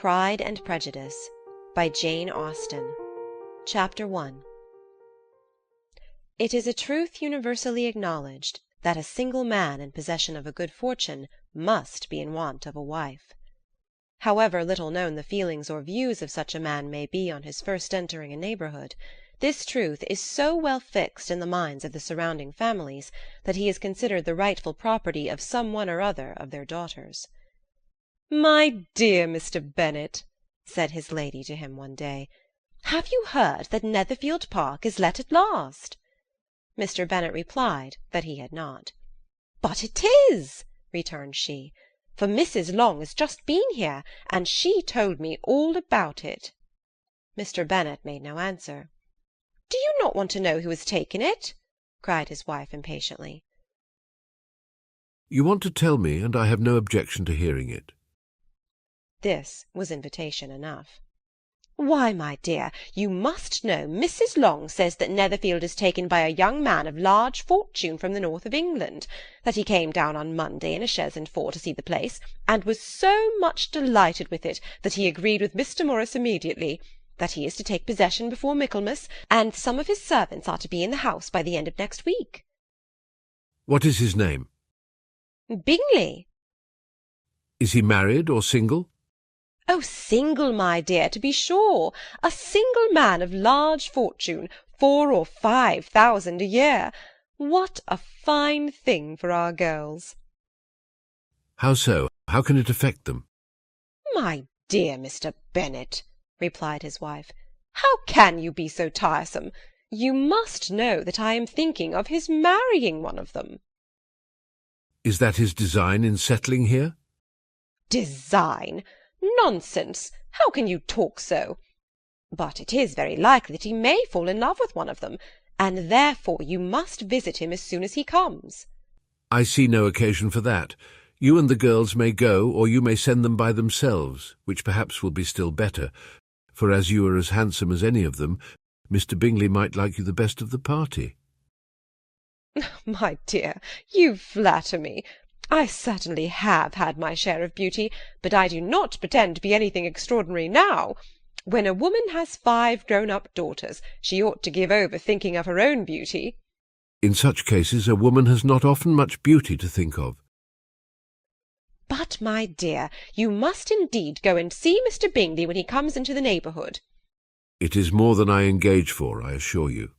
Pride and Prejudice by Jane Austen. Chapter 1. It is a truth universally acknowledged that a single man in possession of a good fortune must be in want of a wife. However little known the feelings or views of such a man may be on his first entering a neighbourhood, this truth is so well fixed in the minds of the surrounding families that he is considered the rightful property of some one or other of their daughters. "My dear Mr. Bennet," said his lady to him one day, "have you heard that Netherfield Park is let at last?" Mr. Bennet replied that he had not. "But it is," returned she, "for Mrs. Long has just been here, and she told me all about it." Mr. Bennet made no answer. "Do you not want to know who has taken it?" cried his wife impatiently. "You want to tell me, and I have no objection to hearing it." This was invitation enough. "Why, my dear, you must know Mrs. Long says that Netherfield is taken by a young man of large fortune from the north of England, that he came down on Monday in a chaise and four to see the place, and was so much delighted with it that he agreed with Mr. Morris immediately, that he is to take possession before Michaelmas, and some of his servants are to be in the house by the end of next week." "What is his name?" "Bingley." "Is he married or single?" "Oh, single, my dear, to be sure. A single man of large fortune, 4,000 or 5,000 a year. What a fine thing for our girls!" "How so? How can it affect them?" "My dear Mr. Bennet," replied his wife, "how can you be so tiresome? You must know that I am thinking of his marrying one of them." "Is that his design in settling here?" "Design? Nonsense! How can you talk so? But it is very likely that he may fall in love with one of them, and therefore you must visit him as soon as he comes." "I see no occasion for that. You and the girls may go, or you may send them by themselves, which perhaps will be still better, for as you are as handsome as any of them, Mr. Bingley might like you the best of the party." "My dear, you flatter me. I certainly have had my share of beauty, but I do not pretend to be anything extraordinary now. When a woman has 5 grown-up daughters, she ought to give over thinking of her own beauty." "In such cases a woman has not often much beauty to think of." "But, my dear, you must indeed go and see Mr. Bingley when he comes into the neighbourhood." "It is more than I engage for, I assure you."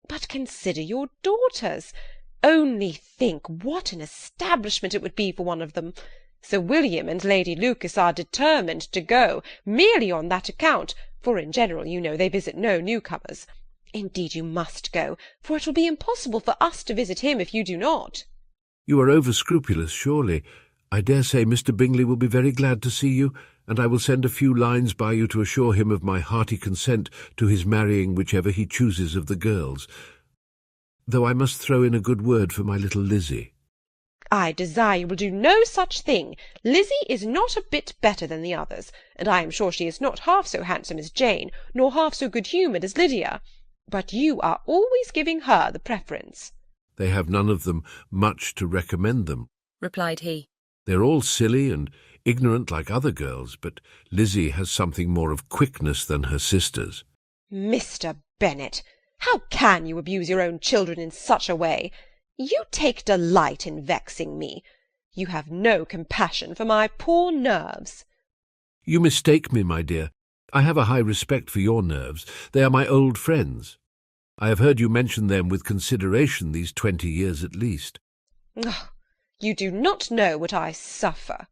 "But consider your daughters. Only think what an establishment it would be for one of them. Sir William and Lady Lucas are determined to go, merely on that account, for in general, you know, they visit no newcomers. Indeed, you must go, for it will be impossible for us to visit him if you do not." "You are over-scrupulous, surely. I dare say Mr. Bingley will be very glad to see you, and I will send a few lines by you to assure him of my hearty consent to his marrying whichever he chooses of the girls, though I must throw in a good word for my little Lizzie." "I desire you will do no such thing. Lizzie is not a bit better than the others, and I am sure she is not half so handsome as Jane, nor half so good-humoured as Lydia. But you are always giving her the preference." "They have none of them much to recommend them," replied he. "They're all silly and ignorant like other girls, but Lizzie has something more of quickness than her sisters." "Mr. Bennet, how can you abuse your own children in such a way? You take delight in vexing me. You have no compassion for my poor nerves." "You mistake me, my dear. I have a high respect for your nerves. They are my old friends. I have heard you mention them with consideration these 20 years at least." Oh, you do not know what I suffer."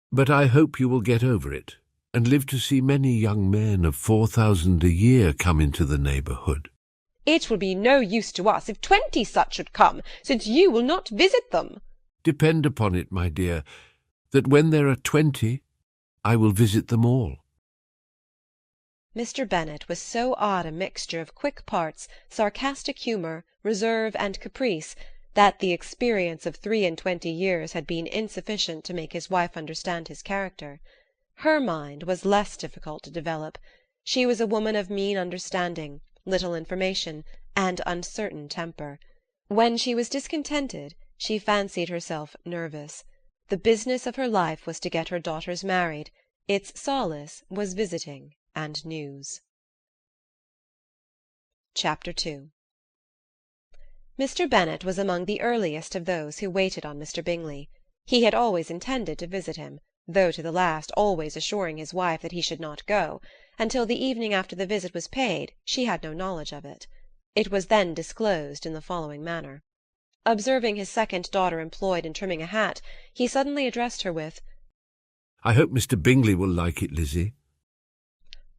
"But I hope you will get over it, and live to see many young men of 4,000 a year come into the neighbourhood." "It will be no use to us if 20 such should come, since you will not visit them." "Depend upon it, my dear, that when there are 20, I will visit them all." Mr. Bennet was so odd a mixture of quick parts, sarcastic humour, reserve, and caprice, that the experience of 23 years had been insufficient to make his wife understand his character. Her mind was less difficult to develop. She was a woman of mean understanding, little information, and uncertain temper. When she was discontented, she fancied herself nervous. The business of her life was to get her daughters married. Its solace was visiting and news. Chapter 2. Mr. Bennet was among the earliest of those who waited on Mr. Bingley. He had always intended to visit him, though to the last always assuring his wife that he should not go, and till the evening after the visit was paid she had no knowledge of it. It was then disclosed in the following manner. Observing his second daughter employed in trimming a hat, he suddenly addressed her with, "I hope Mr. Bingley will like it, Lizzie."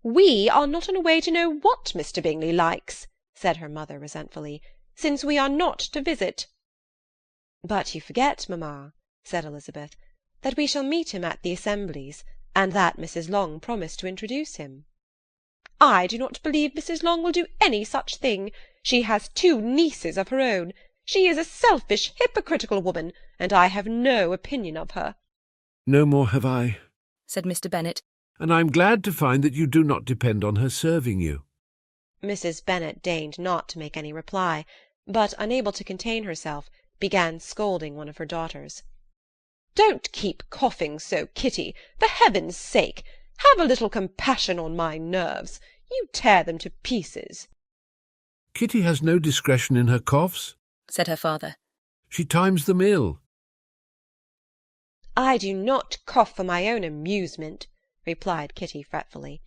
"We are not in a way to know what Mr. Bingley likes," said her mother resentfully, "since we are not to visit." "But you forget, mamma," said Elizabeth, "that we shall meet him at the assemblies, and that Mrs. Long promised to introduce him." "I do not believe Mrs. Long will do any such thing. She has 2 nieces of her own. She is a selfish, hypocritical woman, and I have no opinion of her." "No more have I," said Mr. Bennet, "and I am glad to find that you do not depend on her serving you." Mrs. Bennet deigned not to make any reply, but, unable to contain herself, began scolding one of her daughters. "Don't keep coughing so, Kitty, for heaven's sake! Have a little compassion on my nerves. You tear them to pieces." "Kitty has no discretion in her coughs," said her father. "She times them ill." "I do not cough for my own amusement," replied Kitty fretfully.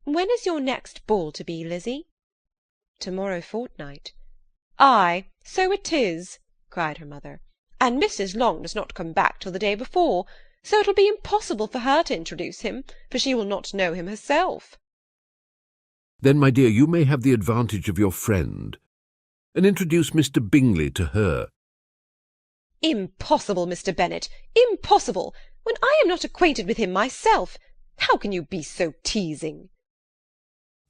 "When is your next ball to be, Lizzie?" "To-morrow fortnight." "Ay, so it is," cried her mother, "and Mrs. Long does not come back till the day before, so it will be impossible for her to introduce him, for she will not know him herself." "Then, my dear, you may have the advantage of your friend, and introduce Mr. Bingley to her." "Impossible, Mr. Bennet, impossible, when I am not acquainted with him myself. How can you be so teasing?"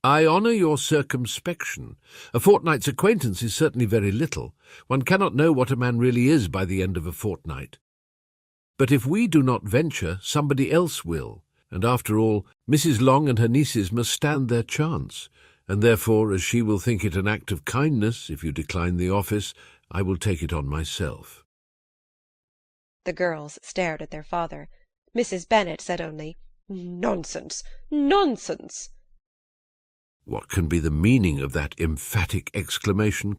"I honour your circumspection. A fortnight's acquaintance is certainly very little. One cannot know what a man really is by the end of a fortnight. But if we do not venture, somebody else will, and after all, Mrs. Long and her nieces must stand their chance, and therefore, as she will think it an act of kindness if you decline the office, I will take it on myself." The girls stared at their father. Mrs. Bennet said only, "Nonsense, nonsense!" "What can be the meaning of that emphatic exclamation?"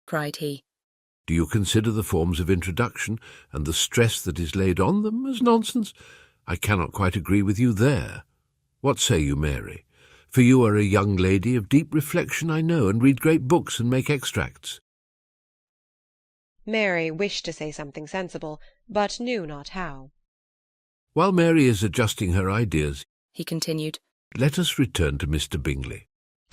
cried he. "Do you consider the forms of introduction, and the stress that is laid on them, as nonsense? I cannot quite agree with you there. What say you, Mary? For you are a young lady of deep reflection, I know, and read great books and make extracts." Mary wished to say something sensible, but knew not how. "While Mary is adjusting her ideas," he continued, "let us return to Mr. Bingley."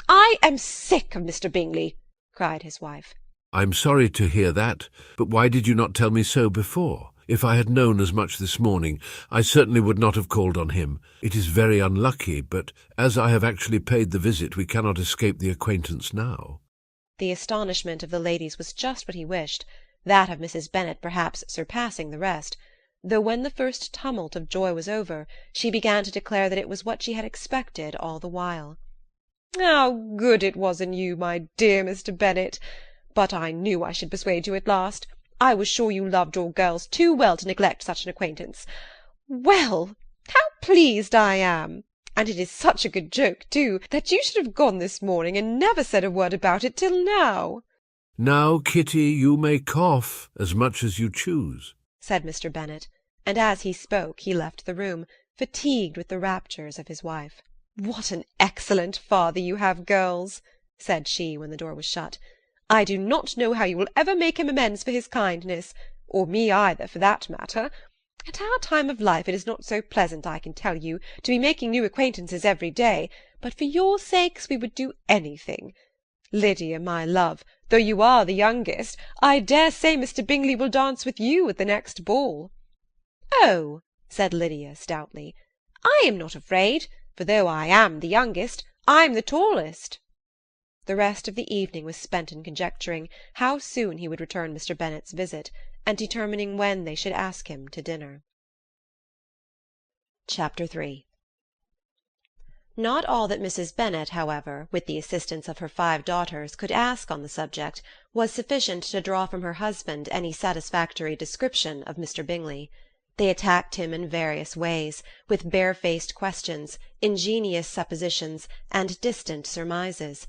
"I am sick of Mr. Bingley," cried his wife. "I'm sorry to hear that, but why did you not tell me so before? If I had known as much this morning, I certainly would not have called on him. It is very unlucky, but as I have actually paid the visit, we cannot escape the acquaintance now." The astonishment of the ladies was just what he wished, that of Mrs. Bennet perhaps surpassing the rest, though when the first tumult of joy was over, she began to declare that it was what she had expected all the while. "How good it was in you, my dear Mr. Bennet! But I knew I should persuade you at last. I was sure you loved your girls too well to neglect such an acquaintance. Well, how pleased I am! And it is such a good joke, too, that you should have gone this morning and never said a word about it till now." "Now, Kitty, you may cough as much as you choose," said Mr. Bennet, and as he spoke he left the room, fatigued with the raptures of his wife. "What an excellent father you have, girls," said she when the door was shut. "I do not know how you will ever make him amends for his kindness, or me either, for that matter. At our time of life it is not so pleasant, I can tell you, to be making new acquaintances every day, but for your sakes we would do anything. Lydia, my love, though you are the youngest, I dare say Mr. Bingley will dance with you at the next ball." "Oh," said Lydia stoutly, "I am not afraid, for though I am the youngest, I'm the tallest." The rest of the evening was spent in conjecturing how soon he would return Mr. Bennet's visit, and determining when they should ask him to dinner. Chapter 3. Not all that Mrs. Bennet, however, with the assistance of her 5 daughters, could ask on the subject, was sufficient to draw from her husband any satisfactory description of Mr. Bingley. They attacked him in various ways, with barefaced questions, ingenious suppositions, and distant surmises.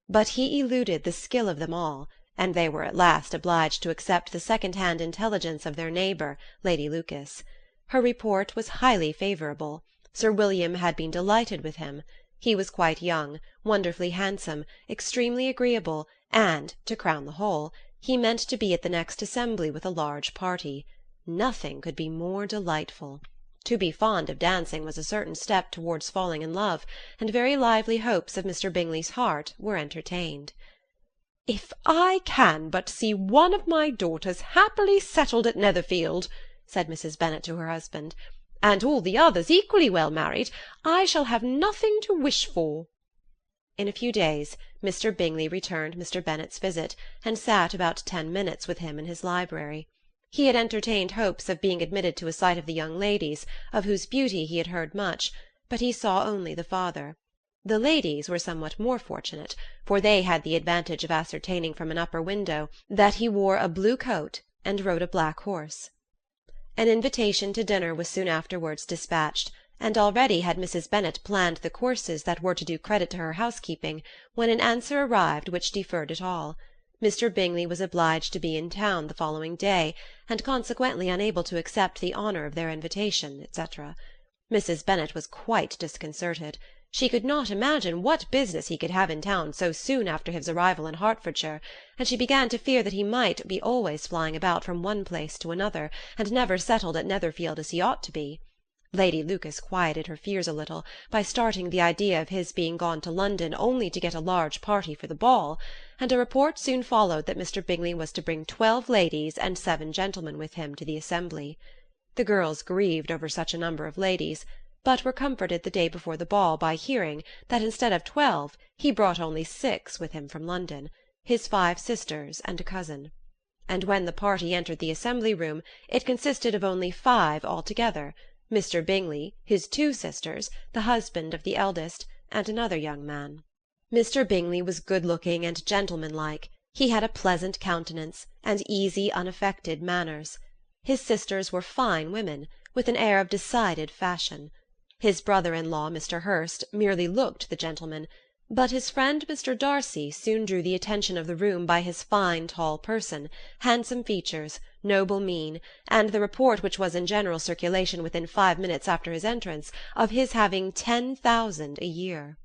But he eluded the skill of them all, and they were at last obliged to accept the second-hand intelligence of their neighbour, Lady Lucas. Her report was highly favourable. Sir William had been delighted with him. He was quite young, wonderfully handsome, extremely agreeable, and, to crown the whole, he meant to be at the next assembly with a large party. Nothing could be more delightful. To be fond of dancing was a certain step towards falling in love, and very lively hopes of Mr. Bingley's heart were entertained. "If I can but see one of my daughters happily settled at Netherfield," said Mrs. Bennet to her husband, "and all the others equally well married, I shall have nothing to wish for." In a few days Mr. Bingley returned Mr. Bennet's visit, and sat about 10 minutes with him in his library. He had entertained hopes of being admitted to a sight of the young ladies, of whose beauty he had heard much, but he saw only the father. The ladies were somewhat more fortunate, for they had the advantage of ascertaining from an upper window that he wore a blue coat and rode a black horse. An invitation to dinner was soon afterwards dispatched, and already had Mrs. Bennet planned the courses that were to do credit to her housekeeping, when an answer arrived which deferred it all. Mr. Bingley was obliged to be in town the following day, and consequently unable to accept the honour of their invitation, etc. Mrs. Bennet was quite disconcerted. She could not imagine what business he could have in town so soon after his arrival in Hertfordshire, and she began to fear that he might be always flying about from one place to another, and never settled at Netherfield as he ought to be. Lady Lucas quieted her fears a little by starting the idea of his being gone to London only to get a large party for the ball, and a report soon followed that Mr. Bingley was to bring 12 ladies and 7 gentlemen with him to the assembly. The girls grieved over such a number of ladies, but were comforted the day before the ball by hearing that instead of 12 he brought only 6 with him from London, his 5 sisters and a cousin. And when the party entered the assembly-room it consisted of only 5 altogether, Mr. Bingley, his 2 sisters, the husband of the eldest, and another young man. Mr. Bingley was good-looking and gentlemanlike. He had a pleasant countenance, and easy, unaffected manners. His sisters were fine women, with an air of decided fashion. His brother-in-law, Mr. Hurst, merely looked the gentleman, but his friend Mr. Darcy soon drew the attention of the room by his fine tall person, handsome features, noble mien, and the report which was in general circulation within 5 minutes after his entrance, of his having 10,000 a year.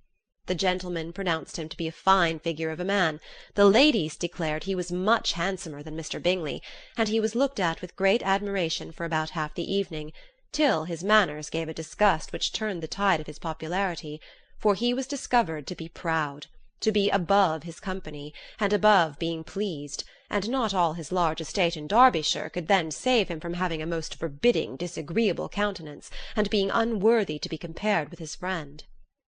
The gentlemen pronounced him to be a fine figure of a man, the ladies declared he was much handsomer than Mr. Bingley, and he was looked at with great admiration for about half the evening, till his manners gave a disgust which turned the tide of his popularity, for he was discovered to be proud, to be above his company, and above being pleased, and not all his large estate in Derbyshire could then save him from having a most forbidding, disagreeable countenance, and being unworthy to be compared with his friend.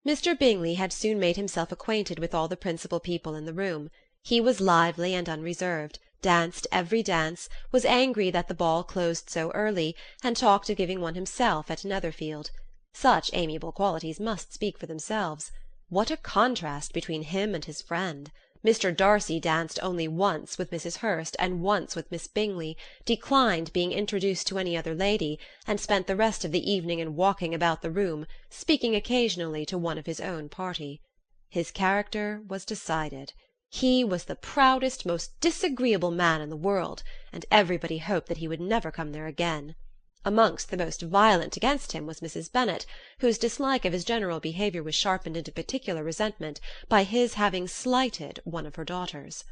Mr. Bingley had soon made himself acquainted with all the principal people in the room. He was lively and unreserved, danced every dance, was angry that the ball closed so early, and talked of giving one himself at Netherfield. Such amiable qualities must speak for themselves. What a contrast between him and his friend! Mr. Darcy danced only once with Mrs. Hurst and once with Miss Bingley, declined being introduced to any other lady, and spent the rest of the evening in walking about the room, speaking occasionally to one of his own party. His character was decided. He was the proudest, most disagreeable man in the world, and everybody hoped that he would never come there again. Amongst the most violent against him was Mrs. Bennet, whose dislike of his general behaviour was sharpened into particular resentment by his having slighted one of her daughters.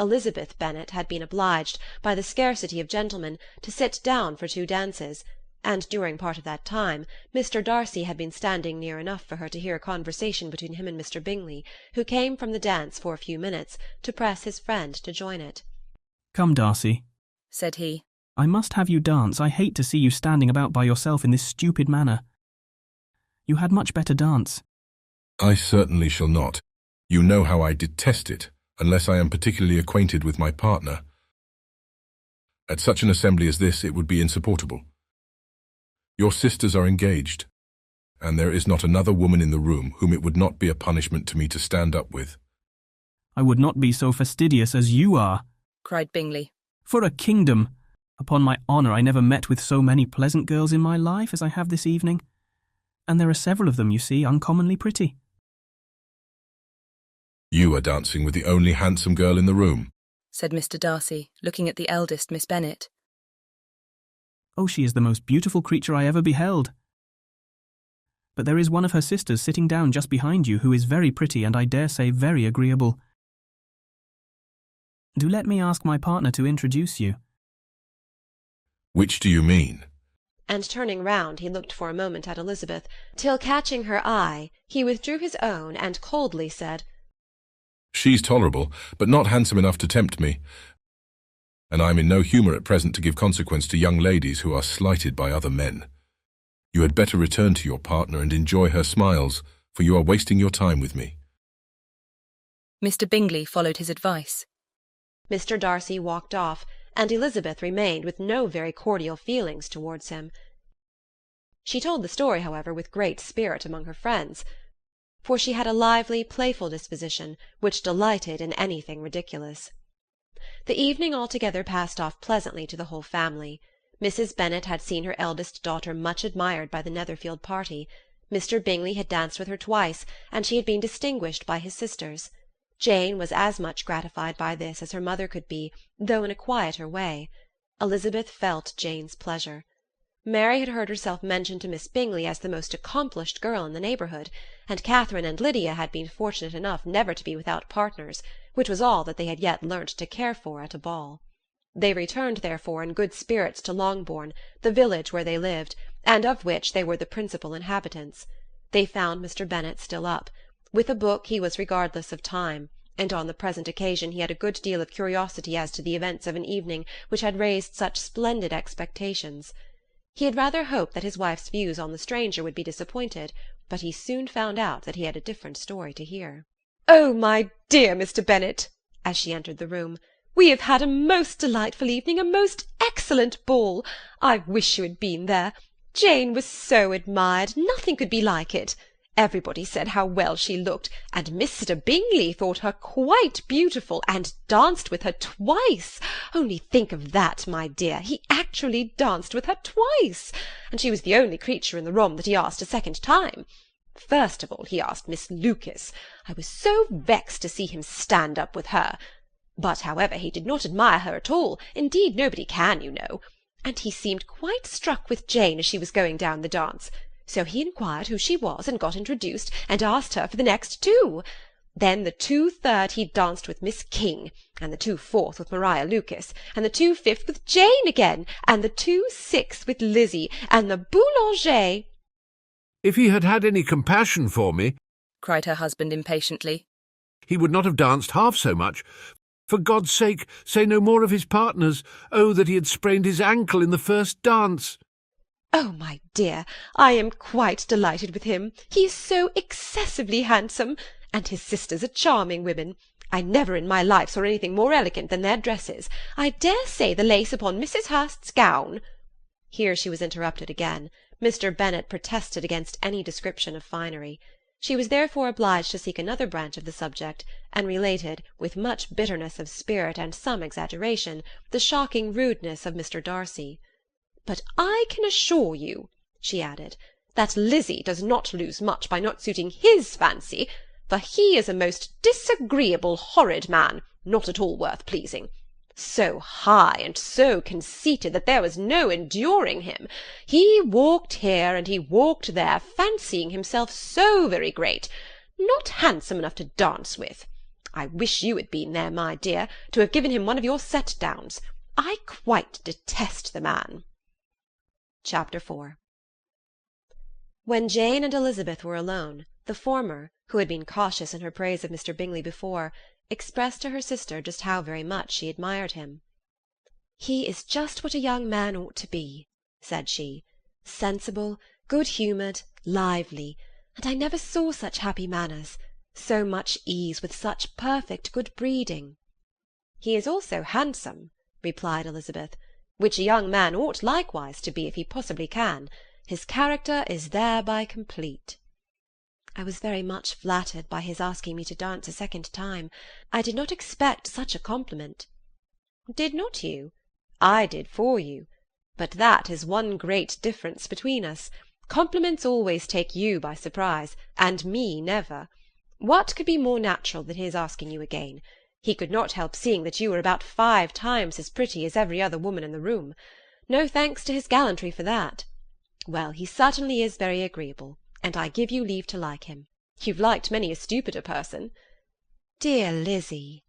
Elizabeth Bennet had been obliged, by the scarcity of gentlemen, to sit down for 2 dances, and during part of that time Mr. Darcy had been standing near enough for her to hear a conversation between him and Mr. Bingley, who came from the dance for a few minutes, to press his friend to join it. "Come, Darcy," said he. "I must have you dance. I hate to see you standing about by yourself in this stupid manner. You had much better dance." "I certainly shall not. You know how I detest it, unless I am particularly acquainted with my partner. At such an assembly as this it would be insupportable. Your sisters are engaged, and there is not another woman in the room whom it would not be a punishment to me to stand up with." "I would not be so fastidious as you are," cried Bingley. "For a kingdom! Upon my honour, I never met with so many pleasant girls in my life as I have this evening. And there are several of them, you see, uncommonly pretty. You are dancing with the only handsome girl in the room, said Mr. Darcy, looking at the eldest Miss Bennet. Oh, she is the most beautiful creature I ever beheld. But there is one of her sisters sitting down just behind you who is very pretty and I dare say very agreeable. Do let me ask my partner to introduce you. Which do you mean? And turning round, he looked for a moment at Elizabeth, till catching her eye, he withdrew his own and coldly said, She's tolerable, but not handsome enough to tempt me, and I am in no humour at present to give consequence to young ladies who are slighted by other men. You had better return to your partner and enjoy her smiles, for you are wasting your time with me. Mr. Bingley followed his advice. Mr. Darcy walked off, and Elizabeth remained with no very cordial feelings towards him. She told the story, however, with great spirit among her friends, for she had a lively, playful disposition, which delighted in anything ridiculous. The evening altogether passed off pleasantly to the whole family. Mrs. Bennet had seen her eldest daughter much admired by the Netherfield party. Mr. Bingley had danced with her twice, and she had been distinguished by his sisters. Jane was as much gratified by this as her mother could be, though in a quieter way. Elizabeth felt Jane's pleasure. Mary had heard herself mentioned to Miss Bingley as the most accomplished girl in the neighbourhood, and Catherine and Lydia had been fortunate enough never to be without partners, which was all that they had yet learnt to care for at a ball. They returned, therefore, in good spirits to Longbourn, the village where they lived, and of which they were the principal inhabitants. They found Mr. Bennet still up. With a book he was regardless of time, and on the present occasion he had a good deal of curiosity as to the events of an evening which had raised such splendid expectations. He had rather hoped that his wife's views on the stranger would be disappointed, but he soon found out that he had a different story to hear. "Oh, my dear Mr. Bennet," as she entered the room, "we have had a most delightful evening, a most excellent ball. I wish you had been there. Jane was so admired, nothing could be like it. Everybody said how well she looked, and Mr. Bingley thought her quite beautiful, and danced with her twice. Only think of that, my dear, he actually danced with her twice, and she was the only creature in the room that he asked a second time. First of all he asked Miss Lucas. I was so vexed to see him stand up with her. But, however, he did not admire her at all, indeed nobody can, you know, and he seemed quite struck with Jane as she was going down the dance. So he inquired who she was, and got introduced, and asked her for the next two. Then the 2/3 he danced with Miss King, and the 2/4 with Maria Lucas, and the 2/5 with Jane again, and the 2/6 with Lizzie, and the Boulanger. If he had had any compassion for me, cried her husband impatiently, he would not have danced half so much. For God's sake, say no more of his partners. Oh, that he had sprained his ankle in the first dance. Oh, my dear, I am quite delighted with him. He is so excessively handsome, and his sisters are charming women. I never in my life saw anything more elegant than their dresses. I dare say the lace upon Mrs. Hurst's gown—" Here she was interrupted again. Mr. Bennet protested against any description of finery. She was therefore obliged to seek another branch of the subject, and related, with much bitterness of spirit and some exaggeration, the shocking rudeness of Mr. Darcy. "But I can assure you," she added, "that Lizzie does not lose much by not suiting his fancy, for he is a most disagreeable, horrid man, not at all worth pleasing. So high and so conceited that there was no enduring him. He walked here and he walked there, fancying himself so very great, not handsome enough to dance with. I wish you had been there, my dear, to have given him one of your set-downs. I quite detest the man." Chapter 4. When Jane and Elizabeth were alone, the former, who had been cautious in her praise of Mr. Bingley before, expressed to her sister just how very much she admired him. "He is just what a young man ought to be," said she, "sensible, good-humoured, lively, and I never saw such happy manners, so much ease, with such perfect good breeding." "He is also handsome," replied Elizabeth, "which a young man ought likewise to be if he possibly can. His character is thereby complete." "I was very much flattered by his asking me to dance a second time. I did not expect such a compliment." "Did not you? I did for you. But that is one great difference between us. Compliments always take you by surprise, and me never. What could be more natural than his asking you again? He could not help seeing that you were about 5 times as pretty as every other woman in the room. No thanks to his gallantry for that. Well, he certainly is very agreeable, and I give you leave to like him. You've liked many a stupider person. Dear Lizzie.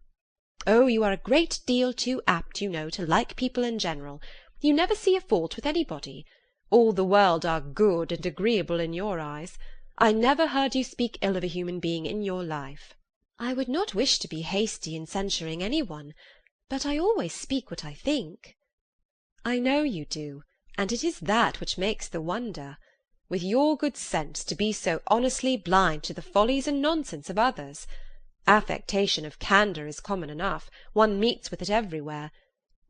Oh, you are a great deal too apt, you know, to like people in general. You never see a fault with anybody. All the world are good and agreeable in your eyes. I never heard you speak ill of a human being in your life. I would not wish to be hasty in censuring any one, but I always speak what I think. I know you do, and it is that which makes the wonder. With your good sense to be so honestly blind to the follies and nonsense of others. Affectation of candour is common enough, one meets with it everywhere.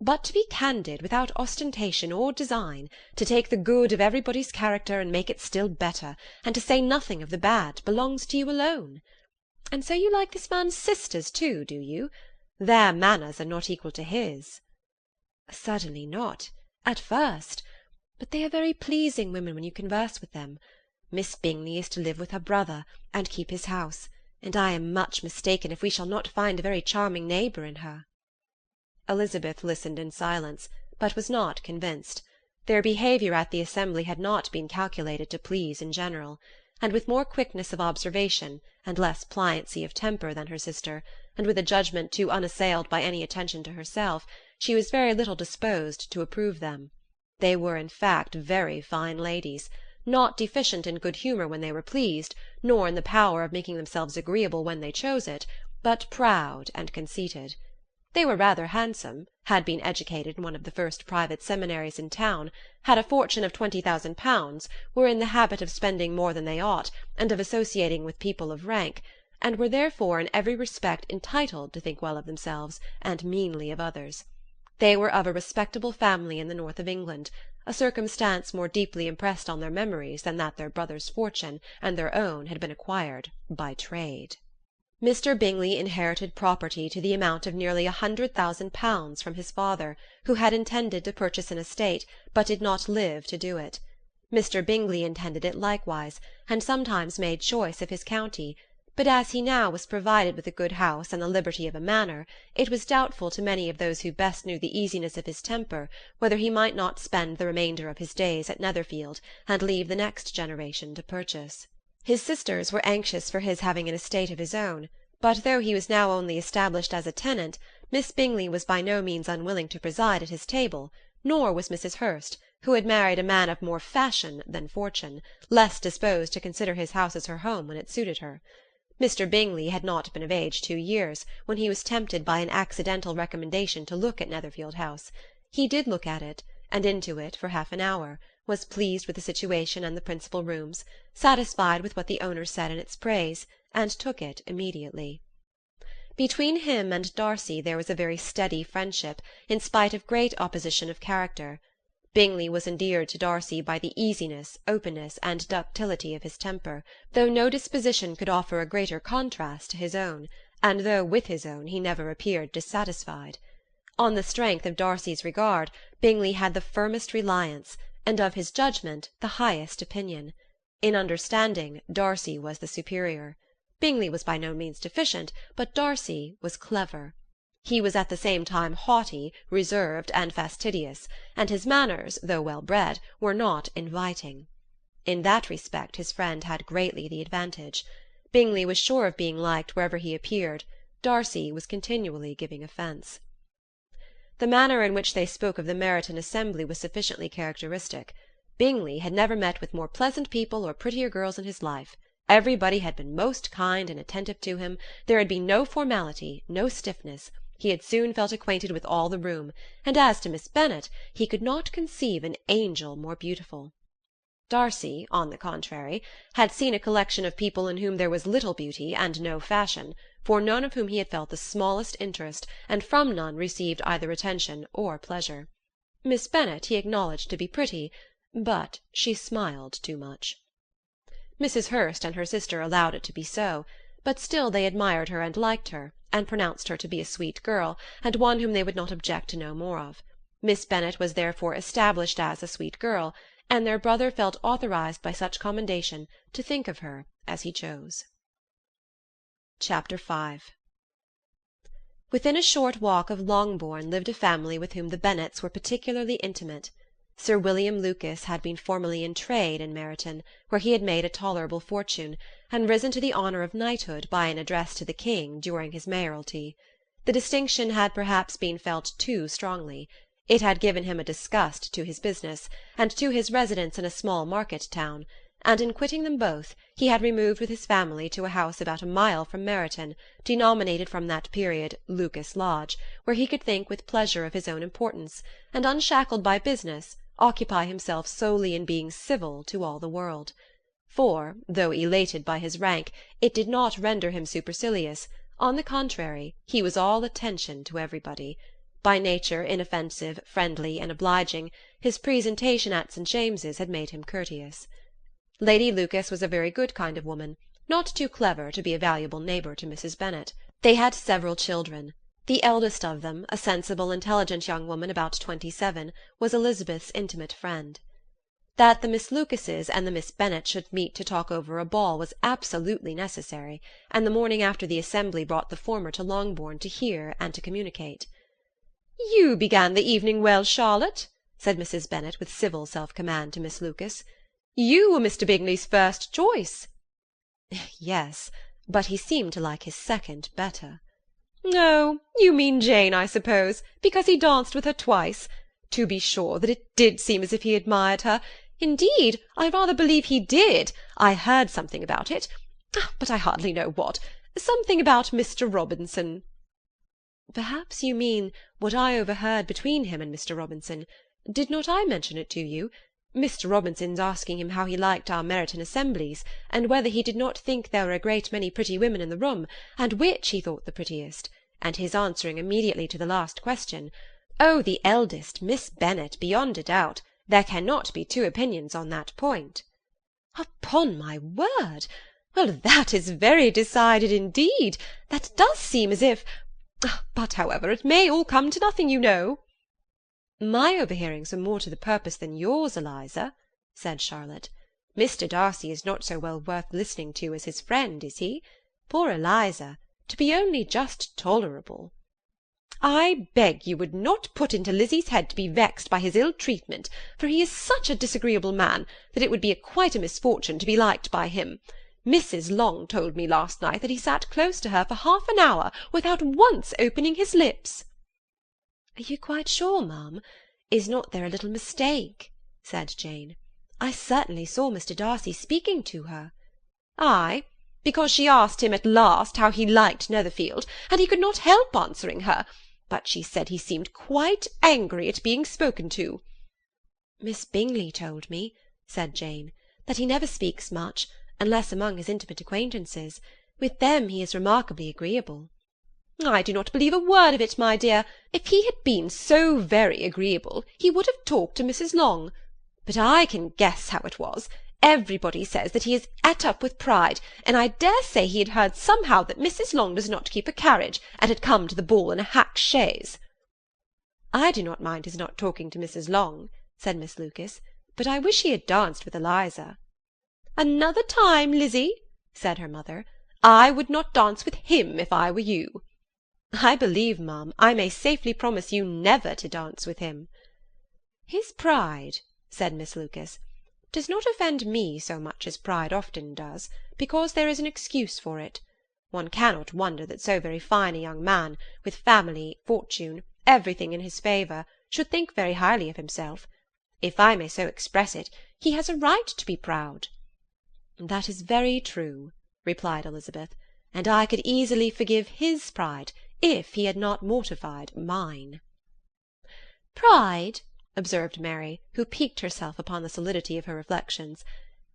But to be candid without ostentation or design, to take the good of everybody's character and make it still better, and to say nothing of the bad, belongs to you alone. And so you like this man's sisters too, do you? Their manners are not equal to his. Certainly not, at first. But they are very pleasing women when you converse with them. Miss Bingley is to live with her brother, and keep his house, and I am much mistaken if we shall not find a very charming neighbour in her. Elizabeth listened in silence, but was not convinced. Their behaviour at the assembly had not been calculated to please in general, and with more quickness of observation, and less pliancy of temper than her sister, and with a judgment too unassailed by any attention to herself, she was very little disposed to approve them. They were in fact very fine ladies, not deficient in good humour when they were pleased, nor in the power of making themselves agreeable when they chose it, but proud and conceited. They were rather handsome, had been educated in one of the first private seminaries in town, had a fortune of £20,000, were in the habit of spending more than they ought, and of associating with people of rank, and were therefore in every respect entitled to think well of themselves, and meanly of others. They were of a respectable family in the north of England, a circumstance more deeply impressed on their memories than that their brother's fortune and their own had been acquired by trade. Mr. Bingley inherited property to the amount of nearly £100,000 from his father, who had intended to purchase an estate, but did not live to do it. Mr. Bingley intended it likewise, and sometimes made choice of his county, but as he now was provided with a good house and the liberty of a manor, it was doubtful to many of those who best knew the easiness of his temper whether he might not spend the remainder of his days at Netherfield, and leave the next generation to purchase. His sisters were anxious for his having an estate of his own, but though he was now only established as a tenant, Miss Bingley was by no means unwilling to preside at his table, nor was Mrs. Hurst, who had married a man of more fashion than fortune, less disposed to consider his house as her home when it suited her. Mr. Bingley had not been of age 2 years, when he was tempted by an accidental recommendation to look at Netherfield House. He did look at it, and into it for half an hour, was pleased with the situation and the principal rooms, satisfied with what the owner said in its praise, and took it immediately. Between him and Darcy there was a very steady friendship, in spite of great opposition of character. Bingley was endeared to Darcy by the easiness, openness, and ductility of his temper, though no disposition could offer a greater contrast to his own, and though with his own he never appeared dissatisfied. On the strength of Darcy's regard, Bingley had the firmest reliance, and of his judgment the highest opinion. In understanding, Darcy was the superior. Bingley was by no means deficient, but Darcy was clever. He was at the same time haughty, reserved, and fastidious, and his manners, though well bred, were not inviting. In that respect his friend had greatly the advantage. Bingley was sure of being liked wherever he appeared. Darcy was continually giving offence. The manner in which they spoke of the Meryton assembly was sufficiently characteristic. Bingley had never met with more pleasant people or prettier girls in his life. Everybody had been most kind and attentive to him. There had been no formality, no stiffness. He had soon felt acquainted with all the room, and as to Miss Bennet, he could not conceive an angel more beautiful. Darcy, on the contrary, had seen a collection of people in whom there was little beauty and no fashion, for none of whom he had felt the smallest interest, and from none received either attention or pleasure. Miss Bennet he acknowledged to be pretty, but she smiled too much. Mrs. Hurst and her sister allowed it to be so, but still they admired her and liked her, and pronounced her to be a sweet girl, and one whom they would not object to know more of. Miss Bennet was therefore established as a sweet girl, and their brother felt authorized by such commendation to think of her as he chose. Chapter 5. Within a short walk of Longbourn lived a family with whom the Bennets were particularly intimate. Sir William Lucas had been formerly in trade in Meryton, where he had made a tolerable fortune, and risen to the honour of knighthood by an address to the king during his mayoralty. The distinction had perhaps been felt too strongly. It had given him a disgust to his business, and to his residence in a small market town, and in quitting them both he had removed with his family to a house about a mile from Meryton, denominated from that period Lucas Lodge, where he could think with pleasure of his own importance, and, unshackled by business, occupy himself solely in being civil to all the world. For, though elated by his rank, it did not render him supercilious. On the contrary, he was all attention to everybody. By nature inoffensive, friendly, and obliging, his presentation at St. James's had made him courteous. Lady Lucas was a very good kind of woman, not too clever to be a valuable neighbour to Mrs. Bennet. They had several children. The eldest of them, a sensible, intelligent young woman about 27, was Elizabeth's intimate friend. That the Miss Lucases and the Miss Bennet should meet to talk over a ball was absolutely necessary, and the morning after the assembly brought the former to Longbourn to hear and to communicate. "You began the evening well, Charlotte," said Mrs. Bennet with civil self-command to Miss Lucas. "You were Mr. Bingley's first choice." "Yes, but he seemed to like his second better." "Oh, you mean Jane, I suppose, because he danced with her twice. To be sure that it did seem as if he admired her. Indeed, I rather believe he did. I heard something about it, but I hardly know what. Something about Mr. Robinson." "Perhaps you mean what I overheard between him and Mr. Robinson. Did not I mention it to you? Mr. Robinson's asking him how he liked our Meryton assemblies, and whether he did not think there were a great many pretty women in the room, and which he thought the prettiest, and his answering immediately to the last question, 'Oh, the eldest, Miss Bennet, beyond a doubt. There cannot be two opinions on that point.'" "Upon my word! Well, that is very decided indeed. That does seem as if— But, however, it may all come to nothing, you know." "My overhearings were more to the purpose than yours, Eliza," said Charlotte. "Mr. Darcy is not so well worth listening to as his friend, is he? Poor Eliza! To be only just tolerable." "I beg you would not put into Lizzie's head to be vexed by his ill treatment, for he is such a disagreeable man that it would be quite a misfortune to be liked by him. Mrs. Long told me last night that he sat close to her for half an hour without once opening his lips." "Are you quite sure, ma'am? Is not there a little mistake?" said Jane. "I certainly saw Mr. Darcy speaking to her." "Ay, because she asked him at last how he liked Netherfield, and he could not help answering her, but she said he seemed quite angry at being spoken to." "Miss Bingley told me," said Jane, "that he never speaks much, unless among his intimate acquaintances. With them he is remarkably agreeable." "I do not believe a word of it, my dear. If he had been so very agreeable, he would have talked to Mrs. Long. But I can guess how it was. Everybody says that he is et up with pride, and I dare say he had heard somehow that Mrs. Long does not keep a carriage, and had come to the ball in a hack chaise." "I do not mind his not talking to Mrs. Long," said Miss Lucas, "but I wish he had danced with Eliza." "Another time, Lizzie," said her mother, "I would not dance with him if I were you." "I believe, ma'am, I may safely promise you never to dance with him." "His pride," said Miss Lucas, "does not offend me so much as pride often does, because there is an excuse for it. One cannot wonder that so very fine a young man, with family, fortune, everything in his favour, should think very highly of himself. If I may so express it, he has a right to be proud." "That is very true," replied Elizabeth, "and I could easily forgive his pride if he had not mortified mine." "Pride," observed Mary, who piqued herself upon the solidity of her reflections,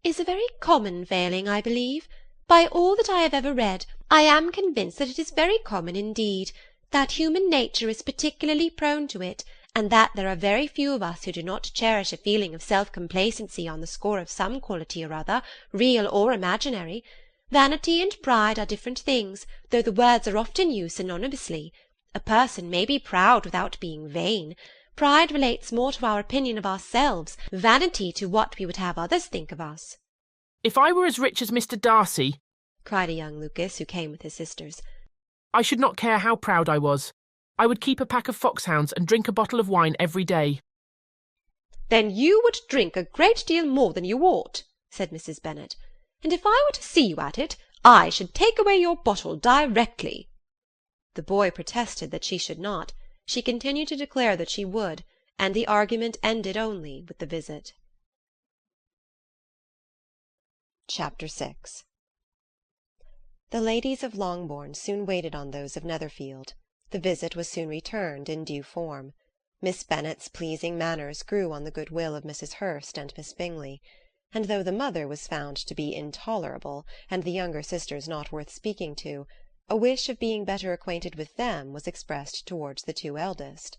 "is a very common failing, I believe. By all that I have ever read, I am convinced that it is very common indeed, that human nature is particularly prone to it, and that there are very few of us who do not cherish a feeling of self-complacency on the score of some quality or other, real or imaginary. Vanity and pride are different things, though the words are often used synonymously. A person may be proud without being vain, Pride relates more to our opinion of ourselves, vanity to what we would have others think of us." "If I were as rich as Mr. Darcy," cried a young Lucas who came with his sisters, "I should not care how proud I was. I would keep a pack of foxhounds and drink a bottle of wine every day." "Then you would drink a great deal more than you ought," said Mrs. Bennet, "and if I were to see you at it, I should take away your bottle directly." The boy protested that she should not. She continued to declare that she would, and the argument ended only with the visit. Chapter 6. The ladies of Longbourn soon waited on those of Netherfield. The visit was soon returned in due form. Miss Bennet's pleasing manners grew on the good will of Mrs. Hurst and Miss Bingley, and though the mother was found to be intolerable, and the younger sisters not worth speaking to, a wish of being better acquainted with them was expressed towards the two eldest.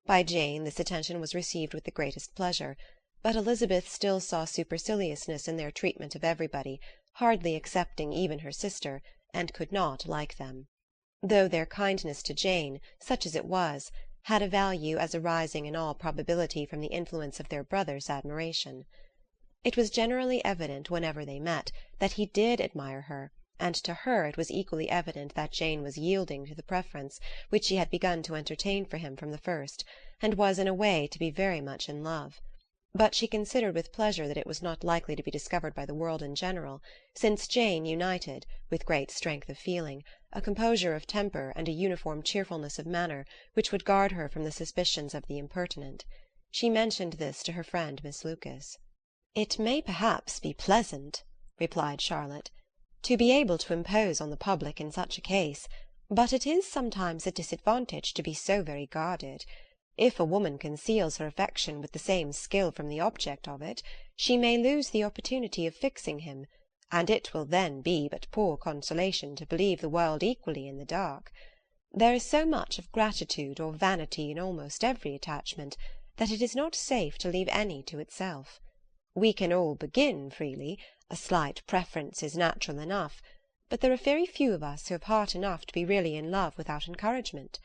By Jane this attention was received with the greatest pleasure, but Elizabeth still saw superciliousness in their treatment of everybody, hardly excepting even her sister, and could not like them; though their kindness to Jane, such as it was, had a value as arising in all probability from the influence of their brother's admiration. It was generally evident, whenever they met, that he did admire her, and to her it was equally evident that Jane was yielding to the preference which she had begun to entertain for him from the first, and was in a way to be very much in love. But she considered with pleasure that it was not likely to be discovered by the world in general, since Jane united, with great strength of feeling, a composure of temper and a uniform cheerfulness of manner which would guard her from the suspicions of the impertinent. She mentioned this to her friend Miss Lucas. "It may perhaps be pleasant," replied Charlotte, "to be able to impose on the public in such a case, but it is sometimes a disadvantage to be so very guarded. If a woman conceals her affection with the same skill from the object of it, she may lose the opportunity of fixing him, and it will then be but poor consolation to believe the world equally in the dark. There is so much of gratitude or vanity in almost every attachment, that it is not safe to leave any to itself. We can all begin freely, a slight preference is natural enough, but there are very few of us who have heart enough to be really in love without encouragement.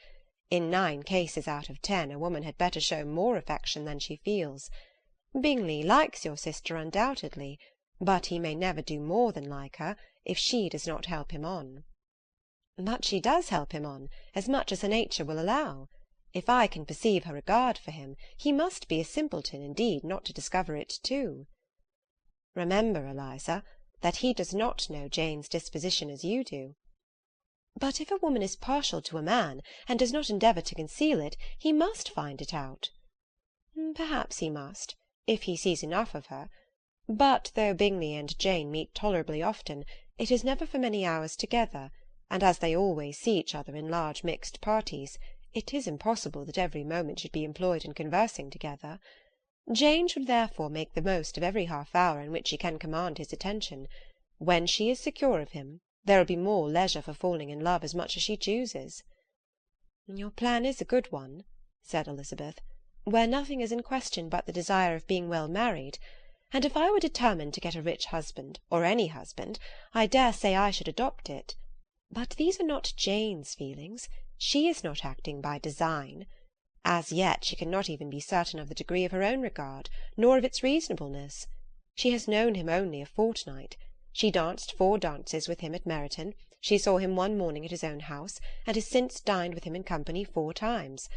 In 9 cases out of 10 a woman had better show more affection than she feels. Bingley likes your sister undoubtedly, but he may never do more than like her, if she does not help him on." "But she does help him on, as much as her nature will allow. If I can perceive her regard for him, he must be a simpleton indeed not to discover it too." "Remember, Eliza, that he does not know Jane's disposition as you do." "But if a woman is partial to a man, and does not endeavour to conceal it, he must find it out." "Perhaps he must, if he sees enough of her. But though Bingley and Jane meet tolerably often, it is never for many hours together, and as they always see each other in large mixed parties, it is impossible that every moment should be employed in conversing together. Jane should therefore make the most of every half-hour in which she can command his attention. When she is secure of him, there will be more leisure for falling in love as much as she chooses." "Your plan is a good one," said Elizabeth, "where nothing is in question but the desire of being well married, and if I were determined to get a rich husband, or any husband, I dare say I should adopt it. But these are not Jane's feelings. She is not acting by design. As yet she cannot even be certain of the degree of her own regard, nor of its reasonableness. She has known him only a fortnight. She danced 4 dances with him at Meryton. She saw him one morning at his own house, and has since dined with him in company 4 times.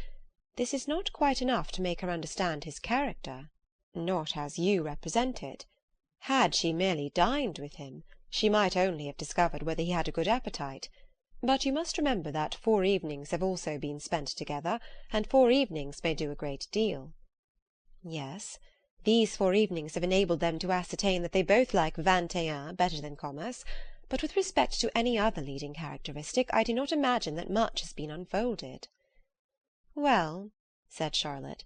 This is not quite enough to make her understand his character, not as you represent it. Had she merely dined with him, she might only have discovered whether he had a good appetite. But you must remember that 4 evenings have also been spent together, and 4 evenings may do a great deal." "Yes, these 4 evenings have enabled them to ascertain that they both like 21 better than commerce, but with respect to any other leading characteristic, I do not imagine that much has been unfolded." "Well," said Charlotte,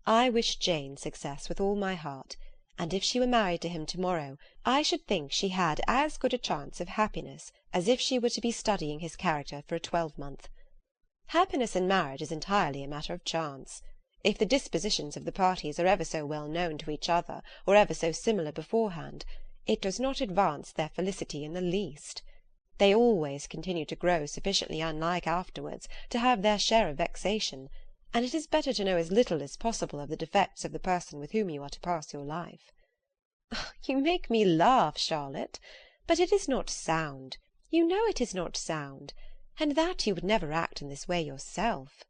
"I wish Jane success with all my heart, and if she were married to him to-morrow, I should think she had as good a chance of happiness as if she were to be studying his character for a 12-month. Happiness in marriage is entirely a matter of chance. If the dispositions of the parties are ever so well known to each other, or ever so similar beforehand, it does not advance their felicity in the least. They always continue to grow sufficiently unlike afterwards to have their share of vexation, and it is better to know as little as possible of the defects of the person with whom you are to pass your life." "You make me laugh, Charlotte. But it is not sound. You know it is not sound, and that you would never act in this way yourself."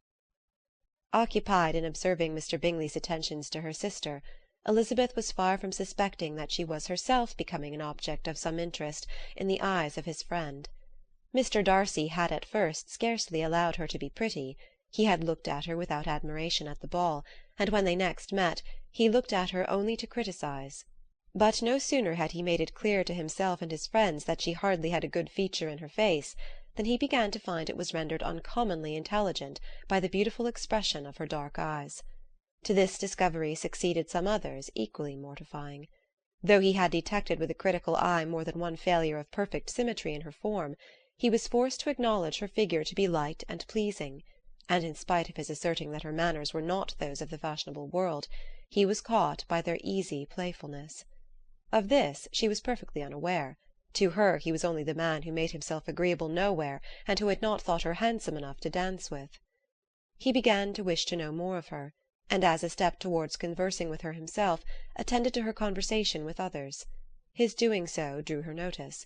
Occupied in observing Mr. Bingley's attentions to her sister, Elizabeth was far from suspecting that she was herself becoming an object of some interest in the eyes of his friend. Mr. Darcy had at first scarcely allowed her to be pretty. He had looked at her without admiration at the ball, and when they next met he looked at her only to criticise. But no sooner had he made it clear to himself and his friends that she hardly had a good feature in her face than he began to find it was rendered uncommonly intelligent by the beautiful expression of her dark eyes. To this discovery succeeded some others equally mortifying. Though he had detected with a critical eye more than one failure of perfect symmetry in her form, he was forced to acknowledge her figure to be light and pleasing, and in spite of his asserting that her manners were not those of the fashionable world, he was caught by their easy playfulness. Of this she was perfectly unaware. To her he was only the man who made himself agreeable nowhere, and who had not thought her handsome enough to dance with. He began to wish to know more of her, and as a step towards conversing with her himself, attended to her conversation with others. His doing so drew her notice.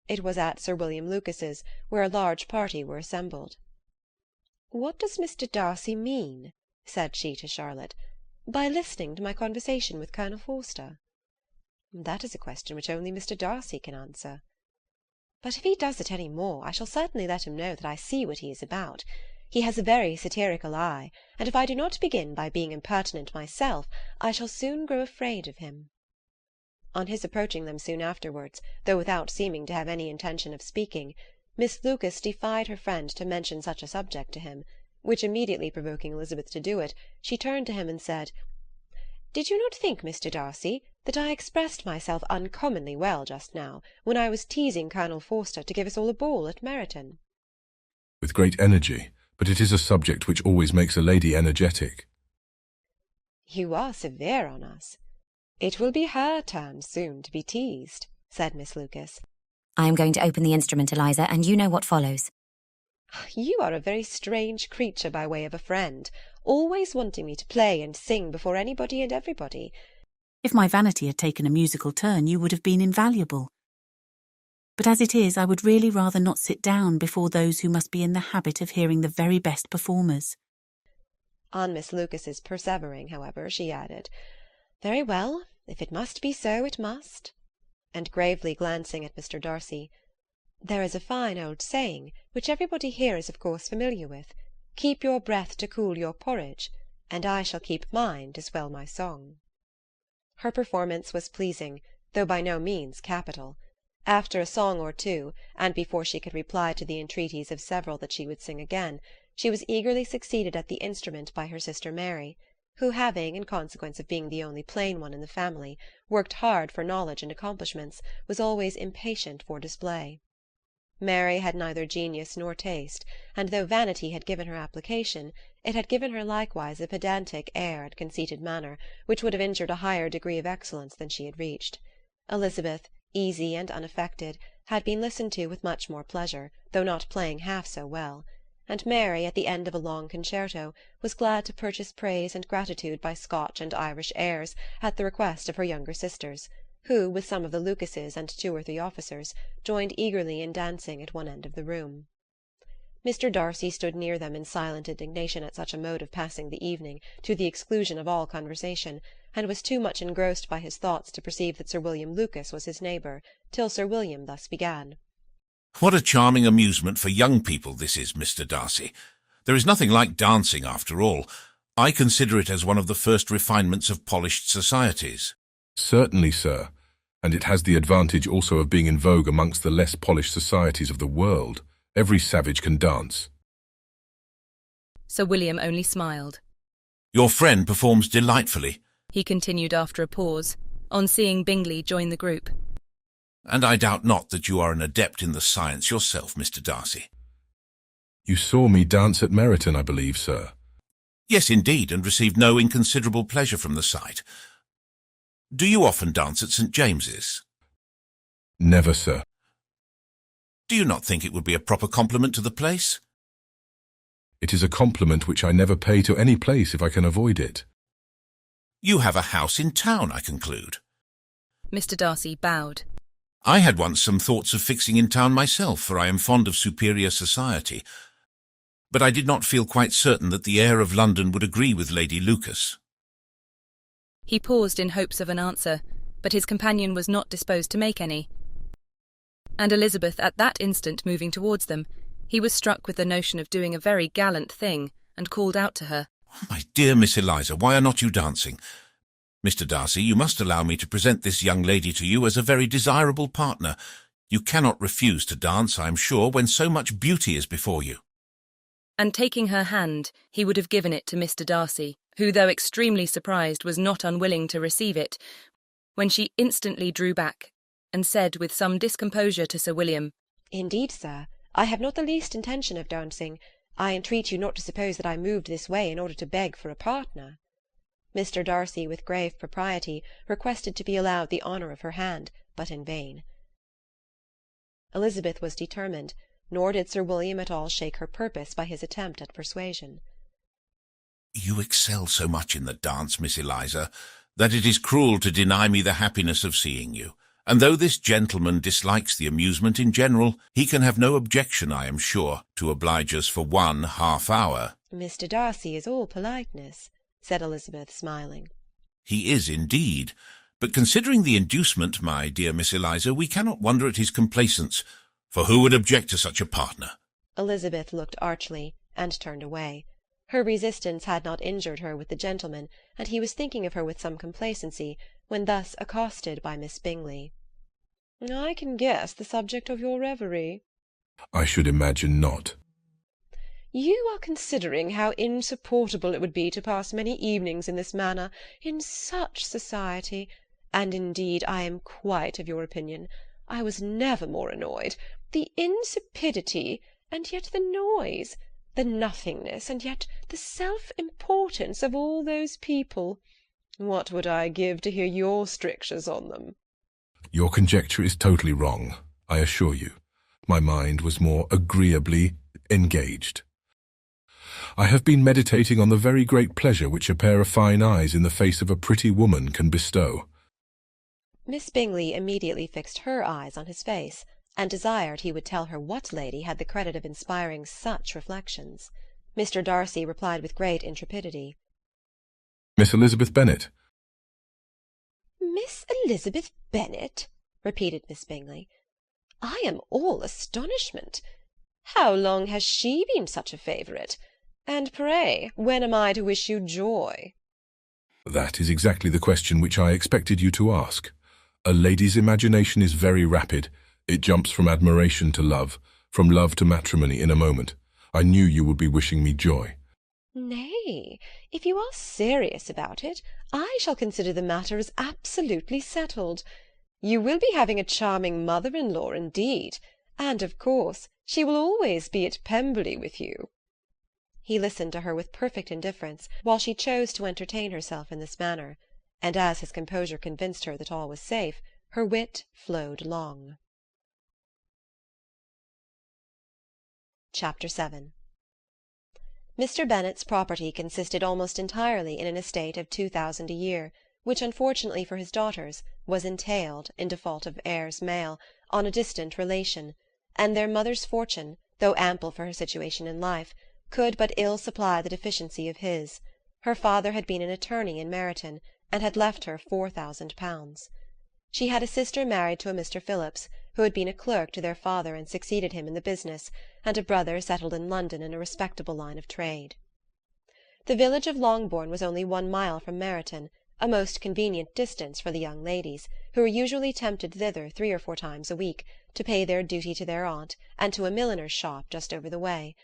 It was at Sir William Lucas's, where a large party were assembled. "What does Mr. Darcy mean," said she to Charlotte, "by listening to my conversation with Colonel Forster?" "That is a question which only Mr. Darcy can answer." "But if he does it any more, I shall certainly let him know that I see what he is about. He has a very satirical eye, and if I do not begin by being impertinent myself, I shall soon grow afraid of him." On his approaching them soon afterwards, though without seeming to have any intention of speaking, Miss Lucas defied her friend to mention such a subject to him, which immediately provoking Elizabeth to do it, she turned to him and said, "Did you not think, Mr. Darcy, that I expressed myself uncommonly well just now, when I was teasing Colonel Forster to give us all a ball at Meryton?" With great energy, but it is a subject which always makes a lady energetic. "You are severe on us. It will be her turn soon to be teased," said Miss Lucas. "I am going to open the instrument, Eliza, and you know what follows." "You are a very strange creature by way of a friend, always wanting me to play and sing before anybody and everybody." "If my vanity had taken a musical turn, you would have been invaluable. But as it is, I would really rather not sit down before those who must be in the habit of hearing the very best performers." On Miss Lucas's persevering, however, she added, "Very well, if it must be so, it must," and gravely glancing at Mr. Darcy, "There is a fine old saying, which everybody here is of course familiar with, 'Keep your breath to cool your porridge,' and I shall keep mine to swell my song." Her performance was pleasing, though by no means capital. After a song or two, and before she could reply to the entreaties of several that she would sing again, she was eagerly succeeded at the instrument by her sister Mary, who having, in consequence of being the only plain one in the family, worked hard for knowledge and accomplishments, was always impatient for display. Mary had neither genius nor taste, and though vanity had given her application, it had given her likewise a pedantic air and conceited manner, which would have injured a higher degree of excellence than she had reached. Elizabeth, easy and unaffected, had been listened to with much more pleasure, though not playing half so well; and Mary, at the end of a long concerto, was glad to purchase praise and gratitude by Scotch and Irish airs, at the request of her younger sisters, who, with some of the Lucases and 2 or 3 officers, joined eagerly in dancing at one end of the room. Mr. Darcy stood near them in silent indignation at such a mode of passing the evening, to the exclusion of all conversation, and was too much engrossed by his thoughts to perceive that Sir William Lucas was his neighbour, till Sir William thus began. "What a charming amusement for young people this is, Mr. Darcy. There is nothing like dancing, after all. I consider it as one of the first refinements of polished societies." Certainly, sir, and it has the advantage also of being in vogue amongst the less polished societies of the world. Every savage can dance. Sir William only smiled. "Your friend performs delightfully," he continued after a pause, on seeing Bingley join the group. "and I doubt not that you are an adept in the science yourself, Mr. Darcy." You saw me dance at Meryton, I believe, sir. "Yes, indeed, and received no inconsiderable pleasure from the sight. Do you often dance at St. James's?" Never, sir. "Do you not think it would be a proper compliment to the place?" It is a compliment which I never pay to any place if I can avoid it. You have a house in town, I conclude. Mr. Darcy bowed. I had once some thoughts of fixing in town myself, for I am fond of superior society. But I did not feel quite certain that the air of London would agree with Lady Lucas. He paused in hopes of an answer, but his companion was not disposed to make any. And Elizabeth at that instant moving towards them, he was struck with the notion of doing a very gallant thing, and called out to her, My dear Miss Eliza, why are not you dancing? Mr. Darcy, you must allow me to present this young lady to you as a very desirable partner. You cannot refuse to dance, I am sure, when so much beauty is before you. And taking her hand, he would have given it to Mr. Darcy, who, though extremely surprised, was not unwilling to receive it, when she instantly drew back, and said with some discomposure to Sir William, Indeed, sir, I have not the least intention of dancing. I entreat you not to suppose that I moved this way in order to beg for a partner. Mr. Darcy, with grave propriety, requested to be allowed the honour of her hand, but in vain. Elizabeth was determined, nor did Sir William at all shake her purpose by his attempt at persuasion. You excel so much in the dance, Miss Eliza, that it is cruel to deny me the happiness of seeing you. And though this gentleman dislikes the amusement in general, he can have no objection, I am sure, to oblige us for 1 half-hour. Mr. Darcy is all politeness, said Elizabeth, smiling. He is indeed, but considering the inducement, my dear Miss Eliza, we cannot wonder at his complaisance, for who would object to such a partner? Elizabeth looked archly, and turned away. Her resistance had not injured her with the gentleman, and he was thinking of her with some complacency, when thus accosted by Miss Bingley. I can guess the subject of your reverie. I should imagine not. You are considering how insupportable it would be to pass many evenings in this manner, in such society, and indeed I am quite of your opinion. I was never more annoyed. The insipidity, and yet the noise, the nothingness, and yet the self-importance of all those people. What would I give to hear your strictures on them? Your conjecture is totally wrong, I assure you. My mind was more agreeably engaged. I have been meditating on the very great pleasure which a pair of fine eyes in the face of a pretty woman can bestow. Miss Bingley immediately fixed her eyes on his face, and desired he would tell her what lady had the credit of inspiring such reflections. Mr. Darcy replied with great intrepidity. Miss Elizabeth Bennet. Miss Elizabeth Bennet? Repeated Miss Bingley. I am all astonishment. How long has she been such a favourite? And pray, when am I to wish you joy? That is exactly the question which I expected you to ask. A lady's imagination is very rapid. It jumps from admiration to love, from love to matrimony in a moment. I knew you would be wishing me joy. Nay, if you are serious about it, I shall consider the matter as absolutely settled. You will be having a charming mother-in-law indeed, and of course she will always be at Pemberley with you. He listened to her with perfect indifference, while she chose to entertain herself in this manner, and as his composure convinced her that all was safe, her wit flowed long. Chapter 7. Mr. Bennet's property consisted almost entirely in an estate of 2,000 a year, which, unfortunately for his daughters, was entailed, in default of heirs male, on a distant relation, and their mother's fortune, though ample for her situation in life, could but ill supply the deficiency of his. Her father had been an attorney in Meryton, and had left her 4,000 pounds. She had a sister married to a Mr. Phillips, who had been a clerk to their father and succeeded him in the business, and a brother settled in London in a respectable line of trade. The village of Longbourn was only 1 mile from Meryton, a most convenient distance for the young ladies, who were usually tempted thither 3 or 4 times a week, to pay their duty to their aunt, and to a milliner's shop just over the way.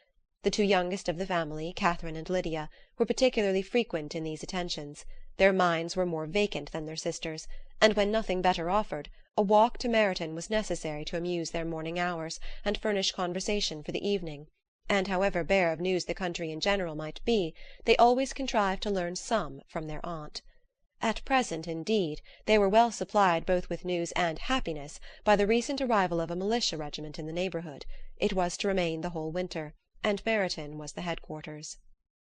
The 2 youngest of the family, Catherine and Lydia, were particularly frequent in these attentions. Their minds were more vacant than their sisters', and when nothing better offered, a walk to Meryton was necessary to amuse their morning hours, and furnish conversation for the evening, and however bare of news the country in general might be, they always contrived to learn some from their aunt. At present, indeed, they were well supplied both with news and happiness by the recent arrival of a militia regiment in the neighbourhood. It was to remain the whole winter, and Meryton was the headquarters.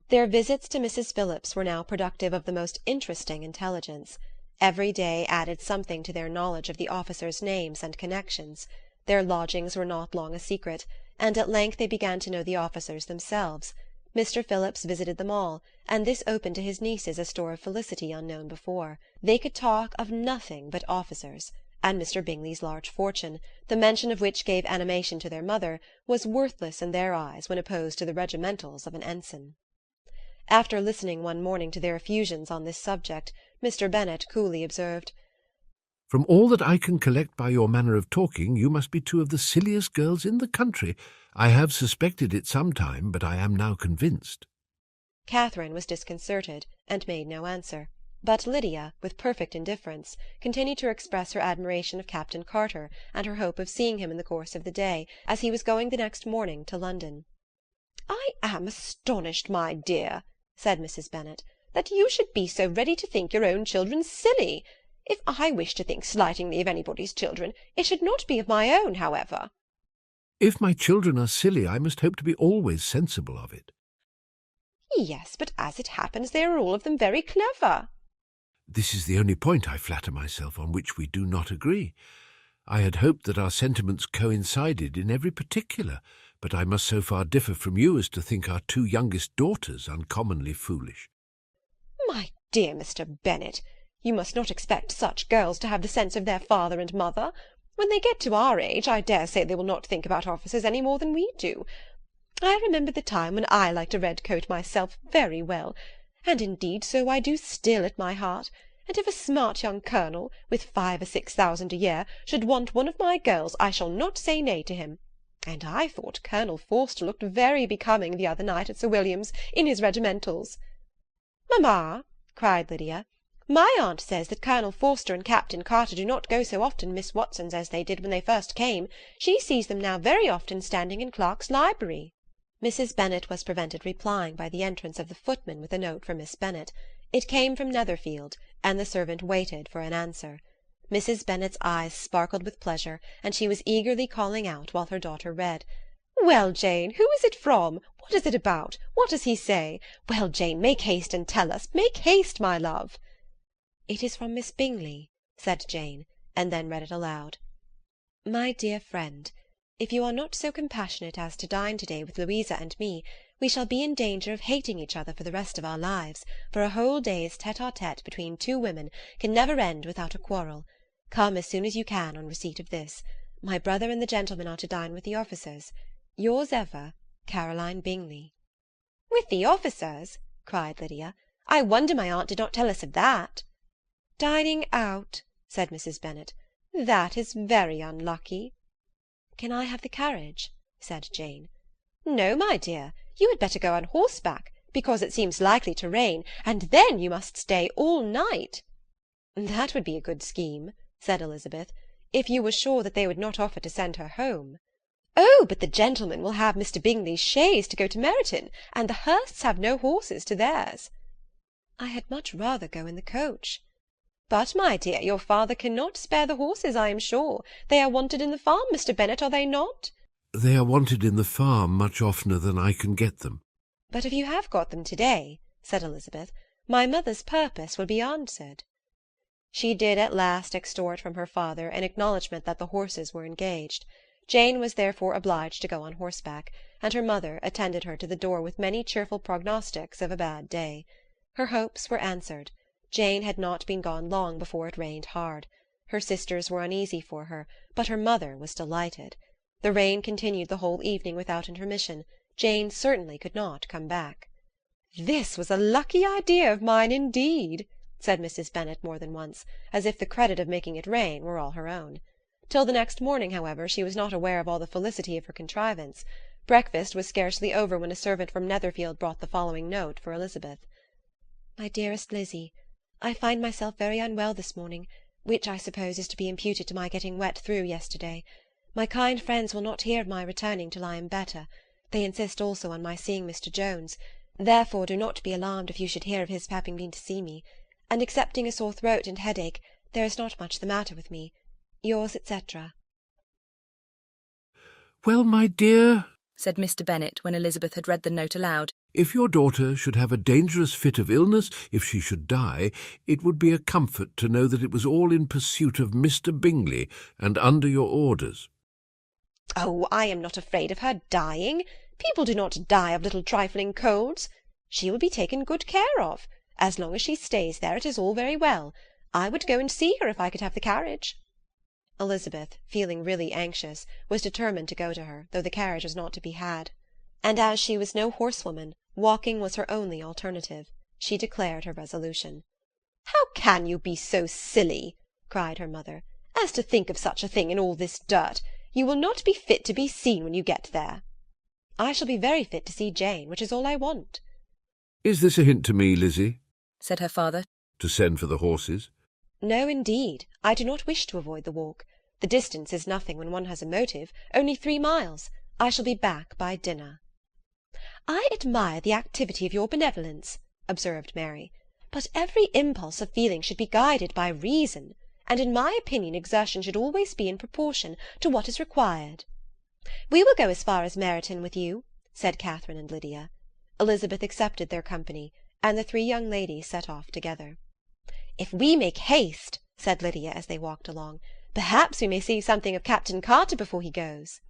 Their visits to Mrs. Phillips were now productive of the most interesting intelligence. Every day added something to their knowledge of the officers' names and connections. Their lodgings were not long a secret, and at length they began to know the officers themselves. Mr. Phillips visited them all, and this opened to his nieces a store of felicity unknown before. They could talk of nothing but officers, and Mr. Bingley's large fortune, the mention of which gave animation to their mother, was worthless in their eyes when opposed to the regimentals of an ensign. After listening one morning to their effusions on this subject, Mr. Bennet coolly observed, "From all that I can collect by your manner of talking, you must be two of the silliest girls in the country. I have suspected it some time, but I am now convinced." Catherine was disconcerted, and made no answer, but Lydia, with perfect indifference, continued to express her admiration of Captain Carter, and her hope of seeing him in the course of the day, as he was going the next morning to London. "I am astonished, my dear," said Mrs. Bennet, "that you should be so ready to think your own children silly. If I wish to think slightingly of anybody's children, it should not be of my own, however." "If my children are silly, I must hope to be always sensible of it." "Yes, but as it happens, they are all of them very clever." "This is the only point, I flatter myself, on which we do not agree. I had hoped that our sentiments coincided in every particular, but I must so far differ from you as to think our two youngest daughters uncommonly foolish." "My dear Mr. Bennet, you must not expect such girls to have the sense of their father and mother. When they get to our age, I dare say they will not think about officers any more than we do. I remember the time when I liked a red coat myself very well, and indeed so I do still at my heart, and if a smart young colonel, with 5,000 or 6,000 a year, should want one of my girls, I shall not say nay to him. And I thought Colonel Forster looked very becoming the other night at Sir William's, in his regimentals." "Mamma," cried Lydia, "my aunt says that Colonel Forster and Captain Carter do not go so often to Miss Watson's as they did when they first came. She sees them now very often standing in Clark's library." Mrs. Bennet was prevented replying by the entrance of the footman with a note for Miss Bennet. It came from Netherfield, and the servant waited for an answer. Mrs. Bennet's eyes sparkled with pleasure, and she was eagerly calling out while her daughter read. "Well, Jane, who is it from? What is it about? What does he say? Well, Jane, make haste and tell us. Make haste, my love." "It is from Miss Bingley," said Jane, and then read it aloud. "My dear friend, if you are not so compassionate as to dine to-day with Louisa and me, we shall be in danger of hating each other for the rest of our lives, for a whole day's tete-a-tete between two women can never end without a quarrel. Come as soon as you can on receipt of this. My brother and the gentlemen are to dine with the officers. Yours ever, Caroline Bingley." "With the officers?" cried Lydia. "I wonder my aunt did not tell us of that." "Dining out," said Mrs. Bennet. "That is very unlucky." "Can I have the carriage?" said Jane. "No, my dear, you had better go on horseback, because it seems likely to rain, and then you must stay all night." "That would be a good scheme," said Elizabeth, "if you were sure that they would not offer to send her home." "Oh, but the gentlemen will have Mr. Bingley's chaise to go to Meryton, and the Hursts have no horses to theirs." "I had much rather go in the coach." "But, my dear, your father cannot spare the horses, I am sure. They are wanted in the farm, Mr. Bennet, are they not?" "They are wanted in the farm much oftener than I can get them." "But if you have got them to-day," said Elizabeth, "my mother's purpose will be answered." She did at last extort from her father an acknowledgment that the horses were engaged. Jane was therefore obliged to go on horseback, and her mother attended her to the door with many cheerful prognostics of a bad day. Her hopes were answered. Jane had not been gone long before it rained hard. Her sisters were uneasy for her, but her mother was delighted. The rain continued the whole evening without intermission. Jane certainly could not come back. "This was a lucky idea of mine indeed," said Mrs. Bennet more than once, as if the credit of making it rain were all her own. Till the next morning, however, she was not aware of all the felicity of her contrivance. Breakfast was scarcely over when a servant from Netherfield brought the following note for Elizabeth. "My dearest Lizzie, I find myself very unwell this morning, which I suppose is to be imputed to my getting wet through yesterday. My kind friends will not hear of my returning till I am better. They insist also on my seeing Mr. Jones. Therefore do not be alarmed if you should hear of his having been to see me. And excepting a sore throat and headache, there is not much the matter with me. Yours, etc." "Well, my dear," said Mr. Bennet when Elizabeth had read the note aloud. If your daughter should have a dangerous fit of illness, if she should die, it would be a comfort to know that it was all in pursuit of Mr. Bingley and under your orders. Oh, I am not afraid of her dying. People do not die of little trifling colds. She will be taken good care of. As long as she stays there, it is all very well. I would go and see her if I could have the carriage. Elizabeth, feeling really anxious, was determined to go to her, though the carriage was not to be had. And as she was no horsewoman, walking was her only alternative. She declared her resolution. "How can you be so silly," cried her mother, "as to think of such a thing in all this dirt? You will not be fit to be seen when you get there." "I shall be very fit to see Jane, which is all I want." Is this a hint to me, Lizzie? Said her father. To send for the horses? No, indeed. I do not wish to avoid the walk. The distance is nothing when one has a motive, only 3 miles. I shall be back by dinner. "I admire the activity of your benevolence," observed Mary, "but every impulse of feeling should be guided by reason, and in my opinion exertion should always be in proportion to what is required." "We will go as far as Meryton with you," said Catherine and Lydia. Elizabeth accepted their company, and the 3 young ladies set off together. "If we make haste," said Lydia as they walked along, "perhaps we may see something of Captain Carter before he goes."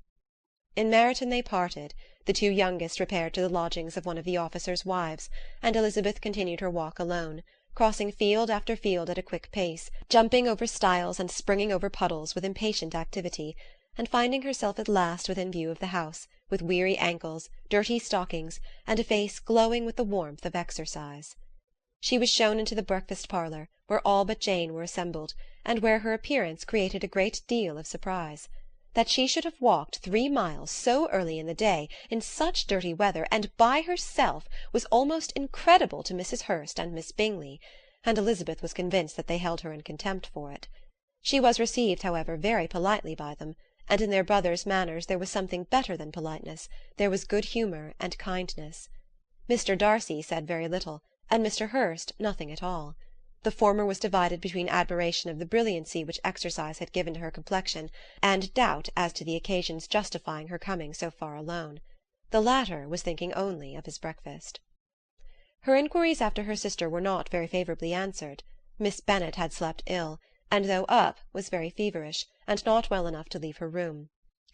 In Meryton they parted. The 2 youngest repaired to the lodgings of one of the officers' wives, and Elizabeth continued her walk alone, crossing field after field at a quick pace, jumping over stiles and springing over puddles with impatient activity, and finding herself at last within view of the house, with weary ankles, dirty stockings, and a face glowing with the warmth of exercise. She was shown into the breakfast-parlour, where all but Jane were assembled, and where her appearance created a great deal of surprise. That she should have walked 3 miles so early in the day, in such dirty weather, and by herself, was almost incredible to Mrs. Hurst and Miss Bingley, and Elizabeth was convinced that they held her in contempt for it. She was received, however, very politely by them, and in their brother's manners there was something better than politeness, there was good humour and kindness. Mr. Darcy said very little, and Mr. Hurst nothing at all. The former was divided between admiration of the brilliancy which exercise had given to her complexion, and doubt as to the occasion's justifying her coming so far alone. The latter was thinking only of his breakfast. Her inquiries after her sister were not very favourably answered. Miss Bennet had slept ill, and though up, was very feverish, and not well enough to leave her room.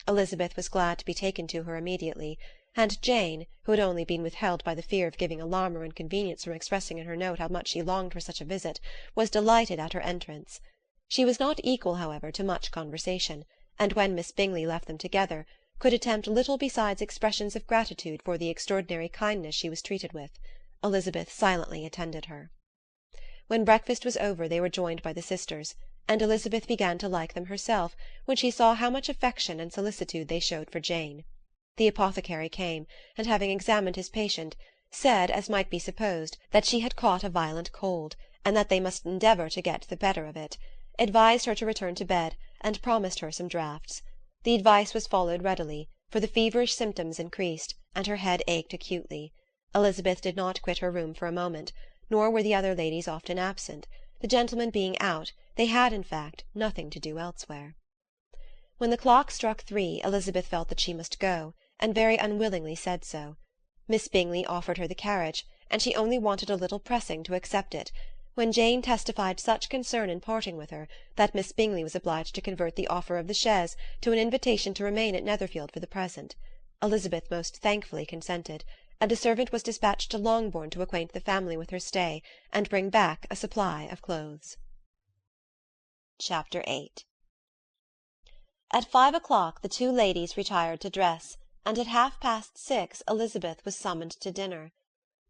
Elizabeth was glad to be taken to her immediately, and Jane, who had only been withheld by the fear of giving alarm or inconvenience from expressing in her note how much she longed for such a visit, was delighted at her entrance. She was not equal, however, to much conversation, and when Miss Bingley left them together, could attempt little besides expressions of gratitude for the extraordinary kindness she was treated with. Elizabeth silently attended her. When breakfast was over they were joined by the sisters, and Elizabeth began to like them herself when she saw how much affection and solicitude they showed for Jane. The apothecary came, and having examined his patient, said, as might be supposed, that she had caught a violent cold, and that they must endeavour to get the better of it, advised her to return to bed, and promised her some draughts. The advice was followed readily, for the feverish symptoms increased, and her head ached acutely. Elizabeth did not quit her room for a moment, nor were the other ladies often absent. The gentlemen being out, they had, in fact, nothing to do elsewhere. When the clock struck 3, Elizabeth felt that she must go, and very unwillingly said so. Miss Bingley offered her the carriage, and she only wanted a little pressing to accept it, when Jane testified such concern in parting with her that Miss Bingley was obliged to convert the offer of the chaise to an invitation to remain at Netherfield for the present. Elizabeth most thankfully consented, and a servant was dispatched to Longbourn to acquaint the family with her stay, and bring back a supply of clothes. Chapter 8. At 5 o'clock the 2 ladies retired to dress, and at 6:30 Elizabeth was summoned to dinner.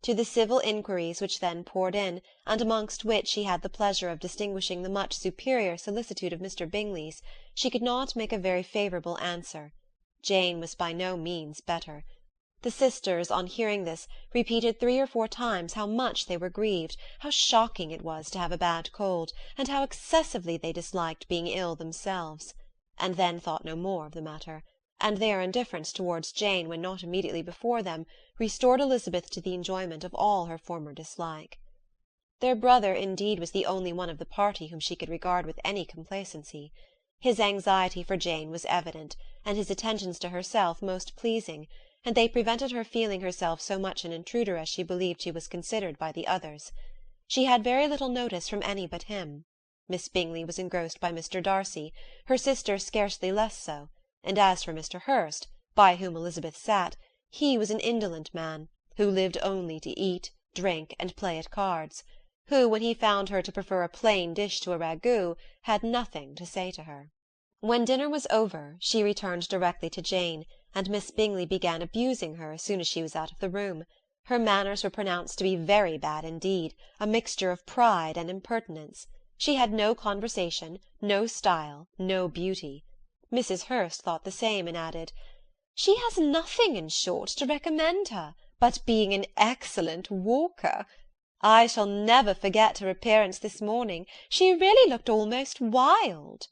To the civil inquiries which then poured in, and amongst which she had the pleasure of distinguishing the much superior solicitude of Mr. Bingley's, she could not make a very favourable answer. Jane was by no means better. The sisters, on hearing this, repeated 3 or 4 times how much they were grieved, how shocking it was to have a bad cold, and how excessively they disliked being ill themselves, and then thought no more of the matter, and their indifference towards Jane when not immediately before them restored Elizabeth to the enjoyment of all her former dislike. Their brother, indeed, was the only one of the party whom she could regard with any complacency. His anxiety for Jane was evident, and his attentions to herself most pleasing, and they prevented her feeling herself so much an intruder as she believed she was considered by the others. She had very little notice from any but him. Miss Bingley was engrossed by Mr. Darcy, her sister scarcely less so, and as for Mr. Hurst, by whom Elizabeth sat, he was an indolent man, who lived only to eat, drink, and play at cards, who, when he found her to prefer a plain dish to a ragout, had nothing to say to her. When dinner was over, she returned directly to Jane, and Miss Bingley began abusing her as soon as she was out of the room. Her manners were pronounced to be very bad indeed, a mixture of pride and impertinence. She had no conversation, no style, no beauty. Mrs. Hurst thought the same, and added, "She has nothing, in short, to recommend her, but being an excellent walker. I shall never forget her appearance this morning. She really looked almost wild."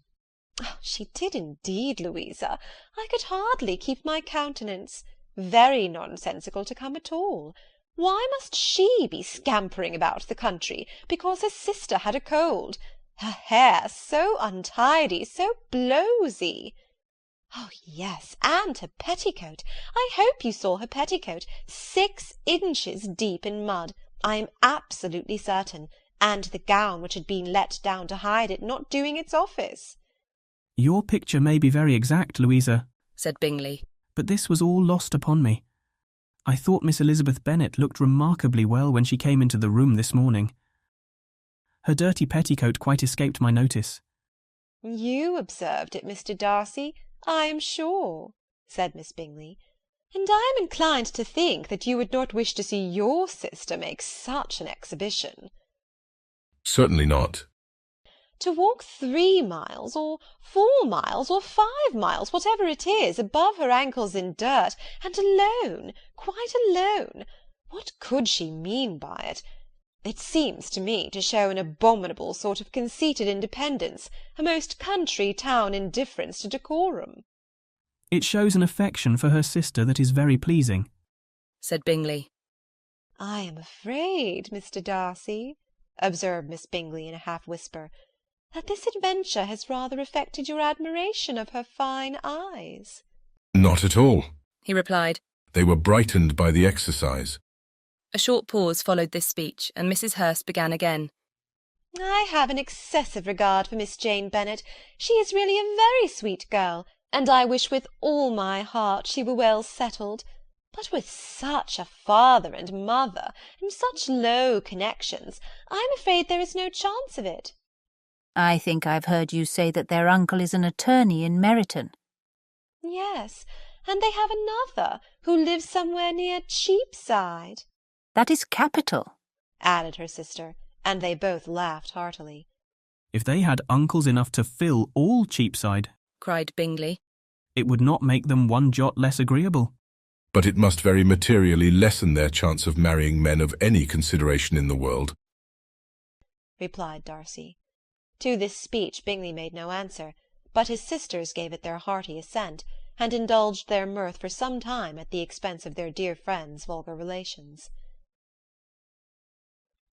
"She did indeed, Louisa. I could hardly keep my countenance. Very nonsensical to come at all. Why must she be scampering about the country, because her sister had a cold? Her hair so untidy, so blowsy. Oh, yes, and her petticoat. I hope you saw her petticoat, 6 inches deep in mud, I am absolutely certain, and the gown which had been let down to hide it not doing its office." Your picture may be very exact, Louisa, said Bingley, but this was all lost upon me. I thought Miss Elizabeth Bennet looked remarkably well when she came into the room this morning. Her dirty petticoat quite escaped my notice. "You observed it, Mr. Darcy, I am sure," said Miss Bingley, "and I am inclined to think that you would not wish to see your sister make such an exhibition." Certainly not. To walk 3 miles, or 4 miles, or 5 miles, whatever it is, above her ankles in dirt, and alone, quite alone. What could she mean by it? It seems to me to show an abominable sort of conceited independence, a most country town indifference to decorum. It shows an affection for her sister that is very pleasing, said Bingley. "I am afraid, Mr. Darcy," observed Miss Bingley in a half-whisper, "that this adventure has rather affected your admiration of her fine eyes." Not at all, he replied. They were brightened by the exercise. A short pause followed this speech, and Mrs. Hurst began again. "I have an excessive regard for Miss Jane Bennet. She is really a very sweet girl, and I wish with all my heart she were well settled. But with such a father and mother, and such low connections, I am afraid there is no chance of it." "I think I've heard you say that their uncle is an attorney in Meryton." "Yes, and they have another, who lives somewhere near Cheapside." "That is capital," added her sister, and they both laughed heartily. If they had uncles enough to fill all Cheapside, cried Bingley, it would not make them one jot less agreeable. But it must very materially lessen their chance of marrying men of any consideration in the world, replied Darcy. To this speech Bingley made no answer, but his sisters gave it their hearty assent, and indulged their mirth for some time at the expense of their dear friend's vulgar relations.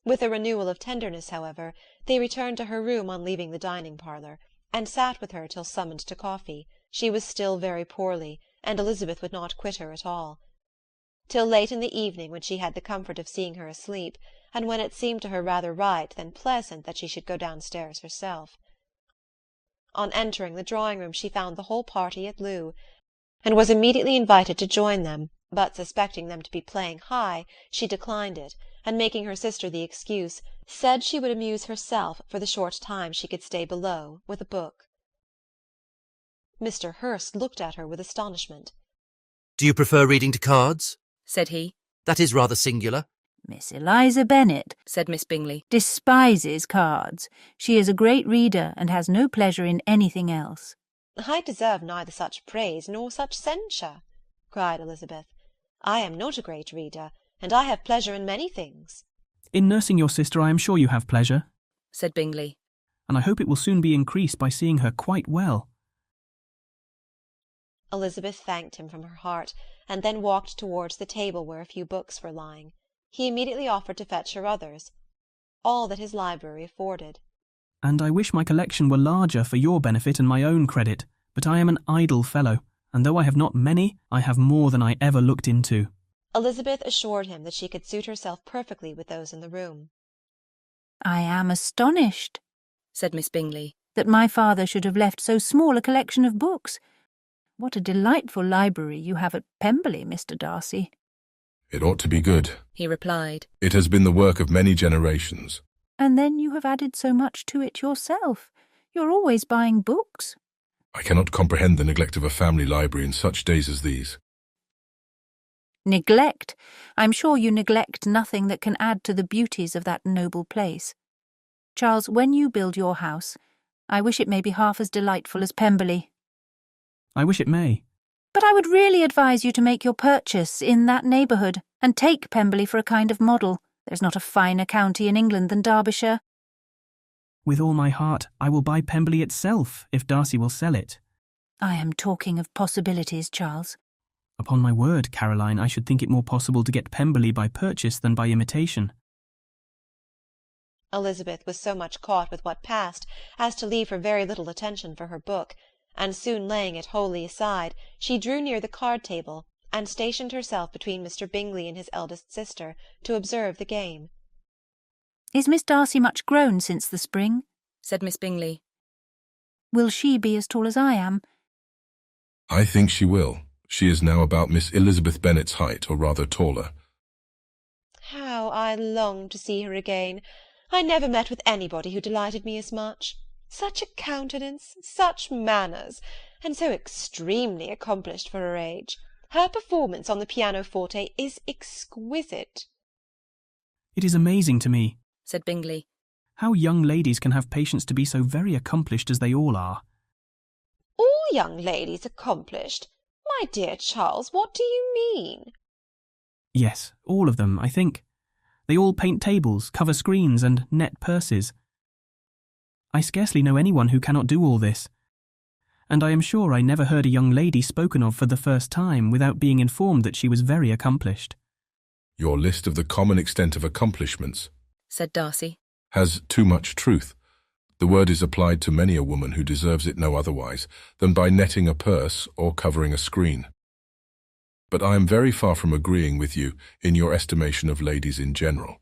With a renewal of tenderness, however, they returned to her room on leaving the dining-parlour, and sat with her till summoned to coffee. She was still very poorly, and Elizabeth would not quit her at all. Till late in the evening, when she had the comfort of seeing her asleep, and when it seemed to her rather right than pleasant that she should go downstairs herself. On entering the drawing-room she found the whole party at loo, and was immediately invited to join them, but suspecting them to be playing high, she declined it, and making her sister the excuse, said she would amuse herself for the short time she could stay below with a book. Mr. Hurst looked at her with astonishment. "Do you prefer reading to cards?" said he. "That is rather singular." "Miss Eliza Bennet," said Miss Bingley, "despises cards. She is a great reader, and has no pleasure in anything else." "I deserve neither such praise nor such censure," cried Elizabeth. "I am not a great reader, and I have pleasure in many things." In nursing your sister I am sure you have pleasure, said Bingley, and I hope it will soon be increased by seeing her quite well. Elizabeth thanked him from her heart, and then walked towards the table where a few books were lying. He immediately offered to fetch her others, all that his library afforded. And I wish my collection were larger for your benefit and my own credit, but I am an idle fellow. and though I have not many, I have more than I ever looked into. Elizabeth assured him that she could suit herself perfectly with those in the room. I am astonished, said Miss Bingley, that my father should have left so small a collection of books. What a delightful library you have at Pemberley, Mr. Darcy. It ought to be good, he replied. It has been the work of many generations. And then you have added so much to it yourself. You're always buying books. I cannot comprehend the neglect of a family library in such days as these. Neglect? I'm sure you neglect nothing that can add to the beauties of that noble place. Charles, when you build your house, I wish it may be half as delightful as Pemberley. I wish it may. But I would really advise you to make your purchase in that neighbourhood, and take Pemberley for a kind of model. There's not a finer county in England than Derbyshire. With all my heart, I will buy Pemberley itself, if Darcy will sell it. I am talking of possibilities, Charles. Upon my word, Caroline, I should think it more possible to get Pemberley by purchase than by imitation. Elizabeth was so much caught with what passed as to leave her very little attention for her book, and soon laying it wholly aside, she drew near the card-table, and stationed herself between Mr. Bingley and his eldest sister, to observe the game. Is Miss Darcy much grown since the spring? said Miss Bingley. Will she be as tall as I am? I think she will. She is now about Miss Elizabeth Bennet's height, or rather taller. How I long to see her again! I never met with anybody who delighted me as much. Such a countenance, such manners, and so extremely accomplished for her age. Her performance on the pianoforte is exquisite. It is amazing to me, said Bingley, how young ladies can have patience to be so very accomplished as they all are. All young ladies accomplished? My dear Charles, what do you mean? Yes, all of them, I think. They all paint tables, cover screens, and net purses. I scarcely know anyone who cannot do all this, and I am sure I never heard a young lady spoken of for the first time without being informed that she was very accomplished. Your list of the common extent of accomplishments, said Darcy, has too much truth. The word is applied to many a woman who deserves it no otherwise than by netting a purse or covering a screen. But I am very far from agreeing with you in your estimation of ladies in general.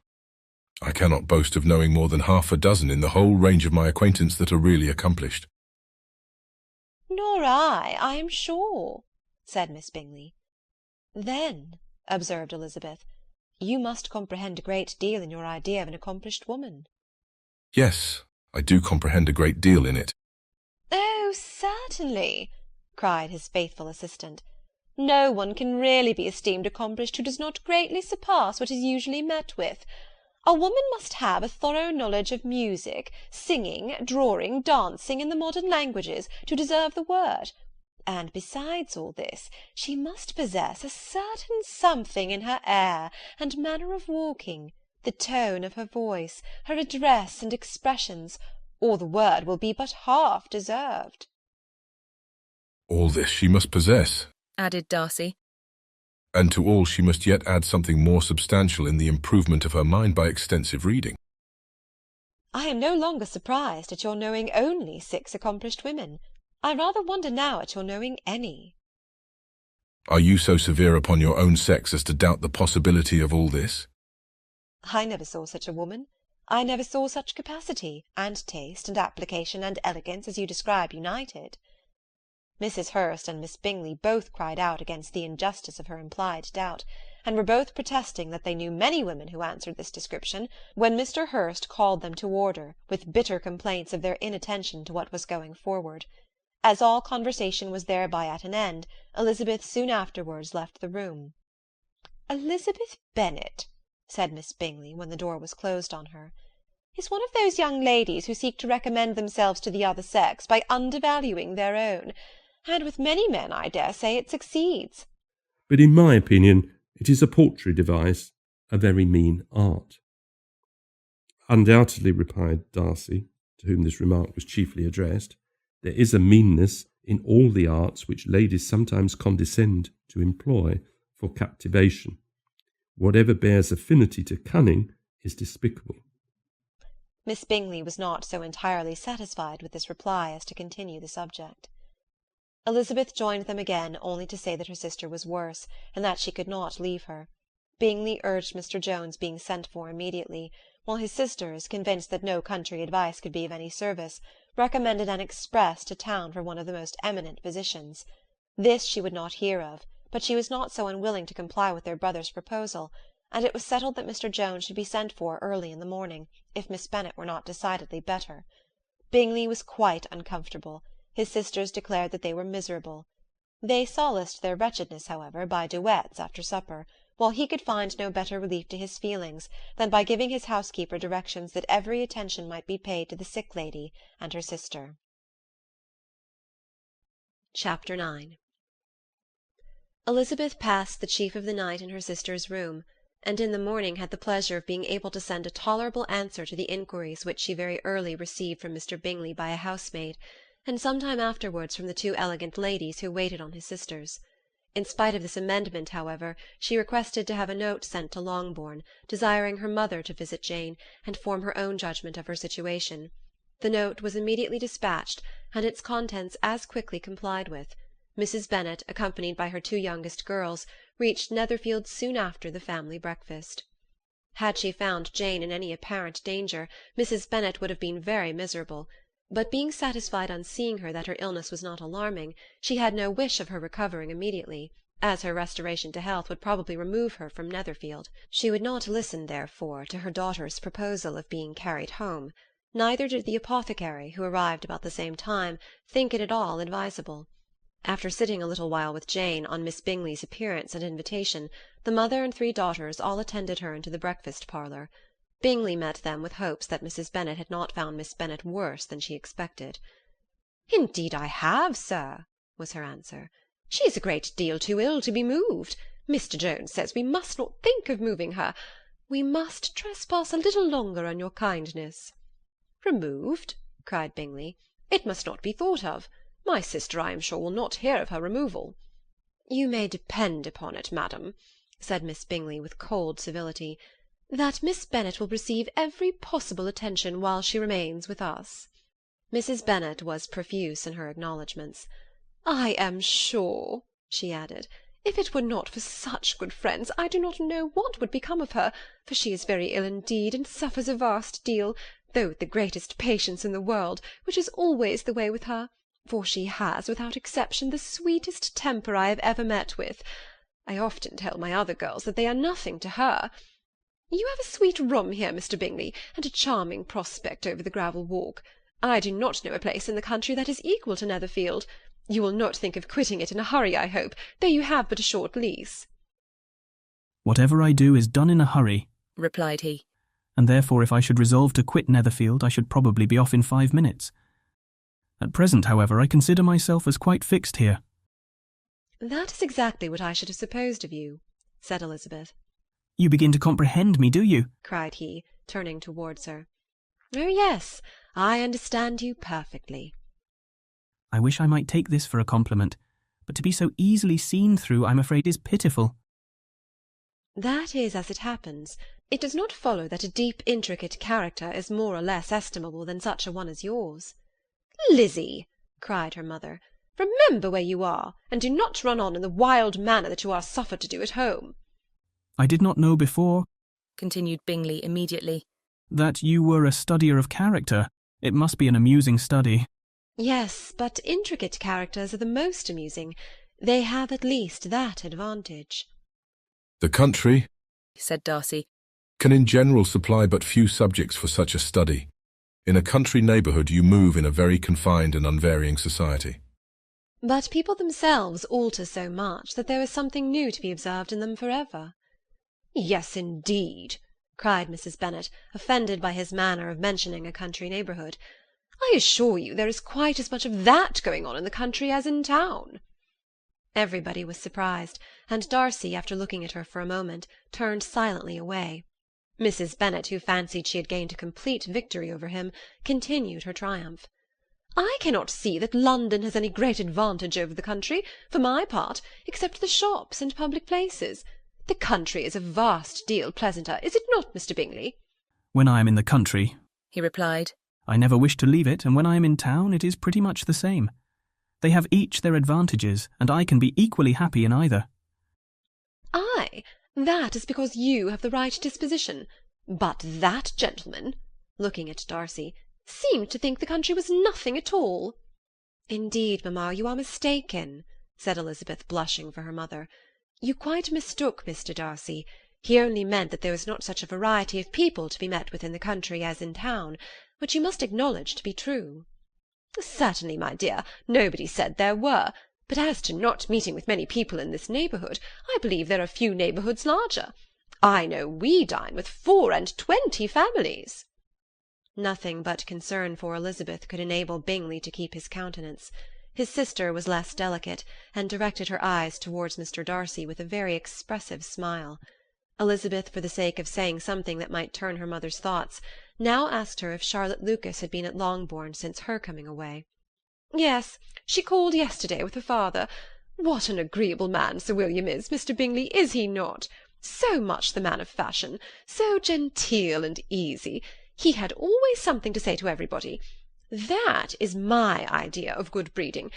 I cannot boast of knowing more than half a dozen in the whole range of my acquaintance that are really accomplished. Nor I am sure, said Miss Bingley. Then, observed Elizabeth, you must comprehend a great deal in your idea of an accomplished woman. Yes, I do comprehend a great deal in it. Oh, certainly, cried his faithful assistant. No one can really be esteemed accomplished who does not greatly surpass what is usually met with. A woman must have a thorough knowledge of music, singing, drawing, dancing, and the modern languages, to deserve the word. And besides all this, she must possess a certain something in her air and manner of walking, the tone of her voice, her address and expressions, or the word will be but half deserved. All this she must possess, added Darcy. And to all she must yet add something more substantial in the improvement of her mind by extensive reading. I am no longer surprised at your knowing only 6 accomplished women. I rather wonder now at your knowing any. Are you so severe upon your own sex as to doubt the possibility of all this? I never saw such a woman. I never saw such capacity, and taste, and application, and elegance as you describe united. Mrs. Hurst and Miss Bingley both cried out against the injustice of her implied doubt, and were both protesting that they knew many women who answered this description, when Mr. Hurst called them to order, with bitter complaints of their inattention to what was going forward. As all conversation was thereby at an end, Elizabeth soon afterwards left the room. "Elizabeth Bennet," said Miss Bingley, when the door was closed on her, "is one of those young ladies who seek to recommend themselves to the other sex by undervaluing their own, and with many men, I dare say, it succeeds." "But in my opinion, it is a paltry device, a very mean art." "Undoubtedly," replied Darcy, to whom this remark was chiefly addressed, "there is a meanness in all the arts which ladies sometimes condescend to employ for captivation. Whatever bears affinity to cunning is despicable." Miss Bingley was not so entirely satisfied with this reply as to continue the subject. Elizabeth joined them again, only to say that her sister was worse, and that she could not leave her. Bingley urged Mr. Jones being sent for immediately, while his sisters, convinced that no country advice could be of any service, recommended an express to town for one of the most eminent physicians. This she would not hear of, but she was not so unwilling to comply with their brother's proposal, and it was settled that Mr. Jones should be sent for early in the morning, if Miss Bennet were not decidedly better. Bingley was quite uncomfortable. His sisters declared that they were miserable. They solaced their wretchedness, however, by duets after supper, while he could find no better relief to his feelings than by giving his housekeeper directions that every attention might be paid to the sick lady and her sister. Chapter 9. Elizabeth passed the chief of the night in her sister's room, and in the morning had the pleasure of being able to send a tolerable answer to the inquiries which she very early received from Mr. Bingley by a housemaid, and some time afterwards from the two elegant ladies who waited on his sisters. In spite of this amendment, however, she requested to have a note sent to Longbourn, desiring her mother to visit Jane, and form her own judgment of her situation. The note was immediately dispatched, and its contents as quickly complied with. Mrs. Bennet, accompanied by her two youngest girls, reached Netherfield soon after the family breakfast. Had she found Jane in any apparent danger, Mrs. Bennet would have been very miserable, but being satisfied on seeing her that her illness was not alarming, she had no wish of her recovering immediately, as her restoration to health would probably remove her from Netherfield. She would not listen, therefore, to her daughter's proposal of being carried home. Neither did the apothecary, who arrived about the same time, think it at all advisable. After sitting a little while with Jane, on Miss Bingley's appearance and invitation, the mother and three daughters all attended her into the breakfast-parlour. Bingley met them with hopes that Mrs. Bennet had not found Miss Bennet worse than she expected. "Indeed I have, sir," was her answer. "She is a great deal too ill to be moved. Mr. Jones says we must not think of moving her. We must trespass a little longer on your kindness." "Removed?" cried Bingley. "It must not be thought of. My sister, I am sure, will not hear of her removal." "You may depend upon it, madam," said Miss Bingley with cold civility, "that Miss Bennet will receive every possible attention while she remains with us." Mrs. Bennet was profuse in her acknowledgments. "I am sure," she added, "if it were not for such good friends, I do not know what would become of her, for she is very ill indeed, and suffers a vast deal, though with the greatest patience in the world, which is always the way with her, for she has, without exception, the sweetest temper I have ever met with. I often tell my other girls that they are nothing to her. You have a sweet room here, Mr. Bingley, and a charming prospect over the gravel walk. I do not know a place in the country that is equal to Netherfield. You will not think of quitting it in a hurry, I hope, though you have but a short lease." "Whatever I do is done in a hurry," replied he. "and therefore if I should resolve to quit Netherfield, I should probably be off in 5 minutes. At present, however, I consider myself as quite fixed here." "That is exactly what I should have supposed of you," said Elizabeth. "You begin to comprehend me, do you?" cried he, turning towards her. "Oh, yes, I understand you perfectly." "I wish I might take this for a compliment, but to be so easily seen through, I'm afraid, is pitiful." "That is as it happens. It does not follow that a deep, intricate character is more or less estimable than such a one as yours." "Lizzie," cried her mother, "remember where you are, and do not run on in the wild manner that you are suffered to do at home." "I did not know before," continued Bingley immediately, "that you were a studier of character. It must be an amusing study." "Yes, but intricate characters are the most amusing. They have at least that advantage." The country, said Darcy, can in general supply but few subjects for such a study. In a country neighbourhood you move in a very confined and unvarying society. But people themselves alter so much that there is something new to be observed in them for ever. "Yes, indeed," cried Mrs. Bennet, offended by his manner of mentioning a country neighbourhood. "I assure you there is quite as much of that going on in the country as in town." Everybody was surprised, and Darcy, after looking at her for a moment, turned silently away. Mrs. Bennet, who fancied she had gained a complete victory over him, continued her triumph. "I cannot see that London has any great advantage over the country, for my part, except the shops and public places. The country is a vast deal pleasanter, is it not, Mr. Bingley?" "When I am in the country," he replied, "I never wish to leave it, and when I am in town it is pretty much the same. They have each their advantages, and I can be equally happy in either. Ay, that is because you have the right disposition. But that gentleman, looking at Darcy, seemed to think the country was nothing at all. Indeed, mamma, you are mistaken, said Elizabeth, blushing for her mother. You quite mistook Mr. Darcy. He only meant that there was not such a variety of people to be met with in the country as in town, which you must acknowledge to be true. Certainly, my dear, nobody said there were. But as to not meeting with many people in this neighbourhood, I believe there are few neighbourhoods larger. I know we dine with 24 families. Nothing but concern for Elizabeth could enable Bingley to keep his countenance. His sister was less delicate, and directed her eyes towards Mr. Darcy with a very expressive smile. Elizabeth, for the sake of saying something that might turn her mother's thoughts, now asked her if Charlotte Lucas had been at Longbourn since her coming away. Yes, she called yesterday with her father. What an agreeable man Sir William is, Mr. Bingley, is he not? So much the man of fashion, so genteel and easy. He had always something to say to everybody. That is my idea of good breeding.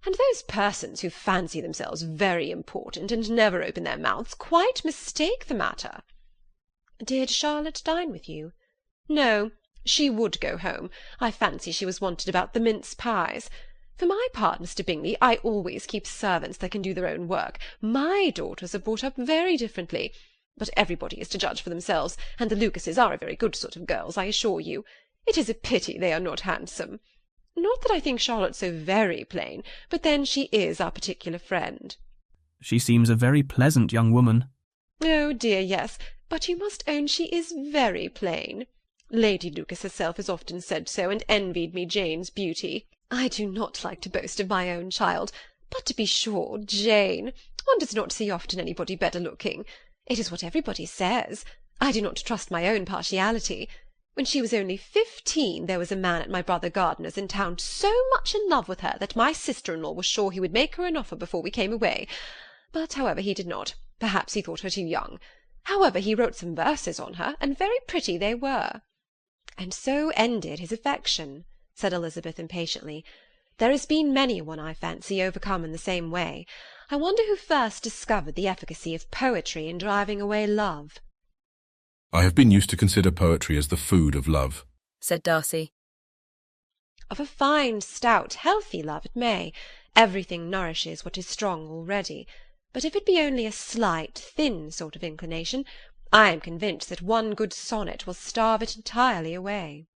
And those persons who fancy themselves very important and never open their mouths quite mistake the matter. Did Charlotte dine with you? No, she would go home. I fancy she was wanted about the mince pies. For my part, Mr. Bingley, I always keep servants that can do their own work. My daughters are brought up very differently. But everybody is to judge for themselves, and the Lucases are a very good sort of girls, I assure you. It is a pity they are not handsome. Not that I think Charlotte so very plain, but then she is our particular friend. She seems a very pleasant young woman. Oh dear, yes, but you must own she is very plain. Lady Lucas herself has often said so, and envied me Jane's beauty. I do not like to boast of my own child, but to be sure, Jane, one does not see often anybody better looking. It is what everybody says. I do not trust my own partiality. When she was only 15, there was a man at my brother Gardiner's in town so much in love with her that my sister-in-law was sure he would make her an offer before we came away. But, however, he did not. Perhaps he thought her too young. However, he wrote some verses on her, and very pretty they were. And so ended his affection, said Elizabeth impatiently. There has been many a one, I fancy, overcome in the same way. I wonder who first discovered the efficacy of poetry in driving away love. I have been used to consider poetry as the food of love, said Darcy. Of a fine, stout, healthy love it may. Everything nourishes what is strong already. But if it be only a slight, thin sort of inclination, I am convinced that one good sonnet will starve it entirely away.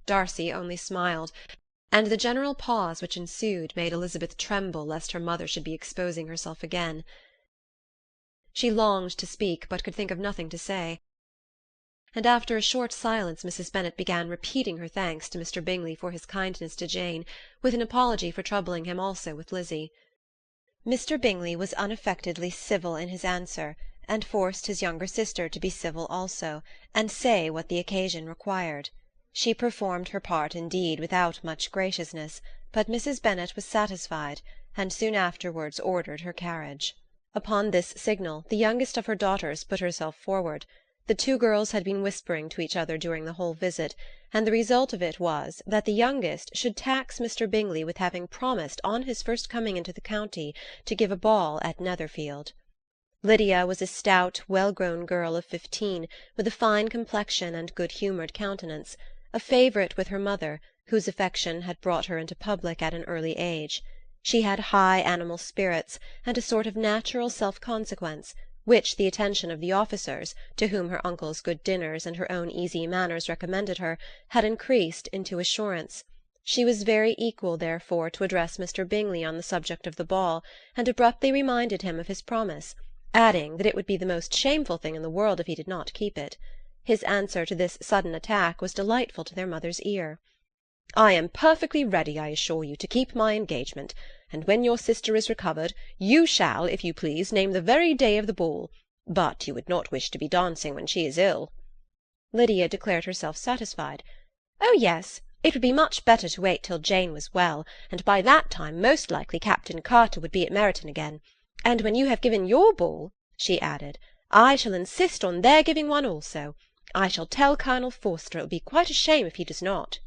Darcy only smiled, and the general pause which ensued made Elizabeth tremble lest her mother should be exposing herself again. She longed to speak, but could think of nothing to say, and after a short silence Mrs. Bennet began repeating her thanks to Mr. Bingley for his kindness to Jane, with an apology for troubling him also with Lizzie. Mr. Bingley was unaffectedly civil in his answer, and forced his younger sister to be civil also, and say what the occasion required. She performed her part indeed without much graciousness, but Mrs. Bennet was satisfied, and soon afterwards ordered her carriage. Upon this signal, the youngest of her daughters put herself forward. The two girls had been whispering to each other during the whole visit, and the result of it was, that the youngest should tax Mr. Bingley with having promised on his first coming into the county to give a ball at Netherfield. Lydia was a stout, well-grown girl of 15, with a fine complexion and good-humoured countenance, a favourite with her mother, whose affection had brought her into public at an early age. She had high animal spirits, and a sort of natural self-consequence, which the attention of the officers, to whom her uncle's good dinners and her own easy manners recommended her, had increased into assurance. She was very equal, therefore, to address Mr. Bingley on the subject of the ball, and abruptly reminded him of his promise, adding that it would be the most shameful thing in the world if he did not keep it. His answer to this sudden attack was delightful to their mother's ear. "I am perfectly ready, I assure you, to keep my engagement, and when your sister is recovered, you shall, if you please, name the very day of the ball. But you would not wish to be dancing when she is ill." Lydia declared herself satisfied. "Oh, yes, it would be much better to wait till Jane was well, and by that time most likely Captain Carter would be at Meryton again. And when you have given your ball," she added, "I shall insist on their giving one also. I shall tell Colonel Forster it will be quite a shame if he does not."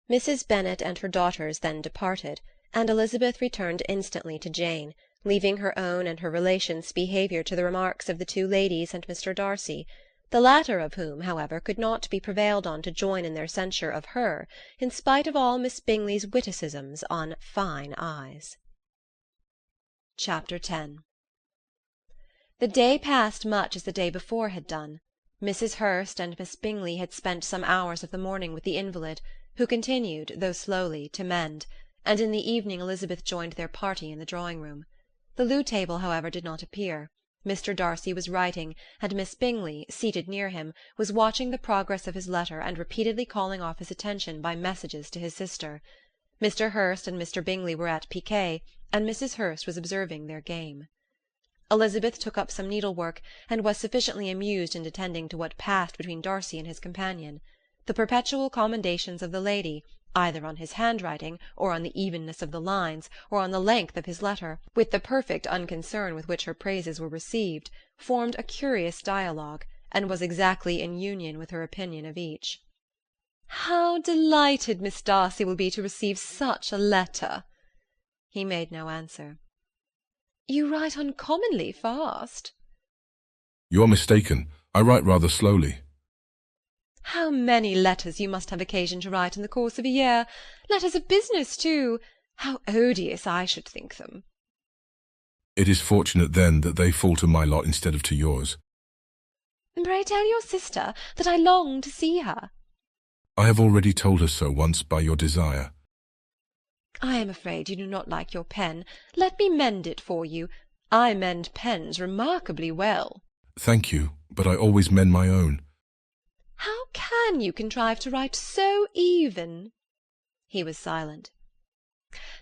Mrs. Bennet and her daughters then departed, and Elizabeth returned instantly to Jane, leaving her own and her relations' behaviour to the remarks of the two ladies and Mr. Darcy, the latter of whom, however, could not be prevailed on to join in their censure of her, in spite of all Miss Bingley's witticisms on fine eyes. Chapter 10. The day passed much as the day before had done. Mrs. Hurst and Miss Bingley had spent some hours of the morning with the invalid, who continued, though slowly, to mend, and in the evening Elizabeth joined their party in the drawing-room. The loo table, however, did not appear. Mr. Darcy was writing, and Miss Bingley, seated near him, was watching the progress of his letter and repeatedly calling off his attention by messages to his sister. Mr. Hurst and Mr. Bingley were at piquet, and Mrs. Hurst was observing their game. Elizabeth took up some needlework, and was sufficiently amused in attending to what passed between Darcy and his companion. The perpetual commendations of the lady, either on his handwriting, or on the evenness of the lines, or on the length of his letter, with the perfect unconcern with which her praises were received, formed a curious dialogue, and was exactly in union with her opinion of each. "How delighted Miss Darcy will be to receive such a letter!" He made no answer. "You write uncommonly fast." "You are mistaken. I write rather slowly." "How many letters you must have occasion to write in the course of a year! Letters of business, too! How odious I should think them!" "It is fortunate, then, that they fall to my lot instead of to yours." "Pray tell your sister that I long to see her." "I have already told her so once by your desire." "I am afraid you do not like your pen. Let me mend it for you. I mend pens remarkably well." "Thank you, but I always mend my own." "How can you contrive to write so even?" He was silent.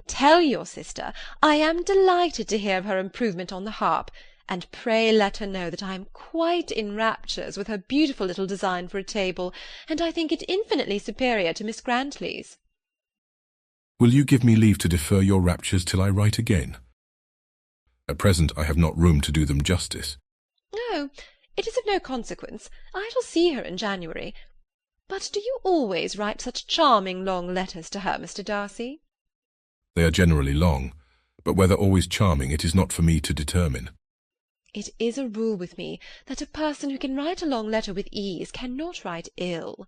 "Tell your sister I am delighted to hear of her improvement on the harp, and pray let her know that I am quite in raptures with her beautiful little design for a table, and I think it infinitely superior to Miss Grantley's." "Will you give me leave to defer your raptures till I write again? At present I have not room to do them justice." "Oh, it is of no consequence. I shall see her in January. But do you always write such charming long letters to her, Mr. Darcy?" "They are generally long, but whether always charming it is not for me to determine." "It is a rule with me that a person who can write a long letter with ease cannot write ill."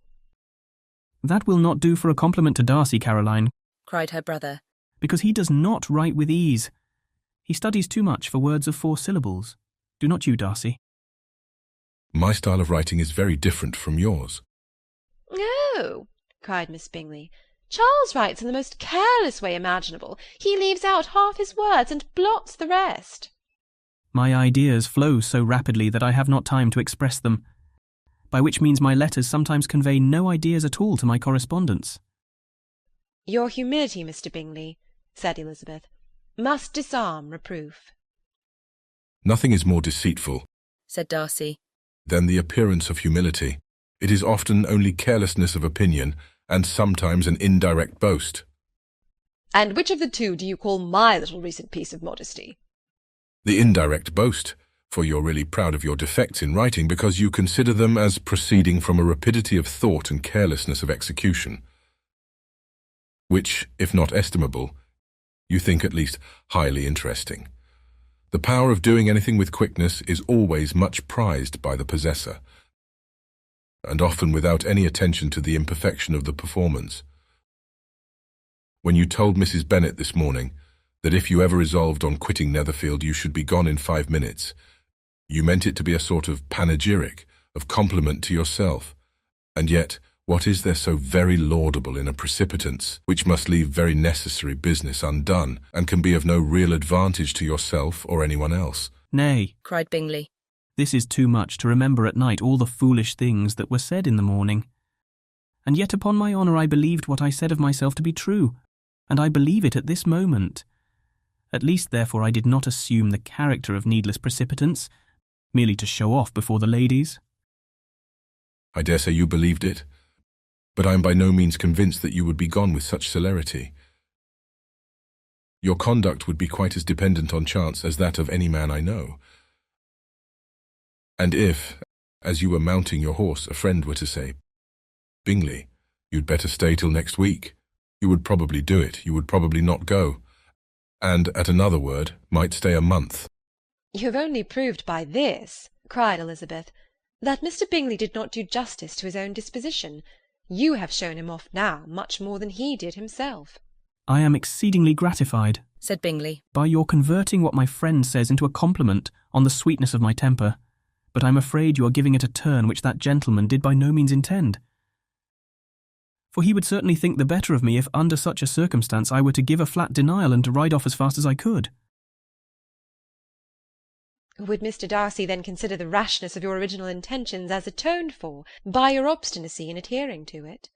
"That will not do for a compliment to Darcy, Caroline," cried her brother, "because he does not write with ease. He studies too much for words of 4 syllables. Do not you, Darcy?" "My style of writing is very different from yours." "Oh," cried Miss Bingley, "Charles writes in the most careless way imaginable. He leaves out half his words and blots the rest." "My ideas flow so rapidly that I have not time to express them, by which means my letters sometimes convey no ideas at all to my correspondents." "Your humility, Mr. Bingley," said Elizabeth, "must disarm reproof." "Nothing is more deceitful," said Darcy, "than the appearance of humility. It is often only carelessness of opinion, and sometimes an indirect boast." "And which of the two do you call my little recent piece of modesty?" "The indirect boast, for you're really proud of your defects in writing because you consider them as proceeding from a rapidity of thought and carelessness of execution, which, if not estimable, you think at least highly interesting. The power of doing anything with quickness is always much prized by the possessor, and often without any attention to the imperfection of the performance. When you told Mrs. Bennet this morning that if you ever resolved on quitting Netherfield you should be gone in 5 minutes, you meant it to be a sort of panegyric, of compliment to yourself, and yet what is there so very laudable in a precipitance which must leave very necessary business undone, and can be of no real advantage to yourself or anyone else?" "Nay," cried Bingley, "this is too much to remember at night all the foolish things that were said in the morning. And yet upon my honour I believed what I said of myself to be true, and I believe it at this moment. At least therefore I did not assume the character of needless precipitance, merely to show off before the ladies." "I dare say you believed it, but I am by no means convinced that you would be gone with such celerity. Your conduct would be quite as dependent on chance as that of any man I know. And if, as you were mounting your horse, a friend were to say, 'Bingley, you'd better stay till next week,' You would probably do it. You would probably not go. And, at another word, might stay a month. You have only proved by this, cried Elizabeth, that Mr. Bingley did not do justice to his own disposition. You have shown him off now much more than he did himself. I am exceedingly gratified, said Bingley, by your converting what my friend says into a compliment on the sweetness of my temper, but I'm afraid you are giving it a turn which that gentleman did by no means intend. For he would certainly think the better of me if under such a circumstance I were to give a flat denial and to ride off as fast as I could. Would Mr. Darcy then consider the rashness of your original intentions as atoned for by your obstinacy in adhering to it?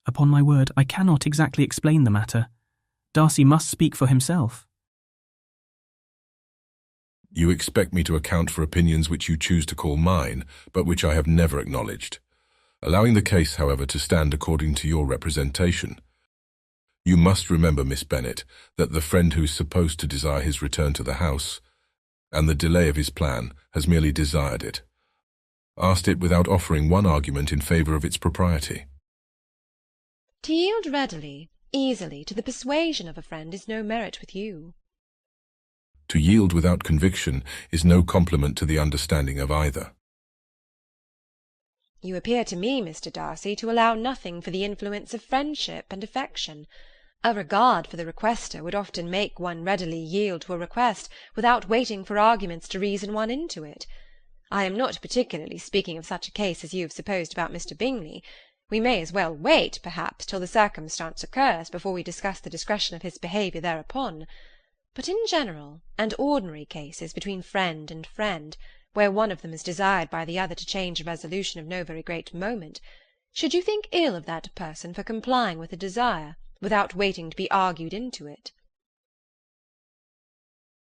Upon my word, I cannot exactly explain the matter. Darcy must speak for himself. You expect me to account for opinions which you choose to call mine, but which I have never acknowledged. Allowing the case, however, to stand according to your representation. You must remember, Miss Bennet, that the friend who is supposed to desire his return to the house, and the delay of his plan, has merely desired it, asked it without offering one argument in favour of its propriety. To yield readily, easily, to the persuasion of a friend is no merit with you. To yield without conviction is no compliment to the understanding of either. You appear to me, Mr. Darcy, to allow nothing for the influence of friendship and affection. A regard for the requester would often make one readily yield to a request without waiting for arguments to reason one into it. I am not particularly speaking of such a case as you have supposed about Mr. Bingley. We may as well wait, perhaps, till the circumstance occurs before we discuss the discretion of his behaviour thereupon. But in general and ordinary cases between friend and friend, where one of them is desired by the other to change a resolution of no very great moment, should you think ill of that person for complying with a desire, without waiting to be argued into it?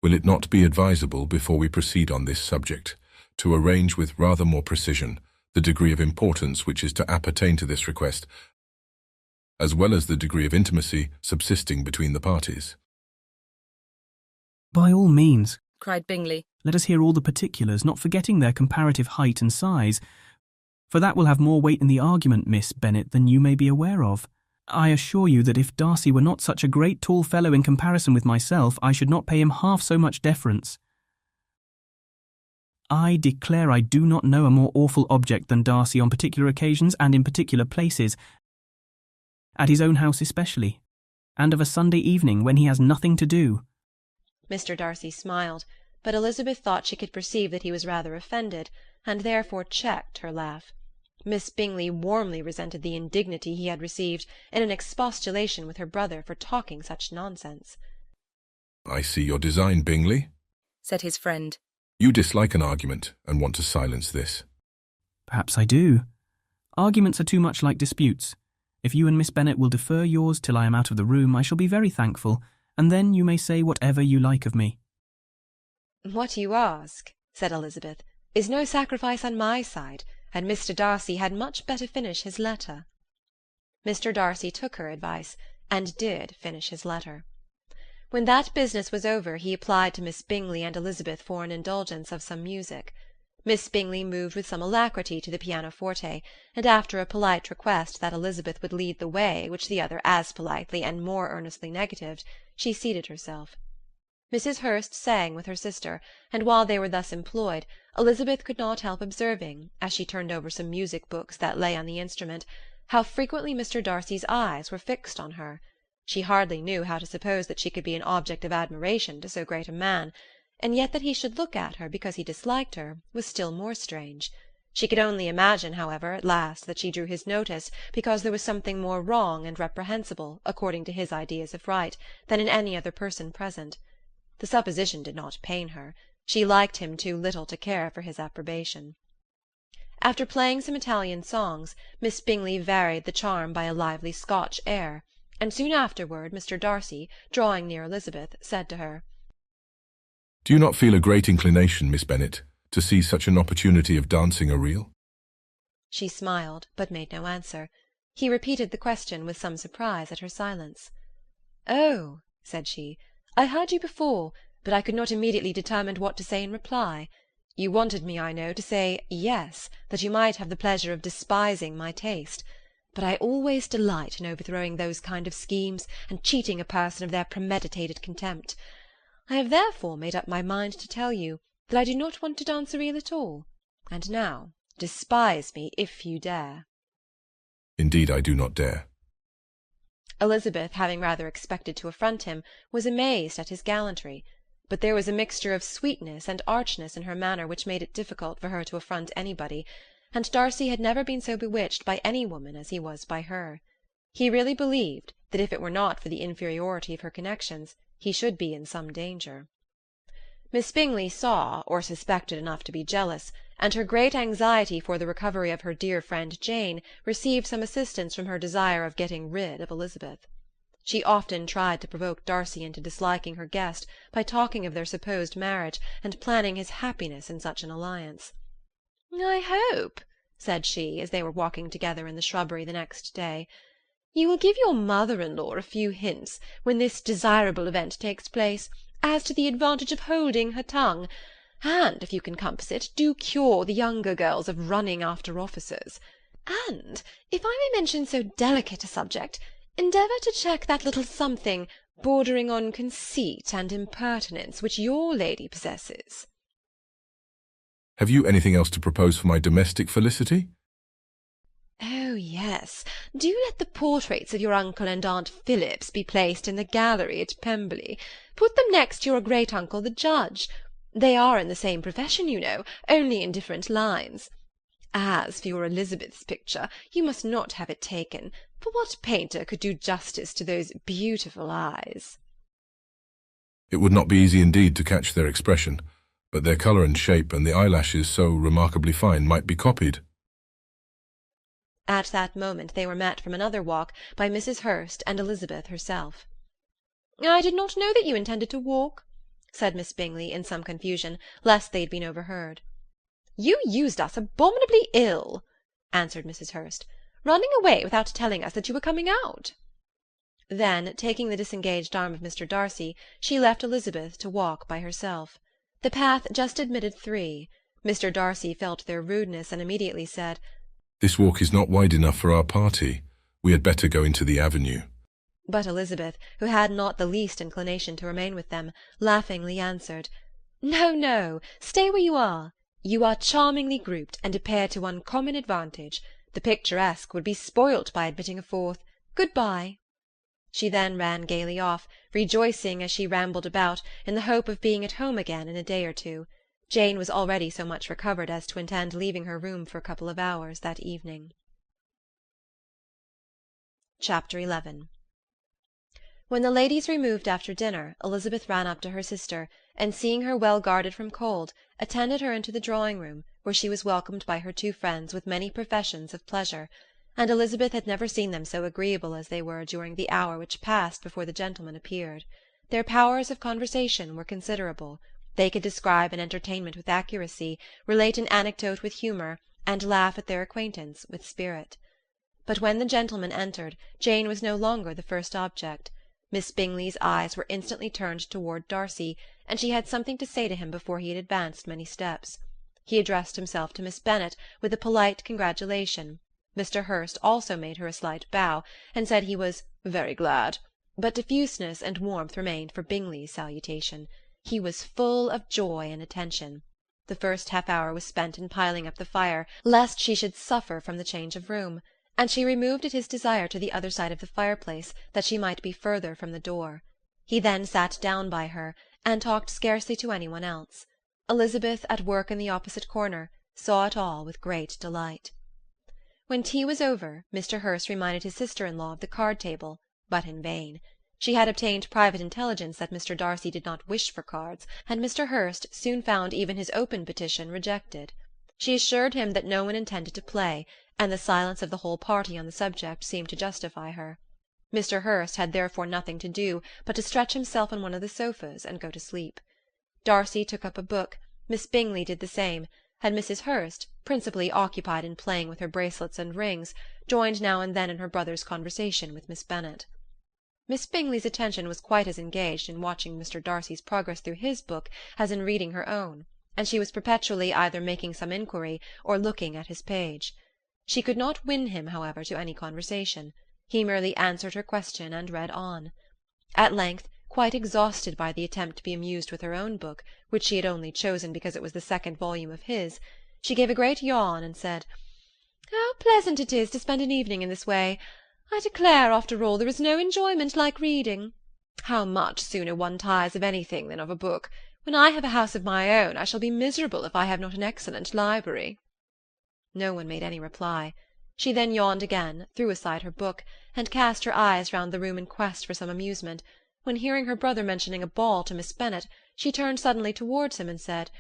Will it not be advisable, before we proceed on this subject, to arrange with rather more precision the degree of importance which is to appertain to this request, as well as the degree of intimacy subsisting between the parties? By all means, cried Bingley. Let us hear all the particulars, not forgetting their comparative height and size, for that will have more weight in the argument, Miss Bennet, than you may be aware of. I assure you that if Darcy were not such a great tall fellow in comparison with myself, I should not pay him half so much deference. I declare I do not know a more awful object than Darcy on particular occasions and in particular places, at his own house especially, and of a Sunday evening when he has nothing to do. Mr. Darcy smiled, but Elizabeth thought she could perceive that he was rather offended, and therefore checked her laugh. Miss Bingley warmly resented the indignity he had received in an expostulation with her brother for talking such nonsense. I see your design, Bingley, said his friend. You dislike an argument and want to silence this. Perhaps I do. Arguments are too much like disputes. If you and Miss Bennet will defer yours till I am out of the room, I shall be very thankful, and then you may say whatever you like of me. What you ask, said Elizabeth, is no sacrifice on my side, and Mr. Darcy had much better finish his letter. Mr. Darcy took her advice, and did finish his letter. When that business was over, he applied to Miss Bingley and Elizabeth for an indulgence of some music. Miss Bingley moved with some alacrity to the pianoforte, and after a polite request that Elizabeth would lead the way, which the other as politely and more earnestly negatived, she seated herself. Mrs. Hurst sang with her sister, and while they were thus employed, Elizabeth could not help observing, as she turned over some music books that lay on the instrument, how frequently Mr. Darcy's eyes were fixed on her. She hardly knew how to suppose that she could be an object of admiration to so great a man, and yet that he should look at her because he disliked her was still more strange. She could only imagine, however, at last, that she drew his notice because there was something more wrong and reprehensible, according to his ideas of right, than in any other person present. The supposition did not pain her. She liked him too little to care for his approbation. After playing some Italian songs, Miss Bingley varied the charm by a lively Scotch air, and soon afterward Mr. Darcy, drawing near Elizabeth, said to her, Do you not feel a great inclination, Miss Bennet, to see such an opportunity of dancing a reel? She smiled, but made no answer. He repeated the question with some surprise at her silence. "Oh," said she, "I heard you before, but I could not immediately determine what to say in reply. You wanted me, I know, to say yes, that you might have the pleasure of despising my taste. but I always delight in overthrowing those kind of schemes and cheating a person of their premeditated contempt. I have therefore made up my mind to tell you that I do not want to dance a reel at all, and now despise me if you dare." "Indeed I do not dare." Elizabeth, having rather expected to affront him, was amazed at his gallantry, but there was a mixture of sweetness and archness in her manner which made it difficult for her to affront anybody, and Darcy had never been so bewitched by any woman as he was by her. He really believed that if it were not for the inferiority of her connections, he should be in some danger. Miss Bingley saw, or suspected enough to be jealous, and her great anxiety for the recovery of her dear friend Jane received some assistance from her desire of getting rid of Elizabeth. She often tried to provoke Darcy into disliking her guest by talking of their supposed marriage, and planning his happiness in such an alliance. "I hope," said she, as they were walking together in the shrubbery the next day, "you will give your mother-in-law a few hints, when this desirable event takes place, as to the advantage of holding her tongue, and, if you can compass it, do cure the younger girls of running after officers. And, if I may mention so delicate a subject, endeavour to check that little something bordering on conceit and impertinence which your lady possesses." "Have you anything else to propose for my domestic felicity?" "Oh, yes. Do let the portraits of your uncle and Aunt Phillips be placed in the gallery at Pemberley. Put them next to your great-uncle the judge. They are in the same profession, you know, only in different lines. As for your Elizabeth's picture, you must not have it taken, for what painter could do justice to those beautiful eyes?" "It would not be easy indeed to catch their expression, but their colour and shape, and the eyelashes so remarkably fine, might be copied." At that moment they were met from another walk by Mrs. Hurst and Elizabeth herself. "I did not know that you intended to walk," said Miss Bingley in some confusion, lest they had been overheard. "You used us abominably ill," answered Mrs. Hurst, "running away without telling us that you were coming out." Then, taking the disengaged arm of Mr. Darcy, she left Elizabeth to walk by herself. The path just admitted three. Mr. Darcy felt their rudeness, and immediately said, "This walk is not wide enough for our party. We had better go into the avenue." But Elizabeth, who had not the least inclination to remain with them, laughingly answered, "No, no, stay where you are. You are charmingly grouped, and appear to uncommon advantage. The picturesque would be spoilt by admitting a fourth. Good-bye." She then ran gaily off, rejoicing as she rambled about, in the hope of being at home again in a day or two. Jane was already so much recovered as to intend leaving her room for a couple of hours that evening. Chapter 11. When the ladies removed after dinner, Elizabeth ran up to her sister, and seeing her well guarded from cold, attended her into the drawing-room, where she was welcomed by her two friends with many professions of pleasure, and Elizabeth had never seen them so agreeable as they were during the hour which passed before the gentlemen appeared. Their powers of conversation were considerable. They could describe an entertainment with accuracy, relate an anecdote with humour, and laugh at their acquaintance with spirit. But when the gentlemen entered, Jane was no longer the first object. Miss Bingley's eyes were instantly turned toward Darcy, and she had something to say to him before he had advanced many steps. He addressed himself to Miss Bennet with a polite congratulation. Mr. Hurst also made her a slight bow, and said he was "very glad," but diffuseness and warmth remained for Bingley's salutation. He was full of joy and attention. The first half-hour was spent in piling up the fire, lest she should suffer from the change of room, and she removed at his desire to the other side of the fireplace, that she might be further from the door. He then sat down by her, and talked scarcely to any one else. Elizabeth, at work in the opposite corner, saw it all with great delight. When tea was over, Mr. Hurst reminded his sister-in-law of the card-table, but in vain. She had obtained private intelligence that Mr. Darcy did not wish for cards, and Mr. Hurst soon found even his open petition rejected. She assured him that no one intended to play, and the silence of the whole party on the subject seemed to justify her. Mr. Hurst had therefore nothing to do but to stretch himself on one of the sofas and go to sleep. Darcy took up a book, Miss Bingley did the same, and Mrs. Hurst, principally occupied in playing with her bracelets and rings, joined now and then in her brother's conversation with Miss Bennet. Miss Bingley's attention was quite as engaged in watching Mr. Darcy's progress through his book as in reading her own, and she was perpetually either making some inquiry or looking at his page. She could not win him, however, to any conversation. He merely answered her question and read on. At length, quite exhausted by the attempt to be amused with her own book, which she had only chosen because it was the second volume of his, she gave a great yawn and said, "How pleasant it is to spend an evening in this way! I declare, after all, there is no enjoyment like reading. How much sooner one tires of anything than of a book! When I have a house of my own, I shall be miserable if I have not an excellent library." No one made any reply. She then yawned again, threw aside her book, and cast her eyes round the room in quest for some amusement, when, hearing her brother mentioning a ball to Miss Bennet, she turned suddenly towards him and said,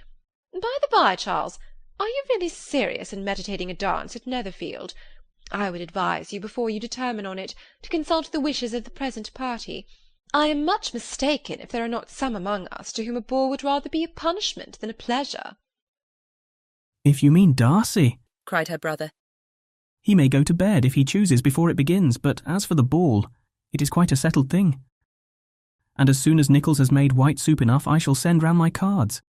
"By the by, Charles, are you really serious in meditating a dance at Netherfield? I would advise you, before you determine on it, to consult the wishes of the present party. I am much mistaken if there are not some among us to whom a ball would rather be a punishment than a pleasure." "If you mean Darcy," cried her brother, "he may go to bed if he chooses before it begins, but as for the ball, it is quite a settled thing. And as soon as Nichols has made white soup enough, I shall send round my cards."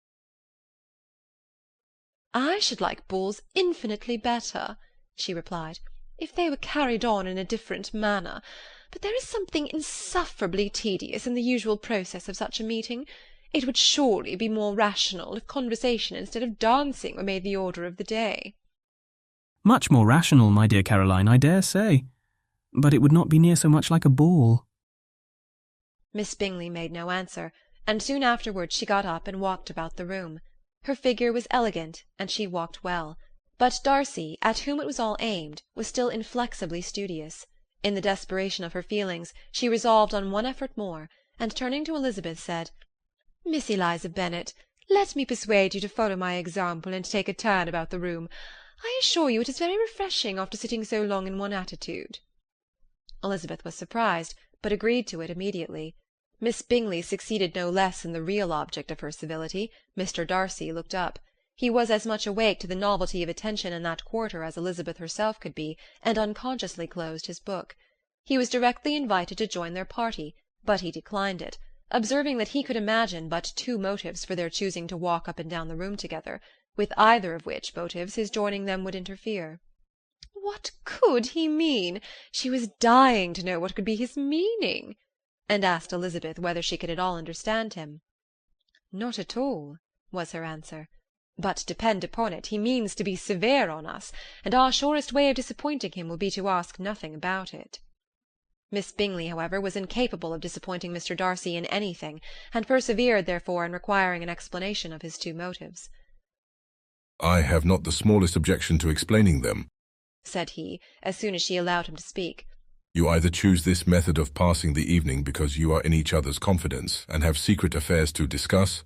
"I should like balls infinitely better," she replied, "if they were carried on in a different manner. But there is something insufferably tedious in the usual process of such a meeting. It would surely be more rational if conversation instead of dancing were made the order of the day." "Much more rational, my dear Caroline, I dare say. But it would not be near so much like a ball." Miss Bingley made no answer, and soon afterwards she got up and walked about the room. Her figure was elegant, and she walked well. But Darcy, at whom it was all aimed, was still inflexibly studious. In the desperation of her feelings, she resolved on one effort more, and turning to Elizabeth, said, "Miss Eliza Bennet, let me persuade you to follow my example and take a turn about the room. I assure you it is very refreshing after sitting so long in one attitude." Elizabeth was surprised, but agreed to it immediately. Miss Bingley succeeded no less in the real object of her civility. Mr. Darcy looked up. He was as much awake to the novelty of attention in that quarter as Elizabeth herself could be, and unconsciously closed his book. He was directly invited to join their party, but he declined it, observing that he could imagine but two motives for their choosing to walk up and down the room together, with either of which motives his joining them would interfere. What could he mean? She was dying to know what could be his meaning, and asked Elizabeth whether she could at all understand him. "Not at all," was her answer. "But depend upon it, he means to be severe on us, and our surest way of disappointing him will be to ask nothing about it." Miss Bingley, however, was incapable of disappointing Mr. Darcy in anything, and persevered, therefore, in requiring an explanation of his two motives. "I have not the smallest objection to explaining them," said he, as soon as she allowed him to speak. "You either choose this method of passing the evening because you are in each other's confidence and have secret affairs to discuss,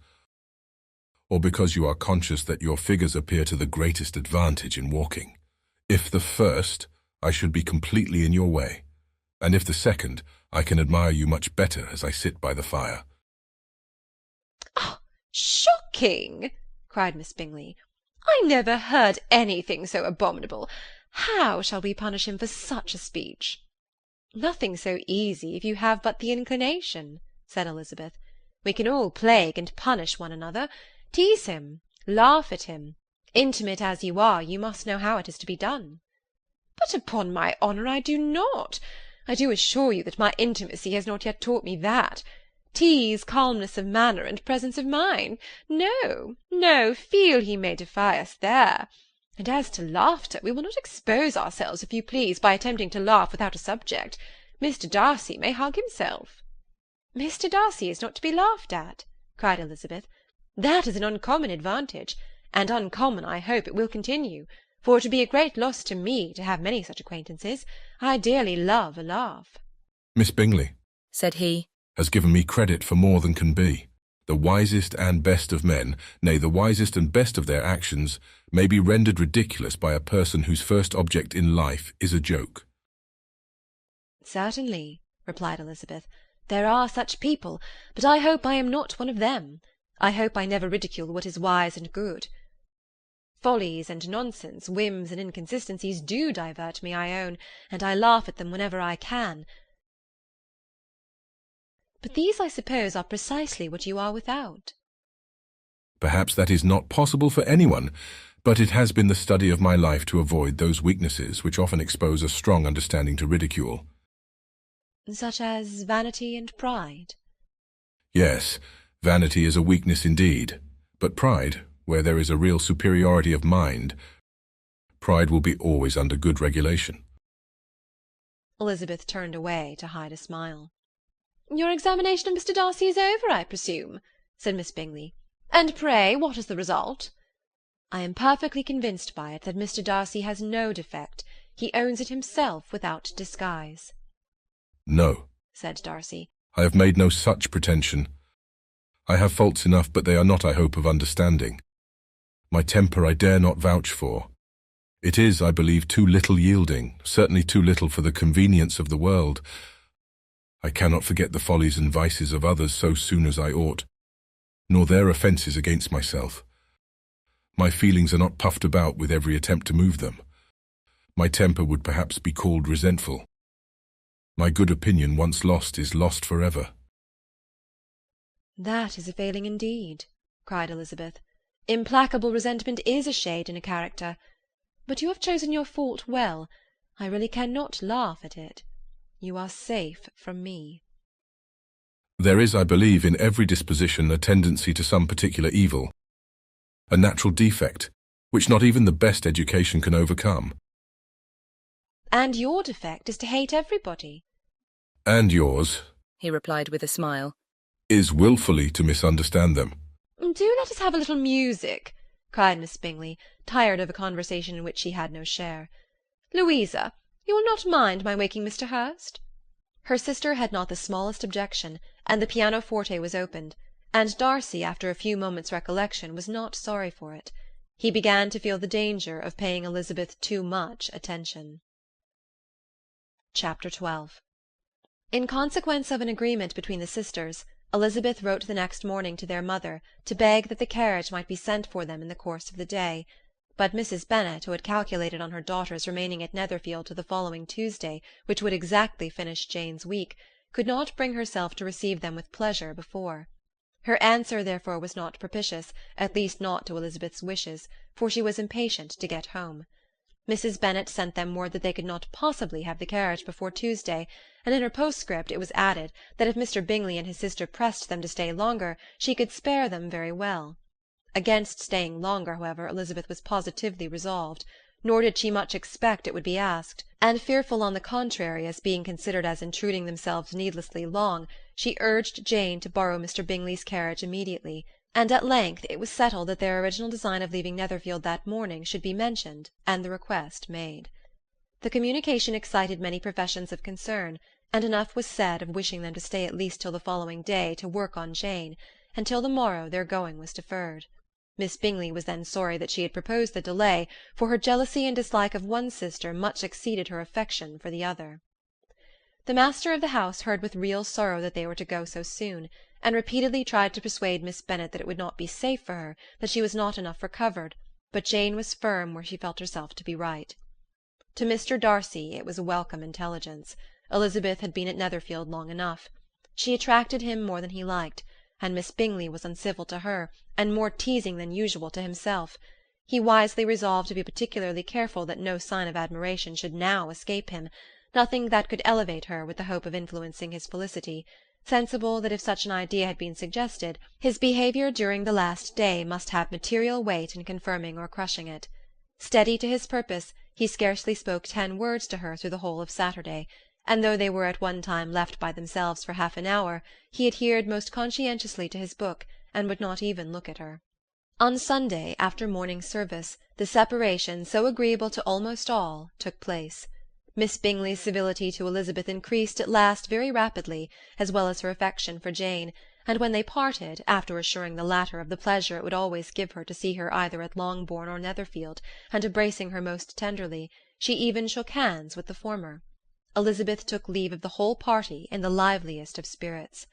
or because you are conscious that your figures appear to the greatest advantage in walking. If the first, I should be completely in your way, and if the second, I can admire you much better as I sit by the fire." "Ah, shocking!" cried Miss Bingley. "I never heard anything so abominable. How shall we punish him for such a speech?" "Nothing so easy if you have but the inclination," said Elizabeth. "We can all plague and punish one another. Tease him, laugh at him. Intimate as you are, you must know how it is to be done." "But upon my honour I do not. I do assure you that my intimacy has not yet taught me that. Tease, calmness of manner, and presence of mind. No, no, feel he may defy us there. And as to laughter, we will not expose ourselves, if you please, by attempting to laugh without a subject. Mr. Darcy may hug himself." "Mr. Darcy is not to be laughed at," cried Elizabeth. "That is an uncommon advantage, and uncommon I hope it will continue, for it would be a great loss to me to have many such acquaintances. I dearly love a laugh." "Miss Bingley," said he, "has given me credit for more than can be. The wisest and best of men, nay, the wisest and best of their actions, may be rendered ridiculous by a person whose first object in life is a joke." "Certainly," replied Elizabeth, "there are such people, but I hope I am not one of them. I hope I never ridicule what is wise and good. Follies and nonsense, whims and inconsistencies do divert me, I own, and I laugh at them whenever I can. But these, I suppose, are precisely what you are without." "Perhaps that is not possible for anyone, but it has been the study of my life to avoid those weaknesses which often expose a strong understanding to ridicule. Such as vanity and pride? Yes, vanity is a weakness indeed, but pride, where there is a real superiority of mind, pride will be always under good regulation. Elizabeth turned away to hide a smile. "Your examination of Mr. Darcy is over, I presume," said Miss Bingley. "And pray, what is the result?" "I am perfectly convinced by it that Mr. Darcy has no defect. He owns it himself without disguise." "No," said Darcy. "I have made no such pretension. I have faults enough, but they are not, I hope, of understanding. My temper I dare not vouch for. It is, I believe, too little yielding, certainly too little for the convenience of the world. I cannot forget the follies and vices of others so soon as I ought, nor their offences against myself. My feelings are not puffed about with every attempt to move them. My temper would perhaps be called resentful. My good opinion, once lost, is lost forever." "That is a failing indeed," cried Elizabeth. "Implacable resentment is a shade in a character. But you have chosen your fault well. I really cannot laugh at it. You are safe from me." There is, I believe, in every disposition a tendency to some particular evil, a natural defect, which not even the best education can overcome. "And your defect is to hate everybody." "And yours," he replied with a smile, "is wilfully to misunderstand them." "Do let us have a little music," cried Miss Bingley, tired of a conversation in which she had no share. "Louisa, you will not mind my waking Mr. Hurst?" Her sister had not the smallest objection, and the pianoforte was opened, and Darcy, after a few moments' recollection, was not sorry for it. He began to feel the danger of paying Elizabeth too much attention. Chapter 12. In consequence of an agreement between the sisters, Elizabeth wrote the next morning to their mother to beg that the carriage might be sent for them in the course of the day. But Mrs. Bennet, who had calculated on her daughter's remaining at Netherfield till the following Tuesday, which would exactly finish Jane's week, could not bring herself to receive them with pleasure before. Her answer, therefore, was not propitious, at least not to Elizabeth's wishes, for she was impatient to get home. Mrs. Bennet sent them word that they could not possibly have the carriage before Tuesday, and in her postscript it was added that if Mr. Bingley and his sister pressed them to stay longer, she could spare them very well. Against staying longer, however, Elizabeth was positively resolved, nor did she much expect it would be asked, and fearful on the contrary as being considered as intruding themselves needlessly long, she urged Jane to borrow Mr. Bingley's carriage immediately, and at length it was settled that their original design of leaving Netherfield that morning should be mentioned, and the request made. The communication excited many professions of concern, and enough was said of wishing them to stay at least till the following day to work on Jane, and till the morrow their going was deferred. Miss Bingley was then sorry that she had proposed the delay, for her jealousy and dislike of one sister much exceeded her affection for the other. The master of the house heard with real sorrow that they were to go so soon, and repeatedly tried to persuade Miss Bennet that it would not be safe for her, that she was not enough recovered, but Jane was firm where she felt herself to be right. To Mr. Darcy it was a welcome intelligence. Elizabeth had been at Netherfield long enough. She attracted him more than he liked, and Miss Bingley was uncivil to her, and more teasing than usual to himself. He wisely resolved to be particularly careful that no sign of admiration should now escape him, nothing that could elevate her with the hope of influencing his felicity, sensible that if such an idea had been suggested, his behaviour during the last day must have material weight in confirming or crushing it. Steady to his purpose, he scarcely spoke 10 words to her through the whole of Saturday, and though they were at one time left by themselves for half an hour, he adhered most conscientiously to his book, and would not even look at her. On Sunday, after morning service, the separation, so agreeable to almost all, took place. Miss Bingley's civility to Elizabeth increased at last very rapidly, as well as her affection for Jane, and when they parted, after assuring the latter of the pleasure it would always give her to see her either at Longbourn or Netherfield, and embracing her most tenderly, she even shook hands with the former. Elizabeth took leave of the whole party in the liveliest of spirits.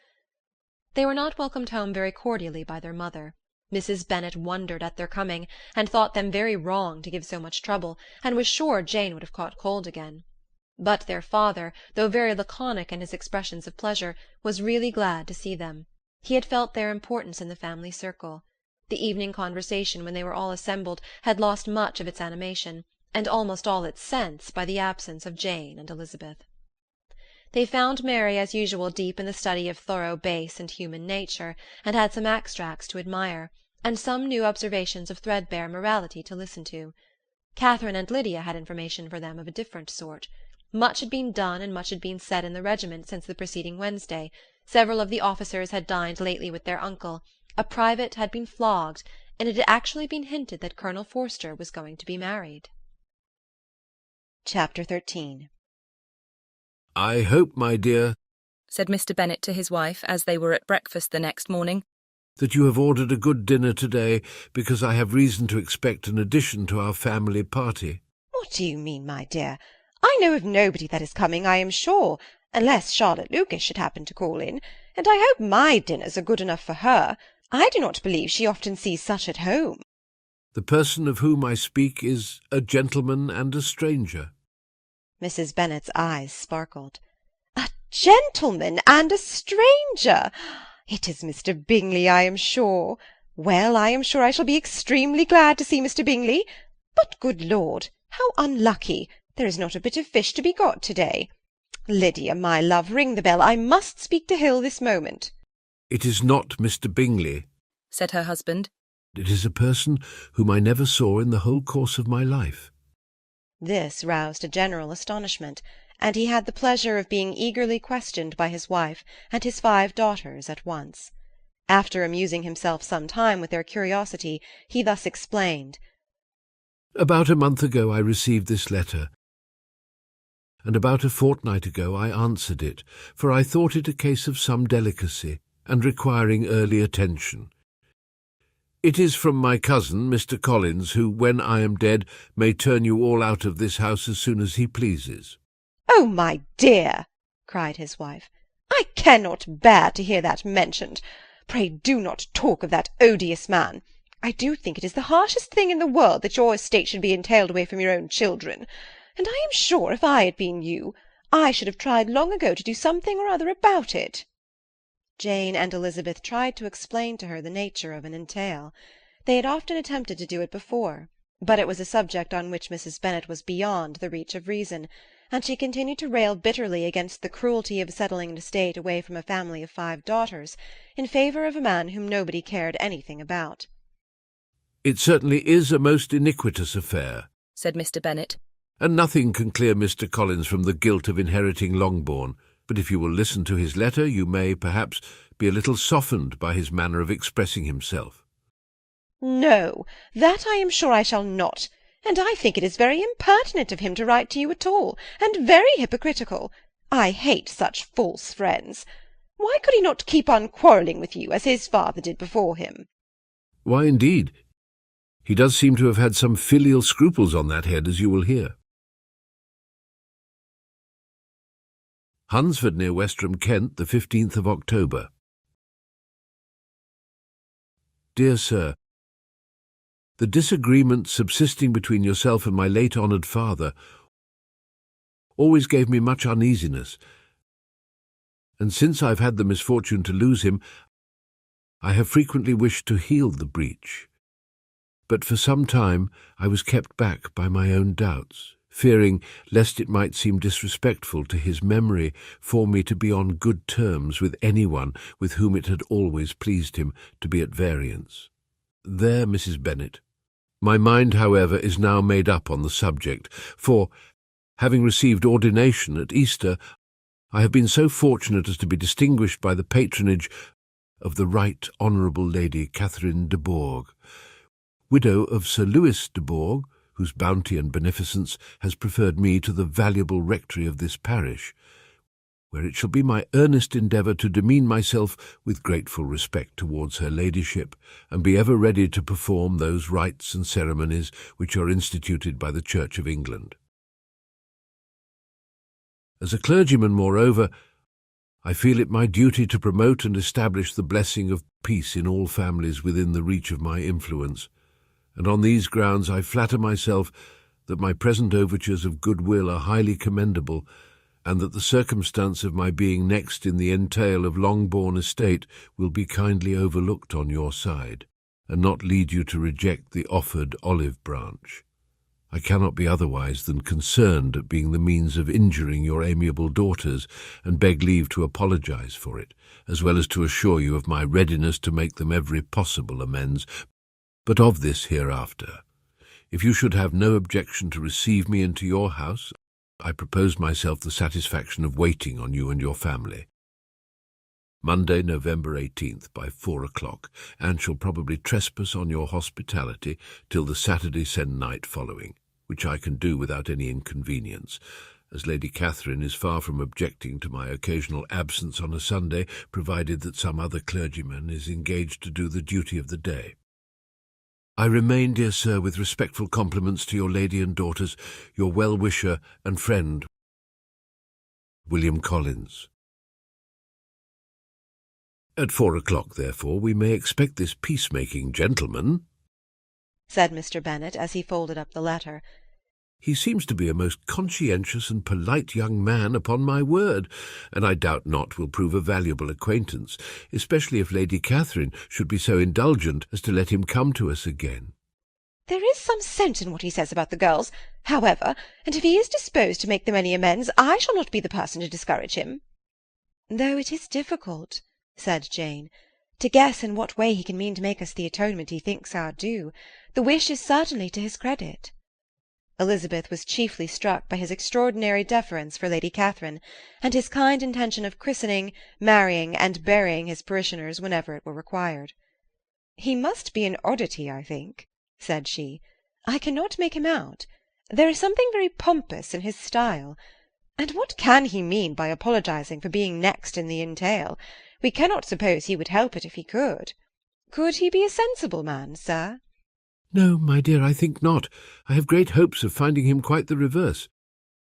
They were not welcomed home very cordially by their mother. Mrs. Bennet wondered at their coming, and thought them very wrong to give so much trouble, and was sure Jane would have caught cold again. But their father, though very laconic in his expressions of pleasure, was really glad to see them. He had felt their importance in the family circle. The evening conversation, when they were all assembled, had lost much of its animation, and almost all its sense, by the absence of Jane and Elizabeth. They found Mary as usual deep in the study of thorough base and human nature, and had some extracts to admire, and some new observations of threadbare morality to listen to. Catherine and Lydia had information for them of a different sort. Much had been done and much had been said in the regiment since the preceding Wednesday. Several of the officers had dined lately with their uncle, a private had been flogged, and it had actually been hinted that Colonel Forster was going to be married. Chapter 13. "I hope, my dear," said Mr. Bennet to his wife as they were at breakfast the next morning, "that you have ordered a good dinner today, because I have reason to expect an addition to our family party." What do you mean, my dear? I know of nobody that is coming, I am sure, unless Charlotte Lucas should happen to call in, and I hope my dinners are good enough for her. I do not believe she often sees such at home. "The person of whom I speak is a gentleman and a stranger." Mrs. Bennet's eyes sparkled. A gentleman and a stranger! It is Mr. Bingley, I am sure. Well, I am sure I shall be extremely glad to see Mr. Bingley. But, good Lord, how unlucky! There is not a bit of fish to be got to-day. Lydia, my love, ring the bell. I must speak to Hill this moment. "It is not Mr. Bingley," said her husband. "It is a person whom I never saw in the whole course of my life." This roused a general astonishment, and he had the pleasure of being eagerly questioned by his wife and his 5 daughters at once. After amusing himself some time with their curiosity, he thus explained. "About a month ago I received this letter, and about a fortnight ago I answered it, for I thought it a case of some delicacy, and requiring early attention. It is from my cousin, Mr. Collins, who, when I am dead, may turn you all out of this house as soon as he pleases." "Oh, my dear!" cried his wife, "I cannot bear to hear that mentioned. Pray do not talk of that odious man. I do think it is the harshest thing in the world that your estate should be entailed away from your own children, and I am sure if I had been you, I should have tried long ago to do something or other about it." Jane and Elizabeth tried to explain to her the nature of an entail. They had often attempted to do it before, but it was a subject on which Mrs. Bennet was beyond the reach of reason, and she continued to rail bitterly against the cruelty of settling an estate away from a family of 5 daughters, in favour of a man whom nobody cared anything about. "It certainly is a most iniquitous affair," said Mr. Bennet, "and nothing can clear Mr. Collins from the guilt of inheriting Longbourn. But if you will listen to his letter, you may, perhaps, be a little softened by his manner of expressing himself." "No, that I am sure I shall not, and I think it is very impertinent of him to write to you at all, and very hypocritical. I hate such false friends. Why could he not keep on quarrelling with you, as his father did before him?" "Why, indeed, he does seem to have had some filial scruples on that head, as you will hear." Hunsford, near Westerham, Kent, the 15th of October. Dear Sir, the disagreement subsisting between yourself and my late honoured father always gave me much uneasiness, and since I have had the misfortune to lose him, I have frequently wished to heal the breach. But for some time I was kept back by my own doubts, fearing lest it might seem disrespectful to his memory for me to be on good terms with anyone with whom it had always pleased him to be at variance. There, Mrs. Bennet. My mind, however, is now made up on the subject, for, having received ordination at Easter, I have been so fortunate as to be distinguished by the patronage of the Right Honourable Lady Catherine de Bourgh, widow of Sir Lewis de Bourgh, whose bounty and beneficence has preferred me to the valuable rectory of this parish, where it shall be my earnest endeavour to demean myself with grateful respect towards her ladyship, and be ever ready to perform those rites and ceremonies which are instituted by the Church of England. As a clergyman, moreover, I feel it my duty to promote and establish the blessing of peace in all families within the reach of my influence, and on these grounds I flatter myself that my present overtures of goodwill are highly commendable, and that the circumstance of my being next in the entail of Longbourn estate will be kindly overlooked on your side. and not lead you to reject the offered olive branch. I cannot be otherwise than concerned at being the means of injuring your amiable daughters, and beg leave to apologize for it, as well as to assure you of my readiness to make them every possible amends, but of this hereafter. If you should have no objection to receive me into your house, I propose myself the satisfaction of waiting on you and your family. Monday, November 18th, by 4 o'clock, and shall probably trespass on your hospitality till the Saturday se'nnight following, which I can do without any inconvenience, as Lady Catherine is far from objecting to my occasional absence on a Sunday, provided that some other clergyman is engaged to do the duty of the day. I remain, dear sir, with respectful compliments to your lady and daughters, your well-wisher and friend, William Collins. At 4 o'clock, therefore, we may expect this peacemaking gentleman, said Mr. Bennet, as he folded up the letter. He seems to be a most conscientious and polite young man, upon my word, and I doubt not will prove a valuable acquaintance, especially if Lady Catherine should be so indulgent as to let him come to us again. There is some sense in what he says about the girls, however, and if he is disposed to make them any amends, I shall not be the person to discourage him. Though it is difficult, said Jane, to guess in what way he can mean to make us the atonement he thinks our due. The wish is certainly to his credit. Elizabeth was chiefly struck by his extraordinary deference for Lady Catherine, and his kind intention of christening, marrying, and burying his parishioners whenever it were required. "He must be an oddity, I think," said she. "I cannot make him out. There is something very pompous in his style. And what can he mean by apologizing for being next in the entail? We cannot suppose he would help it if he could. Could he be a sensible man, sir?" "No, my dear, I think not. I have great hopes of finding him quite the reverse.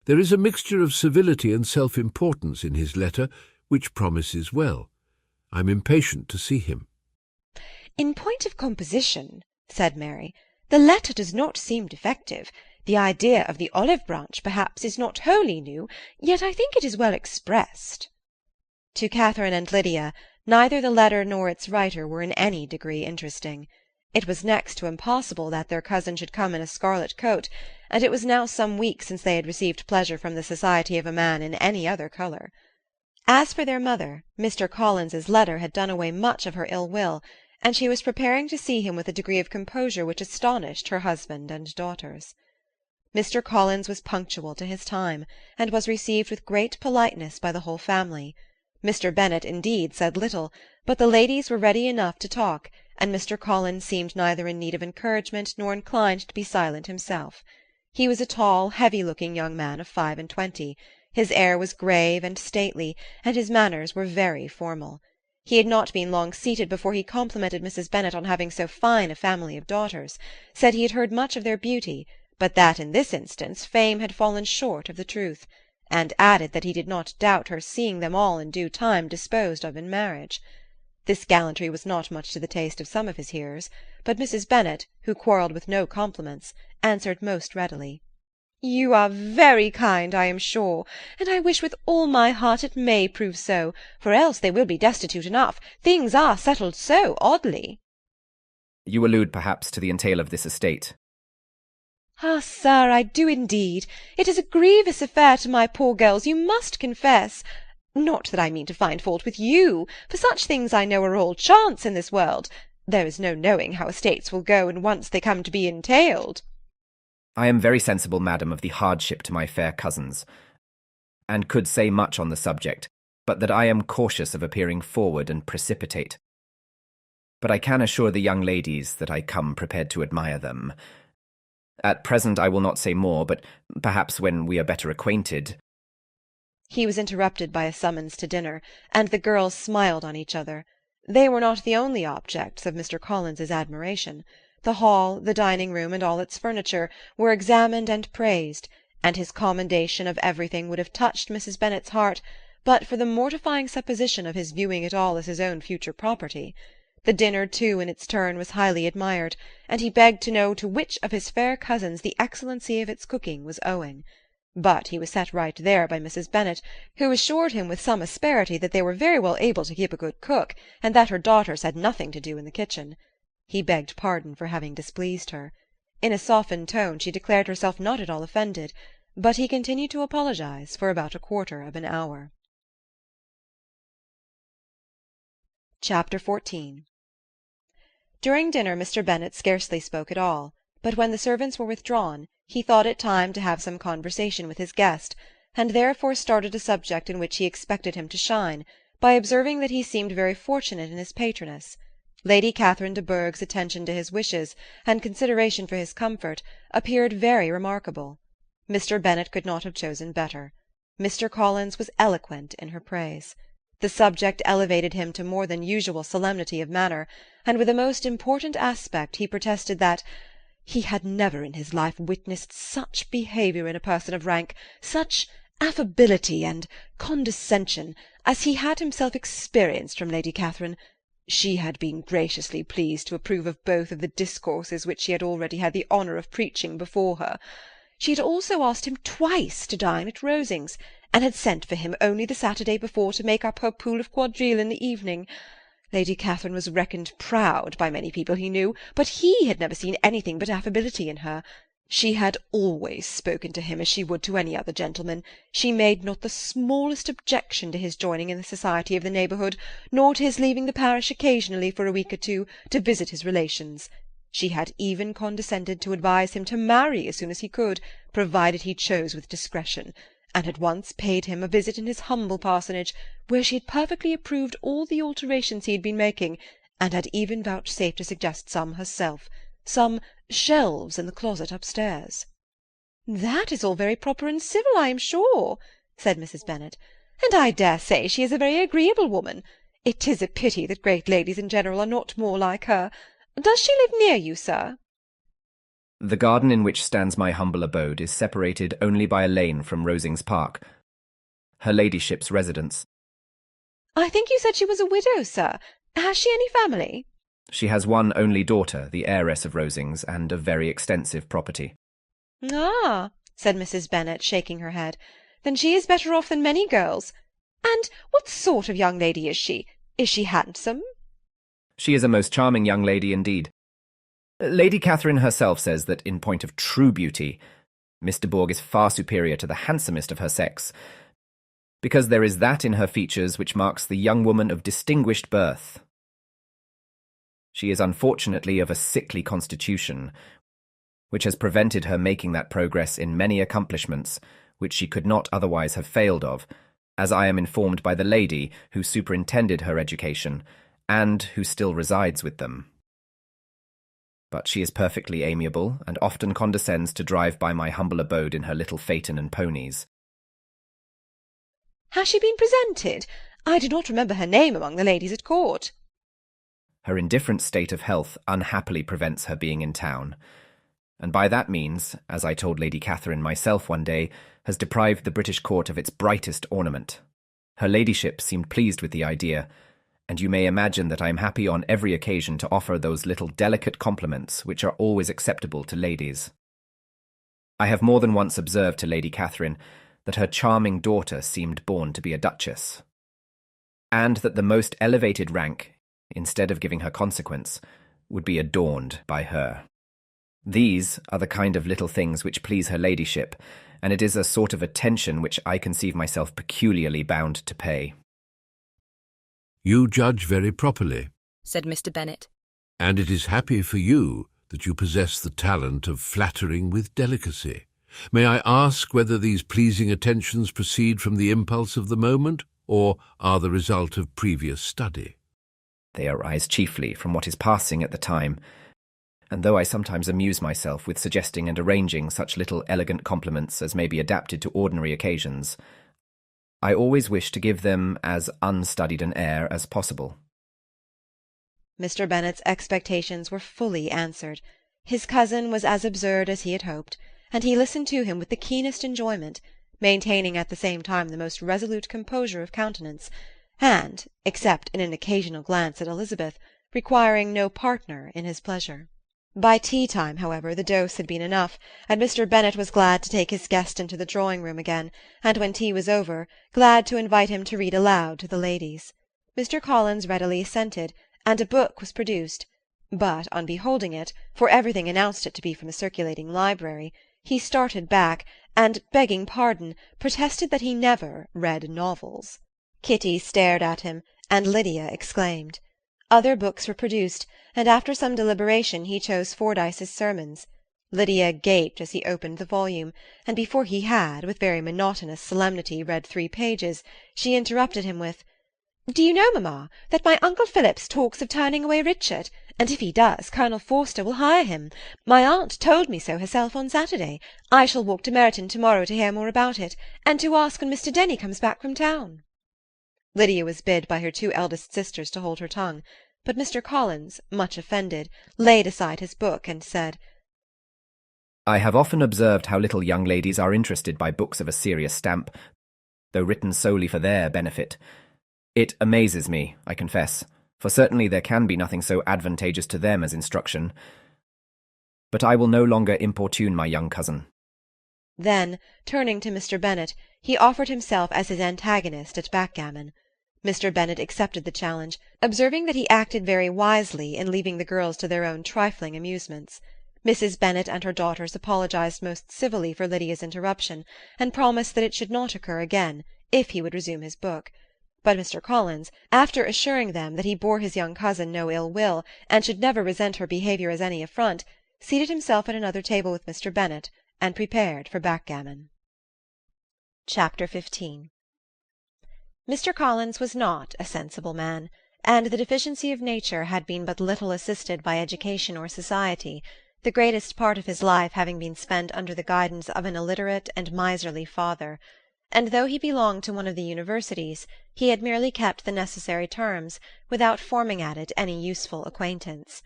There is a mixture of civility and self-importance in his letter, which promises well. I am impatient to see him." "In point of composition," said Mary, "the letter does not seem defective. The idea of the olive branch, perhaps, is not wholly new, yet I think it is well expressed." To Catherine and Lydia, neither the letter nor its writer were in any degree interesting. It was next to impossible that their cousin should come in a scarlet coat, and it was now some weeks since they had received pleasure from the society of a man in any other colour. As for their mother, Mr. Collins's letter had done away much of her ill will, and she was preparing to see him with a degree of composure which astonished her husband and daughters. Mr. Collins was punctual to his time, and was received with great politeness by the whole family. Mr. Bennet, indeed, said little, but the ladies were ready enough to talk, and Mr. Collins seemed neither in need of encouragement nor inclined to be silent himself. He was a tall, heavy-looking young man of 25. His air was grave and stately, and his manners were very formal. He had not been long seated before he complimented Mrs. Bennet on having so fine a family of daughters, said he had heard much of their beauty, but that in this instance fame had fallen short of the truth, and added that he did not doubt her seeing them all in due time disposed of in marriage. This gallantry was not much to the taste of some of his hearers, but Mrs. Bennet, who quarrelled with no compliments, answered most readily. "You are very kind, I am sure, and I wish with all my heart it may prove so, for else they will be destitute enough. Things are settled so oddly." "You allude perhaps to the entail of this estate." "Ah, sir, I do indeed. It is a grievous affair to my poor girls, you must confess. Not that I mean to find fault with you, for such things I know are all chance in this world. There is no knowing how estates will go when once they come to be entailed." "I am very sensible, madam, of the hardship to my fair cousins, and could say much on the subject, but that I am cautious of appearing forward and precipitate. But I can assure the young ladies that I come prepared to admire them. At present I will not say more, but perhaps when we are better acquainted—" He was interrupted by a summons to dinner, and the girls smiled on each other. They were not the only objects of Mr. Collins's admiration. The hall, the dining-room, and all its furniture, were examined and praised, and his commendation of everything would have touched Mrs. Bennet's heart, but for the mortifying supposition of his viewing it all as his own future property. The dinner, too, in its turn, was highly admired, and he begged to know to which of his fair cousins the excellency of its cooking was owing. But he was set right there by Mrs. Bennet, who assured him with some asperity that they were very well able to keep a good cook, and that her daughters had nothing to do in the kitchen. He begged pardon for having displeased her. In a softened tone she declared herself not at all offended, but he continued to apologize for about a quarter of an hour. Chapter 14. During dinner Mr. Bennet scarcely spoke at all, but when the servants were withdrawn, he thought it time to have some conversation with his guest, and therefore started a subject in which he expected him to shine, by observing that he seemed very fortunate in his patroness. Lady Catherine de Bourgh's attention to his wishes, and consideration for his comfort, appeared very remarkable. Mr. Bennet could not have chosen better. Mr. Collins was eloquent in her praise. The subject elevated him to more than usual solemnity of manner, and with a most important aspect he protested that he had never in his life witnessed such behaviour in a person of rank, such affability and condescension, as he had himself experienced from Lady Catherine. She had been graciously pleased to approve of both of the discourses which she had already had the honour of preaching before her. She had also asked him twice to dine at Rosings, and had sent for him only the Saturday before to make up her pool of quadrille in the evening. Lady Catherine was reckoned proud by many people he knew, but he had never seen anything but affability in her. She had always spoken to him as she would to any other gentleman. She made not the smallest objection to his joining in the society of the neighbourhood, nor to his leaving the parish occasionally for a week or two, to visit his relations. She had even condescended to advise him to marry as soon as he could, provided he chose with discretion, and had once paid him a visit in his humble parsonage, where she had perfectly approved all the alterations he had been making, and had even vouchsafed to suggest some herself, some shelves in the closet upstairs. "That is all very proper and civil, I am sure," said Mrs. Bennet, "and I dare say she is a very agreeable woman. It is a pity that great ladies in general are not more like her. Does she live near you, sir?" The garden in which stands my humble abode is separated only by a lane from Rosings Park, her ladyship's residence. "I think you said she was a widow, sir. Has she any family?" She has one only daughter, the heiress of Rosings, and of very extensive property. "Ah," said Mrs. Bennet, shaking her head, "then she is better off than many girls. And what sort of young lady is she? Is she handsome?" She is a most charming young lady indeed. Lady Catherine herself says that in point of true beauty, Miss de Bourgh is far superior to the handsomest of her sex, because there is that in her features which marks the young woman of distinguished birth. She is unfortunately of a sickly constitution, which has prevented her making that progress in many accomplishments which she could not otherwise have failed of, as I am informed by the lady who superintended her education, and who still resides with them. But she is perfectly amiable, and often condescends to drive by my humble abode in her little phaeton and ponies. "Has she been presented? I do not remember her name among the ladies at court." Her indifferent state of health unhappily prevents her being in town, and by that means, as I told Lady Catherine myself one day, has deprived the British court of its brightest ornament. Her ladyship seemed pleased with the idea, and you may imagine that I am happy on every occasion to offer those little delicate compliments which are always acceptable to ladies. I have more than once observed to Lady Catherine that her charming daughter seemed born to be a duchess, and that the most elevated rank, instead of giving her consequence, would be adorned by her. These are the kind of little things which please her ladyship, and it is a sort of attention which I conceive myself peculiarly bound to pay. "You judge very properly," said Mr. Bennet, "and it is happy for you that you possess the talent of flattering with delicacy. May I ask whether these pleasing attentions proceed from the impulse of the moment, or are the result of previous study?" They arise chiefly from what is passing at the time, and though I sometimes amuse myself with suggesting and arranging such little elegant compliments as may be adapted to ordinary occasions, I always wish to give them as unstudied an air as possible. Mr. Bennet's expectations were fully answered. His cousin was as absurd as he had hoped, and he listened to him with the keenest enjoyment, maintaining at the same time the most resolute composure of countenance, and, except in an occasional glance at Elizabeth, requiring no partner in his pleasure. By tea-time, however, the dose had been enough, and Mr. Bennet was glad to take his guest into the drawing-room again, and when tea was over, glad to invite him to read aloud to the ladies. Mr. Collins readily assented, and a book was produced. But on beholding it, for everything announced it to be from a circulating library, he started back, and, begging pardon, protested that he never read novels. Kitty stared at him, and Lydia exclaimed. Other books were produced, and after some deliberation he chose Fordyce's Sermons. Lydia gaped as he opened the volume, and before he had, with very monotonous solemnity, read 3 pages, she interrupted him with, "Do you know, mamma, that my Uncle Phillips talks of turning away Richard, and if he does, Colonel Forster will hire him. My aunt told me so herself on Saturday. I shall walk to Meryton to-morrow to hear more about it, and to ask when Mr. Denny comes back from town." Lydia was bid by her 2 eldest sisters to hold her tongue, but Mr. Collins, much offended, laid aside his book and said, I have often observed how little young ladies are interested by books of a serious stamp, though written solely for their benefit. It amazes me, I confess, for certainly there can be nothing so advantageous to them as instruction. But I will no longer importune my young cousin. Then, turning to Mr. Bennet, he offered himself as his antagonist at backgammon. Mr. Bennet accepted the challenge, observing that he acted very wisely in leaving the girls to their own trifling amusements. Mrs. Bennet and her daughters apologized most civilly for Lydia's interruption, and promised that it should not occur again, if he would resume his book. But Mr. Collins, after assuring them that he bore his young cousin no ill will, and should never resent her behaviour as any affront, seated himself at another table with Mr. Bennet, and prepared for backgammon. Chapter 15. Mr. Collins was not a sensible man, and the deficiency of nature had been but little assisted by education or society, the greatest part of his life having been spent under the guidance of an illiterate and miserly father, and though he belonged to one of the universities, he had merely kept the necessary terms, without forming at it any useful acquaintance.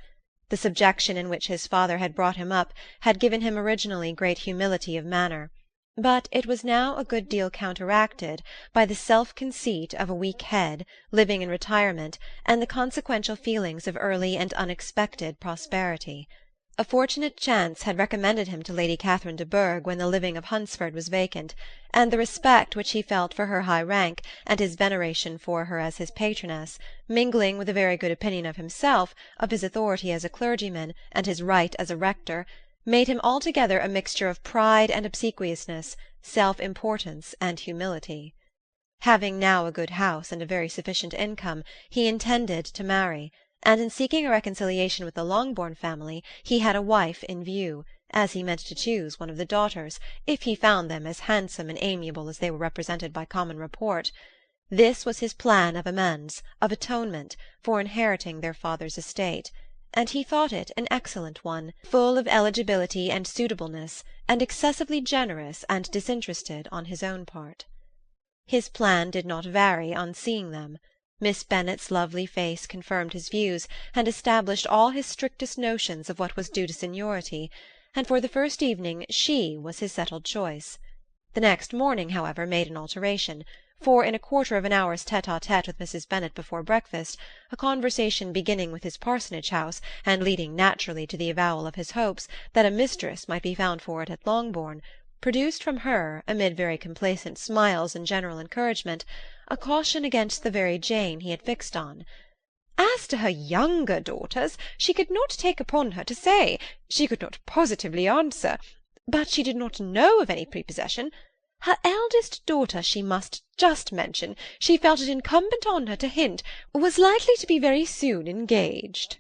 The subjection in which his father had brought him up had given him originally great humility of manner, but it was now a good deal counteracted by the self-conceit of a weak head, living in retirement, and the consequential feelings of early and unexpected prosperity. A fortunate chance had recommended him to Lady Catherine de Bourgh when the living of Hunsford was vacant, and the respect which he felt for her high rank, and his veneration for her as his patroness, mingling with a very good opinion of himself, of his authority as a clergyman, and his right as a rector, made him altogether a mixture of pride and obsequiousness, self-importance and humility. Having now a good house and a very sufficient income, he intended to marry, and in seeking a reconciliation with the Longbourn family he had a wife in view, as he meant to choose one of the daughters, if he found them as handsome and amiable as they were represented by common report. This was his plan of amends, of atonement, for inheriting their father's estate, and he thought it an excellent one, full of eligibility and suitableness, and excessively generous and disinterested on his own part. His plan did not vary on seeing them. Miss Bennet's lovely face confirmed his views, and established all his strictest notions of what was due to seniority, and for the first evening she was his settled choice. The next morning, however, made an alteration, for in a quarter of an hour's tête-à-tête with Mrs. Bennet before breakfast, a conversation beginning with his parsonage house, and leading naturally to the avowal of his hopes that a mistress might be found for it at Longbourn, produced from her, amid very complacent smiles and general encouragement, a caution against the very Jane he had fixed on. As to her younger daughters, she could not take upon her to say, she could not positively answer, but she did not know of any prepossession. Her eldest daughter she must just mention, she felt it incumbent on her to hint, was likely to be very soon engaged.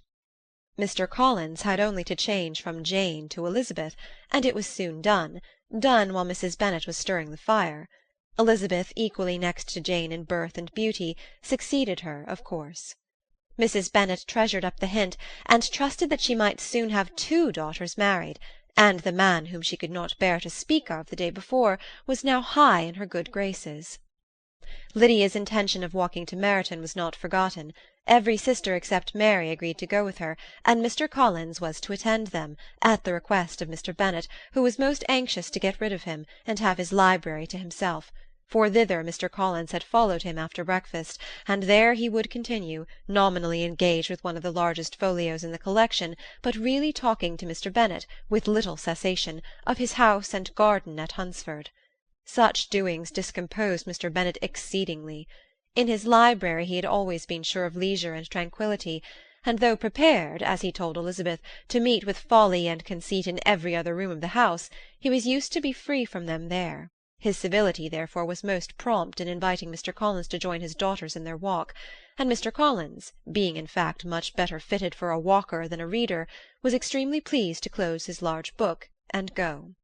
Mr. Collins had only to change from Jane to Elizabeth, and it was soon done while Mrs. Bennet was stirring the fire. Elizabeth, equally next to Jane in birth and beauty, succeeded her, of course. Mrs. Bennet treasured up the hint, and trusted that she might soon have 2 daughters married, and the man whom she could not bear to speak of the day before was now high in her good graces. Lydia's intention of walking to Meryton was not forgotten. Every sister except Mary agreed to go with her, and Mr. Collins was to attend them, at the request of Mr. Bennet, who was most anxious to get rid of him, and have his library to himself, for thither Mr. Collins had followed him after breakfast, and there he would continue, nominally engaged with one of the largest folios in the collection, but really talking to Mr. Bennet, with little cessation, of his house and garden at Hunsford. Such doings discomposed Mr. Bennet exceedingly. In his library he had always been sure of leisure and tranquillity, and though prepared, as he told Elizabeth, to meet with folly and conceit in every other room of the house, he was used to be free from them there. His civility, therefore, was most prompt in inviting Mr. Collins to join his daughters in their walk, and Mr. Collins, being in fact much better fitted for a walker than a reader, was extremely pleased to close his large book and go.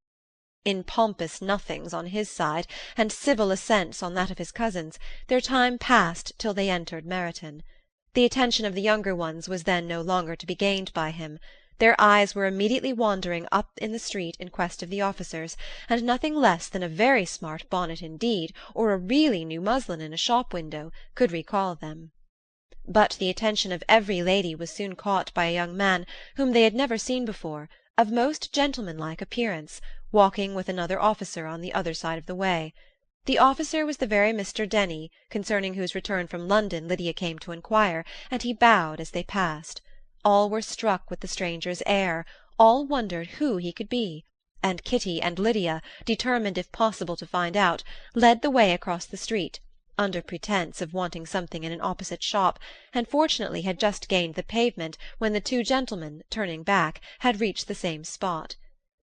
In pompous nothings on his side, and civil assents on that of his cousins, their time passed till they entered Meryton. The attention of the younger ones was then no longer to be gained by him. Their eyes were immediately wandering up in the street in quest of the officers, and nothing less than a very smart bonnet indeed, or a really new muslin in a shop window, could recall them. But the attention of every lady was soon caught by a young man whom they had never seen before, of most gentlemanlike appearance, walking with another officer on the other side of the way. The officer was the very Mr. Denny, concerning whose return from London Lydia came to inquire, and he bowed as they passed. All were struck with the stranger's air, all wondered who he could be, and Kitty and Lydia, determined if possible to find out, led the way across the street, under pretence of wanting something in an opposite shop, and fortunately had just gained the pavement when the two gentlemen, turning back, had reached the same spot.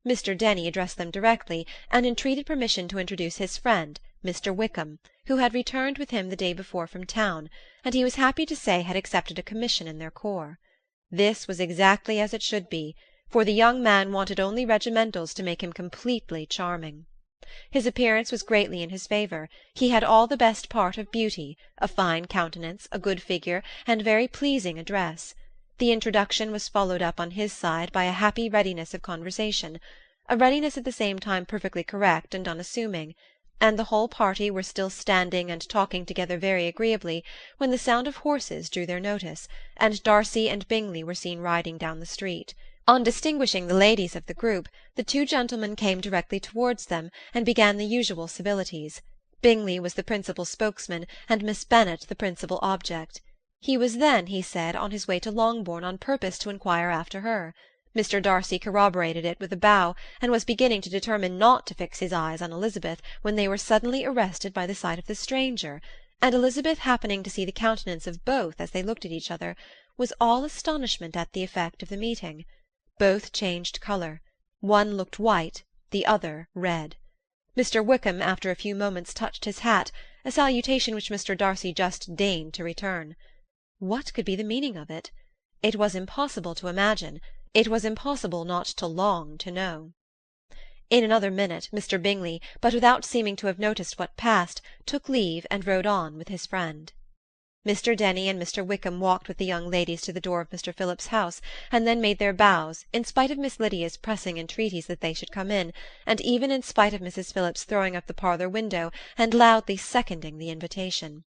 Mr. Denny addressed them directly, and entreated permission to introduce his friend, Mr. Wickham, who had returned with him the day before from town, and he was happy to say had accepted a commission in their corps. This was exactly as it should be, for the young man wanted only regimentals to make him completely charming. His appearance was greatly in his favour. He had all the best part of beauty, a fine countenance, a good figure, and very pleasing address. The introduction was followed up on his side by a happy readiness of conversation, a readiness at the same time perfectly correct and unassuming, and the whole party were still standing and talking together very agreeably when the sound of horses drew their notice, and Darcy and Bingley were seen riding down the street. On distinguishing the ladies of the group, the two gentlemen came directly towards them and began the usual civilities. Bingley was the principal spokesman, and Miss Bennet the principal object. He was then, he said, on his way to Longbourn on purpose to inquire after her. Mr. Darcy corroborated it with a bow, and was beginning to determine not to fix his eyes on Elizabeth, when they were suddenly arrested by the sight of the stranger, and Elizabeth, happening to see the countenance of both as they looked at each other, was all astonishment at the effect of the meeting. Both changed colour. One looked white, the other red. Mr. Wickham after a few moments touched his hat, a salutation which Mr. Darcy just deigned to return. What could be the meaning of it? It was impossible to imagine. It was impossible not to long to know. In another minute Mr. Bingley, but without seeming to have noticed what passed, took leave and rode on with his friend. Mr. Denny and Mr. Wickham walked with the young ladies to the door of Mr. Phillips's house, and then made their bows, in spite of Miss Lydia's pressing entreaties that they should come in, and even in spite of Mrs. Phillips throwing up the parlour window and loudly seconding the invitation.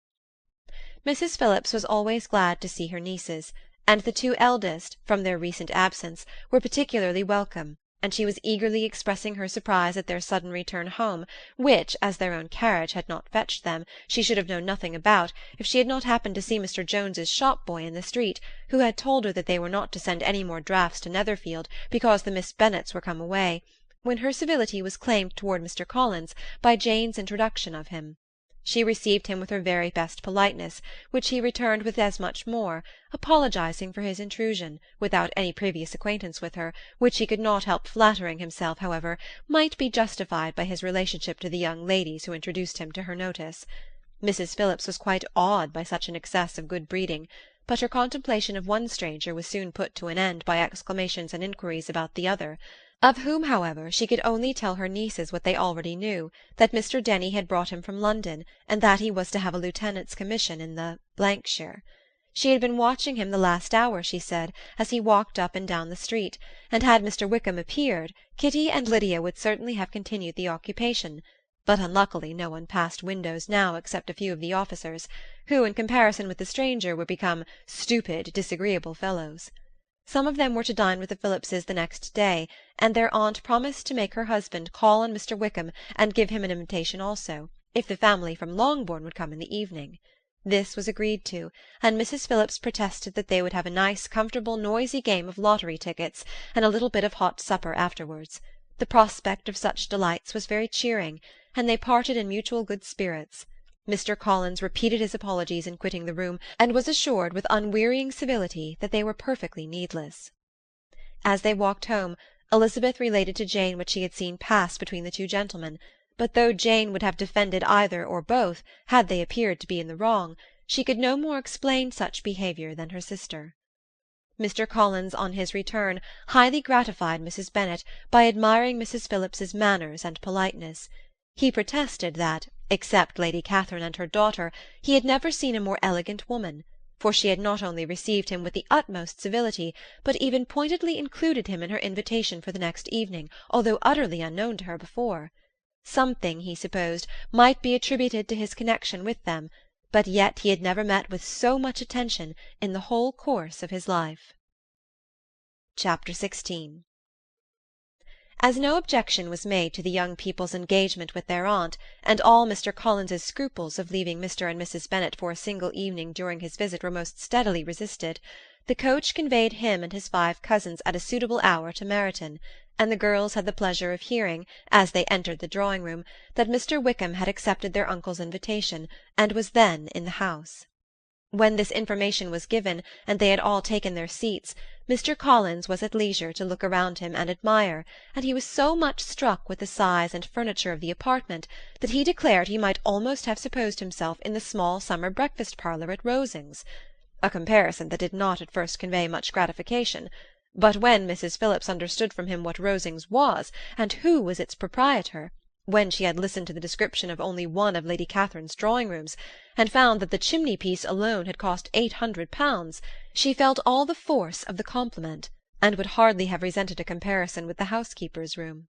Mrs. Phillips was always glad to see her nieces, and the two eldest, from their recent absence, were particularly welcome, and she was eagerly expressing her surprise at their sudden return home, which, as their own carriage had not fetched them, she should have known nothing about, if she had not happened to see Mr. Jones's shop-boy in the street, who had told her that they were not to send any more draughts to Netherfield, because the Miss Bennets were come away, when her civility was claimed toward Mr. Collins by Jane's introduction of him. She received him with her very best politeness, which he returned with as much more, apologizing for his intrusion, without any previous acquaintance with her, which he could not help flattering himself, however, might be justified by his relationship to the young ladies who introduced him to her notice. Mrs. Phillips was quite awed by such an excess of good breeding, but her contemplation of one stranger was soon put to an end by exclamations and inquiries about the other, of whom, however, she could only tell her nieces what they already knew, that Mr. Denny had brought him from London, and that he was to have a lieutenant's commission in the shire. She had been watching him the last hour, she said, as he walked up and down the street, and had Mr. Wickham appeared, Kitty and Lydia would certainly have continued the occupation, but unluckily no one passed windows now except a few of the officers, who, in comparison with the stranger, were become stupid, disagreeable fellows. Some of them were to dine with the Phillipses the next day, and their aunt promised to make her husband call on Mr. Wickham and give him an invitation also, if the family from Longbourn would come in the evening. This was agreed to, and Mrs. Phillips protested that they would have a nice, comfortable, noisy game of lottery tickets, and a little bit of hot supper afterwards. The prospect of such delights was very cheering, and they parted in mutual good spirits. Mr. Collins repeated his apologies in quitting the room, and was assured with unwearying civility that they were perfectly needless. As they walked home, Elizabeth related to Jane what she had seen pass between the two gentlemen, but though Jane would have defended either or both, had they appeared to be in the wrong, she could no more explain such behaviour than her sister. Mr. Collins, on his return, highly gratified Mrs. Bennet by admiring Mrs. Phillips's manners and politeness. He protested that, except Lady Catherine and her daughter, he had never seen a more elegant woman, for she had not only received him with the utmost civility, but even pointedly included him in her invitation for the next evening, although utterly unknown to her before. Something, he supposed, might be attributed to his connection with them, but yet he had never met with so much attention in the whole course of his life. Chapter 16. As no objection was made to the young people's engagement with their aunt, and all Mr. Collins's scruples of leaving Mr. and Mrs. Bennet for a single evening during his visit were most steadily resisted, the coach conveyed him and his 5 cousins at a suitable hour to Meryton, and the girls had the pleasure of hearing, as they entered the drawing-room, that Mr. Wickham had accepted their uncle's invitation, and was then in the house. When this information was given, and they had all taken their seats, Mr. Collins was at leisure to look around him and admire, and he was so much struck with the size and furniture of the apartment that he declared he might almost have supposed himself in the small summer breakfast-parlour at Rosings, a comparison that did not at first convey much gratification, but when Mrs. Phillips understood from him what Rosings was, and who was its proprietor, when she had listened to the description of only one of Lady Catherine's drawing-rooms, and found that the chimney-piece alone had cost £800, she felt all the force of the compliment, and would hardly have resented a comparison with the housekeeper's room.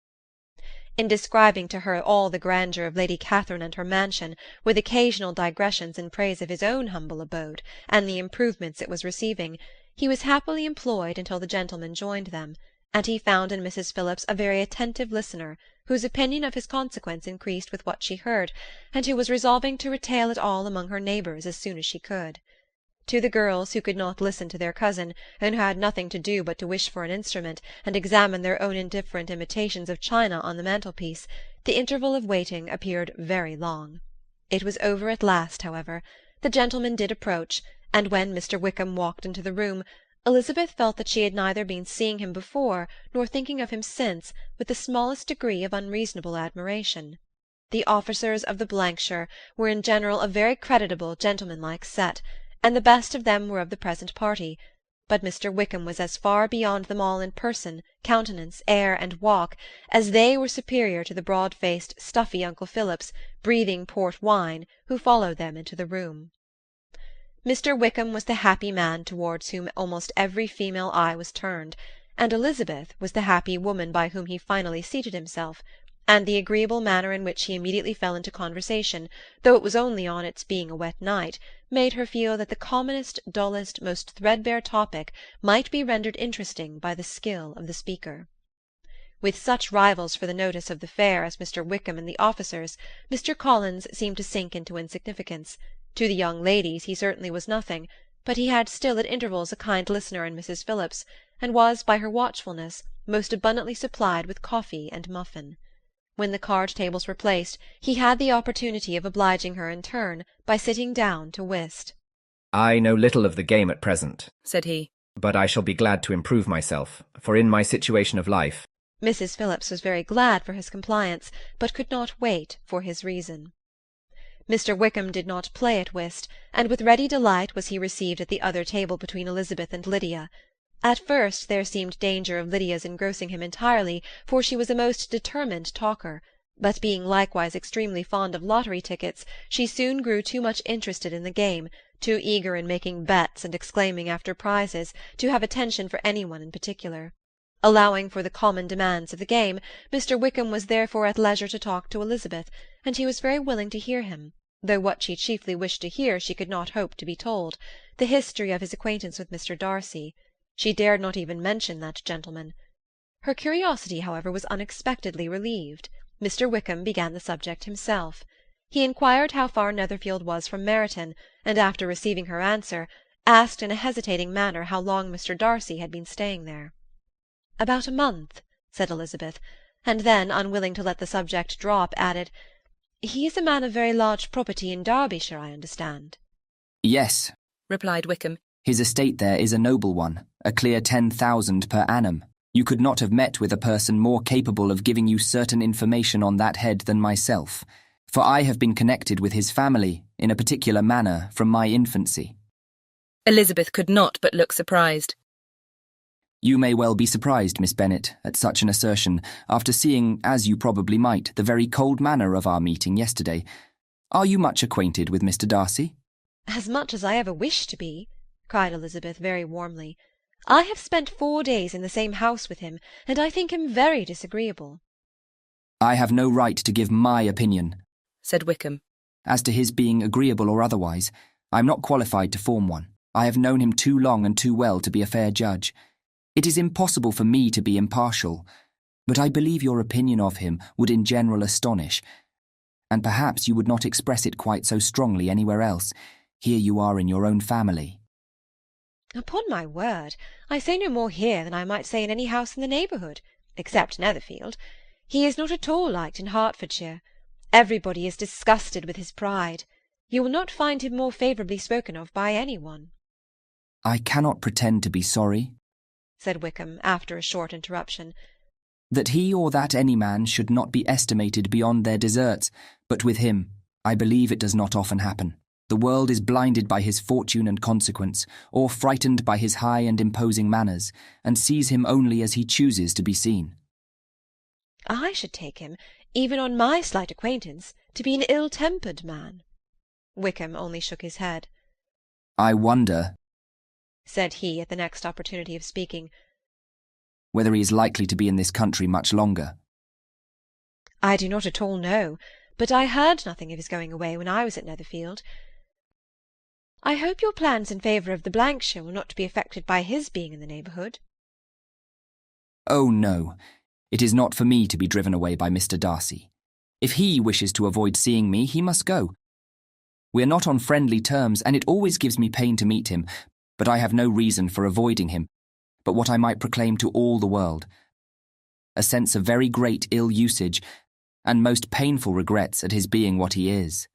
In describing to her all the grandeur of Lady Catherine and her mansion, with occasional digressions in praise of his own humble abode, and the improvements it was receiving, he was happily employed until the gentlemen joined them, and he found in Mrs. Phillips a very attentive listener, whose opinion of his consequence increased with what she heard, and who was resolving to retail it all among her neighbours as soon as she could. To the girls, who could not listen to their cousin, and who had nothing to do but to wish for an instrument, and examine their own indifferent imitations of china on the mantelpiece, the interval of waiting appeared very long. It was over at last, however. The gentlemen did approach, and when Mr. Wickham walked into the room, Elizabeth felt that she had neither been seeing him before nor thinking of him since with the smallest degree of unreasonable admiration. The officers of the shire were in general a very creditable, gentlemanlike set, and the best of them were of the present party, but Mr. Wickham was as far beyond them all in person, countenance, air, and walk, as they were superior to the broad-faced, stuffy Uncle Phillips, breathing port wine, who followed them into the room. Mr. Wickham was the happy man towards whom almost every female eye was turned, and Elizabeth was the happy woman by whom he finally seated himself, and the agreeable manner in which he immediately fell into conversation, though it was only on its being a wet night, made her feel that the commonest, dullest, most threadbare topic might be rendered interesting by the skill of the speaker. With such rivals for the notice of the fair as Mr. Wickham and the officers, Mr. Collins seemed to sink into insignificance. To the young ladies he certainly was nothing, but he had still at intervals a kind listener in Mrs. Phillips, and was, by her watchfulness, most abundantly supplied with coffee and muffin. When the card-tables were placed, he had the opportunity of obliging her in turn by sitting down to whist. "I know little of the game at present," said he, "but I shall be glad to improve myself, for in my situation of life—" Mrs. Phillips was very glad for his compliance, but could not wait for his reason. Mr. Wickham did not play at whist, and with ready delight was he received at the other table between Elizabeth and Lydia. At first there seemed danger of Lydia's engrossing him entirely, for she was a most determined talker, but being likewise extremely fond of lottery tickets, she soon grew too much interested in the game, too eager in making bets and exclaiming after prizes, to have attention for any one in particular. Allowing for the common demands of the game, Mr. Wickham was therefore at leisure to talk to Elizabeth, and he was very willing to hear him, though what she chiefly wished to hear she could not hope to be told, the history of his acquaintance with Mr. Darcy. She dared not even mention that gentleman. Her curiosity, however, was unexpectedly relieved. Mr. Wickham began the subject himself. He inquired how far Netherfield was from Meryton, and after receiving her answer, asked in a hesitating manner how long Mr. Darcy had been staying there. "About a month," said Elizabeth, and then, unwilling to let the subject drop, added, He is a man of very large property in Derbyshire, I understand. Yes, replied Wickham. His estate there is a noble one, a clear 10,000 per annum. You could not have met with a person more capable of giving you certain information on that head than myself, for I have been connected with his family, in a particular manner, from my infancy. Elizabeth could not but look surprised. You may well be surprised, Miss Bennet, at such an assertion, after seeing, as you probably might, the very cold manner of our meeting yesterday. Are you much acquainted with Mr. Darcy? As much as I ever wish to be, cried Elizabeth very warmly. I have spent 4 days in the same house with him, and I think him very disagreeable. I have no right to give my opinion, said Wickham. As to his being agreeable or otherwise, I am not qualified to form one. I have known him too long and too well to be a fair judge. It is impossible for me to be impartial, but I believe your opinion of him would in general astonish, and perhaps you would not express it quite so strongly anywhere else. Here you are in your own family. Upon my word, I say no more here than I might say in any house in the neighbourhood, except Netherfield. He is not at all liked in Hertfordshire. Everybody is disgusted with his pride. You will not find him more favourably spoken of by any one. I cannot pretend to be sorry, said Wickham, after a short interruption, that he or that any man should not be estimated beyond their deserts, but with him, I believe it does not often happen. The world is blinded by his fortune and consequence, or frightened by his high and imposing manners, and sees him only as he chooses to be seen. I should take him, even on my slight acquaintance, to be an ill-tempered man. Wickham only shook his head. I wonder, said he at the next opportunity of speaking, whether he is likely to be in this country much longer. I do not at all know, but I heard nothing of his going away when I was at Netherfield. I hope your plans in favour of the Blankshire will not be affected by his being in the neighbourhood. Oh, no. It is not for me to be driven away by Mr. Darcy. If he wishes to avoid seeing me, he must go. We are not on friendly terms, and it always gives me pain to meet him, but I have no reason for avoiding him, but what I might proclaim to all the world, a sense of very great ill-usage, and most painful regrets at his being what he is.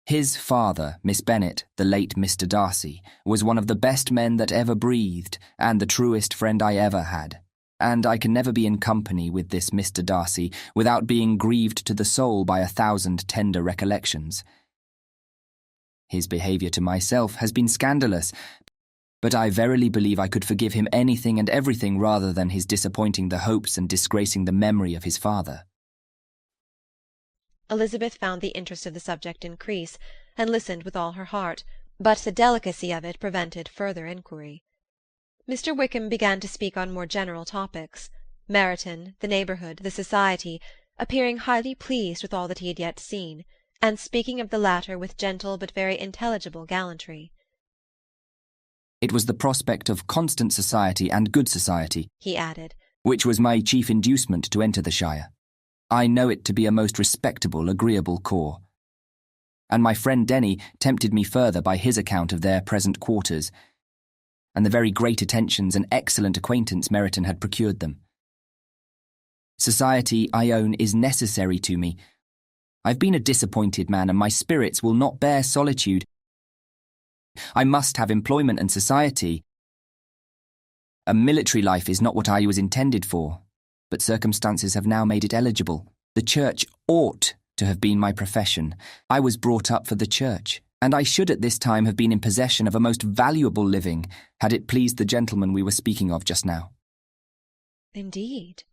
His father, Miss Bennet, the late Mr. Darcy, was one of the best men that ever breathed, and the truest friend I ever had. And I can never be in company with this Mr. Darcy without being grieved to the soul by 1,000 tender recollections. His behaviour to myself has been scandalous, but I verily believe I could forgive him anything and everything rather than his disappointing the hopes and disgracing the memory of his father. Elizabeth found the interest of the subject increase, and listened with all her heart, but the delicacy of it prevented further inquiry. Mr. Wickham began to speak on more general topics, Meryton, the neighbourhood, the society, appearing highly pleased with all that he had yet seen, and speaking of the latter with gentle but very intelligible gallantry. It was the prospect of constant society and good society, he added, which was my chief inducement to enter the shire. I know it to be a most respectable, agreeable corps. And my friend Denny tempted me further by his account of their present quarters, and the very great attentions and excellent acquaintance Meryton had procured them. Society, I own, is necessary to me. I've been a disappointed man, and my spirits will not bear solitude. I must have employment and society. A military life is not what I was intended for, but circumstances have now made it eligible. The church ought to have been my profession. I was brought up for the church, and I should at this time have been in possession of a most valuable living, had it pleased the gentleman we were speaking of just now. Indeed.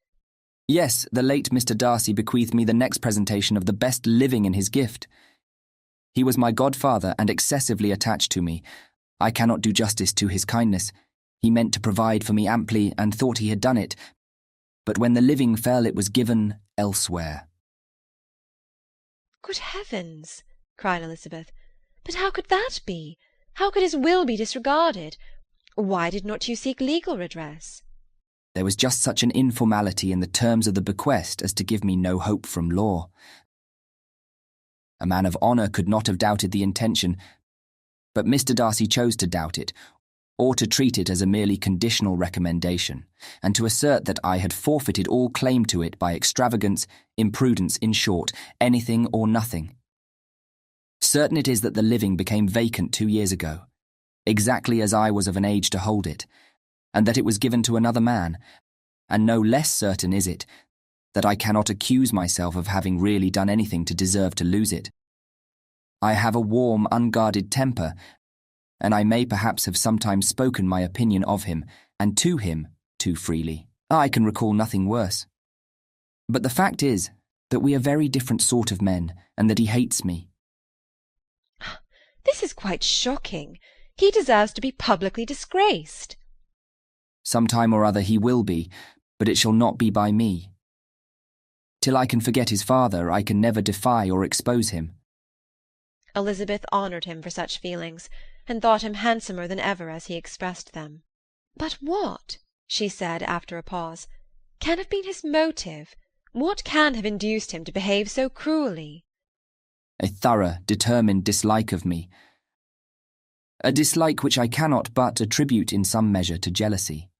Yes, the late Mr. Darcy bequeathed me the next presentation of the best living in his gift. He was my godfather and excessively attached to me. I cannot do justice to his kindness. He meant to provide for me amply and thought he had done it, but when the living fell it was given elsewhere. Good heavens, cried Elizabeth, but how could that be? How could his will be disregarded? Why did not you seek legal redress? There was just such an informality in the terms of the bequest as to give me no hope from law. A man of honour could not have doubted the intention, but Mr. Darcy chose to doubt it, or to treat it as a merely conditional recommendation, and to assert that I had forfeited all claim to it by extravagance, imprudence, in short, anything or nothing. Certain it is that the living became vacant 2 years ago, exactly as I was of an age to hold it, and that it was given to another man, and no less certain is it that I cannot accuse myself of having really done anything to deserve to lose it. I have a warm, unguarded temper, and I may perhaps have sometimes spoken my opinion of him, and to him, too freely. I can recall nothing worse. But the fact is that we are very different sort of men, and that he hates me. This is quite shocking. He deserves to be publicly disgraced. Some time or other he will be, but it shall not be by me. Till I can forget his father, I can never defy or expose him. Elizabeth honoured him for such feelings, and thought him handsomer than ever as he expressed them. But what, she said after a pause, can have been his motive? What can have induced him to behave so cruelly? A thorough, determined dislike of me. A dislike which I cannot but attribute in some measure to jealousy.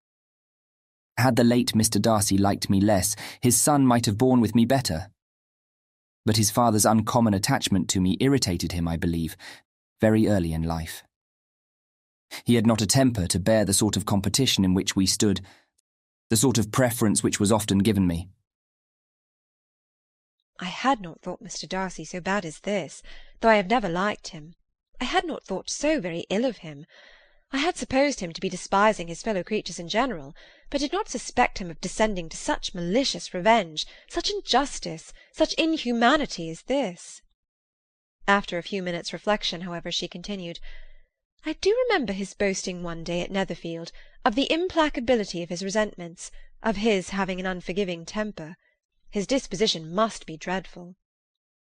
Had the late Mr. Darcy liked me less, his son might have borne with me better. But his father's uncommon attachment to me irritated him, I believe, very early in life. He had not a temper to bear the sort of competition in which we stood, the sort of preference which was often given me. I had not thought Mr. Darcy so bad as this, though I have never liked him. I had not thought so very ill of him. I had supposed him to be despising his fellow creatures in general, but did not suspect him of descending to such malicious revenge, such injustice, such inhumanity as this. After a few minutes' reflection, however, she continued, I do remember his boasting one day at Netherfield of the implacability of his resentments, of his having an unforgiving temper. His disposition must be dreadful.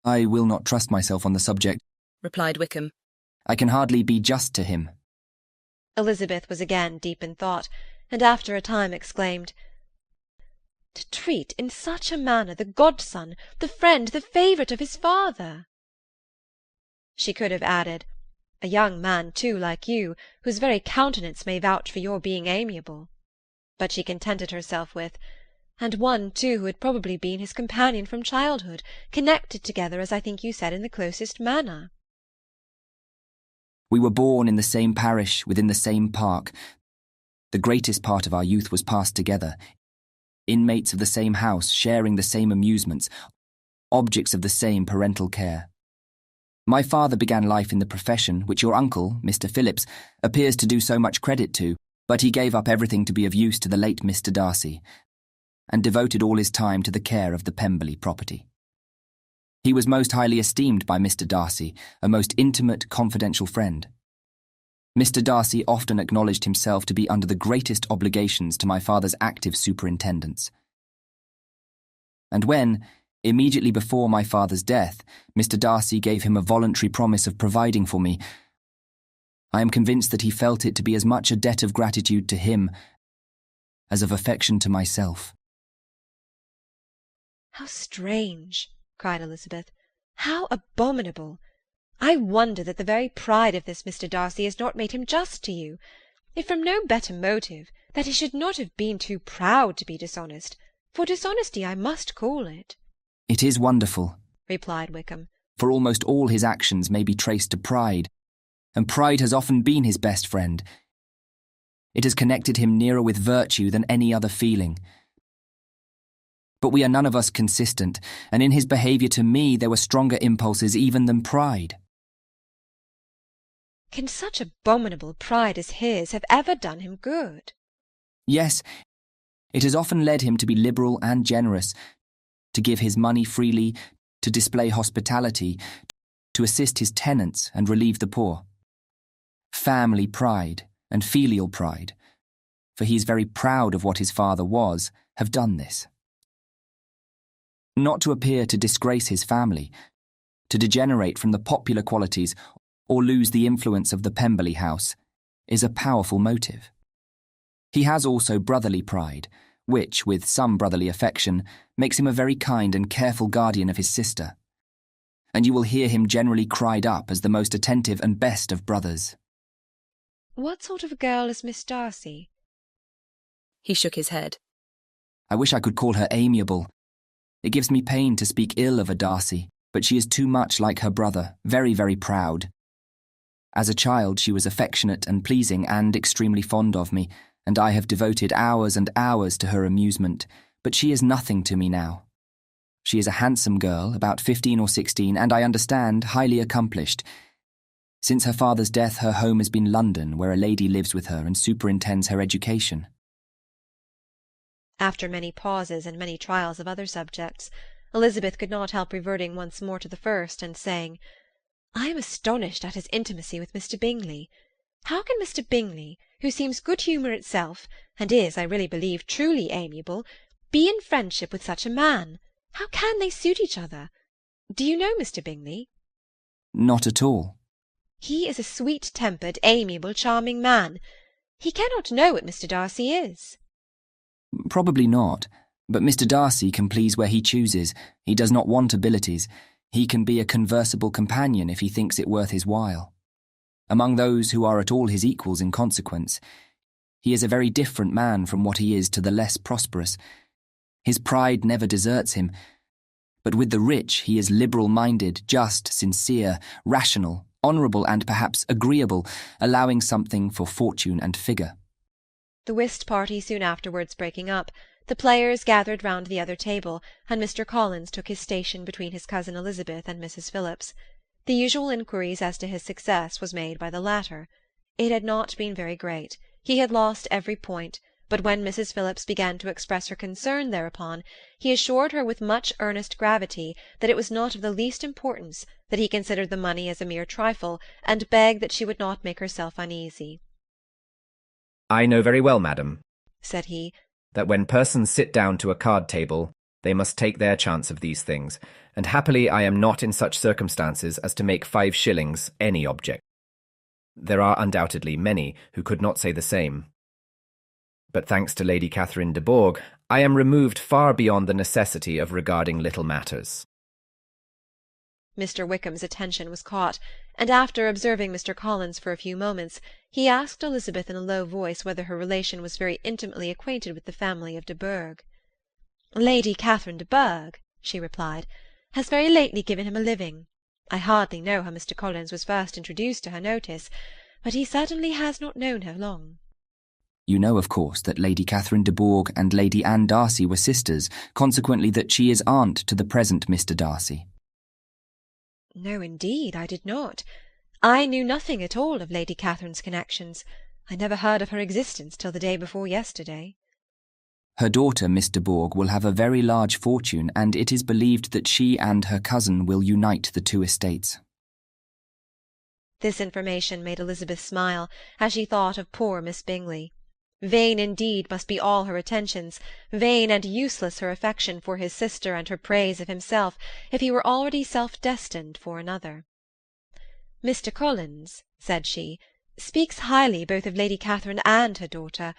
I will not trust myself on the subject, replied Wickham. I can hardly be just to him. Elizabeth was again deep in thought, and after a time exclaimed, To treat in such a manner the godson, the friend, the favourite of his father! She could have added, A young man, too, like you, whose very countenance may vouch for your being amiable. But she contented herself with, And one, too, who had probably been his companion from childhood, connected together, as I think you said, in the closest manner. We were born in the same parish, within the same park. The greatest part of our youth was passed together, inmates of the same house, sharing the same amusements, objects of the same parental care. My father began life in the profession which your uncle, Mr. Phillips, appears to do so much credit to, but he gave up everything to be of use to the late Mr. Darcy, and devoted all his time to the care of the Pemberley property. He was most highly esteemed by Mr. Darcy, a most intimate, confidential friend. Mr. Darcy often acknowledged himself to be under the greatest obligations to my father's active superintendence. And when, immediately before my father's death, Mr. Darcy gave him a voluntary promise of providing for me, I am convinced that he felt it to be as much a debt of gratitude to him as of affection to myself. How strange! Cried Elizabeth. How abominable! I wonder that the very pride of this Mr. Darcy has not made him just to you. If from no better motive, that he should not have been too proud to be dishonest, for dishonesty I must call it. It is wonderful, replied Wickham, for almost all his actions may be traced to pride, and pride has often been his best friend. It has connected him nearer with virtue than any other feeling. But we are none of us consistent, and in his behaviour to me there were stronger impulses even than pride. Can such abominable pride as his have ever done him good? Yes, it has often led him to be liberal and generous, to give his money freely, to display hospitality, to assist his tenants and relieve the poor. Family pride and filial pride, for he is very proud of what his father was, have done this. Not to appear to disgrace his family, to degenerate from the popular qualities or lose the influence of the Pemberley house, is a powerful motive. He has also brotherly pride, which, with some brotherly affection, makes him a very kind and careful guardian of his sister, and you will hear him generally cried up as the most attentive and best of brothers. What sort of a girl is Miss Darcy? He shook his head. I wish I could call her amiable. It gives me pain to speak ill of a Darcy, but she is too much like her brother, very, very proud. As a child she was affectionate and pleasing and extremely fond of me, and I have devoted hours and hours to her amusement, but she is nothing to me now. She is a handsome girl, about 15 or 16, and I understand, highly accomplished. Since her father's death, her home has been London, where a lady lives with her and superintends her education. After many pauses and many trials of other subjects, Elizabeth could not help reverting once more to the first, and saying, "I am astonished at his intimacy with Mr. Bingley. How can Mr. Bingley, who seems good-humour itself, and is, I really believe, truly amiable, be in friendship with such a man? How can they suit each other? Do you know Mr. Bingley?" Not at all. He is a sweet-tempered, amiable, charming man. He cannot know what Mr. Darcy is. Probably not, but Mr. Darcy can please where he chooses. He does not want abilities. He can be a conversable companion if he thinks it worth his while. Among those who are at all his equals in consequence, he is a very different man from what he is to the less prosperous. His pride never deserts him, but with the rich he is liberal-minded, just, sincere, rational, honourable and perhaps agreeable, allowing something for fortune and figure. The whist party soon afterwards breaking up, the players gathered round the other table, and Mr. Collins took his station between his cousin Elizabeth and Mrs. Phillips. The usual inquiries as to his success was made by the latter. It had not been very great. He had lost every point, but when Mrs. Phillips began to express her concern thereupon, he assured her with much earnest gravity that it was not of the least importance, that he considered the money as a mere trifle, and begged that she would not make herself uneasy. "I know very well, madam," said he, "that when persons sit down to a card-table, they must take their chance of these things, and happily I am not in such circumstances as to make 5 shillings any object. There are undoubtedly many who could not say the same. But thanks to Lady Catherine de Bourgh, I am removed far beyond the necessity of regarding little matters." Mr. Wickham's attention was caught, and after observing Mr. Collins for a few moments, he asked Elizabeth in a low voice whether her relation was very intimately acquainted with the family of de Bourgh. "Lady Catherine de Bourgh," she replied, "has very lately given him a living. I hardly know how Mr. Collins was first introduced to her notice, but he certainly has not known her long." You know, of course, that Lady Catherine de Bourgh and Lady Anne Darcy were sisters, consequently that she is aunt to the present Mr. Darcy. No, indeed, I did not. I knew nothing at all of Lady Catherine's connections. I never heard of her existence till the day before yesterday. Her daughter, Miss de Bourgh, will have a very large fortune, and it is believed that she and her cousin will unite the 2 estates. This information made Elizabeth smile, as she thought of poor Miss Bingley. Vain indeed must be all her attentions, vain and useless her affection for his sister and her praise of himself, if he were already self-destined for another. "Mr. Collins," said she, "speaks highly both of Lady Catherine and her daughter,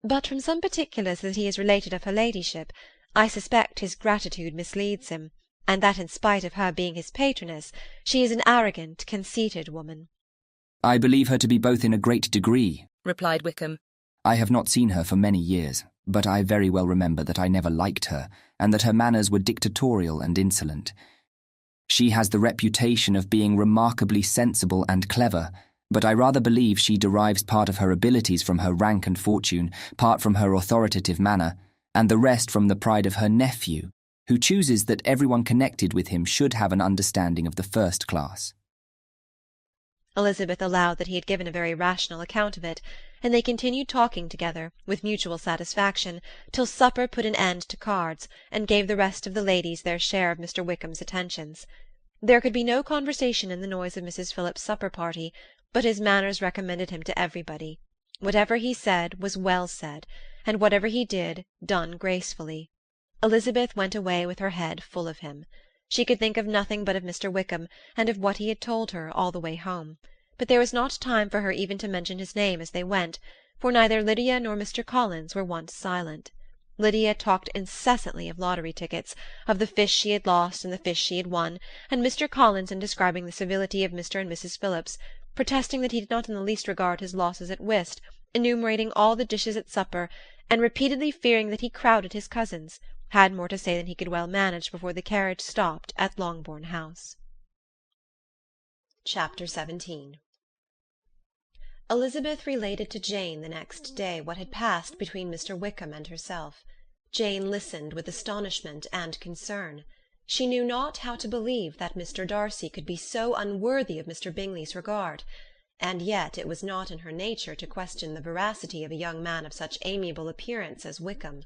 but from some particulars that he has related of her ladyship, I suspect his gratitude misleads him, and that in spite of her being his patroness, she is an arrogant, conceited woman." "I believe her to be both in a great degree," replied Wickham. "I have not seen her for many years, but I very well remember that I never liked her, and that her manners were dictatorial and insolent. She has the reputation of being remarkably sensible and clever, but I rather believe she derives part of her abilities from her rank and fortune, part from her authoritative manner, and the rest from the pride of her nephew, who chooses that everyone connected with him should have an understanding of the first class." Elizabeth allowed that he had given a very rational account of it, and they continued talking together, with mutual satisfaction, till supper put an end to cards, and gave the rest of the ladies their share of Mr. Wickham's attentions. There could be no conversation in the noise of Mrs. Phillips's supper-party, but his manners recommended him to everybody. Whatever he said was well said, and whatever he did, done gracefully. Elizabeth went away with her head full of him. She could think of nothing but of Mr. Wickham, and of what he had told her all the way home. But there was not time for her even to mention his name as they went, for neither Lydia nor Mr. Collins were once silent. Lydia talked incessantly of lottery tickets, of the fish she had lost and the fish she had won, and Mr. Collins, in describing the civility of Mr. and Mrs. Phillips, protesting that he did not in the least regard his losses at whist, enumerating all the dishes at supper, and repeatedly fearing that he crowded his cousins, had more to say than he could well manage before the carriage stopped at Longbourn House. Chapter 17. Elizabeth related to Jane the next day what had passed between Mr. Wickham and herself. Jane listened with astonishment and concern. She knew not how to believe that Mr. Darcy could be so unworthy of Mr. Bingley's regard, and yet it was not in her nature to question the veracity of a young man of such amiable appearance as Wickham.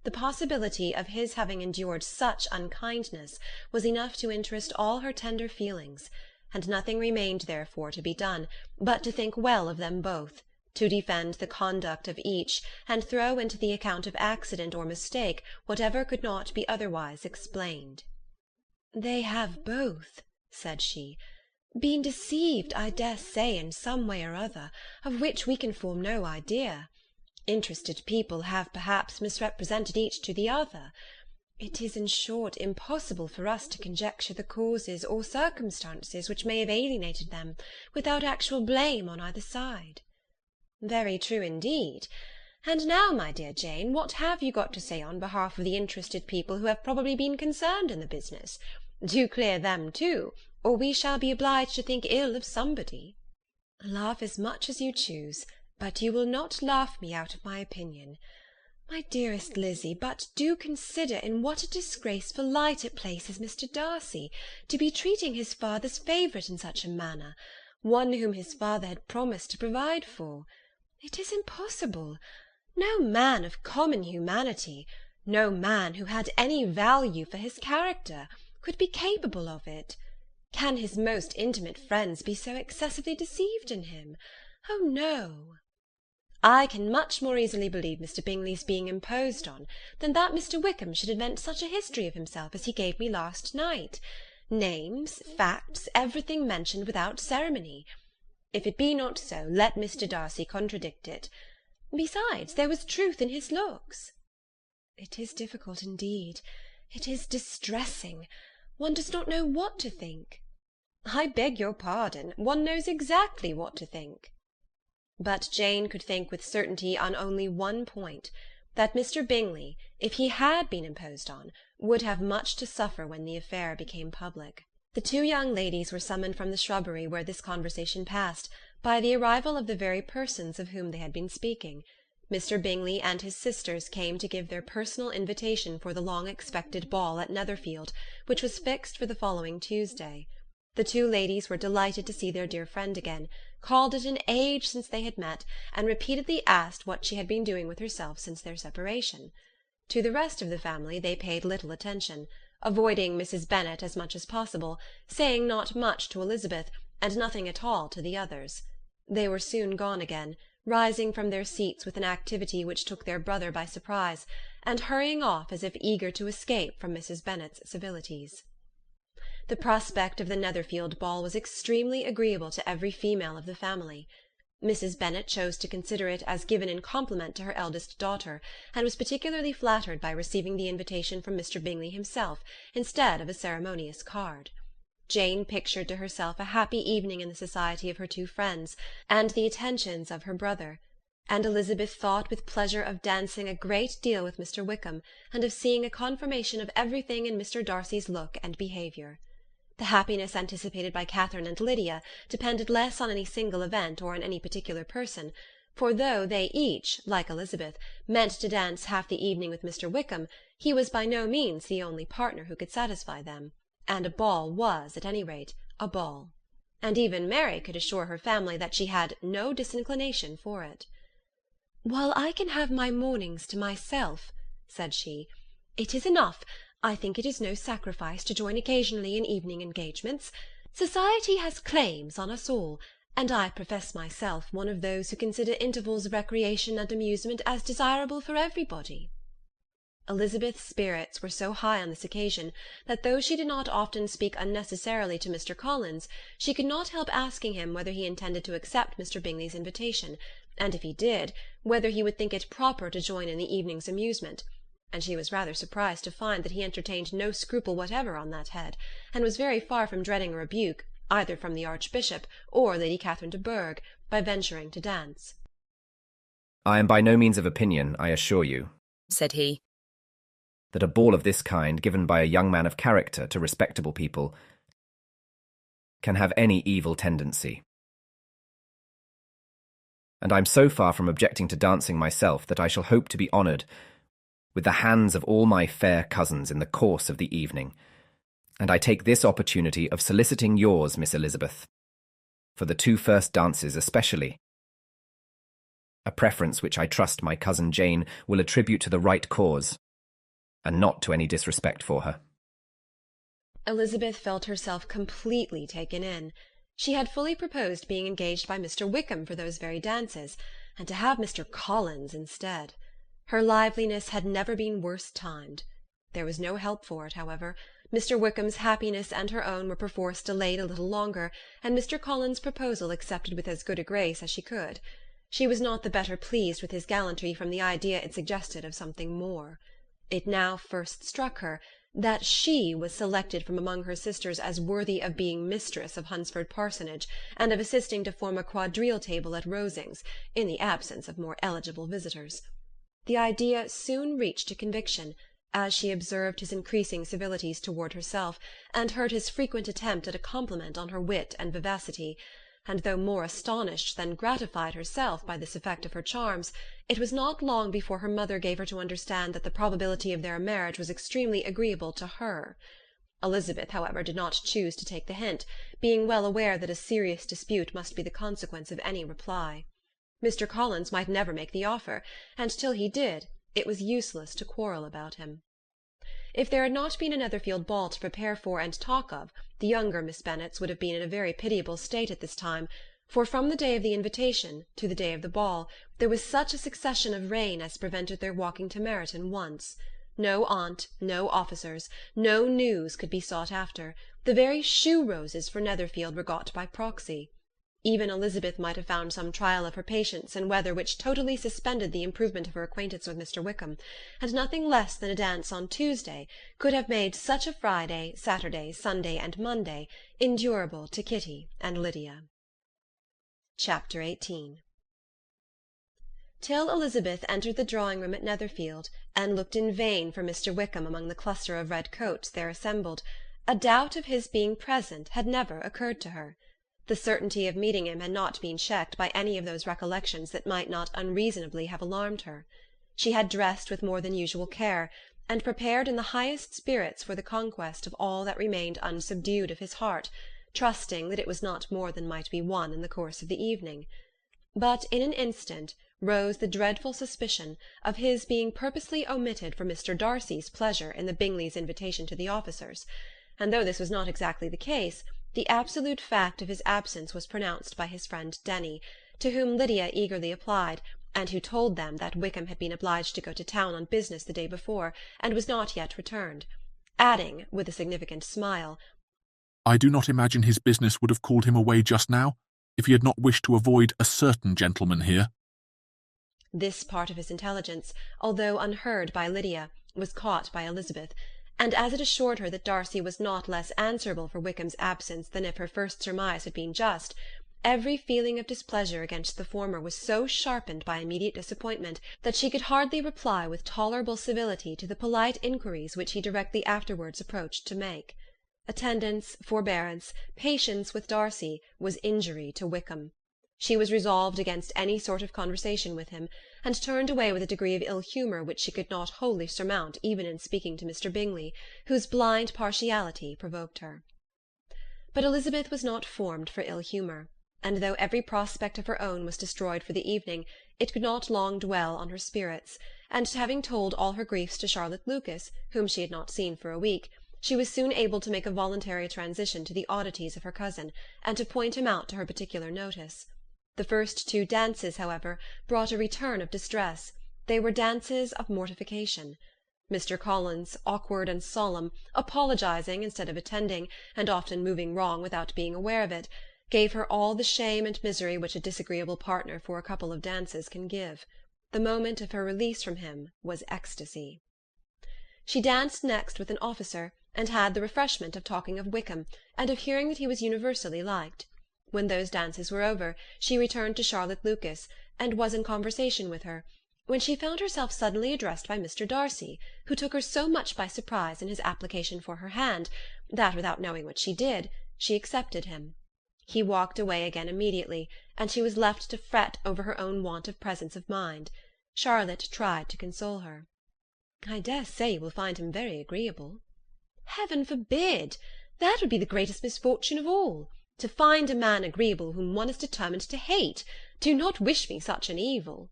The possibility of his having endured such unkindness was enough to interest all her tender feelings, and nothing remained therefore to be done but to think well of them both, to defend the conduct of each, and throw into the account of accident or mistake whatever could not be otherwise explained. "They have both," said she, "been deceived, I dare say, in some way or other, of which we can form no idea. Interested people have perhaps misrepresented each to the other. It is, in short, impossible for us to conjecture the causes or circumstances which may have alienated them, without actual blame on either side." "Very true indeed. And now, my dear Jane, what have you got to say on behalf of the interested people who have probably been concerned in the business? Do clear them too, or we shall be obliged to think ill of somebody." "Laugh as much as you choose, but you will not laugh me out of my opinion. My dearest Lizzie, but do consider in what a disgraceful light it places Mr. Darcy, to be treating his father's favourite in such a manner, one whom his father had promised to provide for. It is impossible. No man of common humanity, no man who had any value for his character, could be capable of it. Can his most intimate friends be so excessively deceived in him? Oh, no! I can much more easily believe Mr. Bingley's being imposed on, than that Mr. Wickham should invent such a history of himself as he gave me last night. Names, facts, everything mentioned without ceremony. If it be not so, let Mr. Darcy contradict it. Besides, there was truth in his looks." "It is difficult indeed. It is distressing. One does not know what to think." "I beg your pardon. One knows exactly what to think." But Jane could think with certainty on only one point, that Mr. Bingley, if he had been imposed on, would have much to suffer when the affair became public. The two young ladies were summoned from the shrubbery where this conversation passed, by the arrival of the very persons of whom they had been speaking. Mr. Bingley and his sisters came to give their personal invitation for the long-expected ball at Netherfield, which was fixed for the following Tuesday. The two ladies were delighted to see their dear friend again, called it an age since they had met, and repeatedly asked what she had been doing with herself since their separation. To the rest of the family they paid little attention, avoiding Mrs. Bennet as much as possible, saying not much to Elizabeth, and nothing at all to the others. They were soon gone again, rising from their seats with an activity which took their brother by surprise, and hurrying off as if eager to escape from Mrs. Bennet's civilities. The prospect of the Netherfield ball was extremely agreeable to every female of the family. Mrs. Bennet chose to consider it as given in compliment to her eldest daughter, and was particularly flattered by receiving the invitation from Mr. Bingley himself, instead of a ceremonious card. Jane pictured to herself a happy evening in the society of her two friends, and the attentions of her brother, and Elizabeth thought with pleasure of dancing a great deal with Mr. Wickham, and of seeing a confirmation of everything in Mr. Darcy's look and behaviour. The happiness anticipated by Catherine and Lydia depended less on any single event or on any particular person, for though they each, like Elizabeth, meant to dance half the evening with Mr. Wickham, he was by no means the only partner who could satisfy them, and a ball was, at any rate, a ball. And even Mary could assure her family that she had no disinclination for it. "While I can have my mornings to myself," said she, "it is enough. I think it is no sacrifice to join occasionally in evening engagements. Society has claims on us all, and I profess myself one of those who consider intervals of recreation and amusement as desirable for everybody." Elizabeth's spirits were so high on this occasion that though she did not often speak unnecessarily to Mr. Collins, she could not help asking him whether he intended to accept Mr. Bingley's invitation, and if he did, whether he would think it proper to join in the evening's amusement, and she was rather surprised to find that he entertained no scruple whatever on that head, and was very far from dreading a rebuke, either from the Archbishop or Lady Catherine de Bourgh, by venturing to dance. I am by no means of opinion, I assure you, said he, that a ball of this kind, given by a young man of character to respectable people, can have any evil tendency. And I'm so far from objecting to dancing myself that I shall hope to be honoured with the hands of all my fair cousins in the course of the evening, and I take this opportunity of soliciting yours, Miss Elizabeth, for the 2 first dances especially, a preference which I trust my cousin Jane will attribute to the right cause, and not to any disrespect for her. Elizabeth felt herself completely taken in. She had fully proposed being engaged by Mr. Wickham for those very dances, and to have Mr. Collins instead. Her liveliness had never been worse timed. There was no help for it, however. Mr. Wickham's happiness and her own were perforce delayed a little longer, and Mr. Collins' proposal accepted with as good a grace as she could. She was not the better pleased with his gallantry from the idea it suggested of something more. It now first struck her that she was selected from among her sisters as worthy of being mistress of Hunsford Parsonage, and of assisting to form a quadrille table at Rosings, in the absence of more eligible visitors. The idea soon reached a conviction, as she observed his increasing civilities toward herself, and heard his frequent attempt at a compliment on her wit and vivacity, and though more astonished than gratified herself by this effect of her charms, it was not long before her mother gave her to understand that the probability of their marriage was extremely agreeable to her. Elizabeth, however, did not choose to take the hint, being well aware that a serious dispute must be the consequence of any reply. Mr. Collins might never make the offer, and till he did, it was useless to quarrel about him. If there had not been a Netherfield ball to prepare for and talk of, the younger Miss Bennets would have been in a very pitiable state at this time, for from the day of the invitation to the day of the ball there was such a succession of rain as prevented their walking to Meryton once. No aunt, no officers, no news could be sought after. The very shoe-roses for Netherfield were got by proxy. Even Elizabeth might have found some trial of her patience in weather which totally suspended the improvement of her acquaintance with Mr. Wickham, and nothing less than a dance on Tuesday could have made such a Friday, Saturday, Sunday, and Monday endurable to Kitty and Lydia. Chapter 18. Till Elizabeth entered the drawing-room at Netherfield, and looked in vain for Mr. Wickham among the cluster of red coats there assembled, a doubt of his being present had never occurred to her. The certainty of meeting him had not been checked by any of those recollections that might not unreasonably have alarmed her. She had dressed with more than usual care, and prepared in the highest spirits for the conquest of all that remained unsubdued of his heart, trusting that it was not more than might be won in the course of the evening. But in an instant rose the dreadful suspicion of his being purposely omitted for Mr. Darcy's pleasure in the Bingleys' invitation to the officers, and though this was not exactly the case, the absolute fact of his absence was pronounced by his friend Denny, to whom Lydia eagerly applied, and who told them that Wickham had been obliged to go to town on business the day before, and was not yet returned, adding, with a significant smile, "I do not imagine his business would have called him away just now, if he had not wished to avoid a certain gentleman here." This part of his intelligence, although unheard by Lydia, was caught by Elizabeth, and as it assured her that Darcy was not less answerable for Wickham's absence than if her first surmise had been just, every feeling of displeasure against the former was so sharpened by immediate disappointment that she could hardly reply with tolerable civility to the polite inquiries which he directly afterwards approached to make. Attendance, forbearance, patience with Darcy was injury to Wickham. She was resolved against any sort of conversation with him, and turned away with a degree of ill-humour which she could not wholly surmount even in speaking to Mr. Bingley, whose blind partiality provoked her. But Elizabeth was not formed for ill-humour, and though every prospect of her own was destroyed for the evening, it could not long dwell on her spirits, and having told all her griefs to Charlotte Lucas, whom she had not seen for a week, she was soon able to make a voluntary transition to the oddities of her cousin, and to point him out to her particular notice. The first 2 dances, however, brought a return of distress. They were dances of mortification. Mr. Collins, awkward and solemn, apologizing instead of attending, and often moving wrong without being aware of it, gave her all the shame and misery which a disagreeable partner for a couple of dances can give. The moment of her release from him was ecstasy. She danced next with an officer, and had the refreshment of talking of Wickham, and of hearing that he was universally liked. When those dances were over, she returned to Charlotte Lucas, and was in conversation with her, when she found herself suddenly addressed by Mr. Darcy, who took her so much by surprise in his application for her hand, that, without knowing what she did, she accepted him. He walked away again immediately, and she was left to fret over her own want of presence of mind. Charlotte tried to console her. "I dare say you will find him very agreeable." "Heaven forbid! That would be the greatest misfortune of all, to find a man agreeable whom one is determined to hate. Do not wish me such an evil."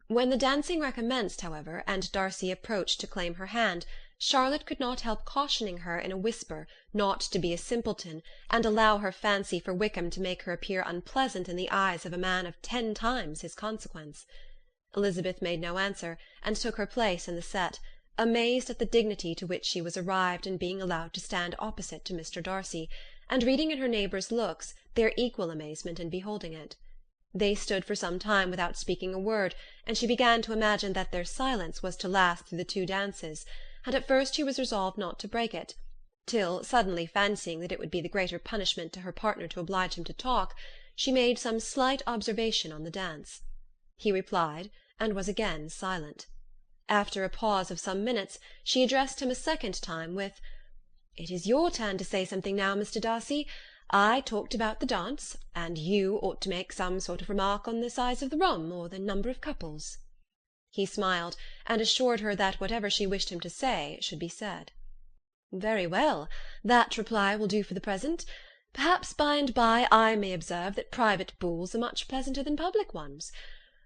When the dancing recommenced, however, and Darcy approached to claim her hand, Charlotte could not help cautioning her in a whisper not to be a simpleton, and allow her fancy for Wickham to make her appear unpleasant in the eyes of a man of 10 times his consequence. Elizabeth made no answer, and took her place in the set, amazed at the dignity to which she was arrived in being allowed to stand opposite to Mr. Darcy, and reading in her neighbours' looks their equal amazement in beholding it. They stood for some time without speaking a word, and she began to imagine that their silence was to last through the 2 dances, and at first she was resolved not to break it, till, suddenly fancying that it would be the greater punishment to her partner to oblige him to talk, she made some slight observation on the dance. He replied, and was again silent. After a pause of some minutes, she addressed him a second time with, "It is your turn to say something now, Mr. Darcy. I talked about the dance, and you ought to make some sort of remark on the size of the room, or the number of couples." He smiled, and assured her that whatever she wished him to say should be said. "Very well, that reply will do for the present. Perhaps by and by I may observe that private balls are much pleasanter than public ones.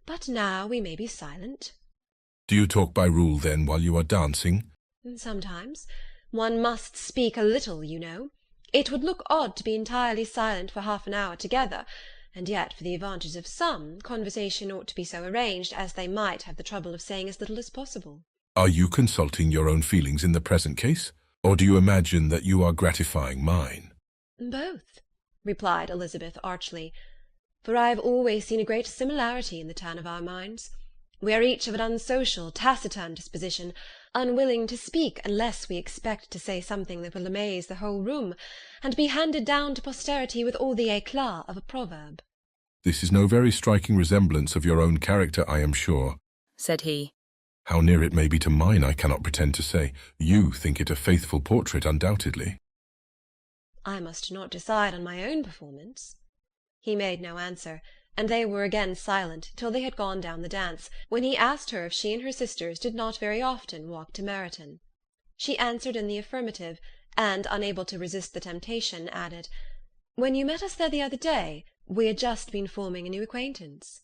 But now we may be silent." Do you talk by rule, then, while you are dancing? "Sometimes. One must speak a little, you know. It would look odd to be entirely silent for half an hour together, and yet, for the advantage of some, conversation ought to be so arranged as they might have the trouble of saying as little as possible." Are you consulting your own feelings in the present case, or do you imagine that you are gratifying mine? "Both," replied Elizabeth archly, "for I have always seen a great similarity in the turn of our minds. We are each of an unsocial, taciturn disposition, unwilling to speak unless we expect to say something that will amaze the whole room, and be handed down to posterity with all the éclat of a proverb." This is no very striking resemblance of your own character, I am sure, said he. How near it may be to mine I cannot pretend to say. You think it a faithful portrait, undoubtedly. "I must not decide on my own performance." He made no answer, and they were again silent till they had gone down the dance, when he asked her if she and her sisters did not very often walk to Meryton. She answered in the affirmative, and, unable to resist the temptation, added, "When you met us there the other day, we had just been forming a new acquaintance."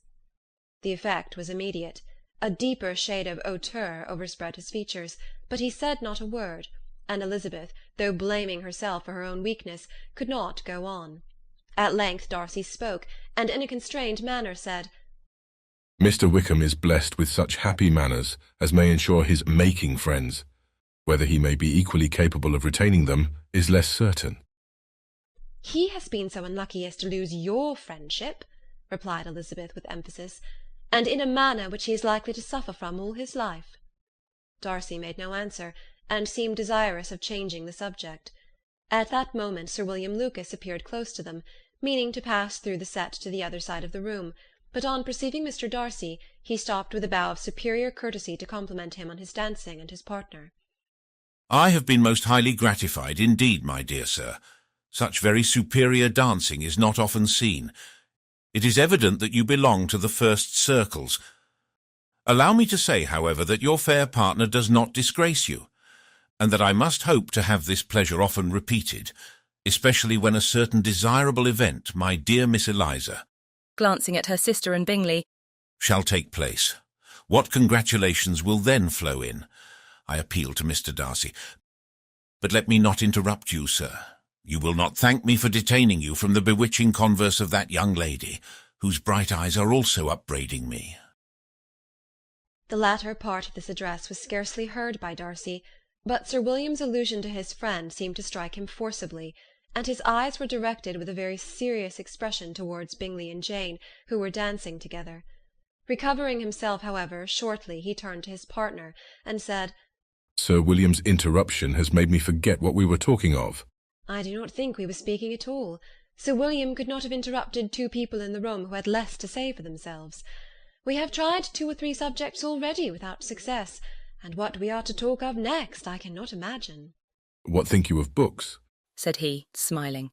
The effect was immediate. A deeper shade of hauteur overspread his features, but he said not a word, and Elizabeth, though blaming herself for her own weakness, could not go on. At length Darcy spoke, and in a constrained manner said, Mr. Wickham is blessed with such happy manners as may ensure his making friends. Whether he may be equally capable of retaining them is less certain. "He has been so unlucky as to lose your friendship," replied Elizabeth with emphasis, "and in a manner which he is likely to suffer from all his life." Darcy made no answer, and seemed desirous of changing the subject. At that moment Sir William Lucas appeared close to them, meaning to pass through the set to the other side of the room, but on perceiving Mr. Darcy, he stopped with a bow of superior courtesy to compliment him on his dancing and his partner. I have been most highly gratified indeed, my dear sir. Such very superior dancing is not often seen. It is evident that you belong to the first circles. Allow me to say, however, that your fair partner does not disgrace you, and that I must hope to have this pleasure often repeated, especially when a certain desirable event, my dear Miss Eliza, glancing at her sister and Bingley, shall take place. What congratulations will then flow in? I appeal to Mr. Darcy. But let me not interrupt you, sir. You will not thank me for detaining you from the bewitching converse of that young lady, whose bright eyes are also upbraiding me. The latter part of this address was scarcely heard by Darcy, but Sir William's allusion to his friend seemed to strike him forcibly, and his eyes were directed with a very serious expression towards Bingley and Jane, who were dancing together. Recovering himself, however, shortly he turned to his partner, and said, Sir William's interruption has made me forget what we were talking of. I do not think we were speaking at all. Sir William could not have interrupted two people in the room who had less to say for themselves. We have tried 2 or 3 subjects already without success, and what we are to talk of next I cannot imagine. What think you of books? Said he, smiling.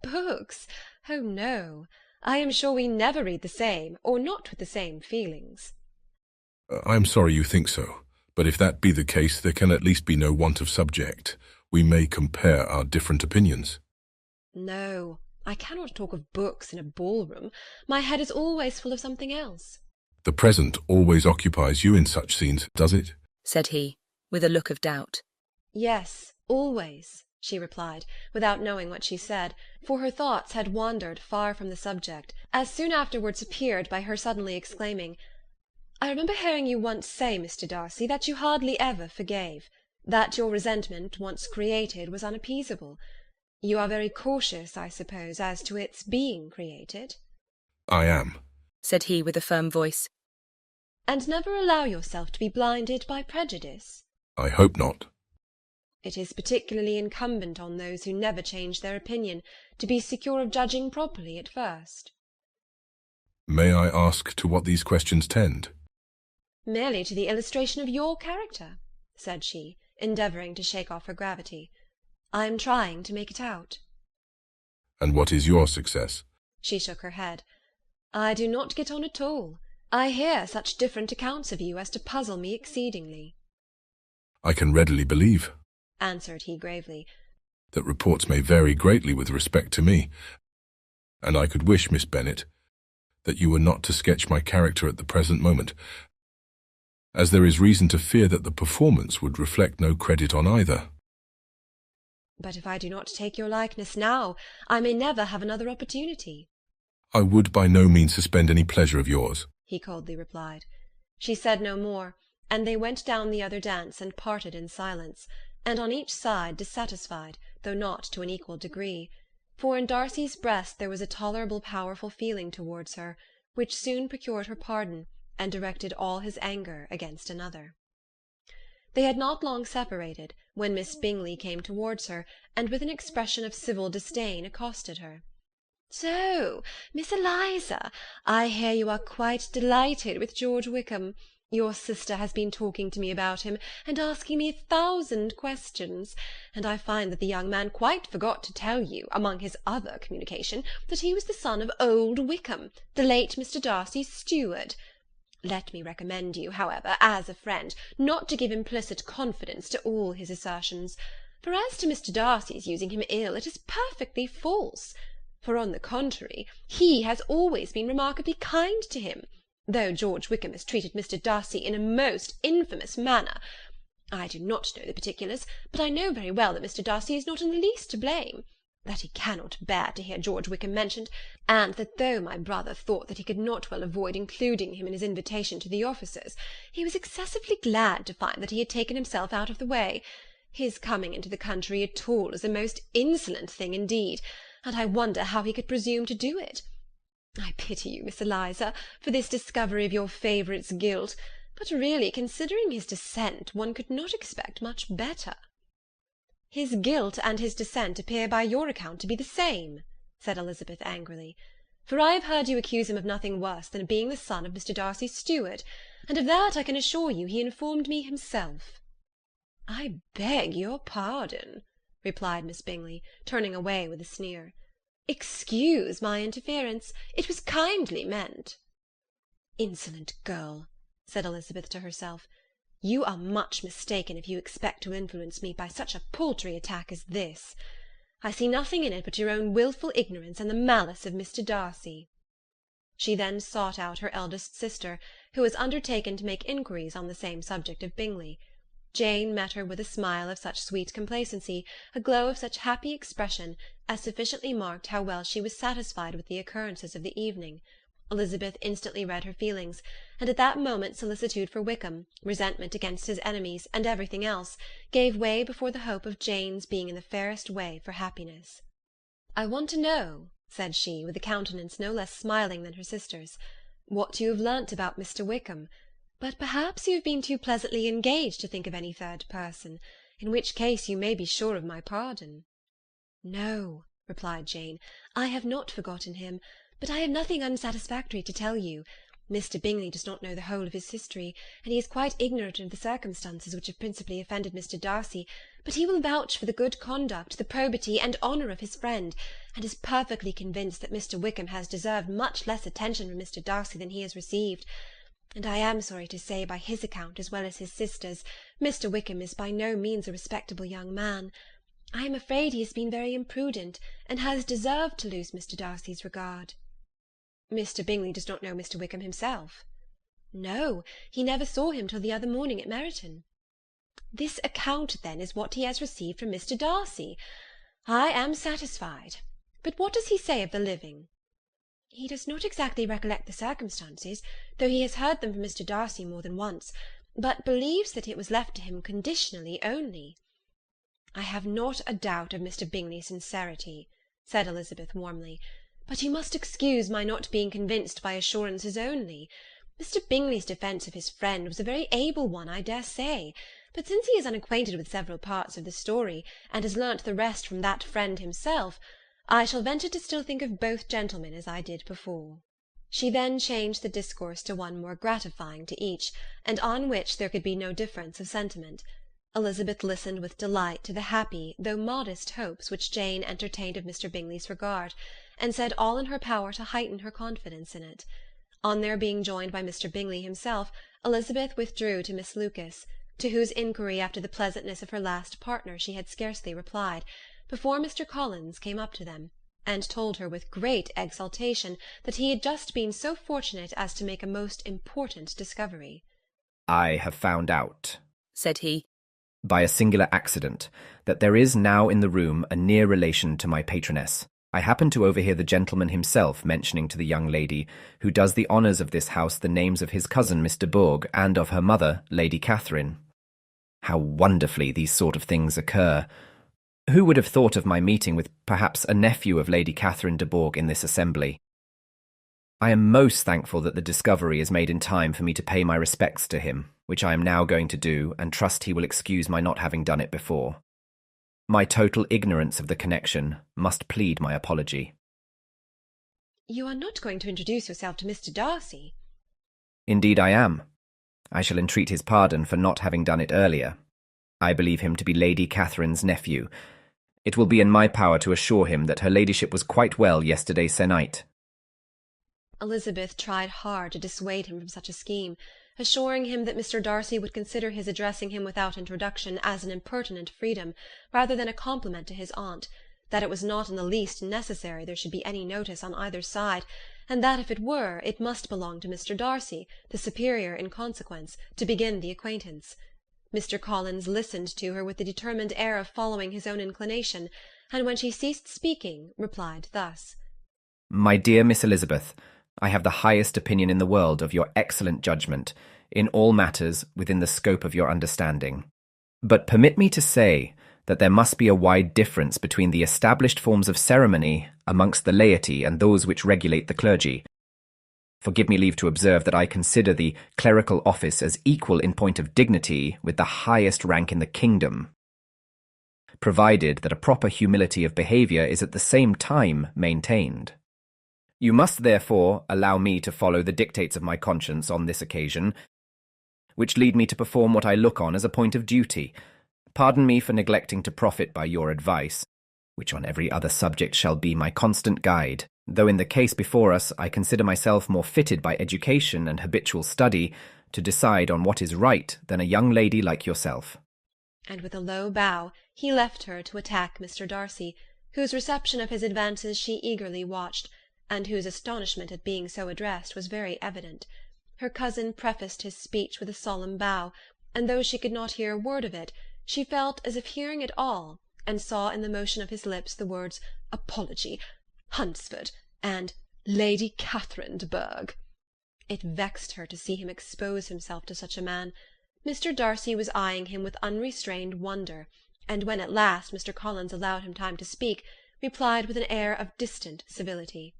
Books? Oh, no. I am sure we never read the same, or not with the same feelings. I am sorry you think so, but if that be the case, there can at least be no want of subject. We may compare our different opinions. No, I cannot talk of books in a ballroom. My head is always full of something else. The present always occupies you in such scenes, does it? Said he, with a look of doubt. Yes, always, she replied, without knowing what she said, for her thoughts had wandered far from the subject, as soon afterwards appeared by her suddenly exclaiming, "I remember hearing you once say, Mr. Darcy, that you hardly ever forgave, that your resentment, once created, was unappeasable. You are very cautious, I suppose, as to its being created?" I am, said he with a firm voice. "And never allow yourself to be blinded by prejudice?" I hope not. It is particularly incumbent on those who never change their opinion to be secure of judging properly at first. May I ask to what these questions tend? Merely to the illustration of your character, said she, endeavouring to shake off her gravity. I am trying to make it out. And what is your success? She shook her head. I do not get on at all. I hear such different accounts of you as to puzzle me exceedingly. I can readily believe, answered he gravely, that reports may vary greatly with respect to me, and I could wish, Miss Bennet, that you were not to sketch my character at the present moment, as there is reason to fear that the performance would reflect no credit on either. But if I do not take your likeness now, I may never have another opportunity. I would by no means suspend any pleasure of yours, he coldly replied. She said no more, and they went down the other dance and parted in silence, and on each side dissatisfied, though not to an equal degree. For in Darcy's breast there was a tolerable powerful feeling towards her, which soon procured her pardon, and directed all his anger against another. They had not long separated, when Miss Bingley came towards her, and with an expression of civil disdain accosted her. So, Miss Eliza, I hear you are quite delighted with George Wickham. Your sister has been talking to me about him, and asking me 1,000 questions, and I find that the young man quite forgot to tell you, among his other communication, that he was the son of old Wickham, the late Mr. Darcy's steward. Let me recommend you, however, as a friend, not to give implicit confidence to all his assertions, for as to Mr. Darcy's using him ill, it is perfectly false, for on the contrary, he has always been remarkably kind to him, though George Wickham has treated Mr. Darcy in a most infamous manner. I do not know the particulars, but I know very well that Mr. Darcy is not in the least to blame, that he cannot bear to hear George Wickham mentioned, and that though my brother thought that he could not well avoid including him in his invitation to the officers, he was excessively glad to find that he had taken himself out of the way. His coming into the country at all is a most insolent thing indeed, and I wonder how he could presume to do it. I pity you, Miss Eliza, for this discovery of your favourite's guilt, but really, considering his descent, one could not expect much better. His guilt and his descent appear by your account to be the same, said Elizabeth angrily, for I have heard you accuse him of nothing worse than being the son of Mr. Darcy's steward, and of that I can assure you he informed me himself. I beg your pardon, replied Miss Bingley, turning away with a sneer. Excuse my interference. It was kindly meant. Insolent girl, said Elizabeth to herself. You are much mistaken if you expect to influence me by such a paltry attack as this. I see nothing in it but your own wilful ignorance and the malice of Mr. Darcy. She then sought out her eldest sister, who was undertaken to make inquiries on the same subject of Bingley. Jane met her with a smile of such sweet complacency, a glow of such happy expression, as sufficiently marked how well she was satisfied with the occurrences of the evening. Elizabeth instantly read her feelings, and at that moment solicitude for Wickham, resentment against his enemies, and everything else, gave way before the hope of Jane's being in the fairest way for happiness. "I want to know," said she, with a countenance no less smiling than her sister's, "what you have learnt about Mr. Wickham. But perhaps you have been too pleasantly engaged to think of any third person, in which case you may be sure of my pardon." "No," replied Jane, "I have not forgotten him, but I have nothing unsatisfactory to tell you. Mr. Bingley does not know the whole of his history, and he is quite ignorant of the circumstances which have principally offended Mr. Darcy, but he will vouch for the good conduct, the probity, and honour of his friend, and is perfectly convinced that Mr. Wickham has deserved much less attention from Mr. Darcy than he has received. And I am sorry to say, by his account as well as his sister's, Mr. Wickham is by no means a respectable young man. I am afraid he has been very imprudent, and has deserved to lose Mr. Darcy's regard." "Mr. Bingley does not know Mr. Wickham himself?" "No, he never saw him till the other morning at Meryton." "This account, then, is what he has received from Mr. Darcy. I am satisfied. But what does he say of the living?" "He does not exactly recollect the circumstances, though he has heard them from Mr. Darcy more than once, but believes that it was left to him conditionally only." "I have not a doubt of Mr. Bingley's sincerity," said Elizabeth warmly, "but you must excuse my not being convinced by assurances only. Mr. Bingley's defence of his friend was a very able one, I dare say, but since he is unacquainted with several parts of the story, and has learnt the rest from that friend himself, I shall venture to still think of both gentlemen as I did before." She then changed the discourse to one more gratifying to each, and on which there could be no difference of sentiment. Elizabeth listened with delight to the happy, though modest, hopes which Jane entertained of Mr. Bingley's regard, and said all in her power to heighten her confidence in it. On their being joined by Mr. Bingley himself, Elizabeth withdrew to Miss Lucas, to whose inquiry after the pleasantness of her last partner she had scarcely replied, before Mr. Collins came up to them, and told her with great exultation that he had just been so fortunate as to make a most important discovery. "I have found out," said he, "by a singular accident, that there is now in the room a near relation to my patroness. I happened to overhear the gentleman himself mentioning to the young lady who does the honours of this house the names of his cousin Mr. Bourg and of her mother, Lady Catherine. How wonderfully these sort of things occur! Who would have thought of my meeting with perhaps a nephew of Lady Catherine de Bourgh in this assembly? I am most thankful that the discovery is made in time for me to pay my respects to him, which I am now going to do, and trust he will excuse my not having done it before. My total ignorance of the connection must plead my apology." "You are not going to introduce yourself to Mr. Darcy?" "Indeed I am. I shall entreat his pardon for not having done it earlier. I believe him to be Lady Catherine's nephew. It will be in my power to assure him that her ladyship was quite well yesterday se'night." Elizabeth tried hard to dissuade him from such a scheme, assuring him that Mr. Darcy would consider his addressing him without introduction as an impertinent freedom, rather than a compliment to his aunt, that it was not in the least necessary there should be any notice on either side, and that if it were, it must belong to Mr. Darcy, the superior in consequence, to begin the acquaintance. Mr. Collins listened to her with the determined air of following his own inclination, and when she ceased speaking, replied thus: "My dear Miss Elizabeth, I have the highest opinion in the world of your excellent judgment, in all matters within the scope of your understanding. But permit me to say that there must be a wide difference between the established forms of ceremony amongst the laity and those which regulate the clergy. Forgive me leave to observe that I consider the clerical office as equal in point of dignity with the highest rank in the kingdom, provided that a proper humility of behaviour is at the same time maintained. You must therefore allow me to follow the dictates of my conscience on this occasion, which lead me to perform what I look on as a point of duty. Pardon me for neglecting to profit by your advice, which on every other subject shall be my constant guide, though in the case before us I consider myself more fitted by education and habitual study to decide on what is right than a young lady like yourself." And with a low bow he left her to attack Mr. Darcy, whose reception of his advances she eagerly watched, and whose astonishment at being so addressed was very evident. Her cousin prefaced his speech with a solemn bow, and though she could not hear a word of it, she felt as if hearing it all, and saw in the motion of his lips the words apology, Hunsford, and Lady Catherine de Bourgh. It vexed her to see him expose himself to such a man. Mr. Darcy was eyeing him with unrestrained wonder, and when at last Mr. Collins allowed him time to speak, replied with an air of distant civility.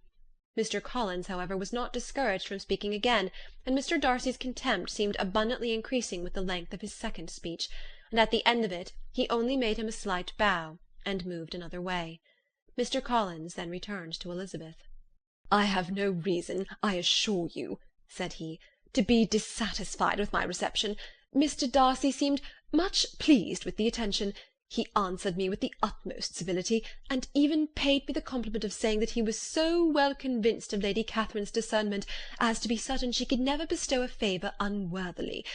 Mr. Collins, however, was not discouraged from speaking again, and Mr. Darcy's contempt seemed abundantly increasing with the length of his second speech, and at the end of it he only made him a slight bow, and moved another way. Mr. Collins then returned to Elizabeth. "I have no reason, I assure you," said he, "to be dissatisfied with my reception. Mr. Darcy seemed much pleased with the attention. He answered me with the utmost civility, and even paid me the compliment of saying that he was so well convinced of Lady Catherine's discernment as to be certain she could never bestow a favour unworthily.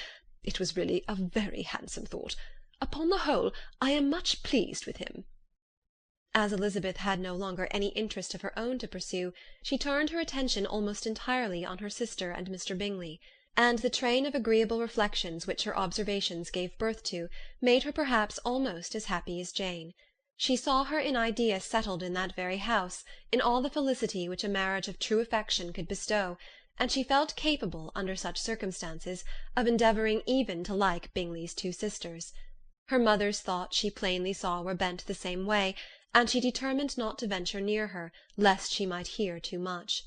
It was really a very handsome thought. Upon the whole, I am much pleased with him." As Elizabeth had no longer any interest of her own to pursue, she turned her attention almost entirely on her sister and Mr. Bingley, and the train of agreeable reflections which her observations gave birth to made her perhaps almost as happy as Jane. She saw her in idea settled in that very house, in all the felicity which a marriage of true affection could bestow, and she felt capable, under such circumstances, of endeavouring even to like Bingley's two sisters. Her mother's thoughts she plainly saw were bent the same way, and she determined not to venture near her, lest she might hear too much.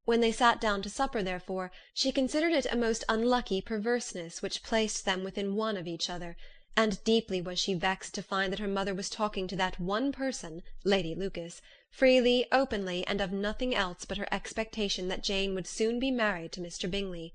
When they sat down to supper, therefore, she considered it a most unlucky perverseness which placed them within one of each other, and deeply was she vexed to find that her mother was talking to that one person, Lady Lucas, freely, openly, and of nothing else but her expectation that Jane would soon be married to Mr. Bingley.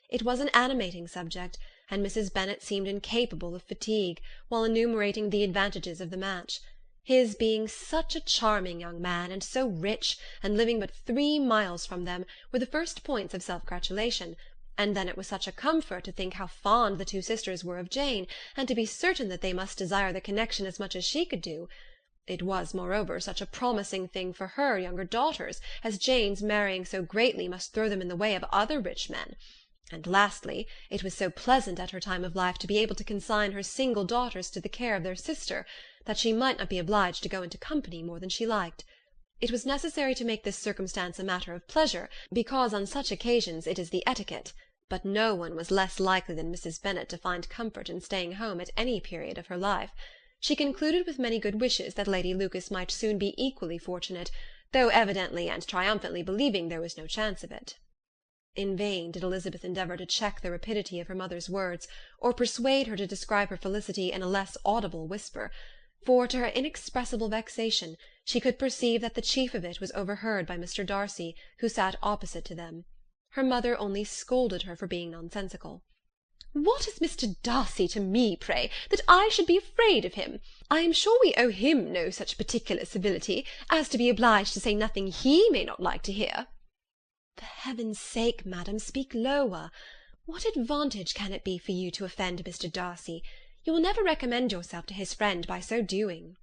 It was an animating subject, and Mrs. Bennet seemed incapable of fatigue, while enumerating the advantages of the match. His being such a charming young man, and so rich, and living but 3 miles from them, were the first points of self-gratulation, and then it was such a comfort to think how fond the two sisters were of Jane, and to be certain that they must desire the connection as much as she could do. It was, moreover, such a promising thing for her younger daughters, as Jane's marrying so greatly must throw them in the way of other rich men. And lastly, it was so pleasant at her time of life to be able to consign her single daughters to the care of their sister, that she might not be obliged to go into company more than she liked. It was necessary to make this circumstance a matter of pleasure, because on such occasions it is the etiquette, but no one was less likely than Mrs. Bennet to find comfort in staying home at any period of her life. She concluded with many good wishes that Lady Lucas might soon be equally fortunate, though evidently and triumphantly believing there was no chance of it. In vain did Elizabeth endeavour to check the rapidity of her mother's words, or persuade her to describe her felicity in a less audible whisper, for, to her inexpressible vexation, she could perceive that the chief of it was overheard by Mr. Darcy, who sat opposite to them. Her mother only scolded her for being nonsensical. "What is Mr. Darcy to me, pray, that I should be afraid of him? I am sure we owe him no such particular civility, as to be obliged to say nothing he may not like to hear." "For heaven's sake, madam, speak lower. What advantage can it be for you to offend Mr. Darcy? You will never recommend yourself to his friend by so doing."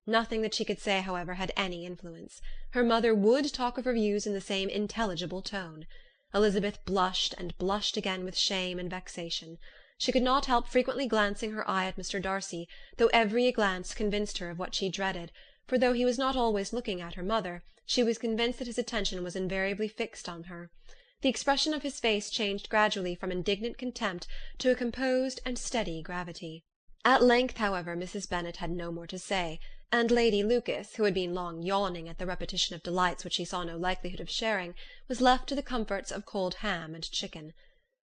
Nothing that she could say, however, had any influence. Her mother would talk of her views in the same intelligible tone. Elizabeth blushed and blushed again with shame and vexation. She could not help frequently glancing her eye at Mr. Darcy, though every glance convinced her of what she dreaded, for though he was not always looking at her mother, she was convinced that his attention was invariably fixed on her. The expression of his face changed gradually from indignant contempt to a composed and steady gravity. At length, however, Mrs. Bennet had no more to say, and Lady Lucas, who had been long yawning at the repetition of delights which she saw no likelihood of sharing, was left to the comforts of cold ham and chicken.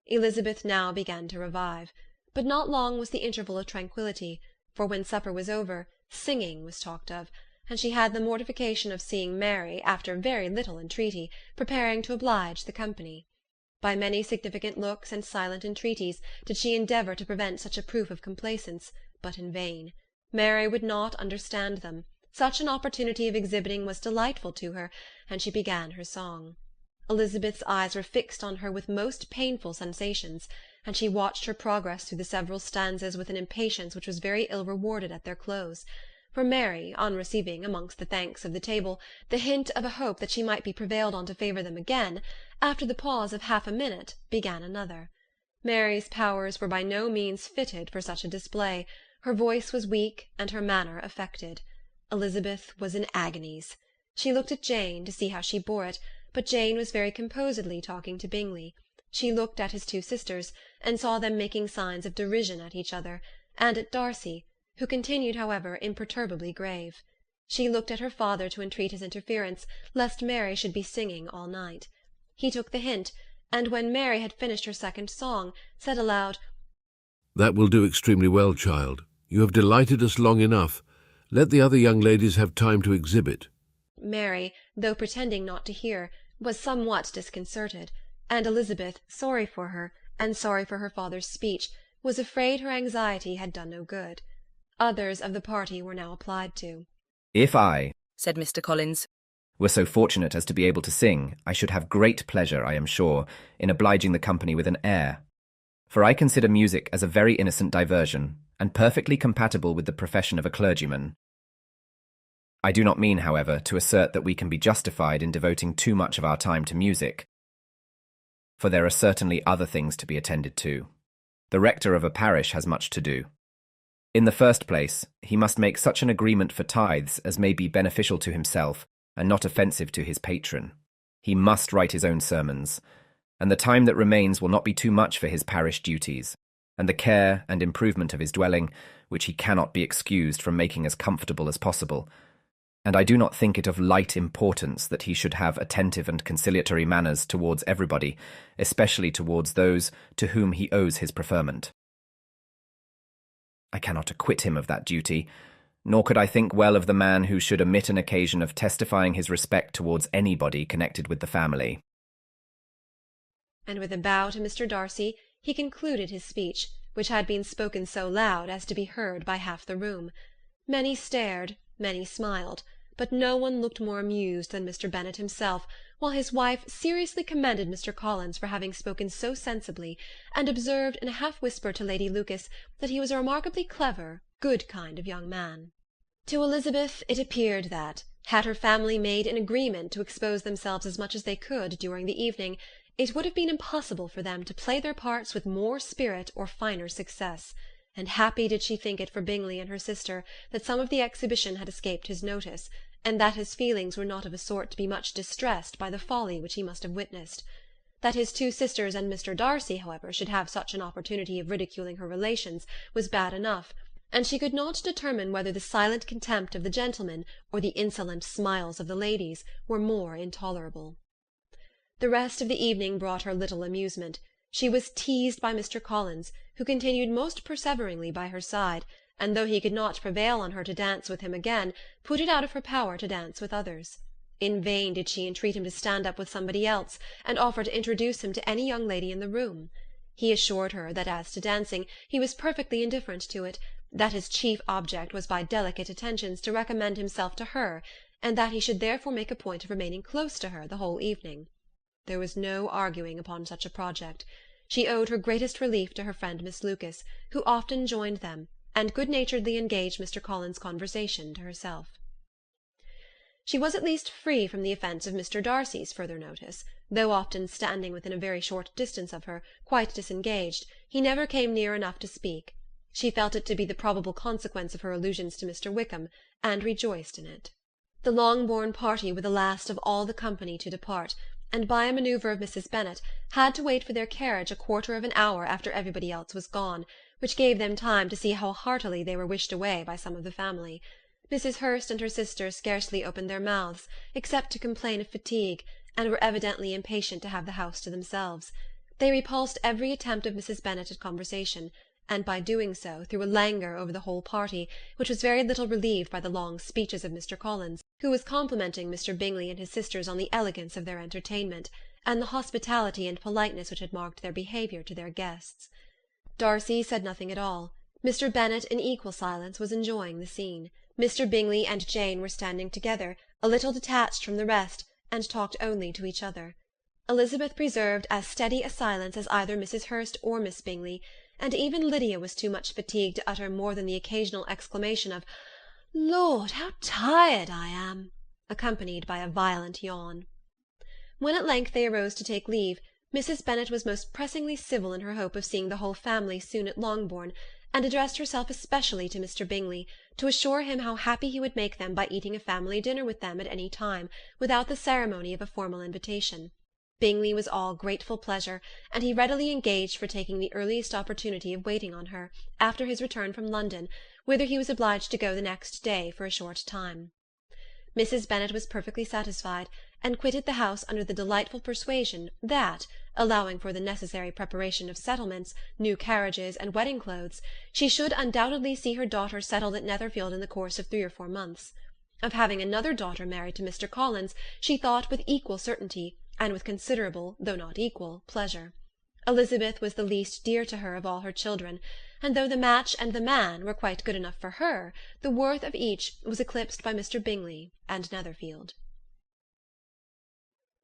Elizabeth now began to revive, but not long was the interval of tranquillity, for when supper was over, singing was talked of, and she had the mortification of seeing Mary, after very little entreaty, preparing to oblige the company. By many significant looks and silent entreaties did she endeavour to prevent such a proof of complaisance, but in vain. Mary would not understand them. Such an opportunity of exhibiting was delightful to her, and she began her song. Elizabeth's eyes were fixed on her with most painful sensations, and she watched her progress through the several stanzas with an impatience which was very ill rewarded at their close. For Mary, on receiving, amongst the thanks of the table, the hint of a hope that she might be prevailed on to favour them again, after the pause of half a minute, began another. Mary's powers were by no means fitted for such a display. Her voice was weak, and her manner affected. Elizabeth was in agonies. She looked at Jane, to see how she bore it, but Jane was very composedly talking to Bingley. She looked at his two sisters, and saw them making signs of derision at each other, and at Darcy, who continued, however, imperturbably grave. She looked at her father to entreat his interference, lest Mary should be singing all night. He took the hint, and when Mary had finished her second song, said aloud, "That will do extremely well, child. You have delighted us long enough. Let the other young ladies have time to exhibit." Mary, though pretending not to hear, was somewhat disconcerted, and Elizabeth, sorry for her, and sorry for her father's speech, was afraid her anxiety had done no good. Others of the party were now applied to. "If I," said Mr. Collins, "were so fortunate as to be able to sing, I should have great pleasure, I am sure, in obliging the company with an air. For I consider music as a very innocent diversion, and perfectly compatible with the profession of a clergyman. I do not mean, however, to assert that we can be justified in devoting too much of our time to music, for there are certainly other things to be attended to. The rector of a parish has much to do. In the first place, he must make such an agreement for tithes as may be beneficial to himself and not offensive to his patron. He must write his own sermons, and the time that remains will not be too much for his parish duties, and the care and improvement of his dwelling, which he cannot be excused from making as comfortable as possible. And I do not think it of light importance that he should have attentive and conciliatory manners towards everybody, especially towards those to whom he owes his preferment. I cannot acquit him of that duty, nor could I think well of the man who should omit an occasion of testifying his respect towards anybody connected with the family." And with a bow to Mr. Darcy, he concluded his speech, which had been spoken so loud as to be heard by half the room. Many stared, many smiled, but no one looked more amused than Mr. Bennet himself, while his wife seriously commended Mr. Collins for having spoken so sensibly, and observed in a half-whisper to Lady Lucas that he was a remarkably clever, good kind of young man. To Elizabeth it appeared that, had her family made an agreement to expose themselves as much as they could during the evening, it would have been impossible for them to play their parts with more spirit or finer success, and happy did she think it for Bingley and her sister that some of the exhibition had escaped his notice, and that his feelings were not of a sort to be much distressed by the folly which he must have witnessed. That his two sisters and Mr. Darcy, however, should have such an opportunity of ridiculing her relations was bad enough, and she could not determine whether the silent contempt of the gentlemen or the insolent smiles of the ladies were more intolerable. The rest of the evening brought her little amusement. She was teased by Mr. Collins, who continued most perseveringly by her side, and though he could not prevail on her to dance with him again, put it out of her power to dance with others. In vain did she entreat him to stand up with somebody else, and offer to introduce him to any young lady in the room. He assured her that as to dancing, he was perfectly indifferent to it, that his chief object was by delicate attentions to recommend himself to her, and that he should therefore make a point of remaining close to her the whole evening. There was no arguing upon such a project. She owed her greatest relief to her friend Miss Lucas, who often joined them, and good-naturedly engaged Mr. Collins' conversation to herself. She was at least free from the offence of Mr. Darcy's further notice, though often standing within a very short distance of her, quite disengaged, he never came near enough to speak. She felt it to be the probable consequence of her allusions to Mr. Wickham, and rejoiced in it. The Longbourn party were the last of all the company to depart, and by a manoeuvre of Mrs. Bennet had to wait for their carriage a quarter of an hour after everybody else was gone, which gave them time to see how heartily they were wished away by some of the family. Mrs. Hurst and her sister scarcely opened their mouths, except to complain of fatigue, and were evidently impatient to have the house to themselves. They repulsed every attempt of Mrs. Bennet at conversation, and by doing so threw a languor over the whole party, which was very little relieved by the long speeches of Mr. Collins, who was complimenting Mr. Bingley and his sisters on the elegance of their entertainment, and the hospitality and politeness which had marked their behaviour to their guests. Darcy said nothing at all. Mr. Bennet, in equal silence, was enjoying the scene. Mr. Bingley and Jane were standing together, a little detached from the rest, and talked only to each other. Elizabeth preserved as steady a silence as either Mrs. Hurst or Miss Bingley, and even Lydia was too much fatigued to utter more than the occasional exclamation of "Lord, how tired I am!" accompanied by a violent yawn. When at length they arose to take leave, Mrs. Bennet was most pressingly civil in her hope of seeing the whole family soon at Longbourn, and addressed herself especially to Mr. Bingley, to assure him how happy he would make them by eating a family dinner with them at any time, without the ceremony of a formal invitation. Bingley was all grateful pleasure, and he readily engaged for taking the earliest opportunity of waiting on her, after his return from London, whither he was obliged to go the next day for a short time. Mrs. Bennet was perfectly satisfied, and quitted the house under the delightful persuasion that, allowing for the necessary preparation of settlements, new carriages, and wedding clothes, she should undoubtedly see her daughter settled at Netherfield in the course of 3 or 4 months. Of having another daughter married to Mr. Collins she thought with equal certainty, and with considerable, though not equal, pleasure. Elizabeth was the least dear to her of all her children, and though the match and the man were quite good enough for her, the worth of each was eclipsed by Mr. Bingley and Netherfield.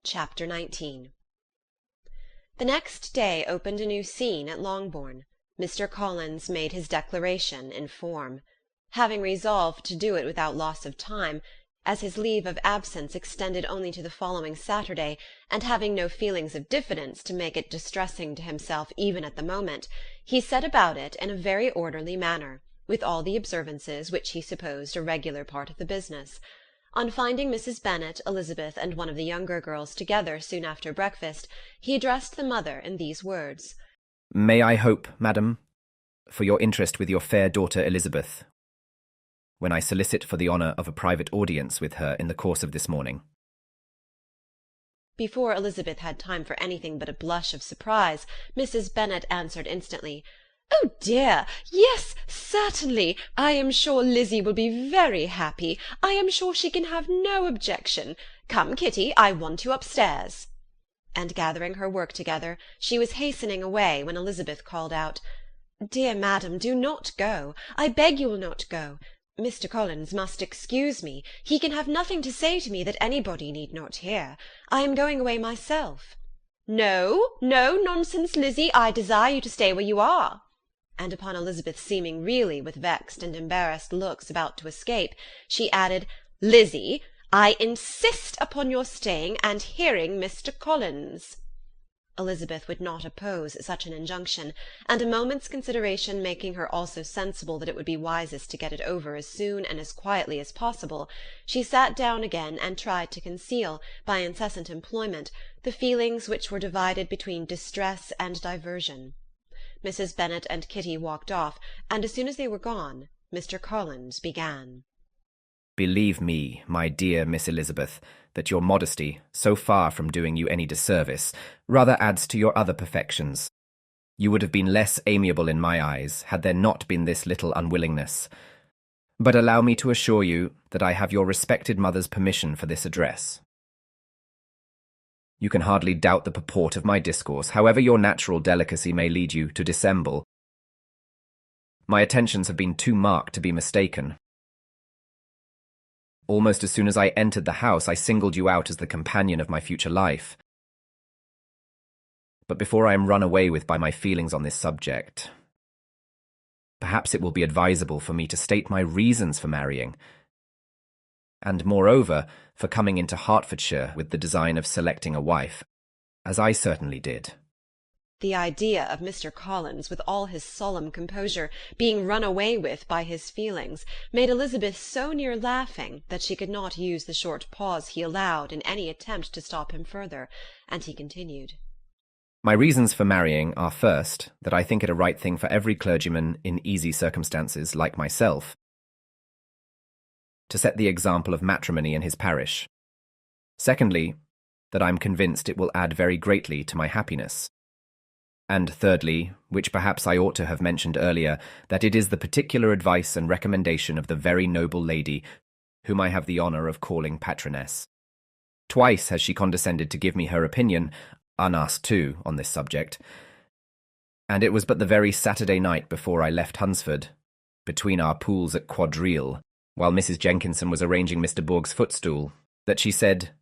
Chapter 19. The next day opened a new scene at Longbourn. Mr. Collins made his declaration in form. Having resolved to do it without loss of time, as his leave of absence extended only to the following Saturday, and having no feelings of diffidence to make it distressing to himself even at the moment, he set about it in a very orderly manner, with all the observances which he supposed a regular part of the business. On finding Mrs. Bennet, Elizabeth, and one of the younger girls together soon after breakfast, he addressed the mother in these words: "May I hope, madam, for your interest with your fair daughter Elizabeth, when I solicit for the honour of a private audience with her in the course of this morning?" Before Elizabeth had time for anything but a blush of surprise, Mrs. Bennet answered instantly, "Oh dear, yes, certainly. I am sure Lizzie will be very happy. I am sure she can have no objection. Come, Kitty, I want you upstairs." And gathering her work together, she was hastening away when Elizabeth called out, "Dear madam, do not go. I beg you will not go. Mr. Collins must excuse me. He can have nothing to say to me that anybody need not hear. I am going away myself." "No, no, nonsense, Lizzie. I desire you to stay where you are." And upon Elizabeth seeming really with vexed and embarrassed looks about to escape, she added, "Lizzie, I insist upon your staying and hearing Mr. Collins." Elizabeth would not oppose such an injunction, and a moment's consideration making her also sensible that it would be wisest to get it over as soon and as quietly as possible, she sat down again and tried to conceal, by incessant employment, the feelings which were divided between distress and diversion. Mrs. Bennet and Kitty walked off, and as soon as they were gone, Mr. Collins began. "Believe me, my dear Miss Elizabeth, that your modesty, so far from doing you any disservice, rather adds to your other perfections. You would have been less amiable in my eyes, had there not been this little unwillingness. But allow me to assure you that I have your respected mother's permission for this address. You can hardly doubt the purport of my discourse, however your natural delicacy may lead you to dissemble. My attentions have been too marked to be mistaken. Almost as soon as I entered the house, I singled you out as the companion of my future life. But before I am run away with by my feelings on this subject, perhaps it will be advisable for me to state my reasons for marrying, and moreover, for coming into Hertfordshire with the design of selecting a wife, as I certainly did." The idea of Mr. Collins, with all his solemn composure, being run away with by his feelings, made Elizabeth so near laughing that she could not use the short pause he allowed in any attempt to stop him further, and he continued. "My reasons for marrying are, first, that I think it a right thing for every clergyman in easy circumstances, like myself, to set the example of matrimony in his parish. Secondly, that I am convinced it will add very greatly to my happiness. And thirdly, which perhaps I ought to have mentioned earlier, that it is the particular advice and recommendation of the very noble lady whom I have the honour of calling patroness. Twice has she condescended to give me her opinion, unasked too, on this subject, and it was but the very Saturday night before I left Hunsford, between our pools at Quadrille, while Mrs. Jenkinson was arranging Mr. Bourg's footstool, that she said,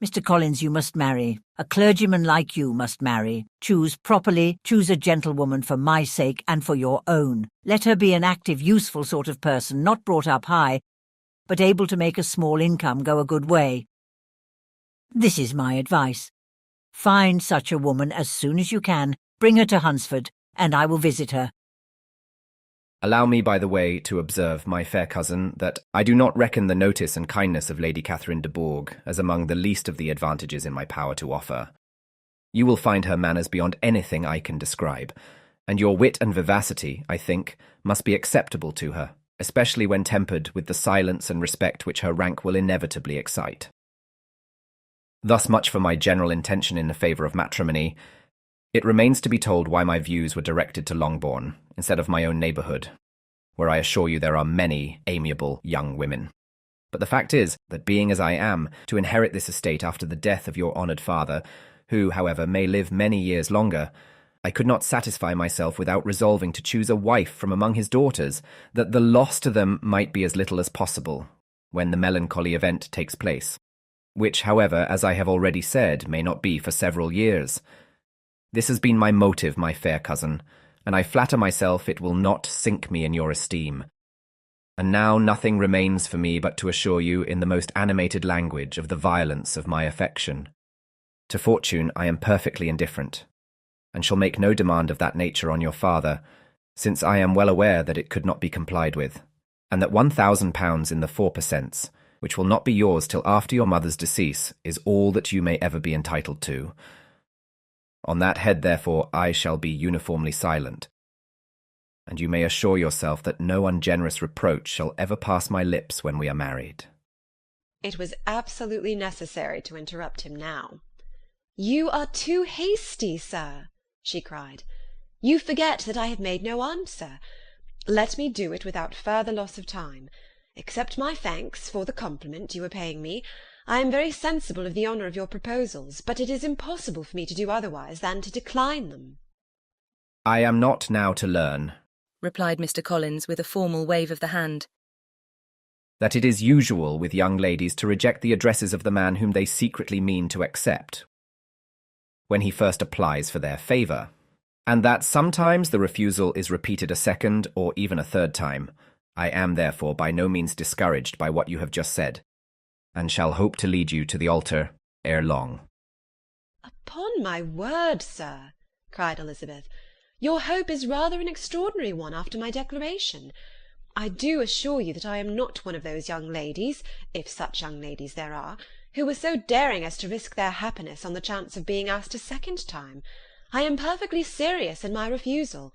"Mr. Collins, you must marry. A clergyman like you must marry. Choose properly, choose a gentlewoman for my sake and for your own. Let her be an active, useful sort of person, not brought up high, but able to make a small income go a good way. This is my advice. Find such a woman as soon as you can, bring her to Hunsford, and I will visit her." Allow me, by the way, to observe, my fair cousin, that I do not reckon the notice and kindness of Lady Catherine de Bourgh as among the least of the advantages in my power to offer. You will find her manners beyond anything I can describe, and your wit and vivacity, I think, must be acceptable to her, especially when tempered with the silence and respect which her rank will inevitably excite. Thus much for my general intention in the favour of matrimony. It remains to be told why my views were directed to Longbourn, instead of my own neighbourhood, where I assure you there are many amiable young women. But the fact is that being as I am, to inherit this estate after the death of your honoured father, who, however, may live many years longer, I could not satisfy myself without resolving to choose a wife from among his daughters, that the loss to them might be as little as possible, when the melancholy event takes place, which, however, as I have already said, may not be for several years. This has been my motive, my fair cousin, and I flatter myself it will not sink me in your esteem. And now nothing remains for me but to assure you in the most animated language of the violence of my affection. To fortune I am perfectly indifferent, and shall make no demand of that nature on your father, since I am well aware that it could not be complied with, and that £1,000 in the 4%, which will not be yours till after your mother's decease, is all that you may ever be entitled to. On that head, therefore, I shall be uniformly silent, and you may assure yourself that no ungenerous reproach shall ever pass my lips when we are married." It was absolutely necessary to interrupt him now. "You are too hasty, sir," she cried. "You forget that I have made no answer. Let me do it without further loss of time. Accept my thanks for the compliment you are paying me. I am very sensible of the honour of your proposals, but it is impossible for me to do otherwise than to decline them." "I am not now to learn," replied Mr. Collins with a formal wave of the hand, "that it is usual with young ladies to reject the addresses of the man whom they secretly mean to accept, when he first applies for their favour, and that sometimes the refusal is repeated a second or even a third time. I am therefore by no means discouraged by what you have just said, and shall hope to lead you to the altar ere long." "Upon my word, sir," cried Elizabeth, "your hope is rather an extraordinary one after my declaration. I do assure you that I am not one of those young ladies, if such young ladies there are, who were so daring as to risk their happiness on the chance of being asked a second time. I am perfectly serious in my refusal.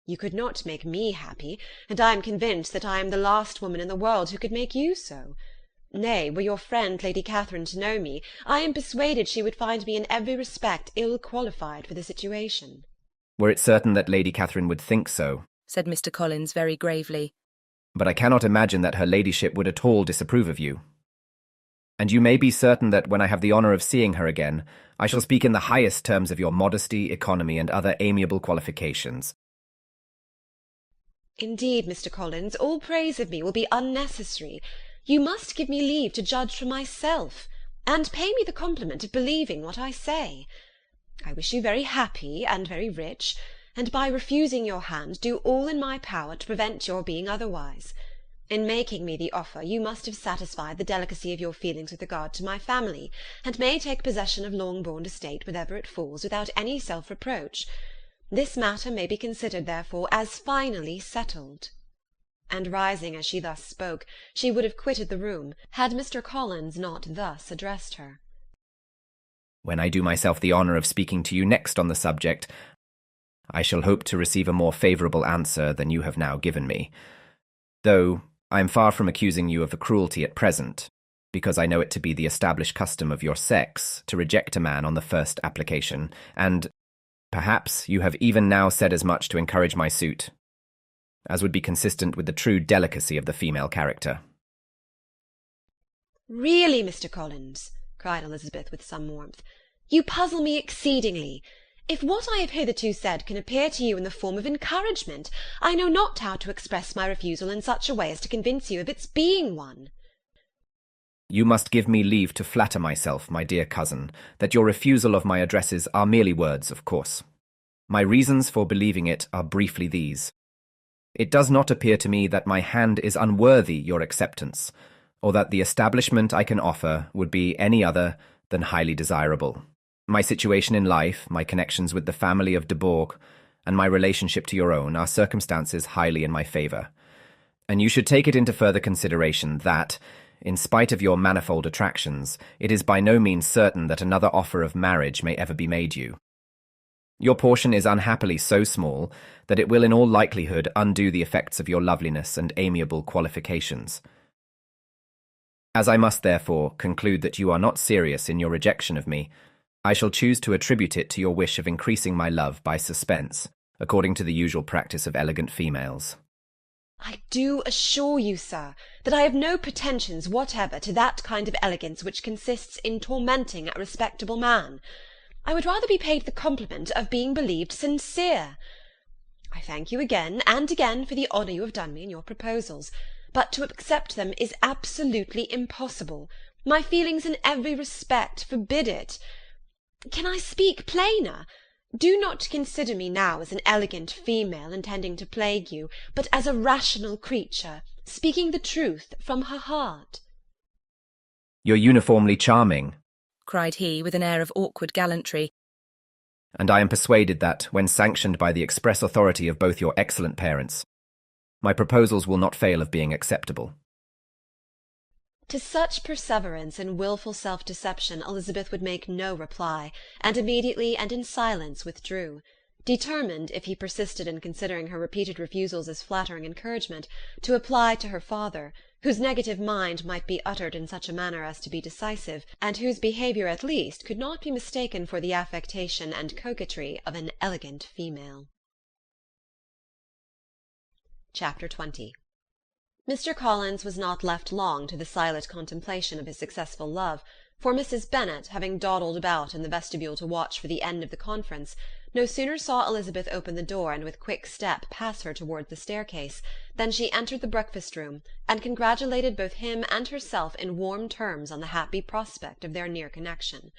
You could not make me happy, and I am convinced that I am the last woman in the world who could make you so. Nay, were your friend Lady Catherine to know me, I am persuaded she would find me in every respect ill qualified for the situation." "Were it certain that Lady Catherine would think so," said Mr. Collins very gravely, "but I cannot imagine that her ladyship would at all disapprove of you. And you may be certain that when I have the honour of seeing her again, I shall speak in the highest terms of your modesty, economy, and other amiable qualifications." "Indeed, Mr. Collins, all praise of me will be unnecessary. You must give me leave to judge for myself, and pay me the compliment of believing what I say. I wish you very happy and very rich, and by refusing your hand do all in my power to prevent your being otherwise. In making me the offer, you must have satisfied the delicacy of your feelings with regard to my family, and may take possession of Longbourn estate wherever it falls without any self-reproach. This matter may be considered, therefore, as finally settled." And rising as she thus spoke, she would have quitted the room, had Mr. Collins not thus addressed her. "When I do myself the honour of speaking to you next on the subject, I shall hope to receive a more favourable answer than you have now given me, though I am far from accusing you of a cruelty at present, because I know it to be the established custom of your sex to reject a man on the first application, and perhaps you have even now said as much to encourage my suit, as would be consistent with the true delicacy of the female character." "Really, Mr. Collins," cried Elizabeth with some warmth, "you puzzle me exceedingly. If what I have hitherto said can appear to you in the form of encouragement, I know not how to express my refusal in such a way as to convince you of its being one." "You must give me leave to flatter myself, my dear cousin, that your refusal of my addresses are merely words, of course. My reasons for believing it are briefly these. It does not appear to me that my hand is unworthy your acceptance, or that the establishment I can offer would be any other than highly desirable. My situation in life, my connections with the family of de Bourgh, and my relationship to your own are circumstances highly in my favour, and you should take it into further consideration that, in spite of your manifold attractions, it is by no means certain that another offer of marriage may ever be made you. Your portion is unhappily so small that it will in all likelihood undo the effects of your loveliness and amiable qualifications. As I must therefore conclude that you are not serious in your rejection of me, I shall choose to attribute it to your wish of increasing my love by suspense, according to the usual practice of elegant females. I do assure you, sir, that I have no pretensions whatever to that kind of elegance which consists in tormenting a respectable man. I would rather be paid the compliment of being believed sincere. I thank you again and again for the honour you have done me in your proposals, but to accept them is absolutely impossible. My feelings in every respect forbid it. Can I speak plainer? Do not consider me now as an elegant female intending to plague you, but as a rational creature, speaking the truth from her heart. You're uniformly charming, cried he with an air of awkward gallantry, and I am persuaded that, when sanctioned by the express authority of both your excellent parents, my proposals will not fail of being acceptable. To such perseverance in wilful self-deception Elizabeth would make no reply, and immediately and in silence withdrew, determined, if he persisted in considering her repeated refusals as flattering encouragement, to apply to her father, whose negative mind might be uttered in such a manner as to be decisive, and whose behaviour at least could not be mistaken for the affectation and coquetry of an elegant female. Chapter 20. Mr. Collins was not left long to the silent contemplation of his successful love, for Mrs. Bennet, having dawdled about in the vestibule to watch for the end of the conference, no sooner saw Elizabeth open the door and with quick step pass her toward the staircase, than she entered the breakfast-room, and congratulated both him and herself in warm terms on the happy prospect of their near connection.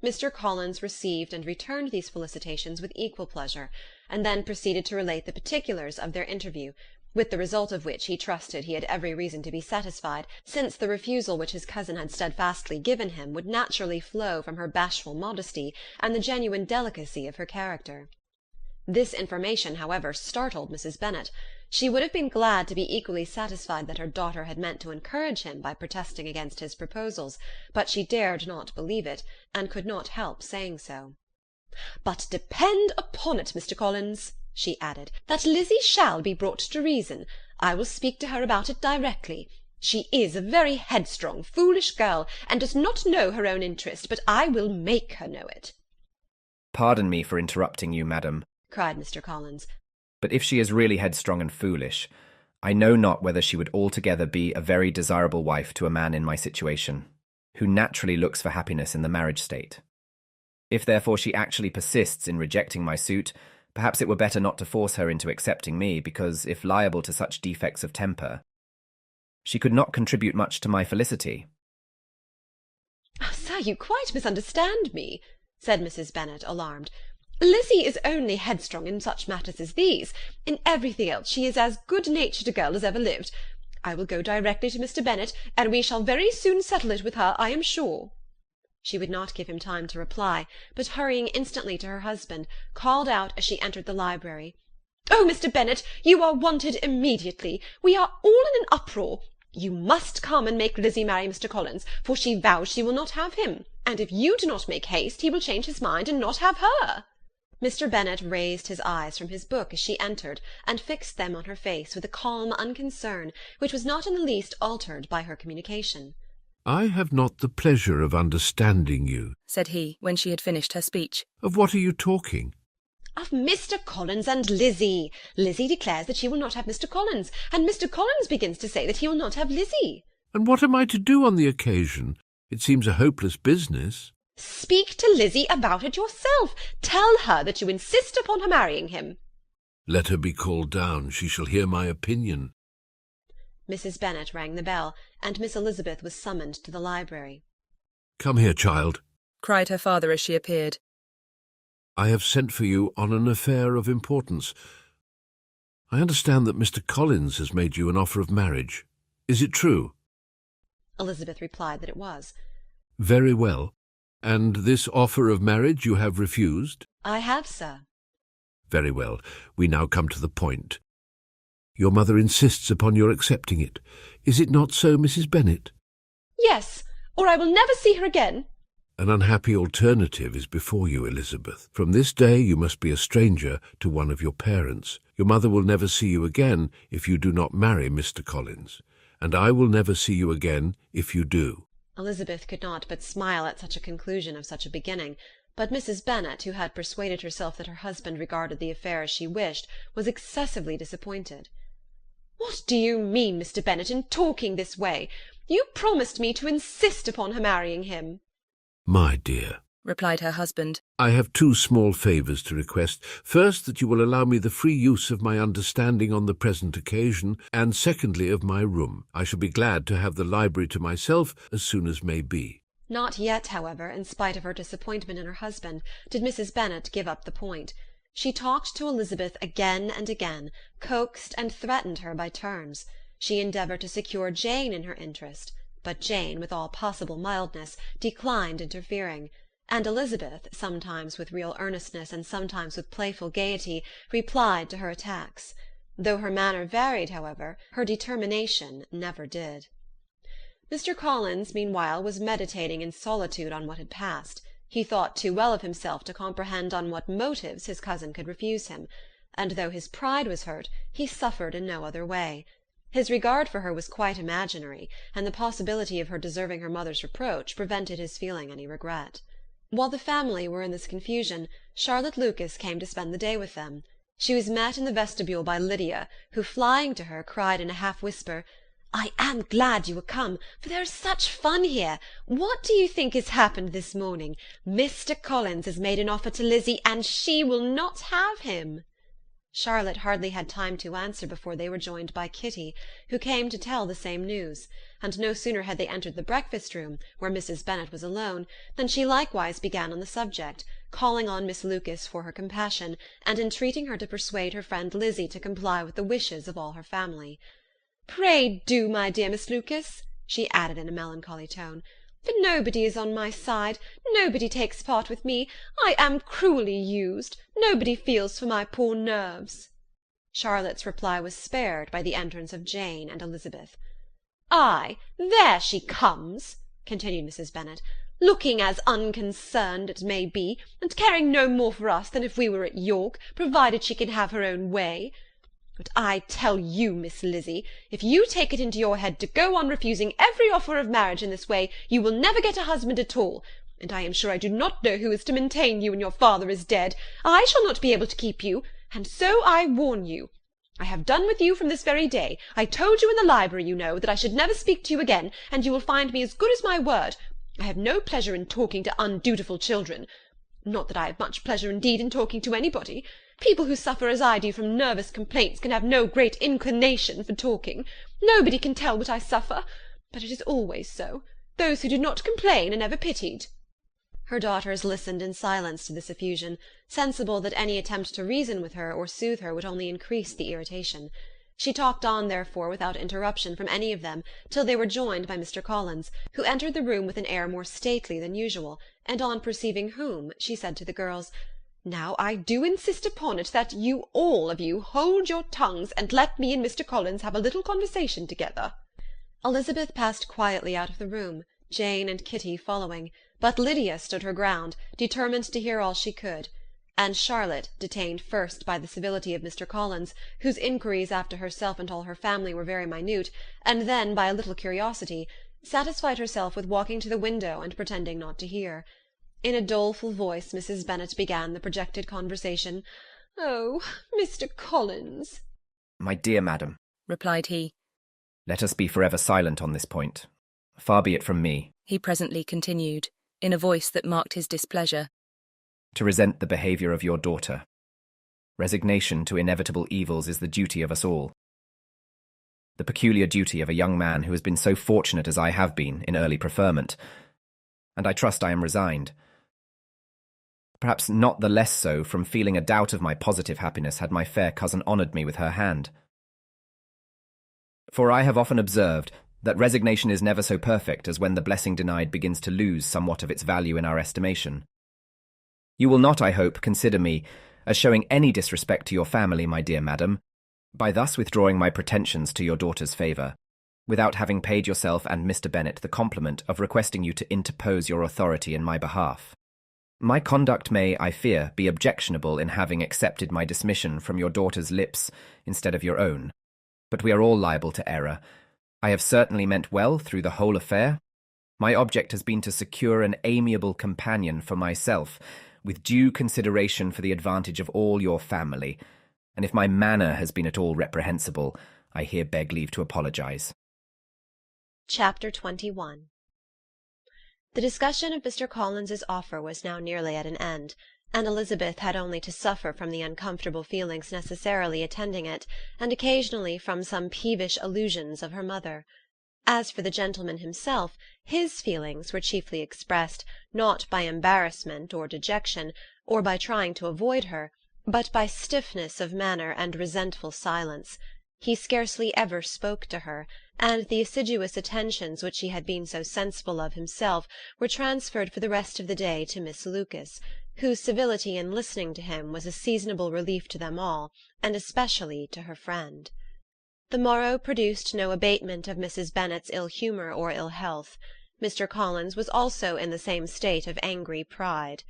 Mr. Collins received and returned these felicitations with equal pleasure, and then proceeded to relate the particulars of their interview, with the result of which he trusted he had every reason to be satisfied, since the refusal which his cousin had steadfastly given him would naturally flow from her bashful modesty and the genuine delicacy of her character. This information, however, startled Mrs. Bennet. She would have been glad to be equally satisfied that her daughter had meant to encourage him by protesting against his proposals, but she dared not believe it, and could not help saying so. "But depend upon it, Mr. Collins," she added, "that Lizzie shall be brought to reason. I will speak to her about it directly. She is a very headstrong, foolish girl, and does not know her own interest, but I will make her know it." "Pardon me for interrupting you, madam," cried Mr. Collins, "but if she is really headstrong and foolish, I know not whether she would altogether be a very desirable wife to a man in my situation, who naturally looks for happiness in the marriage state. If therefore she actually persists in rejecting my suit, perhaps it were better not to force her into accepting me, because, if liable to such defects of temper, she could not contribute much to my felicity." "Sir, you quite misunderstand me," said Mrs. Bennet, alarmed. "Lizzie is only headstrong in such matters as these. In everything else she is as good-natured a girl as ever lived. I will go directly to Mr. Bennet, and we shall very soon settle it with her, I am sure." She would not give him time to reply, but hurrying instantly to her husband, called out as she entered the library, "Oh, Mr. Bennet, you are wanted immediately. We are all in an uproar. You must come and make Lizzie marry Mr. Collins, for she vows she will not have him, and if you do not make haste, he will change his mind and not have her." Mr. Bennet raised his eyes from his book as she entered, and fixed them on her face with a calm unconcern which was not in the least altered by her communication. "I have not the pleasure of understanding you," said he, when she had finished her speech. "Of what are you talking?" "Of Mr. Collins and Lizzie. Lizzie declares that she will not have Mr. Collins, and Mr. Collins begins to say that he will not have Lizzie." "And what am I to do on the occasion? It seems a hopeless business." "Speak to Lizzie about it yourself. Tell her that you insist upon her marrying him." "Let her be called down. She shall hear my opinion." Mrs. Bennet rang the bell, and Miss Elizabeth was summoned to the library. "Come here, child," cried her father as she appeared. "I have sent for you on an affair of importance. I understand that Mr. Collins has made you an offer of marriage. Is it true?" Elizabeth replied that it was. "Very well. And this offer of marriage you have refused?" "I have, sir." "Very well. We now come to the point. Your mother insists upon your accepting it. Is it not so, Mrs. Bennet?" "Yes, or I will never see her again." An unhappy alternative is before you, Elizabeth. From this day you must be a stranger to one of your parents. Your mother will never see you again if you do not marry Mr. Collins, and I will never see you again if you do." Elizabeth could not but smile at such a conclusion of such a beginning, but Mrs. Bennet, who had persuaded herself that her husband regarded the affair as she wished, was excessively disappointed. "What do you mean, Mr. Bennet, in talking this way? You promised me to insist upon her marrying him." "My dear," replied her husband, "I have two small favours to request. First, that you will allow me the free use of my understanding on the present occasion, and secondly, of my room. I shall be glad to have the library to myself as soon as may be." Not yet, however, in spite of her disappointment in her husband, did Mrs. Bennet give up the point. She talked to Elizabeth again and again, coaxed and threatened her by turns. She endeavoured to secure Jane in her interest, but Jane, with all possible mildness, declined interfering, and Elizabeth, sometimes with real earnestness and sometimes with playful gaiety, replied to her attacks. Though her manner varied, however, her determination never did. Mr. Collins, meanwhile, was meditating in solitude on what had passed. He thought too well of himself to comprehend on what motives his cousin could refuse him, and though his pride was hurt, he suffered in no other way. His regard for her was quite imaginary, and the possibility of her deserving her mother's reproach prevented his feeling any regret. While the family were in this confusion, Charlotte Lucas came to spend the day with them. She was met in the vestibule by Lydia, who, flying to her, cried in a half-whisper, "I am glad you are come, for there is such fun here. What do you think has happened this morning? Mr. Collins has made an offer to Lizzie, and she will not have him." Charlotte hardly had time to answer before they were joined by Kitty, who came to tell the same news, and no sooner had they entered the breakfast-room, where Mrs. Bennet was alone, than she likewise began on the subject, calling on Miss Lucas for her compassion, and entreating her to persuade her friend Lizzie to comply with the wishes of all her family. "Pray do, my dear Miss Lucas," she added in a melancholy tone, "for nobody is on my side, nobody takes part with me. I am cruelly used, nobody feels for my poor nerves." Charlotte's reply was spared by the entrance of Jane and Elizabeth. "Ay, there she comes," continued Mrs. Bennet, "looking as unconcerned, it may be, and caring no more for us than if we were at York, provided she can have her own way. But I tell you, Miss Lizzie, if you take it into your head to go on refusing every offer of marriage in this way, you will never get a husband at all, and I am sure I do not know who is to maintain you when your father is dead. I shall not be able to keep you, and so I warn you. I have done with you from this very day. I told you in the library, you know, that I should never speak to you again, and you will find me as good as my word. I have no pleasure in talking to undutiful children. Not that I have much pleasure indeed in talking to anybody. People who suffer as I do from nervous complaints can have no great inclination for talking. Nobody can tell what I suffer, but it is always so. Those who do not complain are never pitied." Her daughters listened in silence to this effusion, sensible that any attempt to reason with her or soothe her would only increase the irritation. She talked on, therefore, without interruption from any of them, till they were joined by Mr. Collins, who entered the room with an air more stately than usual, and on perceiving whom, she said to the girls, "Now I do insist upon it that you all of you hold your tongues, and let me and Mr. Collins have a little conversation together." Elizabeth passed quietly out of the room, Jane and Kitty following, but Lydia stood her ground, determined to hear all she could, and Charlotte, detained first by the civility of Mr. Collins, whose inquiries after herself and all her family were very minute, and then by a little curiosity, satisfied herself with walking to the window and pretending not to hear. In a doleful voice Mrs. Bennet began the projected conversation. "Oh, Mr. Collins!" "My dear madam," replied he, "let us be forever silent on this point. Far be it from me," he presently continued, in a voice that marked his displeasure, "to resent the behaviour of your daughter. Resignation to inevitable evils is the duty of us all. The peculiar duty of a young man who has been so fortunate as I have been in early preferment, and I trust I am resigned. Perhaps not the less so from feeling a doubt of my positive happiness had my fair cousin honoured me with her hand. For I have often observed that resignation is never so perfect as when the blessing denied begins to lose somewhat of its value in our estimation. You will not, I hope, consider me as showing any disrespect to your family, my dear madam, by thus withdrawing my pretensions to your daughter's favour. without having paid yourself and Mr. Bennet the compliment of requesting you to interpose your authority in my behalf. My conduct may, I fear, be objectionable in having accepted my dismission from your daughter's lips instead of your own, but we are all liable to error. I have certainly meant well through the whole affair. My object has been to secure an amiable companion for myself, with due consideration for the advantage of all your family, and if my manner has been at all reprehensible, I here beg leave to apologize. Chapter 21. The discussion of Mr. Collins's offer was now nearly at an end, and Elizabeth had only to suffer from the uncomfortable feelings necessarily attending it, and occasionally from some peevish allusions of her mother. As for the gentleman himself, his feelings were chiefly expressed, not by embarrassment or dejection, or by trying to avoid her, but by stiffness of manner and resentful silence. He scarcely ever spoke to her, and the assiduous attentions which he had been so sensible of himself were transferred for the rest of the day to Miss Lucas, whose civility in listening to him was a seasonable relief to them all, and especially to her friend. The morrow produced no abatement of Mrs. Bennet's ill-humour or ill-health. Mr. Collins was also in the same state of angry pride.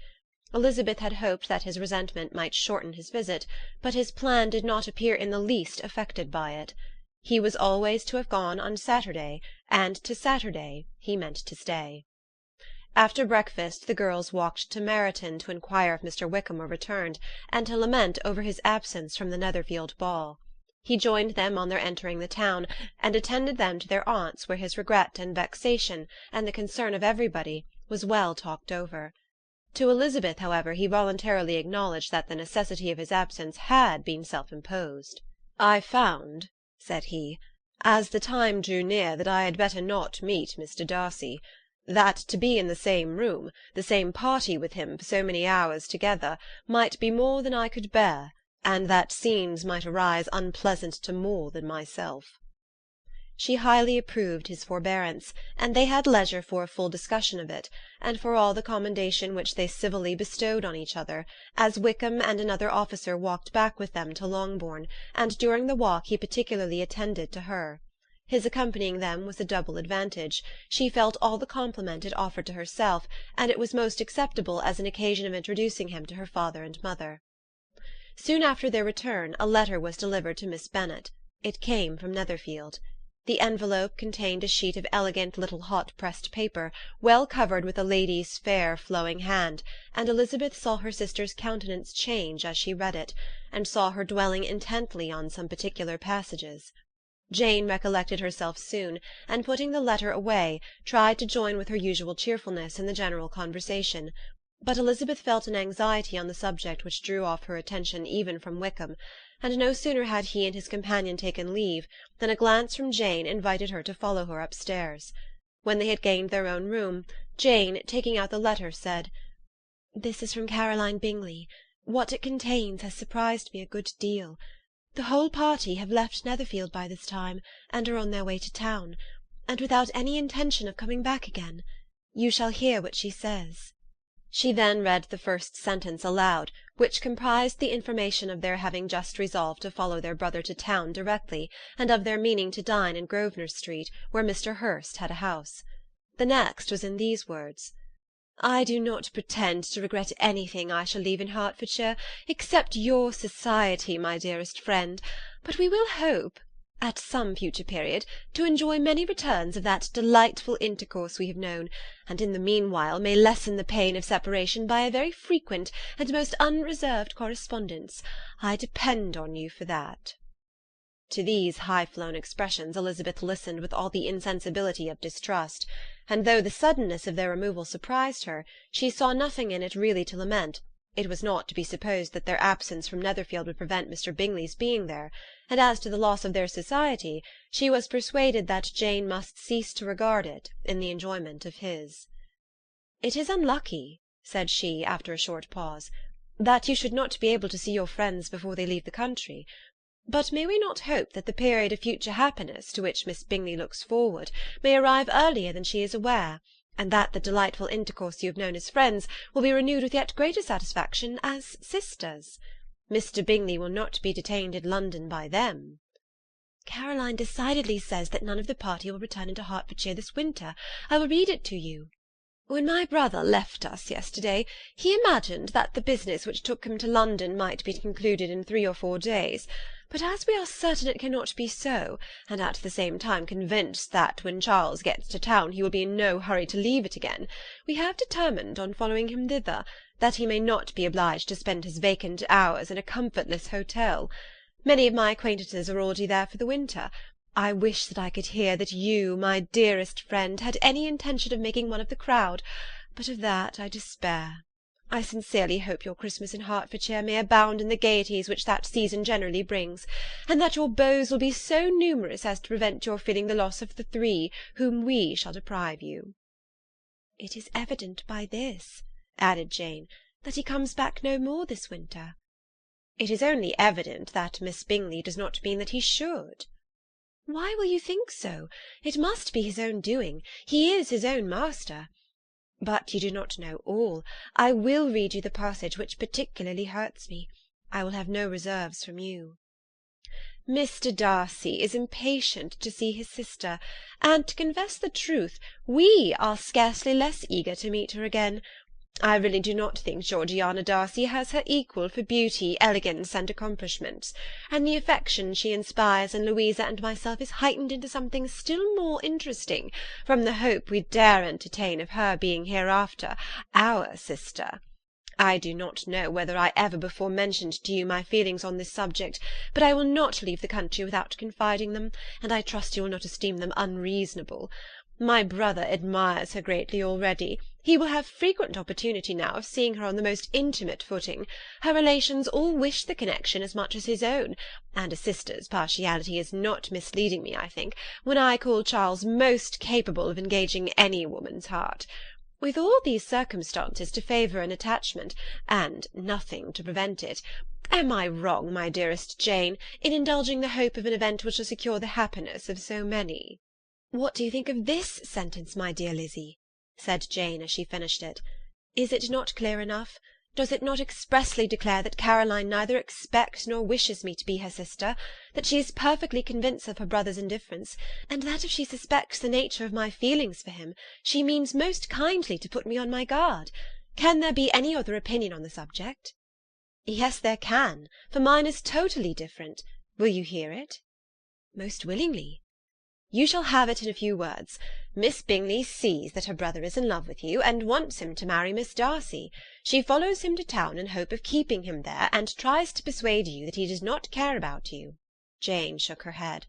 Elizabeth had hoped that his resentment might shorten his visit, but his plan did not appear in the least affected by it. He was always to have gone on Saturday, and to Saturday he meant to stay. After breakfast the girls walked to Meryton to inquire if Mr. Wickham were returned, and to lament over his absence from the Netherfield ball. He joined them on their entering the town, and attended them to their aunt's, where his regret and vexation, and the concern of everybody, was well talked over. To Elizabeth, however, he voluntarily acknowledged that the necessity of his absence had been self-imposed. "I found," said he, "as the time drew near, that I had better not meet Mr. Darcy, that to be in the same room, the same party with him for so many hours together, might be more than I could bear, and that scenes might arise unpleasant to more than myself." She highly approved his forbearance, and they had leisure for a full discussion of it, and for all the commendation which they civilly bestowed on each other, as Wickham and another officer walked back with them to Longbourn, and during the walk he particularly attended to her. His accompanying them was a double advantage. She felt all the compliment it offered to herself, and it was most acceptable as an occasion of introducing him to her father and mother. Soon after their return a letter was delivered to Miss Bennet. It came from Netherfield. The envelope contained a sheet of elegant little hot-pressed paper, well covered with a lady's fair flowing hand, and Elizabeth saw her sister's countenance change as she read it, and saw her dwelling intently on some particular passages. Jane recollected herself soon, and putting the letter away, tried to join with her usual cheerfulness in the general conversation. But Elizabeth felt an anxiety on the subject which drew off her attention even from Wickham, and no sooner had he and his companion taken leave than a glance from Jane invited her to follow her upstairs. When they had gained their own room, Jane, taking out the letter, said, "This is from Caroline Bingley. What it contains has surprised me a good deal. The whole party have left Netherfield by this time, and are on their way to town, and without any intention of coming back again. You shall hear what she says." She then read the first sentence aloud, which comprised the information of their having just resolved to follow their brother to town directly, and of their meaning to dine in Grosvenor Street, where Mr. Hurst had a house. The next was in these words: "I do not pretend to regret anything I shall leave in Hertfordshire, except your society, my dearest friend, but we will hope, at some future period, to enjoy many returns of that delightful intercourse we have known, and in the meanwhile may lessen the pain of separation by a very frequent and most unreserved correspondence. I depend on you for that." To these high-flown expressions Elizabeth listened with all the insensibility of distrust, and though the suddenness of their removal surprised her, she saw nothing in it really to lament. It was not to be supposed that their absence from Netherfield would prevent Mr. Bingley's being there, and as to the loss of their society, she was persuaded that Jane must cease to regard it in the enjoyment of his. "It is unlucky," said she, after a short pause, "that you should not be able to see your friends before they leave the country. But may we not hope that the period of future happiness to which Miss Bingley looks forward may arrive earlier than she is aware, and that the delightful intercourse you have known as friends will be renewed with yet greater satisfaction as sisters? Mr. Bingley will not be detained in London by them." Caroline decidedly says that none of the party will return into Hertfordshire this winter. I will read it to you. When my brother left us yesterday, he imagined that the business which took him to London might be concluded in 3 or 4 days, but as we are certain it cannot be so, and at the same time convinced that when Charles gets to town he will be in no hurry to leave it again, we have determined on following him thither, that he may not be obliged to spend his vacant hours in a comfortless hotel. Many of my acquaintances are already there for the winter. I wish that I could hear that you, my dearest friend, had any intention of making one of the crowd, but of that I despair. I sincerely hope your Christmas in Hertfordshire may abound in the gaieties which that season generally brings, and that your beaux will be so numerous as to prevent your feeling the loss of the 3 whom we shall deprive you. It is evident by this, added Jane, that he comes back no more this winter. It is only evident that Miss Bingley does not mean that he should. Why will you think so? It must be his own doing. He is his own master. But you do not know all. I will read you the passage which particularly hurts me. I will have no reserves from you. Mr. Darcy is impatient to see his sister, and, to confess the truth, we are scarcely less eager to meet her again. I really do not think Georgiana Darcy has her equal for beauty, elegance, and accomplishments, and the affection she inspires in Louisa and myself is heightened into something still more interesting from the hope we dare entertain of her being hereafter our sister. I do not know whether I ever before mentioned to you my feelings on this subject, but I will not leave the country without confiding them, and I trust you will not esteem them unreasonable. My brother admires her greatly already. He will have frequent opportunity now of seeing her on the most intimate footing. Her relations all wish the connection as much as his own, and a sister's partiality is not misleading me, I think, when I call Charles most capable of engaging any woman's heart. With all these circumstances to favour an attachment, and nothing to prevent it, am I wrong, my dearest Jane, in indulging the hope of an event which will secure the happiness of so many? What do you think of this sentence, my dear Lizzie? Said Jane as she finished it. Is it not clear enough? Does it not expressly declare that Caroline neither expects nor wishes me to be her sister, that she is perfectly convinced of her brother's indifference, and that if she suspects the nature of my feelings for him, she means most kindly to put me on my guard? Can there be any other opinion on the subject? Yes, there can, for mine is totally different. Will you hear it? Most willingly. You shall have it in a few words. Miss Bingley sees that her brother is in love with you, and wants him to marry Miss Darcy. She follows him to town in hope of keeping him there, and tries to persuade you that he does not care about you. Jane shook her head.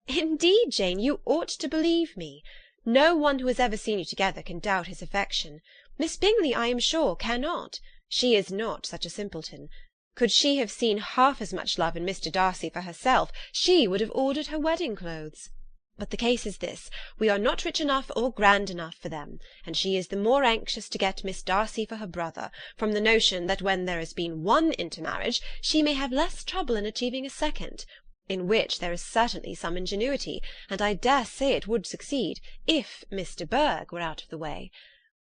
Indeed, Jane, you ought to believe me. No one who has ever seen you together can doubt his affection. Miss Bingley, I am sure, cannot. She is not such a simpleton. Could she have seen half as much love in Mr. Darcy for herself, she would have ordered her wedding clothes. But the case is this, we are not rich enough or grand enough for them, and she is the more anxious to get Miss Darcy for her brother, from the notion that when there has been one intermarriage, she may have less trouble in achieving a second, in which there is certainly some ingenuity, and I dare say it would succeed, if Miss de Bourgh were out of the way.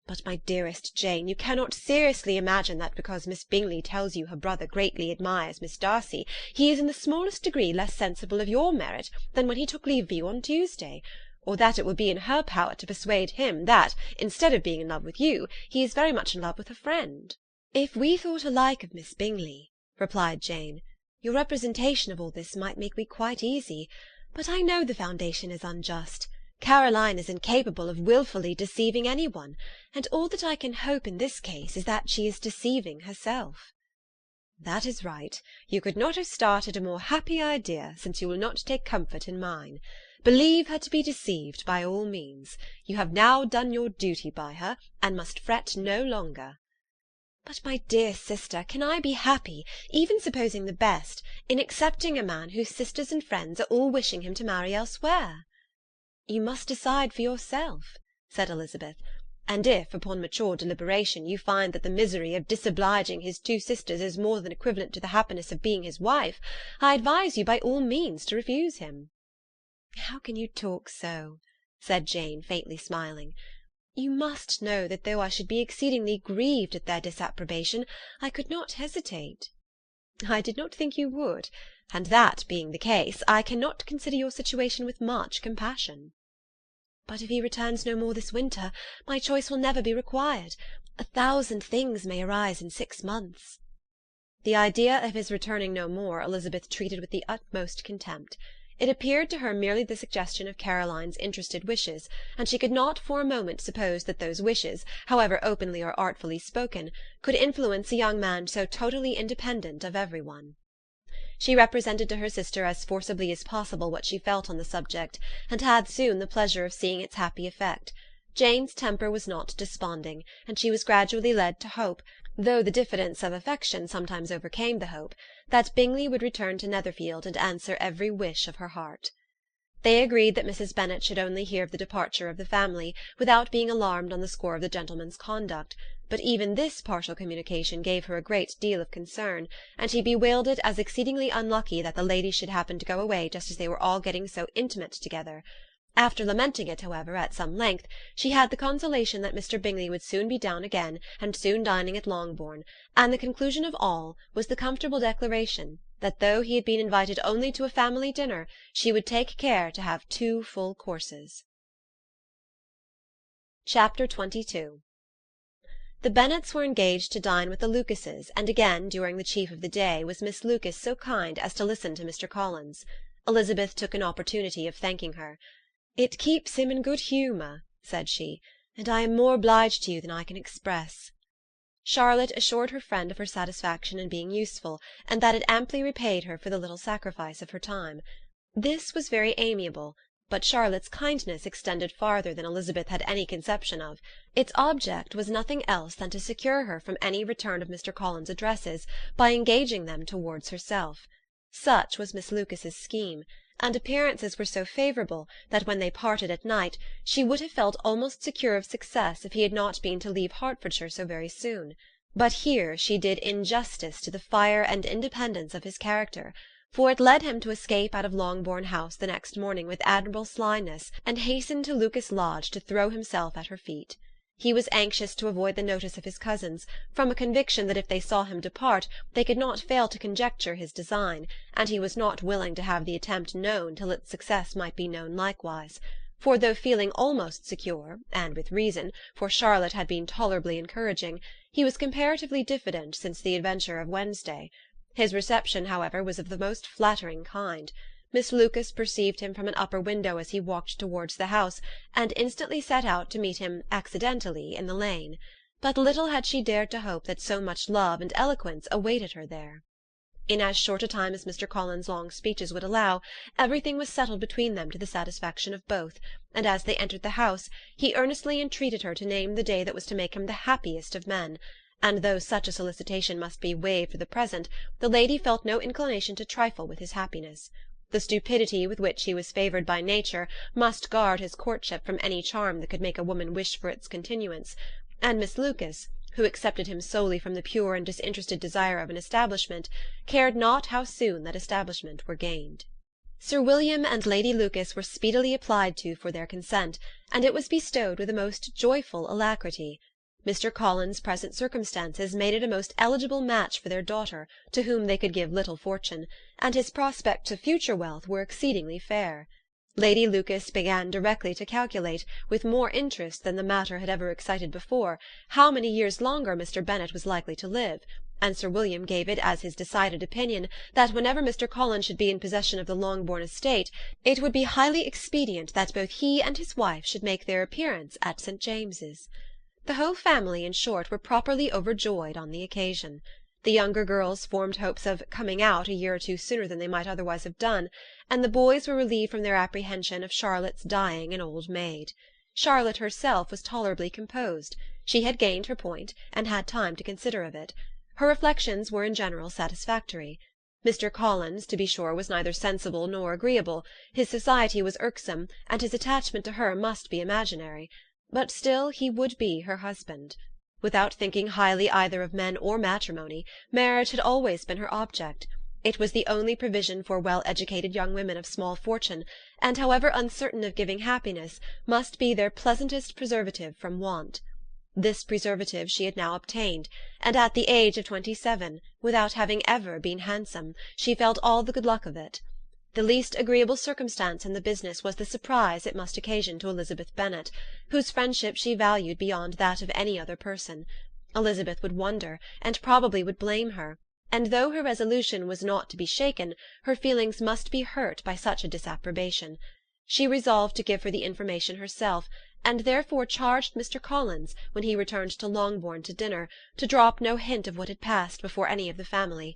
But, my dearest Jane, you cannot seriously imagine that because Miss Bingley tells you her brother greatly admires Miss Darcy, he is in the smallest degree less sensible of your merit than when he took leave of you on Tuesday, or that it will be in her power to persuade him that, instead of being in love with you, he is very much in love with a friend. If we thought alike of Miss Bingley, replied Jane, your representation of all this might make me quite easy, but I know the foundation is unjust. Caroline is incapable of wilfully deceiving any one, and all that I can hope in this case is that she is deceiving herself. That is right. You could not have started a more happy idea, since you will not take comfort in mine. Believe her to be deceived by all means. You have now done your duty by her, and must fret no longer. But, my dear sister, can I be happy, even supposing the best, in accepting a man whose sisters and friends are all wishing him to marry elsewhere? You must decide for yourself, said Elizabeth, and if, upon mature deliberation, you find that the misery of disobliging his 2 sisters is more than equivalent to the happiness of being his wife, I advise you by all means to refuse him. How can you talk so? Said Jane, faintly smiling. You must know that though I should be exceedingly grieved at their disapprobation, I could not hesitate. "I did not think you would, and that being the case, I cannot consider your situation with much compassion." "But if he returns no more this winter, my choice will never be required. 1,000 things may arise in 6 months." The idea of his returning no more Elizabeth treated with the utmost contempt. It appeared to her merely the suggestion of Caroline's interested wishes, and she could not for a moment suppose that those wishes, however openly or artfully spoken, could influence a young man so totally independent of every one. She represented to her sister as forcibly as possible what she felt on the subject, and had soon the pleasure of seeing its happy effect. Jane's temper was not desponding, and she was gradually led to hope, though the diffidence of affection sometimes overcame the hope, that Bingley would return to Netherfield and answer every wish of her heart. They agreed that Mrs. Bennet should only hear of the departure of the family, without being alarmed on the score of the gentleman's conduct, but even this partial communication gave her a great deal of concern, and she bewailed it as exceedingly unlucky that the ladies should happen to go away just as they were all getting so intimate together. After lamenting it, however, at some length, she had the consolation that Mr. Bingley would soon be down again, and soon dining at Longbourn, and the conclusion of all was the comfortable declaration that though he had been invited only to a family dinner, she would take care to have 2 full courses. Chapter 22. The Bennets were engaged to dine with the Lucases, and again, during the chief of the day, was Miss Lucas so kind as to listen to Mr. Collins. Elizabeth took an opportunity of thanking her. "It keeps him in good humour," said she, "and I am more obliged to you than I can express." Charlotte assured her friend of her satisfaction in being useful, and that it amply repaid her for the little sacrifice of her time. This was very amiable, but Charlotte's kindness extended farther than Elizabeth had any conception of. Its object was nothing else than to secure her from any return of Mr. Collins's addresses by engaging them towards herself. Such was Miss Lucas's scheme, and appearances were so favourable that when they parted at night she would have felt almost secure of success if he had not been to leave Hertfordshire so very soon. But here she did injustice to the fire and independence of his character, for it led him to escape out of Longbourn House the next morning with admirable slyness, and hasten to Lucas Lodge to throw himself at her feet. He was anxious to avoid the notice of his cousins, from a conviction that if they saw him depart they could not fail to conjecture his design, and he was not willing to have the attempt known till its success might be known likewise. For though feeling almost secure, and with reason, for Charlotte had been tolerably encouraging, he was comparatively diffident since the adventure of Wednesday. His reception, however, was of the most flattering kind. Miss Lucas perceived him from an upper window as he walked towards the house, and instantly set out to meet him accidentally in the lane. But little had she dared to hope that so much love and eloquence awaited her there. In as short a time as Mr. Collins's long speeches would allow, everything was settled between them to the satisfaction of both, and as they entered the house, he earnestly entreated her to name the day that was to make him the happiest of men, and though such a solicitation must be waived for the present, the lady felt no inclination to trifle with his happiness. The stupidity with which he was favoured by nature must guard his courtship from any charm that could make a woman wish for its continuance, and Miss Lucas, who accepted him solely from the pure and disinterested desire of an establishment, cared not how soon that establishment were gained. Sir William and Lady Lucas were speedily applied to for their consent, and it was bestowed with a most joyful alacrity. Mr. Collins's present circumstances made it a most eligible match for their daughter, to whom they could give little fortune, and his prospects of future wealth were exceedingly fair. Lady Lucas began directly to calculate, with more interest than the matter had ever excited before, how many years longer Mr. Bennet was likely to live, and Sir William gave it as his decided opinion that whenever Mr. Collins should be in possession of the Longbourn estate, it would be highly expedient that both he and his wife should make their appearance at St. James's. The whole family, in short, were properly overjoyed on the occasion. The younger girls formed hopes of "coming out" a year or 2 sooner than they might otherwise have done, and the boys were relieved from their apprehension of Charlotte's dying an old maid. Charlotte herself was tolerably composed. She had gained her point, and had time to consider of it. Her reflections were in general satisfactory. Mr. Collins, to be sure, was neither sensible nor agreeable. His society was irksome, and his attachment to her must be imaginary. But still he would be her husband. Without thinking highly either of men or matrimony, marriage had always been her object. It was the only provision for well-educated young women of small fortune, and, however uncertain of giving happiness, must be their pleasantest preservative from want. This preservative she had now obtained, and at the age of 27, without having ever been handsome, she felt all the good luck of it. The least agreeable circumstance in the business was the surprise it must occasion to Elizabeth Bennet, whose friendship she valued beyond that of any other person. Elizabeth would wonder, and probably would blame her, and though her resolution was not to be shaken, her feelings must be hurt by such a disapprobation. She resolved to give her the information herself, and therefore charged Mr. Collins, when he returned to Longbourn to dinner, to drop no hint of what had passed before any of the family.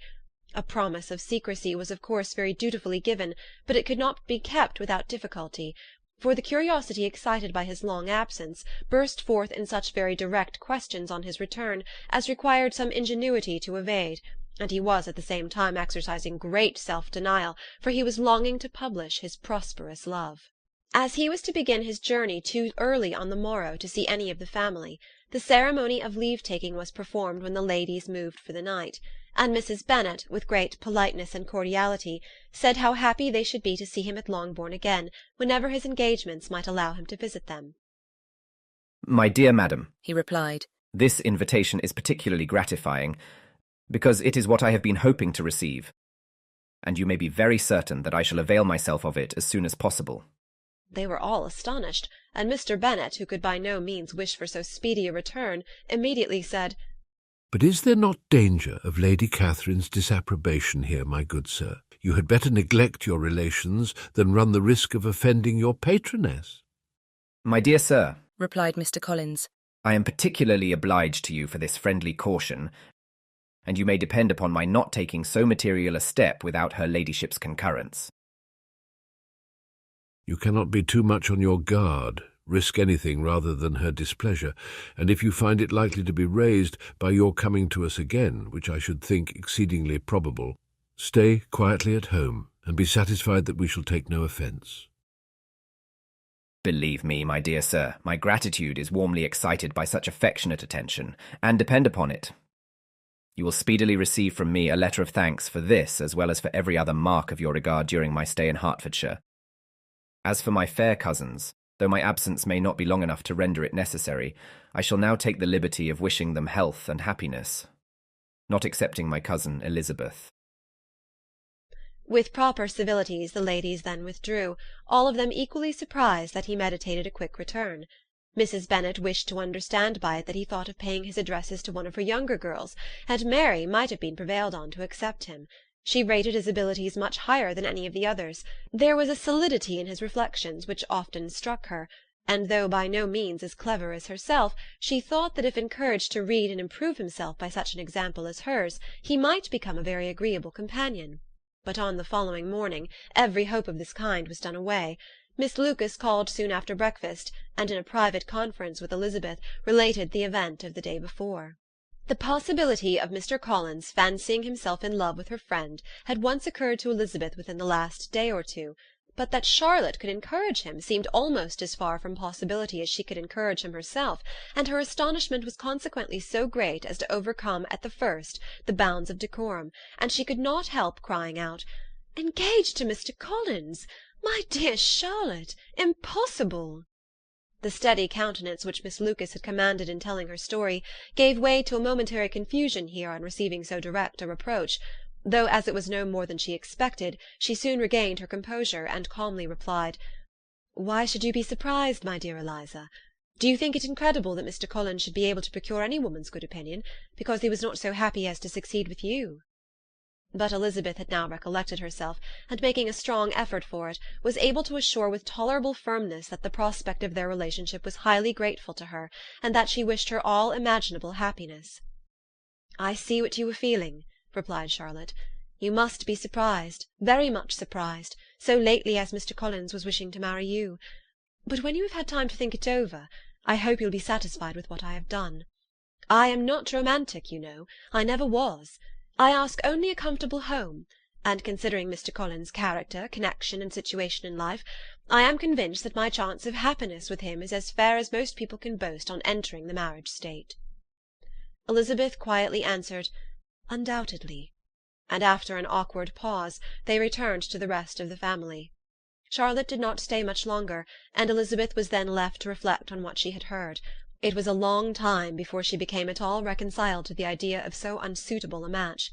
A promise of secrecy was of course very dutifully given, but it could not be kept without difficulty, for the curiosity excited by his long absence burst forth in such very direct questions on his return as required some ingenuity to evade, and he was at the same time exercising great self-denial, for he was longing to publish his prosperous love. As he was to begin his journey too early on the morrow to see any of the family, the ceremony of leave-taking was performed when the ladies moved for the night, and Mrs. Bennet, with great politeness and cordiality, said how happy they should be to see him at Longbourn again, whenever his engagements might allow him to visit them. "My dear madam," he replied, "this invitation is particularly gratifying, because it is what I have been hoping to receive, and you may be very certain that I shall avail myself of it as soon as possible." They were all astonished, and Mr. Bennet, who could by no means wish for so speedy a return, immediately said, "But is there not danger of Lady Catherine's disapprobation here, my good sir? You had better neglect your relations than run the risk of offending your patroness." "My dear sir," replied Mr. Collins, "I am particularly obliged to you for this friendly caution, and you may depend upon my not taking so material a step without her ladyship's concurrence." "You cannot be too much on your guard. Risk anything rather than her displeasure, and if you find it likely to be raised by your coming to us again, which I should think exceedingly probable, stay quietly at home, and be satisfied that we shall take no offence." "Believe me, my dear sir, my gratitude is warmly excited by such affectionate attention, and depend upon it, you will speedily receive from me a letter of thanks for this as well as for every other mark of your regard during my stay in Hertfordshire. As for my fair cousins, though my absence may not be long enough to render it necessary, I shall now take the liberty of wishing them health and happiness, not excepting my cousin Elizabeth." With proper civilities the ladies then withdrew, all of them equally surprised that he meditated a quick return. Mrs. Bennet wished to understand by it that he thought of paying his addresses to one of her younger girls, and Mary might have been prevailed on to accept him. She rated his abilities much higher than any of the others. There was a solidity in his reflections which often struck her, and though by no means as clever as herself, she thought that if encouraged to read and improve himself by such an example as hers, he might become a very agreeable companion. But on the following morning every hope of this kind was done away. Miss Lucas called soon after breakfast, and in a private conference with Elizabeth related the event of the day before. The possibility of Mr. Collins fancying himself in love with her friend had once occurred to Elizabeth within the last day or two, but that Charlotte could encourage him seemed almost as far from possibility as she could encourage him herself, and her astonishment was consequently so great as to overcome at the first the bounds of decorum, and she could not help crying out, "Engaged to Mr. Collins! My dear Charlotte! Impossible!" The steady countenance which Miss Lucas had commanded in telling her story gave way to a momentary confusion here on receiving so direct a reproach, though as it was no more than she expected, she soon regained her composure, and calmly replied, "Why should you be surprised, my dear Eliza? Do you think it incredible that Mr. Collins should be able to procure any woman's good opinion, because he was not so happy as to succeed with you?" But Elizabeth had now recollected herself, and making a strong effort for it, was able to assure with tolerable firmness that the prospect of their relationship was highly grateful to her, and that she wished her all imaginable happiness. "I see what you were feeling," replied Charlotte. "You must be surprised, very much surprised, so lately as Mr. Collins was wishing to marry you. But when you have had time to think it over, I hope you'll be satisfied with what I have done. I am not romantic, you know. I never was. I ask only a comfortable home, and considering Mr. Collins' character, connection, and situation in life, I am convinced that my chance of happiness with him is as fair as most people can boast on entering the marriage state." Elizabeth quietly answered, "Undoubtedly," and after an awkward pause they returned to the rest of the family. Charlotte did not stay much longer, and Elizabeth was then left to reflect on what she had heard, It was a long time before she became at all reconciled to the idea of so unsuitable a match.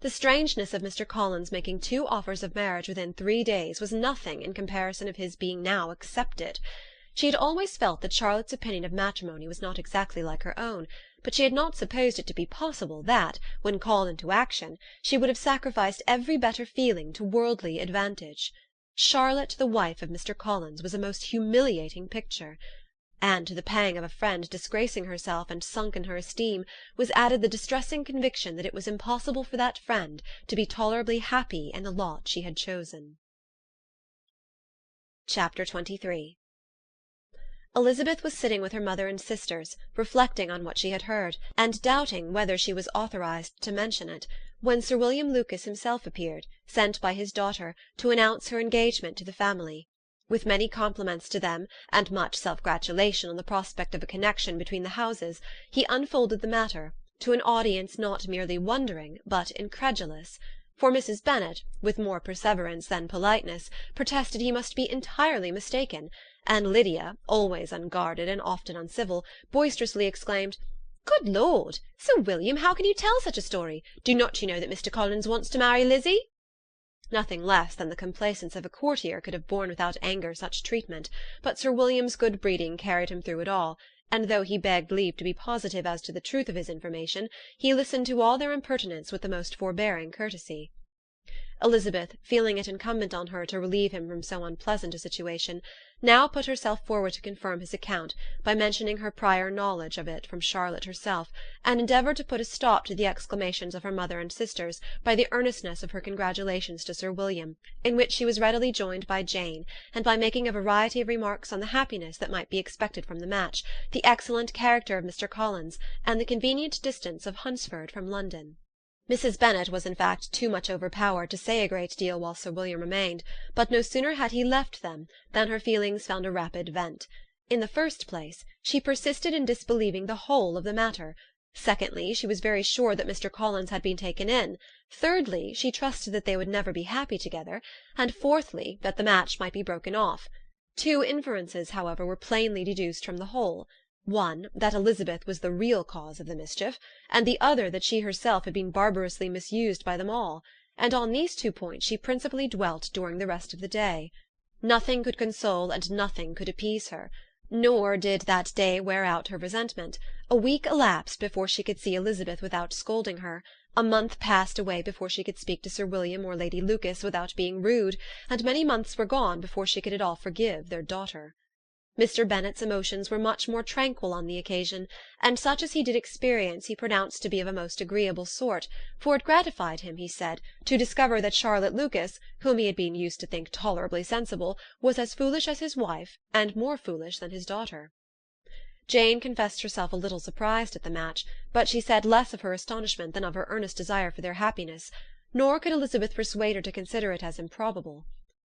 The strangeness of Mr. Collins making 2 offers of marriage within 3 days was nothing in comparison of his being now accepted. She had always felt that Charlotte's opinion of matrimony was not exactly like her own, but she had not supposed it to be possible that, when called into action, she would have sacrificed every better feeling to worldly advantage. Charlotte, the wife of Mr. Collins, was a most humiliating picture. And to the pang of a friend disgracing herself and sunk in her esteem was added the distressing conviction that it was impossible for that friend to be tolerably happy in the lot she had chosen. Chapter 23. Elizabeth was sitting with her mother and sisters, reflecting on what she had heard, and doubting whether she was authorized to mention it, when Sir William Lucas himself appeared, sent by his daughter, to announce her engagement to the family. With many compliments to them, and much self-gratulation on the prospect of a connection between the houses, he unfolded the matter, to an audience not merely wondering, but incredulous. For Mrs. Bennet, with more perseverance than politeness, protested he must be entirely mistaken, and Lydia, always unguarded and often uncivil, boisterously exclaimed, "Good Lord! Sir William, how can you tell such a story? Do not you know that Mr. Collins wants to marry Lizzie?" Nothing less than the complaisance of a courtier could have borne without anger such treatment, but Sir William's good breeding carried him through it all, and though he begged leave to be positive as to the truth of his information, he listened to all their impertinence with the most forbearing courtesy. Elizabeth, feeling it incumbent on her to relieve him from so unpleasant a situation, now put herself forward to confirm his account by mentioning her prior knowledge of it from Charlotte herself, and endeavoured to put a stop to the exclamations of her mother and sisters by the earnestness of her congratulations to Sir William, in which she was readily joined by Jane, and by making a variety of remarks on the happiness that might be expected from the match, the excellent character of Mr. Collins, and the convenient distance of Hunsford from London. Mrs. Bennet was in fact too much overpowered to say a great deal while Sir William remained, but no sooner had he left them than her feelings found a rapid vent. In the first place, she persisted in disbelieving the whole of the matter. Secondly, she was very sure that Mr. Collins had been taken in. Thirdly, she trusted that they would never be happy together. And fourthly, that the match might be broken off. 2 inferences, however, were plainly deduced from the whole. One, that Elizabeth was the real cause of the mischief, and the other that she herself had been barbarously misused by them all, and on these 2 points she principally dwelt during the rest of the day. Nothing could console and nothing could appease her, nor did that day wear out her resentment. A week elapsed before she could see Elizabeth without scolding her, a month passed away before she could speak to Sir William or Lady Lucas without being rude, and many months were gone before she could at all forgive their daughter. Mr. Bennet's emotions were much more tranquil on the occasion, and such as he did experience he pronounced to be of a most agreeable sort, for it gratified him, he said, to discover that Charlotte Lucas, whom he had been used to think tolerably sensible, was as foolish as his wife, and more foolish than his daughter. Jane confessed herself a little surprised at the match, but she said less of her astonishment than of her earnest desire for their happiness, nor could Elizabeth persuade her to consider it as improbable.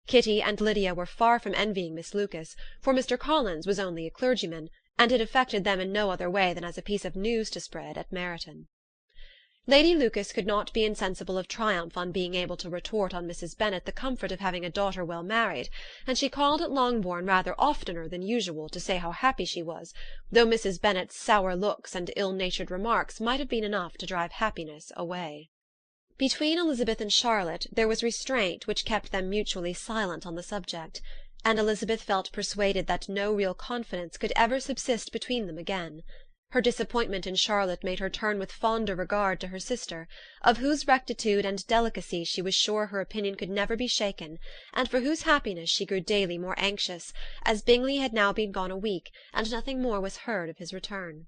Kitty and Lydia were far from envying Miss Lucas, for Mr. Collins was only a clergyman, and it affected them in no other way than as a piece of news to spread at Meryton. Lady Lucas could not be insensible of triumph on being able to retort on Mrs. Bennet the comfort of having a daughter well married, and she called at Longbourn rather oftener than usual to say how happy she was, though Mrs. Bennet's sour looks and ill-natured remarks might have been enough to drive happiness away. Between Elizabeth and Charlotte there was restraint which kept them mutually silent on the subject, and Elizabeth felt persuaded that no real confidence could ever subsist between them again. Her disappointment in Charlotte made her turn with fonder regard to her sister, of whose rectitude and delicacy she was sure her opinion could never be shaken, and for whose happiness she grew daily more anxious, as Bingley had now been gone a week, and nothing more was heard of his return.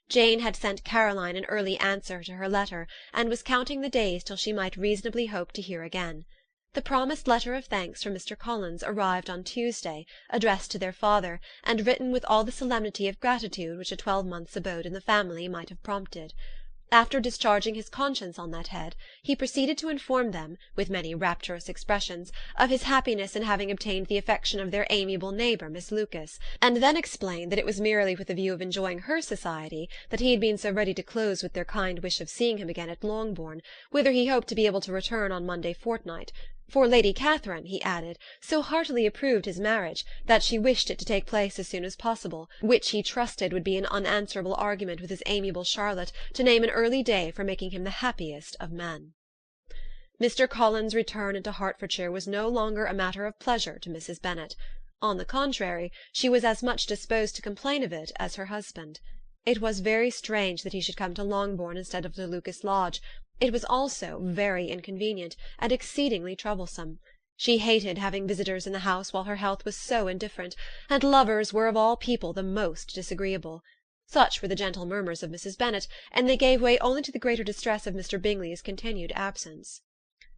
Jane had sent Caroline an early answer to her letter, and was counting the days till she might reasonably hope to hear again. The promised letter of thanks from Mr. Collins arrived on Tuesday, addressed to their father, and written with all the solemnity of gratitude which a 12-month's abode in the family might have prompted. After discharging his conscience on that head, he proceeded to inform them, with many rapturous expressions, of his happiness in having obtained the affection of their amiable neighbour, Miss Lucas, and then explained that it was merely with the view of enjoying her society that he had been so ready to close with their kind wish of seeing him again at Longbourn, whither he hoped to be able to return on Monday fortnight, For Lady Catherine, he added, so heartily approved his marriage, that she wished it to take place as soon as possible, which he trusted would be an unanswerable argument with his amiable Charlotte to name an early day for making him the happiest of men. Mr. Collins's return into Hertfordshire was no longer a matter of pleasure to Mrs. Bennet. On the contrary, she was as much disposed to complain of it as her husband. It was very strange that he should come to Longbourn instead of to Lucas Lodge. It was also very inconvenient, and exceedingly troublesome. She hated having visitors in the house while her health was so indifferent, and lovers were of all people the most disagreeable. Such were the gentle murmurs of Mrs. Bennet, and they gave way only to the greater distress of Mr. Bingley's continued absence.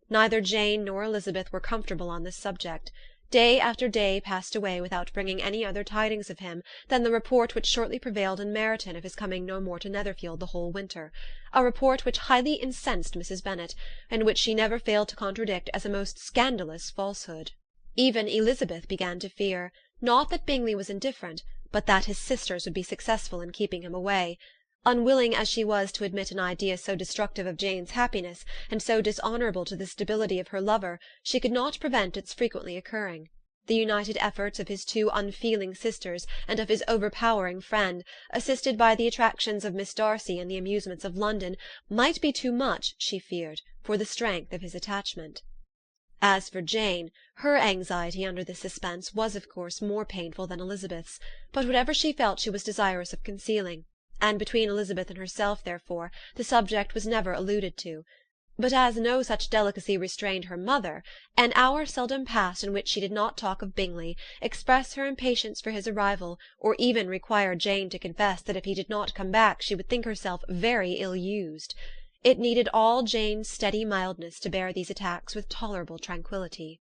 Neither Jane nor Elizabeth were comfortable on this subject. Day after day passed away without bringing any other tidings of him than the report which shortly prevailed in Meryton of his coming no more to Netherfield the whole winter, a report which highly incensed Mrs. Bennet, and which she never failed to contradict as a most scandalous falsehood. Even Elizabeth began to fear, not that Bingley was indifferent, but that his sisters would be successful in keeping him away. Unwilling as she was to admit an idea so destructive of Jane's happiness, and so dishonourable to the stability of her lover, she could not prevent its frequently occurring. The united efforts of his two unfeeling sisters, and of his overpowering friend, assisted by the attractions of Miss Darcy and the amusements of London, might be too much, she feared, for the strength of his attachment. As for Jane, her anxiety under this suspense was of course more painful than Elizabeth's, but whatever she felt she was desirous of concealing, and between Elizabeth and herself, therefore, the subject was never alluded to. But as no such delicacy restrained her mother, an hour seldom passed in which she did not talk of Bingley, express her impatience for his arrival, or even require Jane to confess that if he did not come back she would think herself very ill-used. It needed all Jane's steady mildness to bear these attacks with tolerable tranquillity.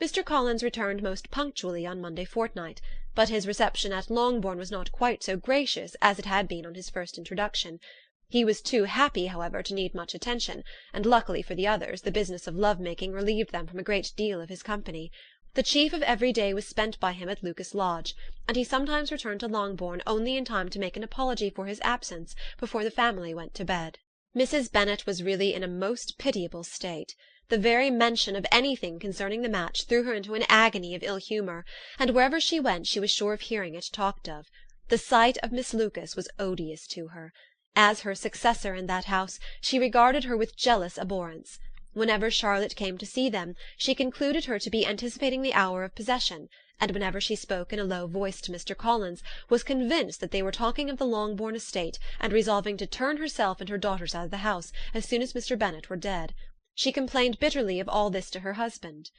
Mr. Collins returned most punctually on Monday fortnight, but his reception at Longbourn was not quite so gracious as it had been on his first introduction. He was too happy, however, to need much attention, and luckily for the others, the business of love-making relieved them from a great deal of his company. The chief of every day was spent by him at Lucas Lodge, and he sometimes returned to Longbourn only in time to make an apology for his absence before the family went to bed. Mrs. Bennet was really in a most pitiable state. The very mention of anything concerning the match threw her into an agony of ill-humour, and wherever she went she was sure of hearing it talked of. The sight of Miss Lucas was odious to her. As her successor in that house, she regarded her with jealous abhorrence. Whenever Charlotte came to see them, she concluded her to be anticipating the hour of possession, and whenever she spoke in a low voice to Mr. Collins, was convinced that they were talking of the Longbourn estate, and resolving to turn herself and her daughters out of the house as soon as Mr. Bennet were dead. She complained bitterly of all this to her husband.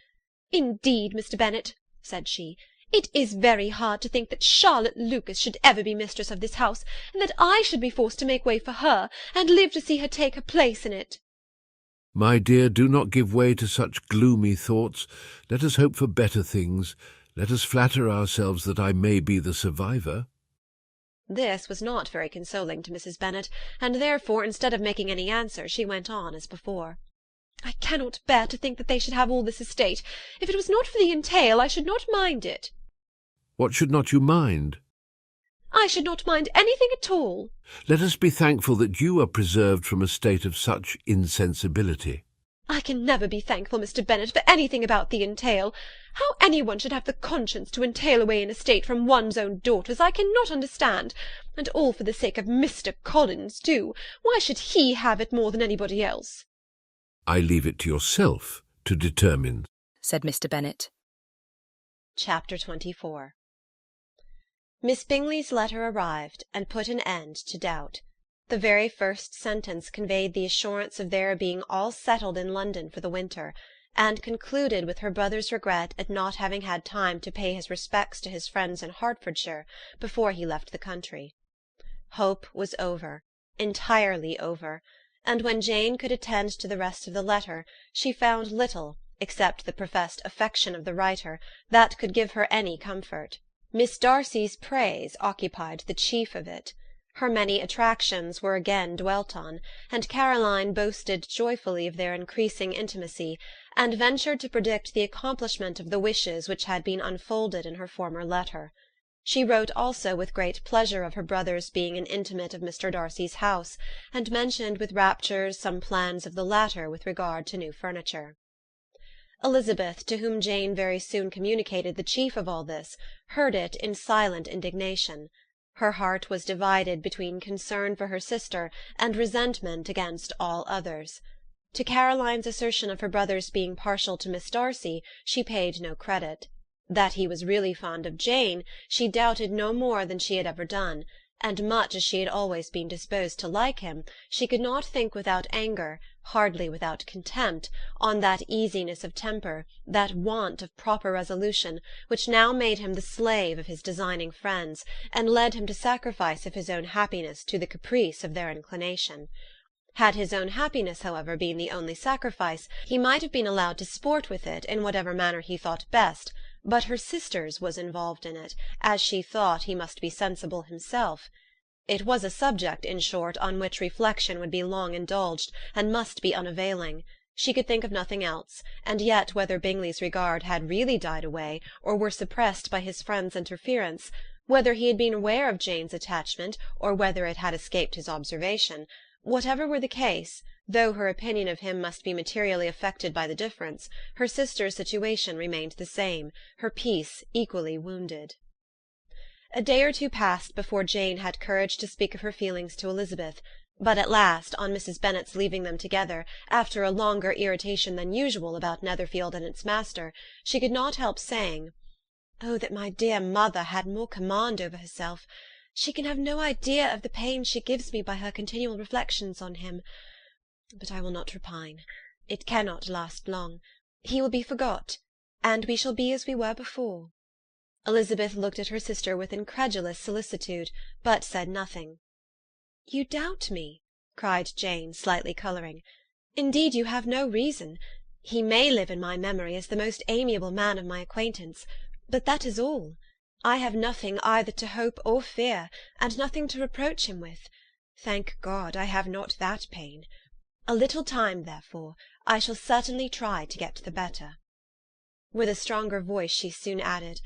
"Indeed, Mr. Bennet," said she, "it is very hard to think that Charlotte Lucas should ever be mistress of this house, and that I should be forced to make way for her, and live to see her take her place in it." My dear, do not give way to such gloomy thoughts. Let us hope for better things. Let us flatter ourselves that I may be the survivor. This was not very consoling to Mrs. Bennet, and therefore, instead of making any answer, she went on as before. "I cannot bear to think that they should have all this estate. If it was not for the entail, I should not mind it." What should not you mind? "I should not mind anything at all." Let us be thankful that you are preserved from a state of such insensibility. "I can never be thankful, Mr. Bennet, for anything about the entail. How anyone should have the conscience to entail away an estate from one's own daughters, I cannot understand. And all for the sake of Mr. Collins, too. Why should he have it more than anybody else?" I leave it to yourself to determine, said Mr. Bennet. Chapter 24. Miss Bingley's letter arrived, and put an end to doubt. The very first sentence conveyed the assurance of their being all settled in London for the winter, and concluded with her brother's regret at not having had time to pay his respects to his friends in Hertfordshire before he left the country. Hope was over, entirely over, and when Jane could attend to the rest of the letter, she found little, except the professed affection of the writer, that could give her any comfort. Miss Darcy's praise occupied the chief of it. Her many attractions were again dwelt on, and Caroline boasted joyfully of their increasing intimacy, and ventured to predict the accomplishment of the wishes which had been unfolded in her former letter. She wrote also with great pleasure of her brother's being an intimate of Mr. Darcy's house, and mentioned with raptures some plans of the latter with regard to new furniture. Elizabeth, to whom Jane very soon communicated the chief of all this, heard it in silent indignation. Her heart was divided between concern for her sister and resentment against all others. To Caroline's assertion of her brother's being partial to Miss Darcy she paid no credit. That he was really fond of Jane she doubted no more than she had ever done, and much as she had always been disposed to like him, she could not think without anger, hardly without contempt, on that easiness of temper, that want of proper resolution, which now made him the slave of his designing friends, and led him to sacrifice of his own happiness to the caprice of their inclination. Had his own happiness, however, been the only sacrifice, he might have been allowed to sport with it in whatever manner he thought best, but her sister's was involved in it, as she thought he must be sensible himself. It was a subject, in short, on which reflection would be long indulged, and must be unavailing. She could think of nothing else, and yet whether Bingley's regard had really died away, or were suppressed by his friend's interference, whether he had been aware of Jane's attachment, or whether it had escaped his observation, whatever were the case, though her opinion of him must be materially affected by the difference, her sister's situation remained the same, her peace equally wounded. A day or two passed before Jane had courage to speak of her feelings to Elizabeth, but at last, on Mrs. Bennet's leaving them together, after a longer irritation than usual about Netherfield and its master, she could not help saying, "Oh, that my dear mother had more command over herself! She can have no idea of the pain she gives me by her continual reflections on him. But I will not repine. It cannot last long. He will be forgot, and we shall be as we were before." Elizabeth looked at her sister with incredulous solicitude, but said nothing. "You doubt me?" cried Jane, slightly colouring. "Indeed, you have no reason. He may live in my memory as the most amiable man of my acquaintance, but that is all. I have nothing either to hope or fear, and nothing to reproach him with. Thank God, I have not that pain. A little time, therefore, I shall certainly try to get the better." With a stronger voice she soon added,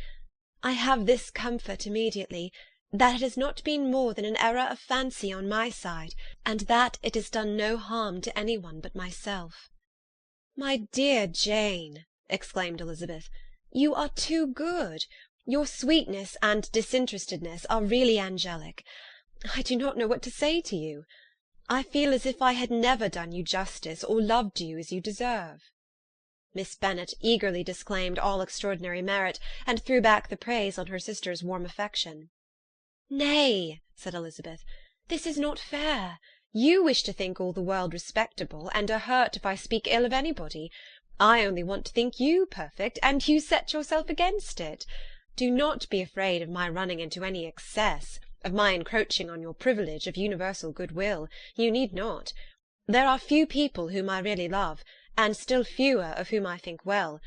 "I have this comfort immediately, that it has not been more than an error of fancy on my side, and that it has done no harm to any one but myself." "My dear Jane," exclaimed Elizabeth, "you are too good. Your sweetness and disinterestedness are really angelic. I do not know what to say to you. I feel as if I had never done you justice, or loved you as you deserve." Miss Bennet eagerly disclaimed all extraordinary merit, and threw back the praise on her sister's warm affection. "Nay," said Elizabeth, "this is not fair. You wish to think all the world respectable, and are hurt if I speak ill of anybody. I only want to think you perfect, and you set yourself against it. Do not be afraid of my running into any excess, of my encroaching on your privilege of universal goodwill. You need not. There are few people whom I really love, and still fewer of whom I think well.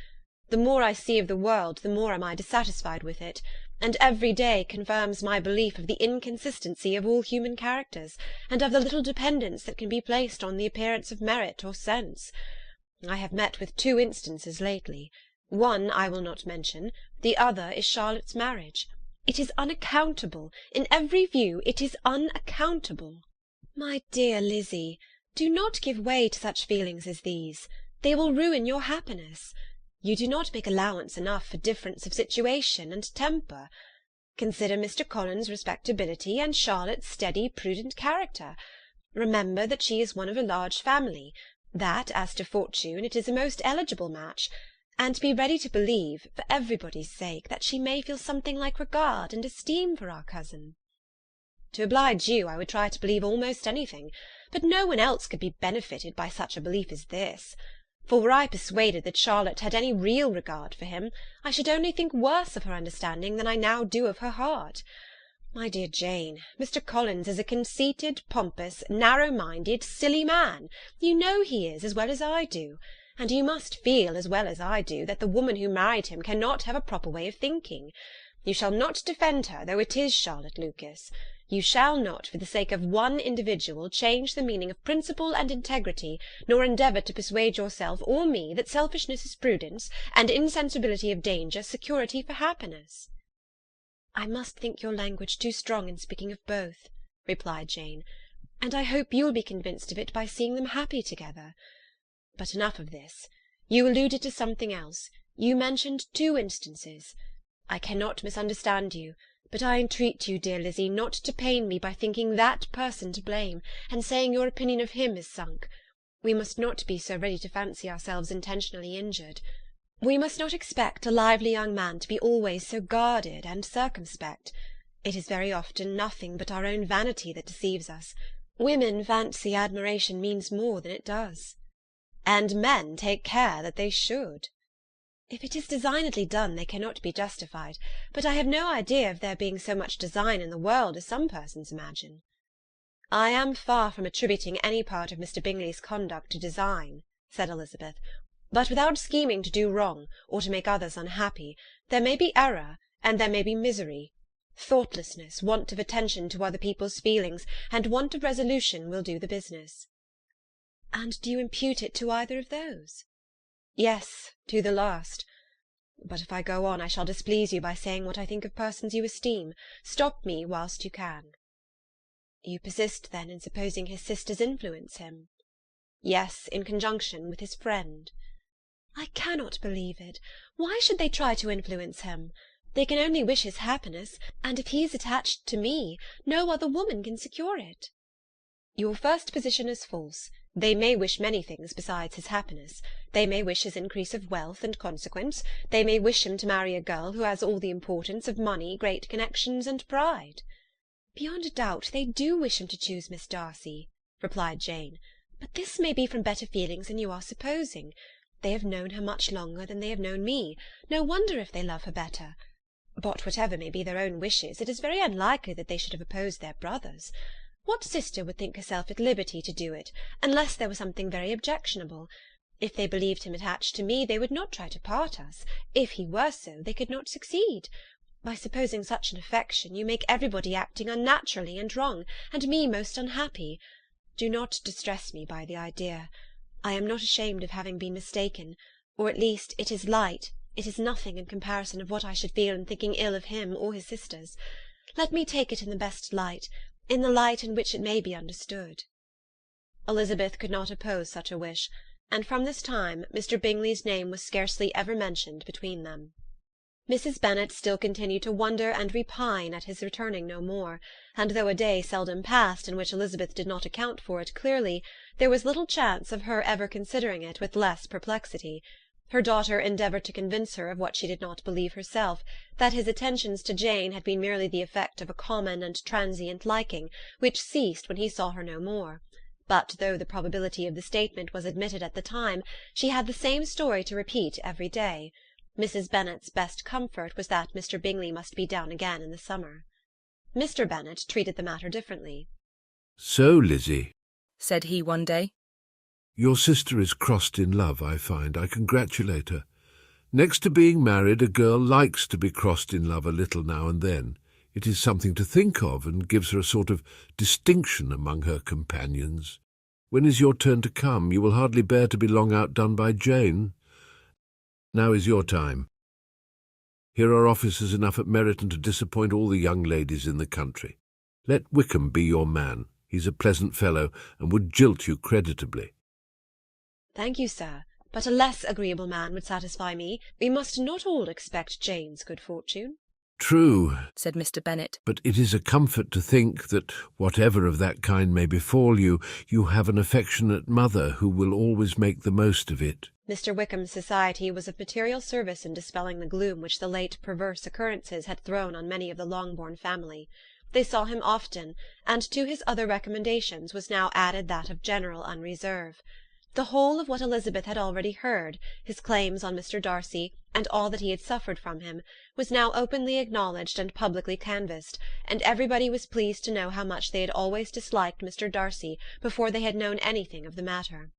The more I see of the world, the more am I dissatisfied with it, and every day confirms my belief of the inconsistency of all human characters, and of the little dependence that can be placed on the appearance of merit or sense. I have met with 2 instances lately. One I will not mention, the other is Charlotte's marriage. It is unaccountable. In every view it is unaccountable." "My dear Lizzie, do not give way to such feelings as these. They will ruin your happiness. You do not make allowance enough for difference of situation and temper. Consider Mr. Collins's respectability and Charlotte's steady, prudent character. Remember that she is one of a large family, that, as to fortune, it is a most eligible match, and be ready to believe, for everybody's sake, that she may feel something like regard and esteem for our cousin." "To oblige you, I would try to believe almost anything, but no one else could be benefited by such a belief as this. For were I persuaded that Charlotte had any real regard for him, I should only think worse of her understanding than I now do of her heart. My dear Jane, Mr. Collins is a conceited, pompous, narrow-minded, silly man. You know he is, as well as I do, and you must feel, as well as I do, that the woman who married him cannot have a proper way of thinking. You shall not defend her, though it is Charlotte Lucas. You shall not, for the sake of one individual, change the meaning of principle and integrity, nor endeavour to persuade yourself or me that selfishness is prudence, and insensibility of danger security for happiness." "I must think your language too strong in speaking of both," replied Jane, "and I hope you'll be convinced of it by seeing them happy together. But enough of this. You alluded to something else. You mentioned 2 instances. I cannot misunderstand you, but I entreat you, dear Lizzie, not to pain me by thinking that person to blame, and saying your opinion of him is sunk. We must not be so ready to fancy ourselves intentionally injured. We must not expect a lively young man to be always so guarded and circumspect. It is very often nothing but our own vanity that deceives us. Women fancy admiration means more than it does. And men take care that they should. If it is designedly done, they cannot be justified, but I have no idea of there being so much design in the world as some persons imagine. I am far from attributing any part of Mr. Bingley's conduct to design, said Elizabeth, but without scheming to do wrong, or to make others unhappy, there may be error, and there may be misery. Thoughtlessness, want of attention to other people's feelings, and want of resolution will do the business. And do you impute it to either of those? Yes, to the last. But if I go on, I shall displease you by saying what I think of persons you esteem. Stop me whilst you can. You persist, then, in supposing his sisters influence him? Yes, in conjunction with his friend. I cannot believe it. Why should they try to influence him? They can only wish his happiness, and if he is attached to me, no other woman can secure it. Your first position is false. They may wish many things besides his happiness. They may wish his increase of wealth and consequence. They may wish him to marry a girl who has all the importance of money, great connections, and pride. Beyond a doubt they do wish him to choose Miss Darcy, replied Jane, but this may be from better feelings than you are supposing. They have known her much longer than they have known me. No wonder if they love her better. But whatever may be their own wishes, it is very unlikely that they should have opposed their brothers. What sister would think herself at liberty to do it, unless there was something very objectionable? If they believed him attached to me, they would not try to part us. If he were so, they could not succeed. By supposing such an affection, you make everybody acting unnaturally and wrong, and me most unhappy. Do not distress me by the idea. I am not ashamed of having been mistaken, or at least it is light, it is nothing in comparison of what I should feel in thinking ill of him or his sisters. Let me take it in the best light, in the light in which it may be understood. Elizabeth could not oppose such a wish, and from this time Mr. Bingley's name was scarcely ever mentioned between them. Mrs. Bennet still continued to wonder and repine at his returning no more, and though a day seldom passed in which Elizabeth did not account for it clearly, there was little chance of her ever considering it with less perplexity. Her daughter endeavoured to convince her of what she did not believe herself, that his attentions to Jane had been merely the effect of a common and transient liking, which ceased when he saw her no more. But though the probability of the statement was admitted at the time, she had the same story to repeat every day. Mrs. Bennet's best comfort was that Mr. Bingley must be down again in the summer. Mr. Bennet treated the matter differently. "So, Lizzie," said he one day, "your sister is crossed in love, I find. I congratulate her. Next to being married, a girl likes to be crossed in love a little now and then. It is something to think of, and gives her a sort of distinction among her companions. When is your turn to come? You will hardly bear to be long outdone by Jane. Now is your time. Here are officers enough at Meryton to disappoint all the young ladies in the country. Let Wickham be your man. He's a pleasant fellow, and would jilt you creditably." "Thank you, sir, but a less agreeable man would satisfy me. We must not all expect Jane's good fortune." "True," said Mr. Bennet, "but it is a comfort to think that, whatever of that kind may befall you, you have an affectionate mother who will always make the most of it." Mr. Wickham's society was of material service in dispelling the gloom which the late perverse occurrences had thrown on many of the Longbourn family. They saw him often, and to his other recommendations was now added that of general unreserve. The whole of what Elizabeth had already heard, his claims on Mr. Darcy, and all that he had suffered from him, was now openly acknowledged and publicly canvassed, and everybody was pleased to know how much they had always disliked Mr. Darcy before they had known anything of the matter.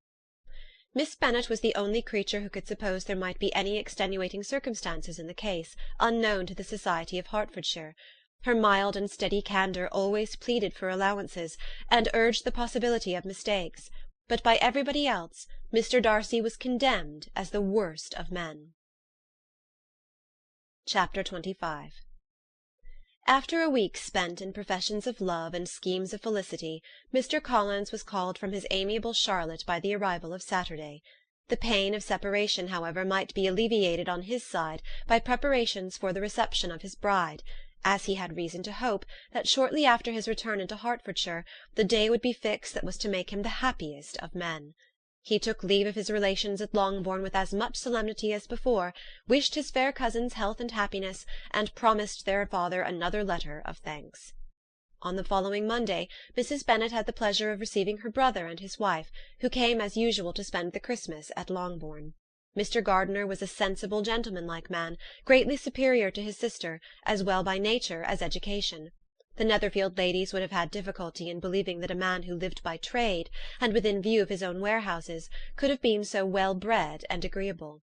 Miss Bennet was the only creature who could suppose there might be any extenuating circumstances in the case, unknown to the society of Hertfordshire. Her mild and steady candour always pleaded for allowances, and urged the possibility of mistakes, but by everybody else Mr. Darcy was condemned as the worst of men. Chapter 25. After a week spent in professions of love and schemes of felicity, Mr. Collins was called from his amiable Charlotte by the arrival of Saturday. The pain of separation, however, might be alleviated on his side by preparations for the reception of his bride, as he had reason to hope that shortly after his return into Hertfordshire the day would be fixed that was to make him the happiest of men. He took leave of his relations at Longbourn with as much solemnity as before, wished his fair cousins health and happiness, and promised their father another letter of thanks. On the following Monday, Mrs. Bennet had the pleasure of receiving her brother and his wife, who came as usual to spend the Christmas at Longbourn. Mr. Gardiner was a sensible, gentlemanlike man, greatly superior to his sister, as well by nature as education. The Netherfield ladies would have had difficulty in believing that a man who lived by trade, and within view of his own warehouses, could have been so well bred and agreeable.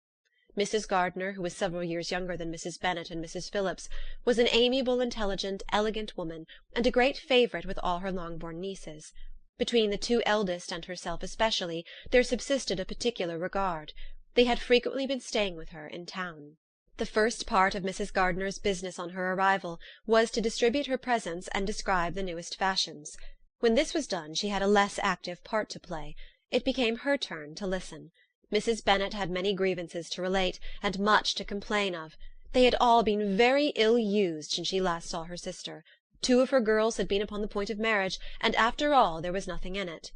Mrs. Gardiner, who was several years younger than Mrs. Bennet and Mrs. Phillips, was an amiable, intelligent, elegant woman, and a great favourite with all her Longbourn nieces. Between the two eldest and herself especially there subsisted a particular regard. They had frequently been staying with her in town. The first part of Mrs. Gardiner's business on her arrival was to distribute her presents and describe the newest fashions. When this was done she had a less active part to play. It became her turn to listen. Mrs. Bennet had many grievances to relate, and much to complain of. They had all been very ill used since she last saw her sister. 2 of her girls had been upon the point of marriage, and after all there was nothing in it.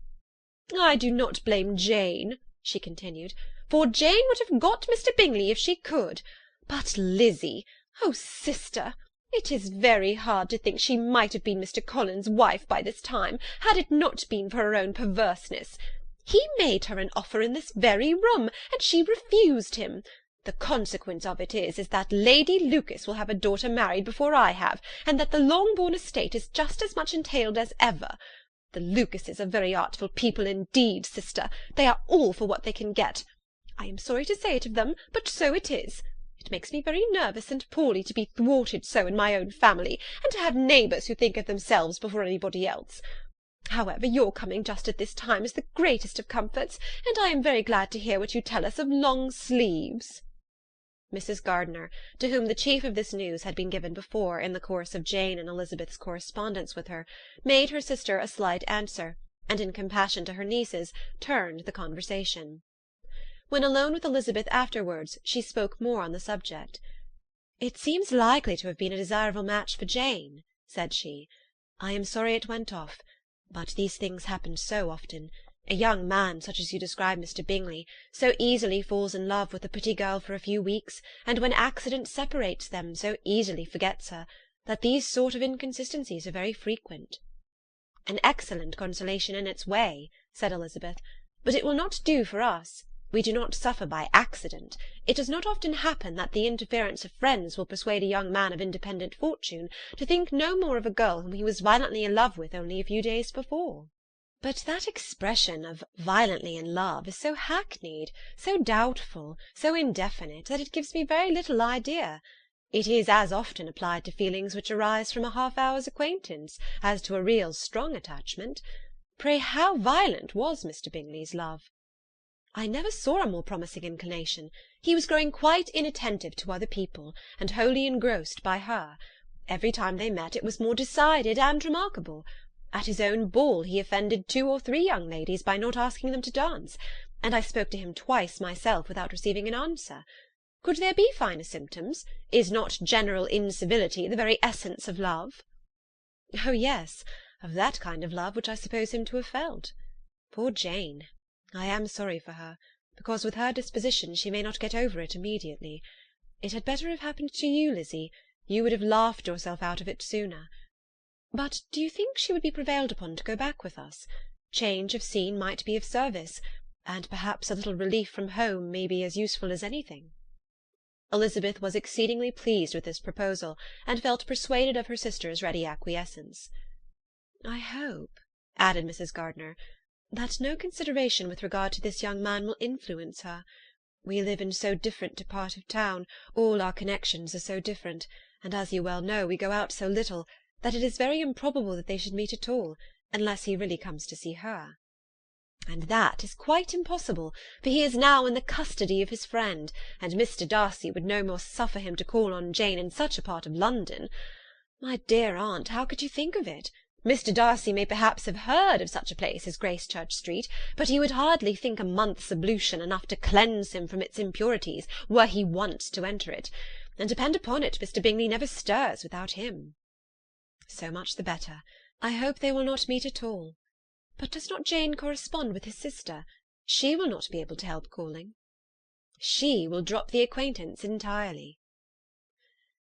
"I do not blame Jane," she continued, "for Jane would have got Mr. Bingley if she could. But Lizzie, oh, sister, it is very hard to think she might have been Mr. Collins's wife by this time, had it not been for her own perverseness. He made her an offer in this very room, and she refused him. The consequence of it is that Lady Lucas will have a daughter married before I have, and that the Longbourn estate is just as much entailed as ever. The Lucases are very artful people indeed, sister. They are all for what they can get. I am sorry to say it of them, but so it is. It makes me very nervous and poorly to be thwarted so in my own family, and to have neighbours who think of themselves before anybody else. However, your coming just at this time is the greatest of comforts, and I am very glad to hear what you tell us of long sleeves." Mrs. Gardiner, to whom the chief of this news had been given before in the course of Jane and Elizabeth's correspondence with her, made her sister a slight answer, and in compassion to her nieces turned the conversation. When alone with Elizabeth afterwards, she spoke more on the subject. "It seems likely to have been a desirable match for Jane," said she. "I am sorry it went off, but these things happen so often. A young man, such as you describe Mr. Bingley, so easily falls in love with a pretty girl for a few weeks, and when accident separates them, so easily forgets her, that these sort of inconsistencies are very frequent." "An excellent consolation in its way," said Elizabeth, "but it will not do for us. We do not suffer by accident. It does not often happen that the interference of friends will persuade a young man of independent fortune to think no more of a girl whom he was violently in love with only a few days before." "But that expression of violently in love is so hackneyed, so doubtful, so indefinite, that it gives me very little idea. It is as often applied to feelings which arise from a half-hour's acquaintance as to a real strong attachment. Pray, how violent was Mr. Bingley's love?" "I never saw a more promising inclination. He was growing quite inattentive to other people, and wholly engrossed by her. Every time they met it was more decided and remarkable. At his own ball he offended 2 or 3 young ladies by not asking them to dance, and I spoke to him twice myself without receiving an answer. Could there be finer symptoms? Is not general incivility the very essence of love?" "Oh, yes, of that kind of love which I suppose him to have felt. Poor Jane! I am sorry for her, because with her disposition she may not get over it immediately. It had better have happened to you, Lizzie. You would have laughed yourself out of it sooner. But do you think she would be prevailed upon to go back with us? Change of scene might be of service, and perhaps a little relief from home may be as useful as anything." Elizabeth was exceedingly pleased with this proposal, and felt persuaded of her sister's ready acquiescence. "I hope," added Mrs. Gardiner, "that no consideration with regard to this young man will influence her. We live in so different a part of town, all our connections are so different, and as you well know, we go out so little, that it is very improbable that they should meet at all, unless he really comes to see her." "And that is quite impossible, for he is now in the custody of his friend, and Mr. Darcy would no more suffer him to call on Jane in such a part of London. My dear aunt, how could you think of it? Mr. Darcy may perhaps have heard of such a place as Gracechurch Street, but he would hardly think a month's ablution enough to cleanse him from its impurities, were he once to enter it, and depend upon it, Mr. Bingley never stirs without him. So much the better. I hope they will not meet at all. But does not Jane correspond with his sister? She will not be able to help calling. She will drop the acquaintance entirely.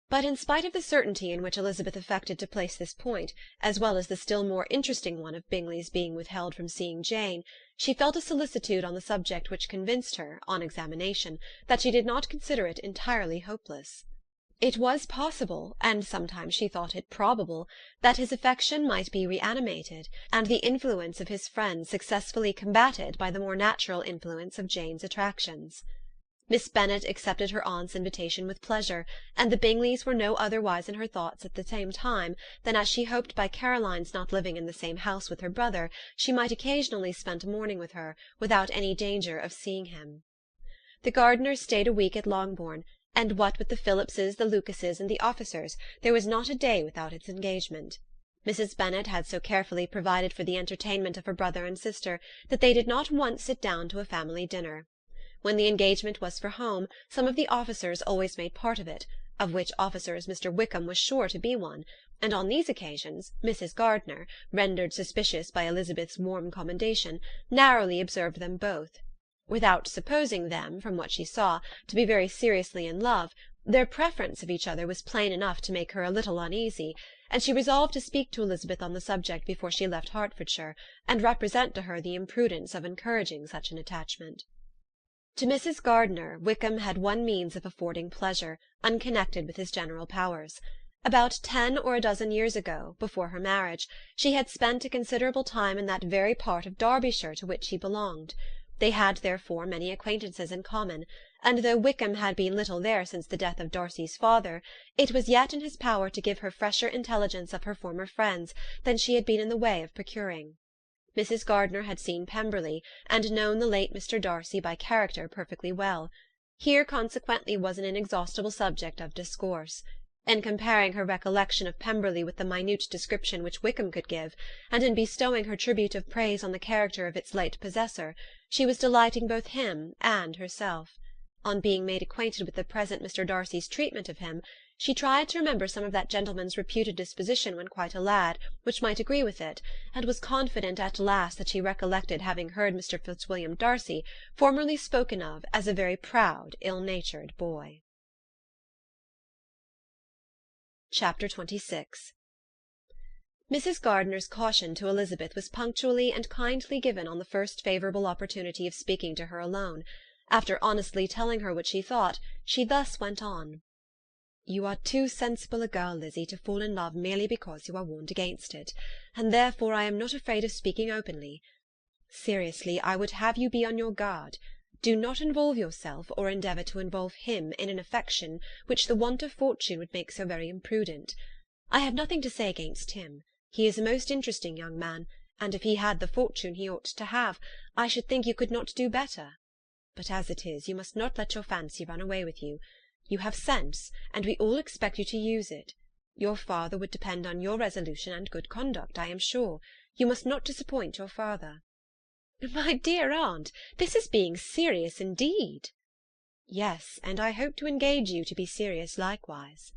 But in spite of the certainty in which Elizabeth affected to place this point, as well as the still more interesting one of Bingley's being withheld from seeing Jane, she felt a solicitude on the subject which convinced her, on examination, that she did not consider it entirely hopeless. It was possible, and sometimes she thought it probable, that his affection might be reanimated, and the influence of his friends successfully combated by the more natural influence of Jane's attractions. Miss Bennet accepted her aunt's invitation with pleasure, and the Bingleys were no otherwise in her thoughts at the same time than as she hoped by Caroline's not living in the same house with her brother she might occasionally spend a morning with her, without any danger of seeing him. The Gardiners stayed a week at Longbourn, and what with the Phillipses, the Lucases, and the officers, there was not a day without its engagement. Mrs. Bennet had so carefully provided for the entertainment of her brother and sister that they did not once sit down to a family dinner. When the engagement was for home, some of the officers always made part of it, of which officers Mr. Wickham was sure to be one, and on these occasions Mrs. Gardiner, rendered suspicious by Elizabeth's warm commendation, narrowly observed them both. Without supposing them, from what she saw, to be very seriously in love, their preference of each other was plain enough to make her a little uneasy, and she resolved to speak to Elizabeth on the subject before she left Hertfordshire, and represent to her the imprudence of encouraging such an attachment. To Mrs. Gardiner, Wickham had one means of affording pleasure, unconnected with his general powers. About 10 or a dozen years ago, before her marriage, she had spent a considerable time in that very part of Derbyshire to which he belonged. They had therefore many acquaintances in common, and though Wickham had been little there since the death of Darcy's father, it was yet in his power to give her fresher intelligence of her former friends than she had been in the way of procuring. Mrs. Gardiner had seen Pemberley, and known the late Mr. Darcy by character perfectly well. Here consequently was an inexhaustible subject of discourse. In comparing her recollection of Pemberley with the minute description which Wickham could give, and in bestowing her tribute of praise on the character of its late possessor, she was delighting both him and herself. On being made acquainted with the present Mr. Darcy's treatment of him, she tried to remember some of that gentleman's reputed disposition when quite a lad, which might agree with it, and was confident at last that she recollected having heard Mr. Fitzwilliam Darcy formerly spoken of as a very proud, ill-natured boy. Chapter 26. Mrs. Gardiner's caution to Elizabeth was punctually and kindly given on the first favourable opportunity of speaking to her alone. After honestly telling her what she thought, she thus went on. "You are too sensible a girl, Lizzie, to fall in love merely because you are warned against it, and therefore I am not afraid of speaking openly. Seriously, I would have you be on your guard. Do not involve yourself, or endeavour to involve him, in an affection which the want of fortune would make so very imprudent. I have nothing to say against him. He is a most interesting young man, and if he had the fortune he ought to have, I should think you could not do better. But as it is, you must not let your fancy run away with you. You have sense, and we all expect you to use it. Your father would depend on your resolution and good conduct, I am sure. You must not disappoint your father." "My dear aunt, this is being serious indeed." "Yes, and I hope to engage you to be serious likewise."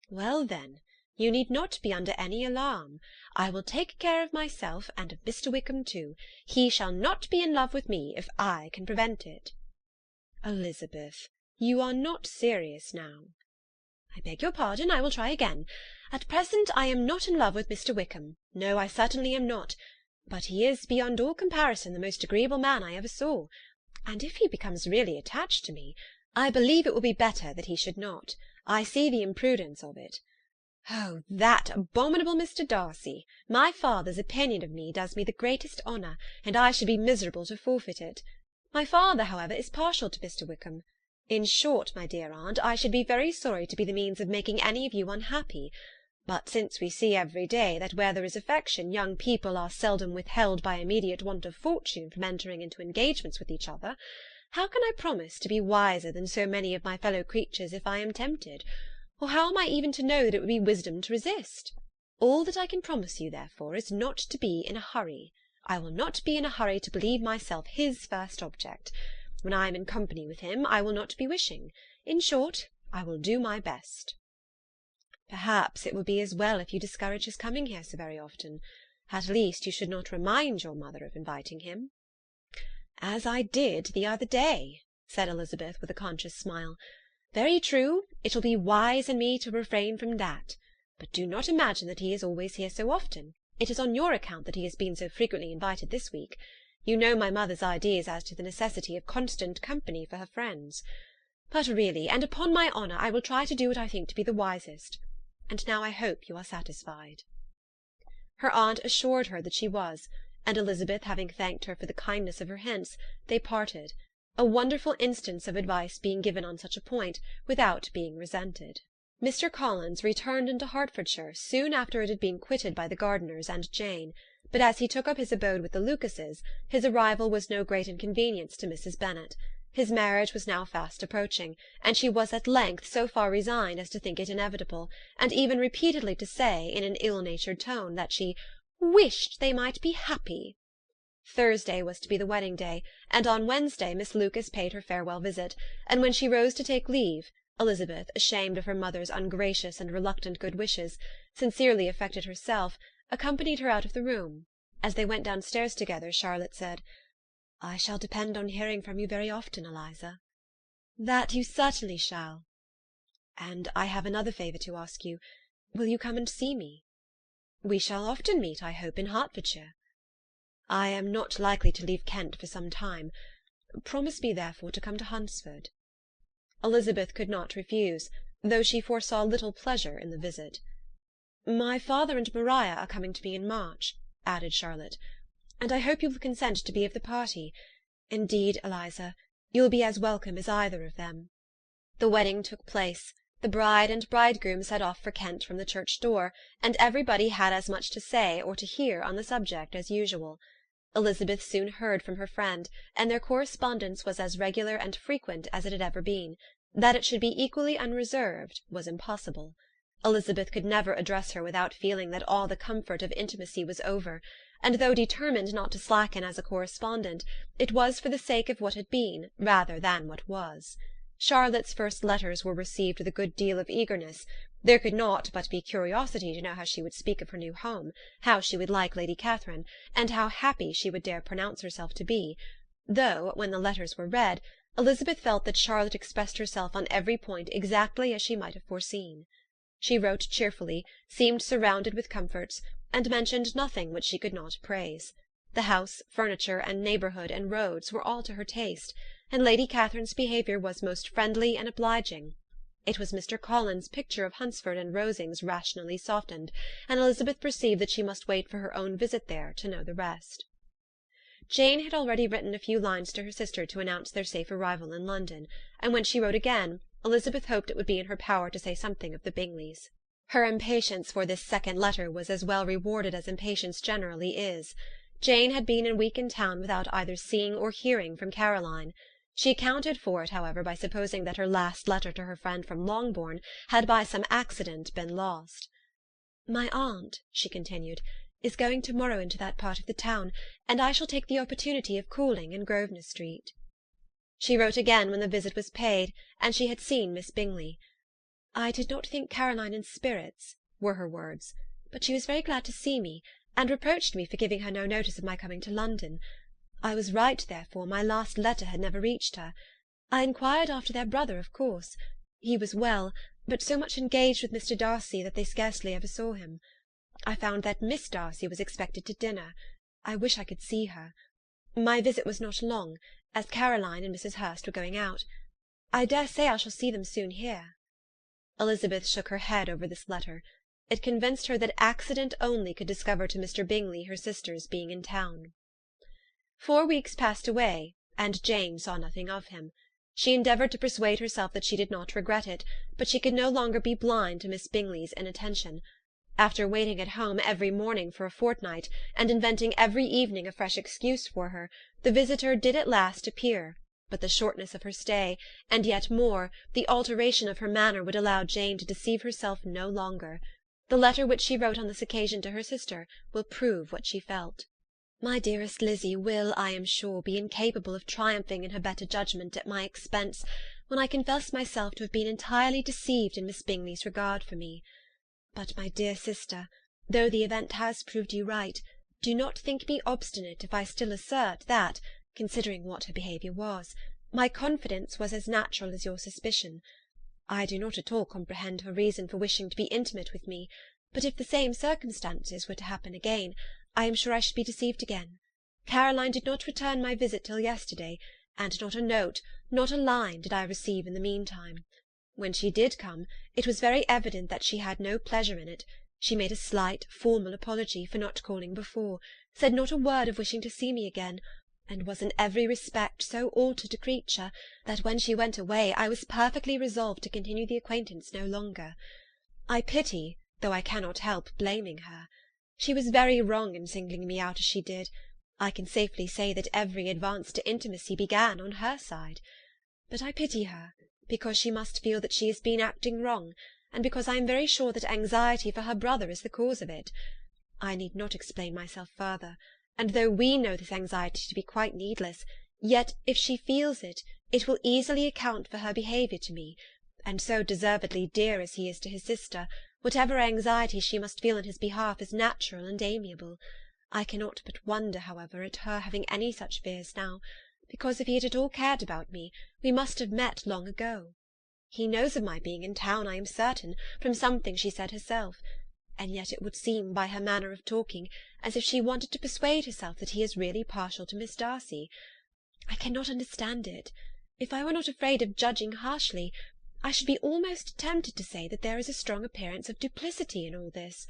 "Well, then, you need not be under any alarm. I will take care of myself, and of Mr. Wickham too. He shall not be in love with me, if I can prevent it." "Elizabeth, you are not serious now." "I beg your pardon, I will try again. At present I am not in love with Mr. Wickham. No, I certainly am not. But he is, beyond all comparison, the most agreeable man I ever saw. And if he becomes really attached to me, I believe it will be better that he should not. I see the imprudence of it. Oh, that abominable Mr. Darcy! My father's opinion of me does me the greatest honour, and I should be miserable to forfeit it. My father, however, is partial to Mr. Wickham. In short, my dear aunt, I should be very sorry to be the means of making any of you unhappy. But since we see every day that where there is affection, young people are seldom withheld by immediate want of fortune from entering into engagements with each other, how can I promise to be wiser than so many of my fellow creatures if I am tempted? Or how am I even to know that it would be wisdom to resist? All that I can promise you, therefore, is not to be in a hurry. I will not be in a hurry to believe myself his first object. When I am in company with him, I will not be wishing. In short, I will do my best. Perhaps it will be as well if you discourage his coming here so very often. At least you should not remind your mother of inviting him. As I did the other day, said Elizabeth with a conscious smile. Very true, it will be wise in me to refrain from that. But do not imagine that he is always here so often. It is on your account that he has been so frequently invited this week. You know my mother's ideas as to the necessity of constant company for her friends. But really, and upon my honour, I will try to do what I think to be the wisest. And now I hope you are satisfied. Her aunt assured her that she was, and Elizabeth having thanked her for the kindness of her hints, they parted, a wonderful instance of advice being given on such a point, without being resented. Mr. Collins returned into Hertfordshire soon after it had been quitted by the Gardiners and Jane, but as he took up his abode with the Lucases, his arrival was no great inconvenience to Mrs. Bennet. His marriage was now fast approaching, and she was at length so far resigned as to think it inevitable, and even repeatedly to say, in an ill-natured tone, that she wished they might be happy. Thursday was to be the wedding day, and on Wednesday Miss Lucas paid her farewell visit, and when she rose to take leave, Elizabeth, ashamed of her mother's ungracious and reluctant good wishes, sincerely affected herself, accompanied her out of the room. As they went downstairs together, Charlotte said, "I shall depend on hearing from you very often, Eliza." "That you certainly shall." "And I have another favour to ask you. Will you come and see me?" "We shall often meet, I hope, in Hertfordshire." "I am not likely to leave Kent for some time. Promise me, therefore, to come to Hunsford." Elizabeth could not refuse, though she foresaw little pleasure in the visit. "My father and Maria are coming to me in March," added Charlotte, "and I hope you will consent to be of the party. Indeed, Eliza, you will be as welcome as either of them." The wedding took place. The bride and bridegroom set off for Kent from the church door, and everybody had as much to say or to hear on the subject as usual. Elizabeth soon heard from her friend, and their correspondence was as regular and frequent as it had ever been. That it should be equally unreserved was impossible. Elizabeth could never address her without feeling that all the comfort of intimacy was over, and though determined not to slacken as a correspondent, it was for the sake of what had been rather than what was. Charlotte's first letters were received with a good deal of eagerness. There could not but be curiosity to know how she would speak of her new home, how she would like Lady Catherine, and how happy she would dare pronounce herself to be, though, when the letters were read, Elizabeth felt that Charlotte expressed herself on every point exactly as she might have foreseen. She wrote cheerfully, seemed surrounded with comforts, and mentioned nothing which she could not praise. The house, furniture, and neighbourhood and roads were all to her taste, and Lady Catherine's behaviour was most friendly and obliging. It was Mr. Collins' picture of Hunsford and Rosings rationally softened, and Elizabeth perceived that she must wait for her own visit there to know the rest. Jane had already written a few lines to her sister to announce their safe arrival in London, and when she wrote again, Elizabeth hoped it would be in her power to say something of the Bingleys. Her impatience for this second letter was as well rewarded as impatience generally is. Jane had been a week in town without either seeing or hearing from Caroline. She accounted for it, however, by supposing that her last letter to her friend from Longbourn had by some accident been lost. "My aunt," she continued, "is going to-morrow into that part of the town, and I shall take the opportunity of calling in Grosvenor Street." She wrote again when the visit was paid, and she had seen Miss Bingley. "I did not think Caroline in spirits," were her words, "but she was very glad to see me, and reproached me for giving her no notice of my coming to London. I was right, therefore, my last letter had never reached her. I inquired after their brother, of course. He was well, but so much engaged with Mr. Darcy that they scarcely ever saw him. I found that Miss Darcy was expected to dinner. I wish I could see her. My visit was not long, as Caroline and Mrs. Hurst were going out. I dare say I shall see them soon here." Elizabeth shook her head over this letter. It convinced her that accident only could discover to Mr. Bingley her sister's being in town. 4 weeks passed away, and Jane saw nothing of him. She endeavoured to persuade herself that she did not regret it, but she could no longer be blind to Miss Bingley's inattention. After waiting at home every morning for a fortnight, and inventing every evening a fresh excuse for her, the visitor did at last appear, but the shortness of her stay, and yet more, the alteration of her manner would allow Jane to deceive herself no longer. The letter which she wrote on this occasion to her sister will prove what she felt. My dearest Lizzie will, I am sure, be incapable of triumphing in her better judgment at my expense, when I confess myself to have been entirely deceived in Miss Bingley's regard for me. But, my dear sister, though the event has proved you right, do not think me obstinate if I still assert that, considering what her behaviour was, my confidence was as natural as your suspicion. I do not at all comprehend her reason for wishing to be intimate with me, but if the same circumstances were to happen again, I am sure I should be deceived again. Caroline did not return my visit till yesterday, and not a note, not a line, did I receive in the meantime. When she did come, it was very evident that she had no pleasure in it. She made a slight, formal apology for not calling before, said not a word of wishing to see me again, and was in every respect so altered a creature that when she went away I was perfectly resolved to continue the acquaintance no longer. I pity, though I cannot help blaming her. She was very wrong in singling me out as she did. I can safely say that every advance to intimacy began on her side. But I pity her, because she must feel that she has been acting wrong, and because I am very sure that anxiety for her brother is the cause of it. I need not explain myself further, and though we know this anxiety to be quite needless, yet if she feels it, it will easily account for her behaviour to me, and so deservedly dear as he is to his sister, whatever anxiety she must feel in his behalf is natural and amiable. I cannot but wonder, however, at her having any such fears now, because if he had at all cared about me, we must have met long ago. He knows of my being in town, I am certain, from something she said herself, and yet it would seem, by her manner of talking, as if she wanted to persuade herself that he is really partial to Miss Darcy. I cannot understand it. If I were not afraid of judging harshly, I should be almost tempted to say that there is a strong appearance of duplicity in all this.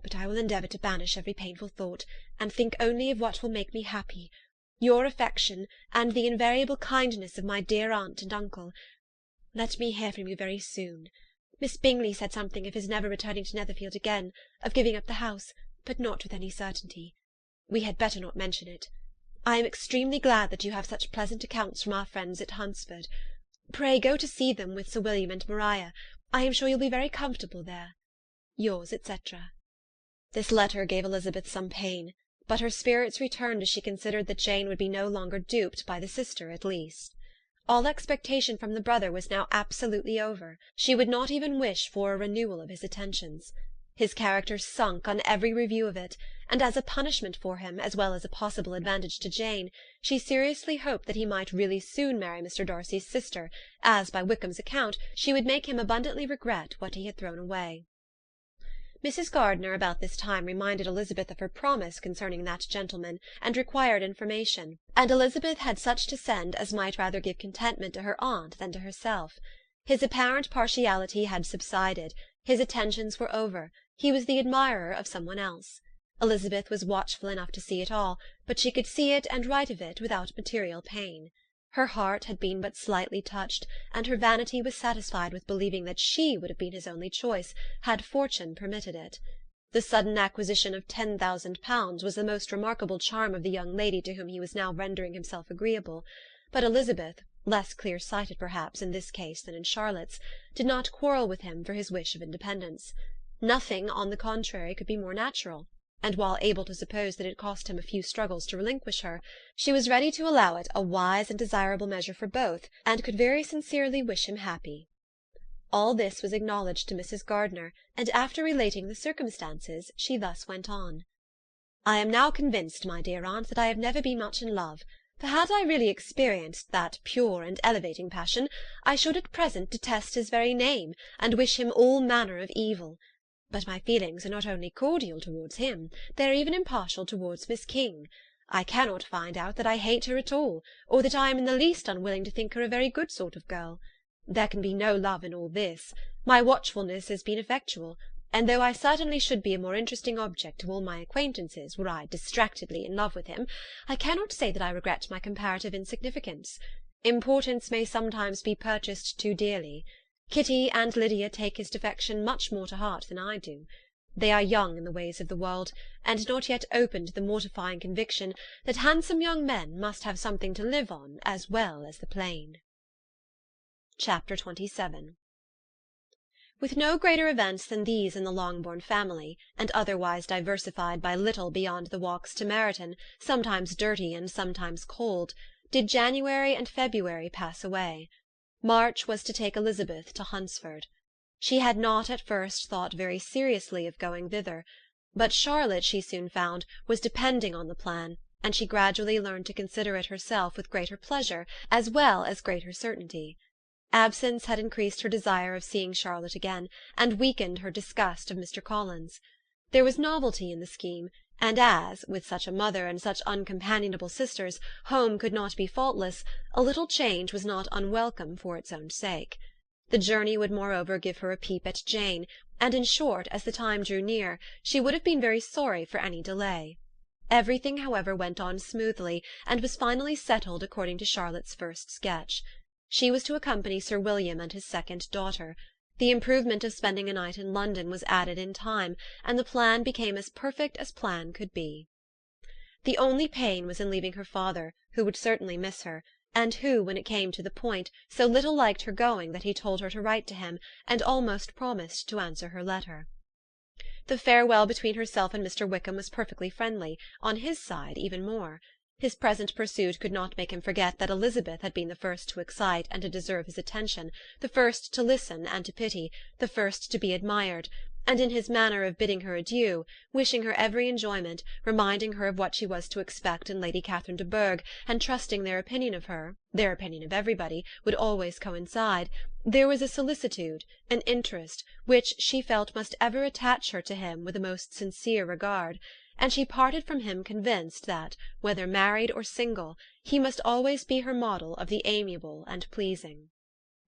But I will endeavour to banish every painful thought, and think only of what will make me happy, your affection, and the invariable kindness of my dear aunt and uncle. Let me hear from you very soon. Miss Bingley said something of his never returning to Netherfield again, of giving up the house, but not with any certainty. We had better not mention it. I am extremely glad that you have such pleasant accounts from our friends at Hunsford. Pray go to see them with Sir William and Maria. I am sure you'll be very comfortable there. Yours, etc. This letter gave Elizabeth some pain, but her spirits returned as she considered that Jane would be no longer duped by the sister at least. All expectation from the brother was now absolutely over. She would not even wish for a renewal of his attentions. His character sunk on every review of it, and as a punishment for him, as well as a possible advantage to Jane, she seriously hoped that he might really soon marry Mr. Darcy's sister, as, by Wickham's account, she would make him abundantly regret what he had thrown away. Mrs. Gardiner about this time reminded Elizabeth of her promise concerning that gentleman, and required information, and Elizabeth had such to send as might rather give contentment to her aunt than to herself. His apparent partiality had subsided, his attentions were over, he was the admirer of some one else. Elizabeth was watchful enough to see it all, but she could see it and write of it without material pain. Her heart had been but slightly touched, and her vanity was satisfied with believing that she would have been his only choice, had fortune permitted it. The sudden acquisition of £10,000 was the most remarkable charm of the young lady to whom he was now rendering himself agreeable, but Elizabeth, less clear-sighted perhaps in this case than in Charlotte's, did not quarrel with him for his wish of independence. Nothing, on the contrary, could be more natural, and while able to suppose that it cost him a few struggles to relinquish her, she was ready to allow it a wise and desirable measure for both, and could very sincerely wish him happy. All this was acknowledged to Mrs. Gardiner, and after relating the circumstances, she thus went on. I am now convinced, my dear aunt, that I have never been much in love, for had I really experienced that pure and elevating passion, I should at present detest his very name, and wish him all manner of evil. But my feelings are not only cordial towards him, they are even impartial towards Miss King. I cannot find out that I hate her at all, or that I am in the least unwilling to think her a very good sort of girl. There can be no love in all this. My watchfulness has been effectual, and though I certainly should be a more interesting object to all my acquaintances were I distractedly in love with him, I cannot say that I regret my comparative insignificance. Importance may sometimes be purchased too dearly. Kitty and Lydia take his defection much more to heart than I do. They are young in the ways of the world, and not yet open to the mortifying conviction that handsome young men must have something to live on as well as the plain. Chapter 27. With no greater events than these in the Longbourn family, and otherwise diversified by little beyond the walks to Meryton, sometimes dirty and sometimes cold, did January and February pass away. March was to take Elizabeth to Hunsford. She had not at first thought very seriously of going thither, but Charlotte, she soon found, was depending on the plan, and she gradually learned to consider it herself with greater pleasure as well as greater certainty. Absence had increased her desire of seeing Charlotte again, and weakened her disgust of Mr. Collins. There was novelty in the scheme, and as, with such a mother and such uncompanionable sisters, home could not be faultless, a little change was not unwelcome for its own sake. The journey would moreover give her a peep at Jane, and in short, as the time drew near, she would have been very sorry for any delay. Everything, however, went on smoothly, and was finally settled according to Charlotte's first sketch. She was to accompany Sir William and his second daughter. The improvement of spending a night in London was added in time, and the plan became as perfect as plan could be. The only pain was in leaving her father, who would certainly miss her, and who, when it came to the point, so little liked her going that he told her to write to him, and almost promised to answer her letter. The farewell between herself and Mr. Wickham was perfectly friendly, on his side even more. His present pursuit could not make him forget that Elizabeth had been the first to excite and to deserve his attention, the first to listen and to pity, the first to be admired, and in his manner of bidding her adieu, wishing her every enjoyment, reminding her of what she was to expect in Lady Catherine de Bourgh, and trusting their opinion of her, their opinion of everybody, would always coincide, there was a solicitude, an interest, which she felt must ever attach her to him with a most sincere regard, and she parted from him convinced that, whether married or single, he must always be her model of the amiable and pleasing.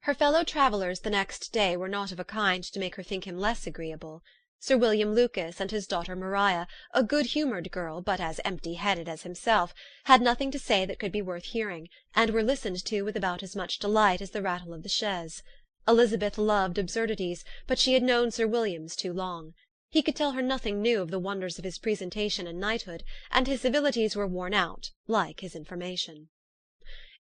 Her fellow-travellers the next day were not of a kind to make her think him less agreeable. Sir William Lucas and his daughter Maria, a good-humoured girl, but as empty-headed as himself, had nothing to say that could be worth hearing, and were listened to with about as much delight as the rattle of the chaise. Elizabeth loved absurdities, but she had known Sir William's too long. He could tell her nothing new of the wonders of his presentation and knighthood, and his civilities were worn out, like his information.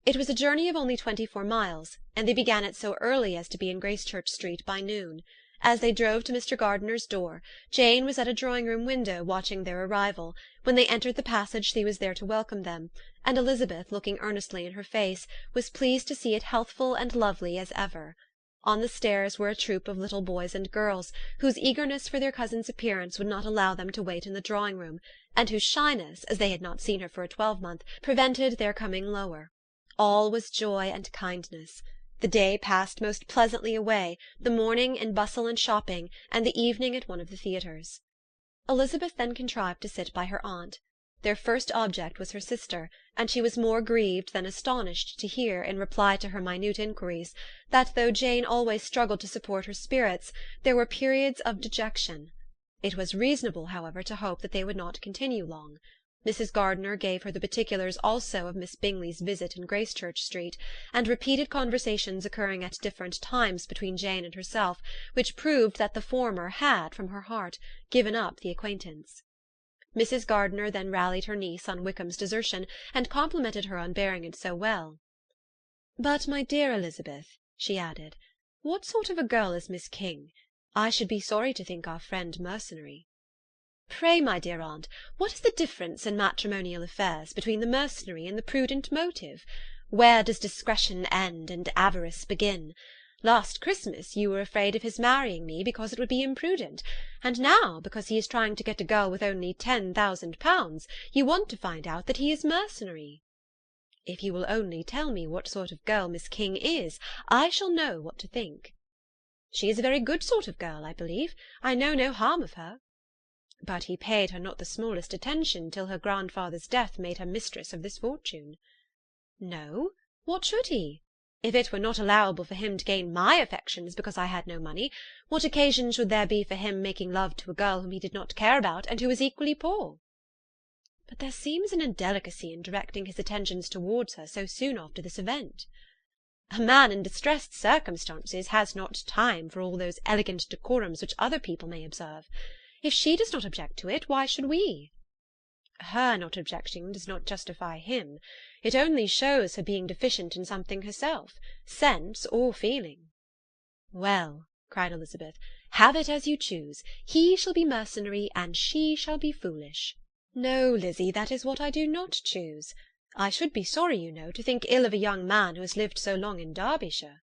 It was a journey of only 24 miles, and they began it so early as to be in Gracechurch Street by noon. As they drove to Mr. Gardiner's door, Jane was at a drawing-room window watching their arrival. When they entered the passage she was there to welcome them, and Elizabeth, looking earnestly in her face, was pleased to see it healthful and lovely as ever. On the stairs were a troop of little boys and girls, whose eagerness for their cousin's appearance would not allow them to wait in the drawing-room, and whose shyness, as they had not seen her for a 12-month, prevented their coming lower. All was joy and kindness. The day passed most pleasantly away, the morning in bustle and shopping, and the evening at one of the theatres. Elizabeth then contrived to sit by her aunt. Their first object was her sister, and she was more grieved than astonished to hear, in reply to her minute inquiries, that though Jane always struggled to support her spirits, there were periods of dejection. It was reasonable, however, to hope that they would not continue long. Mrs. Gardiner gave her the particulars also of Miss Bingley's visit in Gracechurch Street, and repeated conversations occurring at different times between Jane and herself, which proved that the former had, from her heart, given up the acquaintance. Mrs. Gardiner then rallied her niece on Wickham's desertion, and complimented her on bearing it so well. "But, my dear Elizabeth," she added, "what sort of a girl is Miss King? I should be sorry to think our friend mercenary." "Pray, my dear aunt, what is the difference in matrimonial affairs between the mercenary and the prudent motive? Where does discretion end and avarice begin? Last Christmas you were afraid of his marrying me because it would be imprudent, and now, because he is trying to get a girl with only £10,000, you want to find out that he is mercenary. If you will only tell me what sort of girl Miss King is, I shall know what to think. She is a very good sort of girl, I believe. I know no harm of her. But he paid her not the smallest attention till her grandfather's death made her mistress of this fortune." "No, what should he? If it were not allowable for him to gain my affections because I had no money, what occasion should there be for him making love to a girl whom he did not care about, and who was equally poor?" "But there seems an indelicacy in directing his attentions towards her so soon after this event." "A man in distressed circumstances has not time for all those elegant decorums which other people may observe. If she does not object to it, why should we?" "Her not objecting does not justify him. It only shows her being deficient in something herself, sense or feeling." "Well, cried Elizabeth. "Have it as you choose. He shall be mercenary, and she shall be foolish." "No, Lizzie, that is what I do not choose. I should be sorry, you know, to think ill of a young man who has lived so long in Derbyshire."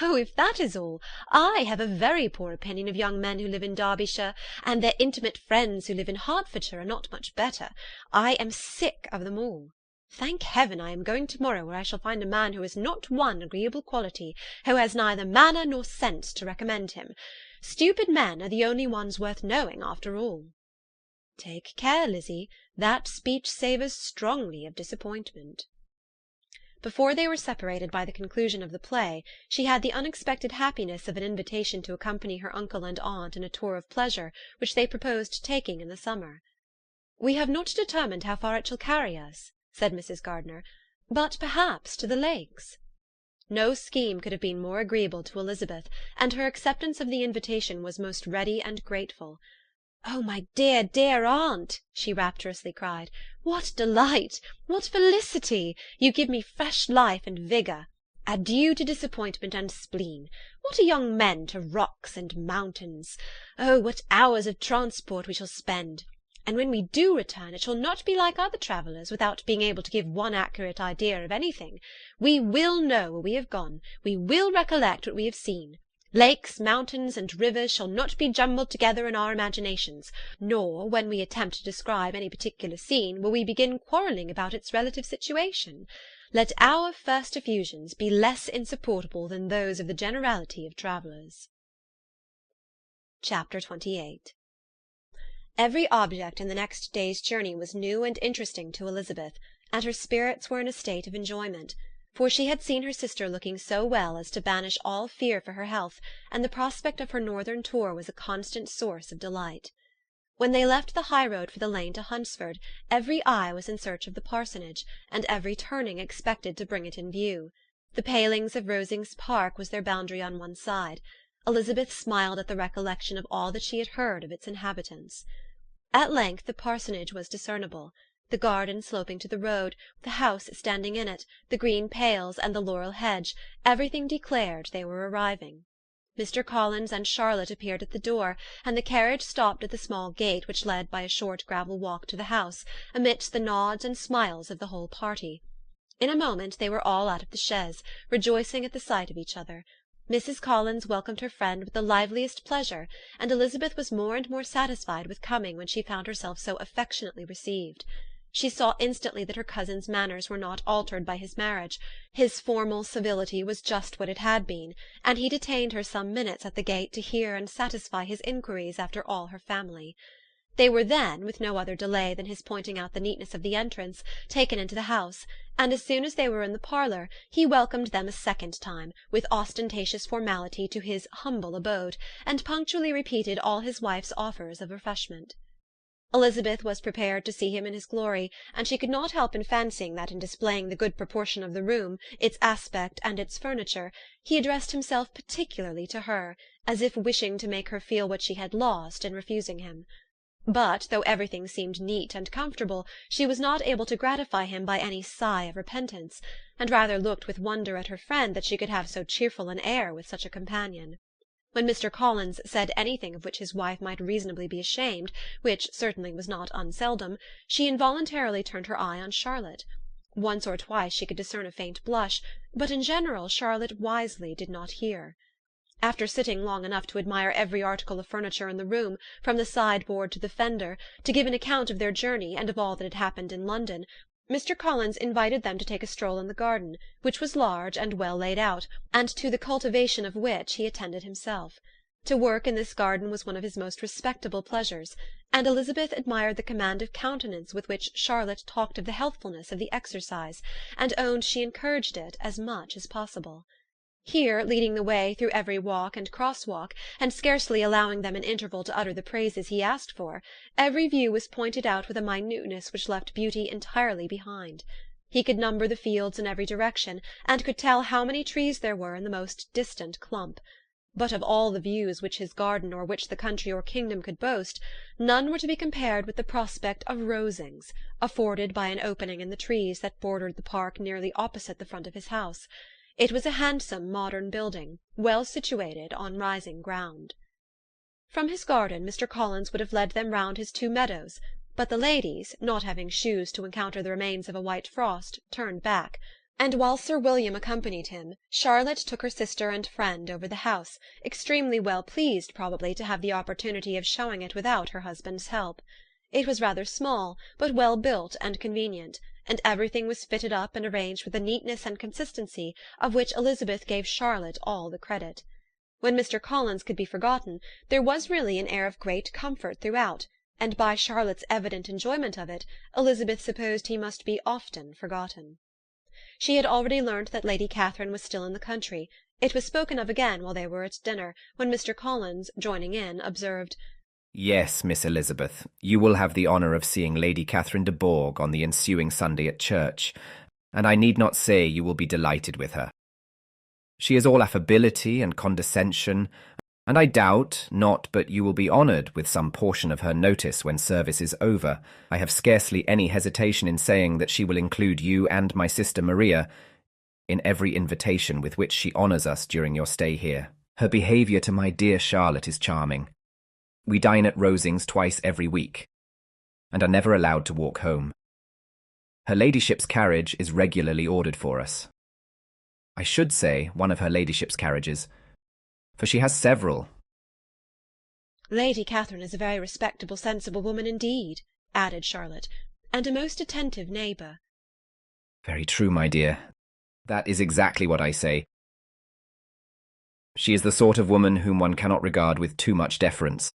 "Oh, if that is all, I have a very poor opinion of young men who live in Derbyshire, and their intimate friends who live in Hertfordshire are not much better. I am sick of them all. Thank heaven I am going to-morrow, where I shall find a man who has not one agreeable quality, who has neither manner nor sense to recommend him. Stupid men are the only ones worth knowing, after all." "Take care, Lizzie. That speech savours strongly of disappointment." Before they were separated by the conclusion of the play, she had the unexpected happiness of an invitation to accompany her uncle and aunt in a tour of pleasure which they proposed taking in the summer. "We have not determined how far it shall carry us," said Mrs. Gardiner, "but perhaps to the lakes." No scheme could have been more agreeable to Elizabeth, and her acceptance of the invitation was most ready and grateful. "Oh, my dear, dear aunt," she rapturously cried, "what delight! What felicity! You give me fresh life and vigour. Adieu to disappointment and spleen. What are young men to rocks and mountains? Oh, what hours of transport we shall spend! And when we do return, it shall not be like other travellers, without being able to give one accurate idea of anything. We will know where we have gone. We will recollect what we have seen. Lakes, mountains, and rivers shall not be jumbled together in our imaginations, nor, when we attempt to describe any particular scene, will we begin quarrelling about its relative situation. Let our first effusions be less insupportable than those of the generality of travellers." Chapter 28. Every object in the next day's journey was new and interesting to Elizabeth, and her spirits were in a state of enjoyment, for she had seen her sister looking so well as to banish all fear for her health, and the prospect of her northern tour was a constant source of delight. When they left the high-road for the lane to Hunsford, every eye was in search of the parsonage, and every turning expected to bring it in view. The palings of Rosings Park was their boundary on one side. Elizabeth smiled at the recollection of all that she had heard of its inhabitants. At length the parsonage was discernible. The garden sloping to the road, the house standing in it, the green pales, and the laurel hedge, everything declared they were arriving. Mr. Collins and Charlotte appeared at the door, and the carriage stopped at the small gate which led by a short gravel walk to the house, amidst the nods and smiles of the whole party. In a moment they were all out of the chaise, rejoicing at the sight of each other. Mrs. Collins welcomed her friend with the liveliest pleasure, and Elizabeth was more and more satisfied with coming when she found herself so affectionately received. She saw instantly that her cousin's manners were not altered by his marriage. His formal civility was just what it had been, and he detained her some minutes at the gate to hear and satisfy his inquiries after all her family. They were then, with no other delay than his pointing out the neatness of the entrance, taken into the house, and as soon as they were in the parlour, he welcomed them a second time, with ostentatious formality, to his humble abode, and punctually repeated all his wife's offers of refreshment. Elizabeth was prepared to see him in his glory, and she could not help in fancying that in displaying the good proportion of the room, its aspect, and its furniture, he addressed himself particularly to her, as if wishing to make her feel what she had lost in refusing him. But, though everything seemed neat and comfortable, she was not able to gratify him by any sigh of repentance, and rather looked with wonder at her friend that she could have so cheerful an air with such a companion. When Mr. Collins said anything of which his wife might reasonably be ashamed, which certainly was not unseldom, she involuntarily turned her eye on Charlotte. Once or twice she could discern a faint blush, but in general Charlotte wisely did not hear. After sitting long enough to admire every article of furniture in the room, from the sideboard to the fender, to give an account of their journey and of all that had happened in London, Mr. Collins invited them to take a stroll in the garden, which was large and well laid out, and to the cultivation of which he attended himself. To work in this garden was one of his most respectable pleasures, and Elizabeth admired the command of countenance with which Charlotte talked of the healthfulness of the exercise, and owned she encouraged it as much as possible. Here, leading the way through every walk and cross-walk, and scarcely allowing them an interval to utter the praises he asked for, every view was pointed out with a minuteness which left beauty entirely behind. He could number the fields in every direction, and could tell how many trees there were in the most distant clump. But of all the views which his garden or which the country or kingdom could boast, none were to be compared with the prospect of Rosings, afforded by an opening in the trees that bordered the park nearly opposite the front of his house. It was a handsome modern building, well situated on rising ground. From his garden Mr. Collins would have led them round his 2 meadows, but the ladies, not having shoes to encounter the remains of a white frost, turned back, and while Sir William accompanied him, Charlotte took her sister and friend over the house, extremely well pleased probably to have the opportunity of showing it without her husband's help. It was rather small, but well built and convenient, and everything was fitted up and arranged with a neatness and consistency of which Elizabeth gave Charlotte all the credit. When Mr. Collins could be forgotten, there was really an air of great comfort throughout, and by Charlotte's evident enjoyment of it, Elizabeth supposed he must be often forgotten. She had already learnt that Lady Catherine was still in the country. It was spoken of again while they were at dinner, when Mr. Collins, joining in, observed, "Yes, Miss Elizabeth, you will have the honour of seeing Lady Catherine de Bourgh on the ensuing Sunday at church, and I need not say you will be delighted with her. She is all affability and condescension, and I doubt not but you will be honoured with some portion of her notice when service is over. I have scarcely any hesitation in saying that she will include you and my sister Maria in every invitation with which she honours us during your stay here. Her behaviour to my dear Charlotte is charming. We dine at Rosings twice every week, and are never allowed to walk home. Her ladyship's carriage is regularly ordered for us. I should say one of her ladyship's carriages, for she has several." "Lady Catherine is a very respectable, sensible woman indeed," added Charlotte, "and a most attentive neighbour." "Very true, my dear. That is exactly what I say. She is the sort of woman whom one cannot regard with too much deference."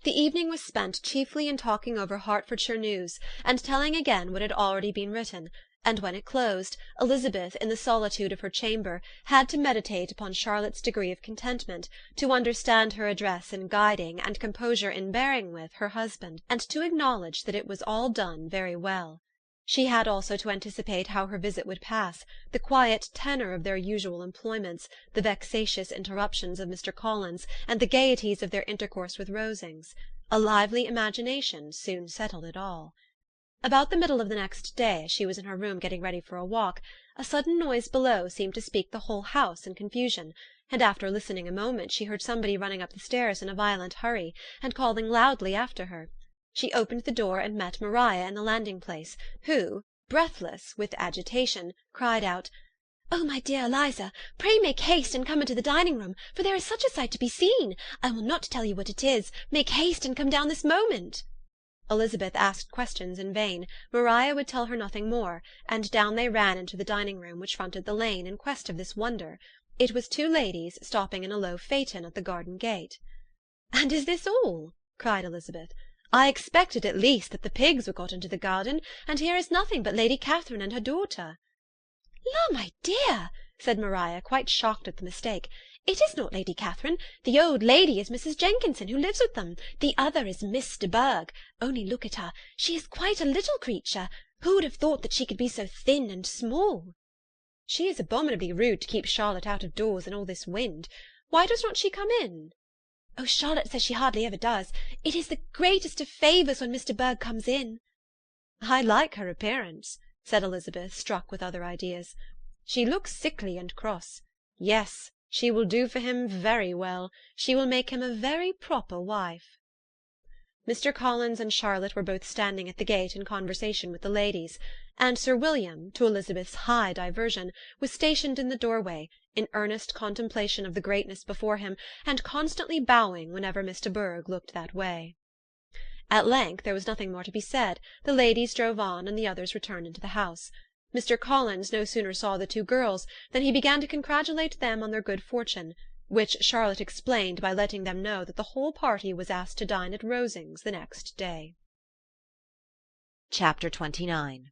The evening was spent chiefly in talking over Hertfordshire news, and telling again what had already been written, and when it closed, Elizabeth, in the solitude of her chamber, had to meditate upon Charlotte's degree of contentment, to understand her address in guiding, and composure in bearing with, her husband, and to acknowledge that it was all done very well. She had also to anticipate how her visit would pass, the quiet tenor of their usual employments, the vexatious interruptions of Mr. Collins, and the gaieties of their intercourse with Rosings. A lively imagination soon settled it all. About the middle of the next day, as she was in her room getting ready for a walk, a sudden noise below seemed to speak the whole house in confusion, and after listening a moment she heard somebody running up the stairs in a violent hurry, and calling loudly after her. She opened the door and met Maria in the landing-place, who, breathless with agitation, cried out, "Oh, my dear Eliza, pray make haste and come into the dining-room, for there is such a sight to be seen. I will not tell you what it is. Make haste and come down this moment." Elizabeth asked questions in vain. Maria would tell her nothing more, and down they ran into the dining-room, which fronted the lane, in quest of this wonder. It was 2 ladies stopping in a low phaeton at the garden gate. "And is this all?" cried Elizabeth. "I expected at least that the pigs were got into the garden, and here is nothing but Lady Catherine and her daughter." "La, my dear!" said Maria, quite shocked at the mistake. "It is not Lady Catherine. The old lady is Mrs. Jenkinson, who lives with them. The other is Miss de Bourgh. Only look at her. She is quite a little creature. Who would have thought that she could be so thin and small?" "She is abominably rude to keep Charlotte out of doors in all this wind. Why does not she come in?" "Oh, Charlotte says she hardly ever does. It is the greatest of favours when Miss de Bourgh comes in." "I like her appearance," said Elizabeth, struck with other ideas. "She looks sickly and cross. Yes, she will do for him very well. She will make him a very proper wife." Mr. Collins and Charlotte were both standing at the gate in conversation with the ladies, and Sir William, to Elizabeth's high diversion, was stationed in the doorway, in earnest contemplation of the greatness before him, and constantly bowing whenever Miss de Bourgh looked that way. At length there was nothing more to be said. The ladies drove on, and the others returned into the house. Mr. Collins no sooner saw the 2 girls than he began to congratulate them on their good fortune, which Charlotte explained by letting them know that the whole party was asked to dine at Rosings the next day. Chapter 29.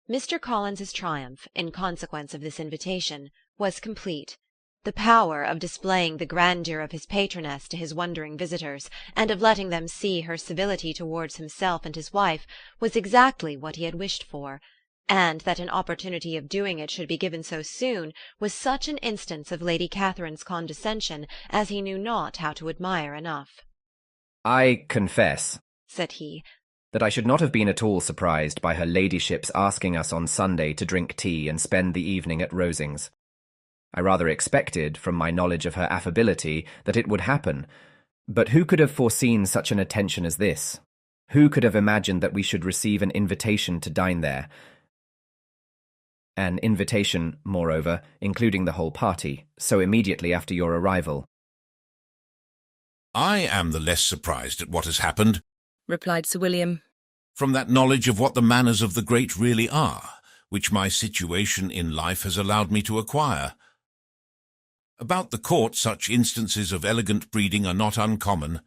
Mr. Collins's triumph, in consequence of this invitation, was complete. The power of displaying the grandeur of his patroness to his wondering visitors, and of letting them see her civility towards himself and his wife, was exactly what he had wished for, and that an opportunity of doing it should be given so soon was such an instance of Lady Catherine's condescension as he knew not how to admire enough. "I confess," said he, that I should not have been at all surprised by her ladyship's asking us on Sunday to drink tea and spend the evening at Rosings. I rather expected, from my knowledge of her affability, that it would happen, but who could have foreseen such an attention as this? Who could have imagined that we should receive an invitation to dine there? An invitation, moreover, including the whole party, so immediately after your arrival. I am the less surprised at what has happened, replied Sir William, from that knowledge of what the manners of the great really are, which my situation in life has allowed me to acquire. About the court, such instances of elegant breeding are not uncommon.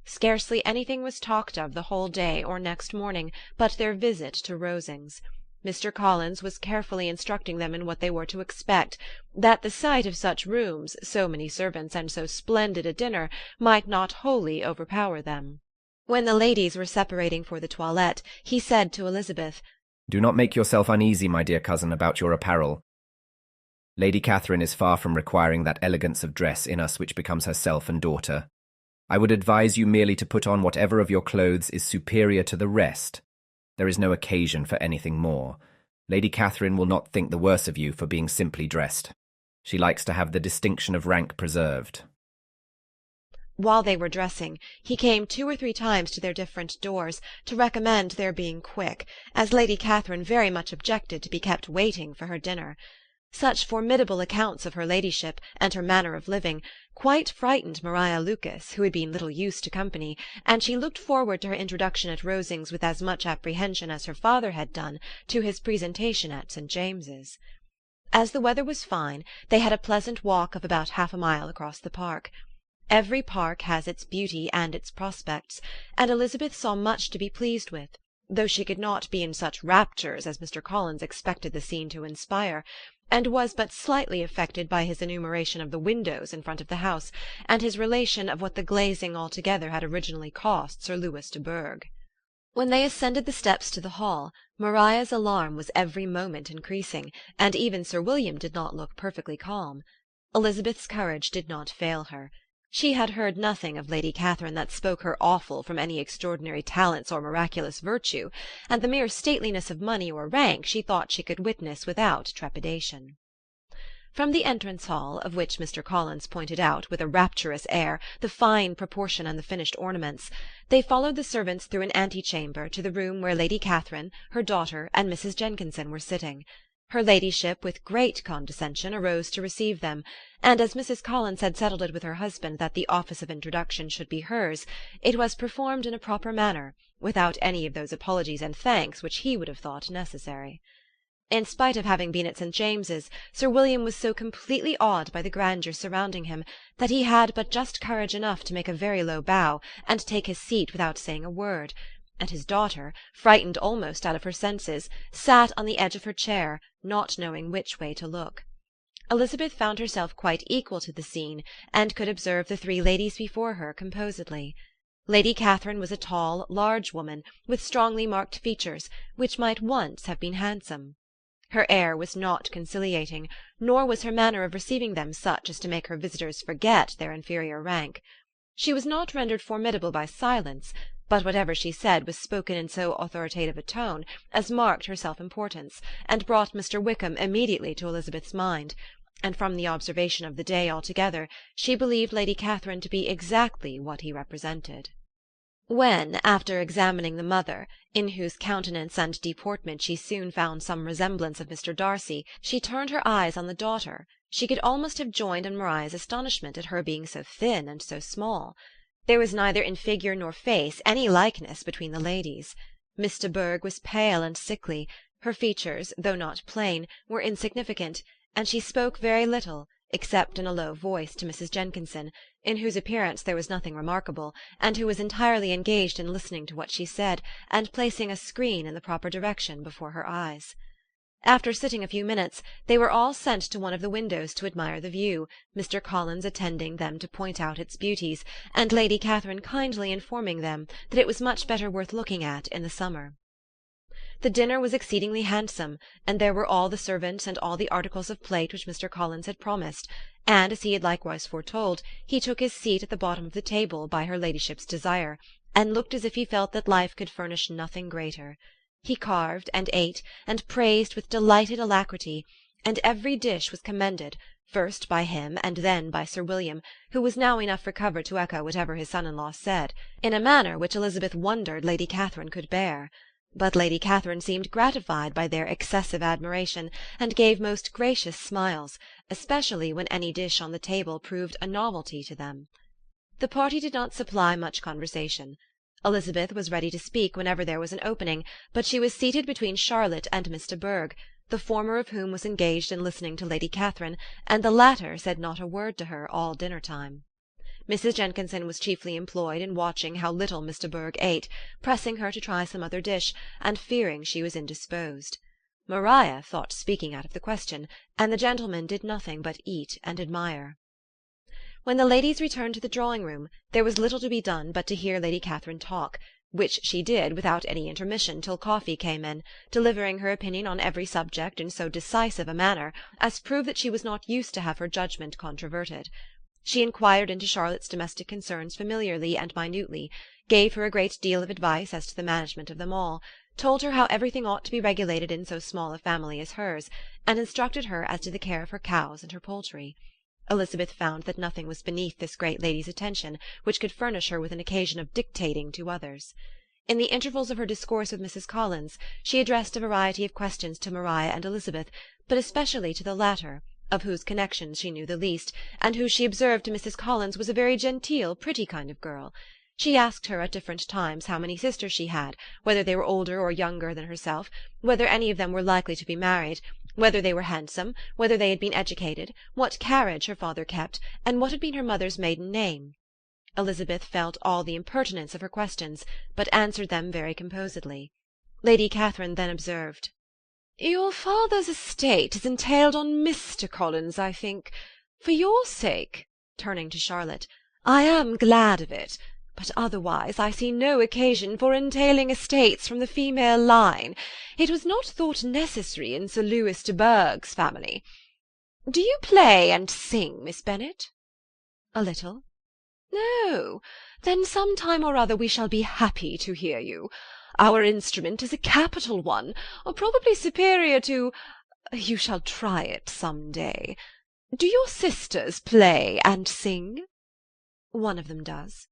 Scarcely anything was talked of the whole day or next morning but their visit to Rosings. Mr. Collins was carefully instructing them in what they were to expect, that the sight of such rooms, so many servants, and so splendid a dinner, might not wholly overpower them. When the ladies were separating for the toilette, he said to Elizabeth, "Do not make yourself uneasy, my dear cousin, about your apparel. Lady Catherine is far from requiring that elegance of dress in us which becomes herself and daughter. I would advise you merely to put on whatever of your clothes is superior to the rest. There is no occasion for anything more. Lady Catherine will not think the worse of you for being simply dressed. She likes to have the distinction of rank preserved." While they were dressing, he came 2 or 3 times to their different doors to recommend their being quick, as Lady Catherine very much objected to be kept waiting for her dinner. Such formidable accounts of her ladyship, and her manner of living, quite frightened Maria Lucas, who had been little used to company, and she looked forward to her introduction at Rosings with as much apprehension as her father had done to his presentation at St. James's. As the weather was fine, they had a pleasant walk of about half a mile across the park. Every park has its beauty and its prospects, and Elizabeth saw much to be pleased with, though she could not be in such raptures as Mr. Collins expected the scene to inspire, and was but slightly affected by his enumeration of the windows in front of the house, and his relation of what the glazing altogether had originally cost Sir Louis de Bourgh. When they ascended the steps to the hall, Maria's alarm was every moment increasing, and even Sir William did not look perfectly calm. Elizabeth's courage did not fail her. She had heard nothing of Lady Catherine that spoke her awful from any extraordinary talents or miraculous virtue, and the mere stateliness of money or rank she thought she could witness without trepidation. From the entrance hall, of which Mr. Collins pointed out, with a rapturous air, the fine proportion and the finished ornaments, they followed the servants through an antechamber to the room where Lady Catherine, her daughter, and Mrs. Jenkinson were sitting. Her ladyship, with great condescension, arose to receive them, and as Mrs. Collins had settled it with her husband that the office of introduction should be hers, it was performed in a proper manner, without any of those apologies and thanks which he would have thought necessary. In spite of having been at St. James's, Sir William was so completely awed by the grandeur surrounding him that he had but just courage enough to make a very low bow and take his seat without saying a word, and his daughter, frightened almost out of her senses, sat on the edge of her chair, not knowing which way to look. Elizabeth found herself quite equal to the scene, and could observe the 3 ladies before her composedly. Lady Catherine was a tall, large woman, with strongly marked features, which might once have been handsome. Her air was not conciliating, nor was her manner of receiving them such as to make her visitors forget their inferior rank. She was not rendered formidable by silence, but whatever she said was spoken in so authoritative a tone as marked her self-importance, and brought Mr. Wickham immediately to Elizabeth's mind, and from the observation of the day altogether she believed Lady Catherine to be exactly what he represented. When, after examining the mother, in whose countenance and deportment she soon found some resemblance of Mr. Darcy, she turned her eyes on the daughter, she could almost have joined in Maria's astonishment at her being so thin and so small. There was neither in figure nor face any likeness between the ladies. Miss de Bourgh was pale and sickly, her features, though not plain, were insignificant, and she spoke very little, except in a low voice to Mrs. Jenkinson, in whose appearance there was nothing remarkable, and who was entirely engaged in listening to what she said, and placing a screen in the proper direction before her eyes. After sitting a few minutes, they were all sent to one of the windows to admire the view, Mr. Collins attending them to point out its beauties, and Lady Catherine kindly informing them that it was much better worth looking at in the summer. The dinner was exceedingly handsome, and there were all the servants and all the articles of plate which Mr. Collins had promised, and, as he had likewise foretold, he took his seat at the bottom of the table by her ladyship's desire, and looked as if he felt that life could furnish nothing greater. He carved and ate and praised with delighted alacrity, and every dish was commended, first by him and then by Sir William, who was now enough recovered to echo whatever his son-in-law said, in a manner which Elizabeth wondered Lady Catherine could bear. But Lady Catherine seemed gratified by their excessive admiration, and gave most gracious smiles, especially when any dish on the table proved a novelty to them. The party did not supply much conversation. Elizabeth was ready to speak whenever there was an opening, but she was seated between Charlotte and Miss de Bourgh, the former of whom was engaged in listening to Lady Catherine, and the latter said not a word to her all dinner-time. Mrs. Jenkinson was chiefly employed in watching how little Miss de Bourgh ate, pressing her to try some other dish, and fearing she was indisposed. Maria thought speaking out of the question, and the gentlemen did nothing but eat and admire. When the ladies returned to the drawing-room, there was little to be done but to hear Lady Catherine talk, which she did without any intermission till coffee came in, delivering her opinion on every subject in so decisive a manner as proved that she was not used to have her judgment controverted. She inquired into Charlotte's domestic concerns familiarly and minutely, gave her a great deal of advice as to the management of them all, told her how everything ought to be regulated in so small a family as hers, and instructed her as to the care of her cows and her poultry. Elizabeth found that nothing was beneath this great lady's attention which could furnish her with an occasion of dictating to others. In the intervals of her discourse with Mrs. Collins, she addressed a variety of questions to Maria and Elizabeth, but especially to the latter, of whose connections she knew the least, and who she observed to Mrs. Collins was a very genteel, pretty kind of girl. She asked her at different times how many sisters she had, whether they were older or younger than herself, whether any of them were likely to be married, whether they were handsome, whether they had been educated, what carriage her father kept, and what had been her mother's maiden name. Elizabeth felt all the impertinence of her questions, but answered them very composedly. Lady Catherine then observed, "Your father's estate is entailed on Mr. Collins, I think. For your sake," turning to Charlotte, "I am glad of it, but otherwise I see no occasion for entailing estates from the female line. It was not thought necessary in Sir Lewis de Bourgh's family. Do you play and sing, Miss Bennet?" "A little." "No, then some time or other we shall be happy to hear you. Our instrument is a capital one, probably superior to— you shall try it some day. Do your sisters play and sing?" "One of them does."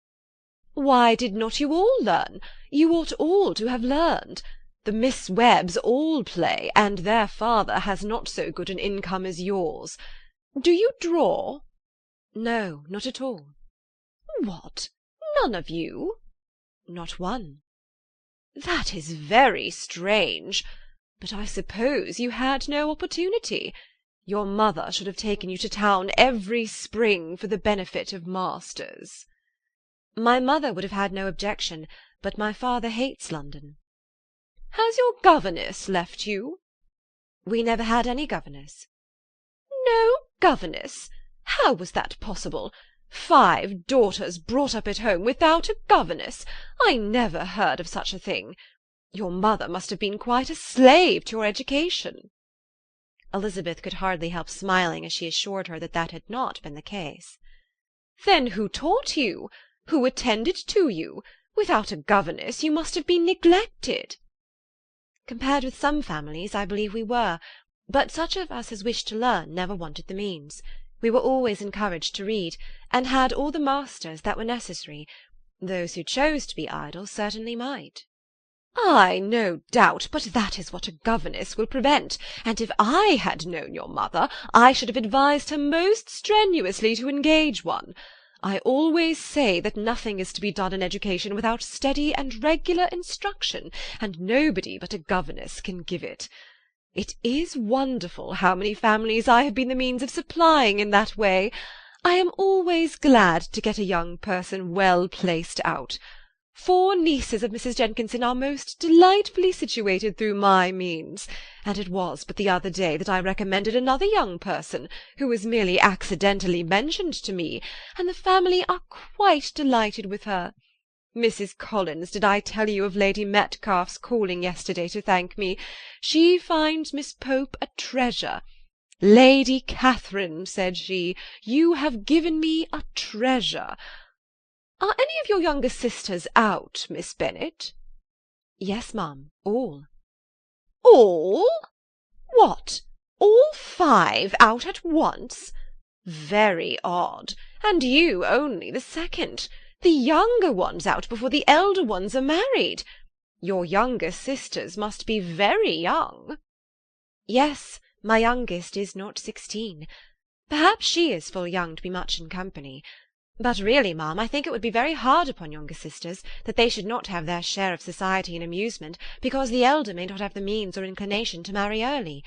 "Why did not you all learn? You ought all to have learned. The Miss Webbs all play, and their father has not so good an income as yours. Do you draw?" "No, not at all." "What, none of you?" "Not one." "That is very strange. But I suppose you had no opportunity. Your mother should have taken you to town every spring for the benefit of masters." "My mother would have had no objection, but my father hates London." "Has your governess left you?" "We never had any governess." "No governess? How was that possible? 5 daughters brought up at home without a governess! I never heard of such a thing. Your mother must have been quite a slave to your education." Elizabeth could hardly help smiling as she assured her that that had not been the case. "Then who taught you? Who attended to you? Without a governess you must have been neglected." "Compared with some families, I believe we were, but such of us as wished to learn never wanted the means. We were always encouraged to read, and had all the masters that were necessary. Those who chose to be idle certainly might." "Ay, no doubt, but that is what a governess will prevent, and if I had known your mother, I should have advised her most strenuously to engage one. I always say that nothing is to be done in education without steady and regular instruction, and nobody but a governess can give it. It is wonderful how many families I have been the means of supplying in that way. I am always glad to get a young person well placed out. 4 nieces of Mrs. Jenkinson are most delightfully situated through my means, and it was but the other day that I recommended another young person, who was merely accidentally mentioned to me, and the family are quite delighted with her. Mrs. Collins, did I tell you of Lady Metcalfe's calling yesterday to thank me? She finds Miss Pope a treasure. 'Lady Catherine,' said she, 'you have given me a treasure.' Are any of your younger sisters out, Miss Bennet? Yes, ma'am, all. All? What, all 5 out at once? Very odd, and you only the second. The younger ones out before the elder ones are married. Your younger sisters must be very young. Yes, my youngest is not 16. Perhaps she is full young to be much in company. But really, ma'am, I think it would be very hard upon younger sisters that they should not have their share of society and amusement, because the elder may not have the means or inclination to marry early.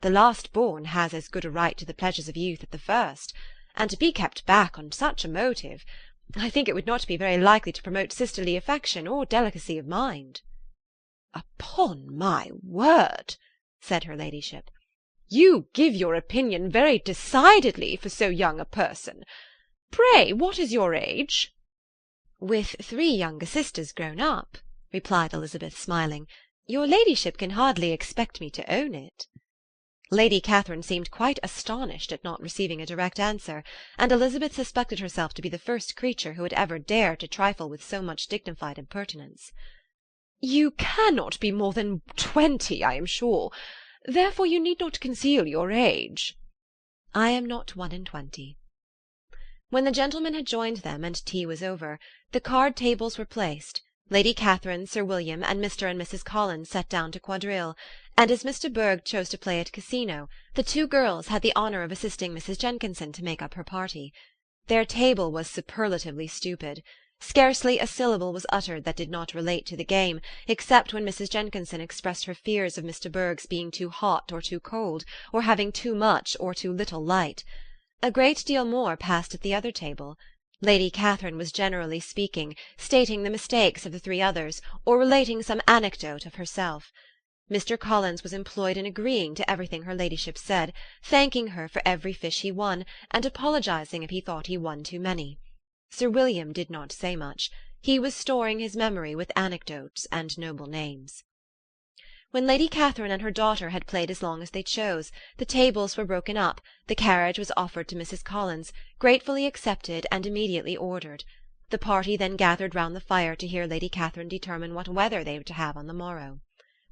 The last-born has as good a right to the pleasures of youth as the first, and to be kept back on such a motive, I think it would not be very likely to promote sisterly affection or delicacy of mind. Upon my word, said her ladyship, you give your opinion very decidedly for so young a person. Pray, what is your age? With 3 younger sisters grown up, replied Elizabeth, smiling, your ladyship can hardly expect me to own it. Lady Catherine seemed quite astonished at not receiving a direct answer, and Elizabeth suspected herself to be the first creature who had ever dared to trifle with so much dignified impertinence. You cannot be more than 20, I am sure. Therefore you need not conceal your age. I am not 21. When the gentlemen had joined them and tea was over, the card-tables were placed. Lady Catherine, Sir William, and Mr. and Mrs. Collins sat down to quadrille, and as Mr. Berg chose to play at casino, the 2 girls had the honour of assisting Mrs. Jenkinson to make up her party. Their table was superlatively stupid. Scarcely a syllable was uttered that did not relate to the game, except when Mrs. Jenkinson expressed her fears of Mr. Berg's being too hot or too cold, or having too much or too little light. A great deal more passed at the other table. Lady Catherine was generally speaking, stating the mistakes of the 3 others, or relating some anecdote of herself. Mr. Collins was employed in agreeing to everything her ladyship said, thanking her for every fish he won, and apologizing if he thought he won too many. Sir William did not say much. He was storing his memory with anecdotes and noble names. When Lady Catherine and her daughter had played as long as they chose, the tables were broken up, the carriage was offered to Mrs. Collins, gratefully accepted and immediately ordered. The party then gathered round the fire to hear Lady Catherine determine what weather they were to have on the morrow.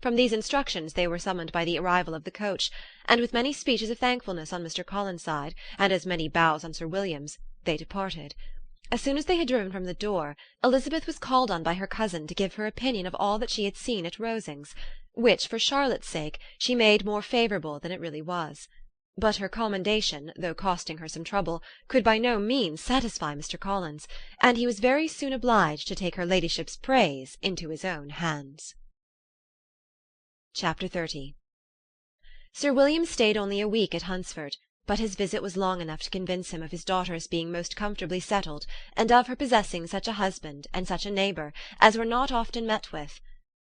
From these instructions they were summoned by the arrival of the coach, and with many speeches of thankfulness on Mr. Collins' side, and as many bows on Sir William's, they departed. As soon as they had driven from the door, Elizabeth was called on by her cousin to give her opinion of all that she had seen at Rosings, which, for Charlotte's sake, she made more favourable than it really was. But her commendation, though costing her some trouble, could by no means satisfy Mr. Collins, and he was very soon obliged to take her ladyship's praise into his own hands. Chapter 30. Sir William stayed only a week at Hunsford, but his visit was long enough to convince him of his daughter's being most comfortably settled, and of her possessing such a husband and such a neighbour as were not often met with.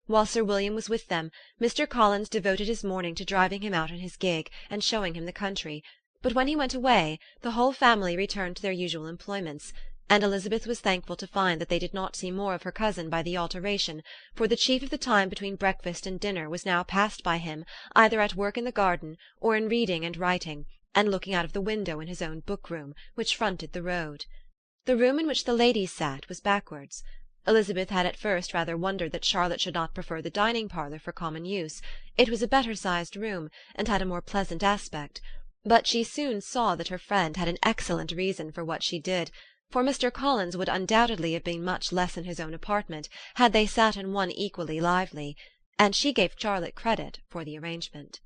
While Sir William was with them, Mr. Collins devoted his morning to driving him out in his gig, and showing him the country, but when he went away, the whole family returned to their usual employments, and Elizabeth was thankful to find that they did not see more of her cousin by the alteration, for the chief of the time between breakfast and dinner was now passed by him either at work in the garden, or in reading and writing, and looking out of the window in his own book-room, which fronted the road. The room in which the ladies sat was backwards. Elizabeth had at first rather wondered that Charlotte should not prefer the dining-parlour for common use. It was a better-sized room, and had a more pleasant aspect, but she soon saw that her friend had an excellent reason for what she did, for Mr. Collins would undoubtedly have been much less in his own apartment had they sat in one equally lively, and she gave Charlotte credit for the arrangement.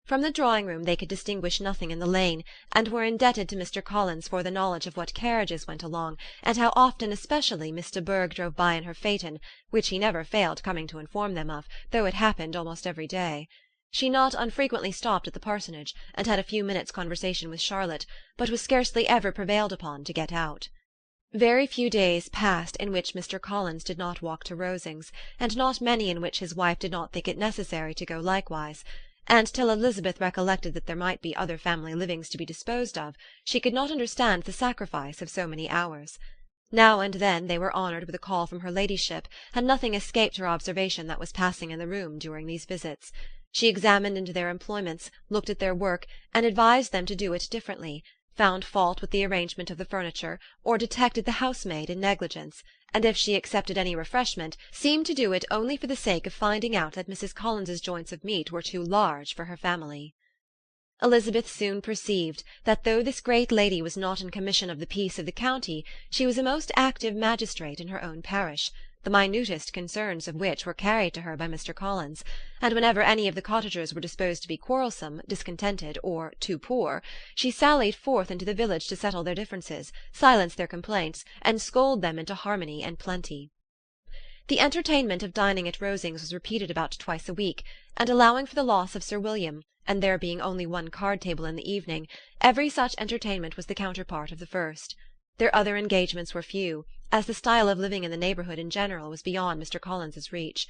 From the drawing-room they could distinguish nothing in the lane, and were indebted to Mr. Collins for the knowledge of what carriages went along, and how often especially Miss de Bourgh drove by in her phaeton, which he never failed coming to inform them of, though it happened almost every day. She not unfrequently stopped at the parsonage, and had a few minutes' conversation with Charlotte, but was scarcely ever prevailed upon to get out. Very few days passed in which Mr. Collins did not walk to Rosings, and not many in which his wife did not think it necessary to go likewise, and till Elizabeth recollected that there might be other family livings to be disposed of, she could not understand the sacrifice of so many hours. Now and then they were honoured with a call from her ladyship, and nothing escaped her observation that was passing in the room during these visits. She examined into their employments, looked at their work, and advised them to do it differently, found fault with the arrangement of the furniture, or detected the housemaid in negligence, and if she accepted any refreshment, seemed to do it only for the sake of finding out that Mrs. Collins's joints of meat were too large for her family. Elizabeth soon perceived that though this great lady was not in commission of the peace of the county, she was a most active magistrate in her own parish, the minutest concerns of which were carried to her by Mr. Collins, and whenever any of the cottagers were disposed to be quarrelsome, discontented, or too poor, she sallied forth into the village to settle their differences, silence their complaints, and scold them into harmony and plenty. The entertainment of dining at Rosings was repeated about twice a week, and allowing for the loss of Sir William, and there being only one card-table in the evening, every such entertainment was the counterpart of the first. Their other engagements were few, as the style of living in the neighbourhood in general was beyond Mr. Collins's reach.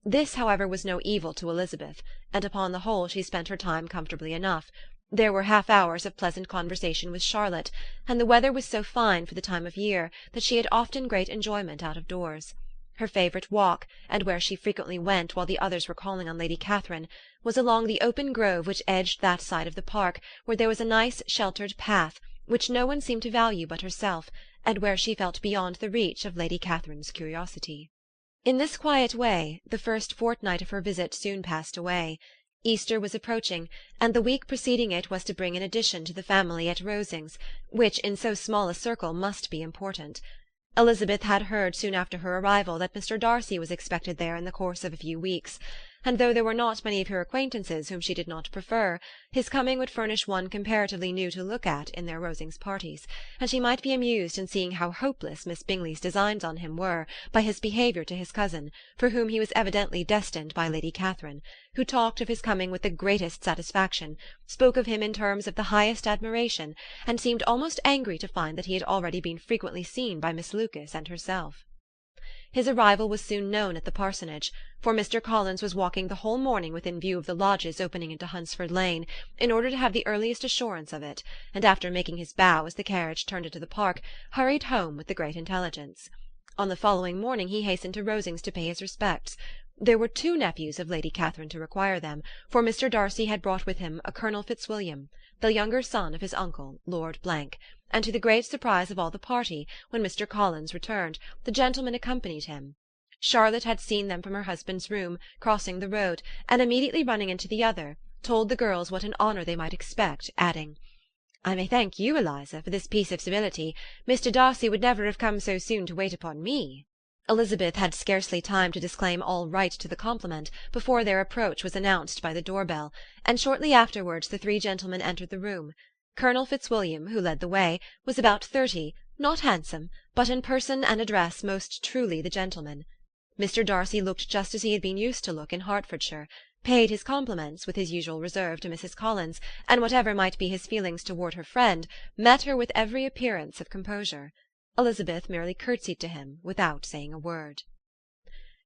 This, however, was no evil to Elizabeth, and upon the whole she spent her time comfortably enough. There were half-hours of pleasant conversation with Charlotte, and the weather was so fine for the time of year that she had often great enjoyment out of doors. Her favourite walk, and where she frequently went while the others were calling on Lady Catherine, was along the open grove which edged that side of the park where there was a nice sheltered path, which no one seemed to value but herself, and where she felt beyond the reach of Lady Catherine's curiosity. In this quiet way the first fortnight of her visit soon passed away. Easter was approaching, and the week preceding it was to bring an addition to the family at Rosings, which in so small a circle must be important. Elizabeth had heard soon after her arrival that Mr. Darcy was expected there in the course of a few weeks, and though there were not many of her acquaintances whom she did not prefer, his coming would furnish one comparatively new to look at in their Rosings parties, and she might be amused in seeing how hopeless Miss Bingley's designs on him were by his behaviour to his cousin, for whom he was evidently destined by Lady Catherine, who talked of his coming with the greatest satisfaction, spoke of him in terms of the highest admiration, and seemed almost angry to find that he had already been frequently seen by Miss Lucas and herself. His arrival was soon known at the parsonage, for Mr. Collins was walking the whole morning within view of the lodges opening into Hunsford Lane, in order to have the earliest assurance of it, and after making his bow as the carriage turned into the park, hurried home with the great intelligence. On the following morning he hastened to Rosings to pay his respects. There were 2 nephews of Lady Catherine to require them, for Mr. Darcy had brought with him a Colonel Fitzwilliam, the younger son of his uncle, Lord Blank, and to the great surprise of all the party, when Mr. Collins returned, the gentlemen accompanied him. Charlotte had seen them from her husband's room, crossing the road, and immediately running into the other, told the girls what an honour they might expect, adding, "I may thank you, Eliza, for this piece of civility. Mr. Darcy would never have come so soon to wait upon me." Elizabeth had scarcely time to disclaim all right to the compliment before their approach was announced by the door-bell, and shortly afterwards the 3 gentlemen entered the room. Colonel Fitzwilliam, who led the way, was about 30, not handsome, but in person and address most truly the gentleman. Mr. Darcy looked just as he had been used to look in Hertfordshire, paid his compliments, with his usual reserve, to Mrs. Collins, and whatever might be his feelings toward her friend, met her with every appearance of composure. Elizabeth merely curtsied to him without saying a word.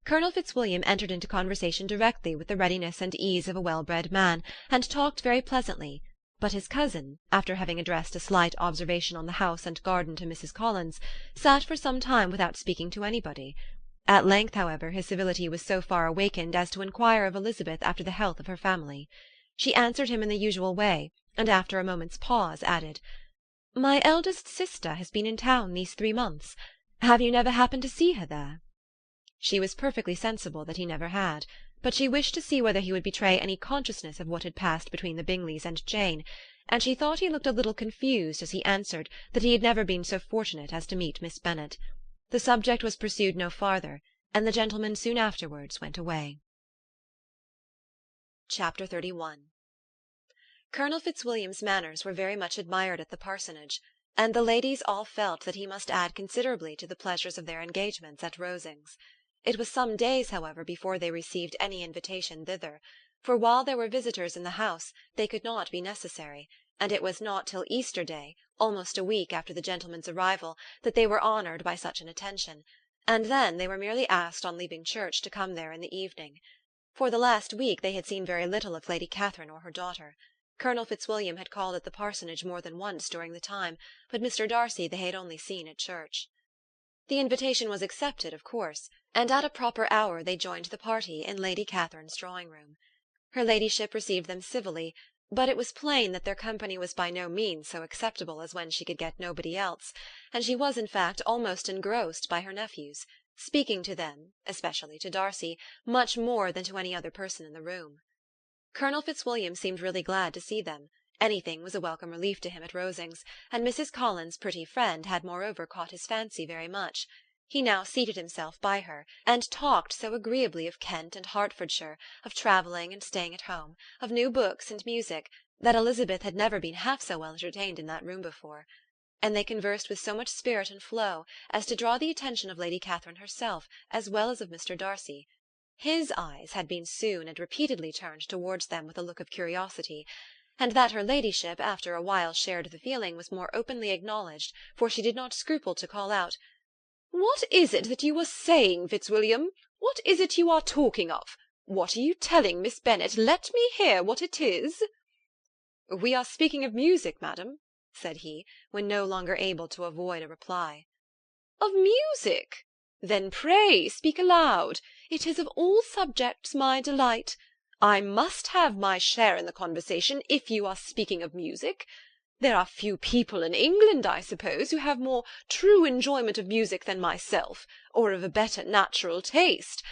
Colonel Fitzwilliam entered into conversation directly with the readiness and ease of a well-bred man, and talked very pleasantly, but his cousin, after having addressed a slight observation on the house and garden to Mrs. Collins, sat for some time without speaking to anybody. At length, however, his civility was so far awakened as to inquire of Elizabeth after the health of her family. She answered him in the usual way, and after a moment's pause added, "My eldest sister has been in town these 3 months. Have you never happened to see her there?" She was perfectly sensible that he never had, but she wished to see whether he would betray any consciousness of what had passed between the Bingleys and Jane, and she thought he looked a little confused as he answered that he had never been so fortunate as to meet Miss Bennet. The subject was pursued no farther, and the gentlemen soon afterwards went away. Chapter 31. Colonel Fitzwilliam's manners were very much admired at the parsonage, and the ladies all felt that he must add considerably to the pleasures of their engagements at Rosings. It was some days, however, before they received any invitation thither, for while there were visitors in the house they could not be necessary, and it was not till Easter Day, almost a week after the gentlemen's arrival, that they were honoured by such an attention, and then they were merely asked on leaving church to come there in the evening. For the last week they had seen very little of Lady Catherine or her daughter. Colonel Fitzwilliam had called at the parsonage more than once during the time, but Mr. Darcy they had only seen at church. The invitation was accepted, of course, and at a proper hour they joined the party in Lady Catherine's drawing-room. Her ladyship received them civilly, But it was plain that their company was by no means so acceptable as when she could get nobody else, and she was in fact almost engrossed by her nephews, speaking to them, especially to Darcy, much more than to any other person in the room. Colonel Fitzwilliam seemed really glad to see them. Anything was a welcome relief to him at Rosings, and Mrs. Collins's pretty friend had moreover caught his fancy very much. He now seated himself by her, and talked so agreeably of Kent and Hertfordshire, of travelling and staying at home, of new books and music, that Elizabeth had never been half so well entertained in that room before. And they conversed with so much spirit and flow as to draw the attention of Lady Catherine herself, as well as of Mr. Darcy. His eyes had been soon and repeatedly turned towards them with a look of curiosity, and that her ladyship after a while shared the feeling was more openly acknowledged, for she did not scruple to call out, "What is it that you are saying, Fitzwilliam? What is it you are talking of? What are you telling Miss Bennet? Let me hear what it is." "We are speaking of music, madam," said he, when no longer able to avoid a reply. "Of music? Then pray speak aloud. It is of all subjects my delight. I must have my share in the conversation if you are speaking of music. There are few people in England, I suppose, who have more true enjoyment of music than myself, or of a better natural taste.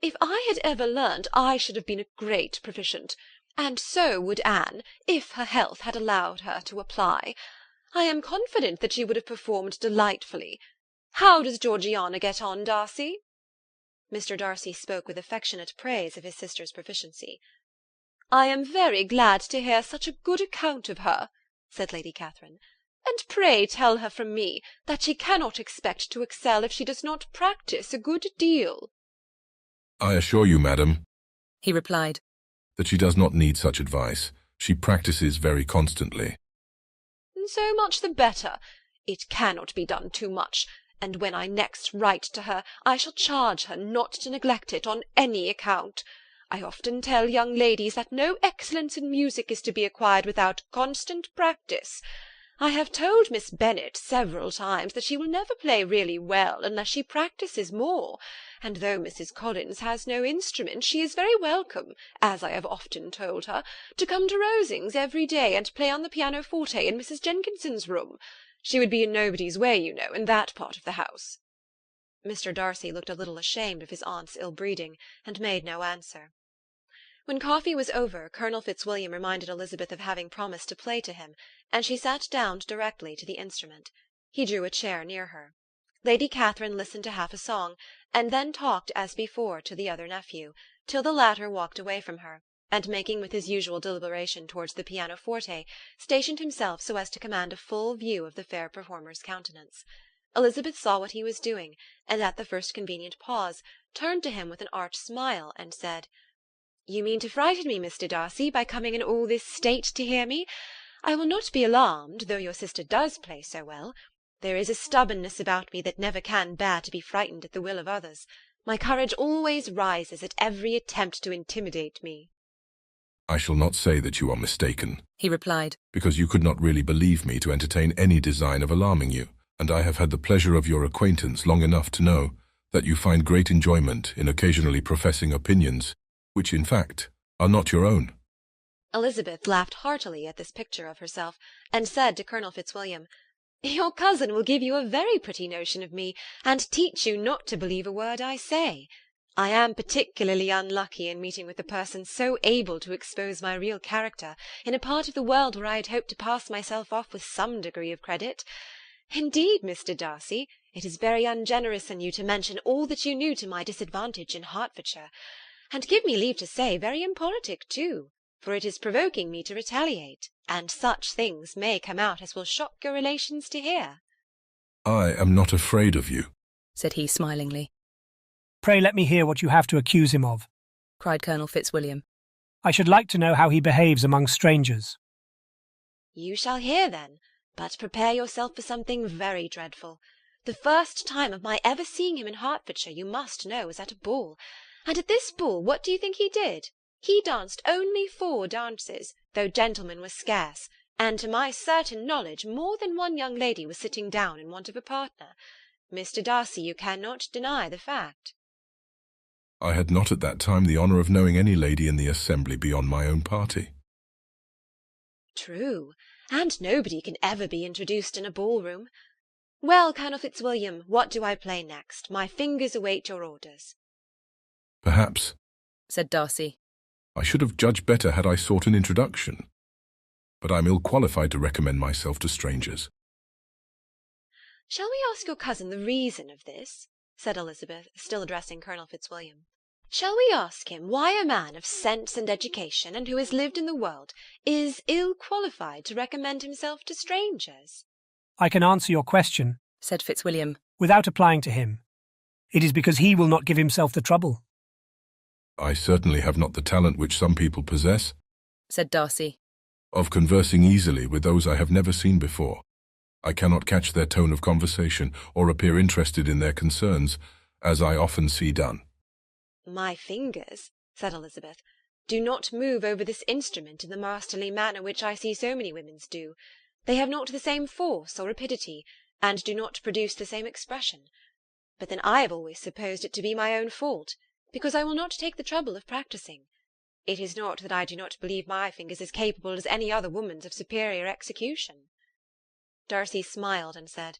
If I had ever learnt, I should have been a great proficient, and so would Anne, if her health had allowed her to apply. I am confident that she would have performed delightfully. How does Georgiana get on, Darcy?" Mr. Darcy spoke with affectionate praise of his sister's proficiency. "I am very glad to hear such a good account of her," said Lady Catherine, "and pray tell her from me that she cannot expect to excel if she does not practise a good deal." "I assure you, madam," he replied, "that she does not need such advice. She practices very constantly." "So much the better. It cannot be done too much, and when I next write to her I shall charge her not to neglect it on any account. I often tell young ladies that no excellence in music is to be acquired without constant practice. I have told Miss Bennet several times that she will never play really well unless she practises more, and though Mrs. Collins has no instrument, she is very welcome, as I have often told her, to come to Rosings every day and play on the pianoforte in Mrs. Jenkinson's room. She would be in nobody's way, you know, in that part of the house." Mr. Darcy looked a little ashamed of his aunt's ill-breeding, and made no answer. When coffee was over, Colonel Fitzwilliam reminded Elizabeth of having promised to play to him, and she sat down directly to the instrument. He drew a chair near her. Lady Catherine listened to half a song, and then talked as before to the other nephew, till the latter walked away from her, and making with his usual deliberation towards the pianoforte, stationed himself so as to command a full view of the fair performer's countenance. Elizabeth saw what he was doing, and at the first convenient pause, turned to him with an arch smile, and said, "You mean to frighten me, Mr. Darcy, by coming in all this state to hear me. I will not be alarmed, though your sister does play so well. There is a stubbornness about me that never can bear to be frightened at the will of others. My courage always rises at every attempt to intimidate me." "I shall not say that you are mistaken," he replied, "because you could not really believe me to entertain any design of alarming you, and I have had the pleasure of your acquaintance long enough to know that you find great enjoyment in occasionally professing opinions which, in fact, are not your own." Elizabeth laughed heartily at this picture of herself, and said to Colonel Fitzwilliam, "Your cousin will give you a very pretty notion of me, and teach you not to believe a word I say. I am particularly unlucky in meeting with a person so able to expose my real character in a part of the world where I had hoped to pass myself off with some degree of credit. Indeed, Mr. Darcy, it is very ungenerous in you to mention all that you knew to my disadvantage in Hertfordshire, and give me leave to say, very impolitic too, for it is provoking me to retaliate, and such things may come out as will shock your relations to hear." "I am not afraid of you," said he smilingly. "Pray let me hear what you have to accuse him of," cried Colonel Fitzwilliam. "I should like to know how he behaves among strangers." "You shall hear then, but prepare yourself for something very dreadful. The first time of my ever seeing him in Hertfordshire, you must know, was at a ball. And at this ball, what do you think he did? He danced only 4 dances, though gentlemen were scarce, and to my certain knowledge more than one young lady was sitting down in want of a partner. Mr. Darcy, you cannot deny the fact." "I had not at that time the honour of knowing any lady in the assembly beyond my own party." True, and nobody can ever be introduced in a ballroom. Well, Colonel Fitzwilliam, what do I play next? My fingers await your orders. Perhaps, said Darcy, I should have judged better had I sought an introduction. But I'm ill-qualified to recommend myself to strangers. Shall we ask your cousin the reason of this? Said Elizabeth, still addressing Colonel Fitzwilliam. Shall we ask him why a man of sense and education, and who has lived in the world, is ill-qualified to recommend himself to strangers? I can answer your question, said Fitzwilliam, without applying to him. It is because he will not give himself the trouble. I certainly have not the talent which some people possess, said Darcy, of conversing easily with those I have never seen before. I cannot catch their tone of conversation or appear interested in their concerns, as I often see done. My fingers, said Elizabeth, do not move over this instrument in the masterly manner which I see so many women's do. They have not the same force or rapidity, and do not produce the same expression. But then I have always supposed it to be my own fault, because I will not take the trouble of practising. It is not that I do not believe my fingers as capable as any other woman's of superior execution. Darcy smiled and said,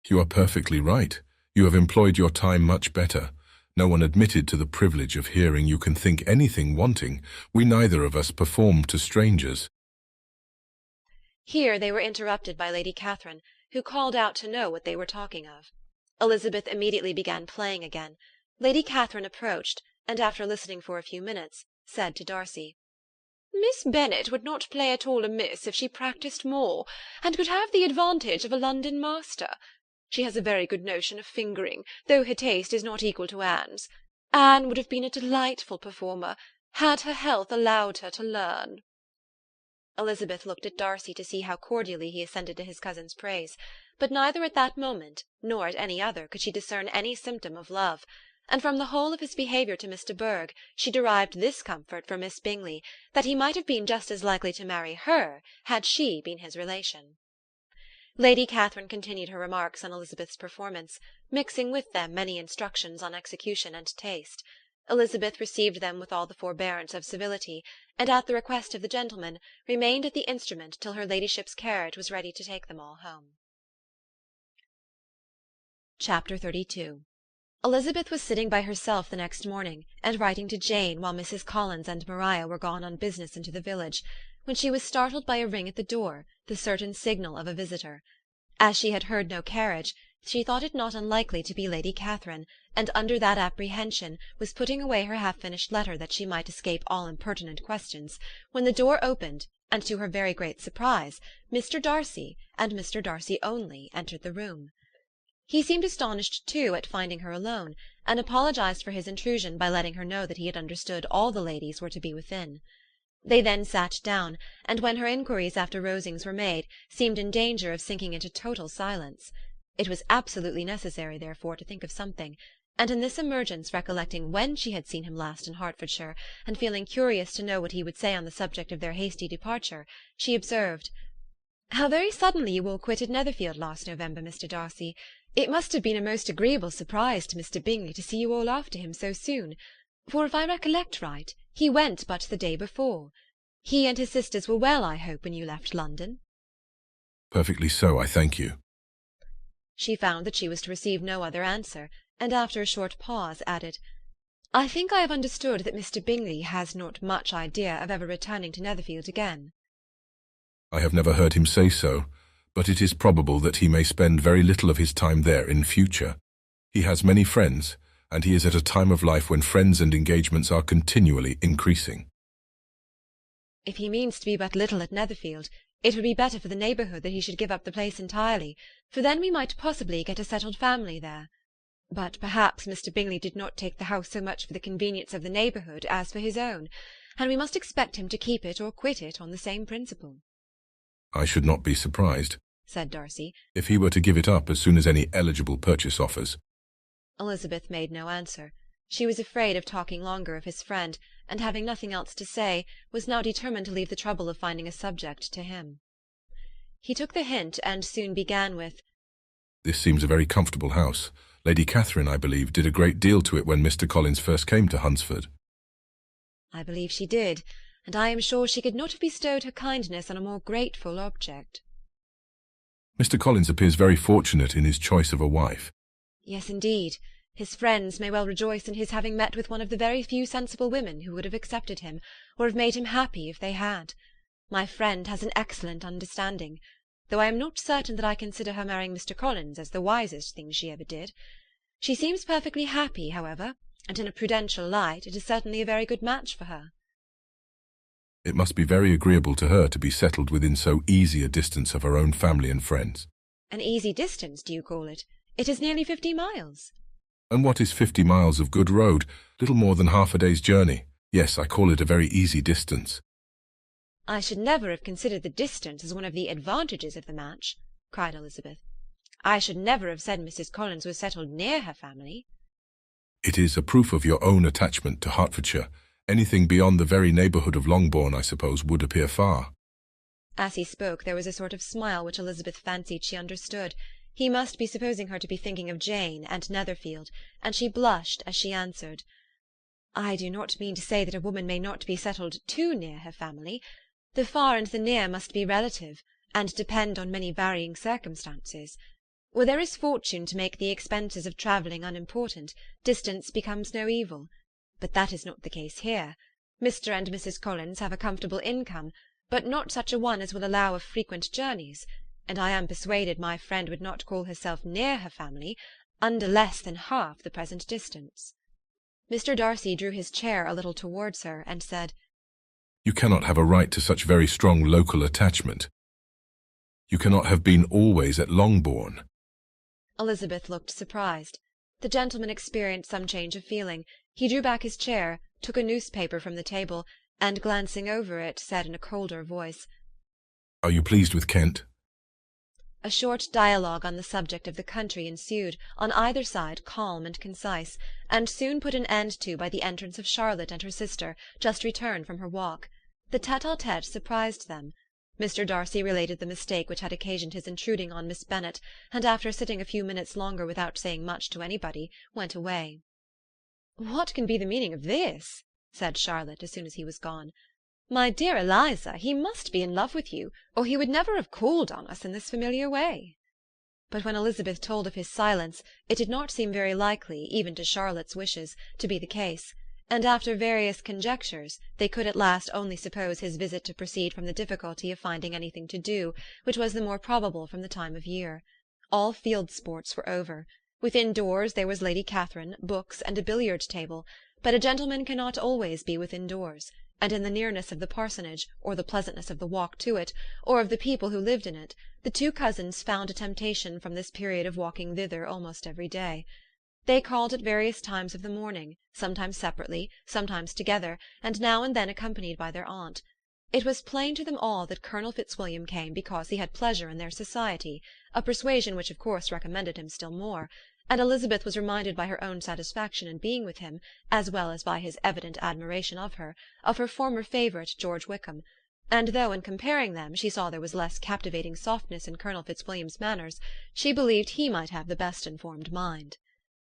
You are perfectly right. You have employed your time much better. No one admitted to the privilege of hearing you can think anything wanting. We neither of us perform to strangers. Here they were interrupted by Lady Catherine, who called out to know what they were talking of. Elizabeth immediately began playing again. Lady Catherine approached, and after listening for a few minutes, said to Darcy, Miss Bennet would not play at all amiss if she practised more, and could have the advantage of a London master. She has a very good notion of fingering, though her taste is not equal to Anne's. Anne would have been a delightful performer, had her health allowed her to learn. Elizabeth looked at Darcy to see how cordially he assented to his cousin's praise, but neither at that moment, nor at any other, could she discern any symptom of love, and from the whole of his behaviour to Miss de Bourgh she derived this comfort for Miss Bingley, that he might have been just as likely to marry her had she been his relation. Lady Catherine continued her remarks on Elizabeth's performance, mixing with them many instructions on execution and taste. Elizabeth received them with all the forbearance of civility, and at the request of the gentlemen remained at the instrument till her ladyship's carriage was ready to take them all home. Chapter 32. Elizabeth was sitting by herself the next morning, and writing to Jane while Mrs. Collins and Maria were gone on business into the village, when she was startled by a ring at the door, the certain signal of a visitor. As she had heard no carriage, she thought it not unlikely to be Lady Catherine, and under that apprehension was putting away her half-finished letter that she might escape all impertinent questions, when the door opened, and to her very great surprise, Mr. Darcy, and Mr. Darcy only, entered the room. He seemed astonished, too, at finding her alone, and apologized for his intrusion by letting her know that he had understood all the ladies were to be within. They then sat down, and when her inquiries after Rosings were made, seemed in danger of sinking into total silence. It was absolutely necessary, therefore, to think of something, and in this emergence, recollecting when she had seen him last in Hertfordshire, and feeling curious to know what he would say on the subject of their hasty departure, she observed, "How very suddenly you all quitted Netherfield last November, Mr. Darcy. It must have been a most agreeable surprise to Mr. Bingley to see you all after him so soon, for if I recollect right, he went but the day before. He and his sisters were well, I hope, when you left London?" Perfectly so, I thank you. She found that she was to receive no other answer, and after a short pause added, "I think I have understood that Mr. Bingley has not much idea of ever returning to Netherfield again." I have never heard him say so, but it is probable that he may spend very little of his time there in future. He has many friends, and he is at a time of life when friends and engagements are continually increasing. If he means to be but little at Netherfield, it would be better for the neighbourhood that he should give up the place entirely, for then we might possibly get a settled family there. But perhaps Mr. Bingley did not take the house so much for the convenience of the neighbourhood as for his own, and we must expect him to keep it or quit it on the same principle. I should not be surprised, said Darcy, if he were to give it up as soon as any eligible purchase offers. Elizabeth made no answer. She was afraid of talking longer of his friend, and having nothing else to say, was now determined to leave the trouble of finding a subject to him. He took the hint, and soon began with, "This seems a very comfortable house. Lady Catherine, I believe, did a great deal to it when Mr. Collins first came to Hunsford." "I believe she did. and I am sure she could not have bestowed her kindness on a more grateful object. Mr. Collins appears very fortunate in his choice of a wife. Yes, indeed. His friends may well rejoice in his having met with one of the very few sensible women who would have accepted him, or have made him happy if they had. My friend has an excellent understanding, though I am not certain that I consider her marrying Mr. Collins as the wisest thing she ever did. She seems perfectly happy, however, and in a prudential light it is certainly a very good match for her. It must be very agreeable to her to be settled within so easy a distance of her own family and friends. An easy distance, do you call it? It is nearly 50 miles. And what is 50 miles of good road? Little more than half a day's journey. Yes, I call it a very easy distance. I should never have considered the distance as one of the advantages of the match, cried Elizabeth. I should never have said Mrs. Collins was settled near her family. It is a proof of your own attachment to Hertfordshire. Anything beyond the very neighbourhood of Longbourn, I suppose, would appear far. As he spoke, there was a sort of smile which Elizabeth fancied she understood. He must be supposing her to be thinking of Jane and Netherfield, and she blushed as she answered, I do not mean to say that a woman may not be settled too near her family. The far and the near must be relative, and depend on many varying circumstances. Where there is fortune to make the expenses of travelling unimportant, distance becomes no evil. But that is not the case here. Mr. and Mrs. Collins have a comfortable income, but not such a one as will allow of frequent journeys, and I am persuaded my friend would not call herself near her family under less than half the present distance. Mr. Darcy drew his chair a little towards her, and said, You cannot have a right to such very strong local attachment. You cannot have been always at Longbourn. Elizabeth looked surprised. The gentleman experienced some change of feeling. He drew back his chair, took a newspaper from the table, and, glancing over it, said in a colder voice, Are you pleased with Kent? A short dialogue on the subject of the country ensued, on either side calm and concise, and soon put an end to by the entrance of Charlotte and her sister, just returned from her walk. The tete-a-tete surprised them. Mr. Darcy related the mistake which had occasioned his intruding on Miss Bennet, and after sitting a few minutes longer without saying much to anybody, went away. "What can be the meaning of this?" said Charlotte, as soon as he was gone. "My dear Eliza, he must be in love with you, or he would never have called on us in this familiar way." But when Elizabeth told of his silence, it did not seem very likely, even to Charlotte's wishes, to be the case, and after various conjectures they could at last only suppose his visit to proceed from the difficulty of finding anything to do, which was the more probable from the time of year. All field sports were over. Within doors there was Lady Catherine, books, and a billiard-table, but a gentleman cannot always be within doors, and in the nearness of the parsonage, or the pleasantness of the walk to it, or of the people who lived in it, the two cousins found a temptation from this period of walking thither almost every day. They called at various times of the morning, sometimes separately, sometimes together, and now and then accompanied by their aunt. It was plain to them all that Colonel Fitzwilliam came because he had pleasure in their society, a persuasion which of course recommended him still more, and Elizabeth was reminded by her own satisfaction in being with him, as well as by his evident admiration of her former favourite George Wickham, and though in comparing them she saw there was less captivating softness in Colonel Fitzwilliam's manners, she believed he might have the best informed mind.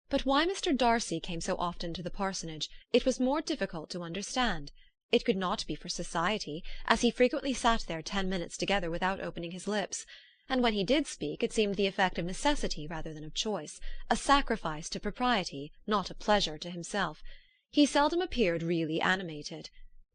But why Mr. Darcy came so often to the parsonage it was more difficult to understand. It could not be for society, as he frequently sat there 10 minutes together without opening his lips, and when he did speak it seemed the effect of necessity rather than of choice, a sacrifice to propriety, not a pleasure to himself. He seldom appeared really animated.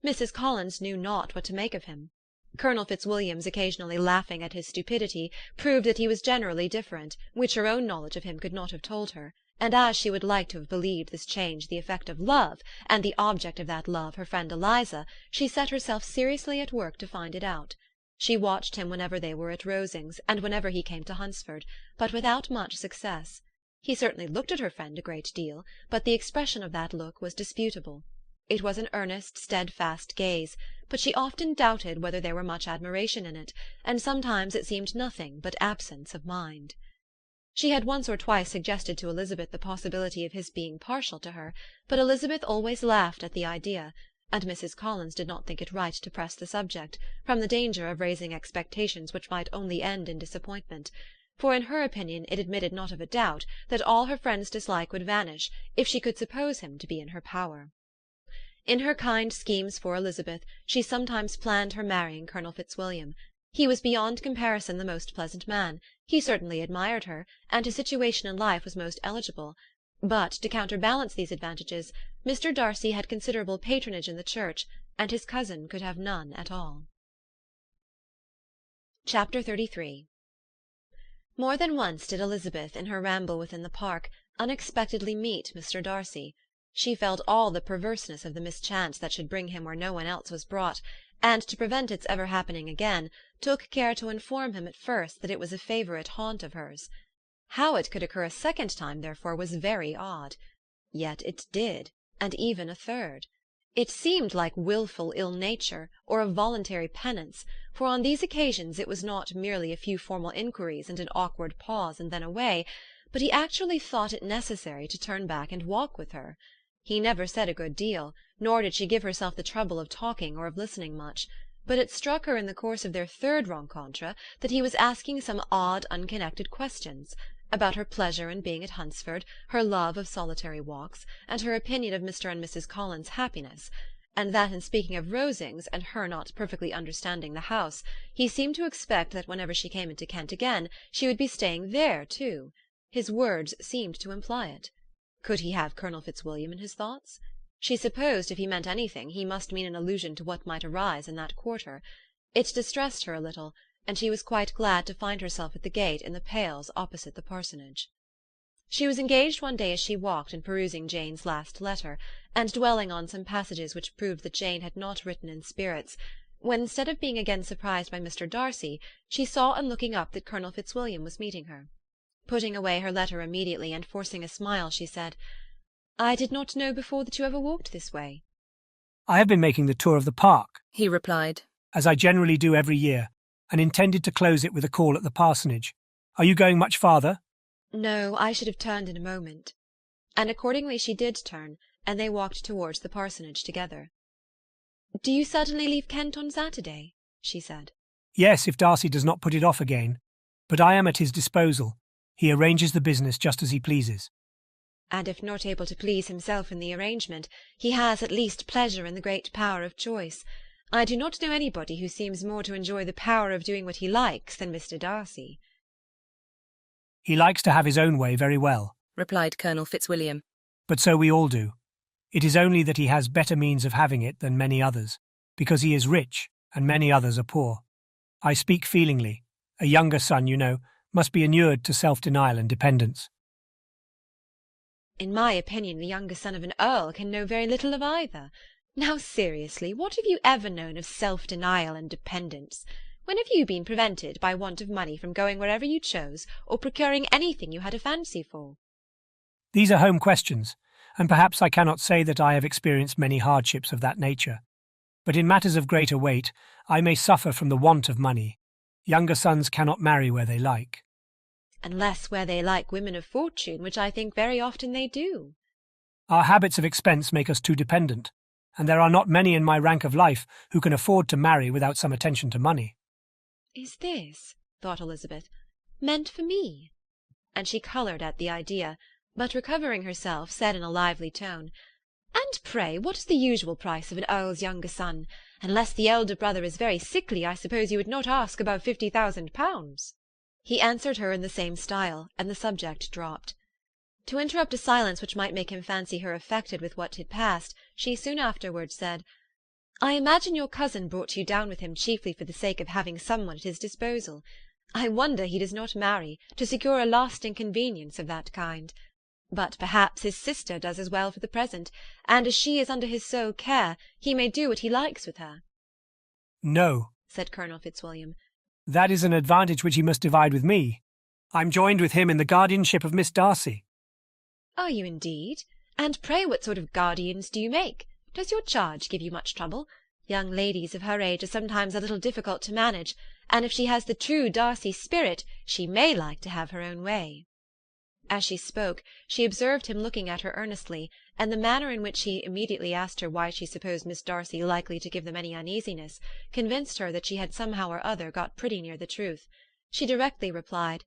Mrs. Collins knew not what to make of him. Colonel Fitzwilliam's occasionally laughing at his stupidity proved that he was generally different, which her own knowledge of him could not have told her, and as she would like to have believed this change the effect of love, and the object of that love her friend Eliza, she set herself seriously at work to find it out. She watched him whenever they were at Rosings, and whenever he came to Hunsford, but without much success. He certainly looked at her friend a great deal, but the expression of that look was disputable. It was an earnest, steadfast gaze, but she often doubted whether there were much admiration in it, and sometimes it seemed nothing but absence of mind. She had once or twice suggested to Elizabeth the possibility of his being partial to her, but Elizabeth always laughed at the idea, and Mrs. Collins did not think it right to press the subject, from the danger of raising expectations which might only end in disappointment, for in her opinion it admitted not of a doubt that all her friend's dislike would vanish if she could suppose him to be in her power. In her kind schemes for Elizabeth, she sometimes planned her marrying Colonel Fitzwilliam. He was beyond comparison the most pleasant man. He certainly admired her, and his situation in life was most eligible. But, to counterbalance these advantages, Mr. Darcy had considerable patronage in the church, and his cousin could have none at all. Chapter 33. More than once did Elizabeth, in her ramble within the park, unexpectedly meet Mr. Darcy. She felt all the perverseness of the mischance that should bring him where no one else was brought, and, to prevent its ever happening again, took care to inform him at first that it was a favourite haunt of hers. How it could occur a second time, therefore, was very odd. Yet it did, and even a third. It seemed like wilful ill-nature, or a voluntary penance, for on these occasions it was not merely a few formal inquiries and an awkward pause and then away, but he actually thought it necessary to turn back and walk with her. He never said a good deal, nor did she give herself the trouble of talking or of listening much, but it struck her in the course of their third rencontre that he was asking some odd, unconnected questions about her pleasure in being at Hunsford, her love of solitary walks, and her opinion of Mr. and Mrs. Collins's happiness, and that in speaking of Rosings, and her not perfectly understanding the house, he seemed to expect that whenever she came into Kent again she would be staying there too. His words seemed to imply it. Could he have Colonel Fitzwilliam in his thoughts? She supposed if he meant anything he must mean an allusion to what might arise in that quarter. It distressed her a little, and she was quite glad to find herself at the gate in the Pales opposite the parsonage. She was engaged one day as she walked in perusing Jane's last letter, and dwelling on some passages which proved that Jane had not written in spirits, when, instead of being again surprised by Mr. Darcy, she saw on looking up that Colonel Fitzwilliam was meeting her. Putting away her letter immediately, and forcing a smile, she said, "I did not know before that you ever walked this way." "I have been making the tour of the park," he replied, "as I generally do every year, and intended to close it with a call at the parsonage. Are you going much farther?" "No, I should have turned in a moment." And accordingly she did turn, and they walked towards the parsonage together. "Do you suddenly leave Kent on Saturday?" she said. "Yes, if Darcy does not put it off again. But I am at his disposal. He arranges the business just as he pleases." "And if not able to please himself in the arrangement, he has at least pleasure in the great power of choice. I do not know anybody who seems more to enjoy the power of doing what he likes than Mr. Darcy." "He likes to have his own way very well," replied Colonel Fitzwilliam. "but so we all do. It is only that he has better means of having it than many others, because he is rich, and many others are poor. I speak feelingly. A younger son, you know, must be inured to self-denial and dependence." "In my opinion, the younger son of an earl can know very little of either. Now, seriously, what have you ever known of self-denial and dependence? When have you been prevented by want of money from going wherever you chose, or procuring anything you had a fancy for?" "These are home questions, and perhaps I cannot say that I have experienced many hardships of that nature. But in matters of greater weight, I may suffer from the want of money. Younger sons cannot marry where they like." "Unless where they like women of fortune, which I think very often they do." "Our habits of expense make us too dependent, and there are not many in my rank of life who can afford to marry without some attention to money." "Is this," thought Elizabeth, "meant for me?" And she coloured at the idea, but recovering herself, said in a lively tone, "And pray, what is the usual price of an earl's younger son? Unless the elder brother is very sickly, I suppose you would not ask above £50,000. He answered her in the same style, and the subject dropped. To interrupt a silence which might make him fancy her affected with what had passed, she soon afterwards said, "I imagine your cousin brought you down with him chiefly for the sake of having someone at his disposal. I wonder he does not marry, to secure a lasting convenience of that kind. But perhaps his sister does as well for the present, and as she is under his sole care, he may do what he likes with her." "No," said Colonel Fitzwilliam. "that is an advantage which he must divide with me. I'm joined with him in the guardianship of Miss Darcy." "Are you indeed? And pray what sort of guardians do you make? Does your charge give you much trouble? Young ladies of her age are sometimes a little difficult to manage, and if she has the true Darcy spirit, she may like to have her own way." As she spoke, she observed him looking at her earnestly, and the manner in which he immediately asked her why she supposed Miss Darcy likely to give them any uneasiness convinced her that she had somehow or other got pretty near the truth. She directly replied,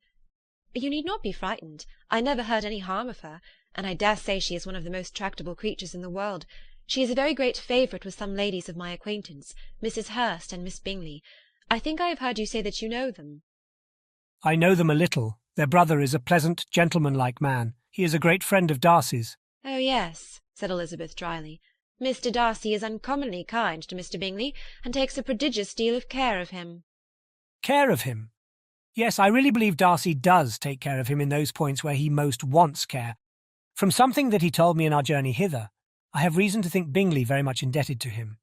"You need not be frightened. I never heard any harm of her, and I dare say she is one of the most tractable creatures in the world. She is a very great favourite with some ladies of my acquaintance, Mrs. Hurst and Miss Bingley. I think I have heard you say that you know them. I know them a little. Their brother is a pleasant, gentlemanlike man. He is a great friend of Darcy's. Oh, yes, said Elizabeth dryly. Mr. Darcy is uncommonly kind to Mr. Bingley, and takes a prodigious deal of care of him. Care of him? Yes, I really believe Darcy does take care of him in those points where he most wants care. From something that he told me in our journey hither, I have reason to think Bingley very much indebted to him.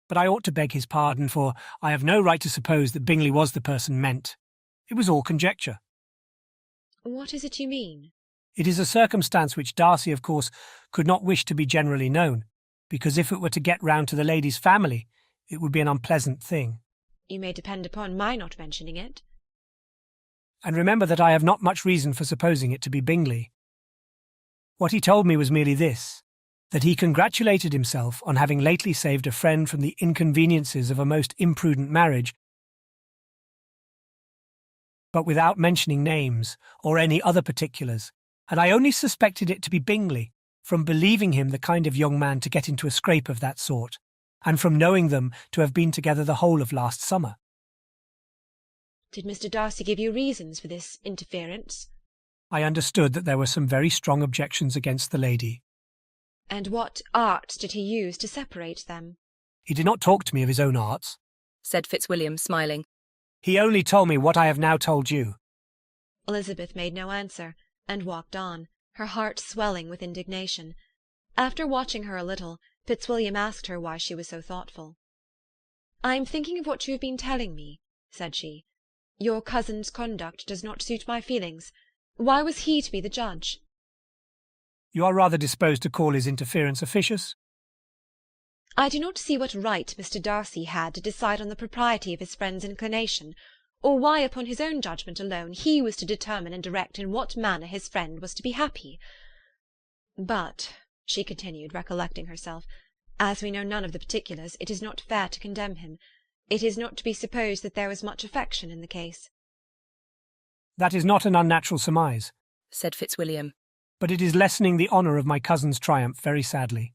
But I ought to beg his pardon, for I have no right to suppose that Bingley was the person meant. It was all conjecture. What is it you mean? It is a circumstance which Darcy, of course, could not wish to be generally known, because if it were to get round to the lady's family, it would be an unpleasant thing. You may depend upon my not mentioning it. And remember that I have not much reason for supposing it to be Bingley. What he told me was merely this, that he congratulated himself on having lately saved a friend from the inconveniences of a most imprudent marriage, but without mentioning names or any other particulars, and I only suspected it to be Bingley, from believing him the kind of young man to get into a scrape of that sort, and from knowing them to have been together the whole of last summer. Did Mr. Darcy give you reasons for this interference? I understood that there were some very strong objections against the lady. And what arts did he use to separate them? He did not talk to me of his own arts, said Fitzwilliam, smiling. He only told me what I have now told you. Elizabeth made no answer, and walked on, her heart swelling with indignation. After watching her a little, Fitzwilliam asked her why she was so thoughtful. "I am thinking of what you have been telling me," said she. "Your cousin's conduct does not suit my feelings. Why was he to be the judge?" You are rather disposed to call his interference officious? I do not see what right Mr. Darcy had to decide on the propriety of his friend's inclination, or why upon his own judgment alone he was to determine and direct in what manner his friend was to be happy. But, she continued, recollecting herself, as we know none of the particulars, it is not fair to condemn him. It is not to be supposed that there was much affection in the case. That is not an unnatural surmise, said Fitzwilliam. But it is lessening the honour of my cousin's triumph very sadly.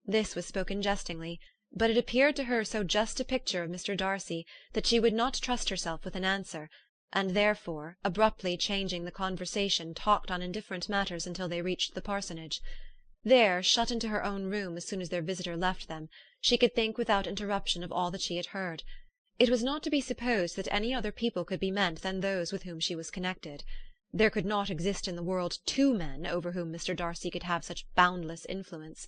This was spoken jestingly, but it appeared to her so just a picture of Mr. Darcy that she would not trust herself with an answer, and therefore, abruptly changing the conversation, talked on indifferent matters until they reached the parsonage. There, shut into her own room as soon as their visitor left them, she could think without interruption of all that she had heard. It was not to be supposed that any other people could be meant than those with whom she was connected. There could not exist in the world two men over whom Mr. Darcy could have such boundless influence.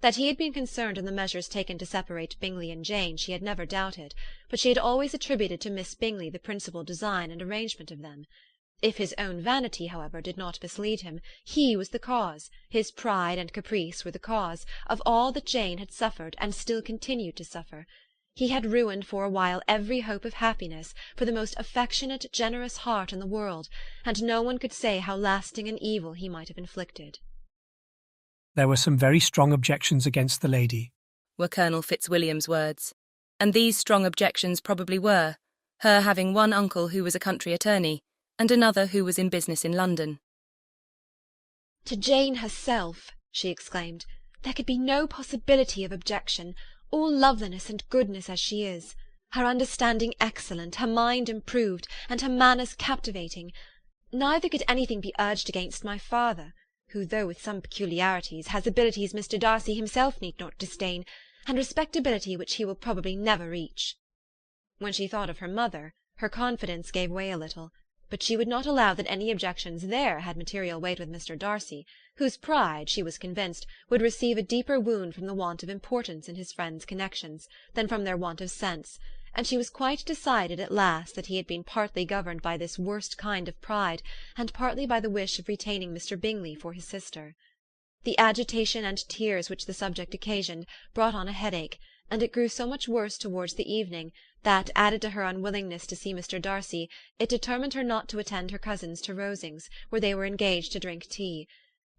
That he had been concerned in the measures taken to separate Bingley and Jane she had never doubted, but she had always attributed to Miss Bingley the principal design and arrangement of them. If his own vanity, however, did not mislead him, he was the cause, his pride and caprice were the cause, of all that Jane had suffered and still continued to suffer. He had ruined for a while every hope of happiness for the most affectionate, generous heart in the world, and no one could say how lasting an evil he might have inflicted. There were some very strong objections against the lady, were Colonel Fitzwilliam's words, and these strong objections probably were, her having one uncle who was a country attorney, and another who was in business in London. To Jane herself, she exclaimed, there could be no possibility of objection, all loveliness and goodness as she is, her understanding excellent, her mind improved, and her manners captivating. Neither could anything be urged against my father, who, though with some peculiarities, has abilities Mr. Darcy himself need not disdain, and respectability which he will probably never reach. When she thought of her mother, her confidence gave way a little, but she would not allow that any objections there had material weight with Mr. Darcy, whose pride, she was convinced, would receive a deeper wound from the want of importance in his friends' connections than from their want of sense, and she was quite decided at last that he had been partly governed by this worst kind of pride, and partly by the wish of retaining Mr. Bingley for his sister. The agitation and tears which the subject occasioned brought on a headache, and it grew so much worse towards the evening that, added to her unwillingness to see Mr. Darcy, it determined her not to attend her cousins to Rosings, where they were engaged to drink tea.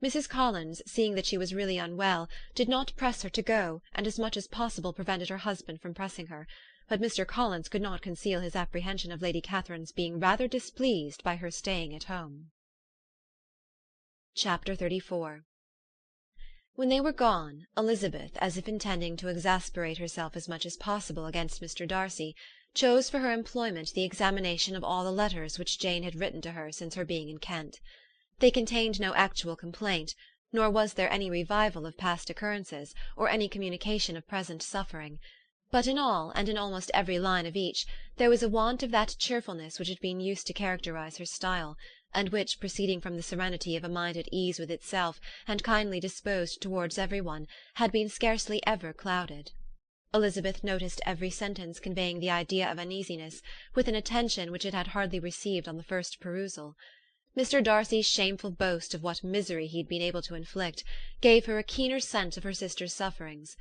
Mrs. Collins, seeing that she was really unwell, did not press her to go, and as much as possible prevented her husband from pressing her. But Mr. Collins could not conceal his apprehension of Lady Catherine's being rather displeased by her staying at home. Chapter 34. When they were gone, Elizabeth, as if intending to exasperate herself as much as possible against Mr. Darcy, chose for her employment the examination of all the letters which Jane had written to her since her being in Kent. They contained no actual complaint, nor was there any revival of past occurrences, or any communication of present suffering. But in all, and in almost every line of each, there was a want of that cheerfulness which had been used to characterize her style, and which, proceeding from the serenity of a mind at ease with itself, and kindly disposed towards every one, had been scarcely ever clouded. Elizabeth noticed every sentence conveying the idea of uneasiness, with an attention which it had hardly received on the first perusal. Mr. Darcy's shameful boast of what misery he had been able to inflict gave her a keener sense of her sister's sufferings.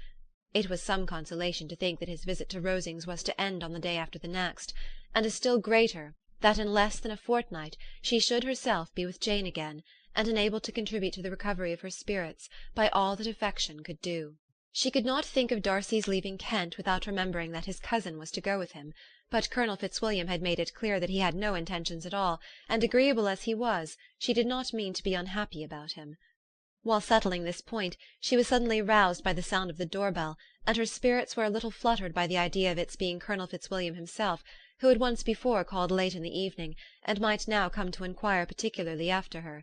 It was some consolation to think that his visit to Rosings was to end on the day after the next, and a still greater, that in less than a fortnight she should herself be with Jane again, and enabled to contribute to the recovery of her spirits by all that affection could do. She could not think of Darcy's leaving Kent without remembering that his cousin was to go with him, but Colonel Fitzwilliam had made it clear that he had no intentions at all, and agreeable as he was, she did not mean to be unhappy about him. While settling this point, she was suddenly roused by the sound of the door-bell, and her spirits were a little fluttered by the idea of its being Colonel Fitzwilliam himself, who had once before called late in the evening, and might now come to inquire particularly after her.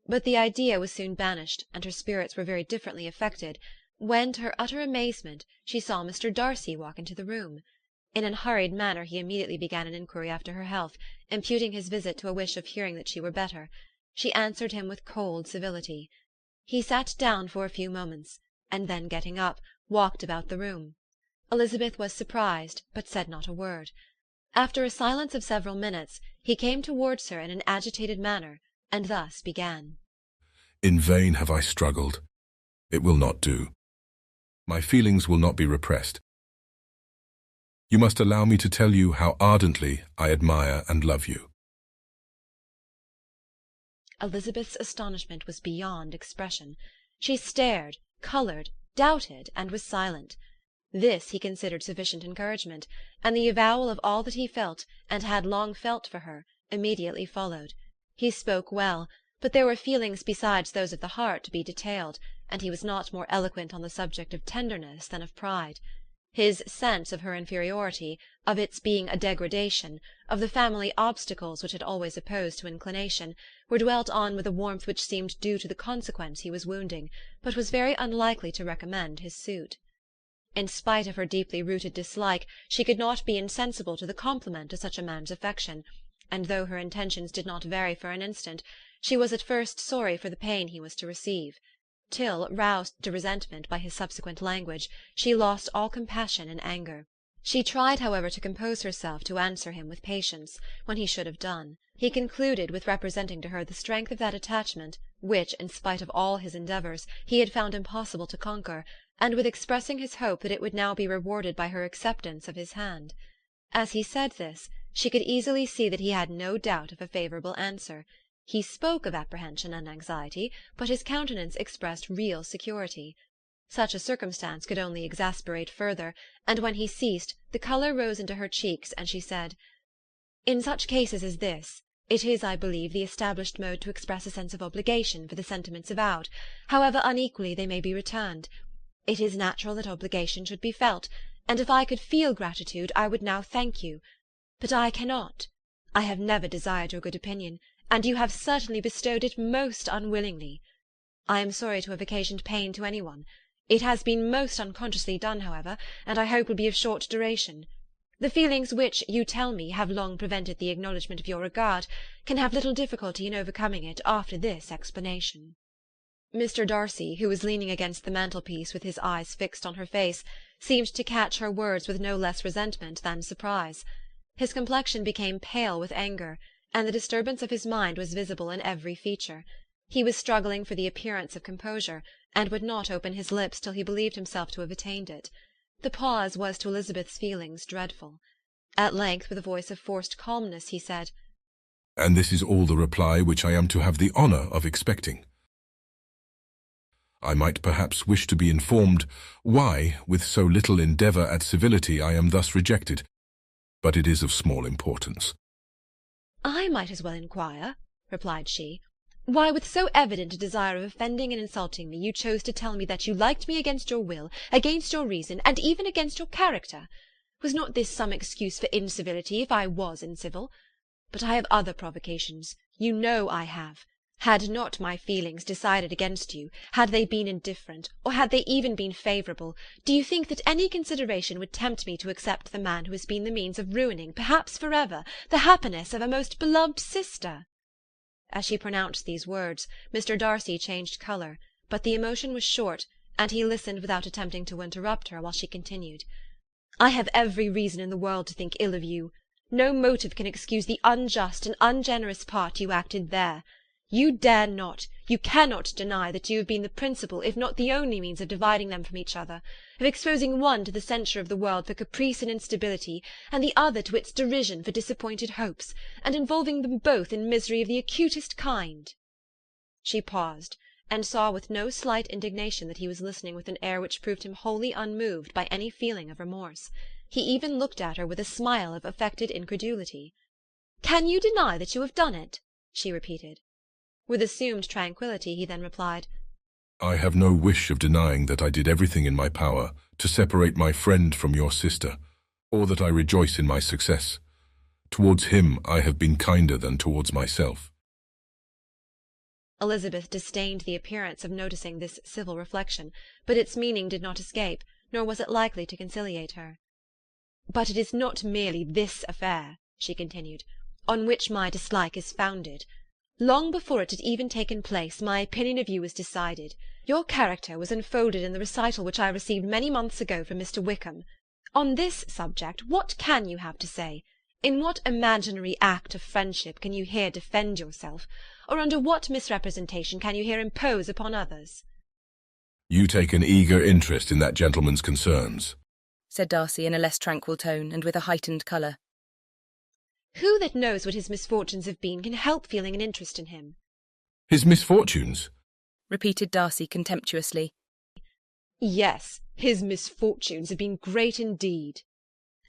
But the idea was soon banished, and her spirits were very differently affected, when, to her utter amazement, she saw Mr. Darcy walk into the room. In an hurried manner he immediately began an inquiry after her health, imputing his visit to a wish of hearing that she were better. She answered him with cold civility. He sat down for a few moments, and then, getting up, walked about the room. Elizabeth was surprised, but said not a word. After a silence of several minutes, he came towards her in an agitated manner, and thus began. In vain have I struggled. It will not do. My feelings will not be repressed. You must allow me to tell you how ardently I admire and love you. Elizabeth's astonishment was beyond expression. She stared, coloured, doubted, and was silent. This he considered sufficient encouragement, and the avowal of all that he felt, and had long felt for her, immediately followed. He spoke well, but there were feelings besides those of the heart to be detailed, and he was not more eloquent on the subject of tenderness than of pride. His sense of her inferiority, of its being a degradation, of the family obstacles which had always opposed to inclination, were dwelt on with a warmth which seemed due to the consequence he was wounding, but was very unlikely to recommend his suit. In spite of her deeply rooted dislike, she could not be insensible to the compliment of such a man's affection, and though her intentions did not vary for an instant, she was at first sorry for the pain he was to receive, till, roused to resentment by his subsequent language, she lost all compassion in anger. She tried, however, to compose herself to answer him with patience, when he should have done. He concluded with representing to her the strength of that attachment which, in spite of all his endeavours, he had found impossible to conquer, and with expressing his hope that it would now be rewarded by her acceptance of his hand. As he said this, she could easily see that he had no doubt of a favourable answer. He spoke of apprehension and anxiety, but his countenance expressed real security. Such a circumstance could only exasperate further, and when he ceased, the colour rose into her cheeks, and she said, "In such cases as this, it is, I believe, the established mode to express a sense of obligation for the sentiments avowed, however unequally they may be returned. It is natural that obligation should be felt, and if I could feel gratitude, I would now thank you. But I cannot. I have never desired your good opinion, and you have certainly bestowed it most unwillingly. I am sorry to have occasioned pain to any one. It has been most unconsciously done, however, and I hope will be of short duration. The feelings which, you tell me, have long prevented the acknowledgment of your regard, can have little difficulty in overcoming it after this explanation." Mr. Darcy, who was leaning against the mantelpiece with his eyes fixed on her face, seemed to catch her words with no less resentment than surprise. His complexion became pale with anger, and the disturbance of his mind was visible in every feature. He was struggling for the appearance of composure, and would not open his lips till he believed himself to have attained it. The pause was to Elizabeth's feelings dreadful. At length, with a voice of forced calmness, he said, "And this is all the reply which I am to have the honour of expecting. I might perhaps wish to be informed why, with so little endeavour at civility, I am thus rejected, but it is of small importance." "I might as well inquire," replied she. Why, with so evident a desire of offending and insulting me, you chose to tell me that you liked me against your will, against your reason, and even against your character. Was not this some excuse for incivility, if I was incivil? But I have other provocations. You know I have. Had not my feelings decided against you, had they been indifferent, or had they even been favourable, do you think that any consideration would tempt me to accept the man who has been the means of ruining, perhaps for ever, the happiness of a most beloved sister? As she pronounced these words, Mr. Darcy changed colour, but the emotion was short, and he listened without attempting to interrupt her while she continued. I have every reason in the world to think ill of you. No motive can excuse the unjust and ungenerous part you acted there. You dare not, you cannot deny that you have been the principal, if not the only means of dividing them from each other, of exposing one to the censure of the world for caprice and instability, and the other to its derision for disappointed hopes, and involving them both in misery of the acutest kind. She paused, and saw with no slight indignation that he was listening with an air which proved him wholly unmoved by any feeling of remorse. He even looked at her with a smile of affected incredulity. "Can you deny that you have done it?" she repeated. With assumed tranquillity he then replied, I have no wish of denying that I did everything in my power to separate my friend from your sister, or that I rejoice in my success. Towards him I have been kinder than towards myself. Elizabeth disdained the appearance of noticing this civil reflection, but its meaning did not escape, nor was it likely to conciliate her. "But it is not merely this affair," she continued, "on which my dislike is founded. Long before it had even taken place, my opinion of you was decided. Your character was unfolded in the recital which I received many months ago from Mr. Wickham. On this subject, what can you have to say? In what imaginary act of friendship can you here defend yourself? Or under what misrepresentation can you here impose upon others?" You take an eager interest in that gentleman's concerns, said Darcy in a less tranquil tone and with a heightened colour. Who that knows what his misfortunes have been can help feeling an interest in him? His misfortunes? Repeated Darcy contemptuously. Yes, his misfortunes have been great indeed.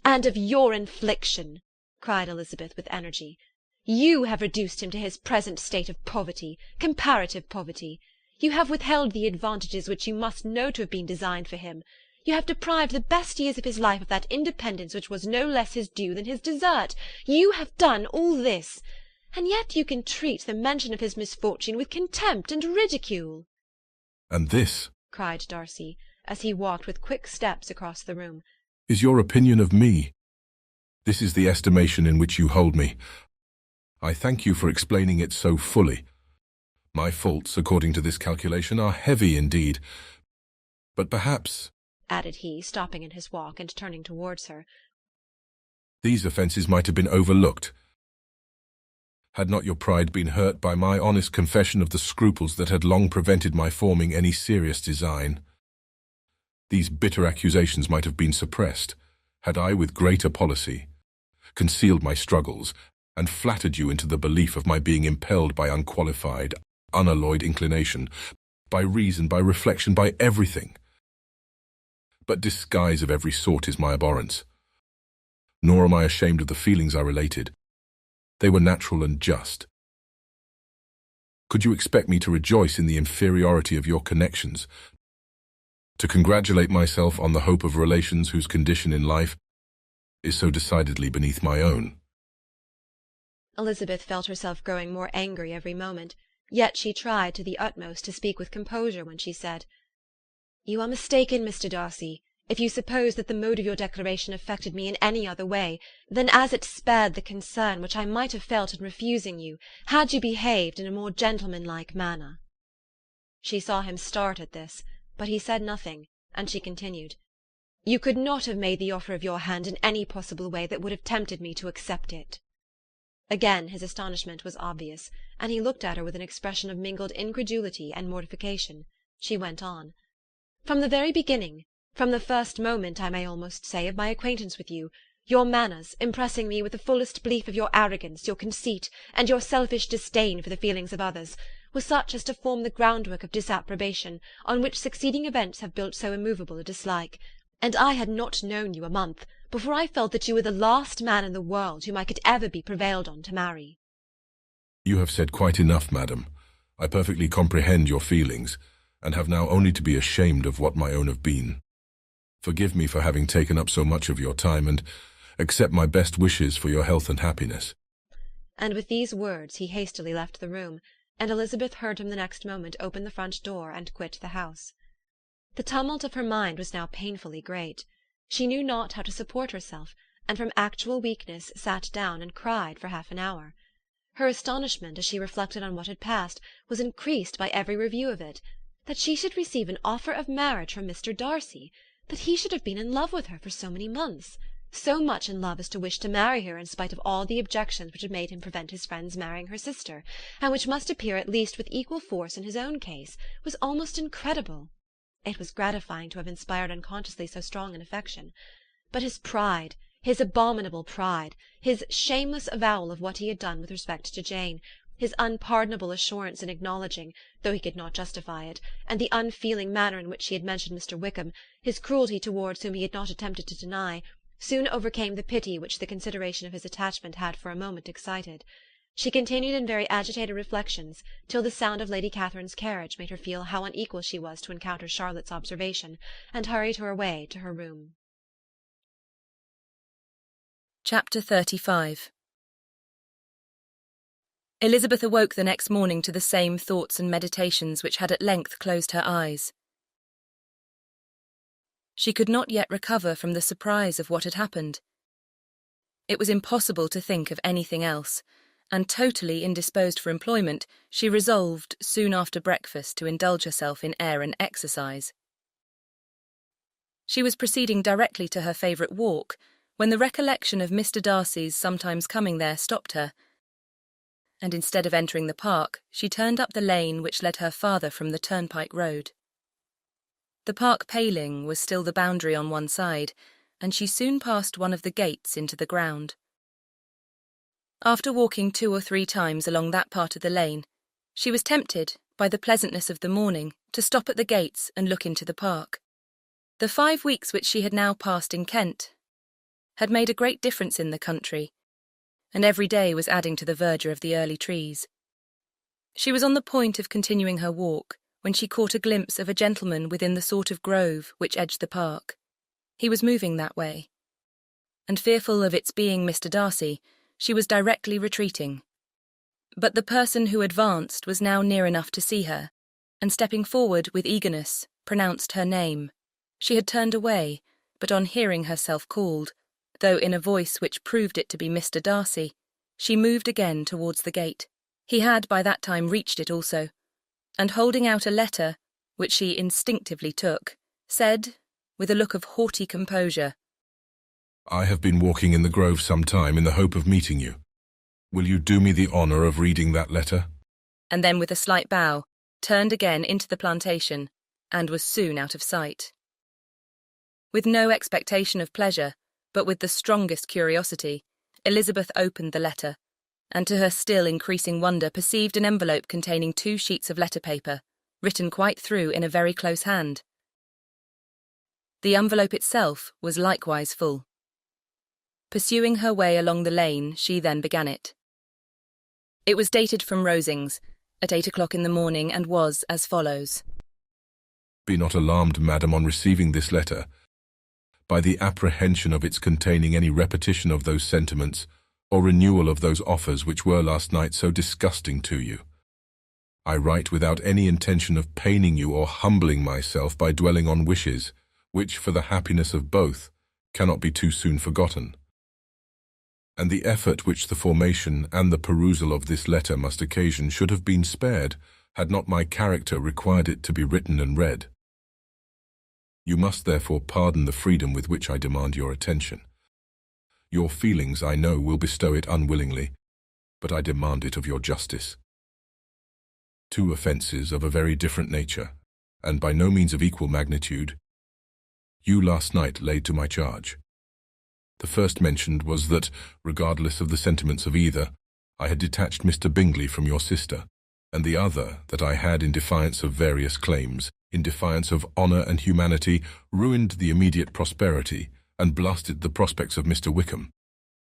And of your infliction, cried Elizabeth with energy. You have reduced him to his present state of poverty, comparative poverty. You have withheld the advantages which you must know to have been designed for him. You have deprived the best years of his life of that independence which was no less his due than his desert. You have done all this, and yet you can treat the mention of his misfortune with contempt and ridicule. And this, cried Darcy, as he walked with quick steps across the room, is your opinion of me. This is the estimation in which you hold me. I thank you for explaining it so fully. My faults, according to this calculation, are heavy indeed. But perhaps, added he, stopping in his walk and turning towards her, these offences might have been overlooked, had not your pride been hurt by my honest confession of the scruples that had long prevented my forming any serious design. These bitter accusations might have been suppressed, had I, with greater policy, concealed my struggles, and flattered you into the belief of my being impelled by unqualified, unalloyed inclination, by reason, by reflection, by everything. But disguise of every sort is my abhorrence. Nor am I ashamed of the feelings I related. They were natural and just. Could you expect me to rejoice in the inferiority of your connections, to congratulate myself on the hope of relations whose condition in life is so decidedly beneath my own? Elizabeth felt herself growing more angry every moment, yet she tried to the utmost to speak with composure when she said, "You are mistaken, Mr. Darcy, if you suppose that the mode of your declaration affected me in any other way than as it spared the concern which I might have felt in refusing you, had you behaved in a more gentlemanlike manner." She saw him start at this, but he said nothing, and she continued, "You could not have made the offer of your hand in any possible way that would have tempted me to accept it." Again his astonishment was obvious, and he looked at her with an expression of mingled incredulity and mortification. She went on, "From the very beginning, from the first moment, I may almost say, of my acquaintance with you, your manners, impressing me with the fullest belief of your arrogance, your conceit, and your selfish disdain for the feelings of others, were such as to form the groundwork of disapprobation, on which succeeding events have built so immovable a dislike. And I had not known you a month before I felt that you were the last man in the world whom I could ever be prevailed on to marry." You have said quite enough, madam. I perfectly comprehend your feelings, and have now only to be ashamed of what my own have been. Forgive me for having taken up so much of your time, and accept my best wishes for your health and happiness." And with these words he hastily left the room, and Elizabeth heard him the next moment open the front door and quit the house. The tumult of her mind was now painfully great. She knew not how to support herself, and from actual weakness sat down and cried for half an hour. Her astonishment, as she reflected on what had passed, was increased by every review of it. That she should receive an offer of marriage from Mr. Darcy! That he should have been in love with her for so many months! So much in love as to wish to marry her in spite of all the objections which had made him prevent his friends marrying her sister, and which must appear at least with equal force in his own case, was almost incredible. It was gratifying to have inspired unconsciously so strong an affection. But his pride, his abominable pride, his shameless avowal of what he had done with respect to Jane, his unpardonable assurance in acknowledging, though he could not justify it, and the unfeeling manner in which he had mentioned Mr. Wickham, his cruelty towards whom he had not attempted to deny, soon overcame the pity which the consideration of his attachment had for a moment excited. She continued in very agitated reflections till the sound of Lady Catherine's carriage made her feel how unequal she was to encounter Charlotte's observation, and hurried her away to her room. Chapter 35. Elizabeth awoke the next morning to the same thoughts and meditations which had at length closed her eyes. She could not yet recover from the surprise of what had happened. It was impossible to think of anything else, and totally indisposed for employment, she resolved soon after breakfast to indulge herself in air and exercise. She was proceeding directly to her favourite walk, when the recollection of Mr. Darcy's sometimes coming there stopped her, and instead of entering the park, she turned up the lane which led her farther from the turnpike road. The park paling was still the boundary on one side, and she soon passed one of the gates into the ground. After walking 2 or 3 times along that part of the lane, she was tempted, by the pleasantness of the morning, to stop at the gates and look into the park. The 5 weeks which she had now passed in Kent had made a great difference in the country, and every day was adding to the verdure of the early trees. She was on the point of continuing her walk, when she caught a glimpse of a gentleman within the sort of grove which edged the park. He was moving that way, and fearful of its being Mr. Darcy, she was directly retreating. But the person who advanced was now near enough to see her, and stepping forward with eagerness, pronounced her name. She had turned away, but on hearing herself called, though in a voice which proved it to be Mr. Darcy, she moved again towards the gate. He had by that time reached it also, and holding out a letter, which she instinctively took, said, with a look of haughty composure, "I have been walking in the grove some time in the hope of meeting you. Will you do me the honour of reading that letter?" And then with a slight bow, turned again into the plantation, and was soon out of sight. With no expectation of pleasure, but with the strongest curiosity, Elizabeth opened the letter, and to her still increasing wonder perceived an envelope containing 2 sheets of letter paper, written quite through in a very close hand. The envelope itself was likewise full. Pursuing her way along the lane, she then began it. It was dated from Rosings, at 8 o'clock in the morning, and was as follows. "Be not alarmed, madam, on receiving this letter, by the apprehension of its containing any repetition of those sentiments, or renewal of those offers which were last night so disgusting to you. I write without any intention of paining you or humbling myself by dwelling on wishes, which, for the happiness of both, cannot be too soon forgotten. And the effort which the formation and the perusal of this letter must occasion should have been spared, had not my character required it to be written and read. You must therefore pardon the freedom with which I demand your attention. Your feelings, I know, will bestow it unwillingly, but I demand it of your justice. 2 offences of a very different nature, and by no means of equal magnitude, you last night laid to my charge. The first mentioned was that, regardless of the sentiments of either, I had detached Mr. Bingley from your sister, and the other that I had, in defiance of various claims, in defiance of honour and humanity, ruined the immediate prosperity and blasted the prospects of Mr. Wickham,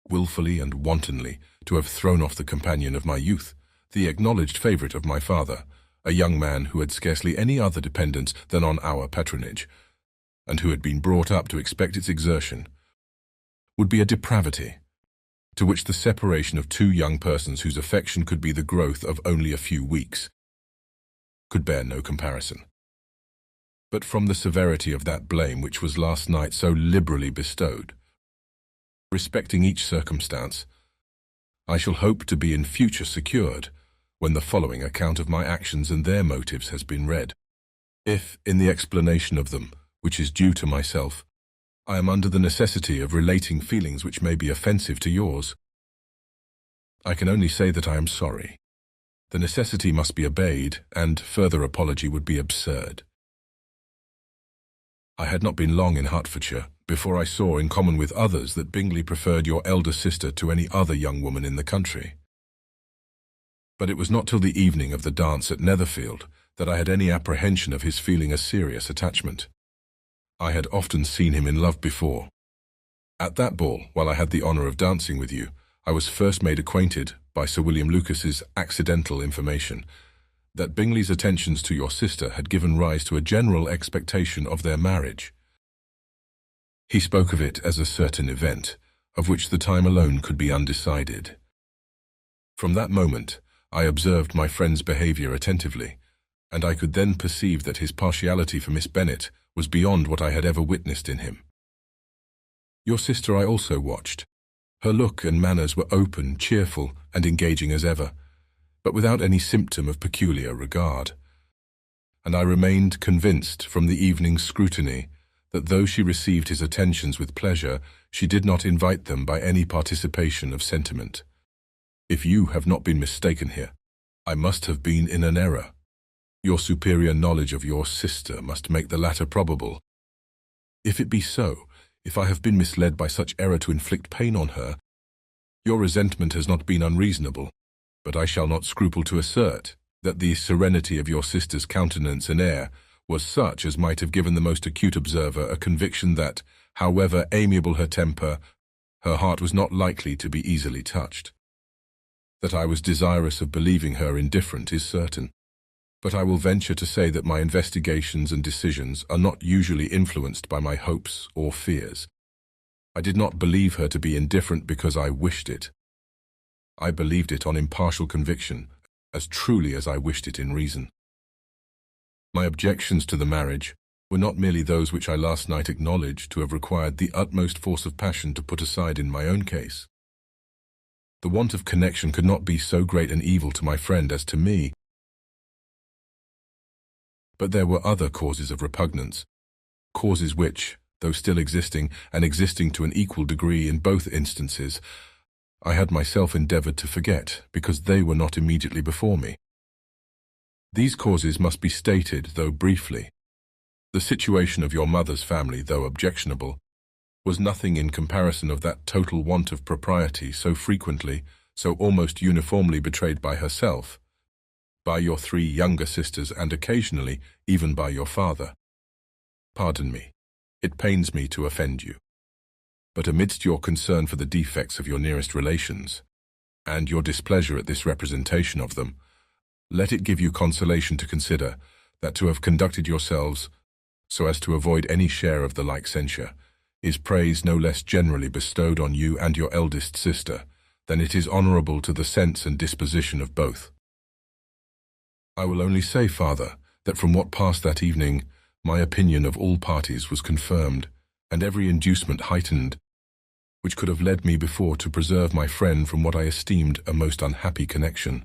wilfully and wantonly to have thrown off the companion of my youth, the acknowledged favourite of my father, a young man who had scarcely any other dependence than on our patronage, and who had been brought up to expect its exertion, would be a depravity, to which the separation of two young persons whose affection could be the growth of only a few weeks could bear no comparison. But from the severity of that blame which was last night so liberally bestowed, respecting each circumstance, I shall hope to be in future secured when the following account of my actions and their motives has been read. If, in the explanation of them, which is due to myself, I am under the necessity of relating feelings which may be offensive to yours, I can only say that I am sorry. The necessity must be obeyed, and further apology would be absurd. I had not been long in Hertfordshire before I saw, in common with others, that Bingley preferred your elder sister to any other young woman in the country. But it was not till the evening of the dance at Netherfield that I had any apprehension of his feeling a serious attachment. I had often seen him in love before. At that ball, while I had the honour of dancing with you, I was first made acquainted, by Sir William Lucas's accidental information, that Bingley's attentions to your sister had given rise to a general expectation of their marriage. He spoke of it as a certain event, of which the time alone could be undecided. From that moment, I observed my friend's behaviour attentively, and I could then perceive that his partiality for Miss Bennet was beyond what I had ever witnessed in him. Your sister I also watched. Her look and manners were open, cheerful, and engaging as ever, but without any symptom of peculiar regard. And I remained convinced from the evening's scrutiny that though she received his attentions with pleasure, she did not invite them by any participation of sentiment. If you have not been mistaken here, I must have been in an error. Your superior knowledge of your sister must make the latter probable. If it be so, if I have been misled by such error to inflict pain on her, your resentment has not been unreasonable, but I shall not scruple to assert that the serenity of your sister's countenance and air was such as might have given the most acute observer a conviction that, however amiable her temper, her heart was not likely to be easily touched. That I was desirous of believing her indifferent is certain, but I will venture to say that my investigations and decisions are not usually influenced by my hopes or fears. I did not believe her to be indifferent because I wished it. I believed it on impartial conviction, as truly as I wished it in reason. My objections to the marriage were not merely those which I last night acknowledged to have required the utmost force of passion to put aside in my own case. The want of connection could not be so great an evil to my friend as to me. But there were other causes of repugnance, causes which, though still existing, and existing to an equal degree in both instances, I had myself endeavoured to forget, because they were not immediately before me. These causes must be stated, though briefly. The situation of your mother's family, though objectionable, was nothing in comparison of that total want of propriety so frequently, so almost uniformly betrayed by herself, by your three younger sisters, and occasionally even by your father. Pardon me, it pains me to offend you, but amidst your concern for the defects of your nearest relations, and your displeasure at this representation of them, let it give you consolation to consider that to have conducted yourselves so as to avoid any share of the like censure is praise no less generally bestowed on you and your eldest sister than it is honourable to the sense and disposition of both. I will only say, Father, that from what passed that evening, my opinion of all parties was confirmed, and every inducement heightened, which could have led me before to preserve my friend from what I esteemed a most unhappy connection.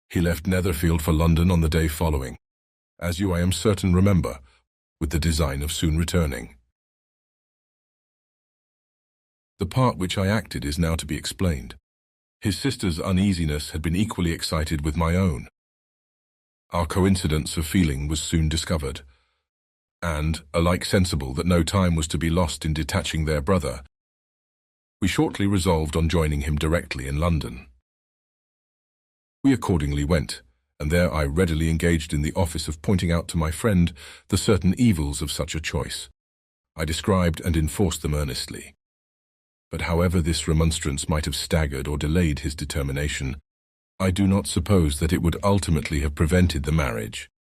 He left Netherfield for London on the day following, as you, I am certain, remember, with the design of soon returning. The part which I acted is now to be explained. His sister's uneasiness had been equally excited with my own. Our coincidence of feeling was soon discovered, and, alike sensible that no time was to be lost in detaching their brother, we shortly resolved on joining him directly in London. We accordingly went, and there I readily engaged in the office of pointing out to my friend the certain evils of such a choice. I described and enforced them earnestly. But however this remonstrance might have staggered or delayed his determination, I do not suppose that it would ultimately have prevented the marriage,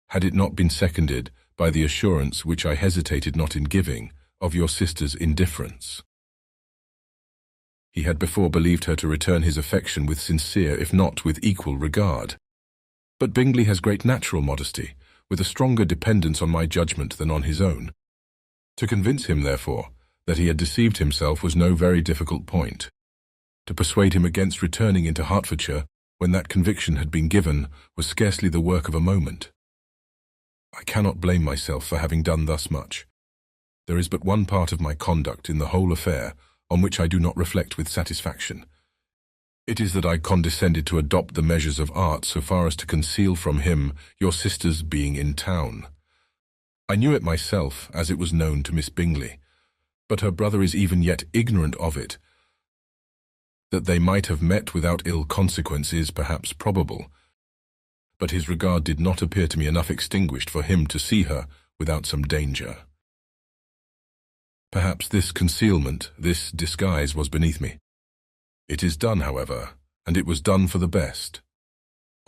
had it not been seconded by the assurance which I hesitated not in giving of your sister's indifference. He had before believed her to return his affection with sincere, if not with equal regard. But Bingley has great natural modesty, with a stronger dependence on my judgment than on his own. To convince him, therefore, that he had deceived himself was no very difficult point. To persuade him against returning into Hertfordshire, when that conviction had been given, was scarcely the work of a moment. I cannot blame myself for having done thus much. There is but one part of my conduct in the whole affair on which I do not reflect with satisfaction. It is that I condescended to adopt the measures of art so far as to conceal from him your sister's being in town. I knew it myself, as it was known to Miss Bingley, but her brother is even yet ignorant of it. That they might have met without ill consequence is perhaps probable, but his regard did not appear to me enough extinguished for him to see her without some danger. Perhaps this concealment, this disguise was beneath me. It is done, however, and it was done for the best.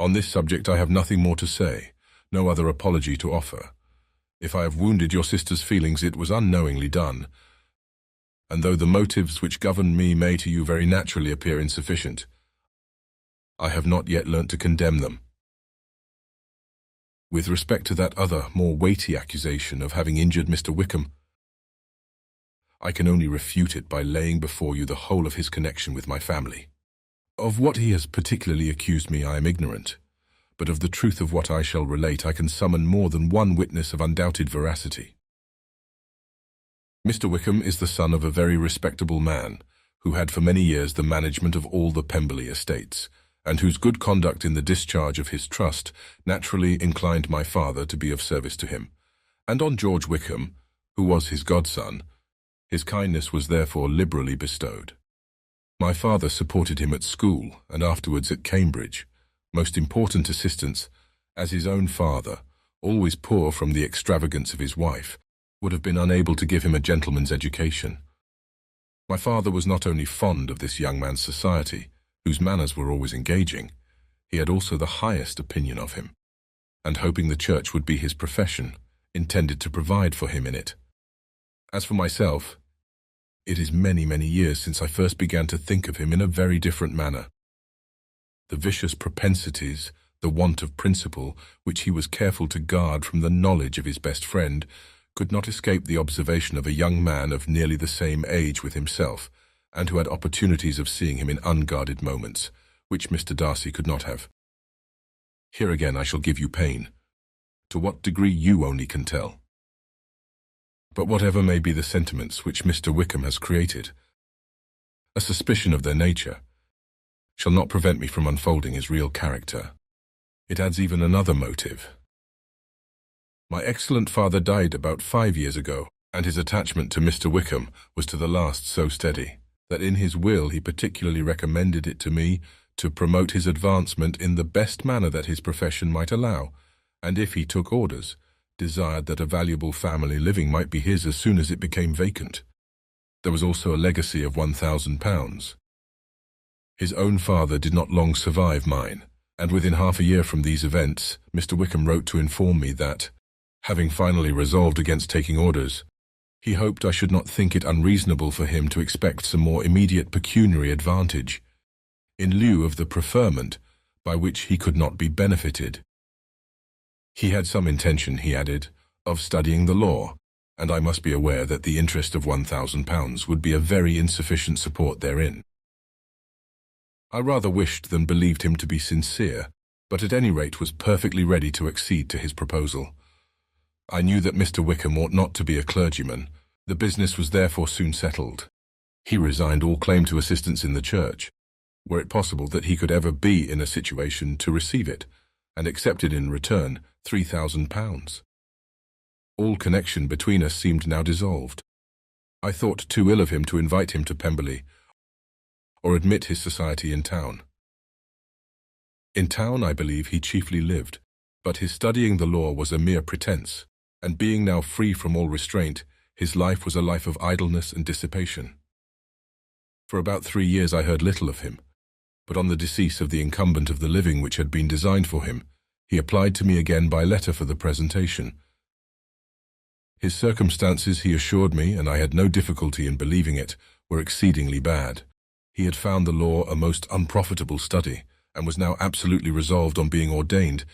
On this subject I have nothing more to say, no other apology to offer. If I have wounded your sister's feelings, it was unknowingly done, and though the motives which governed me may to you very naturally appear insufficient, I have not yet learnt to condemn them. With respect to that other, more weighty accusation of having injured Mr. Wickham, I can only refute it by laying before you the whole of his connection with my family. Of what he has particularly accused me I am ignorant, but of the truth of what I shall relate I can summon more than one witness of undoubted veracity. Mr. Wickham is the son of a very respectable man, who had for many years the management of all the Pemberley estates, and whose good conduct in the discharge of his trust naturally inclined my father to be of service to him, and on George Wickham, who was his godson, his kindness was therefore liberally bestowed. My father supported him at school and afterwards at Cambridge, most important assistance, as his own father, always poor from the extravagance of his wife, would have been unable to give him a gentleman's education. My father was not only fond of this young man's society, whose manners were always engaging, he had also the highest opinion of him, and hoping the church would be his profession, intended to provide for him in it. As for myself, it is many, many years since I first began to think of him in a very different manner. The vicious propensities, the want of principle, which he was careful to guard from the knowledge of his best friend, could not escape the observation of a young man of nearly the same age with himself, and who had opportunities of seeing him in unguarded moments, which Mr. Darcy could not have. Here again I shall give you pain. To what degree you only can tell. But whatever may be the sentiments which Mr. Wickham has created, a suspicion of their nature shall not prevent me from unfolding his real character. It adds even another motive. My excellent father died about 5 years ago, and his attachment to Mr. Wickham was to the last so steady, that in his will he particularly recommended it to me to promote his advancement in the best manner that his profession might allow, and if he took orders, desired that a valuable family living might be his as soon as it became vacant. There was also a legacy of £1,000. His own father did not long survive mine, and within half a year from these events, Mr. Wickham wrote to inform me that, having finally resolved against taking orders, he hoped I should not think it unreasonable for him to expect some more immediate pecuniary advantage, in lieu of the preferment by which he could not be benefited. He had some intention, he added, of studying the law, and I must be aware that the interest of £1,000 would be a very insufficient support therein. I rather wished than believed him to be sincere, but at any rate was perfectly ready to accede to his proposal. I knew that Mr. Wickham ought not to be a clergyman. The business was therefore soon settled. He resigned all claim to assistance in the church, were it possible that he could ever be in a situation to receive it, and accepted in return £3,000. All connection between us seemed now dissolved. I thought too ill of him to invite him to Pemberley, or admit his society in town. In town, I believe, he chiefly lived, but his studying the law was a mere pretence, and being now free from all restraint, his life was a life of idleness and dissipation. For about 3 years I heard little of him, but on the decease of the incumbent of the living which had been designed for him, he applied to me again by letter for the presentation. His circumstances, he assured me, and I had no difficulty in believing it, were exceedingly bad. He had found the law a most unprofitable study, and was now absolutely resolved on being ordained,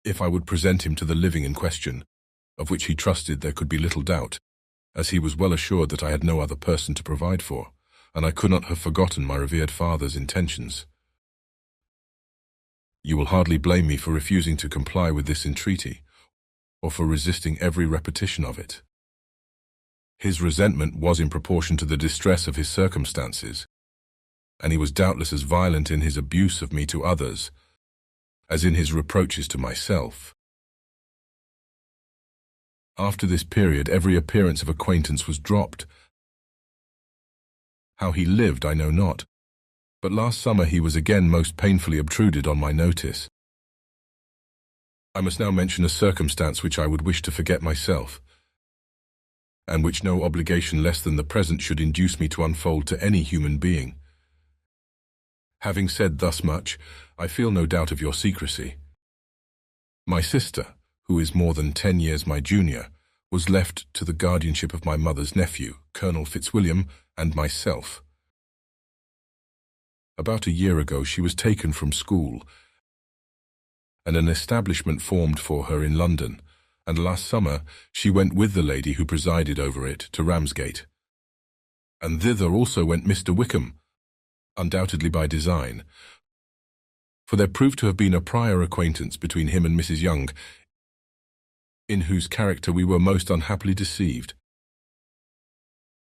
if I would present him to the living in question, of which he trusted there could be little doubt, as he was well assured that I had no other person to provide for, and I could not have forgotten my revered father's intentions. You will hardly blame me for refusing to comply with this entreaty, or for resisting every repetition of it. His resentment was in proportion to the distress of his circumstances, and he was doubtless as violent in his abuse of me to others as in his reproaches to myself. After this period, every appearance of acquaintance was dropped. How he lived I know not, but last summer he was again most painfully obtruded on my notice. I must now mention a circumstance which I would wish to forget myself, and which no obligation less than the present should induce me to unfold to any human being. Having said thus much, I feel no doubt of your secrecy. My sister, who is more than 10 years my junior, was left to the guardianship of my mother's nephew, Colonel Fitzwilliam, and myself. About a year ago she was taken from school, and an establishment formed for her in London, and last summer she went with the lady who presided over it to Ramsgate. And thither also went Mr. Wickham, undoubtedly by design, for there proved to have been a prior acquaintance between him and Mrs. Young, in whose character we were most unhappily deceived.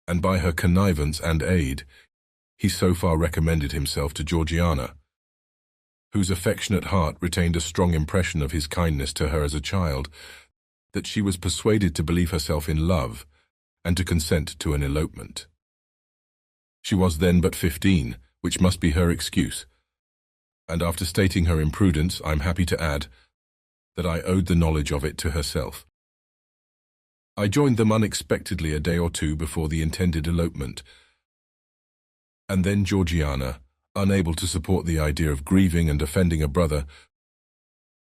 And by her connivance and aid, he so far recommended himself to Georgiana, whose affectionate heart retained a strong impression of his kindness to her as a child, that she was persuaded to believe herself in love, and to consent to an elopement. She was then but 15, which must be her excuse, and after stating her imprudence, I am happy to add that I owed the knowledge of it to herself. I joined them unexpectedly a day or two before the intended elopement, and then Georgiana, unable to support the idea of grieving and offending a brother,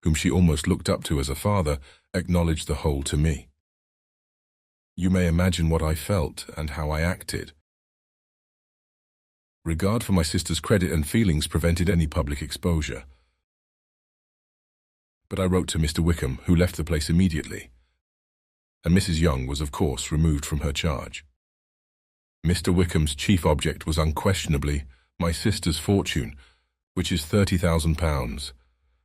whom she almost looked up to as a father, acknowledged the whole to me. You may imagine what I felt and how I acted. Regard for my sister's credit and feelings prevented any public exposure. But I wrote to Mr. Wickham, who left the place immediately, and Mrs. Young was, of course, removed from her charge. Mr. Wickham's chief object was unquestionably my sister's fortune, which is £30,000,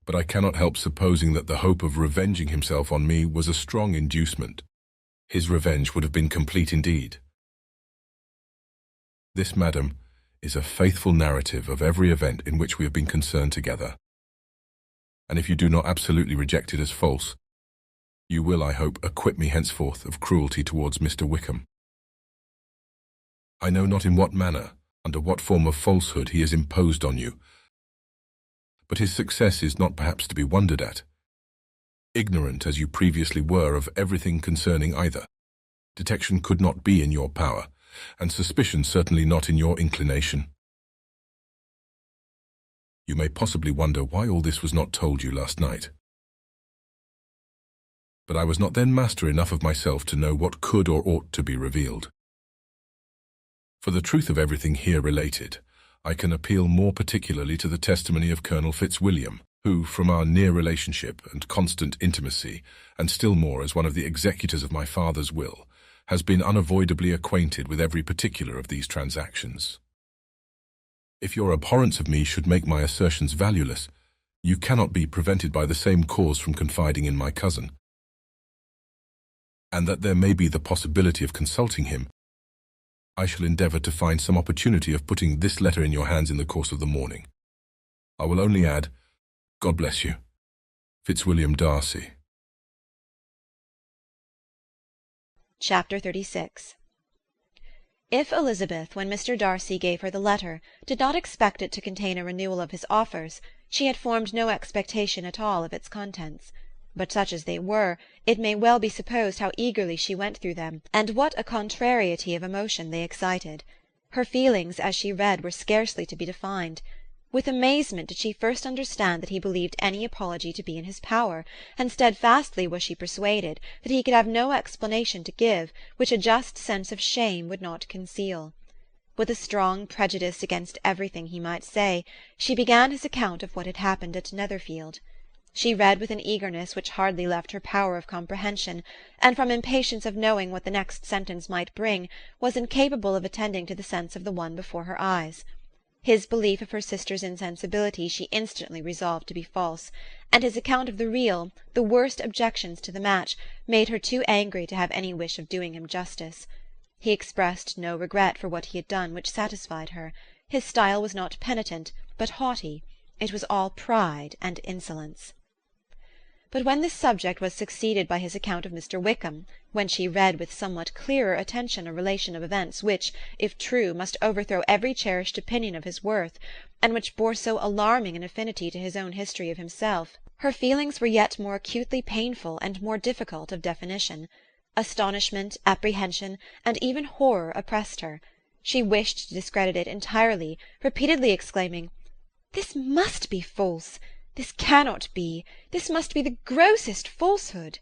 but I cannot help supposing that the hope of revenging himself on me was a strong inducement. His revenge would have been complete indeed. This, madam, is a faithful narrative of every event in which we have been concerned together, and if you do not absolutely reject it as false, you will, I hope, acquit me henceforth of cruelty towards Mr. Wickham. I know not in what manner, under what form of falsehood he has imposed on you, but his success is not perhaps to be wondered at. Ignorant as you previously were of everything concerning either, detection could not be in your power, and suspicion certainly not in your inclination. You may possibly wonder why all this was not told you last night. But I was not then master enough of myself to know what could or ought to be revealed. For the truth of everything here related, I can appeal more particularly to the testimony of Colonel Fitzwilliam, who, from our near relationship and constant intimacy, and still more as one of the executors of my father's will, has been unavoidably acquainted with every particular of these transactions. If your abhorrence of me should make my assertions valueless, you cannot be prevented by the same cause from confiding in my cousin, and that there may be the possibility of consulting him, I shall endeavour to find some opportunity of putting this letter in your hands in the course of the morning. I will only add, God bless you, Fitzwilliam Darcy. Chapter 36. If Elizabeth, when Mr. Darcy gave her the letter, did not expect it to contain a renewal of his offers, she had formed no expectation at all of its contents. But such as they were, it may well be supposed how eagerly she went through them, and what a contrariety of emotion they excited. Her feelings, as she read, were scarcely to be defined. With amazement did she first understand that he believed any apology to be in his power, and steadfastly was she persuaded that he could have no explanation to give which a just sense of shame would not conceal. With a strong prejudice against everything he might say, she began his account of what had happened at Netherfield. She read with an eagerness which hardly left her power of comprehension, and from impatience of knowing what the next sentence might bring, was incapable of attending to the sense of the one before her eyes. His belief of her sister's insensibility she instantly resolved to be false, and his account of the real, the worst objections to the match, made her too angry to have any wish of doing him justice. He expressed no regret for what he had done which satisfied her. His style was not penitent, but haughty. It was all pride and insolence. But when this subject was succeeded by his account of Mr. Wickham, when she read with somewhat clearer attention a relation of events which, if true, must overthrow every cherished opinion of his worth, and which bore so alarming an affinity to his own history of himself, her feelings were yet more acutely painful and more difficult of definition. Astonishment, apprehension, and even horror oppressed her. She wished to discredit it entirely, repeatedly exclaiming, "This must be false! This cannot be! This must be the grossest falsehood!"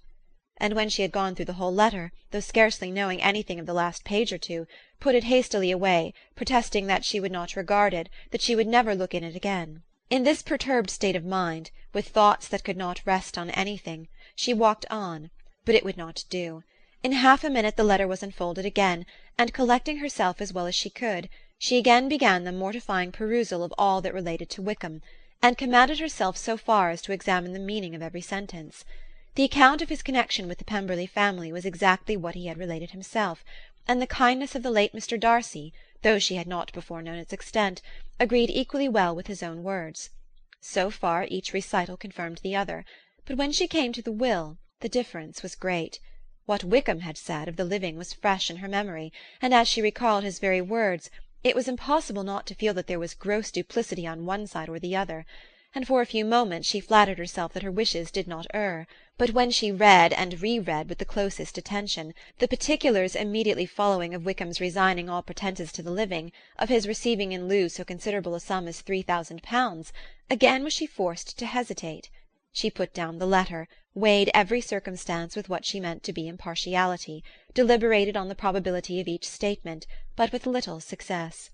And when she had gone through the whole letter, though scarcely knowing anything of the last page or two, put it hastily away, protesting that she would not regard it, that she would never look in it again. In this perturbed state of mind, with thoughts that could not rest on anything, she walked on, but it would not do. In half a minute the letter was unfolded again, and collecting herself as well as she could, she again began the mortifying perusal of all that related to Wickham, and commanded herself so far as to examine the meaning of every sentence. The account of his connection with the Pemberley family was exactly what he had related himself, and the kindness of the late Mr. Darcy, though she had not before known its extent, agreed equally well with his own words. So far each recital confirmed the other, but when she came to the will, the difference was great. What Wickham had said of the living was fresh in her memory, and as she recalled his very words, it was impossible not to feel that there was gross duplicity on one side or the other, and for a few moments she flattered herself that her wishes did not err. But when she read and re-read with the closest attention the particulars immediately following of Wickham's resigning all pretences to the living, of his receiving in lieu so considerable a sum as £3,000, again was she forced to hesitate. She put down the letter, weighed every circumstance with what she meant to be impartiality, deliberated on the probability of each statement, but with little success.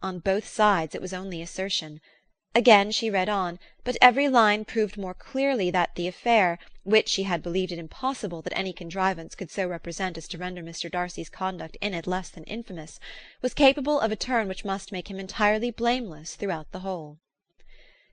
On both sides it was only assertion. Again she read on, but every line proved more clearly that the affair, which she had believed it impossible that any contrivance could so represent as to render Mr. Darcy's conduct in it less than infamous, was capable of a turn which must make him entirely blameless throughout the whole.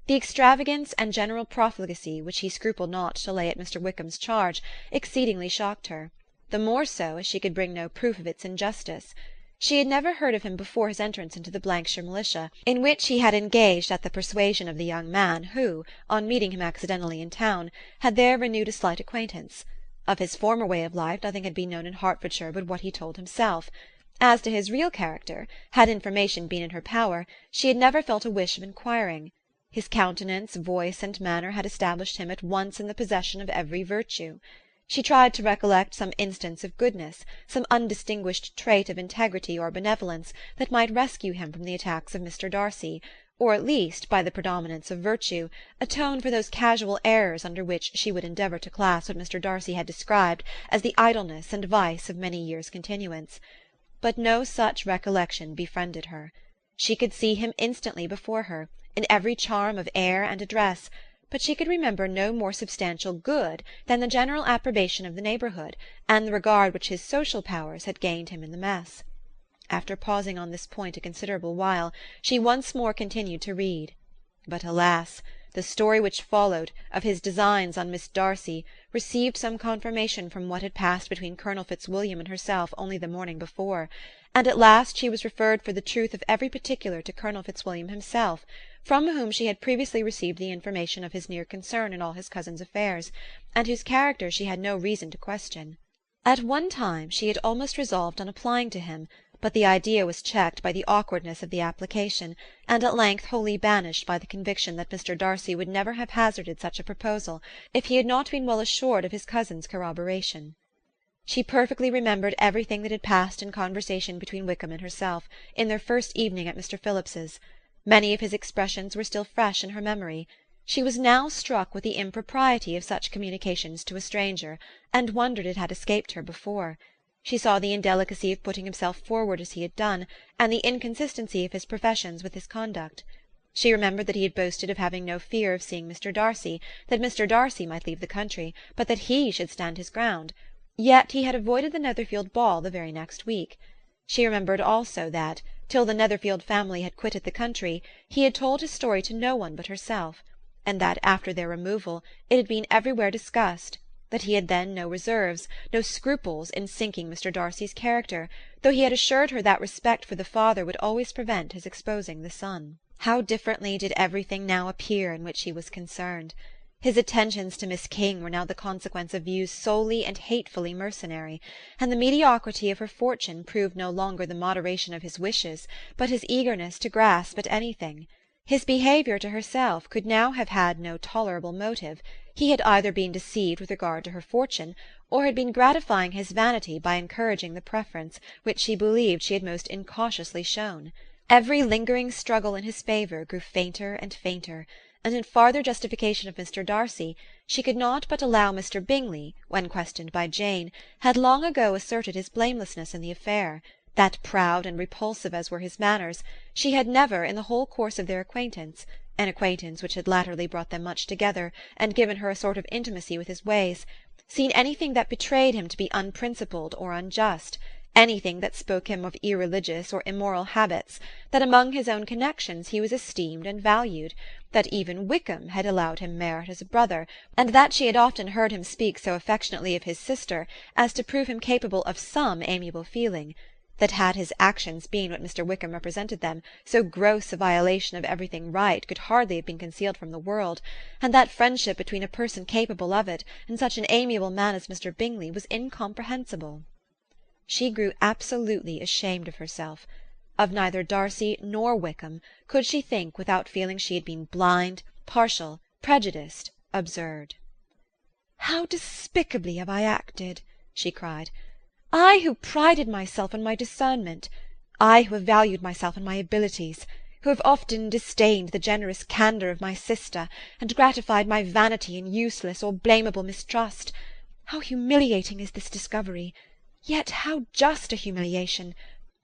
The extravagance and general profligacy which he scrupled not to lay at Mr. Wickham's charge exceedingly shocked her, the more so as she could bring no proof of its injustice. She had never heard of him before his entrance into the Blankshire militia, in which he had engaged at the persuasion of the young man who, on meeting him accidentally in town, had there renewed a slight acquaintance. Of his former way of life nothing had been known in Hertfordshire but what he told himself. As to his real character, had information been in her power, she had never felt a wish of inquiring. His countenance, voice, and manner had established him at once in the possession of every virtue. She tried to recollect some instance of goodness, some undistinguished trait of integrity or benevolence, that might rescue him from the attacks of Mr. Darcy, or at least, by the predominance of virtue, atone for those casual errors under which she would endeavour to class what Mr. Darcy had described as the idleness and vice of many years' continuance. But no such recollection befriended her. She could see him instantly before her, in every charm of air and address, but she could remember no more substantial good than the general approbation of the neighbourhood, and the regard which his social powers had gained him in the mess. After pausing on this point a considerable while, she once more continued to read. But alas! the story which followed, of his designs on Miss Darcy, received some confirmation from what had passed between Colonel Fitzwilliam and herself only the morning before, and at last she was referred for the truth of every particular to Colonel Fitzwilliam himself, from whom she had previously received the information of his near concern in all his cousin's affairs, and whose character she had no reason to question. At one time she had almost resolved on applying to him, but the idea was checked by the awkwardness of the application, and at length wholly banished by the conviction that Mr. Darcy would never have hazarded such a proposal if he had not been well assured of his cousin's corroboration. She perfectly remembered everything that had passed in conversation between Wickham and herself, in their first evening at Mr. Phillips's. Many of his expressions were still fresh in her memory. She was now struck with the impropriety of such communications to a stranger, and wondered it had escaped her before. She saw the indelicacy of putting himself forward as he had done, and the inconsistency of his professions with his conduct. She remembered that he had boasted of having no fear of seeing Mr. Darcy, that Mr. Darcy might leave the country, but that he should stand his ground. Yet he had avoided the Netherfield ball the very next week. She remembered also that, till the Netherfield family had quitted the country, he had told his story to no one but herself, and that after their removal it had been everywhere discussed, that he had then no reserves, no scruples in sinking Mr. Darcy's character, though he had assured her that respect for the father would always prevent his exposing the son. How differently did everything now appear in which he was concerned! His attentions to Miss King were now the consequence of views solely and hatefully mercenary, and the mediocrity of her fortune proved no longer the moderation of his wishes, but his eagerness to grasp at anything. His behaviour to herself could now have had no tolerable motive. He had either been deceived with regard to her fortune, or had been gratifying his vanity by encouraging the preference which she believed she had most incautiously shown. Every lingering struggle in his favour grew fainter and fainter, and in farther justification of Mr. Darcy, she could not but allow Mr. Bingley, when questioned by Jane, had long ago asserted his blamelessness in the affair, that proud and repulsive as were his manners, she had never, in the whole course of their acquaintance, an acquaintance which had latterly brought them much together, and given her a sort of intimacy with his ways, seen anything that betrayed him to be unprincipled or unjust, anything that spoke him of irreligious or immoral habits, that among his own connections he was esteemed and valued, that even Wickham had allowed him merit as a brother, and that she had often heard him speak so affectionately of his sister as to prove him capable of some amiable feeling, that had his actions been what Mr. Wickham represented them, so gross a violation of everything right could hardly have been concealed from the world, and that friendship between a person capable of it and such an amiable man as Mr. Bingley was incomprehensible. She grew absolutely ashamed of herself. Of neither Darcy nor Wickham could she think without feeling she had been blind, partial, prejudiced, absurd. "How despicably have I acted!" she cried. "I who prided myself on my discernment, I who have valued myself on my abilities, who have often disdained the generous candour of my sister, and gratified my vanity in useless or blamable mistrust. How humiliating is this discovery! Yet how just a humiliation!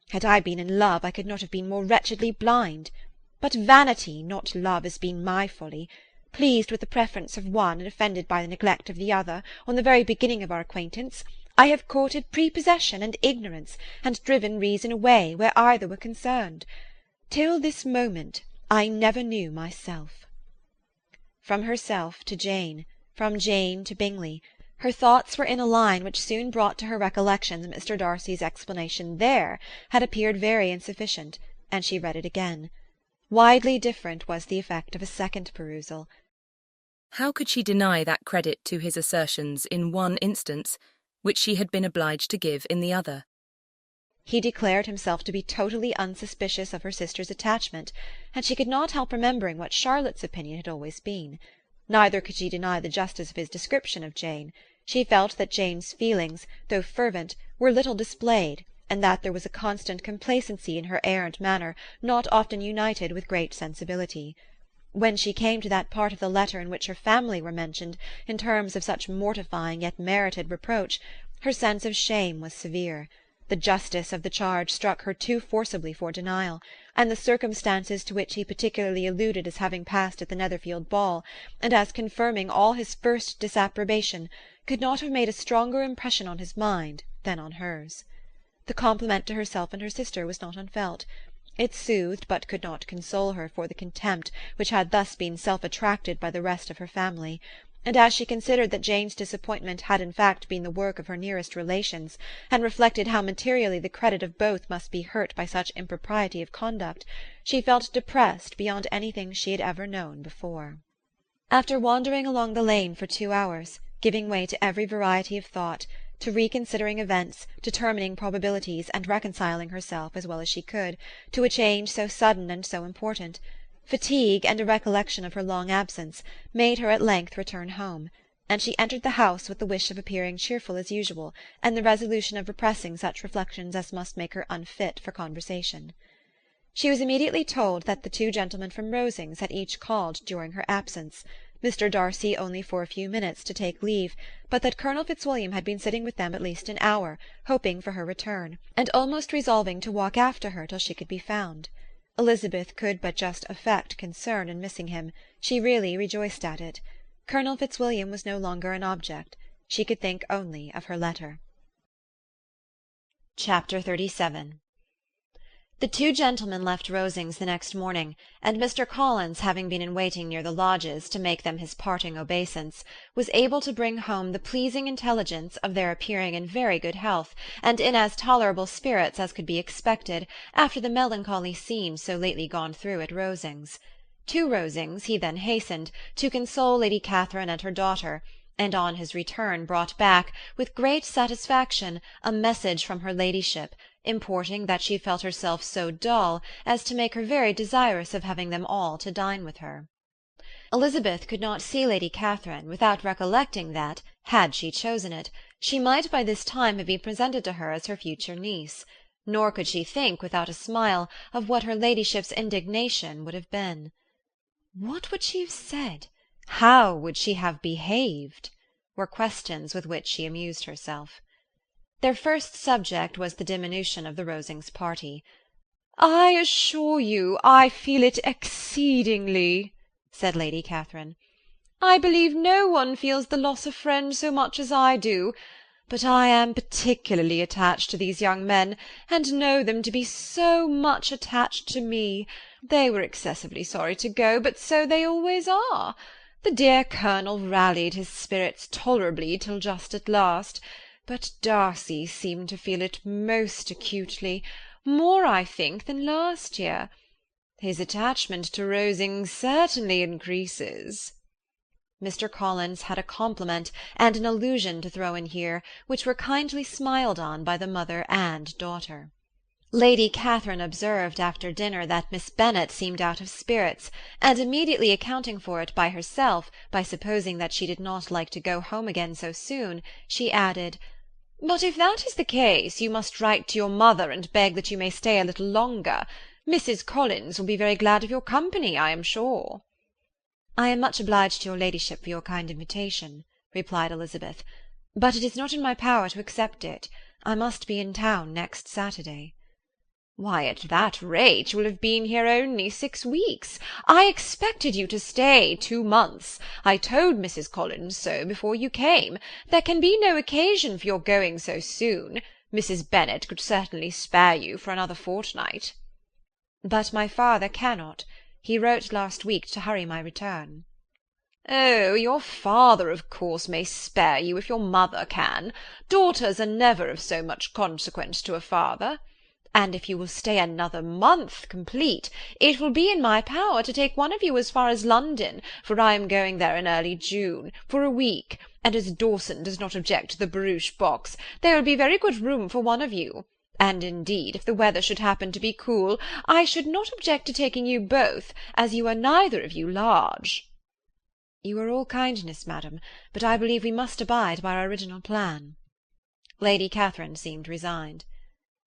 Had I been in love, I could not have been more wretchedly blind. But vanity, not love, has been my folly. Pleased with the preference of one, and offended by the neglect of the other, on the very beginning of our acquaintance, I have courted prepossession and ignorance, and driven reason away where either were concerned. Till this moment I never knew myself." From herself to Jane, from Jane to Bingley, her thoughts were in a line which soon brought to her recollection that Mr. Darcy's explanation there had appeared very insufficient, and she read it again. Widely different was the effect of a second perusal. How could she deny that credit to his assertions in one instance, which she had been obliged to give in the other? He declared himself to be totally unsuspicious of her sister's attachment, and she could not help remembering what Charlotte's opinion had always been. Neither could she deny the justice of his description of Jane. She felt that Jane's feelings, though fervent, were little displayed, and that there was a constant complacency in her air and manner not often united with great sensibility. When she came to that part of the letter in which her family were mentioned in terms of such mortifying yet merited reproach, her sense of shame was severe. The justice of the charge struck her too forcibly for denial, and the circumstances to which he particularly alluded as having passed at the Netherfield ball, and as confirming all his first disapprobation, could not have made a stronger impression on his mind than on hers. The compliment to herself and her sister was not unfelt. It soothed but could not console her for the contempt which had thus been self-attracted by the rest of her family, and as she considered that Jane's disappointment had in fact been the work of her nearest relations, and reflected how materially the credit of both must be hurt by such impropriety of conduct, she felt depressed beyond anything she had ever known before. After wandering along the lane for 2 hours, giving way to every variety of thought, to reconsidering events, determining probabilities, and reconciling herself, as well as she could, to a change so sudden and so important, fatigue and a recollection of her long absence made her at length return home, and she entered the house with the wish of appearing cheerful as usual, and the resolution of repressing such reflections as must make her unfit for conversation. She was immediately told that the two gentlemen from Rosings had each called during her absence, Mr. Darcy only for a few minutes to take leave, but that Colonel Fitzwilliam had been sitting with them at least an hour, hoping for her return, and almost resolving to walk after her till she could be found. Elizabeth could but just affect concern in missing him. She really rejoiced at it. Colonel Fitzwilliam was no longer an object. She could think only of her letter. Chapter 37. The two gentlemen left Rosings the next morning, and Mr. Collins, having been in waiting near the lodges to make them his parting obeisance, was able to bring home the pleasing intelligence of their appearing in very good health, and in as tolerable spirits as could be expected after the melancholy scene so lately gone through at Rosings. To Rosings he then hastened, to console Lady Catherine and her daughter, and on his return brought back, with great satisfaction, a message from her ladyship, importing that she felt herself so dull as to make her very desirous of having them all to dine with her. Elizabeth could not see Lady Catherine without recollecting that, had she chosen it, she might by this time have been presented to her as her future niece, nor could she think without a smile of what her ladyship's indignation would have been. What would she have said? How would she have behaved? Were questions with which she amused herself. Their first subject was the diminution of the Rosings party. "I assure you I feel it exceedingly," said Lady Catherine. "I believe no one feels the loss of friends so much as I do, but I am particularly attached to these young men, and know them to be so much attached to me. They were excessively sorry to go, but so they always are. The dear Colonel rallied his spirits tolerably till just at last, but Darcy seemed to feel it most acutely, more, I think, than last year. His attachment to Rosings certainly increases." Mr. Collins had a compliment and an allusion to throw in here, which were kindly smiled on by the mother and daughter. Lady Catherine observed after dinner that Miss Bennet seemed out of spirits, and immediately accounting for it by herself, by supposing that she did not like to go home again so soon, she added, "But if that is the case, you must write to your mother and beg that you may stay a little longer. Mrs. Collins will be very glad of your company, I am sure." "I am much obliged to your ladyship for your kind invitation," replied Elizabeth, "but it is not in my power to accept it. I must be in town next Saturday." "Why, at that rate you will have been here only 6 weeks. I expected you to stay 2 months. I told Mrs. Collins so before you came. There can be no occasion for your going so soon. Mrs. Bennet could certainly spare you for another fortnight." "But my father cannot. He wrote last week to hurry my return." "Oh, your father, of course, may spare you if your mother can. Daughters are never of so much consequence to a father. And if you will stay another month complete, it will be in my power to take one of you as far as London, for I am going there in early June, for a week, and as Dawson does not object to the barouche box, there will be very good room for one of you. And indeed, if the weather should happen to be cool, I should not object to taking you both, as you are neither of you large." "You are all kindness, madam, but I believe we must abide by our original plan." Lady Catherine seemed resigned.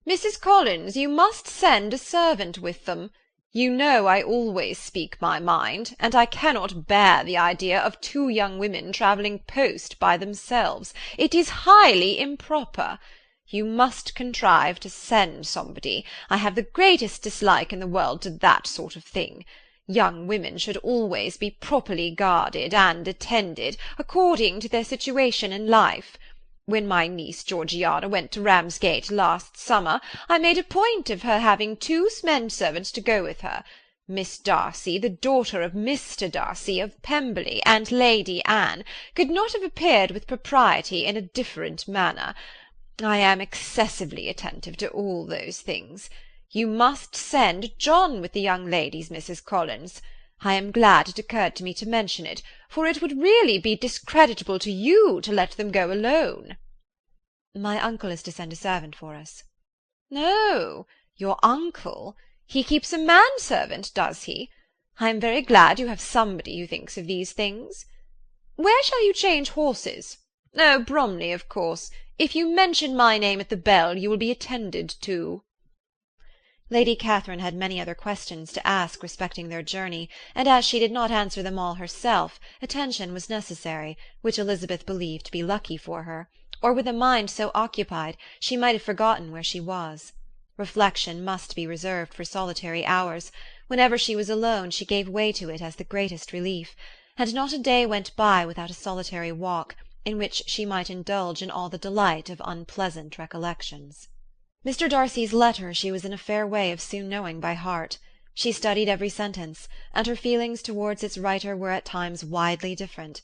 "Mrs. Collins, you must send a servant with them. You know I always speak my mind, and I cannot bear the idea of 2 young women travelling post by themselves. It is highly improper. You must contrive to send somebody. I have the greatest dislike in the world to that sort of thing. Young women should always be properly guarded and attended, according to their situation in life. When my niece Georgiana went to Ramsgate last summer, I made a point of her having 2 men-servants to go with her. Miss Darcy, the daughter of Mr. Darcy of Pemberley, and Lady Anne, could not have appeared with propriety in a different manner. I am excessively attentive to all those things. You must send John with the young ladies, Mrs. Collins. I am glad it occurred to me to mention it, for it would really be discreditable to you to let them go alone." "My uncle is to send a servant for us." "Oh, your uncle? He keeps a man-servant, does he? I am very glad you have somebody who thinks of these things. Where shall you change horses? Oh, Bromley, of course. If you mention my name at the bell, you will be attended to." Lady Catherine had many other questions to ask respecting their journey, and as she did not answer them all herself, attention was necessary, which Elizabeth believed to be lucky for her, or with a mind so occupied she might have forgotten where she was. Reflection must be reserved for solitary hours. Whenever she was alone she gave way to it as the greatest relief, and not a day went by without a solitary walk, in which she might indulge in all the delight of unpleasant recollections. Mr. Darcy's letter she was in a fair way of soon knowing by heart. She studied every sentence, and her feelings towards its writer were at times widely different.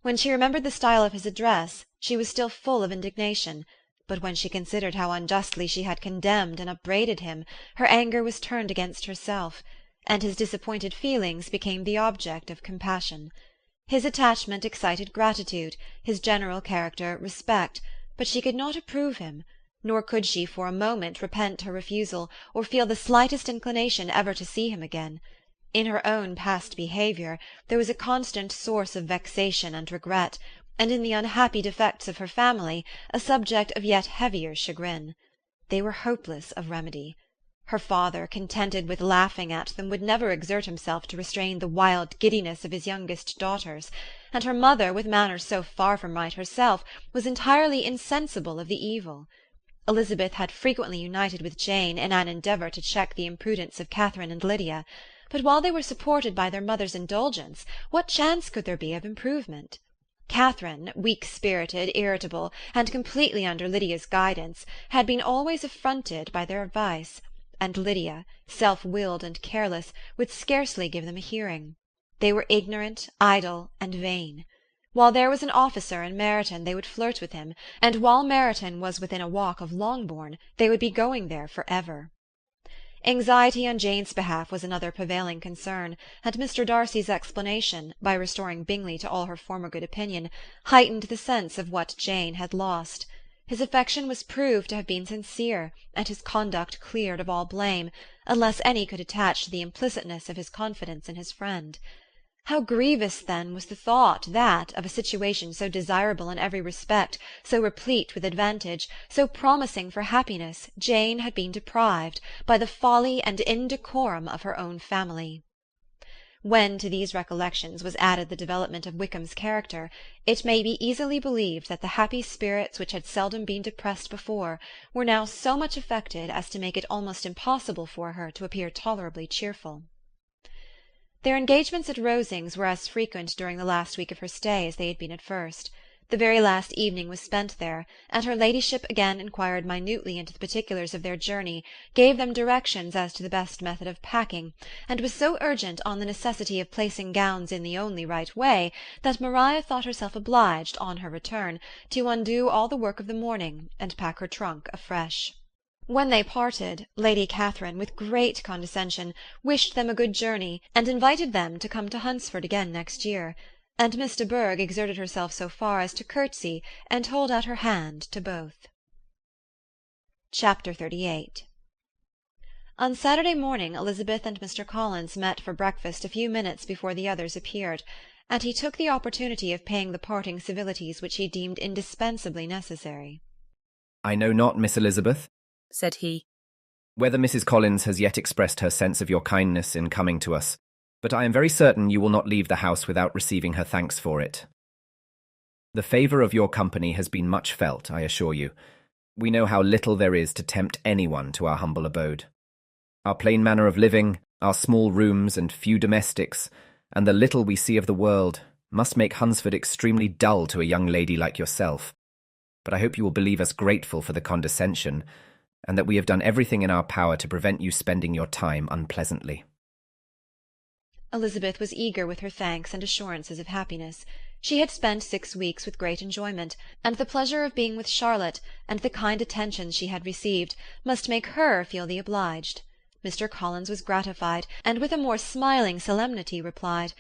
When she remembered the style of his address, she was still full of indignation, but when she considered how unjustly she had condemned and upbraided him, her anger was turned against herself, and his disappointed feelings became the object of compassion. His attachment excited gratitude, his general character respect, but she could not approve him, nor could she for a moment repent her refusal, or feel the slightest inclination ever to see him again. In her own past behaviour there was a constant source of vexation and regret, and in the unhappy defects of her family a subject of yet heavier chagrin. They were hopeless of remedy. Her father, contented with laughing at them, would never exert himself to restrain the wild giddiness of his youngest daughters, and her mother, with manners so far from right herself, was entirely insensible of the evil. Elizabeth had frequently united with Jane in an endeavour to check the imprudence of Catherine and Lydia, but while they were supported by their mother's indulgence, what chance could there be of improvement? Catherine, weak-spirited, irritable, and completely under Lydia's guidance, had been always affronted by their advice, and Lydia, self-willed and careless, would scarcely give them a hearing. They were ignorant, idle, and vain. While there was an officer in Meryton they would flirt with him, and while Meryton was within a walk of Longbourn they would be going there for ever. Anxiety on Jane's behalf was another prevailing concern, and Mr. Darcy's explanation, by restoring Bingley to all her former good opinion, heightened the sense of what Jane had lost. His affection was proved to have been sincere, and his conduct cleared of all blame, unless any could attach to the implicitness of his confidence in his friend. How grievous, then, was the thought that, of a situation so desirable in every respect, so replete with advantage, so promising for happiness, Jane had been deprived by the folly and indecorum of her own family. When to these recollections was added the development of Wickham's character, it may be easily believed that the happy spirits which had seldom been depressed before were now so much affected as to make it almost impossible for her to appear tolerably cheerful. Their engagements at Rosings were as frequent during the last week of her stay as they had been at first. The very last evening was spent there, and her ladyship again inquired minutely into the particulars of their journey, gave them directions as to the best method of packing, and was so urgent on the necessity of placing gowns in the only right way, that Maria thought herself obliged, on her return, to undo all the work of the morning, and pack her trunk afresh. When they parted, Lady Catherine, with great condescension, wished them a good journey, and invited them to come to Hunsford again next year, and Miss de Bourgh exerted herself so far as to curtsy and hold out her hand to both. Chapter 38. On Saturday morning Elizabeth and Mr. Collins met for breakfast a few minutes before the others appeared, and he took the opportunity of paying the parting civilities which he deemed indispensably necessary. "I know not, Miss Elizabeth," said he, "whether Mrs. Collins has yet expressed her sense of your kindness in coming to us, but I am very certain you will not leave the house without receiving her thanks for it. The favour of your company has been much felt, I assure you. We know how little there is to tempt anyone to our humble abode. Our plain manner of living, our small rooms and few domestics, and the little we see of the world, must make Hunsford extremely dull to a young lady like yourself. But I hope you will believe us grateful for the condescension, and that we have done everything in our power to prevent you spending your time unpleasantly." Elizabeth was eager with her thanks and assurances of happiness. She had spent 6 weeks with great enjoyment, and the pleasure of being with Charlotte, and the kind attentions she had received, must make her feel the obliged. Mr. Collins was gratified, and with a more smiling solemnity replied,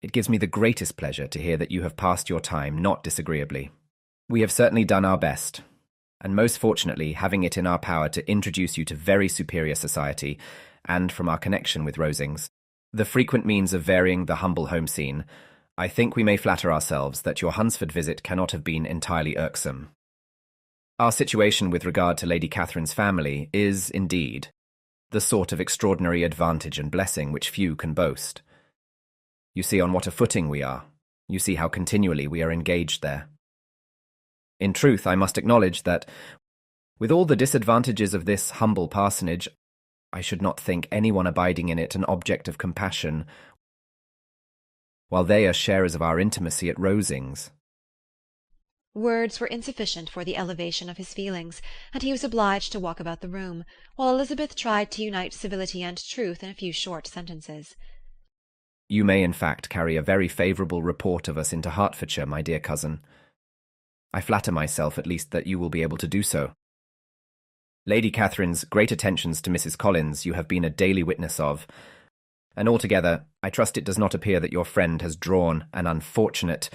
"It gives me the greatest pleasure to hear that you have passed your time not disagreeably. We have certainly done our best, and most fortunately having it in our power to introduce you to very superior society, and from our connection with Rosings, the frequent means of varying the humble home scene, I think we may flatter ourselves that your Hunsford visit cannot have been entirely irksome. Our situation with regard to Lady Catherine's family is, indeed, the sort of extraordinary advantage and blessing which few can boast. You see on what a footing we are. You see how continually we are engaged there. In truth, I must acknowledge that, with all the disadvantages of this humble parsonage, I should not think anyone abiding in it an object of compassion, while they are sharers of our intimacy at Rosings. Words were insufficient for the elevation of his feelings, and he was obliged to walk about the room, while Elizabeth tried to unite civility and truth in a few short sentences. You may, in fact, carry a very favourable report of us into Hertfordshire, my dear cousin. I flatter myself, at least, that you will be able to do so. Lady Catherine's great attentions to Mrs. Collins you have been a daily witness of, and altogether I trust it does not appear that your friend has drawn an unfortunate...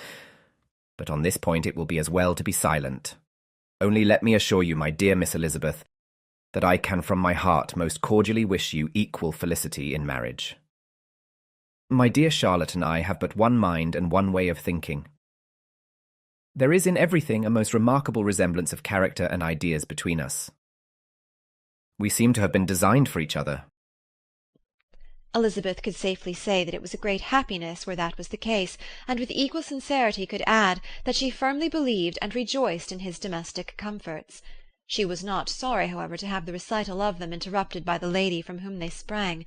But on this point it will be as well to be silent. Only let me assure you, my dear Miss Elizabeth, that I can from my heart most cordially wish you equal felicity in marriage. My dear Charlotte and I have but one mind and one way of thinking. There is in everything a most remarkable resemblance of character and ideas between us. We seem to have been designed for each other. Elizabeth could safely say that it was a great happiness where that was the case, and with equal sincerity could add that she firmly believed and rejoiced in his domestic comforts. She was not sorry, however, to have the recital of them interrupted by the lady from whom they sprang.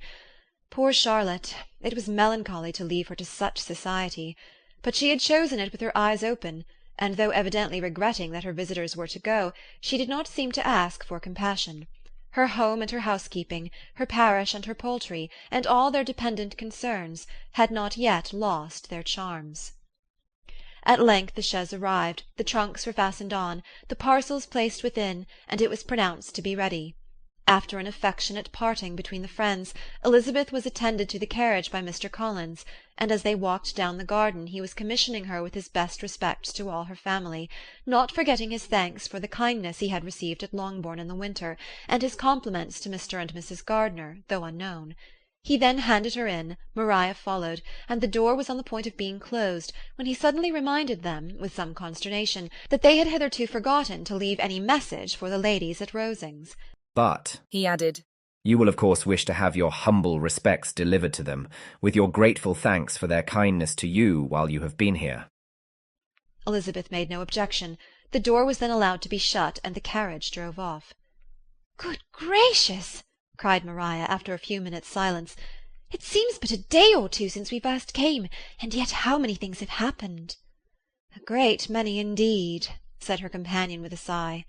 Poor Charlotte! It was melancholy to leave her to such society, but she had chosen it with her eyes open, and though evidently regretting that her visitors were to go, she did not seem to ask for compassion. Her home and her housekeeping, her parish and her poultry, and all their dependent concerns, had not yet lost their charms. At length the chaise arrived, the trunks were fastened on, the parcels placed within, and it was pronounced to be ready. After an affectionate parting between the friends, Elizabeth was attended to the carriage by Mr. Collins, and as they walked down the garden he was commissioning her with his best respects to all her family, not forgetting his thanks for the kindness he had received at Longbourn in the winter, and his compliments to Mr. and Mrs. Gardiner, though unknown. He then handed her in, Maria followed, and the door was on the point of being closed, when he suddenly reminded them, with some consternation, that they had hitherto forgotten to leave any message for the ladies at Rosings. But, he added, you will of course wish to have your humble respects delivered to them, with your grateful thanks for their kindness to you while you have been here. Elizabeth made no objection. The door was then allowed to be shut, and the carriage drove off. "Good gracious!" cried Maria, after a few minutes' silence. "It seems but a day or two since we first came, and yet how many things have happened!" "A great many indeed," said her companion with a sigh.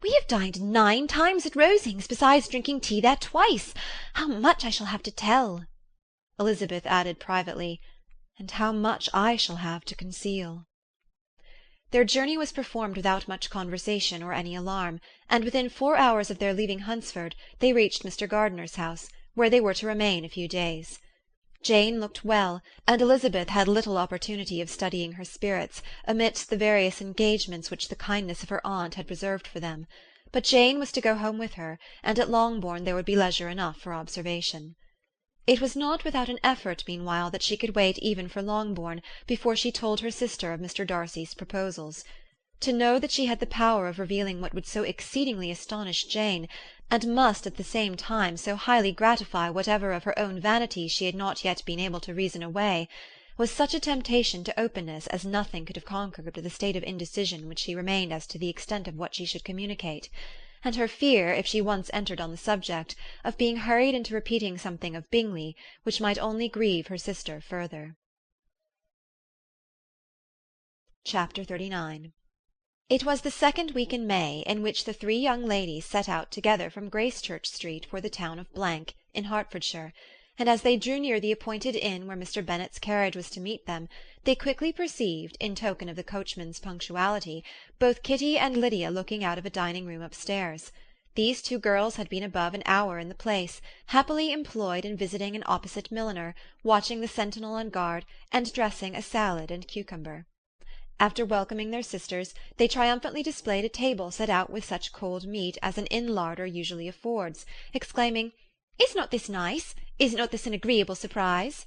"We have dined 9 times at Rosings, besides drinking tea there twice. How much I shall have to tell!" Elizabeth added privately, "And how much I shall have to conceal." Their journey was performed without much conversation or any alarm, and within 4 hours of their leaving Hunsford they reached Mr. Gardiner's house, where they were to remain a few days. Jane looked well, and Elizabeth had little opportunity of studying her spirits, amidst the various engagements which the kindness of her aunt had reserved for them. But Jane was to go home with her, and at Longbourn there would be leisure enough for observation. It was not without an effort, meanwhile, that she could wait even for Longbourn before she told her sister of Mr. Darcy's proposals. To know that she had the power of revealing what would so exceedingly astonish Jane, and must at the same time so highly gratify whatever of her own vanity she had not yet been able to reason away, was such a temptation to openness as nothing could have conquered the state of indecision which she remained as to the extent of what she should communicate, and her fear, if she once entered on the subject, of being hurried into repeating something of Bingley which might only grieve her sister further. Chapter 39. It was the second week in May, in which the 3 young ladies set out together from Gracechurch Street for the town of in Hertfordshire, and as they drew near the appointed inn where Mr. Bennet's carriage was to meet them, they quickly perceived, in token of the coachman's punctuality, both Kitty and Lydia looking out of a dining-room upstairs. These 2 girls had been above an hour in the place, happily employed in visiting an opposite milliner, watching the sentinel on guard, and dressing a salad and cucumber. After welcoming their sisters, they triumphantly displayed a table set out with such cold meat as an inn larder usually affords, exclaiming, "Is not this nice? Is not this an agreeable surprise?"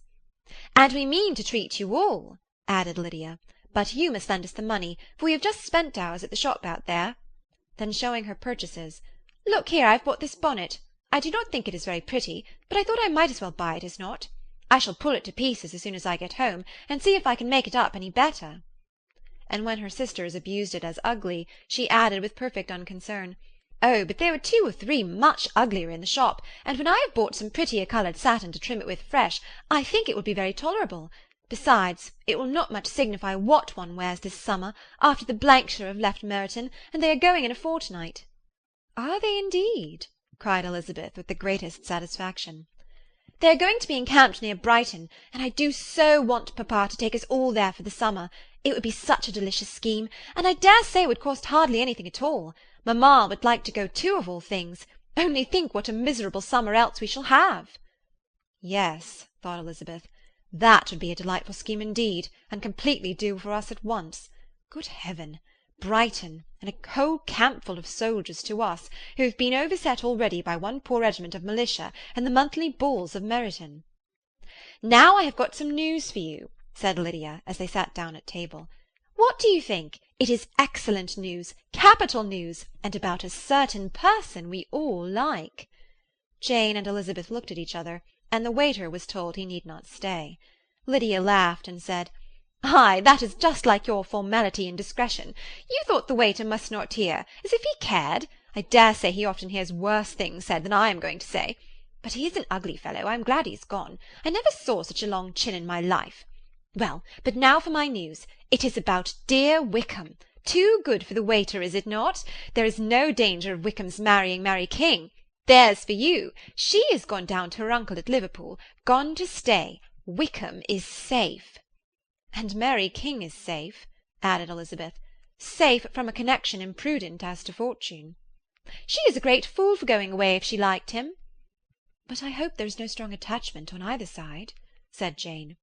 "And we mean to treat you all," added Lydia, "but you must lend us the money, for we have just spent ours at the shop out there." Then showing her purchases, "Look here, I've bought this bonnet. I do not think it is very pretty, but I thought I might as well buy it as not. I shall pull it to pieces as soon as I get home, and see if I can make it up any better." And when her sisters abused it as ugly, she added with perfect unconcern, "Oh, but there were 2 or 3 much uglier in the shop, and when I have bought some prettier coloured satin to trim it with fresh, I think it will be very tolerable. Besides, it will not much signify what one wears this summer, after the Blankshire have left Meryton, and they are going in a fortnight." "Are they indeed?" cried Elizabeth with the greatest satisfaction. "They are going to be encamped near Brighton, and I do so want papa to take us all there for the summer. It would be such a delicious scheme, and I dare say it would cost hardly anything at all. Mamma would like to go too, of all things. Only think what a miserable summer else we shall have." Yes, thought Elizabeth, that would be a delightful scheme indeed, and completely do for us at once. Good heaven! Brighton, and a whole campful of soldiers to us, who have been overset already by one poor regiment of militia and the monthly balls of Meryton. "Now I have got some news for you," said Lydia, as they sat down at table. "What do you think? It is excellent news, capital news, and about a certain person we all like." Jane and Elizabeth looked at each other, and the waiter was told he need not stay. Lydia laughed and said, "Ay, that is just like your formality and discretion. You thought the waiter must not hear, as if he cared. I dare say he often hears worse things said than I am going to say. But he is an ugly fellow. I am glad he's gone. I never saw such a long chin in my life. Well, but now for my news. It is about dear Wickham. Too good for the waiter, is it not? There is no danger of Wickham's marrying Mary King. There's for you. She is gone down to her uncle at Liverpool, gone to stay. Wickham is safe." "And Mary King is safe," added Elizabeth. "Safe from a connection imprudent as to fortune." "She is a great fool for going away if she liked him." "But I hope there is no strong attachment on either side," said Jane.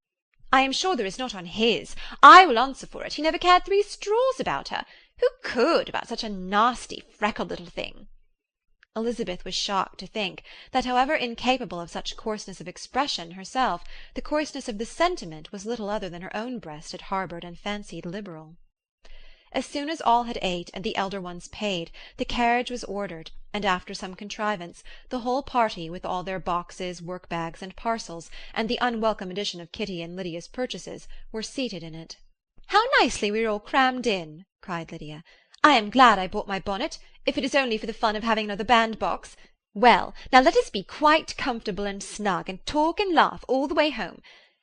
"I am sure there is not on his. I will answer for it. He never cared 3 straws about her. Who could, about such a nasty, freckled little thing?" Elizabeth was shocked to think that, however incapable of such coarseness of expression herself, the coarseness of the sentiment was little other than her own breast had harboured and fancied liberal. As soon as all had ate and the elder ones paid, the carriage was ordered, and after some contrivance, the whole party, with all their boxes, work-bags, and parcels, and the unwelcome addition of Kitty and Lydia's purchases, were seated in it. "How nicely we are all crammed in!" cried Lydia. "I am glad I bought my bonnet, if it is only for the fun of having another bandbox. Well, now let us be quite comfortable and snug, and talk and laugh all the way home.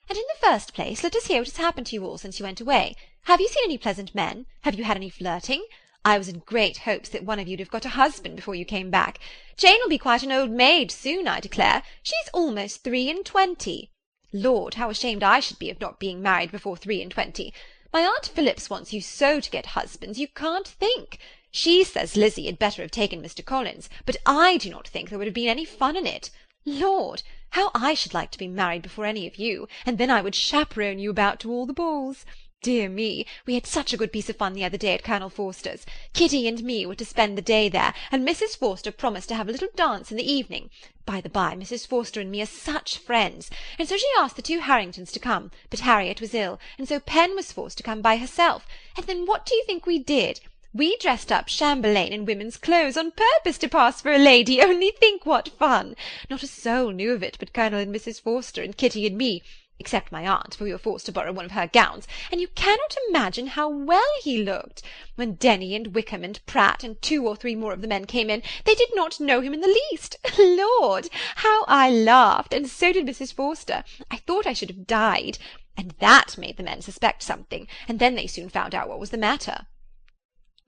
And in the first place, let us hear what has happened to you all since you went away. Have you seen any pleasant men? Have you had any flirting? I was in great hopes that one of you'd have got a husband before you came back. Jane will be quite an old maid soon, I declare. She's almost 23. Lord, how ashamed I should be of not being married before 23. My Aunt Phillips wants you so to get husbands, you can't think. She says Lizzie had better have taken Mr. Collins, but I do not think there would have been any fun in it. Lord, how I should like to be married before any of you, and then I would chaperone you about to all the balls. Dear me, we had such a good piece of fun the other day at Colonel Forster's. Kitty and me were to spend the day there, and Mrs. Forster promised to have a little dance in the evening. By the by, Mrs. Forster and me are such friends, and so she asked the 2 Harringtons to come, but Harriet was ill, and so Pen was forced to come by herself. And then what do you think we did? We dressed up Chamberlain in women's clothes on purpose to pass for a lady. Only think what fun! Not a soul knew of it but Colonel and Mrs. Forster and Kitty and me, except my aunt, for we were forced to borrow one of her gowns, and you cannot imagine how well he looked. When Denny and Wickham and Pratt and 2 or 3 more of the men came in, they did not know him in the least. Lord, how I laughed, and so did Mrs. Forster. I thought I should have died, and that made the men suspect something, and then they soon found out what was the matter.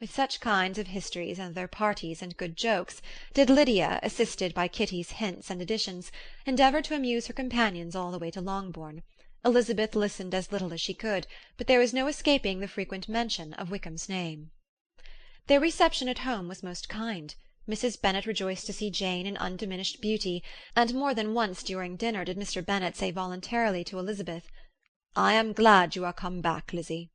With such kinds of histories and their parties and good jokes did Lydia, assisted by Kitty's hints and additions, endeavour to amuse her companions all the way to Longbourn. Elizabeth listened as little as she could, but there was no escaping the frequent mention of Wickham's name. Their reception at home was most kind. Mrs. Bennet rejoiced to see Jane in undiminished beauty, and more than once during dinner did Mr. Bennet say voluntarily to Elizabeth, "I am glad you are come back, Lizzie."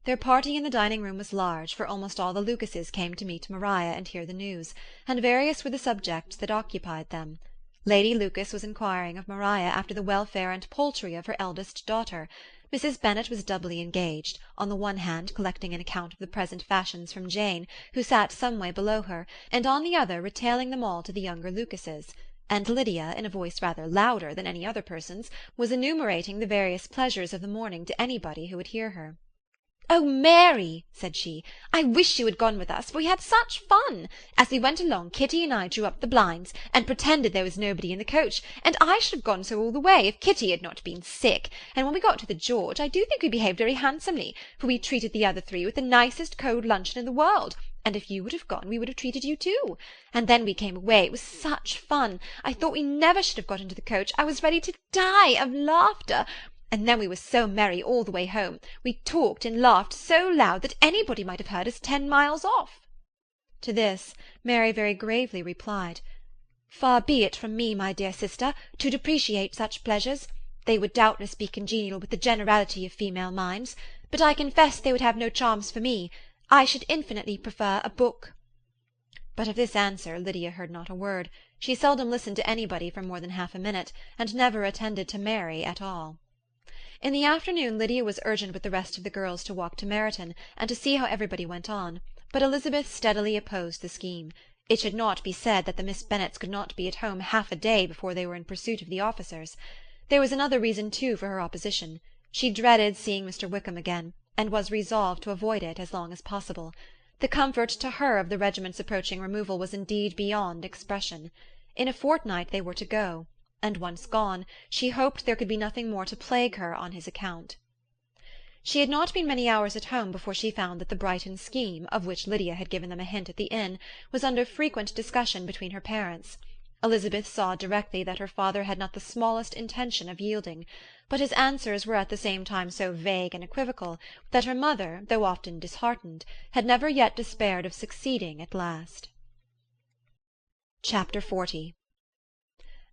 Their party in the dining-room was large, for almost all the Lucases came to meet Maria and hear the news, and various were the subjects that occupied them. Lady Lucas was inquiring of Maria after the welfare and poultry of her eldest daughter. Mrs. Bennet was doubly engaged, on the one hand collecting an account of the present fashions from Jane, who sat some way below her, and on the other retailing them all to the younger Lucases, and Lydia, in a voice rather louder than any other person's, was enumerating the various pleasures of the morning to anybody who would hear her. "Oh, Mary," said she, "I wish you had gone with us, for we had such fun. As we went along, Kitty and I drew up the blinds, and pretended there was nobody in the coach, and I should have gone so all the way, if Kitty had not been sick, and when we got to the George, I do think we behaved very handsomely, for we treated the other three with the nicest cold luncheon in the world, and if you would have gone, we would have treated you too. And then we came away. It was such fun. I thought we never should have got into the coach. I was ready to die of laughter. And then we were so merry all the way home. We talked and laughed so loud that anybody might have heard us 10 miles off." To this Mary very gravely replied, "Far be it from me, my dear sister, to depreciate such pleasures. They would doubtless be congenial with the generality of female minds, but I confess they would have no charms for me. I should infinitely prefer a book." But of this answer Lydia heard not a word. She seldom listened to anybody for more than half a minute, and never attended to Mary at all. In the afternoon Lydia was urgent with the rest of the girls to walk to Meryton, and to see how everybody went on, but Elizabeth steadily opposed the scheme. It should not be said that the Miss Bennets could not be at home half a day before they were in pursuit of the officers. There was another reason, too, for her opposition. She dreaded seeing Mr. Wickham again, and was resolved to avoid it as long as possible. The comfort to her of the regiment's approaching removal was indeed beyond expression. In a fortnight they were to go, and once gone, she hoped there could be nothing more to plague her on his account. She had not been many hours at home before she found that the Brighton scheme, of which Lydia had given them a hint at the inn, was under frequent discussion between her parents. Elizabeth saw directly that her father had not the smallest intention of yielding, but his answers were at the same time so vague and equivocal that her mother, though often disheartened, had never yet despaired of succeeding at last. Chapter 40.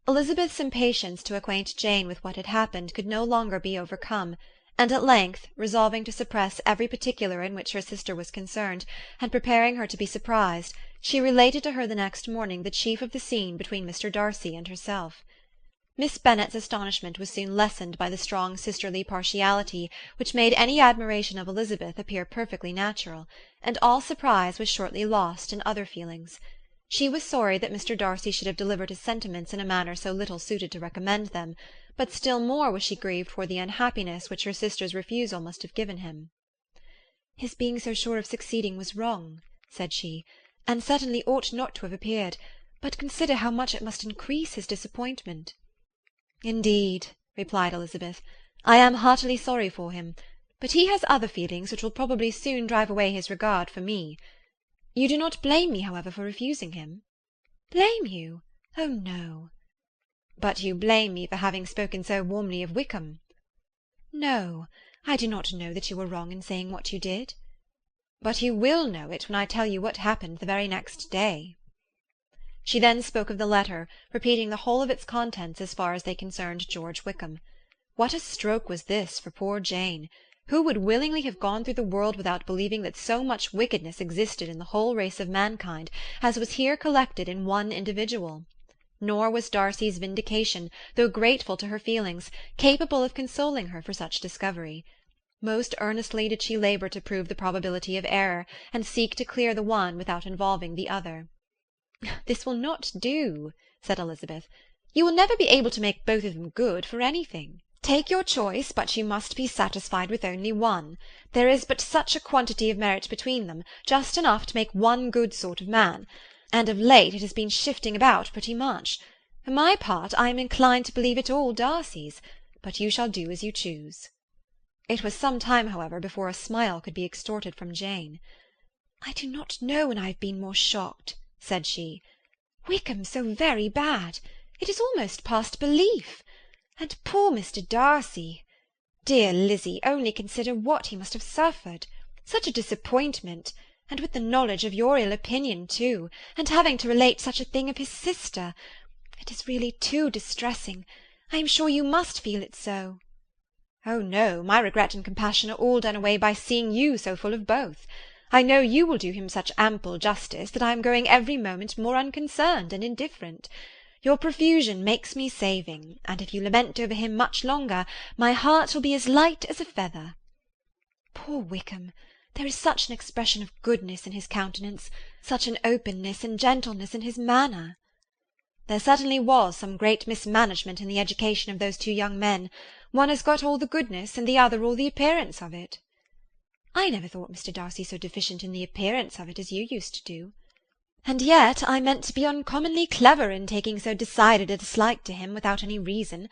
Elizabeth's impatience to acquaint Jane with what had happened could no longer be overcome, and at length, resolving to suppress every particular in which her sister was concerned, and preparing her to be surprised, she related to her the next morning the chief of the scene between Mr. Darcy and herself. Miss Bennet's astonishment was soon lessened by the strong sisterly partiality which made any admiration of Elizabeth appear perfectly natural, and all surprise was shortly lost in other feelings. She was sorry that Mr. Darcy should have delivered his sentiments in a manner so little suited to recommend them, but still more was she grieved for the unhappiness which her sister's refusal must have given him. "His being so sure of succeeding was wrong," said she, "and certainly ought not to have appeared, but consider how much it must increase his disappointment." "Indeed," replied Elizabeth, "I am heartily sorry for him, but he has other feelings which will probably soon drive away his regard for me. You do not blame me, however, for refusing him?" "Blame you? Oh, no." "But you blame me for having spoken so warmly of Wickham?" "No, I do not know that you were wrong in saying what you did." "But you will know it when I tell you what happened the very next day." She then spoke of the letter, repeating the whole of its contents as far as they concerned George Wickham. What a stroke was this for poor Jane! Who would willingly have gone through the world without believing that so much wickedness existed in the whole race of mankind as was here collected in one individual? Nor was Darcy's vindication, though grateful to her feelings, capable of consoling her for such discovery. Most earnestly did she labour to prove the probability of error, and seek to clear the one without involving the other. "This will not do," said Elizabeth. "You will never be able to make both of them good for anything. Take your choice, but you must be satisfied with only one. There is but such a quantity of merit between them, just enough to make one good sort of man, and of late it has been shifting about pretty much. For my part, I am inclined to believe it all Darcy's, but you shall do as you choose." It was some time, however, before a smile could be extorted from Jane. "I do not know when I have been more shocked," said she. "Wickham so very bad. It is almost past belief. And poor Mr. Darcy! Dear Lizzie, only consider what he must have suffered. Such a disappointment, and with the knowledge of your ill opinion too, and having to relate such a thing of his sister. It is really too distressing. I am sure you must feel it so." "Oh, no, my regret and compassion are all done away by seeing you so full of both. I know you will do him such ample justice that I am growing every moment more unconcerned and indifferent. Your profusion makes me saving, and if you lament over him much longer, my heart will be as light as a feather. Poor Wickham! There is such an expression of goodness in his countenance, such an openness and gentleness in his manner. There certainly was some great mismanagement in the education of those two young men. One has got all the goodness, and the other all the appearance of it. I never thought Mr. Darcy so deficient in the appearance of it as you used to do. And yet I meant to be uncommonly clever in taking so decided a dislike to him without any reason.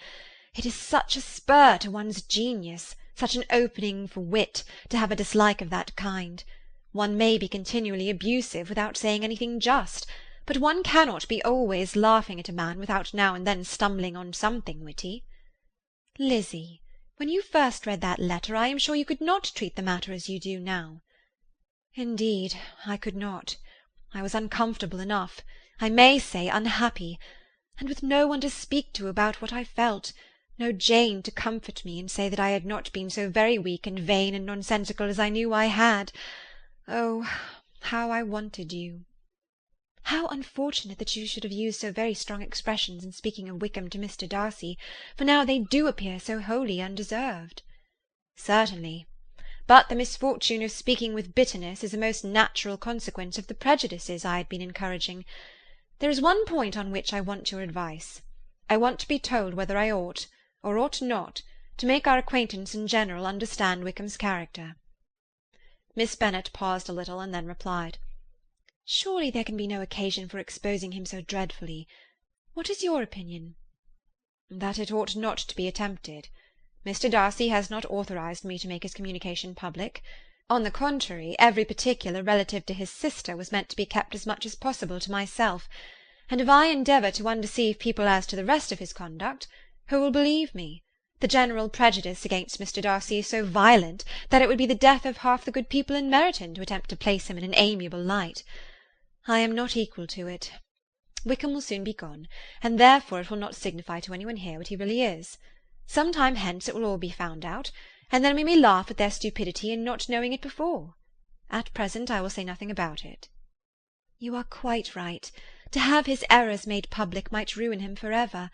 It is such a spur to one's genius, such an opening for wit, to have a dislike of that kind. One may be continually abusive without saying anything just, but one cannot be always laughing at a man without now and then stumbling on something witty. Lizzie, when you first read that letter, I am sure you could not treat the matter as you do now. Indeed, I could not. I was uncomfortable enough, I may say unhappy, and with no one to speak to about what I felt, no Jane to comfort me and say that I had not been so very weak and vain and nonsensical as I knew I had. Oh, how I wanted you! How unfortunate that you should have used so very strong expressions in speaking of Wickham to Mr. Darcy, for now they do appear so wholly undeserved. Certainly. But the misfortune of speaking with bitterness is a most natural consequence of the prejudices I had been encouraging. There is one point on which I want your advice. I want to be told whether I ought, or ought not, to make our acquaintance in general understand Wickham's character. Miss Bennet paused a little, and then replied, Surely there can be no occasion for exposing him so dreadfully. What is your opinion? That it ought not to be attempted. Mr. Darcy has not authorized me to make his communication public. On the contrary, every particular relative to his sister was meant to be kept as much as possible to myself, and if I endeavour to undeceive people as to the rest of his conduct, who will believe me? The general prejudice against Mr. Darcy is so violent that it would be the death of half the good people in Meryton to attempt to place him in an amiable light. I am not equal to it. Wickham will soon be gone, and therefore it will not signify to anyone here what he really is. Some time hence it will all be found out, and then we may laugh at their stupidity in not knowing it before. At present I will say nothing about it. You are quite right. To have his errors made public might ruin him for ever.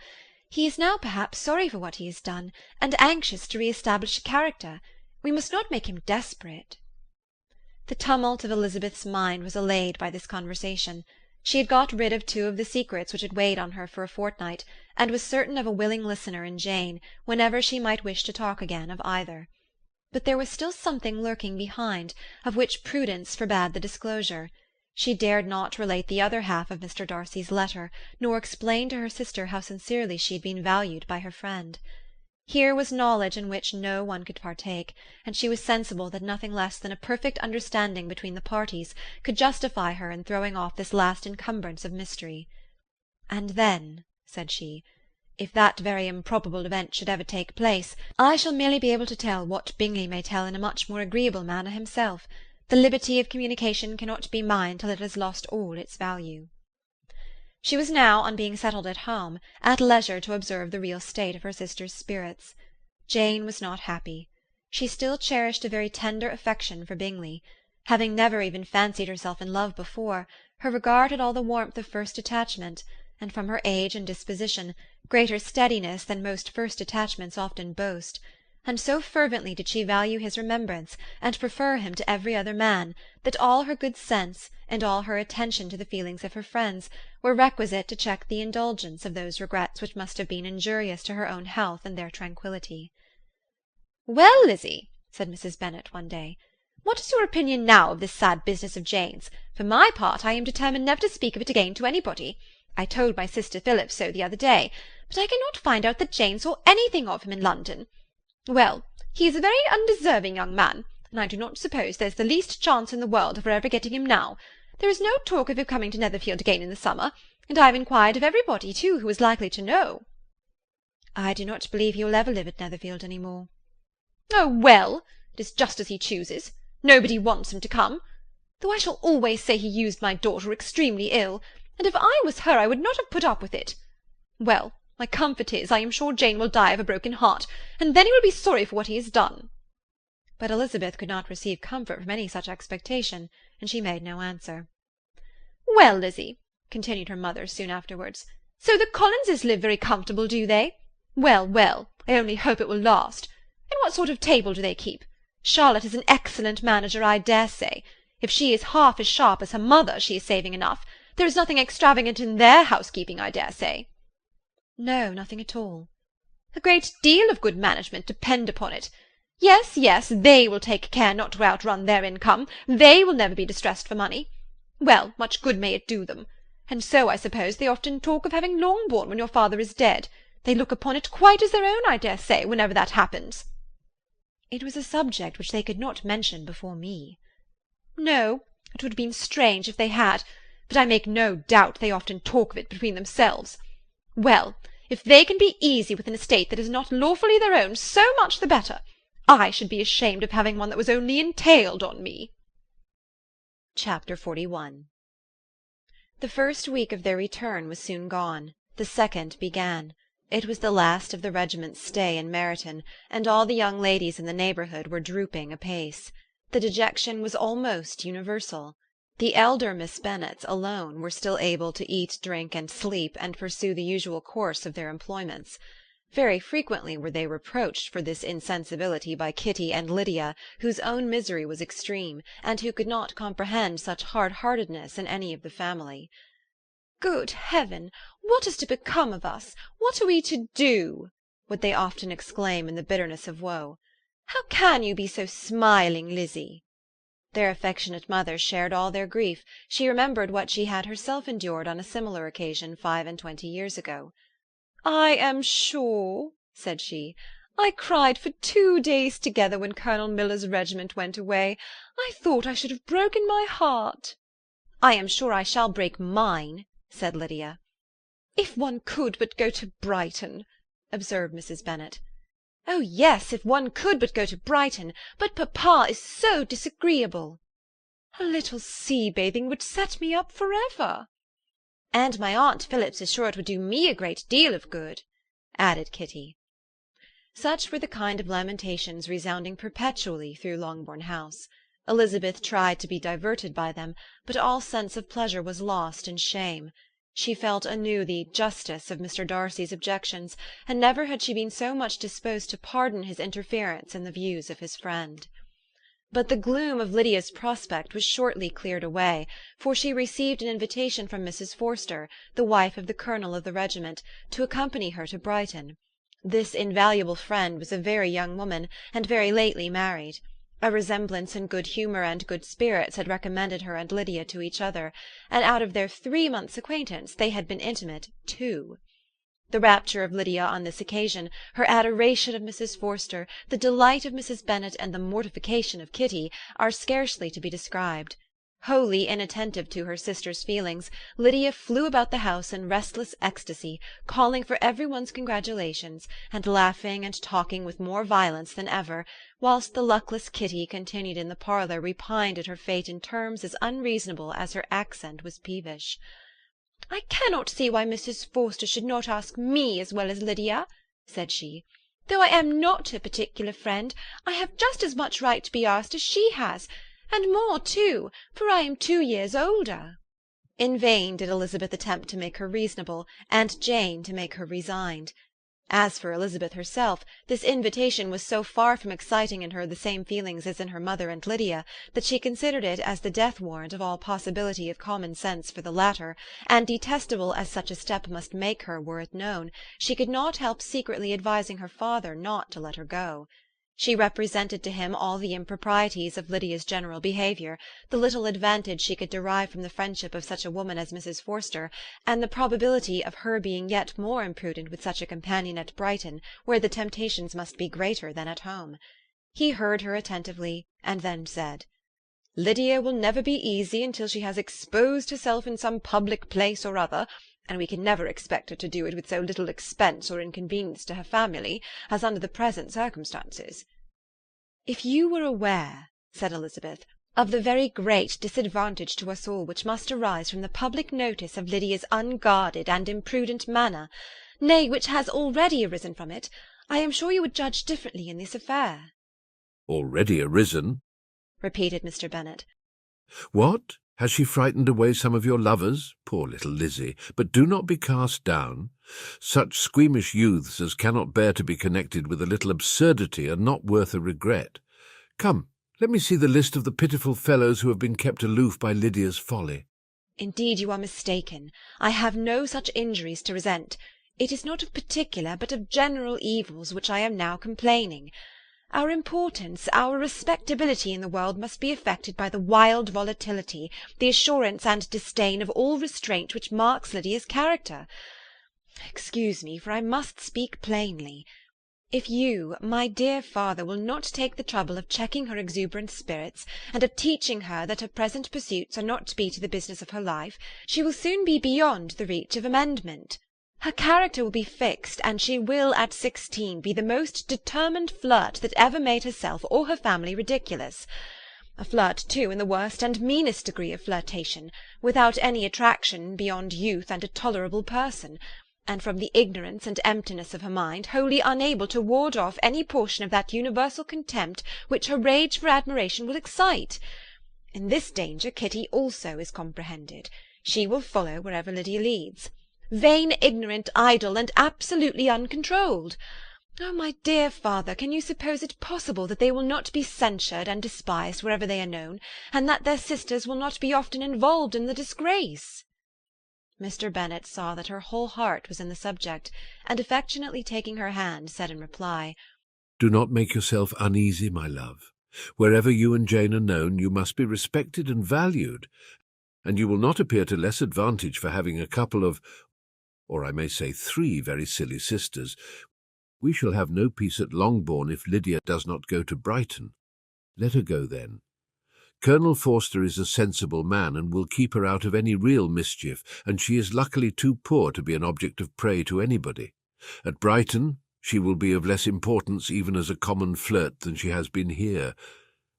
He is now perhaps sorry for what he has done, and anxious to re-establish a character. We must not make him desperate. The tumult of Elizabeth's mind was allayed by this conversation. She had got rid of two of the secrets which had weighed on her for a fortnight, and was certain of a willing listener in Jane, whenever she might wish to talk again of either. But there was still something lurking behind, of which prudence forbade the disclosure. She dared not relate the other half of Mr. Darcy's letter, nor explain to her sister how sincerely she had been valued by her friend. Here was knowledge in which no one could partake, and she was sensible that nothing less than a perfect understanding between the parties could justify her in throwing off this last encumbrance of mystery. And then, said she, if that very improbable event should ever take place, I shall merely be able to tell what Bingley may tell in a much more agreeable manner himself. The liberty of communication cannot be mine till it has lost all its value. She was now, on being settled at home, at leisure to observe the real state of her sister's spirits. Jane was not happy. She still cherished a very tender affection for Bingley. Having never even fancied herself in love before, her regard had all the warmth of first attachment, and from her age and disposition, greater steadiness than most first attachments often boast, and so fervently did she value his remembrance, and prefer him to every other man, that all her good sense, and all her attention to the feelings of her friends, were requisite to check the indulgence of those regrets which must have been injurious to her own health and their tranquillity. "Well, Lizzie," said Mrs. Bennet one day, "what is your opinion now of this sad business of Jane's? For my part, I am determined never to speak of it again to anybody. I told my sister Philip so the other day, but I cannot find out that Jane saw anything of him in London. Well, he is a very undeserving young man, and I do not suppose there's the least chance in the world of her ever getting him now. There is no talk of him coming to Netherfield again in the summer, and I have inquired of everybody, too, who is likely to know." "I do not believe he will ever live at Netherfield any more." "Oh, well, it is just as he chooses. Nobody wants him to come. Though I shall always say he used my daughter extremely ill, and if I was her I would not have put up with it. Well, my comfort is, I am sure Jane will die of a broken heart, and then he will be sorry for what he has done." But Elizabeth could not receive comfort from any such expectation, and she made no answer. "Well, Lizzie," continued her mother soon afterwards, So the Collinses live very comfortable, do they? Well, well, I only hope it will last. And what sort of table do they keep? Charlotte is an excellent manager, I dare say. If she is half as sharp as her mother, she is saving enough. There is nothing extravagant in their housekeeping, I dare say. No, nothing at all. A great deal of good management, depend upon it. Yes, yes, they will take care not to outrun their income. They will never be distressed for money. Well, much good may it do them. And so, I suppose, they often talk of having Longbourn when your father is dead. They look upon it quite as their own, I dare say, whenever that happens. It was a subject which they could not mention before me. No, it would have been strange if they had, but I make no doubt they often talk of it between themselves. Well, if they can be easy with an estate that is not lawfully their own, so much the better. I should be ashamed of having one that was only entailed on me. Chapter 41. The first week of their return was soon gone. The second began. It was the last of the regiment's stay in Meryton, and all the young ladies in the neighbourhood were drooping apace. The dejection was almost universal. The elder Miss Bennets alone were still able to eat, drink, and sleep, and pursue the usual course of their employments. Very frequently were they reproached for this insensibility by Kitty and Lydia, whose own misery was extreme, and who could not comprehend such hard-heartedness in any of the family. "Good heaven! What is to become of us? What are we to do?" would they often exclaim in the bitterness of woe. "How can you be so smiling, Lizzie?" Their affectionate mother shared all their grief. She remembered what she had herself endured on a similar occasion 25 years ago. "I am sure," said she, "I cried for 2 days together when Colonel Miller's regiment went away. I thought I should have broken my heart." "I am sure I shall break mine," said Lydia. "If one could but go to Brighton," observed Mrs. Bennet. "Oh yes, if one could but go to Brighton, but papa is so disagreeable." "A little sea-bathing would set me up for ever." "And my Aunt Phillips is sure it would do me a great deal of good," added Kitty. Such were the kind of lamentations resounding perpetually through Longbourn House. Elizabeth tried to be diverted by them, but all sense of pleasure was lost in shame. She felt anew the justice of Mr. Darcy's objections, and never had she been so much disposed to pardon his interference in the views of his friend. But the gloom of Lydia's prospect was shortly cleared away, for she received an invitation from Mrs. Forster, the wife of the colonel of the regiment, to accompany her to Brighton. This invaluable friend was a very young woman, and very lately married. A resemblance in good humour and good spirits had recommended her and Lydia to each other, and out of their 3 months' acquaintance they had been intimate 2. The rapture of Lydia on this occasion, her adoration of Mrs. Forster, the delight of Mrs. Bennet, and the mortification of Kitty, are scarcely to be described. Wholly inattentive to her sister's feelings, Lydia flew about the house in restless ecstasy, calling for every one's congratulations, and laughing and talking with more violence than ever, whilst the luckless Kitty continued in the parlour repined at her fate in terms as unreasonable as her accent was peevish. "I cannot see why Mrs. Forster should not ask me as well as Lydia," said she. "Though I am not her particular friend, I have just as much right to be asked as she has, and more too, for I am 2 years older." In vain did Elizabeth attempt to make her reasonable, and Jane to make her resigned. As for Elizabeth herself, this invitation was so far from exciting in her the same feelings as in her mother and Lydia, that she considered it as the death-warrant of all possibility of common sense for the latter, and detestable as such a step must make her were it known, she could not help secretly advising her father not to let her go. She represented to him all the improprieties of Lydia's general behaviour, the little advantage she could derive from the friendship of such a woman as Mrs. Forster, and the probability of her being yet more imprudent with such a companion at Brighton, where the temptations must be greater than at home. He heard her attentively, and then said, "Lydia will never be easy until she has exposed herself in some public place or other, and we can never expect her to do it with so little expense or inconvenience to her family as under the present circumstances." "If you were aware," said Elizabeth, "of the very great disadvantage to us all which must arise from the public notice of Lydia's unguarded and imprudent manner, nay, which has already arisen from it, I am sure you would judge differently in this affair." "Already arisen?" repeated Mr. Bennet. "What? Has she frightened away some of your lovers? Poor little Lizzie! But do not be cast down. Such squeamish youths as cannot bear to be connected with a little absurdity are not worth a regret. Come, let me see the list of the pitiful fellows who have been kept aloof by Lydia's folly. Indeed, you are mistaken. I have no such injuries to resent. It is not of particular, but of general evils which I am now complaining. Our importance, our respectability in the world must be affected by the wild volatility, the assurance and disdain of all restraint which marks Lydia's character. Excuse me, for I must speak plainly. If you, my dear father, will not take the trouble of checking her exuberant spirits, and of teaching her that her present pursuits are not to be to the business of her life, she will soon be beyond the reach of amendment. Her character will be fixed, and she will at 16 be the most determined flirt that ever made herself or her family ridiculous. A flirt, too, in the worst and meanest degree of flirtation, without any attraction beyond youth and a tolerable person, and from the ignorance and emptiness of her mind wholly unable to ward off any portion of that universal contempt which her rage for admiration will excite. In this danger Kitty also is comprehended. She will follow wherever Lydia leads. Vain, ignorant, idle, and absolutely uncontrolled. Oh, my dear father, can you suppose it possible that they will not be censured and despised wherever they are known, and that their sisters will not be often involved in the disgrace? Mr. Bennet saw that her whole heart was in the subject, and affectionately taking her hand, said in reply, Do not make yourself uneasy, my love. Wherever you and Jane are known, you must be respected and valued, and you will not appear to less advantage for having a couple of, or I may say 3 very silly sisters. We shall have no peace at Longbourn if Lydia does not go to Brighton. Let her go then. Colonel Forster is a sensible man and will keep her out of any real mischief, and she is luckily too poor to be an object of prey to anybody. At Brighton she will be of less importance even as a common flirt than she has been here.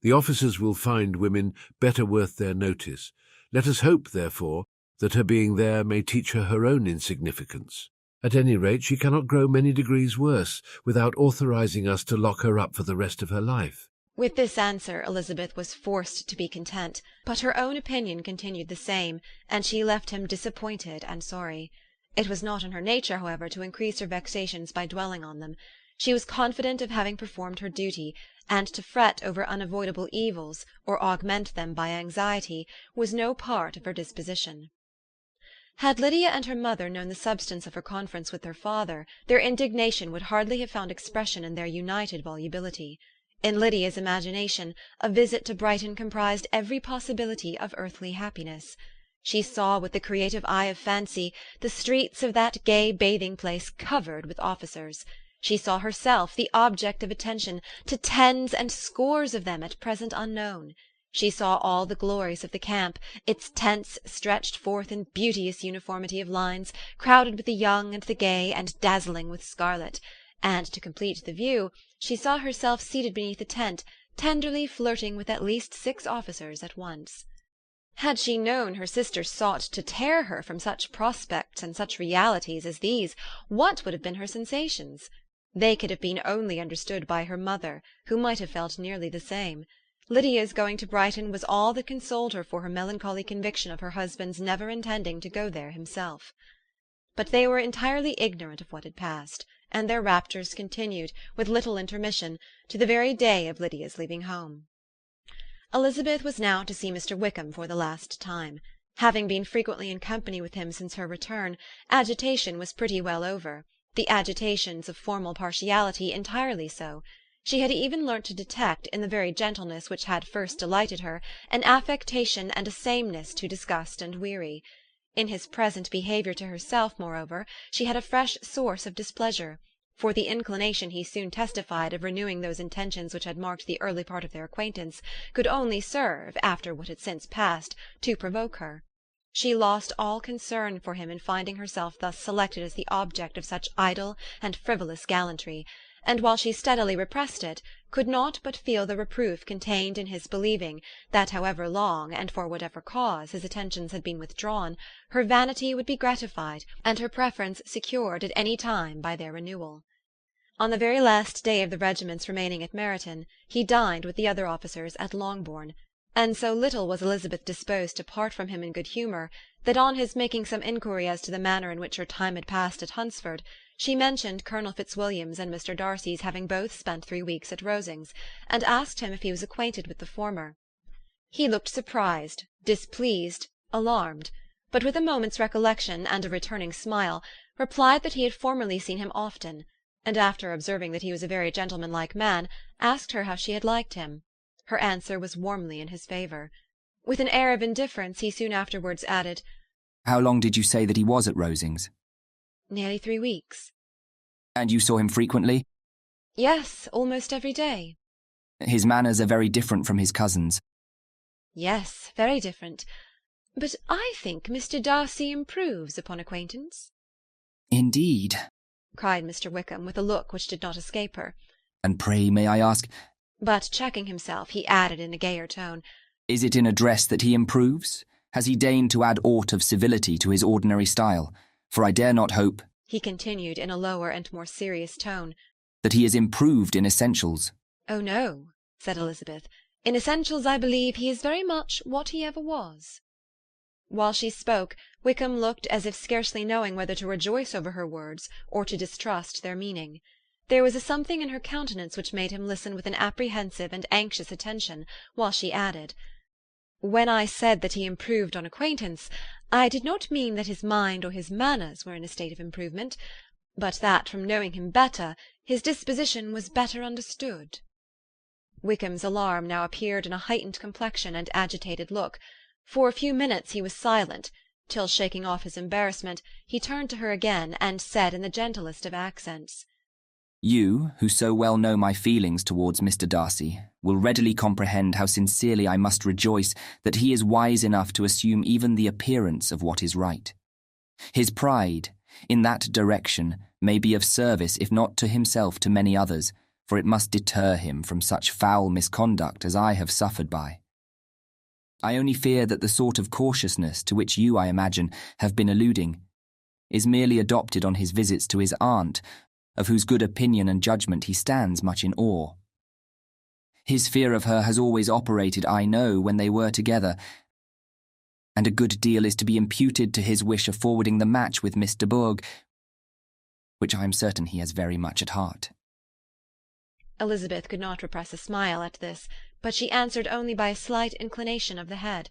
The officers will find women better worth their notice. Let us hope, therefore, that her being there may teach her her own insignificance. At any rate, she cannot grow many degrees worse without authorizing us to lock her up for the rest of her life. With this answer Elizabeth was forced to be content, but her own opinion continued the same, and she left him disappointed and sorry. It was not in her nature, however, to increase her vexations by dwelling on them. She was confident of having performed her duty, and to fret over unavoidable evils, or augment them by anxiety, was no part of her disposition. Had Lydia and her mother known the substance of her conference with their father, their indignation would hardly have found expression in their united volubility. In Lydia's imagination, a visit to Brighton comprised every possibility of earthly happiness. She saw with the creative eye of fancy the streets of that gay bathing-place covered with officers. She saw herself the object of attention to tens and scores of them at present unknown. She saw all the glories of the camp, its tents stretched forth in beauteous uniformity of lines, crowded with the young and the gay, and dazzling with scarlet. And to complete the view, she saw herself seated beneath a tent, tenderly flirting with at least 6 officers at once. Had she known her sister sought to tear her from such prospects and such realities as these, what would have been her sensations? They could have been only understood by her mother, who might have felt nearly the same. Lydia's going to Brighton was all that consoled her for her melancholy conviction of her husband's never intending to go there himself. But they were entirely ignorant of what had passed, and their raptures continued, with little intermission, to the very day of Lydia's leaving home. Elizabeth was now to see Mr. Wickham for the last time. Having been frequently in company with him since her return, agitation was pretty well over, the agitations of formal partiality entirely so. She had even learnt to detect, in the very gentleness which had first delighted her, an affectation and a sameness to disgust and weary. In his present behaviour to herself, moreover, she had a fresh source of displeasure, for the inclination he soon testified of renewing those intentions which had marked the early part of their acquaintance could only serve, after what had since passed, to provoke her. She lost all concern for him in finding herself thus selected as the object of such idle and frivolous gallantry, and while she steadily repressed it, could not but feel the reproof contained in his believing that however long, and for whatever cause, his attentions had been withdrawn, her vanity would be gratified, and her preference secured at any time by their renewal. On the very last day of the regiment's remaining at Meryton, he dined with the other officers at Longbourn. and so little was Elizabeth disposed to part from him in good humour, that on his making some inquiry as to the manner in which her time had passed at Hunsford, she mentioned Colonel Fitzwilliam's and Mr. Darcy's having both spent 3 weeks at Rosings, and asked him if he was acquainted with the former. He looked surprised, displeased, alarmed, but with a moment's recollection and a returning smile, replied that he had formerly seen him often, and after observing that he was a very gentlemanlike man, asked her how she had liked him. Her answer was warmly in his favour. With an air of indifference he soon afterwards added, "How long did you say that he was at Rosings?" "Nearly 3 weeks." "And you saw him frequently?" "Yes, almost every day." "His manners are very different from his cousin's." "Yes, very different. But I think Mr. Darcy improves upon acquaintance." "Indeed," cried Mr. Wickham, with a look which did not escape her. "And pray, may I ask—" But checking himself, he added in a gayer tone, "Is it in address that he improves? Has he deigned to add aught of civility to his ordinary style? For I dare not hope," he continued in a lower and more serious tone, "that he is improved in essentials." "Oh, no," said Elizabeth. "In essentials, I believe, he is very much what he ever was." While she spoke, Wickham looked as if scarcely knowing whether to rejoice over her words or to distrust their meaning. There was a something in her countenance which made him listen with an apprehensive and anxious attention, while she added, "When I said that he improved on acquaintance, I did not mean that his mind or his manners were in a state of improvement, but that from knowing him better, his disposition was better understood." Wickham's alarm now appeared in a heightened complexion and agitated look. For a few minutes he was silent, till, shaking off his embarrassment, he turned to her again, and said in the gentlest of accents, "You, who so well know my feelings towards Mr. Darcy, will readily comprehend how sincerely I must rejoice that he is wise enough to assume even the appearance of what is right. His pride, in that direction, may be of service, if not to himself, to many others, for it must deter him from such foul misconduct as I have suffered by. I only fear that the sort of cautiousness to which you, I imagine, have been alluding, is merely adopted on his visits to his aunt, of whose good opinion and judgment he stands much in awe. His fear of her has always operated, I know, when they were together, and a good deal is to be imputed to his wish of forwarding the match with Miss de Bourgh, which I am certain he has very much at heart." Elizabeth could not repress a smile at this, but she answered only by a slight inclination of the head.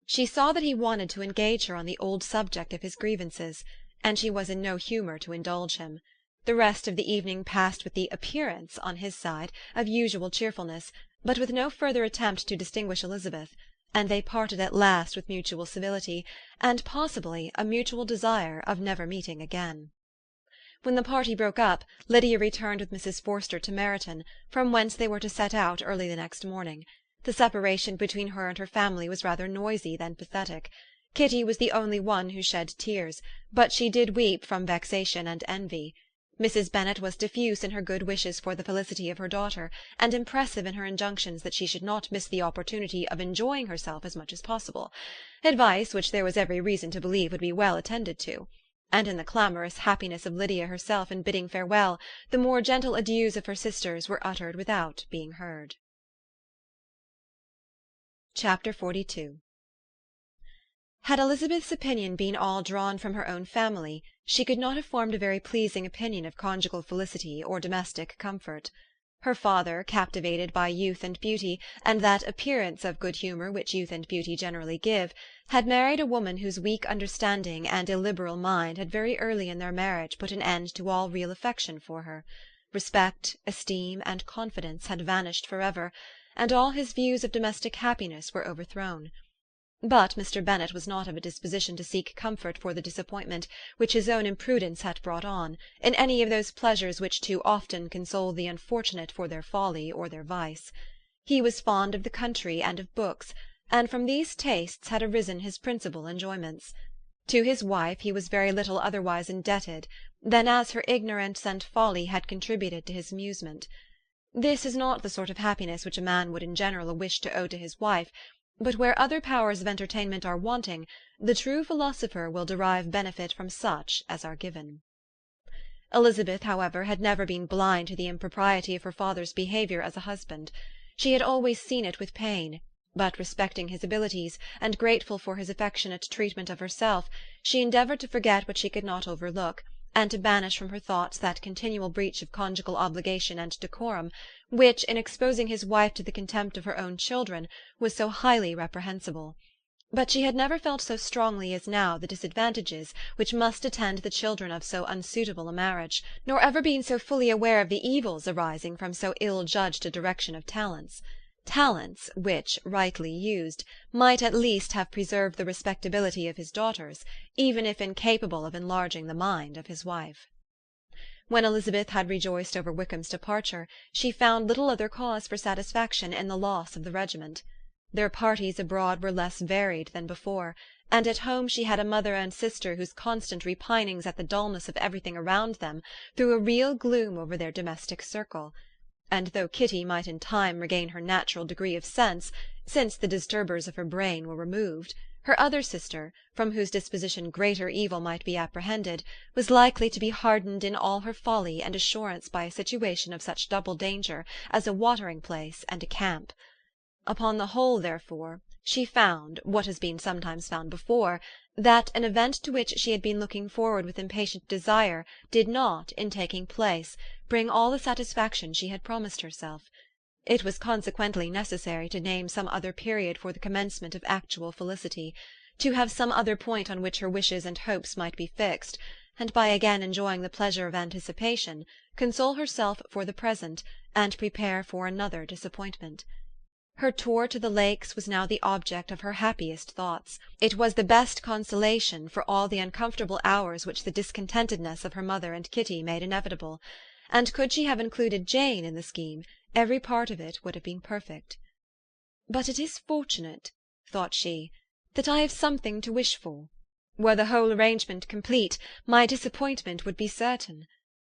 She saw that he wanted to engage her on the old subject of his grievances, and she was in no humour to indulge him. The rest of the evening passed with the appearance, on his side, of usual cheerfulness, but with no further attempt to distinguish Elizabeth, and they parted at last with mutual civility, and possibly a mutual desire of never meeting again. When the party broke up, Lydia returned with Mrs. Forster to Meryton, from whence they were to set out early the next morning. The separation between her and her family was rather noisy than pathetic. Kitty was the only one who shed tears, but she did weep from vexation and envy. Mrs. Bennet was diffuse in her good wishes for the felicity of her daughter, and impressive in her injunctions that she should not miss the opportunity of enjoying herself as much as possible, advice which there was every reason to believe would be well attended to. And in the clamorous happiness of Lydia herself in bidding farewell, the more gentle adieus of her sisters were uttered without being heard. Chapter 42. Had Elizabeth's opinion been all drawn from her own family, she could not have formed a very pleasing opinion of conjugal felicity or domestic comfort. Her father, captivated by youth and beauty, and that appearance of good humour which youth and beauty generally give, had married a woman whose weak understanding and illiberal mind had very early in their marriage put an end to all real affection for her. Respect, esteem, and confidence had vanished for ever, and all his views of domestic happiness were overthrown. But Mr. Bennet was not of a disposition to seek comfort for the disappointment which his own imprudence had brought on, in any of those pleasures which too often console the unfortunate for their folly or their vice. He was fond of the country and of books, and from these tastes had arisen his principal enjoyments. To his wife he was very little otherwise indebted than as her ignorance and folly had contributed to his amusement. This is not the sort of happiness which a man would in general wish to owe to his wife, but where other powers of entertainment are wanting, the true philosopher will derive benefit from such as are given. Elizabeth, however, had never been blind to the impropriety of her father's behaviour as a husband. She had always seen it with pain, but respecting his abilities, and grateful for his affectionate treatment of herself, she endeavoured to forget what she could not overlook, and to banish from her thoughts that continual breach of conjugal obligation and decorum, which, in exposing his wife to the contempt of her own children, was so highly reprehensible. But she had never felt so strongly as now the disadvantages which must attend the children of so unsuitable a marriage, nor ever been so fully aware of the evils arising from so ill-judged a direction of talents. Talents which, rightly used, might at least have preserved the respectability of his daughters, even if incapable of enlarging the mind of his wife. When Elizabeth had rejoiced over Wickham's departure, she found little other cause for satisfaction in the loss of the regiment. Their parties abroad were less varied than before, and at home she had a mother and sister whose constant repinings at the dullness of everything around them threw a real gloom over their domestic circle. And though Kitty might in time regain her natural degree of sense, since the disturbers of her brain were removed, her other sister, from whose disposition greater evil might be apprehended, was likely to be hardened in all her folly and assurance by a situation of such double danger as a watering-place and a camp. Upon the whole, therefore, she found, what has been sometimes found before, that an event to which she had been looking forward with impatient desire did not, in taking place, bring all the satisfaction she had promised herself. It was consequently necessary to name some other period for the commencement of actual felicity, to have some other point on which her wishes and hopes might be fixed, and by again enjoying the pleasure of anticipation, console herself for the present, and prepare for another disappointment. Her tour to the Lakes was now the object of her happiest thoughts. It was the best consolation for all the uncomfortable hours which the discontentedness of her mother and Kitty made inevitable, and could she have included Jane in the scheme, every part of it would have been perfect. "But it is fortunate," thought she, "that I have something to wish for. Were the whole arrangement complete, my disappointment would be certain.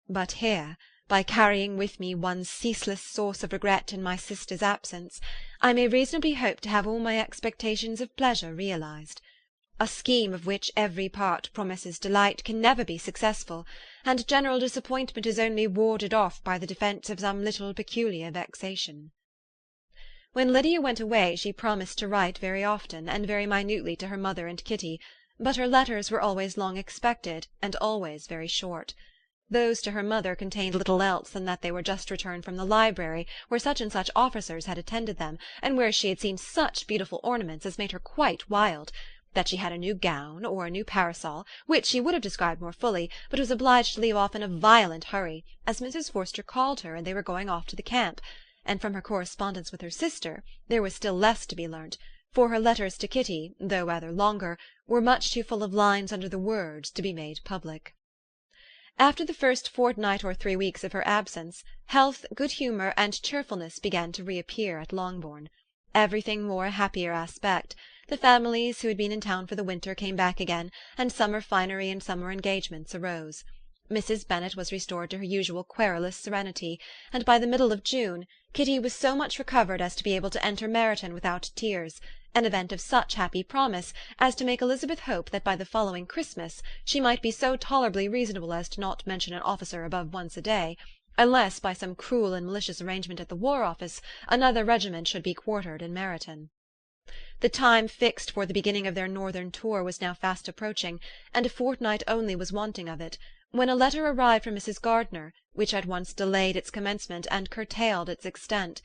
But here, by carrying with me one ceaseless source of regret in my sister's absence, I may reasonably hope to have all my expectations of pleasure realized. A scheme of which every part promises delight can never be successful, and general disappointment is only warded off by the defence of some little peculiar vexation." When Lydia went away she promised to write very often and very minutely to her mother and Kitty, but her letters were always long expected and always very short. Those to her mother contained little else than that they were just returned from the library, where such and such officers had attended them, and where she had seen such beautiful ornaments as made her quite wild, that she had a new gown, or a new parasol, which she would have described more fully, but was obliged to leave off in a violent hurry, as Mrs. Forster called her, and they were going off to the camp. And from her correspondence with her sister there was still less to be learnt, for her letters to Kitty, though rather longer, were much too full of lines under the words to be made public. After the first fortnight or 3 weeks of her absence, health, good humour, and cheerfulness began to reappear at Longbourn. Everything wore a happier aspect. The families who had been in town for the winter came back again, and summer finery and summer engagements arose. Mrs. Bennet was restored to her usual querulous serenity, and by the middle of June Kitty was so much recovered as to be able to enter Meryton without tears, an event of such happy promise as to make Elizabeth hope that by the following Christmas she might be so tolerably reasonable as to not mention an officer above once a day, unless by some cruel and malicious arrangement at the War Office another regiment should be quartered in Meryton. The time fixed for the beginning of their northern tour was now fast approaching, and a fortnight only was wanting of it, when a letter arrived from Mrs. Gardiner, which at once delayed its commencement and curtailed its extent.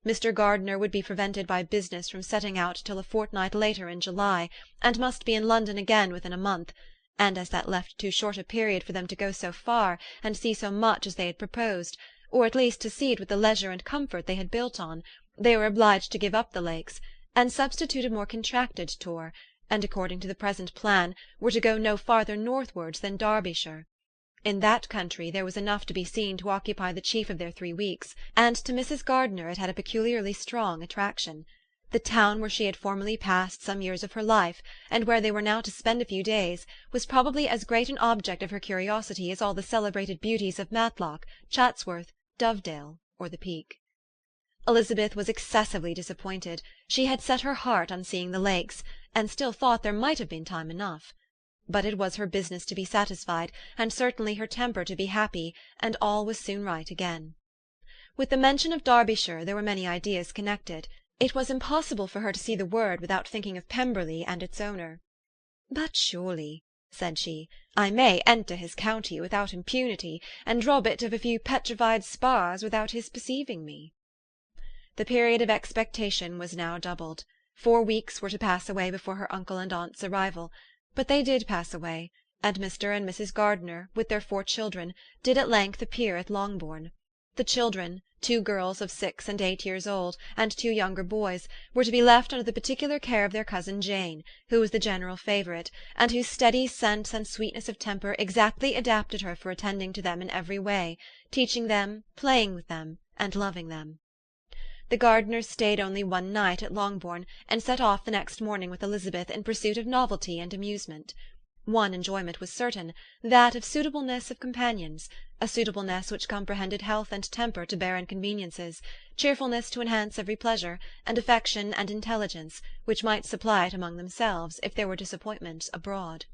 Mr. Gardiner would be prevented by business from setting out till a fortnight later in July, and must be in London again within a month, and as that left too short a period for them to go so far and see so much as they had proposed, or at least to see it with the leisure and comfort they had built on, they were obliged to give up the Lakes, and substitute a more contracted tour, and according to the present plan were to go no farther northwards than Derbyshire. In that country there was enough to be seen to occupy the chief of their 3 weeks, and to Mrs. Gardiner it had a peculiarly strong attraction. The town where she had formerly passed some years of her life, and where they were now to spend a few days, was probably as great an object of her curiosity as all the celebrated beauties of Matlock, Chatsworth, Dovedale, or the Peak. Elizabeth was excessively disappointed. She had set her heart on seeing the Lakes, and still thought there might have been time enough. But it was her business to be satisfied, and certainly her temper to be happy, and all was soon right again. With the mention of Derbyshire there were many ideas connected, It was impossible for her to see the word without thinking of Pemberley and its owner. "But surely," said she, "I may enter his county without impunity, and rob it of a few petrified spars without his perceiving me." The period of expectation was now doubled. 4 weeks were to pass away before her uncle and aunt's arrival, but they did pass away, and Mr. and Mrs. Gardiner, with their 4 children, did at length appear at Longbourn. The children, 2 girls of 6 and 8 years old, and 2 younger boys, were to be left under the particular care of their cousin Jane, who was the general favourite, and whose steady sense and sweetness of temper exactly adapted her for attending to them in every way, teaching them, playing with them, and loving them. The Gardiners stayed only 1 night at Longbourn, and set off the next morning with Elizabeth in pursuit of novelty and amusement. One enjoyment was certain, that of suitableness of companions, a suitableness which comprehended health and temper to bear inconveniences, cheerfulness to enhance every pleasure, and affection and intelligence, which might supply it among themselves, if there were disappointments abroad.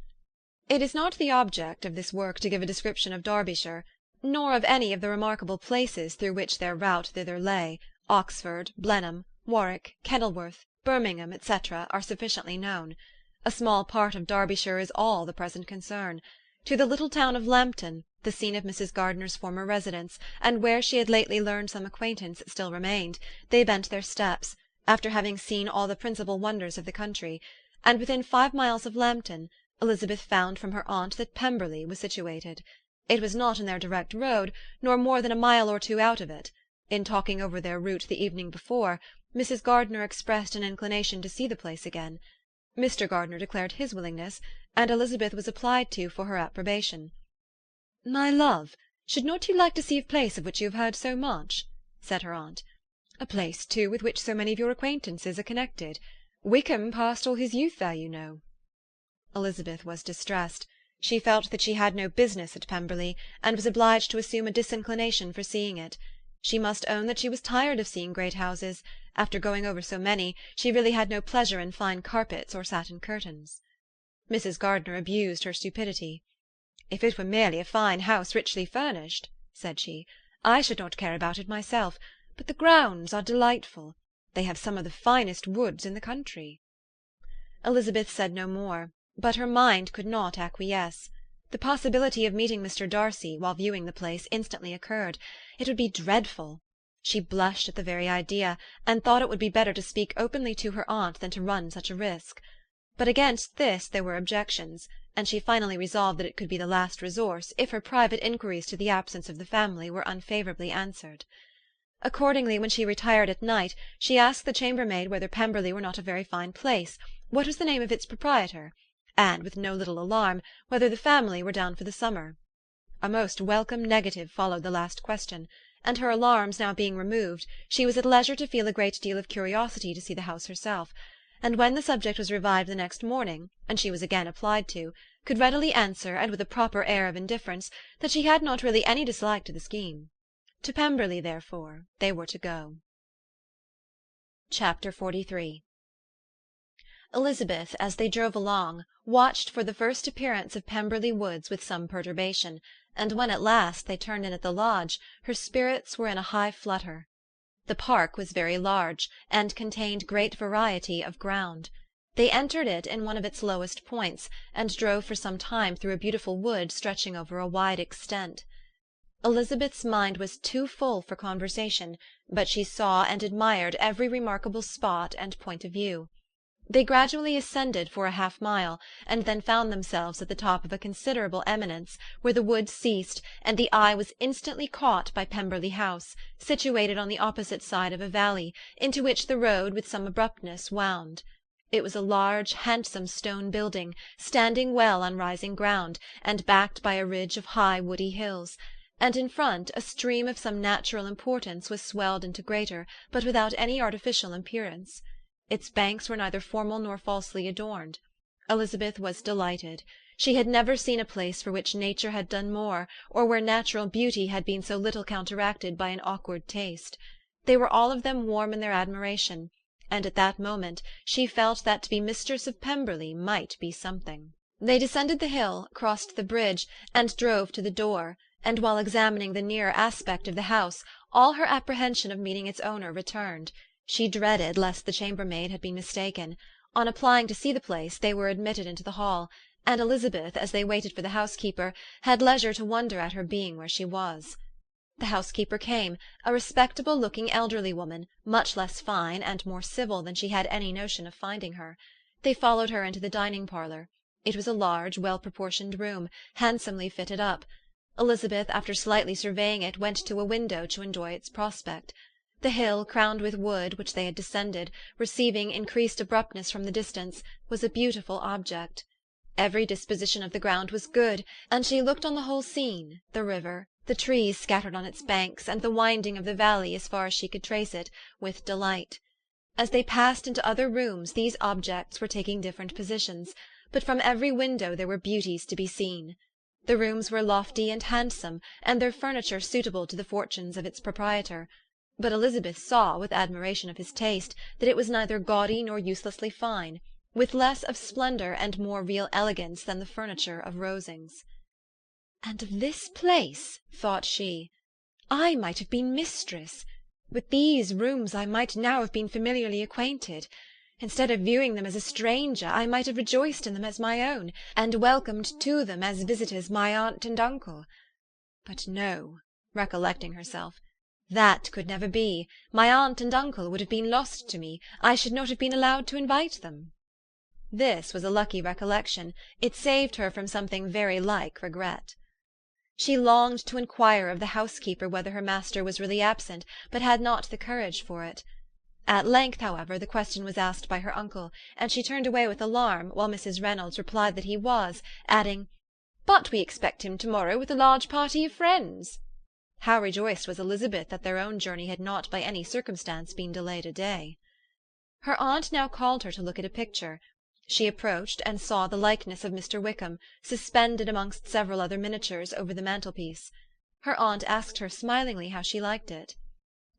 It is not the object of this work to give a description of Derbyshire, nor of any of the remarkable places through which their route thither lay. Oxford, Blenheim, Warwick, Kenilworth, Birmingham, etc., are sufficiently known. A small part of Derbyshire is all the present concern. To the little town of Lambton, the scene of Mrs. Gardiner's former residence, and where she had lately learned some acquaintance still remained, they bent their steps, after having seen all the principal wonders of the country, and within 5 miles of Lambton, Elizabeth found from her aunt that Pemberley was situated. It was not in their direct road, nor more than a mile or 2 out of it. In talking over their route the evening before, Mrs. Gardiner expressed an inclination to see the place again. Mr. Gardiner declared his willingness, and Elizabeth was applied to for her approbation. "My love, should not you like to see a place of which you have heard so much?" said her aunt. "A place, too, with which so many of your acquaintances are connected. Wickham passed all his youth there, you know." Elizabeth was distressed. She felt that she had no business at Pemberley, and was obliged to assume a disinclination for seeing it. She must own that she was tired of seeing great houses. After going over so many, she really had no pleasure in fine carpets or satin curtains. Mrs. Gardiner abused her stupidity. "If it were merely a fine house richly furnished," said she, "I should not care about it myself, but the grounds are delightful. They have some of the finest woods in the country." Elizabeth said no more, but her mind could not acquiesce. The possibility of meeting Mr. Darcy, while viewing the place, instantly occurred. It would be dreadful. She blushed at the very idea, and thought it would be better to speak openly to her aunt than to run such a risk. But against this there were objections, and she finally resolved that it could be the last resource, if her private inquiries to the absence of the family were unfavourably answered. Accordingly, when she retired at night, she asked the chambermaid whether Pemberley were not a very fine place, what was the name of its proprietor, and, with no little alarm, whether the family were down for the summer. A most welcome negative followed the last question, and her alarms now being removed, she was at leisure to feel a great deal of curiosity to see the house herself, and when the subject was revived the next morning, and she was again applied to, could readily answer, and with a proper air of indifference, that she had not really any dislike to the scheme. To Pemberley, therefore, they were to go. Chapter 43. Elizabeth, as they drove along, watched for the first appearance of Pemberley Woods with some perturbation, and when at last they turned in at the lodge, her spirits were in a high flutter. The park was very large, and contained great variety of ground. They entered it in one of its lowest points, and drove for some time through a beautiful wood stretching over a wide extent. Elizabeth's mind was too full for conversation, but she saw and admired every remarkable spot and point of view. They gradually ascended for a half-mile, and then found themselves at the top of a considerable eminence, where the wood ceased, and the eye was instantly caught by Pemberley House, situated on the opposite side of a valley, into which the road with some abruptness wound. It was a large, handsome stone building, standing well on rising ground, and backed by a ridge of high woody hills, and in front a stream of some natural importance was swelled into greater, but without any artificial appearance. Its banks were neither formal nor falsely adorned. Elizabeth was delighted. She had never seen a place for which nature had done more, or where natural beauty had been so little counteracted by an awkward taste. They were all of them warm in their admiration, and at that moment she felt that to be mistress of Pemberley might be something. They descended the hill, crossed the bridge, and drove to the door, and while examining the nearer aspect of the house, all her apprehension of meeting its owner returned. She dreaded lest the chambermaid had been mistaken. On applying to see the place, they were admitted into the hall, and Elizabeth, as they waited for the housekeeper, had leisure to wonder at her being where she was. The housekeeper came, a respectable-looking elderly woman, much less fine and more civil than she had any notion of finding her. They followed her into the dining-parlour. It was a large, well-proportioned room, handsomely fitted up. Elizabeth, after slightly surveying it, went to a window to enjoy its prospect. The hill, crowned with wood, which they had descended, receiving increased abruptness from the distance, was a beautiful object. Every disposition of the ground was good, and she looked on the whole scene, the river, the trees scattered on its banks, and the winding of the valley as far as she could trace it, with delight. As they passed into other rooms, these objects were taking different positions, but from every window there were beauties to be seen. The rooms were lofty and handsome, and their furniture suitable to the fortunes of its proprietor. But Elizabeth saw, with admiration of his taste, that it was neither gaudy nor uselessly fine, with less of splendour and more real elegance than the furniture of Rosings. "And of this place," thought she, "I might have been mistress. With these rooms I might now have been familiarly acquainted. Instead of viewing them as a stranger, I might have rejoiced in them as my own, and welcomed to them as visitors my aunt and uncle. But no," recollecting herself, "that could never be. My aunt and uncle would have been lost to me. I should not have been allowed to invite them." This was a lucky recollection. It saved her from something very like regret. She longed to inquire of the housekeeper whether her master was really absent, but had not the courage for it. At length, however, the question was asked by her uncle, and she turned away with alarm, while Mrs. Reynolds replied that he was, adding, "But we expect him to-morrow with a large party of friends." How rejoiced was Elizabeth that their own journey had not by any circumstance been delayed a day. Her aunt now called her to look at a picture. She approached, and saw the likeness of Mr. Wickham, suspended amongst several other miniatures, over the mantelpiece. Her aunt asked her smilingly how she liked it.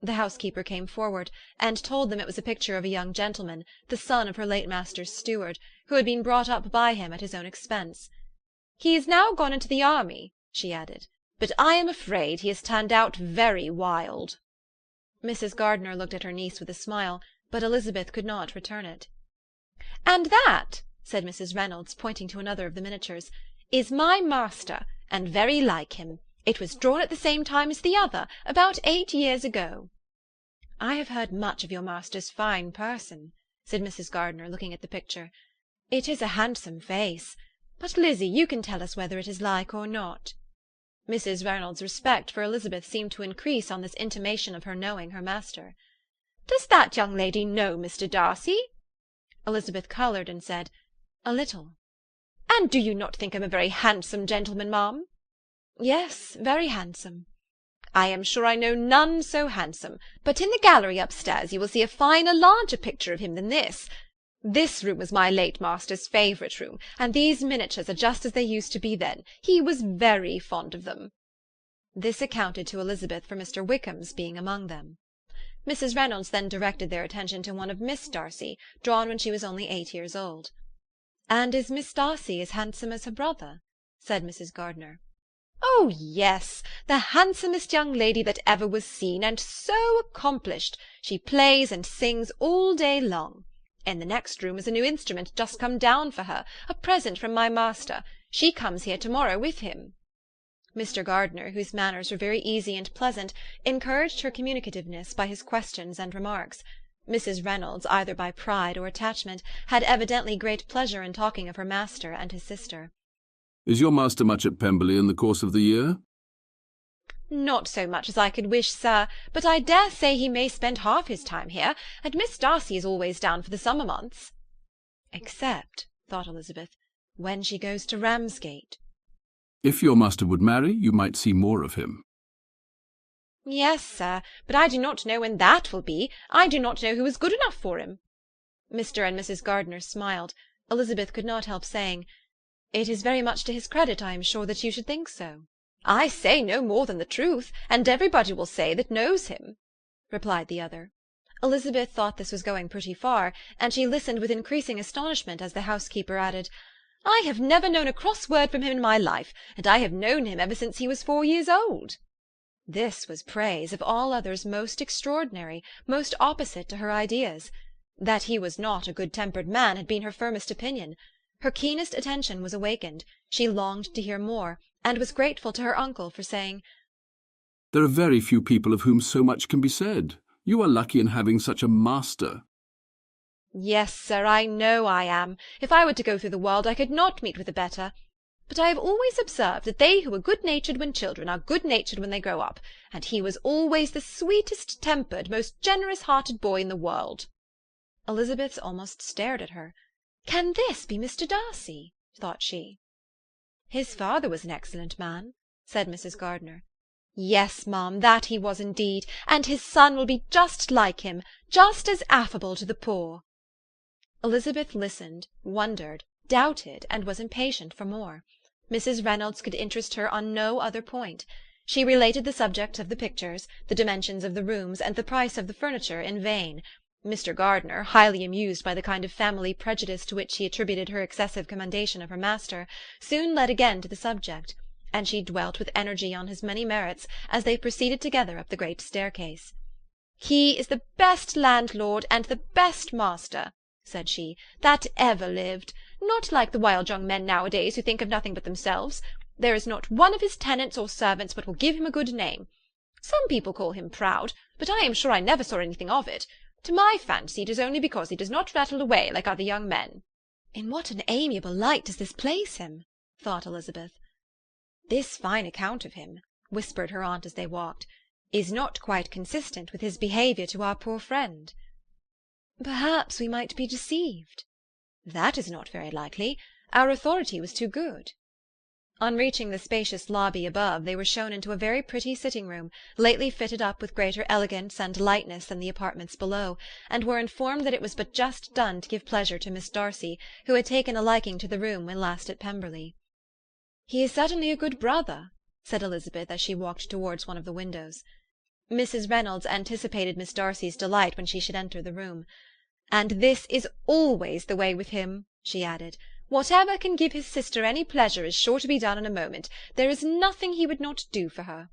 The housekeeper came forward, and told them it was a picture of a young gentleman, the son of her late master's steward, who had been brought up by him at his own expense. "He is now gone into the army," she added, "but I am afraid he has turned out very wild." Mrs. Gardiner looked at her niece with a smile, but Elizabeth could not return it. "And that," said Mrs. Reynolds, pointing to another of the miniatures, "is my master, and very like him. It was drawn at the same time as the other, about 8 years ago." "I have heard much of your master's fine person," said Mrs. Gardiner, looking at the picture. "It is a handsome face. But, Lizzie, you can tell us whether it is like or not." Mrs. Reynolds' respect for Elizabeth seemed to increase on this intimation of her knowing her master. "Does that young lady know Mr. Darcy?" Elizabeth coloured and said, "A little." "And do you not think him a very handsome gentleman, ma'am?" "Yes, very handsome." "I am sure I know none so handsome, but in the gallery upstairs you will see a finer, larger picture of him than this. This room was my late master's favourite room, and these miniatures are just as they used to be then. He was very fond of them." This accounted to Elizabeth for Mr. Wickham's being among them. Mrs. Reynolds then directed their attention to one of Miss Darcy, drawn when she was only 8 years old. "And is Miss Darcy as handsome as her brother?" said Mrs. Gardiner. "Oh, yes, the handsomest young lady that ever was seen, and so accomplished. She plays and sings all day long. In the next room is a new instrument just come down for her, a present from my master. She comes here to-morrow with him." Mr. Gardiner, whose manners were very easy and pleasant, encouraged her communicativeness by his questions and remarks. Mrs. Reynolds, either by pride or attachment, had evidently great pleasure in talking of her master and his sister. "Is your master much at Pemberley in the course of the year?" "Not so much as I could wish, sir, but I dare say he may spend half his time here, and Miss Darcy is always down for the summer months." "Except," thought Elizabeth, "when she goes to Ramsgate." "If your master would marry, you might see more of him." "Yes, sir, but I do not know when that will be. I do not know who is good enough for him." Mr. and Mrs. Gardiner smiled. Elizabeth could not help saying, "It is very much to his credit, I am sure, that you should think so." "I say no more than the truth, and everybody will say that knows him," replied the other. Elizabeth thought this was going pretty far, and she listened with increasing astonishment as the housekeeper added, "I have never known a cross word from him in my life, and I have known him ever since he was 4 years old." This was praise, of all others most extraordinary, most opposite to her ideas. That he was not a good-tempered man had been her firmest opinion. Her keenest attention was awakened. She longed to hear more, and was grateful to her uncle for saying, "There are very few people of whom so much can be said. You are lucky in having such a master." "Yes, sir, I know I am. If I were to go through the world I could not meet with a better. But I have always observed that they who are good-natured when children are good-natured when they grow up, and he was always the sweetest-tempered, most generous-hearted boy in the world." Elizabeth almost stared at her. "Can this be Mr. Darcy?" thought she. "His father was an excellent man," said Mrs. Gardiner. "Yes, ma'am, that he was indeed, and his son will be just like him, just as affable to the poor." Elizabeth listened, wondered, doubted, and was impatient for more. Mrs. Reynolds could interest her on no other point. She related the subject of the pictures, the dimensions of the rooms, and the price of the furniture in vain. Mr. Gardiner, highly amused by the kind of family prejudice to which he attributed her excessive commendation of her master, soon led again to the subject, and she dwelt with energy on his many merits as they proceeded together up the great staircase. "He is the best landlord and the best master," said she, "that ever lived. Not like the wild young men nowadays who think of nothing but themselves. There is not one of his tenants or servants but will give him a good name. Some people call him proud, but I am sure I never saw anything of it. To my fancy it is only because he does not rattle away like other young men." "In what an amiable light does this place him!" thought Elizabeth. "This fine account of him," whispered her aunt as they walked, "is not quite consistent with his behaviour to our poor friend." "Perhaps we might be deceived." "That is not very likely. Our authority was too good." On reaching the spacious lobby above, they were shown into a very pretty sitting-room, lately fitted up with greater elegance and lightness than the apartments below, and were informed that it was but just done to give pleasure to Miss Darcy, who had taken a liking to the room when last at Pemberley. "He is certainly a good brother," said Elizabeth as she walked towards one of the windows. Mrs. Reynolds anticipated Miss Darcy's delight when she should enter the room. "And this is always the way with him," she added. "Whatever can give his sister any pleasure is sure to be done in a moment. There is nothing he would not do for her."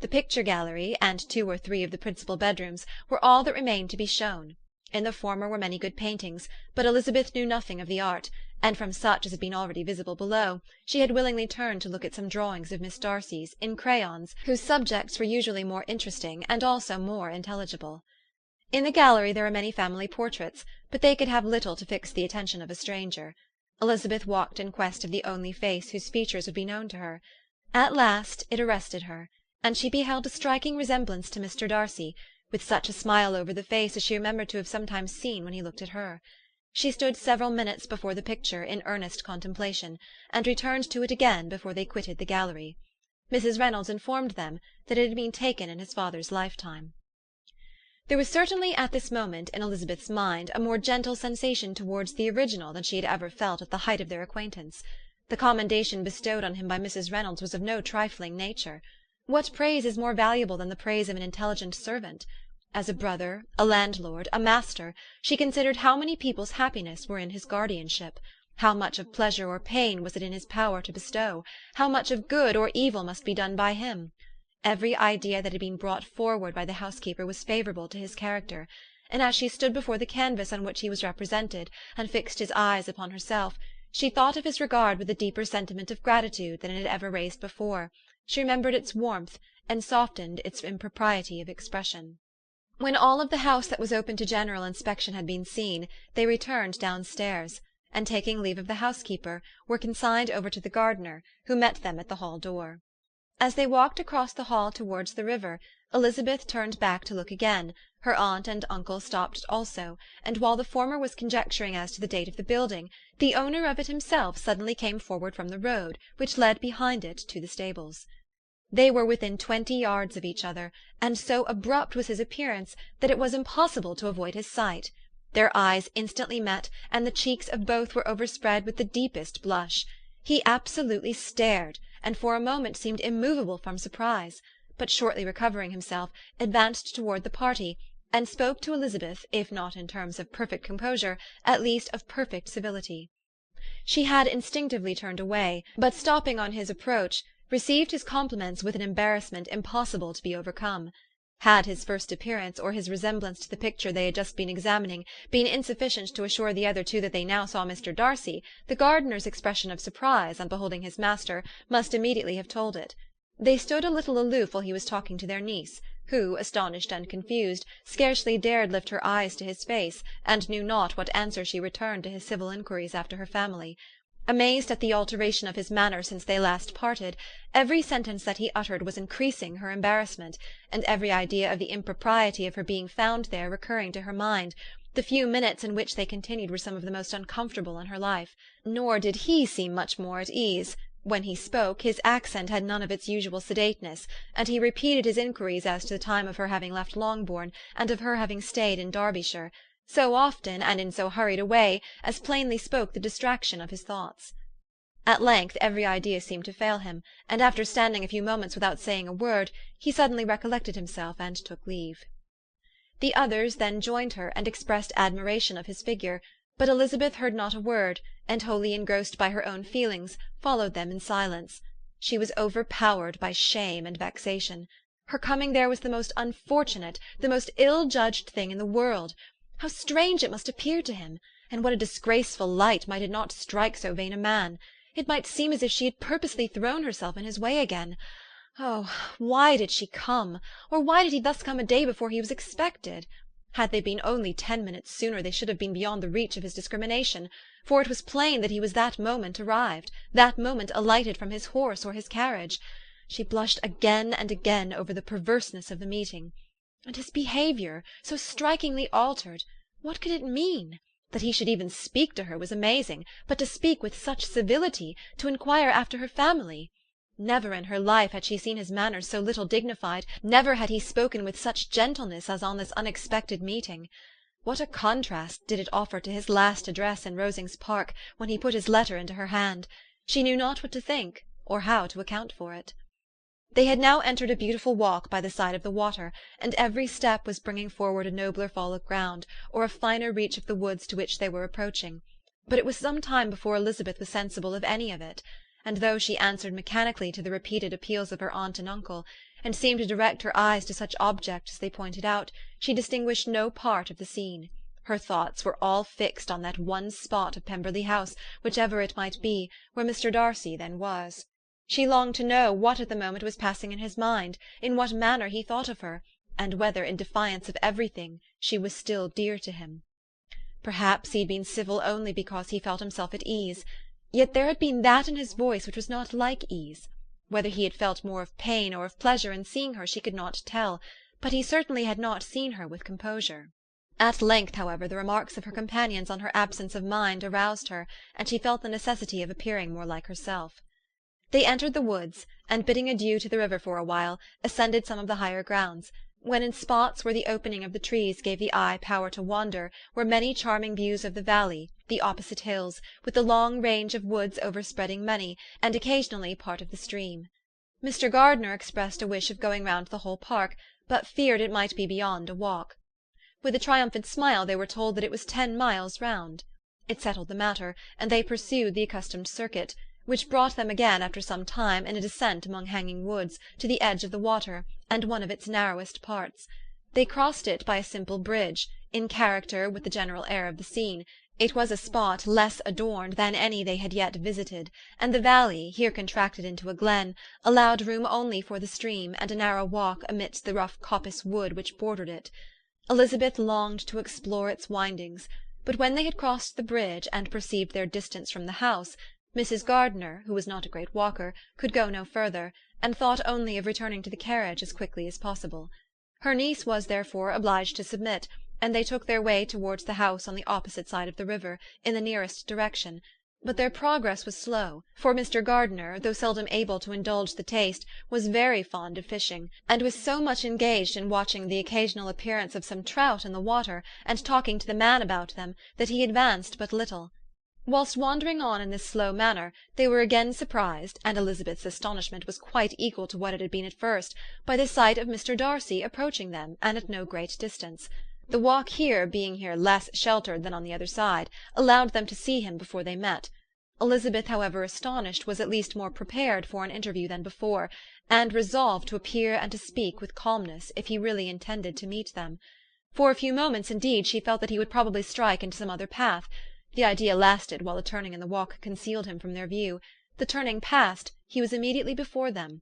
The picture gallery, and 2 or 3 of the principal bedrooms, were all that remained to be shown. In the former were many good paintings, but Elizabeth knew nothing of the art, and from such as had been already visible below, she had willingly turned to look at some drawings of Miss Darcy's, in crayons, whose subjects were usually more interesting, and also more intelligible. In the gallery there were many family portraits, but they could have little to fix the attention of a stranger. Elizabeth walked in quest of the only face whose features would be known to her. At last it arrested her, and she beheld a striking resemblance to Mr. Darcy, with such a smile over the face as she remembered to have sometimes seen when he looked at her. She stood several minutes before the picture in earnest contemplation, and returned to it again before they quitted the gallery. Mrs. Reynolds informed them that it had been taken in his father's lifetime. There was certainly at this moment in Elizabeth's mind a more gentle sensation towards the original than she had ever felt at the height of their acquaintance. The commendation bestowed on him by Mrs. Reynolds was of no trifling nature. What praise is more valuable than the praise of an intelligent servant? As a brother, a landlord, a master, she considered how many people's happiness were in his guardianship, how much of pleasure or pain was it in his power to bestow, how much of good or evil must be done by him. Every idea that had been brought forward by the housekeeper was favourable to his character, and as she stood before the canvas on which he was represented, and fixed his eyes upon herself, she thought of his regard with a deeper sentiment of gratitude than it had ever raised before. She remembered its warmth, and softened its impropriety of expression. When all of the house that was open to general inspection had been seen, they returned downstairs, and taking leave of the housekeeper, were consigned over to the gardener, who met them at the hall door. As they walked across the hall towards the river, Elizabeth turned back to look again. Her aunt and uncle stopped also, and while the former was conjecturing as to the date of the building, the owner of it himself suddenly came forward from the road, which led behind it to the stables. They were within 20 yards of each other, and so abrupt was his appearance that it was impossible to avoid his sight. Their eyes instantly met, and the cheeks of both were overspread with the deepest blush. He absolutely stared, and for a moment seemed immovable from surprise, but shortly recovering himself, advanced toward the party, and spoke to Elizabeth, if not in terms of perfect composure, at least of perfect civility. She had instinctively turned away, but stopping on his approach, received his compliments with an embarrassment impossible to be overcome. Had his first appearance, or his resemblance to the picture they had just been examining, been insufficient to assure the other two that they now saw Mr. Darcy, the gardener's expression of surprise on beholding his master must immediately have told it. They stood a little aloof while he was talking to their niece, who, astonished and confused, scarcely dared lift her eyes to his face, and knew not what answer she returned to his civil inquiries after her family. Amazed at the alteration of his manner since they last parted, every sentence that he uttered was increasing her embarrassment, and every idea of the impropriety of her being found there recurring to her mind. The few minutes in which they continued were some of the most uncomfortable in her life. Nor did he seem much more at ease. When he spoke, his accent had none of its usual sedateness, and he repeated his inquiries as to the time of her having left Longbourn, and of her having stayed in Derbyshire, so often and in so hurried a way as plainly spoke the distraction of his thoughts. At length every idea seemed to fail him, and after standing a few moments without saying a word, he suddenly recollected himself and took leave. The others then joined her, and expressed admiration of his figure, but Elizabeth heard not a word, and wholly engrossed by her own feelings, followed them in silence. She was overpowered by shame and vexation. Her coming there was the most unfortunate, the most ill-judged thing in the world. How strange it must appear to him, and what a disgraceful light might it not strike so vain a man! It might seem as if she had purposely thrown herself in his way again. Oh, why did she come? Or why did he thus come a day before he was expected? Had they been only 10 minutes sooner, they should have been beyond the reach of his discrimination, for it was plain that he was that moment arrived, that moment alighted from his horse or his carriage. She blushed again and again over the perverseness of the meeting. And his behaviour, so strikingly altered, what could it mean? That he should even speak to her was amazing, but to speak with such civility, to inquire after her family! Never in her life had she seen his manners so little dignified, never had he spoken with such gentleness as on this unexpected meeting. What a contrast did it offer to his last address in Rosings Park, when he put his letter into her hand! She knew not what to think, or how to account for it. They had now entered a beautiful walk by the side of the water, and every step was bringing forward a nobler fall of ground, or a finer reach of the woods to which they were approaching. But it was some time before Elizabeth was sensible of any of it, and though she answered mechanically to the repeated appeals of her aunt and uncle, and seemed to direct her eyes to such objects as they pointed out, she distinguished no part of the scene. Her thoughts were all fixed on that one spot of Pemberley House, whichever it might be, where Mr. Darcy then was. She longed to know what at the moment was passing in his mind, in what manner he thought of her, and whether, in defiance of everything, she was still dear to him. Perhaps he had been civil only because he felt himself at ease, yet there had been that in his voice which was not like ease. Whether he had felt more of pain or of pleasure in seeing her she could not tell, but he certainly had not seen her with composure. At length, however, the remarks of her companions on her absence of mind aroused her, and she felt the necessity of appearing more like herself. They entered the woods, and bidding adieu to the river for a while, ascended some of the higher grounds, when in spots where the opening of the trees gave the eye power to wander were many charming views of the valley, the opposite hills, with the long range of woods overspreading many, and occasionally part of the stream. Mr. Gardiner expressed a wish of going round the whole park, but feared it might be beyond a walk. With a triumphant smile they were told that it was 10 miles round. It settled the matter, and they pursued the accustomed circuit, which brought them again after some time in a descent among hanging woods, to the edge of the water, and one of its narrowest parts. They crossed it by a simple bridge, in character with the general air of the scene. It was a spot less adorned than any they had yet visited, and the valley, here contracted into a glen, allowed room only for the stream, and a narrow walk amidst the rough coppice wood which bordered it. Elizabeth longed to explore its windings, but when they had crossed the bridge, and perceived their distance from the house, Mrs. Gardiner, who was not a great walker, could go no further, and thought only of returning to the carriage as quickly as possible. Her niece was therefore obliged to submit, and they took their way towards the house on the opposite side of the river, in the nearest direction. But their progress was slow, for Mr. Gardiner, though seldom able to indulge the taste, was very fond of fishing, and was so much engaged in watching the occasional appearance of some trout in the water, and talking to the man about them, that he advanced but little. Whilst wandering on in this slow manner, they were again surprised, and Elizabeth's astonishment was quite equal to what it had been at first, by the sight of Mr. Darcy approaching them, and at no great distance. The walk being here less sheltered than on the other side, allowed them to see him before they met. Elizabeth, however astonished, was at least more prepared for an interview than before, and resolved to appear and to speak with calmness if he really intended to meet them. For a few moments, indeed, she felt that he would probably strike into some other path. The idea lasted while a turning in the walk concealed him from their view. The turning past, he was immediately before them.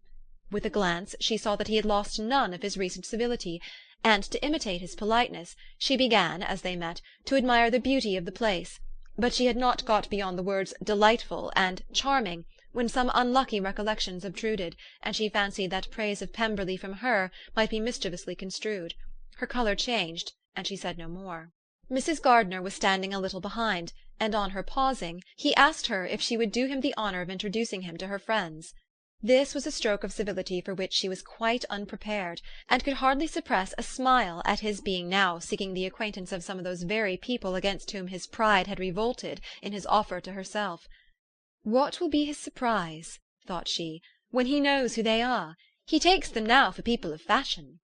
With a glance she saw that he had lost none of his recent civility, and, to imitate his politeness, she began, as they met, to admire the beauty of the place. But she had not got beyond the words "delightful" and "charming" when some unlucky recollections obtruded, and she fancied that praise of Pemberley from her might be mischievously construed. Her colour changed, and she said no more. Mrs. Gardiner was standing a little behind, and on her pausing, he asked her if she would do him the honour of introducing him to her friends. This was a stroke of civility for which she was quite unprepared, and could hardly suppress a smile at his being now seeking the acquaintance of some of those very people against whom his pride had revolted in his offer to herself. What will be his surprise, thought she, when he knows who they are? He takes them now for people of fashion.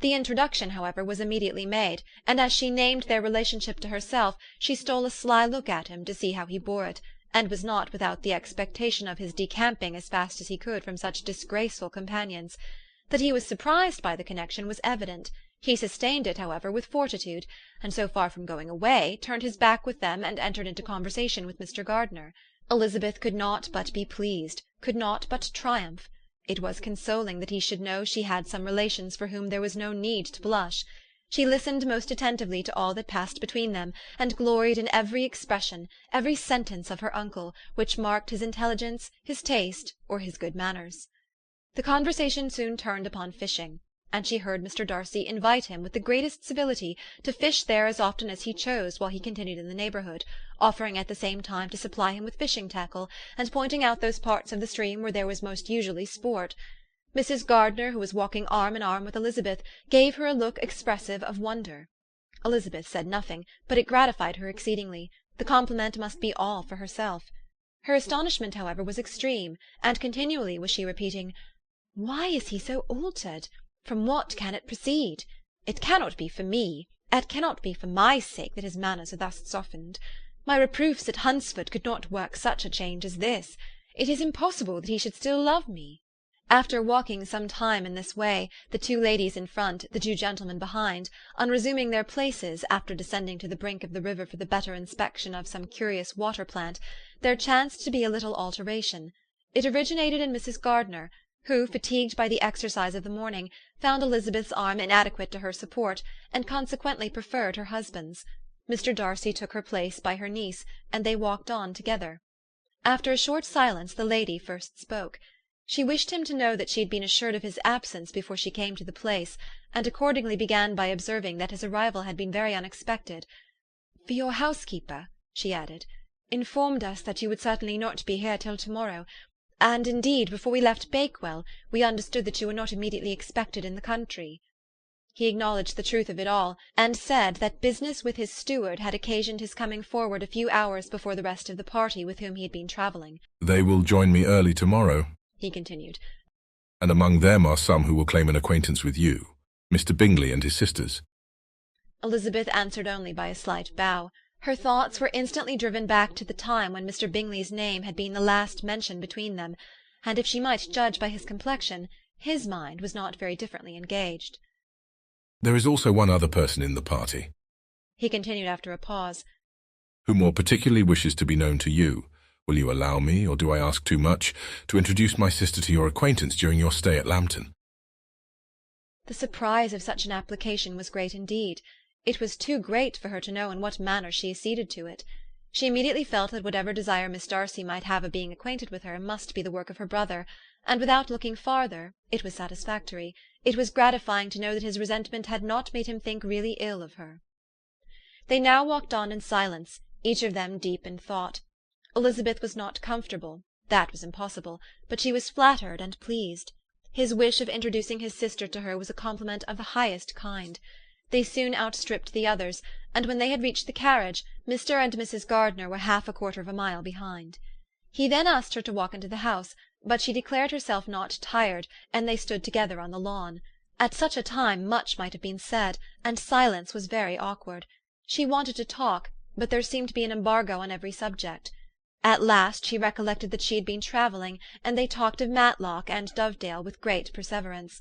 The introduction, however, was immediately made, and as she named their relationship to herself, she stole a sly look at him to see how he bore it, and was not without the expectation of his decamping as fast as he could from such disgraceful companions. That he was surprised by the connection was evident. He sustained it, however, with fortitude, and so far from going away, turned his back with them and entered into conversation with Mr. Gardiner. Elizabeth could not but be pleased, could not but triumph. It was consoling that he should know she had some relations for whom there was no need to blush. She listened most attentively to all that passed between them, and gloried in every expression, every sentence of her uncle, which marked his intelligence, his taste, or his good manners. The conversation soon turned upon fishing, and she heard Mr. Darcy invite him with the greatest civility to fish there as often as he chose while he continued in the neighbourhood, offering at the same time to supply him with fishing tackle, and pointing out those parts of the stream where there was most usually sport. Mrs. Gardiner, who was walking arm in arm with Elizabeth, gave her a look expressive of wonder. Elizabeth said nothing, but it gratified her exceedingly. The compliment must be all for herself. Her astonishment, however, was extreme, and continually was she repeating, "Why is he so altered? From what can it proceed? It cannot be for me, it cannot be for my sake that his manners are thus softened. My reproofs at Hunsford could not work such a change as this. It is impossible that he should still love me." After walking some time in this way, the two ladies in front, the two gentlemen behind, on resuming their places, after descending to the brink of the river for the better inspection of some curious water-plant, there chanced to be a little alteration. It originated in Mrs. Gardiner, who, fatigued by the exercise of the morning, found Elizabeth's arm inadequate to her support, and consequently preferred her husband's. Mr. Darcy took her place by her niece, and they walked on together. After a short silence the lady first spoke. She wished him to know that she had been assured of his absence before she came to the place, and accordingly began by observing that his arrival had been very unexpected. "For your housekeeper," she added, "informed us that you would certainly not be here till to-morrow, and indeed, before we left Bakewell, we understood that you were not immediately expected in the country." He acknowledged the truth of it all, and said that business with his steward had occasioned his coming forward a few hours before the rest of the party with whom he had been travelling. "They will join me early tomorrow," he continued, "and among them are some who will claim an acquaintance with you, Mr. Bingley and his sisters." Elizabeth answered only by a slight bow. Her thoughts were instantly driven back to the time when Mr. Bingley's name had been the last mentioned between them, and if she might judge by his complexion, his mind was not very differently engaged. "There is also one other person in the party," he continued after a pause, "who more particularly wishes to be known to you. Will you allow me, or do I ask too much, to introduce my sister to your acquaintance during your stay at Lambton?" The surprise of such an application was great indeed. It was too great for her to know in what manner she acceded to it. She immediately felt that whatever desire Miss Darcy might have of being acquainted with her must be the work of her brother, and without looking farther, it was satisfactory. It was gratifying to know that his resentment had not made him think really ill of her. They now walked on in silence, each of them deep in thought. Elizabeth was not comfortable, that was impossible, but she was flattered and pleased. His wish of introducing his sister to her was a compliment of the highest kind. They soon outstripped the others, and when they had reached the carriage, Mr. and Mrs. Gardiner were half a quarter of a mile behind. He then asked her to walk into the house, but she declared herself not tired, and they stood together on the lawn. At such a time much might have been said, and silence was very awkward. She wanted to talk, but there seemed to be an embargo on every subject. At last she recollected that she had been travelling, and they talked of Matlock and Dovedale with great perseverance.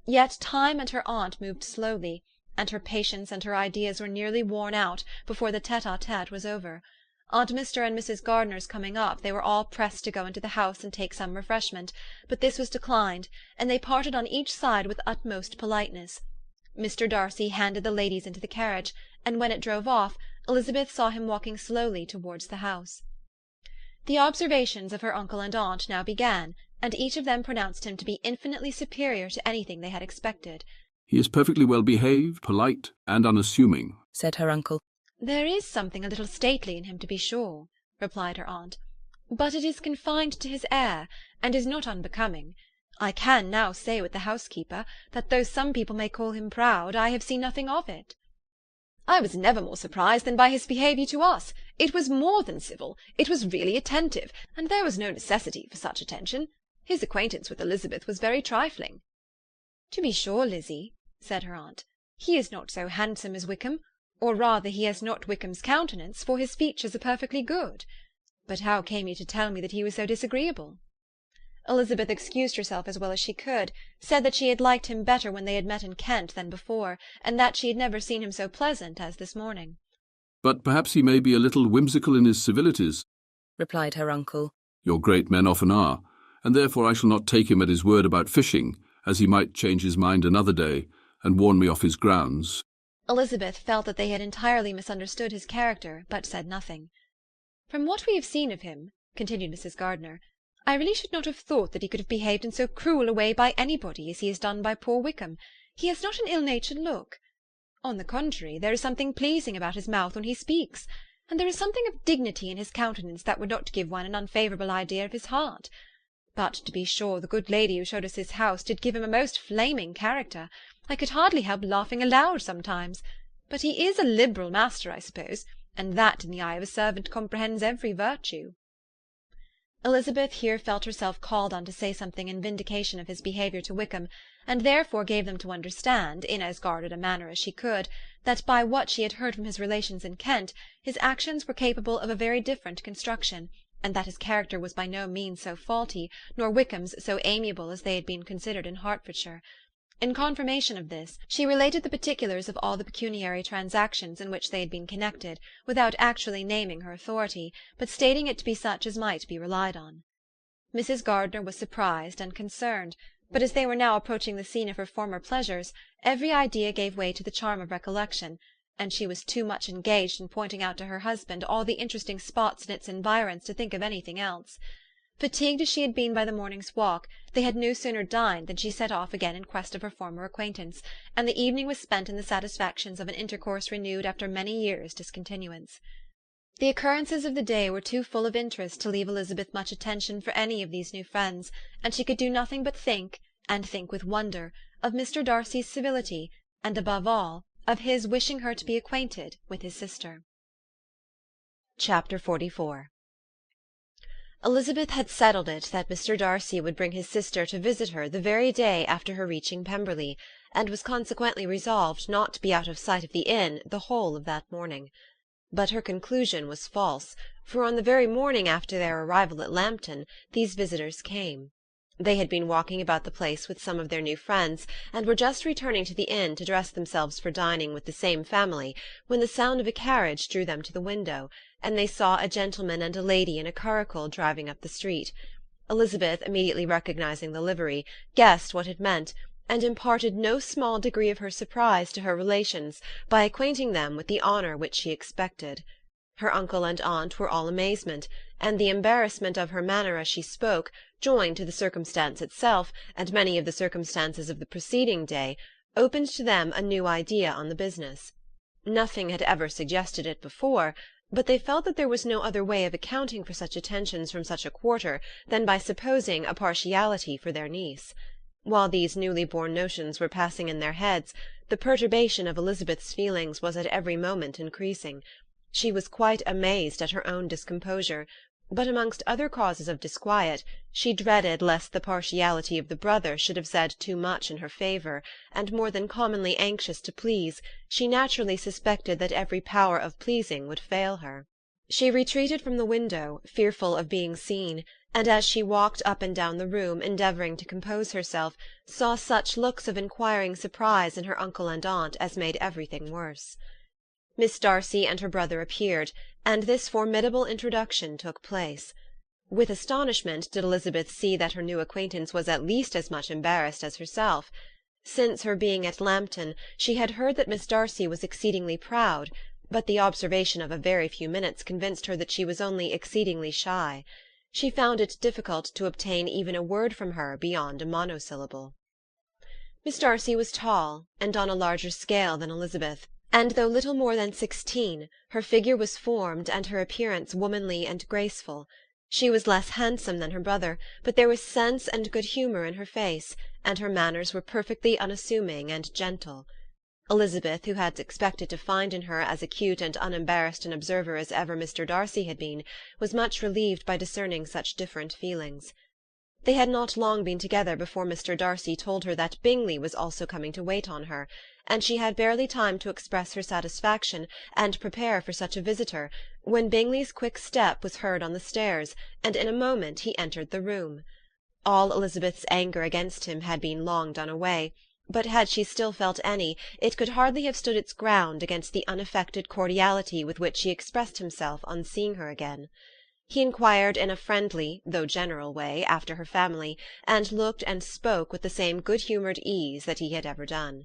Yet time and her aunt moved slowly, and her patience and her ideas were nearly worn out before the tete-a-tete was over. On Mr. and Mrs. Gardiner's coming up, they were all pressed to go into the house and take some refreshment, but this was declined, and they parted on each side with utmost politeness. Mr. Darcy handed the ladies into the carriage, and when it drove off, Elizabeth saw him walking slowly towards the house. The observations of her uncle and aunt now began, and each of them pronounced him to be infinitely superior to anything they had expected. "He is perfectly well behaved, polite, and unassuming," said her uncle. "There is something a little stately in him, to be sure," replied her aunt, "but it is confined to his air, and is not unbecoming. I can now say with the housekeeper that though some people may call him proud, I have seen nothing of it." "I was never more surprised than by his behaviour to us. It was more than civil, it was really attentive, and there was no necessity for such attention. His acquaintance with Elizabeth was very trifling." "To be sure, Lizzie," said her aunt, "he is not so handsome as Wickham, or rather he has not Wickham's countenance, for his features are perfectly good. But how came you to tell me that he was so disagreeable?" Elizabeth excused herself as well as she could, said that she had liked him better when they had met in Kent than before, and that she had never seen him so pleasant as this morning. "But perhaps he may be a little whimsical in his civilities," replied her uncle. "Your great men often are, and therefore I shall not take him at his word about fishing, as he might change his mind another day, and warn me off his grounds." Elizabeth felt that they had entirely misunderstood his character, but said nothing. "From what we have seen of him," continued Mrs. Gardiner, "I really should not have thought that he could have behaved in so cruel a way by anybody as he has done by poor Wickham. He has not an ill-natured look. On the contrary, there is something pleasing about his mouth when he speaks, and there is something of dignity in his countenance that would not give one an unfavourable idea of his heart. But, to be sure, the good lady who showed us his house did give him a most flaming character. I could hardly help laughing aloud sometimes. But he is a liberal master, I suppose, and that in the eye of a servant comprehends every virtue." Elizabeth here felt herself called on to say something in vindication of his behaviour to Wickham, and therefore gave them to understand, in as guarded a manner as she could, that by what she had heard from his relations in Kent, his actions were capable of a very different construction, and that his character was by no means so faulty, nor Wickham's so amiable as they had been considered in Hertfordshire. In confirmation of this, she related the particulars of all the pecuniary transactions in which they had been connected, without actually naming her authority, but stating it to be such as might be relied on. Mrs. Gardiner was surprised and concerned, but as they were now approaching the scene of her former pleasures, every idea gave way to the charm of recollection, and she was too much engaged in pointing out to her husband all the interesting spots in its environs to think of anything else. Fatigued as she had been by the morning's walk, they had no sooner dined than she set off again in quest of her former acquaintance, and the evening was spent in the satisfactions of an intercourse renewed after many years' discontinuance. The occurrences of the day were too full of interest to leave Elizabeth much attention for any of these new friends, and she could do nothing but think, and think with wonder, of Mr. Darcy's civility, and above all, of his wishing her to be acquainted with his sister. Chapter 44. Elizabeth had settled it that Mr. Darcy would bring his sister to visit her the very day after her reaching Pemberley, and was consequently resolved not to be out of sight of the inn the whole of that morning. But her conclusion was false, for on the very morning after their arrival at Lambton these visitors came. They had been walking about the place with some of their new friends, and were just returning to the inn to dress themselves for dining with the same family, when the sound of a carriage drew them to the window, and they saw a gentleman and a lady in a curricle driving up the street. Elizabeth, immediately recognizing the livery, guessed what it meant, and imparted no small degree of her surprise to her relations by acquainting them with the honour which she expected. Her uncle and aunt were all amazement, and the embarrassment of her manner as she spoke, joined to the circumstance itself, and many of the circumstances of the preceding day, opened to them a new idea on the business. Nothing had ever suggested it before, but they felt that there was no other way of accounting for such attentions from such a quarter than by supposing a partiality for their niece. While these newly born notions were passing in their heads, the perturbation of Elizabeth's feelings was at every moment increasing. She was quite amazed at her own discomposure, but amongst other causes of disquiet, she dreaded lest the partiality of the brother should have said too much in her favour, and more than commonly anxious to please, she naturally suspected that every power of pleasing would fail her. She retreated from the window, fearful of being seen, and as she walked up and down the room, endeavouring to compose herself, saw such looks of inquiring surprise in her uncle and aunt as made everything worse. Miss Darcy and her brother appeared, and this formidable introduction took place. With astonishment did Elizabeth see that her new acquaintance was at least as much embarrassed as herself. Since her being at Lambton, she had heard that Miss Darcy was exceedingly proud, but the observation of a very few minutes convinced her that she was only exceedingly shy. She found it difficult to obtain even a word from her beyond a monosyllable. Miss Darcy was tall, and on a larger scale than Elizabeth, and though little more than 16, her figure was formed and her appearance womanly and graceful. She was less handsome than her brother, but there was sense and good humour in her face, and her manners were perfectly unassuming and gentle. Elizabeth, who had expected to find in her as acute and unembarrassed an observer as ever Mr. Darcy had been, was much relieved by discerning such different feelings. They had not long been together before Mr. Darcy told her that Bingley was also coming to wait on her, and she had barely time to express her satisfaction and prepare for such a visitor, when Bingley's quick step was heard on the stairs, and in a moment he entered the room. All Elizabeth's anger against him had been long done away, but had she still felt any, it could hardly have stood its ground against the unaffected cordiality with which he expressed himself on seeing her again. He inquired in a friendly, though general way, after her family, and looked and spoke with the same good-humoured ease that he had ever done.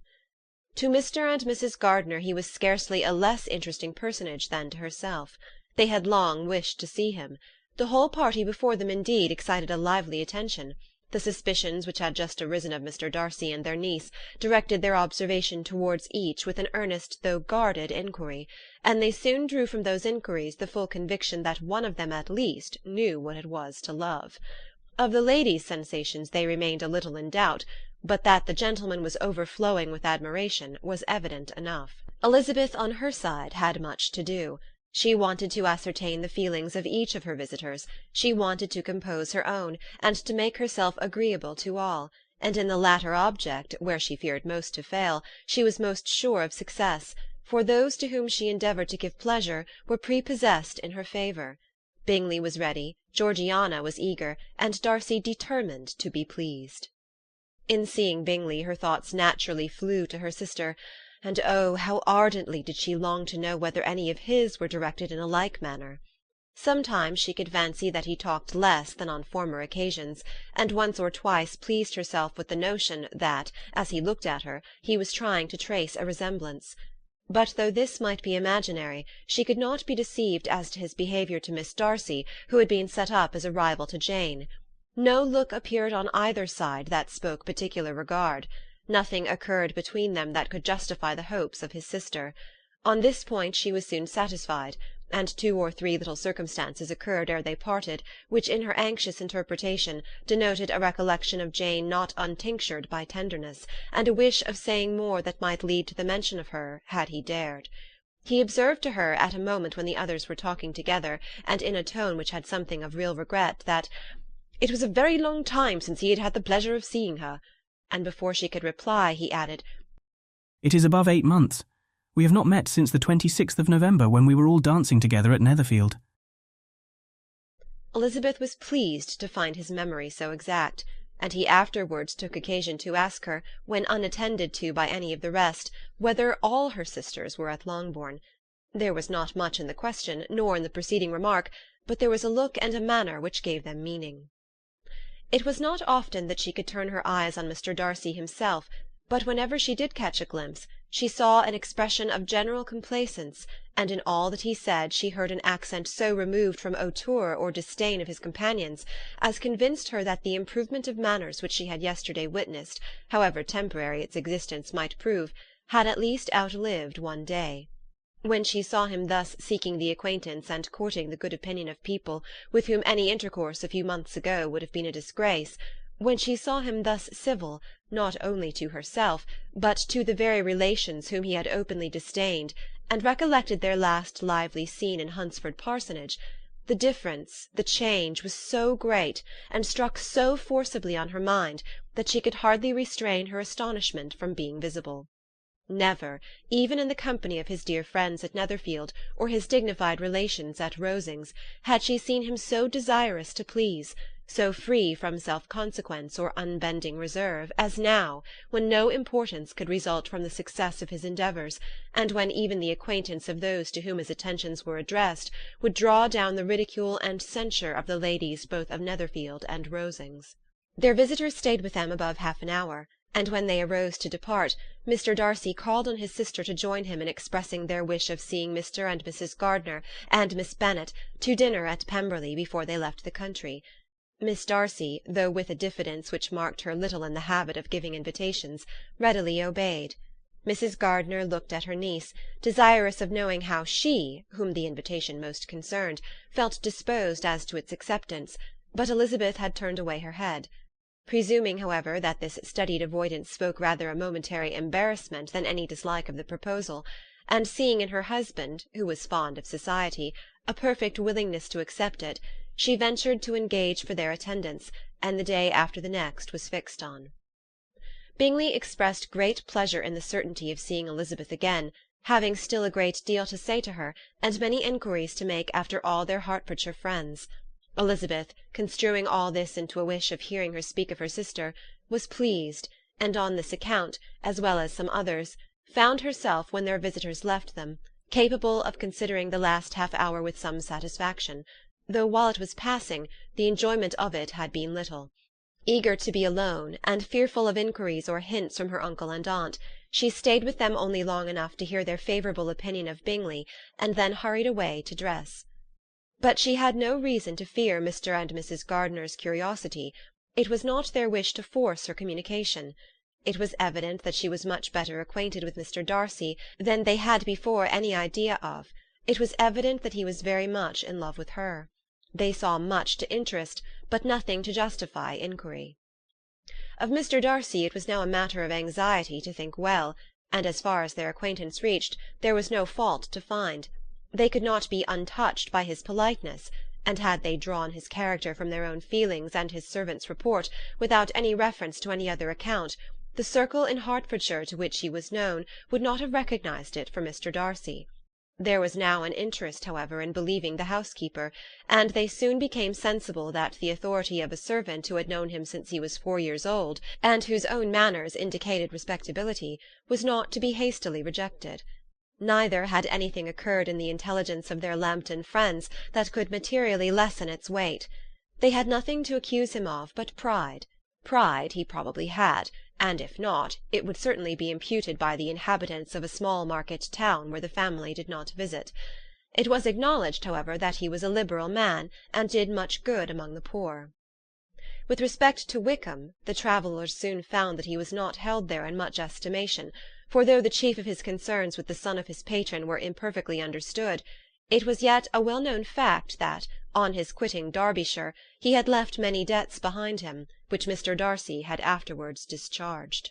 To Mr. and Mrs. Gardiner he was scarcely a less interesting personage than to herself. They had long wished to see him. The whole party before them, indeed, excited a lively attention. The suspicions which had just arisen of Mr. Darcy and their niece directed their observation towards each with an earnest though guarded inquiry, and they soon drew from those inquiries the full conviction that one of them at least knew what it was to love. Of the ladies' sensations they remained a little in doubt, but that the gentleman was overflowing with admiration was evident enough. Elizabeth, on her side, had much to do. She wanted to ascertain the feelings of each of her visitors, she wanted to compose her own, and to make herself agreeable to all, and in the latter object, where she feared most to fail, she was most sure of success, for those to whom she endeavoured to give pleasure were prepossessed in her favour. Bingley was ready, Georgiana was eager, and Darcy determined to be pleased. In seeing Bingley her thoughts naturally flew to her sister, and oh, how ardently did she long to know whether any of his were directed in a like manner. Sometimes she could fancy that he talked less than on former occasions, and once or twice pleased herself with the notion that, as he looked at her, he was trying to trace a resemblance. But though this might be imaginary, she could not be deceived as to his behaviour to Miss Darcy, who had been set up as a rival to Jane. No look appeared on either side that spoke particular regard. Nothing occurred between them that could justify the hopes of his sister. On this point she was soon satisfied, and 2 or 3 little circumstances occurred ere they parted, which in her anxious interpretation denoted a recollection of Jane not untinctured by tenderness, and a wish of saying more that might lead to the mention of her, had he dared. He observed to her at a moment when the others were talking together, and in a tone which had something of real regret, that it was a very long time since he had had the pleasure of seeing her, and before she could reply he added, "It is above 8 months. We have not met since the 26th of November, when we were all dancing together at Netherfield." Elizabeth was pleased to find his memory so exact, and he afterwards took occasion to ask her, when unattended to by any of the rest, whether all her sisters were at Longbourn. There was not much in the question, nor in the preceding remark, but there was a look and a manner which gave them meaning. It was not often that she could turn her eyes on Mr. Darcy himself, but whenever she did catch a glimpse, she saw an expression of general complacence, and in all that he said she heard an accent so removed from hauteur or disdain of his companions as convinced her that the improvement of manners which she had yesterday witnessed, however temporary its existence might prove, had at least outlived one day. When she saw him thus seeking the acquaintance and courting the good opinion of people with whom any intercourse a few months ago would have been a disgrace, when she saw him thus civil, not only to herself, but to the very relations whom he had openly disdained, and recollected their last lively scene in Hunsford Parsonage, the difference, the change, was so great, and struck so forcibly on her mind, that she could hardly restrain her astonishment from being visible. Never, even in the company of his dear friends at Netherfield, or his dignified relations at Rosings, had she seen him so desirous to please, so free from self-consequence or unbending reserve, as now, when no importance could result from the success of his endeavours, and when even the acquaintance of those to whom his attentions were addressed would draw down the ridicule and censure of the ladies both of Netherfield and Rosings. Their visitors stayed with them above half an hour, and when they arose to depart, Mr. Darcy called on his sister to join him in expressing their wish of seeing Mr. and Mrs. Gardiner and Miss Bennet to dinner at Pemberley before they left the country. Miss Darcy, though with a diffidence which marked her little in the habit of giving invitations, readily obeyed. Mrs. Gardiner looked at her niece, desirous of knowing how she, whom the invitation most concerned, felt disposed as to its acceptance, but Elizabeth had turned away her head. Presuming, however, that this studied avoidance spoke rather a momentary embarrassment than any dislike of the proposal, and seeing in her husband, who was fond of society, a perfect willingness to accept it, she ventured to engage for their attendance, and the day after the next was fixed on. Bingley expressed great pleasure in the certainty of seeing Elizabeth again, having still a great deal to say to her, and many inquiries to make after all their Hertfordshire friends. Elizabeth, construing all this into a wish of hearing her speak of her sister, was pleased, and on this account, as well as some others, found herself, when their visitors left them, capable of considering the last half-hour with some satisfaction, though while it was passing, the enjoyment of it had been little. Eager to be alone, and fearful of inquiries or hints from her uncle and aunt, she stayed with them only long enough to hear their favourable opinion of Bingley, and then hurried away to dress. But she had no reason to fear Mr. and Mrs. Gardiner's curiosity. It was not their wish to force her communication. It was evident that she was much better acquainted with Mr. Darcy than they had before any idea of. It was evident that he was very much in love with her. They saw much to interest, but nothing to justify inquiry. Of Mr. Darcy it was now a matter of anxiety to think well, and as far as their acquaintance reached, there was no fault to find. They could not be untouched by his politeness, and had they drawn his character from their own feelings and his servant's report, without any reference to any other account, the circle in Hertfordshire to which he was known would not have recognized it for Mr. Darcy. There was now an interest, however, in believing the housekeeper, and they soon became sensible that the authority of a servant who had known him since he was 4 years old, and whose own manners indicated respectability, was not to be hastily rejected. Neither had anything occurred in the intelligence of their Lambton friends that could materially lessen its weight. They had nothing to accuse him of but pride. Pride he probably had, and if not, it would certainly be imputed by the inhabitants of a small market town where the family did not visit. It was acknowledged, however, that he was a liberal man, and did much good among the poor. With respect to Wickham, the travellers soon found that he was not held there in much estimation, for though the chief of his concerns with the son of his patron were imperfectly understood, it was yet a well-known fact that, on his quitting Derbyshire, he had left many debts behind him, which Mr. Darcy had afterwards discharged.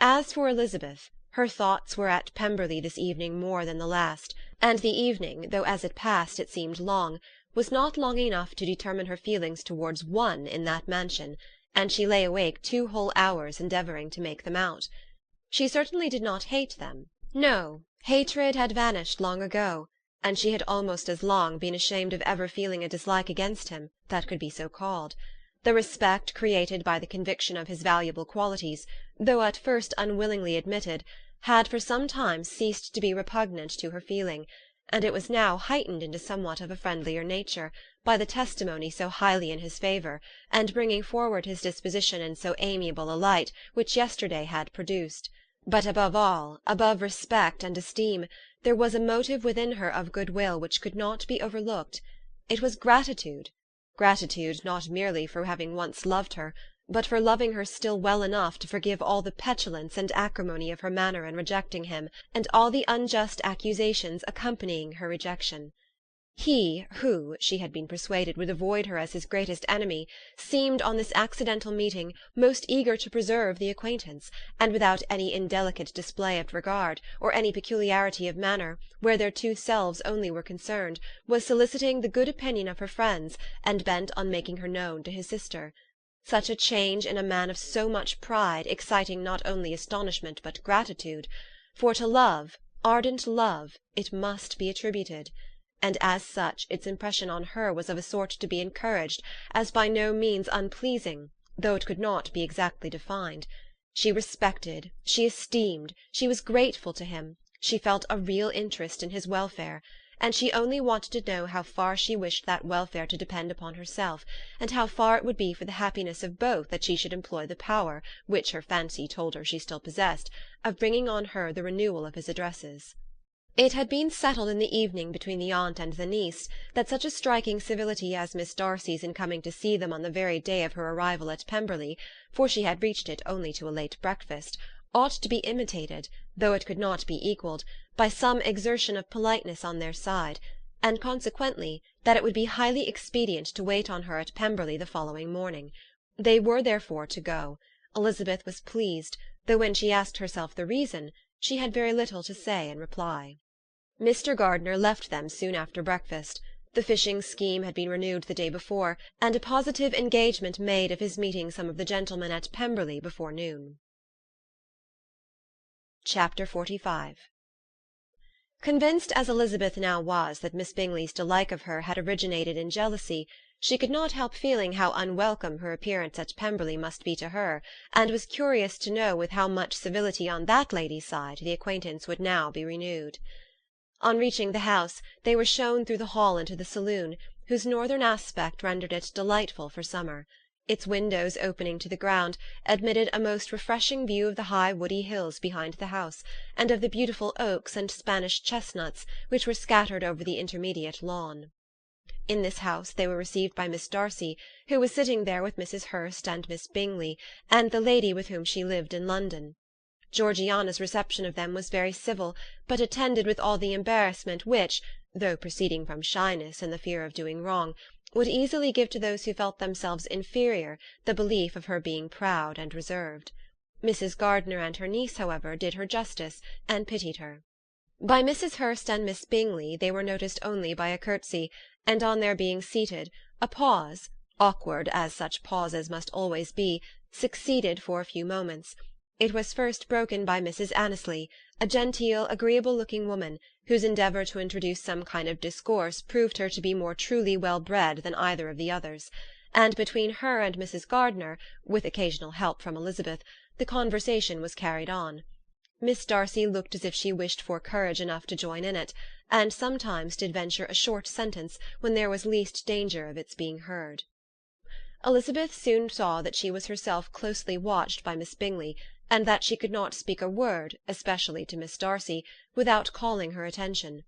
As for Elizabeth, her thoughts were at Pemberley this evening more than the last, and the evening, though as it passed it seemed long, was not long enough to determine her feelings towards one in that mansion, and she lay awake 2 whole hours endeavouring to make them out. She certainly did not hate them. No, hatred had vanished long ago, and she had almost as long been ashamed of ever feeling a dislike against him that could be so called. The respect created by the conviction of his valuable qualities, though at first unwillingly admitted, had for some time ceased to be repugnant to her feeling, and it was now heightened into somewhat of a friendlier nature, by the testimony so highly in his favour, and bringing forward his disposition in so amiable a light, which yesterday had produced. But above all, above respect and esteem, there was a motive within her of goodwill which could not be overlooked. It was gratitude. Gratitude not merely for having once loved her, but for loving her still well enough to forgive all the petulance and acrimony of her manner in rejecting him, and all the unjust accusations accompanying her rejection. He, who, she had been persuaded, would avoid her as his greatest enemy, seemed on this accidental meeting most eager to preserve the acquaintance, and without any indelicate display of regard, or any peculiarity of manner, where their 2 selves only were concerned, was soliciting the good opinion of her friends, and bent on making her known to his sister. such a change in a man of so much pride, exciting not only astonishment but gratitude, for to love, ardent love, it must be attributed, and as such its impression on her was of a sort to be encouraged, as by no means unpleasing, though it could not be exactly defined. She respected, she esteemed, she was grateful to him, she felt a real interest in his welfare, and she only wanted to know how far she wished that welfare to depend upon herself, and how far it would be for the happiness of both that she should employ the power, which her fancy told her she still possessed, of bringing on her the renewal of his addresses. It had been settled in the evening between the aunt and the niece that such a striking civility as Miss Darcy's in coming to see them on the very day of her arrival at Pemberley, for she had reached it only to a late breakfast, ought to be imitated, though it could not be equalled, by some exertion of politeness on their side, and consequently that it would be highly expedient to wait on her at Pemberley the following morning. They were therefore to go. Elizabeth was pleased, though when she asked herself the reason, she had very little to say in reply. Mr. Gardiner left them soon after breakfast. The fishing scheme had been renewed the day before, and a positive engagement made of his meeting some of the gentlemen at Pemberley before noon. Chapter 45. Convinced as Elizabeth now was that Miss Bingley's dislike of her had originated in jealousy, she could not help feeling how unwelcome her appearance at Pemberley must be to her, and was curious to know with how much civility on that lady's side the acquaintance would now be renewed. On reaching the house, they were shown through the hall into the saloon, whose northern aspect rendered it delightful for summer. Its windows opening to the ground admitted a most refreshing view of the high woody hills behind the house, and of the beautiful oaks and Spanish chestnuts which were scattered over the intermediate lawn. In this house they were received by Miss Darcy, who was sitting there with Mrs. Hurst and Miss Bingley, and the lady with whom she lived in London. Georgiana's reception of them was very civil, but attended with all the embarrassment which, though proceeding from shyness and the fear of doing wrong, would easily give to those who felt themselves inferior the belief of her being proud and reserved. Mrs. Gardiner and her niece, however, did her justice, and pitied her. By Mrs. Hurst and Miss Bingley they were noticed only by a curtsy, and on their being seated, a pause, awkward as such pauses must always be, succeeded for a few moments. It was first broken by Mrs. Annesley, a genteel, agreeable-looking woman, whose endeavour to introduce some kind of discourse proved her to be more truly well-bred than either of the others, and between her and Mrs. Gardiner, with occasional help from Elizabeth, the conversation was carried on. Miss Darcy looked as if she wished for courage enough to join in it, and sometimes did venture a short sentence when there was least danger of its being heard. Elizabeth soon saw that she was herself closely watched by Miss Bingley, and that she could not speak a word, especially to Miss Darcy, without calling her attention.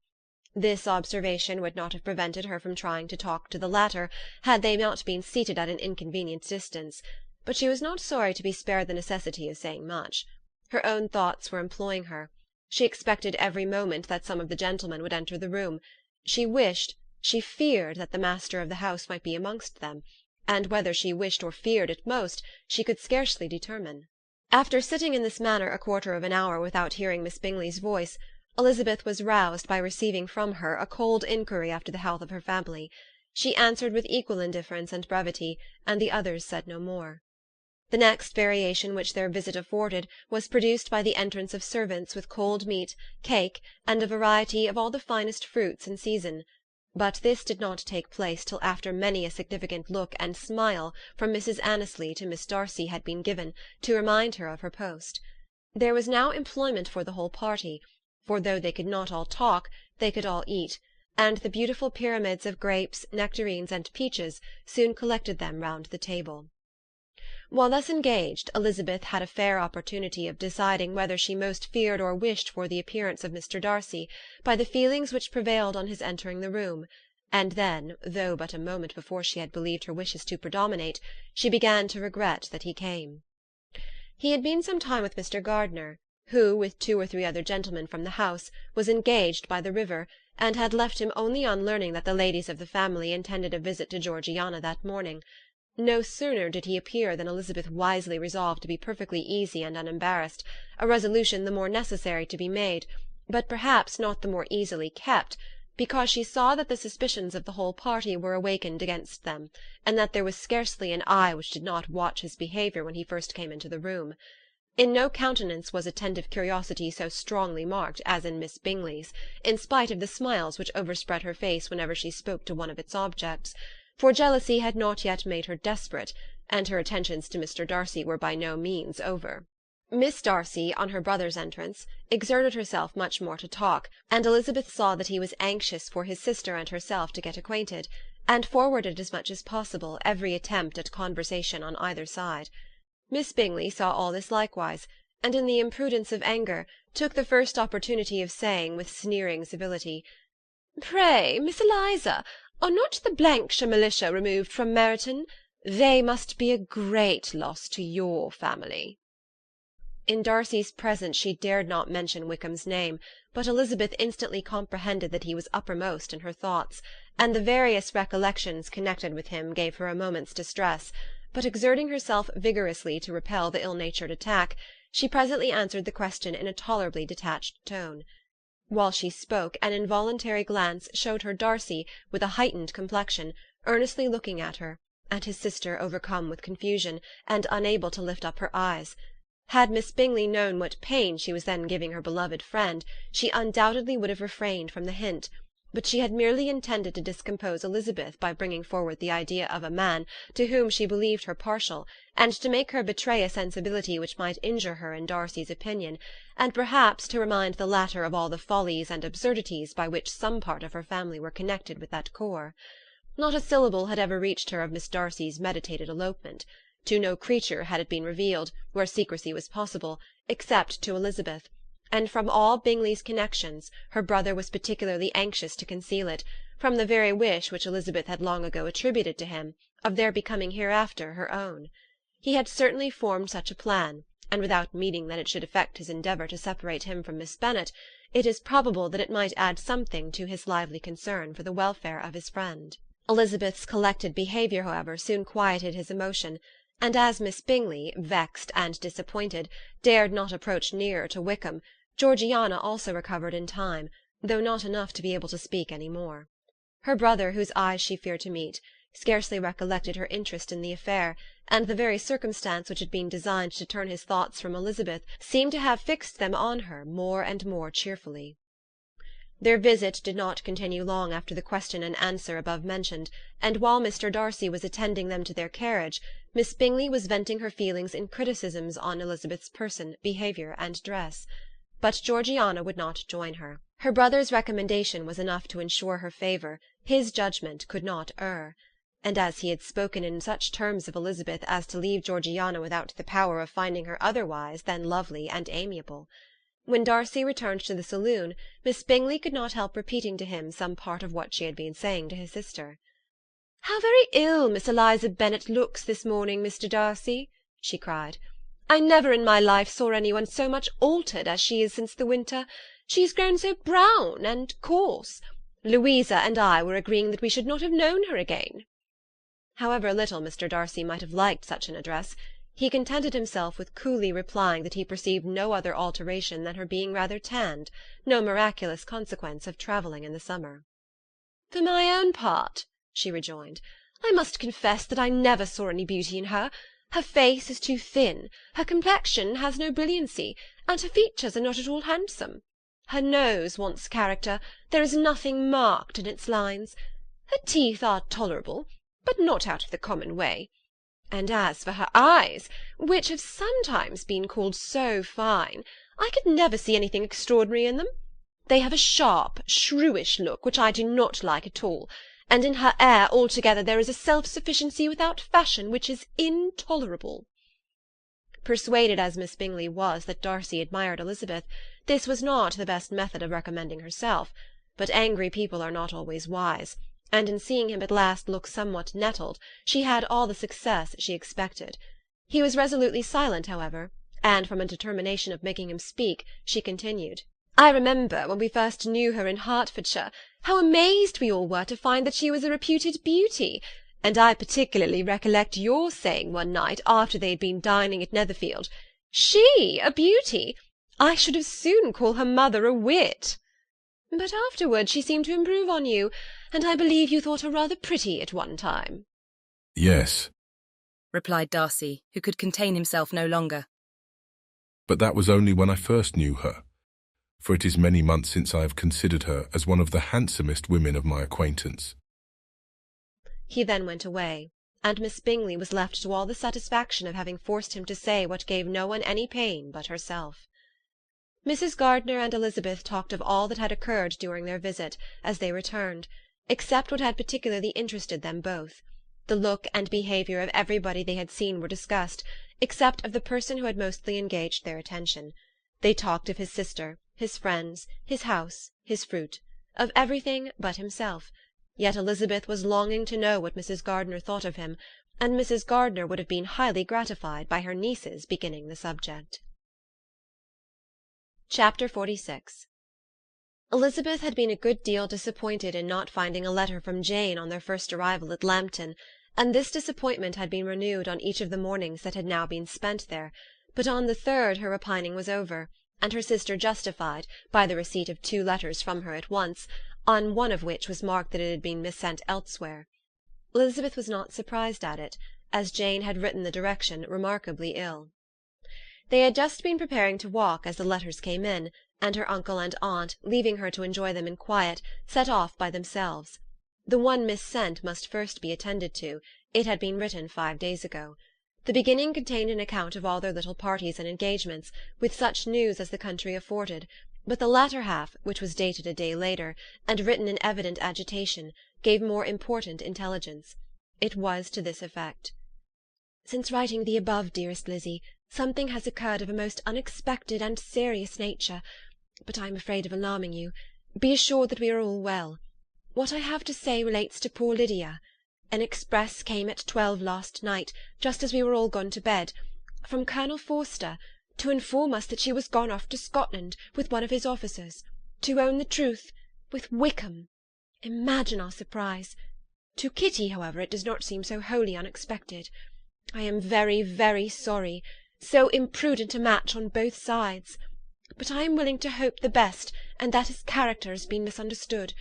This observation would not have prevented her from trying to talk to the latter, had they not been seated at an inconvenient distance, but she was not sorry to be spared the necessity of saying much. Her own thoughts were employing her. She expected every moment that some of the gentlemen would enter the room. She wished, she feared that the master of the house might be amongst them, and whether she wished or feared it most, she could scarcely determine. After sitting in this manner a quarter of an hour without hearing Miss Bingley's voice, Elizabeth was roused by receiving from her a cold inquiry after the health of her family. She answered with equal indifference and brevity, and the others said no more. The next variation which their visit afforded was produced by the entrance of servants with cold meat, cake, and a variety of all the finest fruits in season. But this did not take place till after many a significant look and smile from Mrs. Annesley to Miss Darcy had been given, to remind her of her post. There was now employment for the whole party, for though they could not all talk, they could all eat, and the beautiful pyramids of grapes, nectarines, and peaches soon collected them round the table. While thus engaged, Elizabeth had a fair opportunity of deciding whether she most feared or wished for the appearance of Mr. Darcy, by the feelings which prevailed on his entering the room, and then, though but a moment before she had believed her wishes to predominate, she began to regret that he came. He had been some time with Mr. Gardiner, who, with 2 or 3 other gentlemen from the house, was engaged by the river, and had left him only on learning that the ladies of the family intended a visit to Georgiana that morning. No sooner did he appear than Elizabeth wisely resolved to be perfectly easy and unembarrassed, a resolution the more necessary to be made, but perhaps not the more easily kept, because she saw that the suspicions of the whole party were awakened against them, and that there was scarcely an eye which did not watch his behaviour when he first came into the room. In no countenance was attentive curiosity so strongly marked as in Miss Bingley's, in spite of the smiles which overspread her face whenever she spoke to one of its objects, for jealousy had not yet made her desperate, and her attentions to Mr. Darcy were by no means over. Miss Darcy, on her brother's entrance, exerted herself much more to talk, and Elizabeth saw that he was anxious for his sister and herself to get acquainted, and forwarded as much as possible every attempt at conversation on either side. Miss Bingley saw all this likewise, and in the imprudence of anger took the first opportunity of saying, with sneering civility, "Pray, Miss Eliza, are not the Blankshire militia removed from Meryton? They must be a great loss to your family." In Darcy's presence she dared not mention Wickham's name, but Elizabeth instantly comprehended that he was uppermost in her thoughts, and the various recollections connected with him gave her a moment's distress, but exerting herself vigorously to repel the ill-natured attack, she presently answered the question in a tolerably detached tone. While she spoke, an involuntary glance showed her Darcy, with a heightened complexion, earnestly looking at her, and his sister overcome with confusion, and unable to lift up her eyes. Had Miss Bingley known what pain she was then giving her beloved friend, she undoubtedly would have refrained from the hint, but she had merely intended to discompose Elizabeth by bringing forward the idea of a man to whom she believed her partial, and to make her betray a sensibility which might injure her in Darcy's opinion, and perhaps to remind the latter of all the follies and absurdities by which some part of her family were connected with that corps. Not a syllable had ever reached her of Miss Darcy's meditated elopement. To no creature had it been revealed, where secrecy was possible, except to Elizabeth, and from all Bingley's connections her brother was particularly anxious to conceal it, from the very wish which Elizabeth had long ago attributed to him, of their becoming hereafter her own. He had certainly formed such a plan, and without meaning that it should affect his endeavour to separate him from Miss Bennet, it is probable that it might add something to his lively concern for the welfare of his friend. Elizabeth's collected behaviour, however, soon quieted his emotion, and as Miss Bingley, vexed and disappointed, dared not approach nearer to Wickham, Georgiana also recovered in time, though not enough to be able to speak any more. Her brother, whose eyes she feared to meet, scarcely recollected her interest in the affair, and the very circumstance which had been designed to turn his thoughts from Elizabeth seemed to have fixed them on her more and more cheerfully. Their visit did not continue long after the question and answer above mentioned, and while Mr. Darcy was attending them to their carriage, Miss Bingley was venting her feelings in criticisms on Elizabeth's person, behaviour, and dress. But Georgiana would not join her. Her brother's recommendation was enough to ensure her favour, his judgment could not err, and as he had spoken in such terms of Elizabeth as to leave Georgiana without the power of finding her otherwise than lovely and amiable. When Darcy returned to the saloon, Miss Bingley could not help repeating to him some part of what she had been saying to his sister. "How very ill Miss Eliza Bennet looks this morning, Mr. Darcy," she cried. "I never in my life saw anyone so much altered as she is since the winter. She has grown so brown and coarse. Louisa and I were agreeing that we should not have known her again." However little Mr. Darcy might have liked such an address, he contented himself with coolly replying that he perceived no other alteration than her being rather tanned, no miraculous consequence of travelling in the summer. "For my own part," she rejoined, "I must confess that I never saw any beauty in her. Her face is too thin, her complexion has no brilliancy, and her features are not at all handsome. Her nose wants character, there is nothing marked in its lines. Her teeth are tolerable, but not out of the common way. And as for her eyes, which have sometimes been called so fine, I could never see anything extraordinary in them. They have a sharp, shrewish look, which I do not like at all, and in her air altogether there is a self-sufficiency without fashion which is intolerable." Persuaded as Miss Bingley was that Darcy admired Elizabeth, this was not the best method of recommending herself, but angry people are not always wise, and in seeing him at last look somewhat nettled, she had all the success she expected. He was resolutely silent, however, and from a determination of making him speak, she continued, "I remember, when we first knew her in Hertfordshire, how amazed we all were to find that she was a reputed beauty, and I particularly recollect your saying one night, after they had been dining at Netherfield, 'She a beauty! I should as soon call her mother a wit.'" But afterwards she seemed to improve on you, and I believe you thought her rather pretty at one time. Yes, replied Darcy, who could contain himself no longer. but that was only when I first knew her, for it is many months since I have considered her as one of the handsomest women of my acquaintance. He then went away, and Miss Bingley was left to all the satisfaction of having forced him to say what gave no one any pain but herself. Mrs. Gardiner and Elizabeth talked of all that had occurred during their visit, as they returned, except what had particularly interested them both. The look and behaviour of everybody they had seen were discussed, except of the person who had mostly engaged their attention. They talked of his sister, his friends, his house, his fruit, of everything but himself, yet Elizabeth was longing to know what Mrs. Gardiner thought of him, and Mrs. Gardiner would have been highly gratified by her niece's beginning the subject. Chapter 46. Elizabeth had been a good deal disappointed in not finding a letter from Jane on their first arrival at Lambton, and this disappointment had been renewed on each of the mornings that had now been spent there, but on the third her repining was over, and her sister justified, by the receipt of 2 letters from her at once, on one of which was marked that it had been missent elsewhere. Elizabeth was not surprised at it, as Jane had written the direction remarkably ill. They had just been preparing to walk as the letters came in, and her uncle and aunt, leaving her to enjoy them in quiet, set off by themselves. The one missent must first be attended to. It had been written 5 days ago. The beginning contained an account of all their little parties and engagements, with such news as the country afforded, but the latter half, which was dated a day later, and written in evident agitation, gave more important intelligence. It was to this effect: "Since writing the above, dearest Lizzie, something has occurred of a most unexpected and serious nature, but I am afraid of alarming you. Be assured that we are all well. What I have to say relates to poor Lydia. An express came at 12 last night, just as we were all gone to bed, from Colonel Forster, to inform us that she was gone off to Scotland with one of his officers, to own the truth, with Wickham. Imagine our surprise. To Kitty, however, it does not seem so wholly unexpected. I am very, very sorry. So imprudent a match on both sides. But I am willing to hope the best, and that his character has been misunderstood.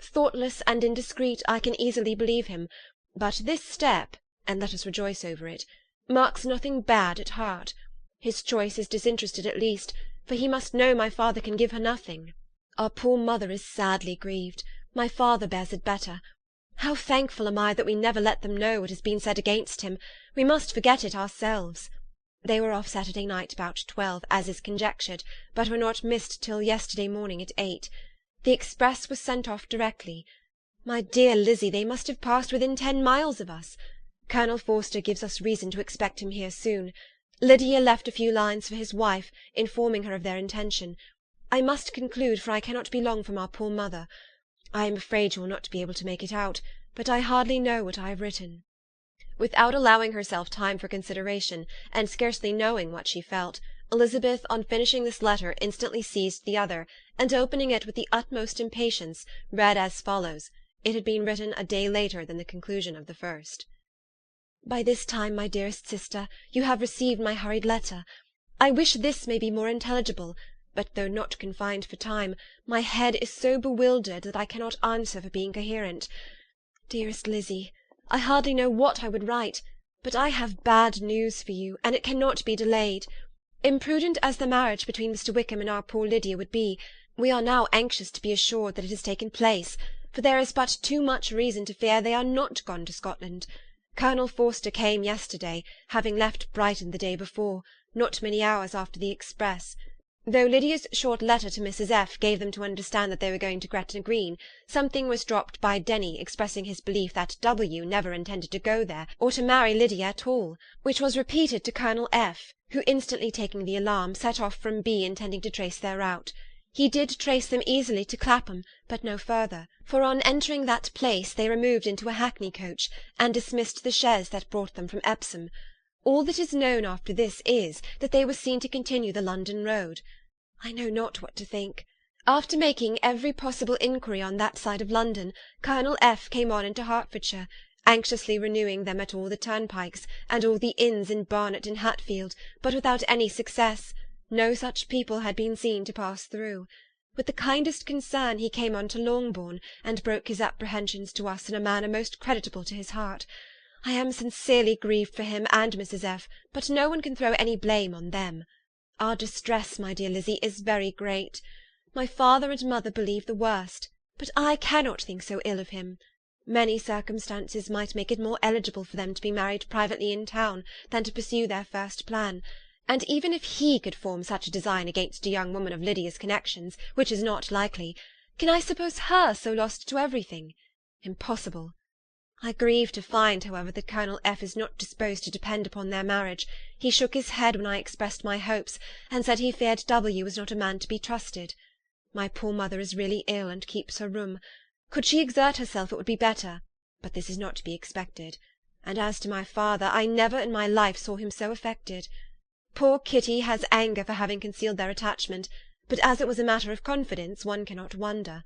Thoughtless and indiscreet, I can easily believe him, but this step, and let us rejoice over it, marks nothing bad at heart. His choice is disinterested at least, for he must know my father can give her nothing. Our poor mother is sadly grieved. My father bears it better. How thankful am I that we never let them know what has been said against him. We must forget it ourselves. They were off Saturday night about 12, as is conjectured, but were not missed till yesterday morning at 8. The express was sent off directly. My dear Lizzie, they must have passed within 10 miles of us. Colonel Forster gives us reason to expect him here soon. Lydia left a few lines for his wife, informing her of their intention. I must conclude, for I cannot be long from our poor mother. I am afraid you will not be able to make it out, but I hardly know what I have written." Without allowing herself time for consideration, and scarcely knowing what she felt, Elizabeth, on finishing this letter, instantly seized the other, and opening it with the utmost impatience, read as follows. It had been written a day later than the conclusion of the first. "By this time, my dearest sister, you have received my hurried letter. I wish this may be more intelligible, but though not confined for time, my head is so bewildered that I cannot answer for being coherent. Dearest Lizzie, I hardly know what I would write, but I have bad news for you, and it cannot be delayed. Imprudent as the marriage between Mr. Wickham and our poor Lydia would be, we are now anxious to be assured that it has taken place, for there is but too much reason to fear they are not gone to Scotland. Colonel Forster came yesterday, having left Brighton the day before, not many hours after the express. Though Lydia's short letter to Mrs. F. gave them to understand that they were going to Gretna Green, something was dropped by Denny expressing his belief that W. never intended to go there, or to marry Lydia at all, which was repeated to Colonel F., who, instantly taking the alarm, set off from B. intending to trace their route. He did trace them easily to Clapham, but no further, for on entering that place they removed into a hackney coach, and dismissed the chaise that brought them from Epsom. All that is known after this is, that they were seen to continue the London road. I know not what to think. After making every possible inquiry on that side of London, Colonel F. came on into Hertfordshire, anxiously renewing them at all the turnpikes, and all the inns in Barnet and Hatfield, but without any success. No such people had been seen to pass through. With the kindest concern he came on to Longbourn, and broke his apprehensions to us in a manner most creditable to his heart. I am sincerely grieved for him and Mrs. F., but no one can throw any blame on them. Our distress, my dear Lizzie, is very great. My father and mother believe the worst, but I cannot think so ill of him. Many circumstances might make it more eligible for them to be married privately in town than to pursue their first plan, and even if he could form such a design against a young woman of Lydia's connections, which is not likely, can I suppose her so lost to everything? Impossible. I grieve to find, however, that Colonel F. is not disposed to depend upon their marriage. He shook his head when I expressed my hopes, and said he feared W. was not a man to be trusted. My poor mother is really ill, and keeps her room. Could she exert herself, it would be better, but this is not to be expected. And as to my father, I never in my life saw him so affected. Poor Kitty has anger for having concealed their attachment, but as it was a matter of confidence, one cannot wonder.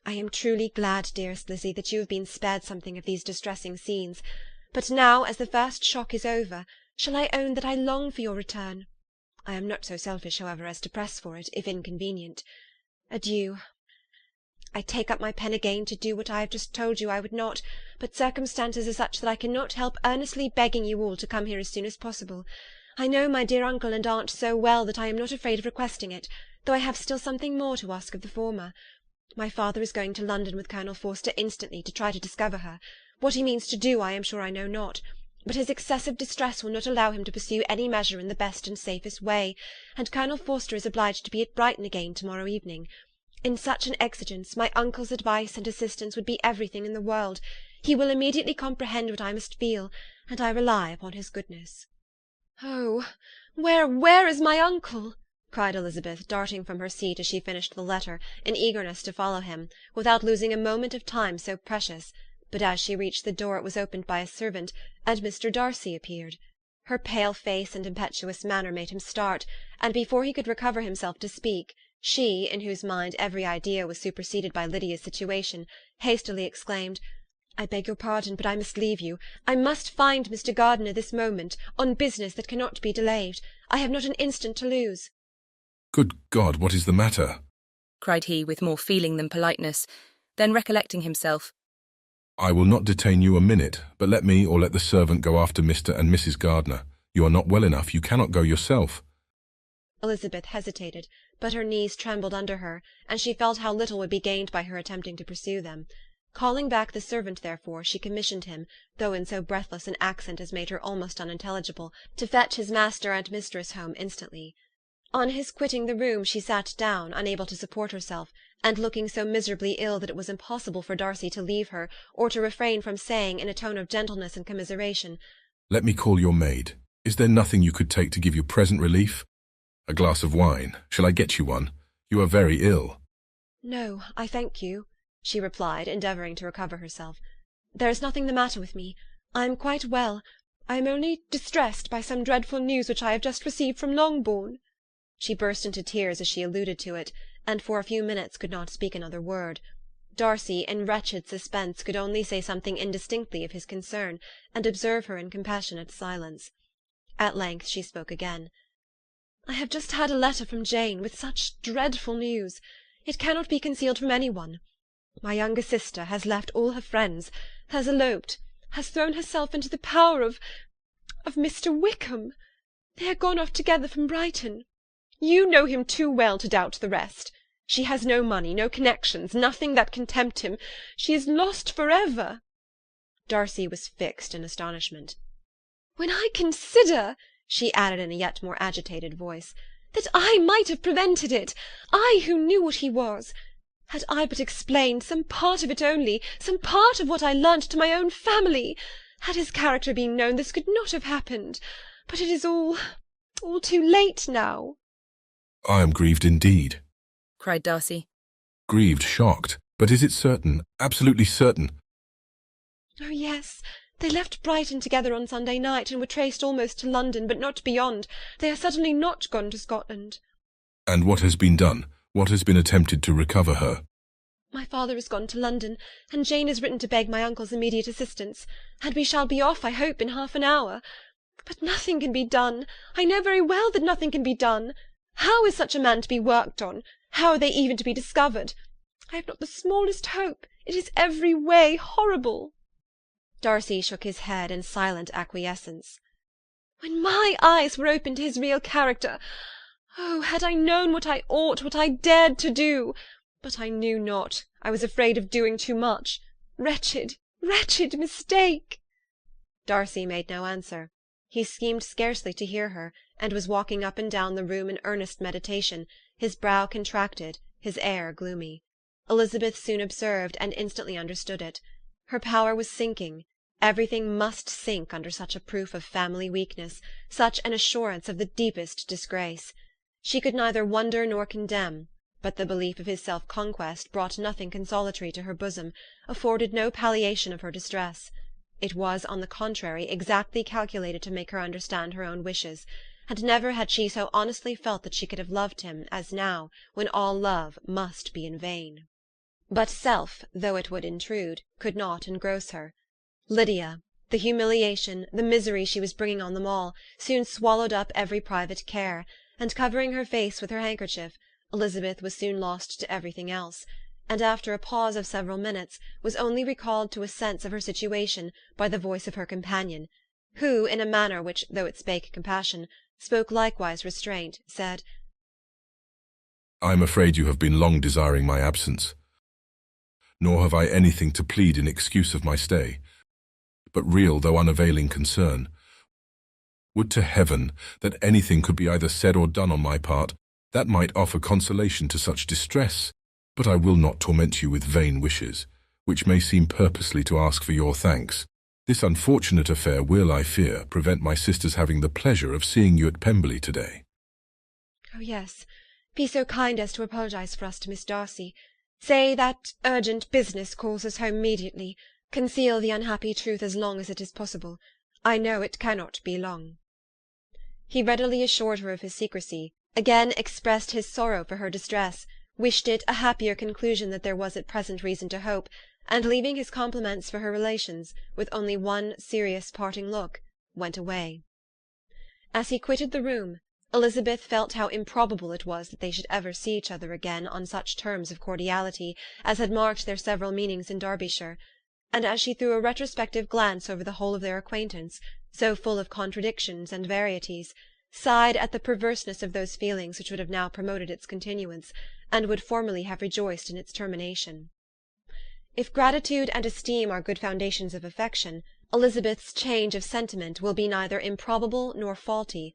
I am truly glad, dearest Lizzie, that you have been spared something of these distressing scenes. But now, as the first shock is over, shall I own that I long for your return? I am not so selfish, however, as to press for it, if inconvenient. Adieu. I take up my pen again to do what I have just told you I would not, but circumstances are such that I cannot help earnestly begging you all to come here as soon as possible. I know my dear uncle and aunt so well that I am not afraid of requesting it, though I have still something more to ask of the former. My father is going to London with Colonel Forster instantly to try to discover her. What he means to do I am sure I know not, but his excessive distress will not allow him to pursue any measure in the best and safest way, and Colonel Forster is obliged to be at Brighton again to-morrow evening. In such an exigence, my uncle's advice and assistance would be everything in the world. He will immediately comprehend what I must feel, and I rely upon his goodness. Oh, where is my uncle? Cried Elizabeth, darting from her seat as she finished the letter, in eagerness to follow him, without losing a moment of time so precious. But as she reached the door it was opened by a servant, and Mr. Darcy appeared. Her pale face and impetuous manner made him start, and before he could recover himself to speak, she, in whose mind every idea was superseded by Lydia's situation, hastily exclaimed, "I beg your pardon, but I must leave you. I must find Mr. Gardiner this moment, on business that cannot be delayed. I have not an instant to lose." Good God, what is the matter? Cried he with more feeling than politeness. Then recollecting himself, I will not detain you a minute, but let me or let the servant go after Mr. and Mrs. Gardiner. You are not well enough, you cannot go yourself. Elizabeth hesitated, but her knees trembled under her, and she felt how little would be gained by her attempting to pursue them. Calling back the servant, therefore, she commissioned him, though in so breathless an accent as made her almost unintelligible, to fetch his master and mistress home instantly. On his quitting the room she sat down, unable to support herself, and looking so miserably ill that it was impossible for Darcy to leave her, or to refrain from saying, in a tone of gentleness and commiseration, Let me call your maid. Is there nothing you could take to give you present relief? A glass of wine. Shall I get you one? You are very ill. No, I thank you, she replied, endeavouring to recover herself. There is nothing the matter with me. I am quite well. I am only distressed by some dreadful news which I have just received from Longbourn. She burst into tears as she alluded to it, and for a few minutes could not speak another word. Darcy, in wretched suspense, could only say something indistinctly of his concern, and observe her in compassionate silence. At length she spoke again. I have just had a letter from Jane, with such dreadful news. It cannot be concealed from any one. My younger sister has left all her friends, has eloped, has thrown herself into the power of Mr. Wickham. They are gone off together from Brighton. You know him too well to doubt the rest. She has no money, no connections, nothing that can tempt him. She is lost for ever. Darcy was fixed in astonishment. When I consider, she added in a yet more agitated voice, that I might have prevented it, I who knew what he was. Had I but explained some part of it only, some part of what I learnt to my own family, had his character been known, this could not have happened. But it is all too late now. I am grieved indeed, cried Darcy. Grieved, shocked. But is it certain, absolutely certain? Oh, yes. They left Brighton together on Sunday night, and were traced almost to London, but not beyond. They are certainly not gone to Scotland. And what has been done? What has been attempted to recover her? My father has gone to London, and Jane has written to beg my uncle's immediate assistance, and we shall be off, I hope, in half an hour. But nothing can be done. I know very well that nothing can be done. How is such a man to be worked on? How are they even to be discovered? I have not the smallest hope. It is every way horrible." Darcy shook his head in silent acquiescence. "When my eyes were opened to his real character, oh, had I known what I ought, what I dared to do! But I knew not. I was afraid of doing too much. Wretched, wretched mistake!" Darcy made no answer. He seemed scarcely to hear her, and was walking up and down the room in earnest meditation, his brow contracted, his air gloomy. Elizabeth soon observed, and instantly understood it. Her power was sinking. Everything must sink under such a proof of family weakness, such an assurance of the deepest disgrace. She could neither wonder nor condemn, but the belief of his self-conquest brought nothing consolatory to her bosom, afforded no palliation of her distress. It was, on the contrary, exactly calculated to make her understand her own wishes, and never had she so honestly felt that she could have loved him as now, when all love must be in vain. But self, though it would intrude, could not engross her. Lydia, the humiliation, the misery she was bringing on them all, soon swallowed up every private care, and covering her face with her handkerchief, Elizabeth was soon lost to everything else, and after a pause of several minutes was only recalled to a sense of her situation by the voice of her companion, who, in a manner which, though it spake compassion, spoke likewise restraint, said, "I am afraid you have been long desiring my absence, nor have I anything to plead in excuse of my stay, but real though unavailing concern. Would to heaven that anything could be either said or done on my part that might offer consolation to such distress, but I will not torment you with vain wishes, which may seem purposely to ask for your thanks. This unfortunate affair will, I fear, prevent my sister's having the pleasure of seeing you at Pemberley today." "Oh, yes. Be so kind as to apologize for us to Miss Darcy. Say that urgent business calls us home immediately. Conceal the unhappy truth as long as it is possible. I know it cannot be long." He readily assured her of his secrecy, again expressed his sorrow for her distress, wished it a happier conclusion that there was at present reason to hope, and leaving his compliments for her relations, with only one serious parting look, went away. As he quitted the room, Elizabeth felt how improbable it was that they should ever see each other again on such terms of cordiality as had marked their several meetings in Derbyshire, and as she threw a retrospective glance over the whole of their acquaintance, so full of contradictions and varieties, sighed at the perverseness of those feelings which would have now promoted its continuance, and would formerly have rejoiced in its termination. If gratitude and esteem are good foundations of affection, Elizabeth's change of sentiment will be neither improbable nor faulty;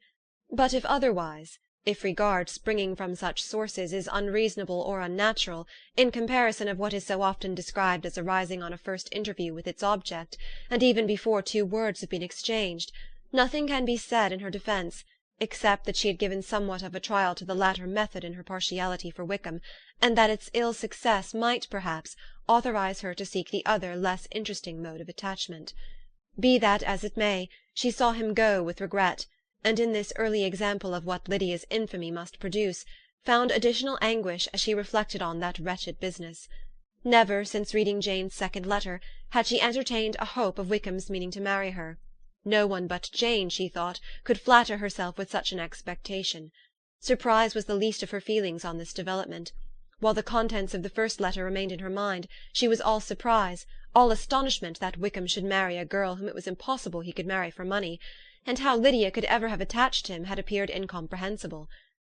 but if otherwise, if regard springing from such sources is unreasonable or unnatural, in comparison of what is so often described as arising on a first interview with its object, and even before two words have been exchanged, nothing can be said in her defence, except that she had given somewhat of a trial to the latter method in her partiality for Wickham, and that its ill success might, perhaps, authorize her to seek the other less interesting mode of attachment. Be that as it may, she saw him go with regret, and in this early example of what Lydia's infamy must produce, found additional anguish as she reflected on that wretched business. Never, since reading Jane's second letter, had she entertained a hope of Wickham's meaning to marry her. No one but Jane, she thought, could flatter herself with such an expectation. Surprise was the least of her feelings on this development. While the contents of the first letter remained in her mind, she was all surprise, all astonishment that Wickham should marry a girl whom it was impossible he could marry for money, and how Lydia could ever have attached him had appeared incomprehensible.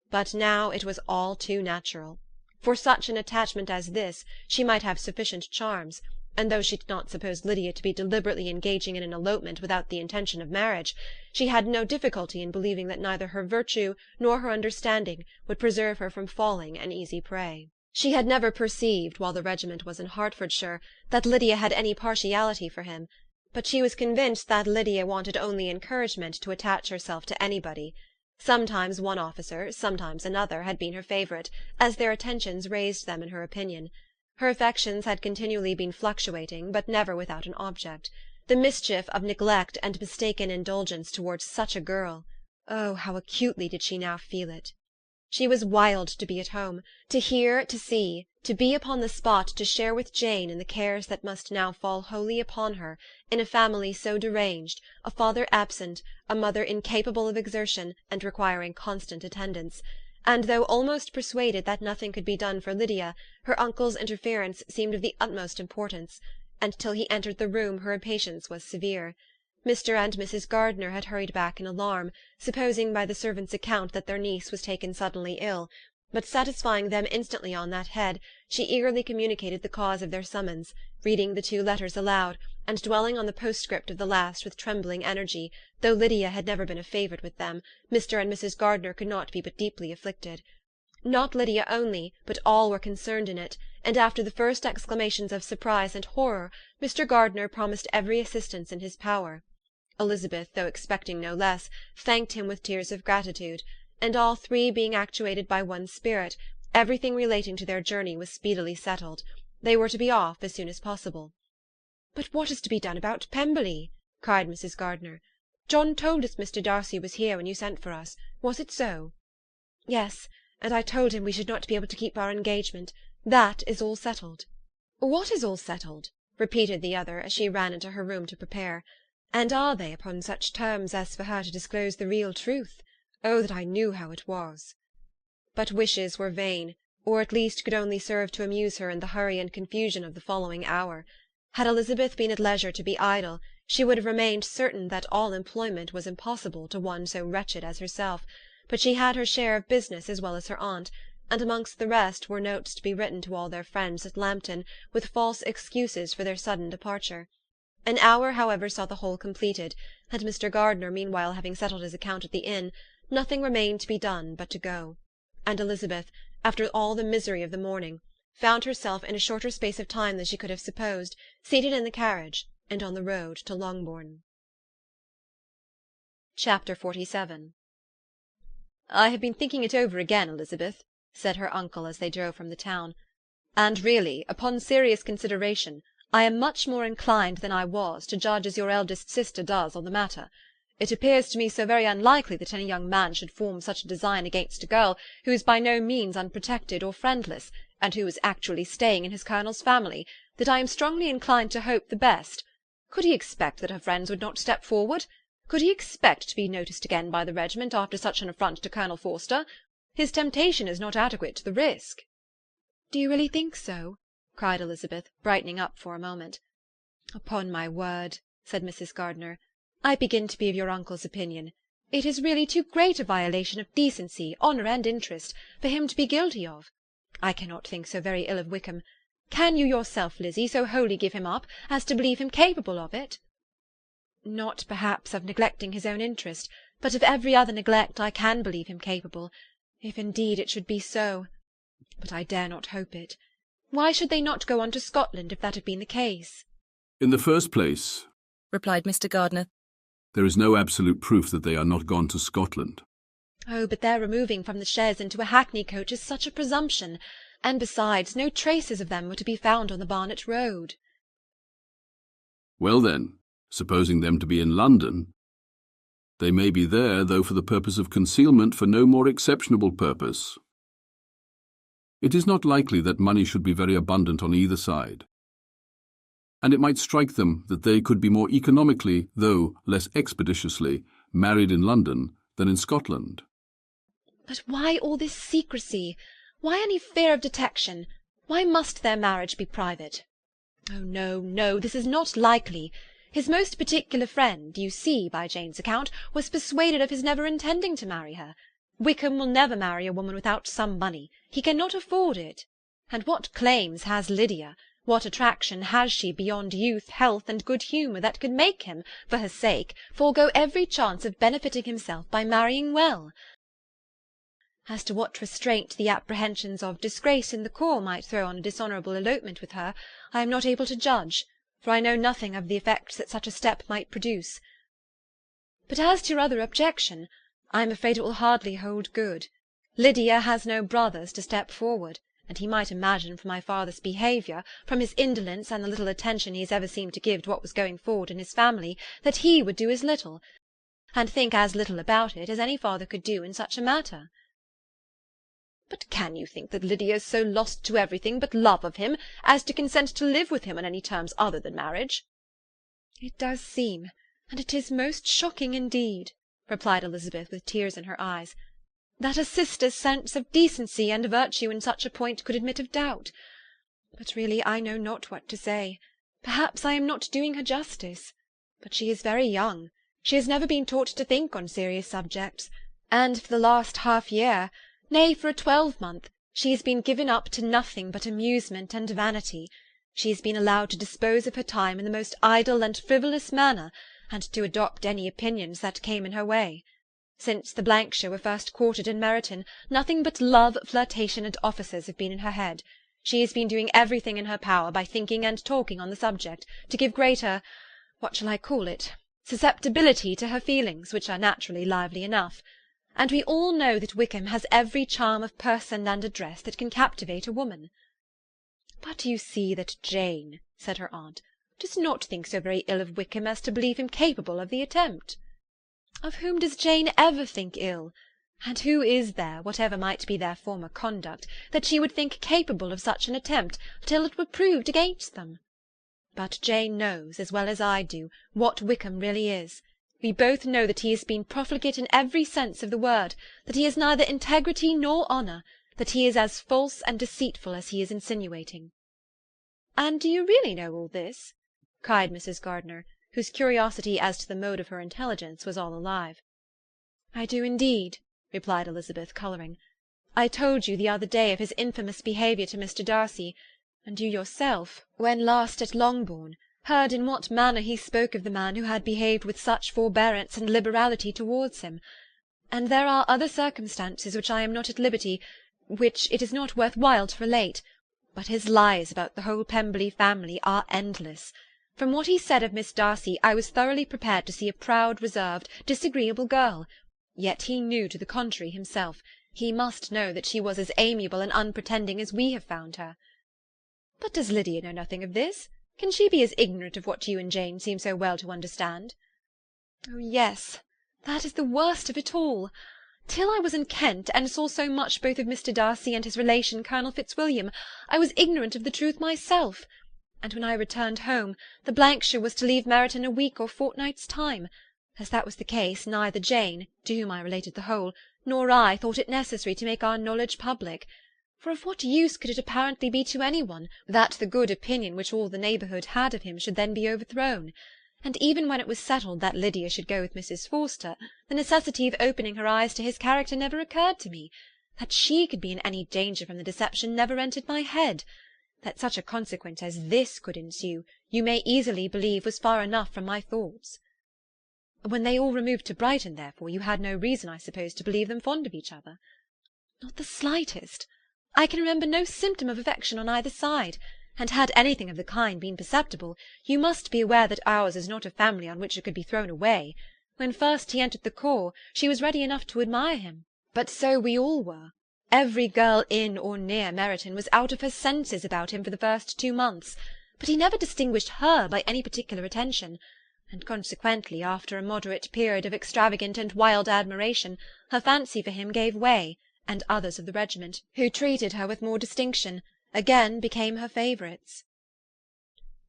But now it was all too natural. For such an attachment as this she might have sufficient charms, and though she did not suppose Lydia to be deliberately engaging in an elopement without the intention of marriage, she had no difficulty in believing that neither her virtue nor her understanding would preserve her from falling an easy prey. She had never perceived, while the regiment was in Hertfordshire, that Lydia had any partiality for him, but she was convinced that Lydia wanted only encouragement to attach herself to anybody. Sometimes one officer, sometimes another, had been her favourite, as their attentions raised them in her opinion. Her affections had continually been fluctuating, but never without an object. The mischief of neglect and mistaken indulgence towards such a girl! Oh, how acutely did she now feel it! She was wild to be at home, to hear, to see, to be upon the spot to share with Jane in the cares that must now fall wholly upon her, in a family so deranged, a father absent, a mother incapable of exertion, and requiring constant attendance, and though almost persuaded that nothing could be done for Lydia, her uncle's interference seemed of the utmost importance, and till he entered the room her impatience was severe. Mr. and Mrs. Gardiner had hurried back in alarm, supposing by the servant's account that their niece was taken suddenly ill, but satisfying them instantly on that head, she eagerly communicated the cause of their summons, reading the 2 letters aloud, and dwelling on the postscript of the last with trembling energy. Though Lydia had never been a favourite with them, Mr. and Mrs. Gardiner could not be but deeply afflicted. Not Lydia only, but all were concerned in it, and after the first exclamations of surprise and horror, Mr. Gardiner promised every assistance in his power. Elizabeth, though expecting no less, thanked him with tears of gratitude, and all 3 being actuated by one spirit, everything relating to their journey was speedily settled. They were to be off as soon as possible. "But what is to be done about Pemberley?" cried Mrs. Gardiner. "John told us Mr. Darcy was here when you sent for us. Was it so?" "Yes, and I told him we should not be able to keep our engagement. That is all settled." "What is all settled?" repeated the other, as she ran into her room to prepare. "And are they upon such terms as for her to disclose the real truth? Oh, that I knew how it was!" But wishes were vain, or at least could only serve to amuse her in the hurry and confusion of the following hour. Had Elizabeth been at leisure to be idle, she would have remained certain that all employment was impossible to one so wretched as herself, but she had her share of business as well as her aunt, and amongst the rest were notes to be written to all their friends at Lambton, with false excuses for their sudden departure. An hour, however, saw the whole completed, and Mr. Gardiner meanwhile having settled his account at the inn, nothing remained to be done but to go. And Elizabeth, after all the misery of the morning, found herself in a shorter space of time than she could have supposed, seated in the carriage, and on the road to Longbourn. Chapter 47. "I have been thinking it over again, Elizabeth," said her uncle as they drove from the town, "and really, upon serious consideration, I am much more inclined than I was to judge as your eldest sister does on the matter. It appears to me so very unlikely that any young man should form such a design against a girl who is by no means unprotected or friendless, and who is actually staying in his colonel's family, that I am strongly inclined to hope the best. Could he expect that her friends would not step forward? Could he expect to be noticed again by the regiment after such an affront to Colonel Forster? His temptation is not adequate to the risk." "Do you really think so?" cried Elizabeth, brightening up for a moment. "Upon my word," said Mrs. Gardiner, "I begin to be of your uncle's opinion. It is really too great a violation of decency, honour, and interest, for him to be guilty of. I cannot think so very ill of Wickham. Can you yourself, Lizzie, so wholly give him up as to believe him capable of it?" "Not, perhaps, of neglecting his own interest, but of every other neglect I can believe him capable, if indeed it should be so. But I dare not hope it. Why should they not go on to Scotland if that had been the case?" "In the first place," replied Mr. Gardiner, "there is no absolute proof that they are not gone to Scotland." "Oh, but their removing from the chaise into a hackney coach is such a presumption, and besides, no traces of them were to be found on the Barnet road." "Well then, supposing them to be in London, they may be there, though for the purpose of concealment, for no more exceptionable purpose. It is not likely that money should be very abundant on either side, and it might strike them that they could be more economically, though less expeditiously, married in London than in Scotland." "But why all this secrecy? Why any fear of detection? Why must their marriage be private? Oh, no, no, this is not likely. His most particular friend, you see by Jane's account, was persuaded of his never intending to marry her. Wickham will never marry a woman without some money. He cannot afford it. And what claims has Lydia? What attraction has she beyond youth, health, and good humour that could make him, for her sake, forego every chance of benefiting himself by marrying well? As to what restraint the apprehensions of disgrace in the corps might throw on a dishonourable elopement with her, I am not able to judge, for I know nothing of the effects that such a step might produce. But as to your other objection, I am afraid it will hardly hold good. Lydia has no brothers to step forward, and he might imagine from my father's behaviour, from his indolence and the little attention he has ever seemed to give to what was going forward in his family, that he would do as little, and think as little about it, as any father could do in such a matter." "But can you think that Lydia is so lost to everything but love of him as to consent to live with him on any terms other than marriage?" "It does seem, and it is most shocking indeed," replied Elizabeth with tears in her eyes. that a sister's sense of decency and virtue in such a point could admit of doubt. But really I know not what to say. Perhaps I am not doing her justice. But she is very young. She has never been taught to think on serious subjects, and for the last half-year, nay, for a 12-month, she has been given up to nothing but amusement and vanity. She has been allowed to dispose of her time in the most idle and frivolous manner, and to adopt any opinions that came in her way. Since the Blankshire were first quartered in Meryton, nothing but love, flirtation, and offices have been in her head. She has been doing everything in her power, by thinking and talking on the subject, to give greater, what shall I call it, susceptibility to her feelings, which are naturally lively enough. And we all know that Wickham has every charm of person and address that can captivate a woman. But you see that Jane, said her aunt, does not think so very ill of Wickham as to believe him capable of the attempt. Of whom does Jane ever think ill? And who is there, whatever might be their former conduct, that she would think capable of such an attempt till it were proved against them? But Jane knows, as well as I do, what Wickham really is. We both know that he has been profligate in every sense of the word, that he has neither integrity nor honour, that he is as false and deceitful as he is insinuating. And do you really know all this? cried Mrs. Gardiner, whose curiosity as to the mode of her intelligence was all alive. I do indeed, replied Elizabeth, colouring. I told you the other day of his infamous behaviour to Mr. Darcy, and you yourself, when last at Longbourn, heard in what manner he spoke of the man who had behaved with such forbearance and liberality towards him. And there are other circumstances which I am not at liberty, which it is not worth while to relate, but his lies about the whole Pemberley family are endless. From what he said of Miss Darcy, I was thoroughly prepared to see a proud, reserved, disagreeable girl. Yet he knew to the contrary himself. He must know that she was as amiable and unpretending as we have found her. But does Lydia know nothing of this? Can she be as ignorant of what you and Jane seem so well to understand? Oh, yes, that is the worst of it all. Till I was in Kent, and saw so much both of Mr. Darcy and his relation Colonel Fitzwilliam, I was ignorant of the truth myself. And when I returned home, the Blankshire was to leave Meryton a week or fortnight's time. As that was the case, neither Jane, to whom I related the whole, nor I thought it necessary to make our knowledge public. For of what use could it apparently be to any one, that the good opinion which all the neighbourhood had of him should then be overthrown? And even when it was settled that Lydia should go with Mrs. Forster, the necessity of opening her eyes to his character never occurred to me. That she could be in any danger from the deception never entered my head. That such a consequence as this could ensue, you may easily believe was far enough from my thoughts. When they all removed to Brighton, therefore, you had no reason, I suppose, to believe them fond of each other? Not the slightest. I can remember no symptom of affection on either side, and had anything of the kind been perceptible, you must be aware that ours is not a family on which it could be thrown away. When first he entered the corps, she was ready enough to admire him, but so we all were. Every girl in or near Meryton was out of her senses about him for the first 2 months, but he never distinguished her by any particular attention, and consequently, after a moderate period of extravagant and wild admiration, her fancy for him gave way, and others of the regiment, who treated her with more distinction, again became her favourites.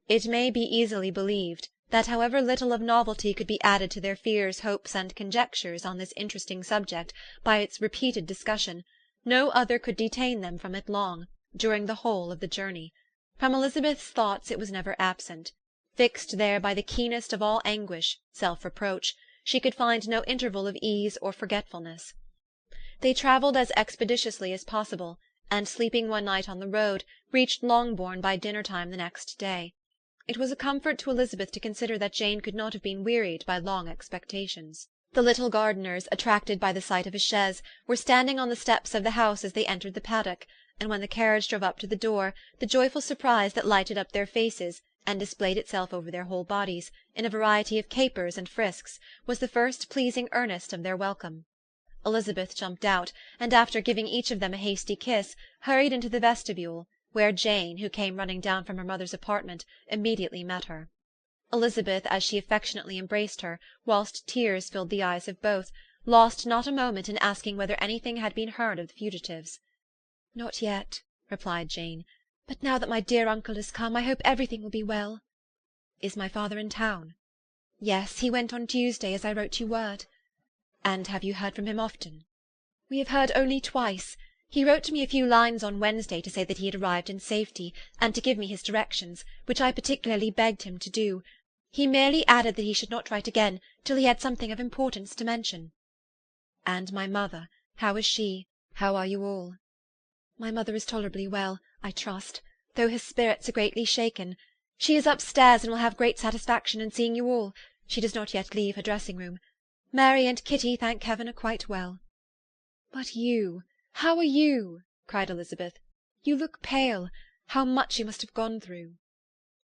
It may be easily believed that however little of novelty could be added to their fears, hopes, and conjectures on this interesting subject by its repeated discussion, no other could detain them from it long, during the whole of the journey. From Elizabeth's thoughts it was never absent. Fixed there by the keenest of all anguish, self-reproach, she could find no interval of ease or forgetfulness. They travelled as expeditiously as possible, and sleeping one night on the road, reached Longbourn by dinner-time the next day. It was a comfort to Elizabeth to consider that Jane could not have been wearied by long expectations. The little Gardiners, attracted by the sight of a chaise, were standing on the steps of the house as they entered the paddock, and when the carriage drove up to the door, the joyful surprise that lighted up their faces, and displayed itself over their whole bodies, in a variety of capers and frisks, was the first pleasing earnest of their welcome. Elizabeth jumped out, and after giving each of them a hasty kiss, hurried into the vestibule, where Jane, who came running down from her mother's apartment, immediately met her. Elizabeth, as she affectionately embraced her, whilst tears filled the eyes of both, lost not a moment in asking whether anything had been heard of the fugitives. "Not yet," replied Jane, "but now that my dear uncle has come, I hope everything will be well." "Is my father in town?" "Yes, he went on Tuesday, as I wrote you word." "And have you heard from him often?" "We have heard only twice. He wrote to me a few lines on Wednesday to say that he had arrived in safety, and to give me his directions, which I particularly begged him to do. He merely added that he should not write again till he had something of importance to mention." "And my mother, how is she? How are you all?" "My mother is tolerably well, I trust, though her spirits are greatly shaken. She is upstairs, and will have great satisfaction in seeing you all. She does not yet leave her dressing-room. Mary and Kitty, thank heaven, are quite well." "But you, how are you?" cried Elizabeth. "You look pale. How much you must have gone through!"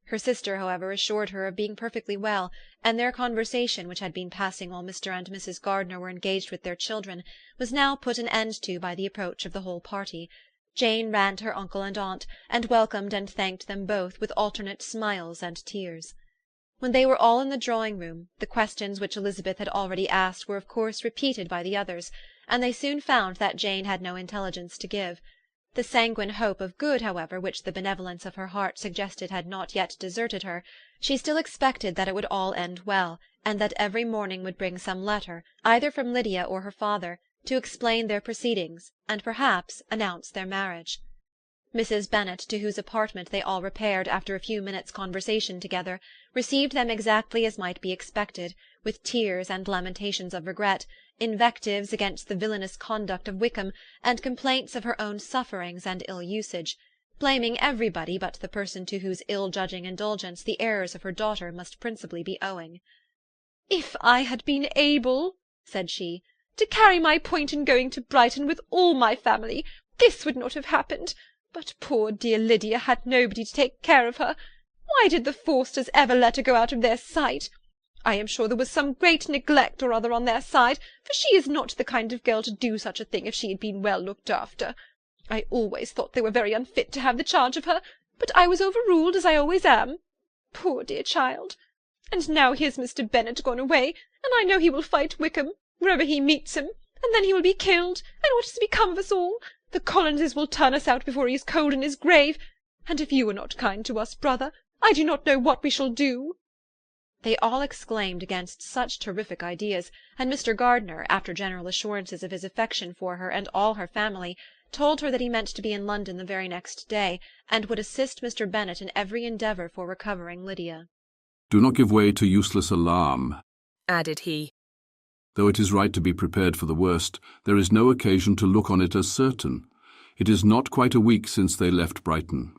Her sister, however, assured her of being perfectly well, and their conversation, which had been passing while Mr. and Mrs. Gardiner were engaged with their children, was now put an end to by the approach of the whole party. Jane ran to her uncle and aunt, and welcomed and thanked them both with alternate smiles and tears. When they were all in the drawing-room, the questions which Elizabeth had already asked were of course repeated by the others, and they soon found that Jane had no intelligence to give. The sanguine hope of good, however, which the benevolence of her heart suggested had not yet deserted her. She still expected that it would all end well, and that every morning would bring some letter, either from Lydia or her father, to explain their proceedings, and perhaps announce their marriage. Mrs. Bennet, to whose apartment they all repaired after a few minutes' conversation together, received them exactly as might be expected, with tears and lamentations of regret, invectives against the villainous conduct of Wickham, and complaints of her own sufferings and ill-usage, blaming everybody but the person to whose ill-judging indulgence the errors of her daughter must principally be owing. "If I had been able," said she, "to carry my point in going to Brighton with all my family, this would not have happened. But poor dear Lydia had nobody to take care of her. Why did the Forsters ever let her go out of their sight? I am sure there was some great neglect or other on their side, for she is not the kind of girl to do such a thing if she had been well looked after. I always thought they were very unfit to have the charge of her, but I was overruled, as I always am. Poor dear child! And now here's Mr. Bennet gone away, and I know he will fight Wickham, wherever he meets him, and then he will be killed, and what is to become of us all? The Collinses will turn us out before he is cold in his grave, and if you are not kind to us, brother, I do not know what we shall do." They all exclaimed against such terrific ideas, and Mr. Gardiner, after general assurances of his affection for her and all her family, told her that he meant to be in London the very next day, and would assist Mr. Bennet in every endeavour for recovering Lydia. "Do not give way to useless alarm," added he. "Though it is right to be prepared for the worst, there is no occasion to look on it as certain. It is not quite a week since they left Brighton.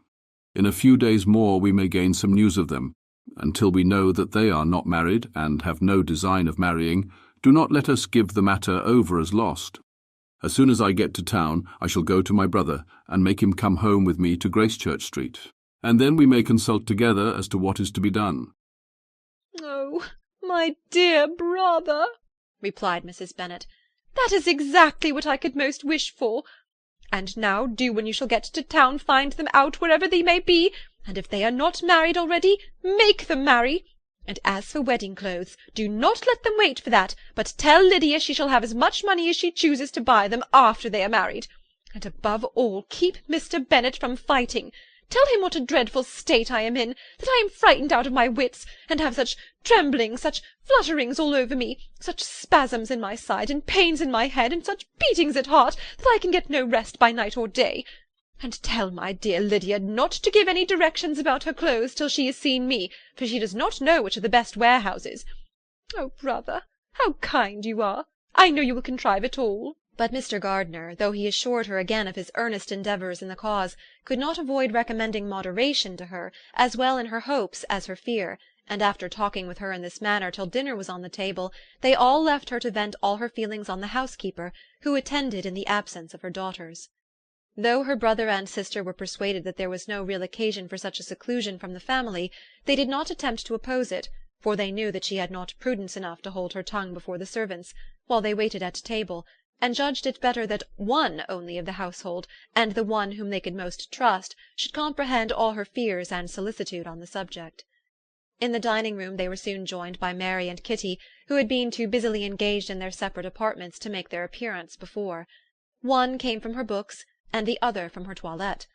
In a few days more we may gain some news of them. Until we know that they are not married and have no design of marrying, do not let us give the matter over as lost. As soon as I get to town, I shall go to my brother and make him come home with me to Gracechurch Street, and then we may consult together as to what is to be done." "Oh, my dear brother," replied Mrs. Bennet, "that is exactly what I could most wish for. And now do, when you shall get to town, find them out wherever they may be, and if they are not married already, make them marry. And as for wedding clothes, do not let them wait for that, but tell Lydia she shall have as much money as she chooses to buy them after they are married. And above all, keep Mr. Bennet from fighting. Tell him what a dreadful state I am in, that I am frightened out of my wits, and have such tremblings, such flutterings all over me, such spasms in my side, and pains in my head, and such beatings at heart, that I can get no rest by night or day. And tell my dear Lydia not to give any directions about her clothes till she has seen me, for she does not know which are the best warehouses. Oh, brother, how kind you are! I know you will contrive it all." But Mr. Gardiner, though he assured her again of his earnest endeavours in the cause, could not avoid recommending moderation to her, as well in her hopes as her fear, and after talking with her in this manner till dinner was on the table, they all left her to vent all her feelings on the housekeeper, who attended in the absence of her daughters. Though her brother and sister were persuaded that there was no real occasion for such a seclusion from the family, they did not attempt to oppose it, for they knew that she had not prudence enough to hold her tongue before the servants, while they waited at table, and judged it better that one only of the household, and the one whom they could most trust, should comprehend all her fears and solicitude on the subject. In the dining-room they were soon joined by Mary and Kitty, who had been too busily engaged in their separate apartments to make their appearance before. One came from her books, and the other from her toilette.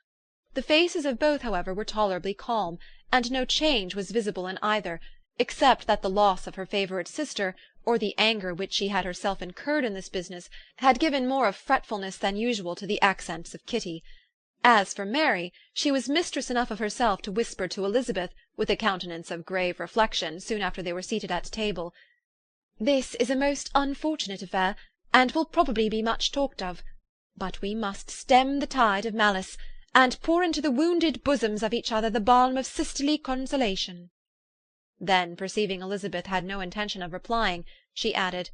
The faces of both, however, were tolerably calm, and no change was visible in either, except that the loss of her favourite sister, or the anger which she had herself incurred in this business had given more of fretfulness than usual to the accents of Kitty. As for Mary, she was mistress enough of herself to whisper to Elizabeth, with a countenance of grave reflection, soon after they were seated at table, "This is a most unfortunate affair, and will probably be much talked of, but we must stem the tide of malice, and pour into the wounded bosoms of each other the balm of sisterly consolation." Then, perceiving Elizabeth had no intention of replying, she added,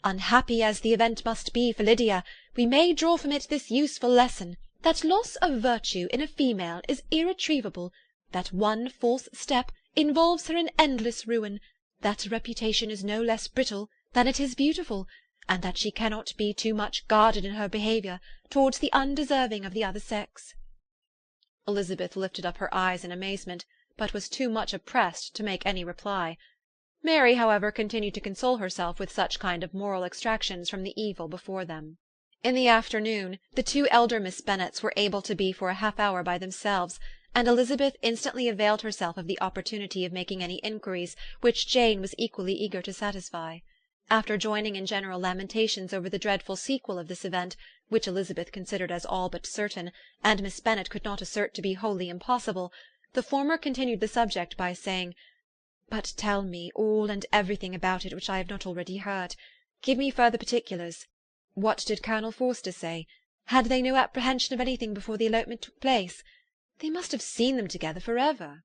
"Unhappy as the event must be for Lydia, we may draw from it this useful lesson, that loss of virtue in a female is irretrievable, that one false step involves her in endless ruin, that reputation is no less brittle than it is beautiful, and that she cannot be too much guarded in her behaviour towards the undeserving of the other sex." Elizabeth lifted up her eyes in amazement, but was too much oppressed to make any reply. Mary, however, continued to console herself with such kind of moral extractions from the evil before them. In the afternoon, the two elder Miss Bennets were able to be for a half-hour by themselves, and Elizabeth instantly availed herself of the opportunity of making any inquiries which Jane was equally eager to satisfy. After joining in general lamentations over the dreadful sequel of this event, which Elizabeth considered as all but certain, and Miss Bennet could not assert to be wholly impossible, the former continued the subject by saying, "But tell me all and everything about it which I have not already heard. Give me further particulars. What did Colonel Forster say? Had they no apprehension of anything before the elopement took place? They must have seen them together for ever."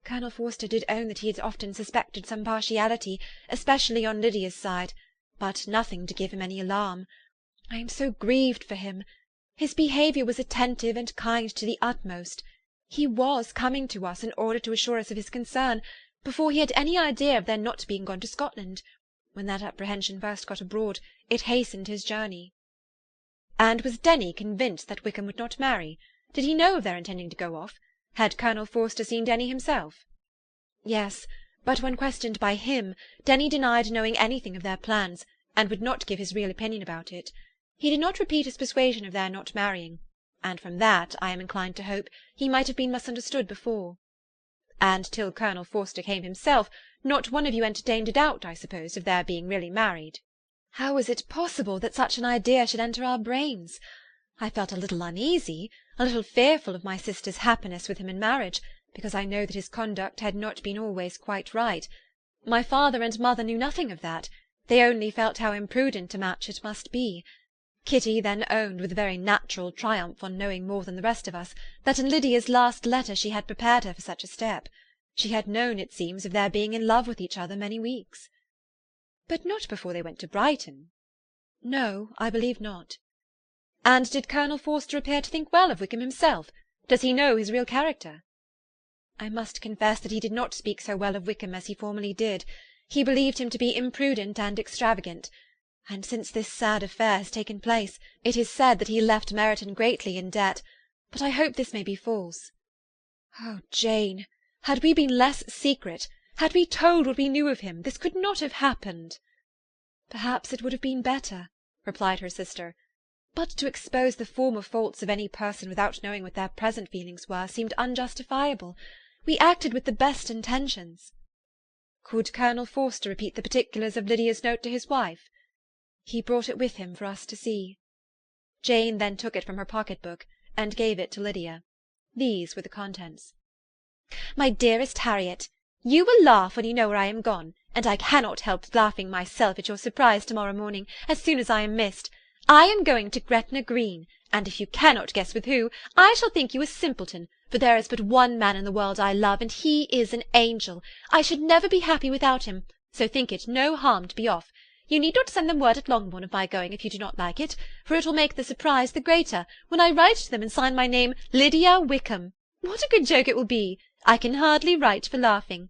"Colonel Forster did own that he had often suspected some partiality, especially on Lydia's side, but nothing to give him any alarm. I am so grieved for him. His behaviour was attentive and kind to the utmost. He was coming to us in order to assure us of his concern, before he had any idea of their not being gone to Scotland. When that apprehension first got abroad, it hastened his journey." "And was Denny convinced that Wickham would not marry? Did he know of their intending to go off? Had Colonel Forster seen Denny himself?" "Yes, but when questioned by him, Denny denied knowing anything of their plans, and would not give his real opinion about it. He did not repeat his persuasion of their not marrying, and from that, I am inclined to hope, he might have been misunderstood before." "And till Colonel Forster came himself, not one of you entertained a doubt, I suppose, of their being really married?" "How was it possible that such an idea should enter our brains? I felt a little uneasy, a little fearful of my sister's happiness with him in marriage, because I know that his conduct had not been always quite right. My father and mother knew nothing of that. They only felt how imprudent a match it must be. Kitty then owned, with a very natural triumph on knowing more than the rest of us, that in Lydia's last letter she had prepared her for such a step. She had known, it seems, of their being in love with each other many weeks." "But not before they went to Brighton?" "No, I believe not." "And did Colonel Forster appear to think well of Wickham himself? Does he know his real character?" "I must confess that he did not speak so well of Wickham as he formerly did. He believed him to be imprudent and extravagant. And since this sad affair has taken place, it is said that he left Meryton greatly in debt, but I hope this may be false. Oh, Jane, had we been less secret, had we told what we knew of him, this could not have happened." "Perhaps it would have been better," replied her sister, "but to expose the former faults of any person without knowing what their present feelings were seemed unjustifiable. We acted with the best intentions." "Could Colonel Forster repeat the particulars of Lydia's note to his wife?" "He brought it with him for us to see." Jane then took it from her pocket-book, and gave it to Lydia. These were the contents. "My dearest Harriet, you will laugh when you know where I am gone, and I cannot help laughing myself at your surprise to-morrow morning, as soon as I am missed. I am going to Gretna Green, and if you cannot guess with who, I shall think you a simpleton, for there is but one man in the world I love, and he is an angel. I should never be happy without him, so think it no harm to be off. You need not send them word at Longbourn of my going if you do not like it, for it will make the surprise the greater when I write to them and sign my name Lydia Wickham. What a good joke it will be! I can hardly write for laughing.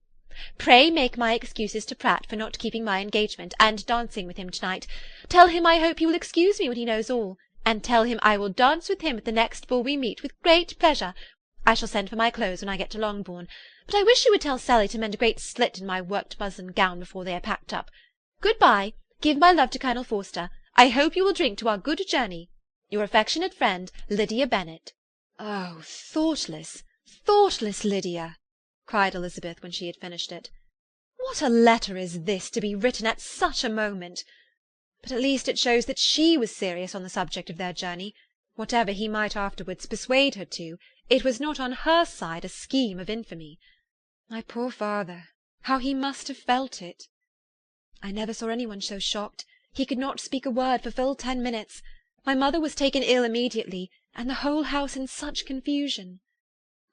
Pray make my excuses to Pratt for not keeping my engagement and dancing with him to-night. Tell him I hope he will excuse me when he knows all, and tell him I will dance with him at the next ball we meet with great pleasure. I shall send for my clothes when I get to Longbourn, but I wish you would tell Sally to mend a great slit in my worked muslin gown before they are packed up. Good-bye. Give my love to Colonel Forster. I hope you will drink to our good journey. Your affectionate friend, Lydia Bennet." "Oh, thoughtless, thoughtless Lydia!" cried Elizabeth when she had finished it. What a letter is this, to be written at such a moment! But at least it shows that she was serious on the subject of their journey. Whatever he might afterwards persuade her to, it was not on her side a scheme of infamy. My poor father, how he must have felt it! I never saw any one so shocked. He could not speak a word for full 10 minutes. My mother was taken ill immediately, and the whole house in such confusion.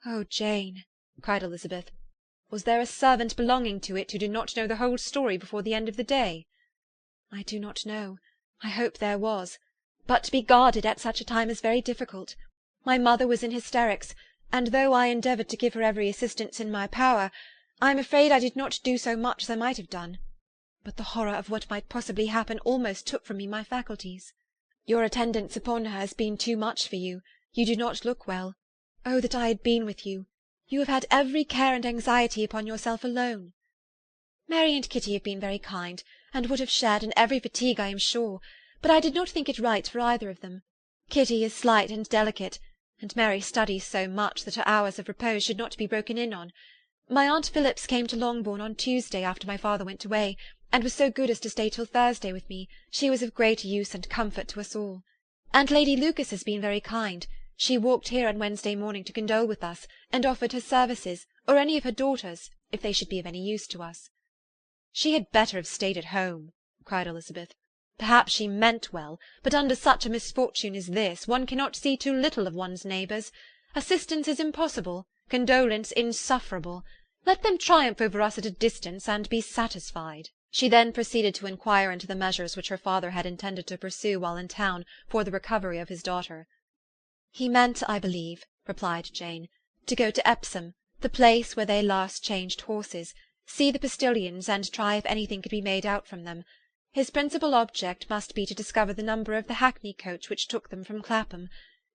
Oh, Jane, cried Elizabeth, was there a servant belonging to it who did not know the whole story before the end of the day? I do not know. I hope there was. But to be guarded at such a time is very difficult. My mother was in hysterics, and though I endeavoured to give her every assistance in my power, I am afraid I did not do so much as I might have done. But the horror of what might possibly happen almost took from me my faculties. Your attendance upon her has been too much for you. You do not look well. Oh, that I had been with you! You have had every care and anxiety upon yourself alone. Mary and Kitty have been very kind, and would have shared in every fatigue, I am sure, but I did not think it right for either of them. Kitty is slight and delicate, and Mary studies so much that her hours of repose should not be broken in on. My Aunt Phillips came to Longbourn on Tuesday after my father went away, and was so good as to stay till Thursday with me. She was of great use and comfort to us all. And Lady Lucas has been very kind. She walked here on Wednesday morning to condole with us, and offered her services, or any of her daughters, if they should be of any use to us. She had better have stayed at home, cried Elizabeth. Perhaps she meant well, but under such a misfortune as this, one cannot see too little of one's neighbours. Assistance is impossible, condolence insufferable. Let them triumph over us at a distance, and be satisfied. She then proceeded to inquire into the measures which her father had intended to pursue while in town for the recovery of his daughter. He meant, I believe, replied Jane, to go to Epsom, the place where they last changed horses, see the postillions, and try if anything could be made out from them. His principal object must be to discover the number of the hackney coach which took them from Clapham.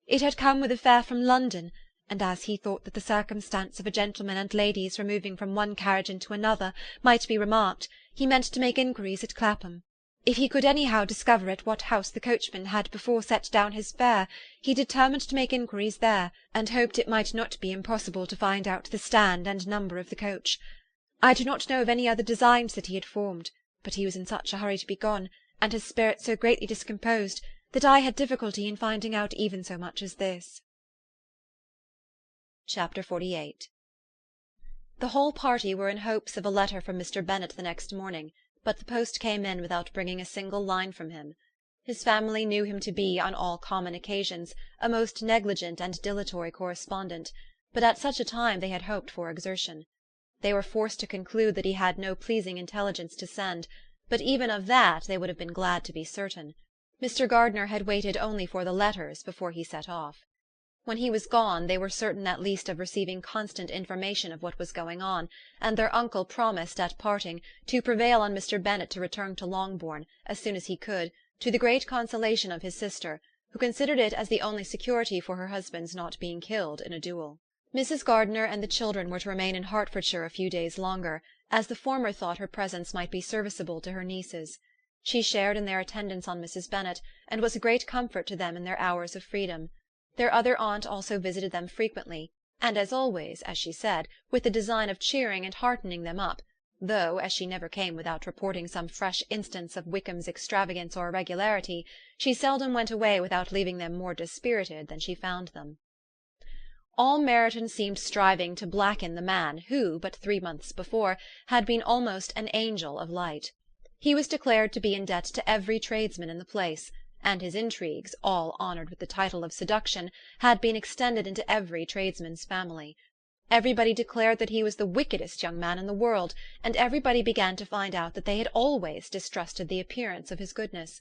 It had come with a fare from London, and as he thought that the circumstance of a gentleman and ladies removing from one carriage into another might be remarked, he meant to make inquiries at Clapham. If he could anyhow discover at what house the coachman had before set down his fare, he determined to make inquiries there, and hoped it might not be impossible to find out the stand and number of the coach. I do not know of any other designs that he had formed, but he was in such a hurry to be gone, and his spirits so greatly discomposed, that I had difficulty in finding out even so much as this. Chapter 48. The whole party were in hopes of a letter from Mr. Bennet the next morning, but the post came in without bringing a single line from him. His family knew him to be, on all common occasions, a most negligent and dilatory correspondent, but at such a time they had hoped for exertion. They were forced to conclude that he had no pleasing intelligence to send, but even of that they would have been glad to be certain. Mr. Gardiner had waited only for the letters before he set off. When he was gone, they were certain at least of receiving constant information of what was going on, and their uncle promised, at parting, to prevail on Mr. Bennet to return to Longbourn, as soon as he could, to the great consolation of his sister, who considered it as the only security for her husband's not being killed in a duel. Mrs. Gardiner and the children were to remain in Hertfordshire a few days longer, as the former thought her presence might be serviceable to her nieces. She shared in their attendance on Mrs. Bennet, and was a great comfort to them in their hours of freedom. Their other aunt also visited them frequently, and as always, as she said, with the design of cheering and heartening them up, though, as she never came without reporting some fresh instance of Wickham's extravagance or irregularity, she seldom went away without leaving them more dispirited than she found them. All Meryton seemed striving to blacken the man who, but 3 months before, had been almost an angel of light. He was declared to be in debt to every tradesman in the place, and his intrigues, all honoured with the title of seduction, had been extended into every tradesman's family. Everybody declared that he was the wickedest young man in the world, and everybody began to find out that they had always distrusted the appearance of his goodness.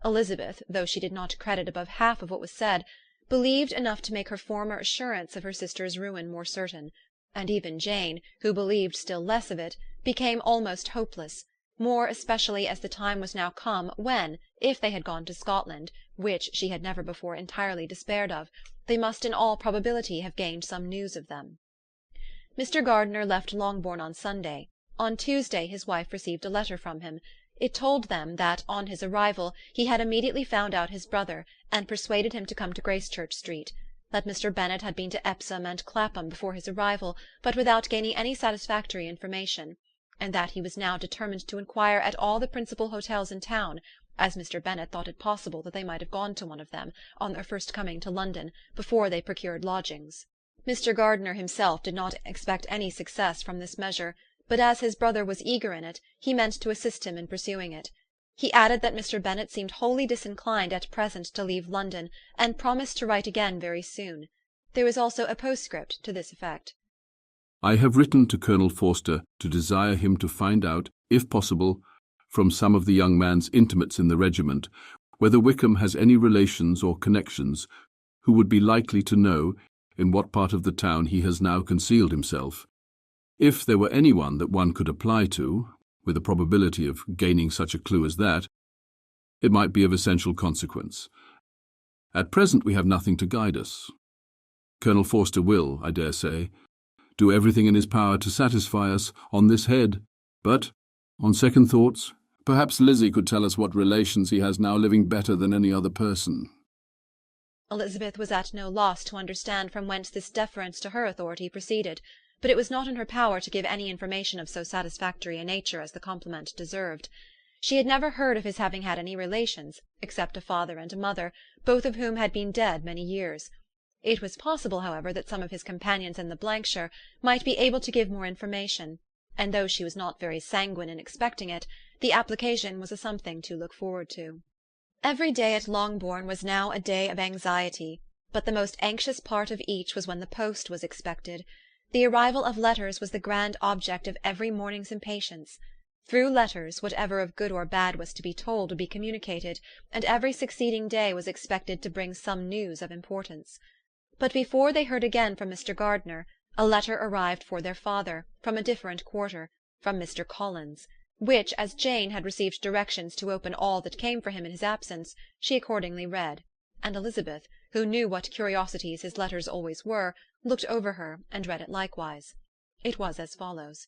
Elizabeth, though she did not credit above half of what was said, believed enough to make her former assurance of her sister's ruin more certain, and even Jane, who believed still less of it, became almost hopeless, more especially as the time was now come when, if they had gone to Scotland, which she had never before entirely despaired of, they must in all probability have gained some news of them. Mr. Gardiner left Longbourn on Sunday. On Tuesday his wife received a letter from him. It told them that, on his arrival, he had immediately found out his brother, and persuaded him to come to Gracechurch Street; that Mr. Bennet had been to Epsom and Clapham before his arrival, but without gaining any satisfactory information; and that he was now determined to inquire at all the principal hotels in town, as Mr. Bennet thought it possible that they might have gone to one of them, on their first coming to London, before they procured lodgings. Mr. Gardiner himself did not expect any success from this measure, but as his brother was eager in it, he meant to assist him in pursuing it. He added that Mr. Bennet seemed wholly disinclined at present to leave London, and promised to write again very soon. There was also a postscript to this effect. I have written to Colonel Forster to desire him to find out, if possible, from some of the young man's intimates in the regiment, whether Wickham has any relations or connections who would be likely to know in what part of the town he has now concealed himself. If there were anyone that one could apply to, with a probability of gaining such a clue as that, it might be of essential consequence. At present we have nothing to guide us. Colonel Forster will, I dare say, do everything in his power to satisfy us on this head, but, on second thoughts, perhaps Lizzie could tell us what relations he has now living better than any other person. Elizabeth was at no loss to understand from whence this deference to her authority proceeded, but it was not in her power to give any information of so satisfactory a nature as the compliment deserved. She had never heard of his having had any relations, except a father and a mother, both of whom had been dead many years. It was possible, however, that some of his companions in the shire might be able to give more information, and though she was not very sanguine in expecting it, the application was a something to look forward to. Every day at Longbourn was now a day of anxiety, but the most anxious part of each was when the post was expected. The arrival of letters was the grand object of every morning's impatience. Through letters, whatever of good or bad was to be told would be communicated, and every succeeding day was expected to bring some news of importance. But before they heard again from Mr. Gardiner, a letter arrived for their father, from a different quarter, from Mr. Collins, which, as Jane had received directions to open all that came for him in his absence, she accordingly read, and Elizabeth, who knew what curiosities his letters always were, looked over her and read it likewise. It was as follows.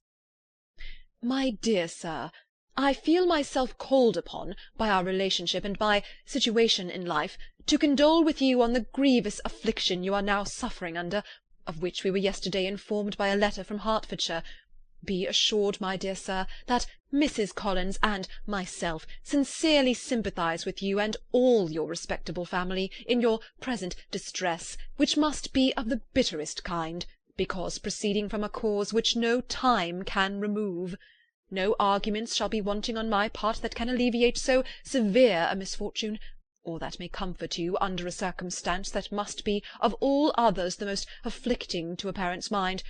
My dear sir, I feel myself called upon, by our relationship and my situation in life, to condole with you on the grievous affliction you are now suffering under, of which we were yesterday informed by a letter from Hertfordshire. Be assured, my dear sir, that Mrs. Collins and myself sincerely sympathise with you and all your respectable family in your present distress, which must be of the bitterest kind, because proceeding from a cause which no time can remove. No arguments shall be wanting on my part that can alleviate so severe a misfortune, or that may comfort you under a circumstance that must be of all others the most afflicting to a parent's mind.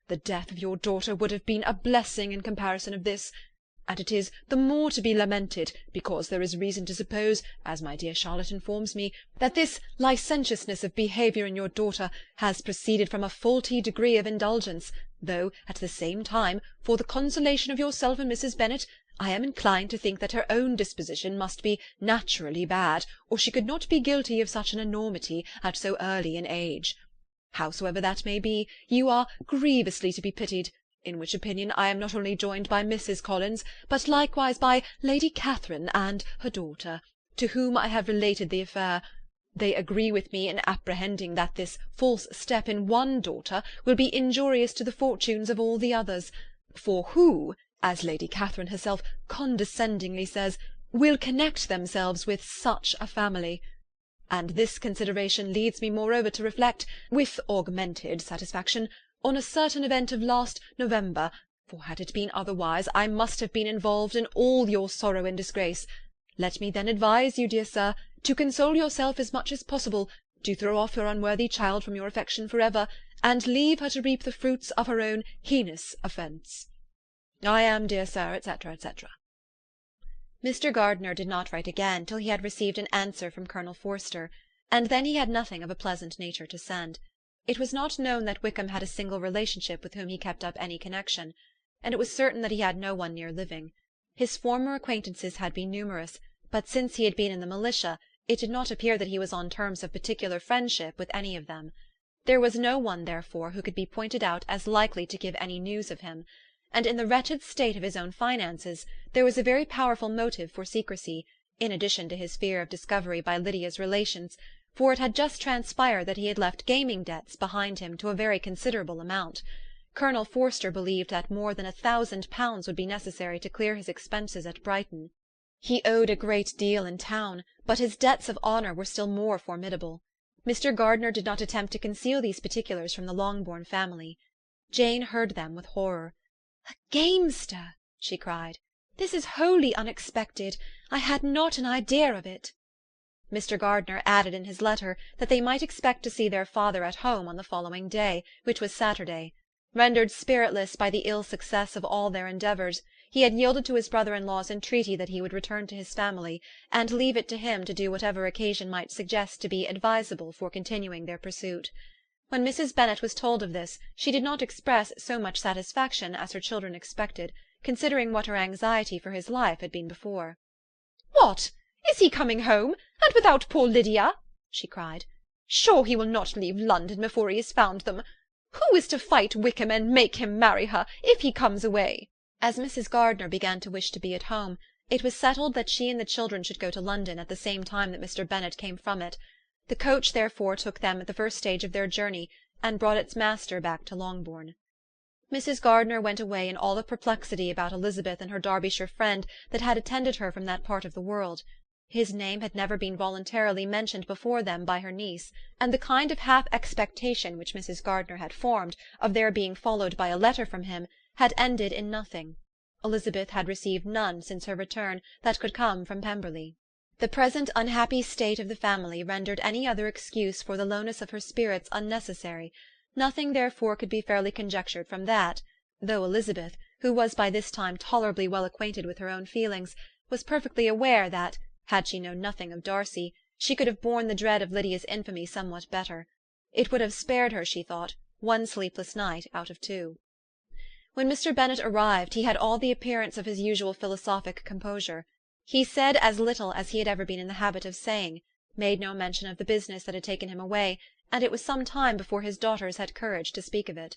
The death of your daughter would have been a blessing in comparison of this, and it is the more to be lamented, because there is reason to suppose, as my dear Charlotte informs me, that this licentiousness of behaviour in your daughter has proceeded from a faulty degree of indulgence, though, at the same time, for the consolation of yourself and Mrs. Bennet, I am inclined to think that her own disposition must be naturally bad, or she could not be guilty of such an enormity at so early an age. Howsoever that may be, you are grievously to be pitied, in which opinion I am not only joined by Mrs. Collins, but likewise by Lady Catherine and her daughter, to whom I have related the affair. They agree with me in apprehending that this false step in one daughter will be injurious to the fortunes of all the others, for who, as Lady Catherine herself condescendingly says, will connect themselves with such a family. And this consideration leads me moreover to reflect, with augmented satisfaction, on a certain event of last November, for had it been otherwise, I must have been involved in all your sorrow and disgrace. Let me then advise you, dear sir, to console yourself as much as possible, to throw off your unworthy child from your affection for ever, and leave her to reap the fruits of her own heinous offence. I am, dear sir, etc., etc. Mr. Gardiner did not write again till he had received an answer from Colonel Forster, and then he had nothing of a pleasant nature to send. It was not known that Wickham had a single relationship with whom he kept up any connection, and it was certain that he had no one near living. His former acquaintances had been numerous, but since he had been in the militia, it did not appear that he was on terms of particular friendship with any of them. There was no one, therefore, who could be pointed out as likely to give any news of him, and in the wretched state of his own finances there was a very powerful motive for secrecy, in addition to his fear of discovery by Lydia's relations, for it had just transpired that he had left gaming debts behind him to a very considerable amount. Colonel Forster believed that more than £1,000 would be necessary to clear his expenses at Brighton. He owed a great deal in town, but his debts of honour were still more formidable. Mr. Gardiner did not attempt to conceal these particulars from the Longbourn family. Jane heard them with horror. "A gamester!" she cried. "This is wholly unexpected. I had not an idea of it." Mr. Gardiner added in his letter that they might expect to see their father at home on the following day, which was Saturday. Rendered spiritless by the ill success of all their endeavours, he had yielded to his brother-in-law's entreaty that he would return to his family, and leave it to him to do whatever occasion might suggest to be advisable for continuing their pursuit. When Mrs. Bennet was told of this, she did not express so much satisfaction as her children expected, considering what her anxiety for his life had been before. "What! Is he coming home, and without poor Lydia?" she cried. "Sure he will not leave London before he has found them. Who is to fight Wickham and make him marry her, if he comes away?" As Mrs. Gardiner began to wish to be at home, it was settled that she and the children should go to London at the same time that Mr. Bennet came from it. The coach therefore took them at the first stage of their journey, and brought its master back to Longbourn. Mrs. Gardiner went away in all the perplexity about Elizabeth and her Derbyshire friend that had attended her from that part of the world. His name had never been voluntarily mentioned before them by her niece, and the kind of half-expectation which Mrs. Gardiner had formed of their being followed by a letter from him had ended in nothing. Elizabeth had received none since her return that could come from Pemberley. The present unhappy state of the family rendered any other excuse for the lowness of her spirits unnecessary. Nothing therefore could be fairly conjectured from that, though Elizabeth, who was by this time tolerably well acquainted with her own feelings, was perfectly aware that, had she known nothing of Darcy, she could have borne the dread of Lydia's infamy somewhat better. It would have spared her, she thought, one sleepless night out of 2. When Mr. Bennet arrived, he had all the appearance of his usual philosophic composure. He said as little as he had ever been in the habit of saying, made no mention of the business that had taken him away, and it was some time before his daughters had courage to speak of it.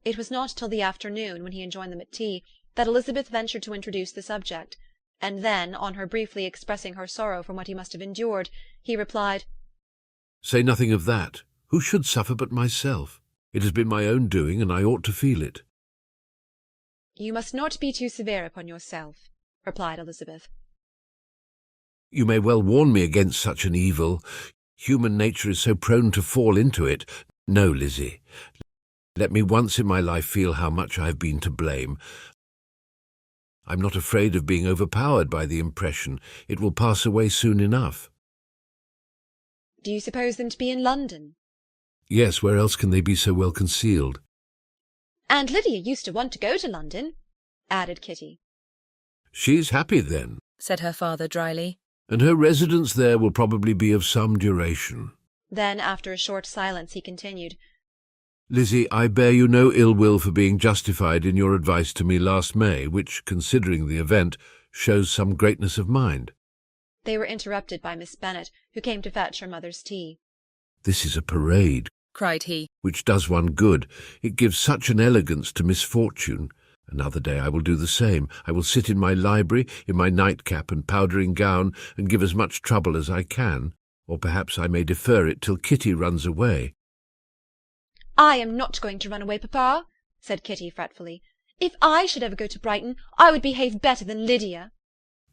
It was not till the afternoon, when he enjoined them at tea, that Elizabeth ventured to introduce the subject. And then, on her briefly expressing her sorrow from what he must have endured, he replied, "Say nothing of that. Who should suffer but myself? It has been my own doing, and I ought to feel it." "You must not be too severe upon yourself," replied Elizabeth. "You may well warn me against such an evil. Human nature is so prone to fall into it. No, Lizzie. Let me once in my life feel how much I have been to blame. I'm not afraid of being overpowered by the impression. It will pass away soon enough." "Do you suppose them to be in London?" "Yes, where else can they be so well concealed?" "And Lydia used to want to go to London," added Kitty. "She's happy then," said her father dryly. "and her residence there will probably be of some duration." Then, after a short silence, he continued, "Lizzie, I bear you no ill will for being justified in your advice to me last May, which, considering the event, shows some greatness of mind." They were interrupted by Miss Bennet, who came to fetch her mother's tea. "This is a parade," cried he, "which does one good. It gives such an elegance to misfortune. Another day I will do the same. I will sit in my library, in my nightcap and powdering gown, and give as much trouble as I can, or perhaps I may defer it till Kitty runs away." "I am not going to run away, papa," said Kitty fretfully. "If I should ever go to Brighton, I would behave better than Lydia."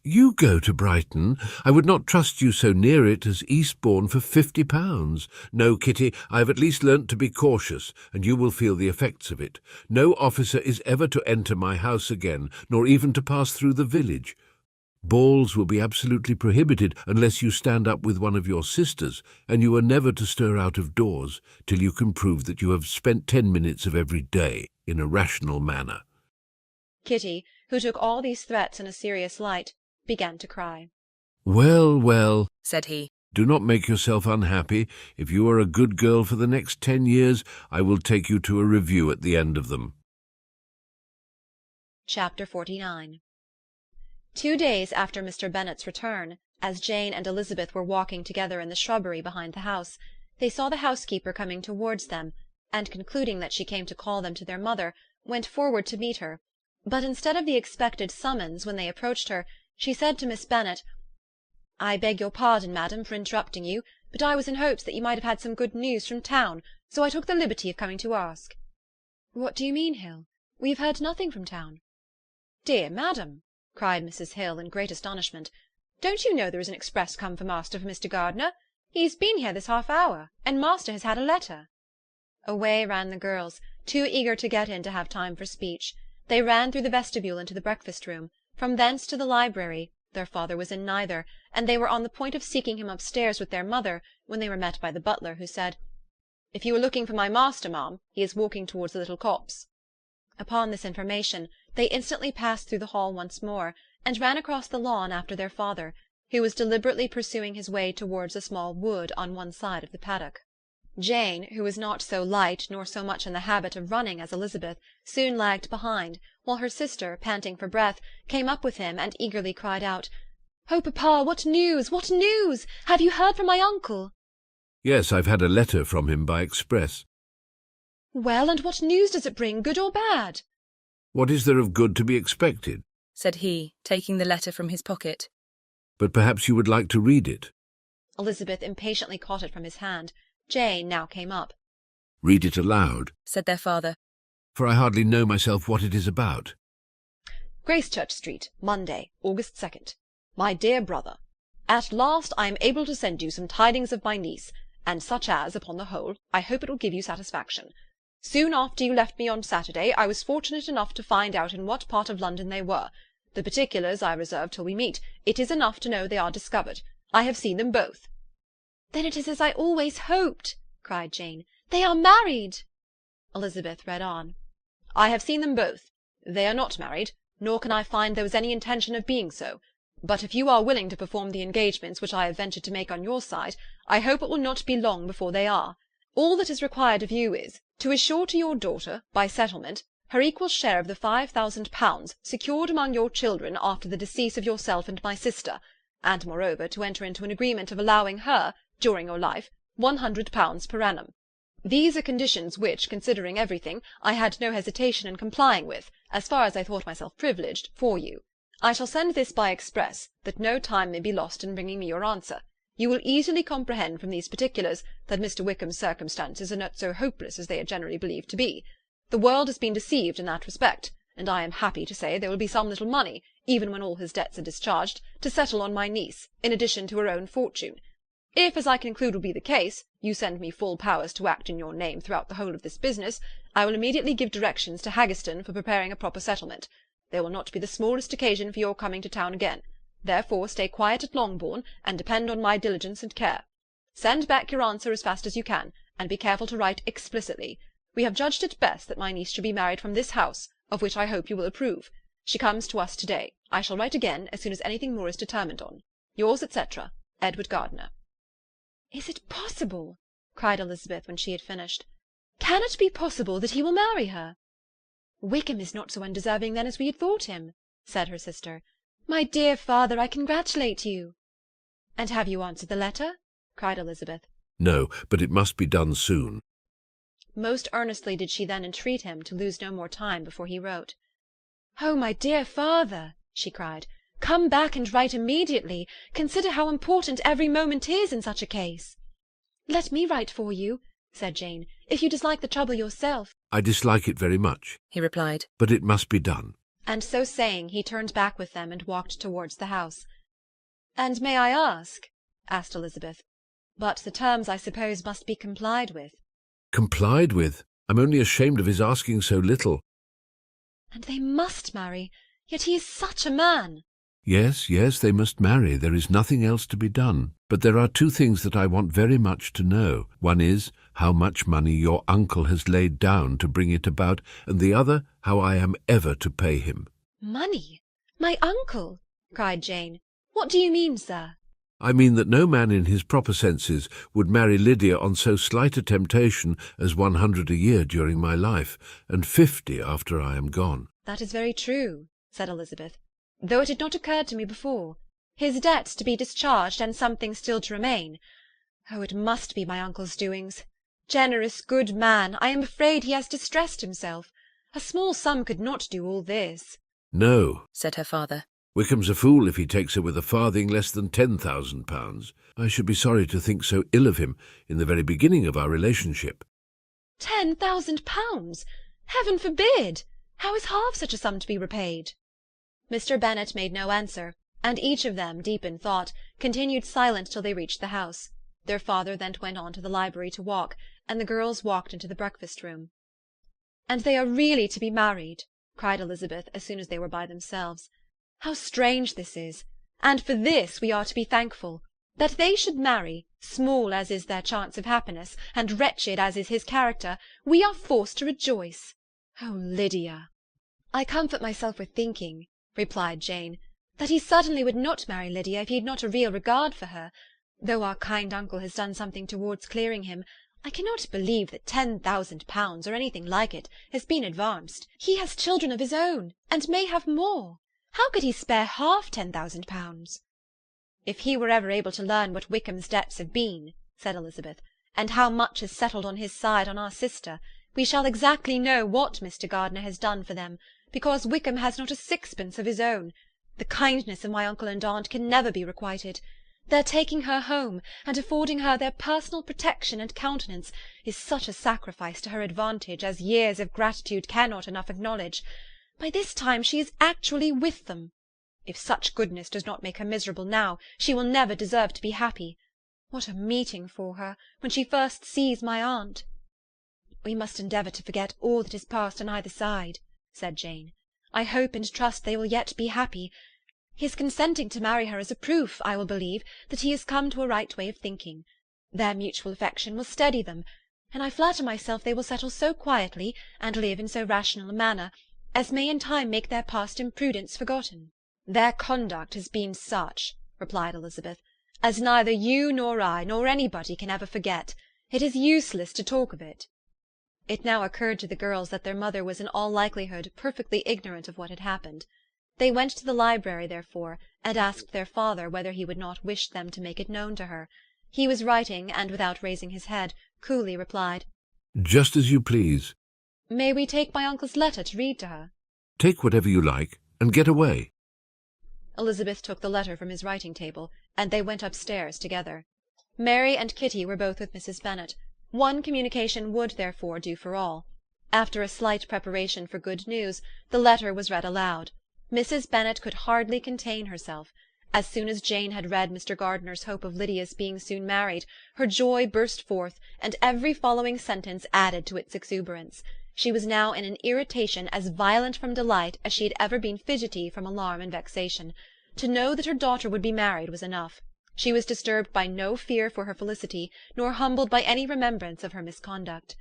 "You go to Brighton? I would not trust you so near it as Eastbourne for £50. No, Kitty, I have at least learnt to be cautious, and you will feel the effects of it. No officer is ever to enter my house again, nor even to pass through the village. Balls will be absolutely prohibited unless you stand up with one of your sisters, and you are never to stir out of doors till you can prove that you have spent 10 minutes of every day in a rational manner." Kitty, who took all these threats in a serious light, began to cry. "Well, well," said he, "do not make yourself unhappy. If you are a good girl for the next 10 years, I will take you to a review at the end of them." Chapter 49. 2 days after Mr. Bennet's return, as Jane and Elizabeth were walking together in the shrubbery behind the house, they saw the housekeeper coming towards them, and concluding that she came to call them to their mother, went forward to meet her. But instead of the expected summons, when they approached her, she said to Miss Bennet, "I beg your pardon, madam, for interrupting you, but I was in hopes that you might have had some good news from town, so I took the liberty of coming to ask." What do you mean, Hill? We have heard nothing from town. Dear madam, cried Mrs. Hill in great astonishment, don't you know there is an express come for master for Mr. Gardiner? He has been here this half-hour, and master has had a letter. Away ran the girls, too eager to get in to have time for speech. They ran through the vestibule into the breakfast-room, from thence to the library. Their father was in neither, and they were on the point of seeking him upstairs with their mother, when they were met by the butler, who said, "If you are looking for my master, ma'am, he is walking towards the little copse." Upon this information, they instantly passed through the hall once more, and ran across the lawn after their father, who was deliberately pursuing his way towards a small wood on one side of the paddock. Jane, who was not so light nor so much in the habit of running as Elizabeth, soon lagged behind, while her sister, panting for breath, came up with him and eagerly cried out, "Oh, papa, what news? What news? Have you heard from my uncle?" Yes, I've had a letter from him by express. Well, and what news does it bring, good or bad? What is there of good to be expected? Said he, taking the letter from his pocket. But perhaps you would like to read it. Elizabeth impatiently caught it from his hand. Jane now came up. Read it aloud, said their father, for I hardly know myself what it is about. Gracechurch Street, Monday, August 2nd. My dear brother, at last I am able to send you some tidings of my niece, and such as, upon the whole, I hope it will give you satisfaction. Soon after you left me on Saturday, I was fortunate enough to find out in what part of London they were. The particulars I reserve till we meet. It is enough to know they are discovered. I have seen them both. Then it is as I always hoped, cried Jane. They are married. Elizabeth read on. I have seen them both. They are not married, nor can I find there was any intention of being so. But if you are willing to perform the engagements which I have ventured to make on your side, I hope it will not be long before they are. All that is required of you is, to assure to your daughter, by settlement, her equal share of the £5,000 secured among your children after the decease of yourself and my sister, and moreover to enter into an agreement of allowing her, during your life, £100 per annum. These are conditions which, considering everything, I had no hesitation in complying with, as far as I thought myself privileged, for you. I shall send this by express, that no time may be lost in bringing me your answer. You will easily comprehend from these particulars that Mr. Wickham's circumstances are not so hopeless as they are generally believed to be. The world has been deceived in that respect, and I am happy to say there will be some little money, even when all his debts are discharged, to settle on my niece, in addition to her own fortune. If, as I conclude will be the case, you send me full powers to act in your name throughout the whole of this business, I will immediately give directions to Haggerston for preparing a proper settlement. There will not be the smallest occasion for your coming to town again. Therefore stay quiet at Longbourn, and depend on my diligence and care. Send back your answer as fast as you can, and be careful to write explicitly. We have judged it best that my niece should be married from this house, of which I hope you will approve. She comes to us to-day. I shall write again as soon as anything more is determined on. Yours, etc., Edward Gardiner. Is it possible? Cried Elizabeth when she had finished. Can it be possible that he will marry her? Wickham is not so undeserving then as we had thought him, said her sister. My dear father, I congratulate you. And have you answered the letter? Cried Elizabeth. No, but it must be done soon. Most earnestly did she then entreat him to lose no more time before he wrote. Oh, my dear father, she cried, come back and write immediately. Consider how important every moment is in such a case. Let me write for you, said Jane, if you dislike the trouble yourself. I dislike it very much, he replied, but it must be done. And so saying, he turned back with them and walked towards the house. And may I ask, asked Elizabeth, but the terms, I suppose, must be complied with. Complied with? I'm only ashamed of his asking so little. And they must marry, yet he is such a man. Yes, yes, they must marry. There is nothing else to be done. But there are two things that I want very much to know. One is how much money your uncle has laid down to bring it about, and the other, how I am ever to pay him. Money? My uncle? Cried Jane. What do you mean, sir? I mean that no man in his proper senses would marry Lydia on so slight a temptation as 100 a year during my life, and 50 after I am gone. That is very true, said Elizabeth, though it had not occurred to me before. His debts to be discharged, and something still to remain. Oh, it must be my uncle's doings. Generous, good man, I am afraid he has distressed himself. A small sum could not do all this. No, said her father. Wickham's a fool if he takes her with a farthing less than £10,000. I should be sorry to think so ill of him in the very beginning of our relationship. £10,000! Heaven forbid! How is half such a sum to be repaid? Mr. Bennet made no answer, and each of them, deep in thought, continued silent till they reached the house. Their father then went on to the library to walk, and the girls walked into the breakfast-room. "And they are really to be married," cried Elizabeth, as soon as they were by themselves. "How strange this is! And for this we are to be thankful. That they should marry, small as is their chance of happiness, and wretched as is his character, we are forced to rejoice. Oh, Lydia!" "I comfort myself with thinking," replied Jane, "that he certainly would not marry Lydia if he had not a real regard for her. Though our kind uncle has done something towards clearing him, I cannot believe that £10,000, or anything like it, has been advanced. He has children of his own, and may have more. How could he spare half £10,000? "If he were ever able to learn what Wickham's debts have been," said Elizabeth, "and how much is settled on his side on our sister, we shall exactly know what Mr. Gardiner has done for them, because Wickham has not a sixpence of his own. The kindness of my uncle and aunt can never be requited. Their taking her home, and affording her their personal protection and countenance, is such a sacrifice to her advantage as years of gratitude cannot enough acknowledge. By this time she is actually with them. If such goodness does not make her miserable now, she will never deserve to be happy. What a meeting for her, when she first sees my aunt!" "We must endeavour to forget all that has passed on either side," said Jane. "I hope and trust they will yet be happy. His consenting to marry her is a proof, I will believe, that he has come to a right way of thinking. Their mutual affection will steady them, and I flatter myself they will settle so quietly, and live in so rational a manner, as may in time make their past imprudence forgotten." "Their conduct has been such," replied Elizabeth, "as neither you nor I nor anybody can ever forget. It is useless to talk of it." It now occurred to the girls that their mother was in all likelihood perfectly ignorant of what had happened. They went to the library, therefore, and asked their father whether he would not wish them to make it known to her. He was writing, and without raising his head, coolly replied, "Just as you please. "May we take my uncle's letter to read to her?" Take whatever you like, and get away." Elizabeth took the letter from his writing-table, and they went upstairs together. Mary and Kitty were both with Mrs. Bennet. One communication would, therefore, do for all. After a slight preparation for good news, the letter was read aloud. Mrs. Bennet could hardly contain herself. As soon as Jane had read Mr. Gardiner's hope of Lydia's being soon married, her joy burst forth, and every following sentence added to its exuberance. She was now in an irritation as violent from delight as she had ever been fidgety from alarm and vexation. To know that her daughter would be married was enough. She was disturbed by no fear for her felicity, nor humbled by any remembrance of her misconduct.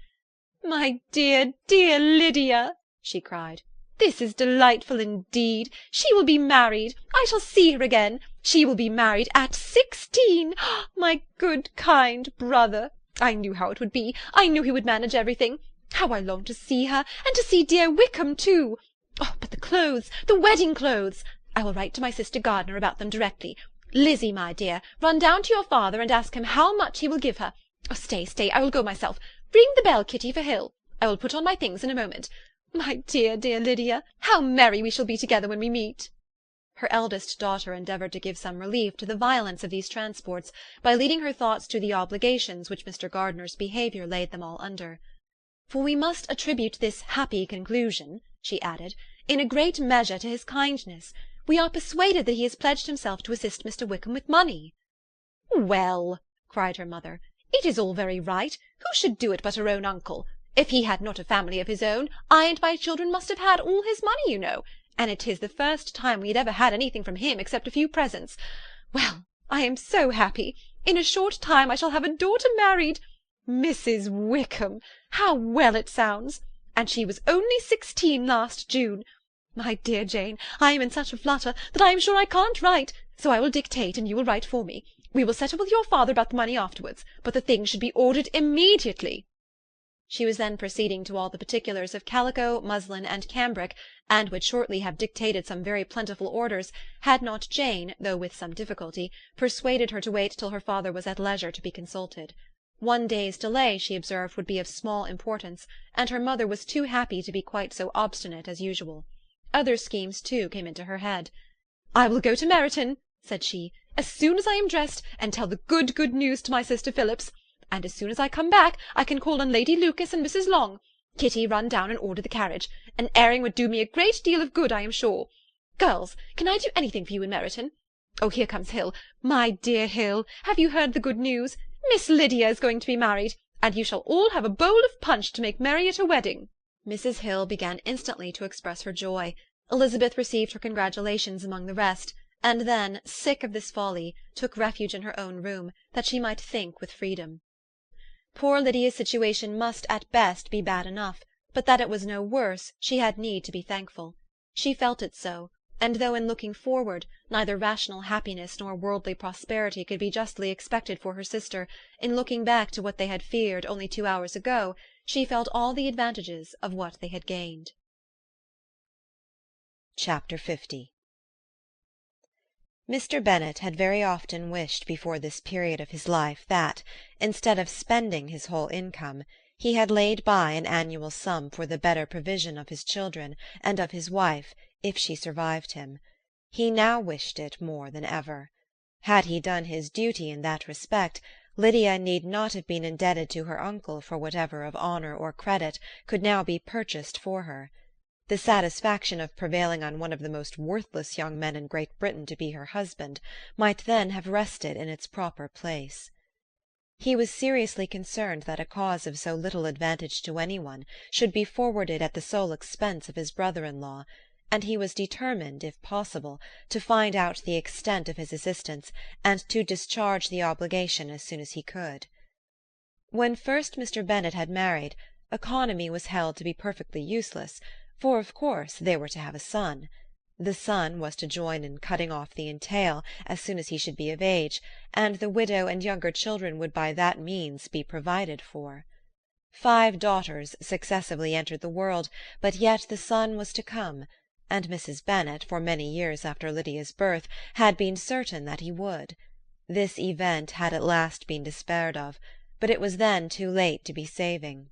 "My dear, dear Lydia!" she cried. "This is delightful indeed. She will be married. I shall see her again. She will be married at 16. My good, kind brother! I knew how it would be. I knew he would manage everything. How I long to see her, and to see dear Wickham too! Oh, but the clothes, the wedding clothes! I will write to my sister Gardiner about them directly. Lizzie, my dear, run down to your father and ask him how much he will give her. Oh, stay, I will go myself. Ring the bell, Kitty, for Hill. I will put on my things in a moment. My dear, dear Lydia, how merry we shall be together when we meet!" Her eldest daughter endeavoured to give some relief to the violence of these transports by leading her thoughts to the obligations which Mr. Gardiner's behaviour laid them all under. "For we must attribute this happy conclusion," she added, "in a great measure to his kindness. We are persuaded that he has pledged himself to assist Mr. Wickham with money." "Well," cried her mother, "it is all very right. Who should do it but her own uncle? If he had not a family of his own, I and my children must have had all his money, you know, and it is the first time we had ever had anything from him except a few presents. Well, I am so happy. In a short time I shall have a daughter married. Mrs. Wickham! How well it sounds! And she was only 16 last June. My dear Jane, I am in such a flutter that I am sure I can't write, so I will dictate and you will write for me. We will settle with your father about the money afterwards, but the things should be ordered immediately." She was then proceeding to all the particulars of calico, muslin, and cambric, and would shortly have dictated some very plentiful orders, had not Jane, though with some difficulty, persuaded her to wait till her father was at leisure to be consulted. One day's delay, she observed, would be of small importance, and her mother was too happy to be quite so obstinate as usual. Other schemes, too, came into her head. "I will go to Meryton," said she, "as soon as I am dressed, and tell the good news to my sister Phillips. And as soon as I come back, I can call on Lady Lucas and Mrs. Long. Kitty, run down and order the carriage. An airing would do me a great deal of good, I am sure. Girls, can I do anything for you in Meryton? Oh, here comes Hill. My dear Hill, have you heard the good news? Miss Lydia is going to be married, and you shall all have a bowl of punch to make merry at her wedding." Mrs. Hill began instantly to express her joy. Elizabeth received her congratulations among the rest, and then, sick of this folly, took refuge in her own room, that she might think with freedom. Poor Lydia's situation must at best be bad enough, but that it was no worse she had need to be thankful. She felt it so, and though in looking forward neither rational happiness nor worldly prosperity could be justly expected for her sister, in looking back to what they had feared only 2 hours ago, she felt all the advantages of what they had gained. Chapter 50. Mr. Bennet had very often wished before this period of his life that, instead of spending his whole income, he had laid by an annual sum for the better provision of his children and of his wife, if she survived him. He now wished it more than ever. Had he done his duty in that respect, Lydia need not have been indebted to her uncle for whatever of honour or credit could now be purchased for her. The satisfaction of prevailing on one of the most worthless young men in Great Britain to be her husband might then have rested in its proper place. He was seriously concerned that a cause of so little advantage to any one should be forwarded at the sole expense of his brother-in-law, and he was determined, if possible, to find out the extent of his assistance and to discharge the obligation as soon as he could. When first Mr. Bennet had married, economy was held to be perfectly useless, for of course they were to have a son. The son was to join in cutting off the entail as soon as he should be of age, and the widow and younger children would by that means be provided for. 5 daughters successively entered the world, but yet the son was to come, and Mrs. Bennet, for many years after Lydia's birth, had been certain that he would. This event had at last been despaired of, but it was then too late to be saving.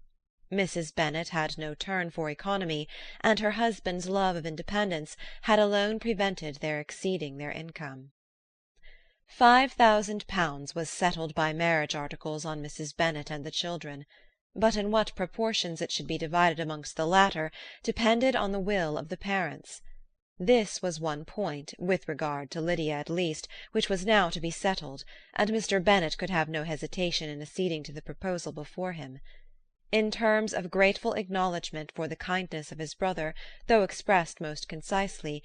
Mrs. Bennet had no turn for economy, and her husband's love of independence had alone prevented their exceeding their income. £5,000 was settled by marriage articles on Mrs. Bennet and the children, but in what proportions it should be divided amongst the latter depended on the will of the parents. This was one point, with regard to Lydia at least, which was now to be settled, and Mr. Bennet could have no hesitation in acceding to the proposal before him. In terms of grateful acknowledgment for the kindness of his brother, though expressed most concisely,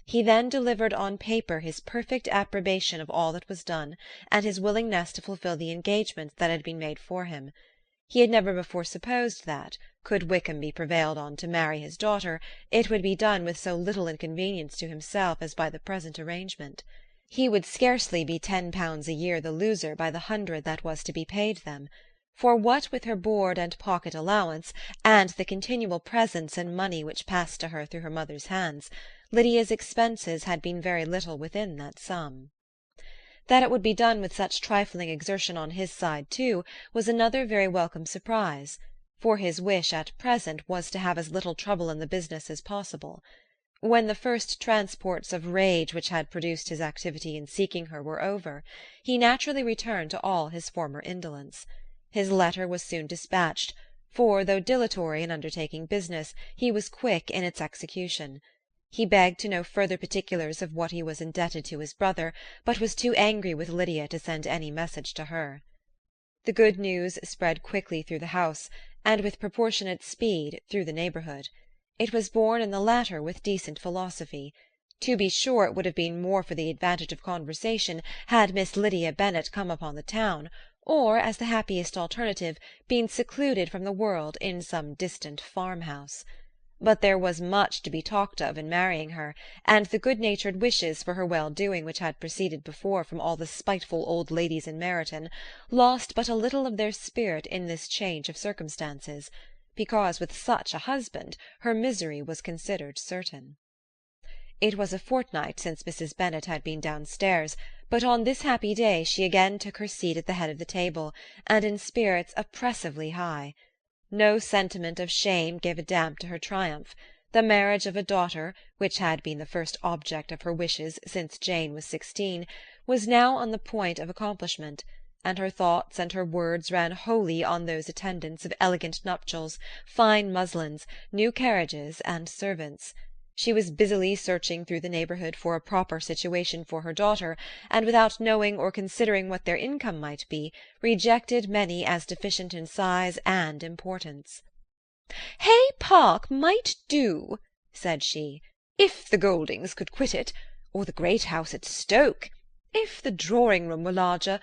he then delivered on paper his perfect approbation of all that was done, and his willingness to fulfil the engagements that had been made for him. He had never before supposed that, could Wickham be prevailed on to marry his daughter, it would be done with so little inconvenience to himself as by the present arrangement. He would scarcely be £10 a year the loser by the 100 that was to be paid them. For what with her board and pocket allowance, and the continual presents and money which passed to her through her mother's hands, Lydia's expenses had been very little within that sum. That it would be done with such trifling exertion on his side, too, was another very welcome surprise, for his wish at present was to have as little trouble in the business as possible. When the first transports of rage which had produced his activity in seeking her were over, he naturally returned to all his former indolence. His letter was soon dispatched, for, though dilatory in undertaking business, he was quick in its execution. He begged to know further particulars of what he was indebted to his brother, but was too angry with Lydia to send any message to her. The good news spread quickly through the house, and with proportionate speed through the neighbourhood. It was borne in the latter with decent philosophy. To be sure, it would have been more for the advantage of conversation had Miss Lydia Bennet come upon the town, or, as the happiest alternative, been secluded from the world in some distant farmhouse. But there was much to be talked of in marrying her, and the good-natured wishes for her well-doing which had proceeded before from all the spiteful old ladies in Meryton lost but a little of their spirit in this change of circumstances, because with such a husband her misery was considered certain. It was a fortnight since Mrs. Bennet had been downstairs, but on this happy day she again took her seat at the head of the table, and in spirits oppressively high. No sentiment of shame gave a damp to her triumph. The marriage of a daughter, which had been the first object of her wishes since Jane was 16, was now on the point of accomplishment, and her thoughts and her words ran wholly on those attendants of elegant nuptials, fine muslins, new carriages, and servants. She was busily searching through the neighbourhood for a proper situation for her daughter, and without knowing or considering what their income might be, rejected many as deficient in size and importance. "Hay Park might do," said she, "if the Goldings could quit it, or the great house at Stoke, if the drawing-room were larger.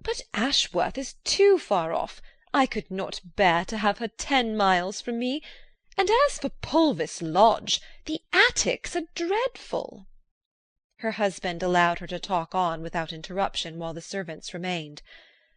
But Ashworth is too far off. I could not bear to have her 10 miles from me. And as for Pulvis Lodge, the attics are dreadful." Her husband allowed her to talk on without interruption while the servants remained.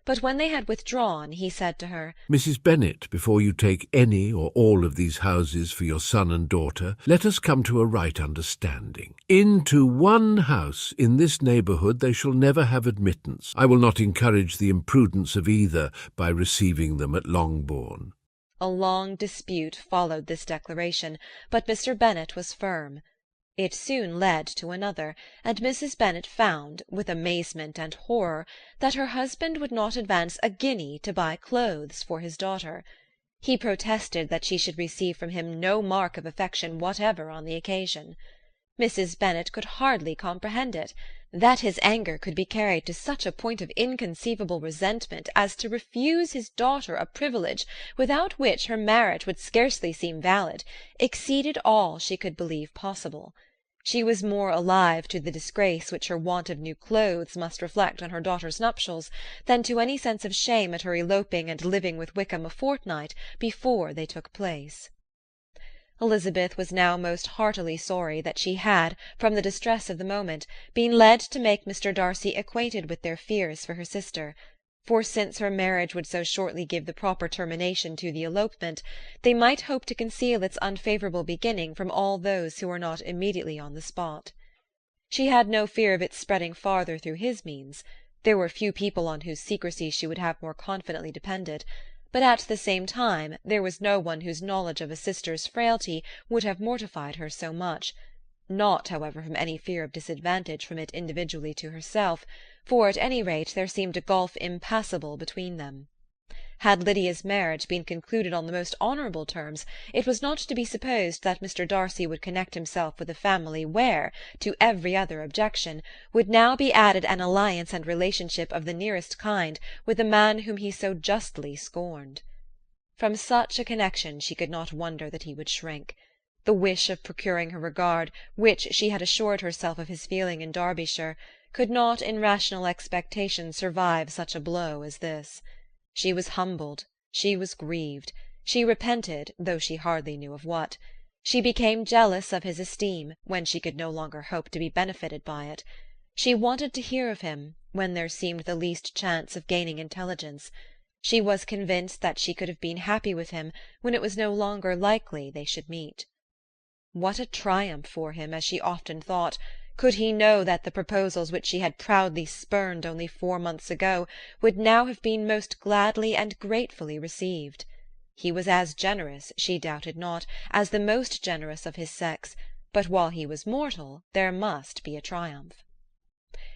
But when they had withdrawn, he said to her, "Mrs. Bennet, before you take any or all of these houses for your son and daughter, let us come to a right understanding. Into one house in this neighbourhood they shall never have admittance. I will not encourage the imprudence of either by receiving them at Longbourn." A long dispute followed this declaration, but Mr. Bennet was firm. It soon led to another, and Mrs. Bennet found, with amazement and horror, that her husband would not advance a guinea to buy clothes for his daughter. He protested that she should receive from him no mark of affection whatever on the occasion. Mrs. Bennet could hardly comprehend it. That his anger could be carried to such a point of inconceivable resentment as to refuse his daughter a privilege without which her marriage would scarcely seem valid, exceeded all she could believe possible. She was more alive to the disgrace which her want of new clothes must reflect on her daughter's nuptials than to any sense of shame at her eloping and living with Wickham a fortnight before they took place. Elizabeth was now most heartily sorry that she had, from the distress of the moment, been led to make Mr. Darcy acquainted with their fears for her sister, for since her marriage would so shortly give the proper termination to the elopement, they might hope to conceal its unfavourable beginning from all those who were not immediately on the spot. She had no fear of its spreading farther through his means. There were few people on whose secrecy she would have more confidently depended, but at the same time there was no one whose knowledge of a sister's frailty would have mortified her so much, not, however, from any fear of disadvantage from it individually to herself, for at any rate there seemed a gulf impassable between them. Had Lydia's marriage been concluded on the most honourable terms, it was not to be supposed that Mr. Darcy would connect himself with a family where, to every other objection, would now be added an alliance and relationship of the nearest kind with a man whom he so justly scorned. From such a connection she could not wonder that he would shrink. The wish of procuring her regard, which she had assured herself of his feeling in Derbyshire, could not in rational expectation survive such a blow as this. She was humbled, she was grieved, she repented, though she hardly knew of what. She became jealous of his esteem, when she could no longer hope to be benefited by it. She wanted to hear of him, when there seemed the least chance of gaining intelligence. She was convinced that she could have been happy with him, when it was no longer likely they should meet. What a triumph for him, as she often thought, could he know that the proposals which she had proudly spurned only 4 months ago would now have been most gladly and gratefully received. He was as generous, she doubted not, as the most generous of his sex, but while he was mortal there must be a triumph.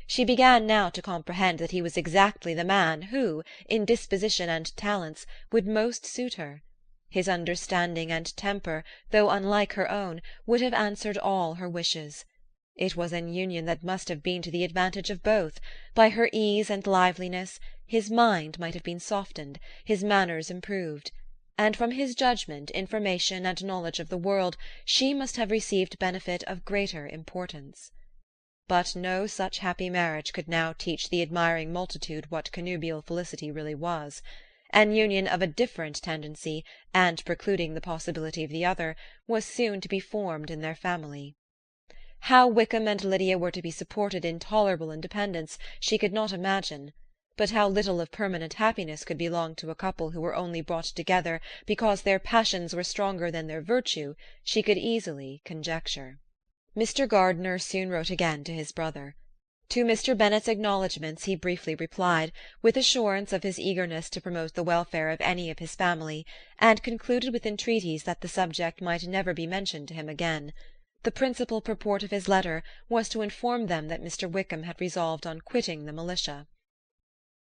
She began now to comprehend that he was exactly the man who, in disposition and talents, would most suit her. His understanding and temper, though unlike her own, would have answered all her wishes. It was an union that must have been to the advantage of both. By her ease and liveliness, his mind might have been softened, his manners improved, and from his judgment, information, and knowledge of the world, she must have received benefit of greater importance. But no such happy marriage could now teach the admiring multitude what connubial felicity really was. An union of a different tendency, and precluding the possibility of the other, was soon to be formed in their family. How Wickham and Lydia were to be supported in tolerable independence she could not imagine, but how little of permanent happiness could belong to a couple who were only brought together because their passions were stronger than their virtue she could easily conjecture. Mr. Gardiner soon wrote again to his brother. To Mr. Bennet's acknowledgments he briefly replied, with assurance of his eagerness to promote the welfare of any of his family, and concluded with entreaties that the subject might never be mentioned to him again. The principal purport of his letter was to inform them that Mr. Wickham had resolved on quitting the militia.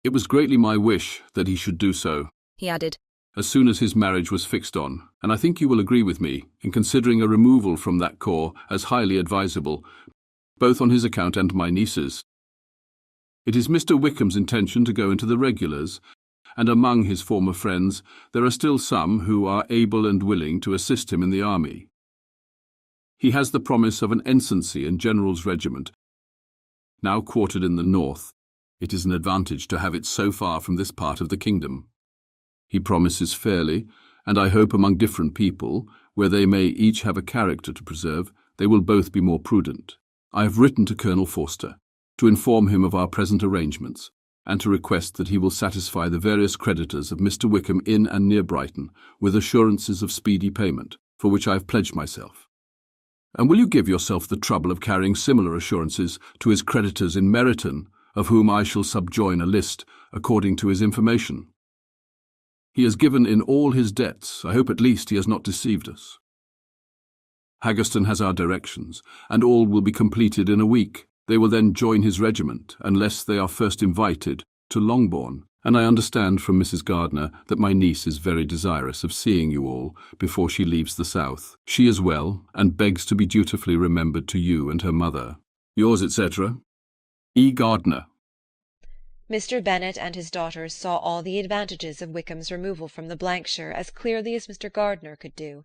It was greatly my wish that he should do so, he added, as soon as his marriage was fixed on, and I think you will agree with me in considering a removal from that corps as highly advisable, both on his account and my niece's. It is Mr. Wickham's intention to go into the regulars, and among his former friends there are still some who are able and willing to assist him in the army. He has the promise of an ensigncy in General's regiment, now quartered in the north. It is an advantage to have it so far from this part of the kingdom. He promises fairly, and I hope among different people, where they may each have a character to preserve, they will both be more prudent. I have written to Colonel Forster, to inform him of our present arrangements, and to request that he will satisfy the various creditors of Mr. Wickham in and near Brighton with assurances of speedy payment, for which I have pledged myself. And will you give yourself the trouble of carrying similar assurances to his creditors in Meryton, of whom I shall subjoin a list, according to his information? He has given in all his debts. I hope at least he has not deceived us. Haggerston has our directions, and all will be completed in a week. They will then join his regiment, unless they are first invited, to Longbourn, and I understand from Mrs. Gardiner that my niece is very desirous of seeing you all before she leaves the south. She is well, and begs to be dutifully remembered to you and her mother. Yours, etc., E. Gardiner. Mr. Bennet and his daughters saw all the advantages of Wickham's removal from the Blankshire as clearly as Mr. Gardiner could do.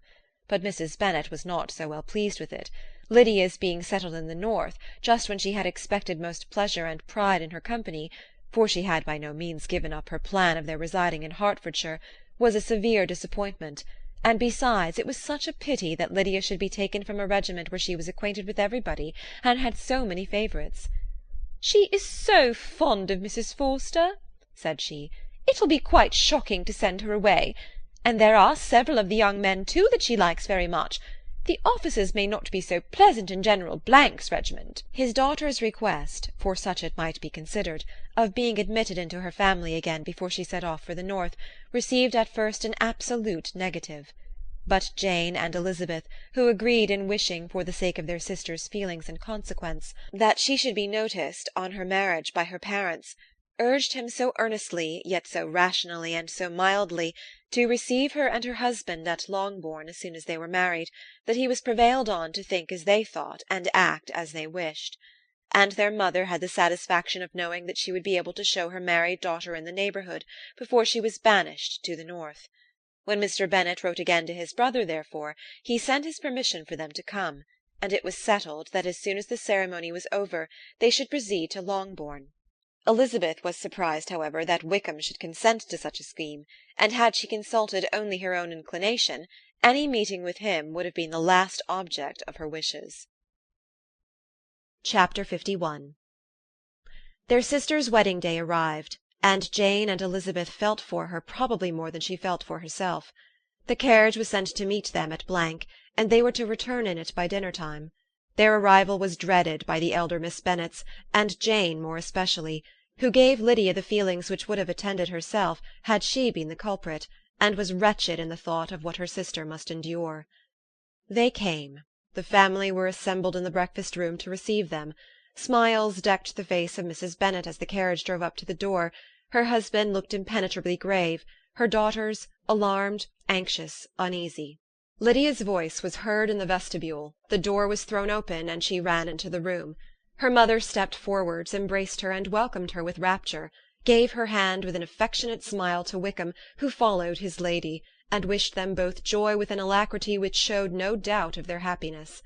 But Mrs. Bennet was not so well pleased with it. Lydia's being settled in the north, just when she had expected most pleasure and pride in her company, for she had by no means given up her plan of their residing in Hertfordshire, was a severe disappointment, and besides it was such a pity that Lydia should be taken from a regiment where she was acquainted with everybody, and had so many favourites. "She is so fond of Mrs. Forster," said she, "it will be quite shocking to send her away. And there are several of the young men, too, that she likes very much. The officers may not be so pleasant in General Blank's regiment." His daughter's request, for such it might be considered, of being admitted into her family again before she set off for the north, received at first an absolute negative. But Jane and Elizabeth, who agreed in wishing, for the sake of their sister's feelings and consequence, that she should be noticed on her marriage by her parents, urged him so earnestly, yet so rationally and so mildly, to receive her and her husband at Longbourn as soon as they were married, that he was prevailed on to think as they thought and act as they wished. And their mother had the satisfaction of knowing that she would be able to show her married daughter in the neighbourhood before she was banished to the north. When Mr. Bennet wrote again to his brother, therefore, he sent his permission for them to come, and it was settled that as soon as the ceremony was over they should proceed to Longbourn. Elizabeth was surprised, however, that Wickham should consent to such a scheme, and had she consulted only her own inclination, any meeting with him would have been the last object of her wishes. Chapter 51. Their sister's wedding day arrived, and Jane and Elizabeth felt for her probably more than she felt for herself. The carriage was sent to meet them at , and they were to return in it by dinner-time. Their arrival was dreaded by the elder Miss Bennets, and Jane more especially, who gave Lydia the feelings which would have attended herself had she been the culprit, and was wretched in the thought of what her sister must endure. They came. The family were assembled in the breakfast-room to receive them. Smiles decked the face of Mrs. Bennet as the carriage drove up to the door. Her husband looked impenetrably grave, her daughters alarmed, anxious, uneasy. Lydia's voice was heard in the vestibule, the door was thrown open, and she ran into the room. Her mother stepped forwards, embraced her, and welcomed her with rapture, gave her hand with an affectionate smile to Wickham, who followed his lady, and wished them both joy with an alacrity which showed no doubt of their happiness.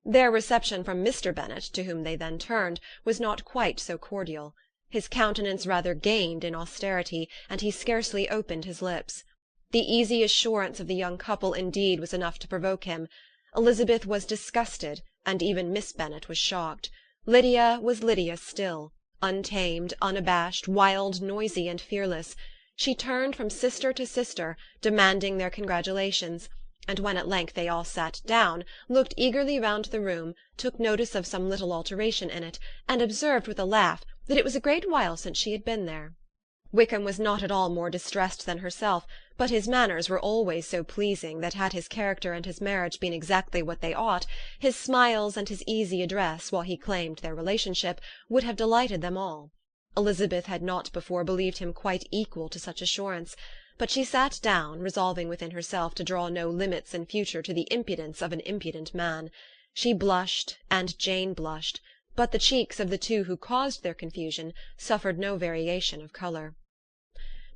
Their reception from Mr. Bennet, to whom they then turned, was not quite so cordial. His countenance rather gained in austerity, and he scarcely opened his lips. The easy assurance of the young couple, indeed, was enough to provoke him. Elizabeth was disgusted, and even Miss Bennet was shocked. Lydia was Lydia still, untamed, unabashed, wild, noisy, and fearless. She turned from sister to sister, demanding their congratulations, and when at length they all sat down, looked eagerly round the room, took notice of some little alteration in it, and observed with a laugh that it was a great while since she had been there. Wickham was not at all more distressed than herself, but his manners were always so pleasing that had his character and his marriage been exactly what they ought, his smiles and his easy address, while he claimed their relationship, would have delighted them all. Elizabeth had not before believed him quite equal to such assurance, but she sat down, resolving within herself to draw no limits in future to the impudence of an impudent man. She blushed, and Jane blushed, but the cheeks of the two who caused their confusion suffered no variation of colour.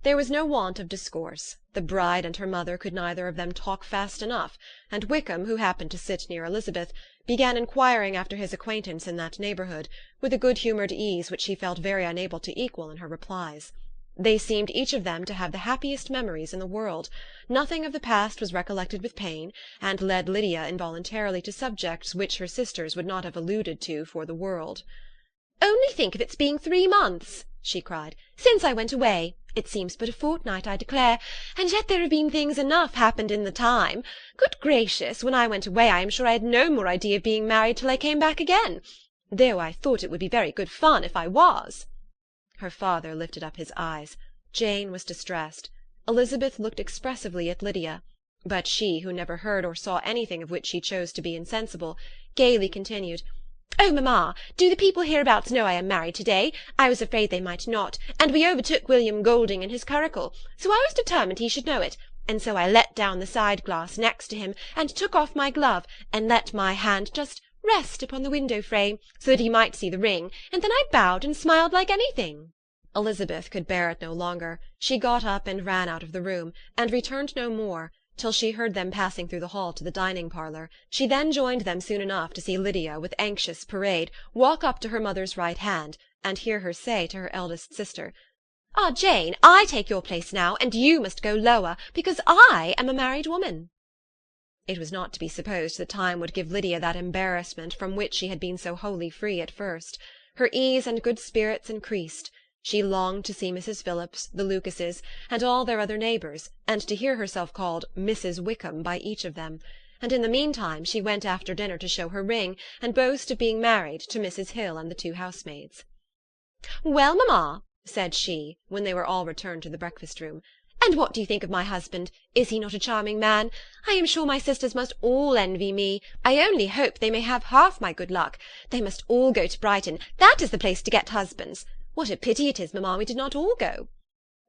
There was no want of discourse. The bride and her mother could neither of them talk fast enough, and Wickham, who happened to sit near Elizabeth, began inquiring after his acquaintance in that neighbourhood, with a good-humoured ease which she felt very unable to equal in her replies. They seemed each of them to have the happiest memories in the world. Nothing of the past was recollected with pain, and led Lydia involuntarily to subjects which her sisters would not have alluded to for the world. "Only think of its being 3 months," she cried, "since I went away. It seems but a fortnight, I declare, and yet there have been things enough happened in the time. Good gracious, when I went away I am sure I had no more idea of being married till I came back again, though I thought it would be very good fun if I was." Her father lifted up his eyes. Jane was distressed. Elizabeth looked expressively at Lydia, but she, who never heard or saw anything of which she chose to be insensible, gaily continued, "Oh, mamma, do the people hereabouts know I am married to-day? I was afraid they might not, and we overtook William Golding in his curricle, so I was determined he should know it, and so I let down the side-glass next to him, and took off my glove, and let my hand just rest upon the window-frame, so that he might see the ring, and then I bowed and smiled like anything." Elizabeth could bear it no longer. She got up and ran out of the room, and returned no more, till she heard them passing through the hall to the dining-parlour. She then joined them soon enough to see Lydia, with anxious parade, walk up to her mother's right hand, and hear her say to her eldest sister, "Ah, Jane, I take your place now, and you must go lower, because I am a married woman." It was not to be supposed that time would give Lydia that embarrassment from which she had been so wholly free at first. Her ease and good spirits increased. She longed to see Mrs. Phillips, the Lucases, and all their other neighbours, and to hear herself called Mrs. Wickham by each of them, and in the meantime she went after dinner to show her ring, and boast of being married, to Mrs. Hill and the 2 housemaids. "Well, mamma," said she, when they were all returned to the breakfast-room, "and what do you think of my husband? Is he not a charming man? I am sure my sisters must all envy me. I only hope they may have half my good luck. They must all go to Brighton. That is the place to get husbands. What a pity it is, mamma, we did not all go."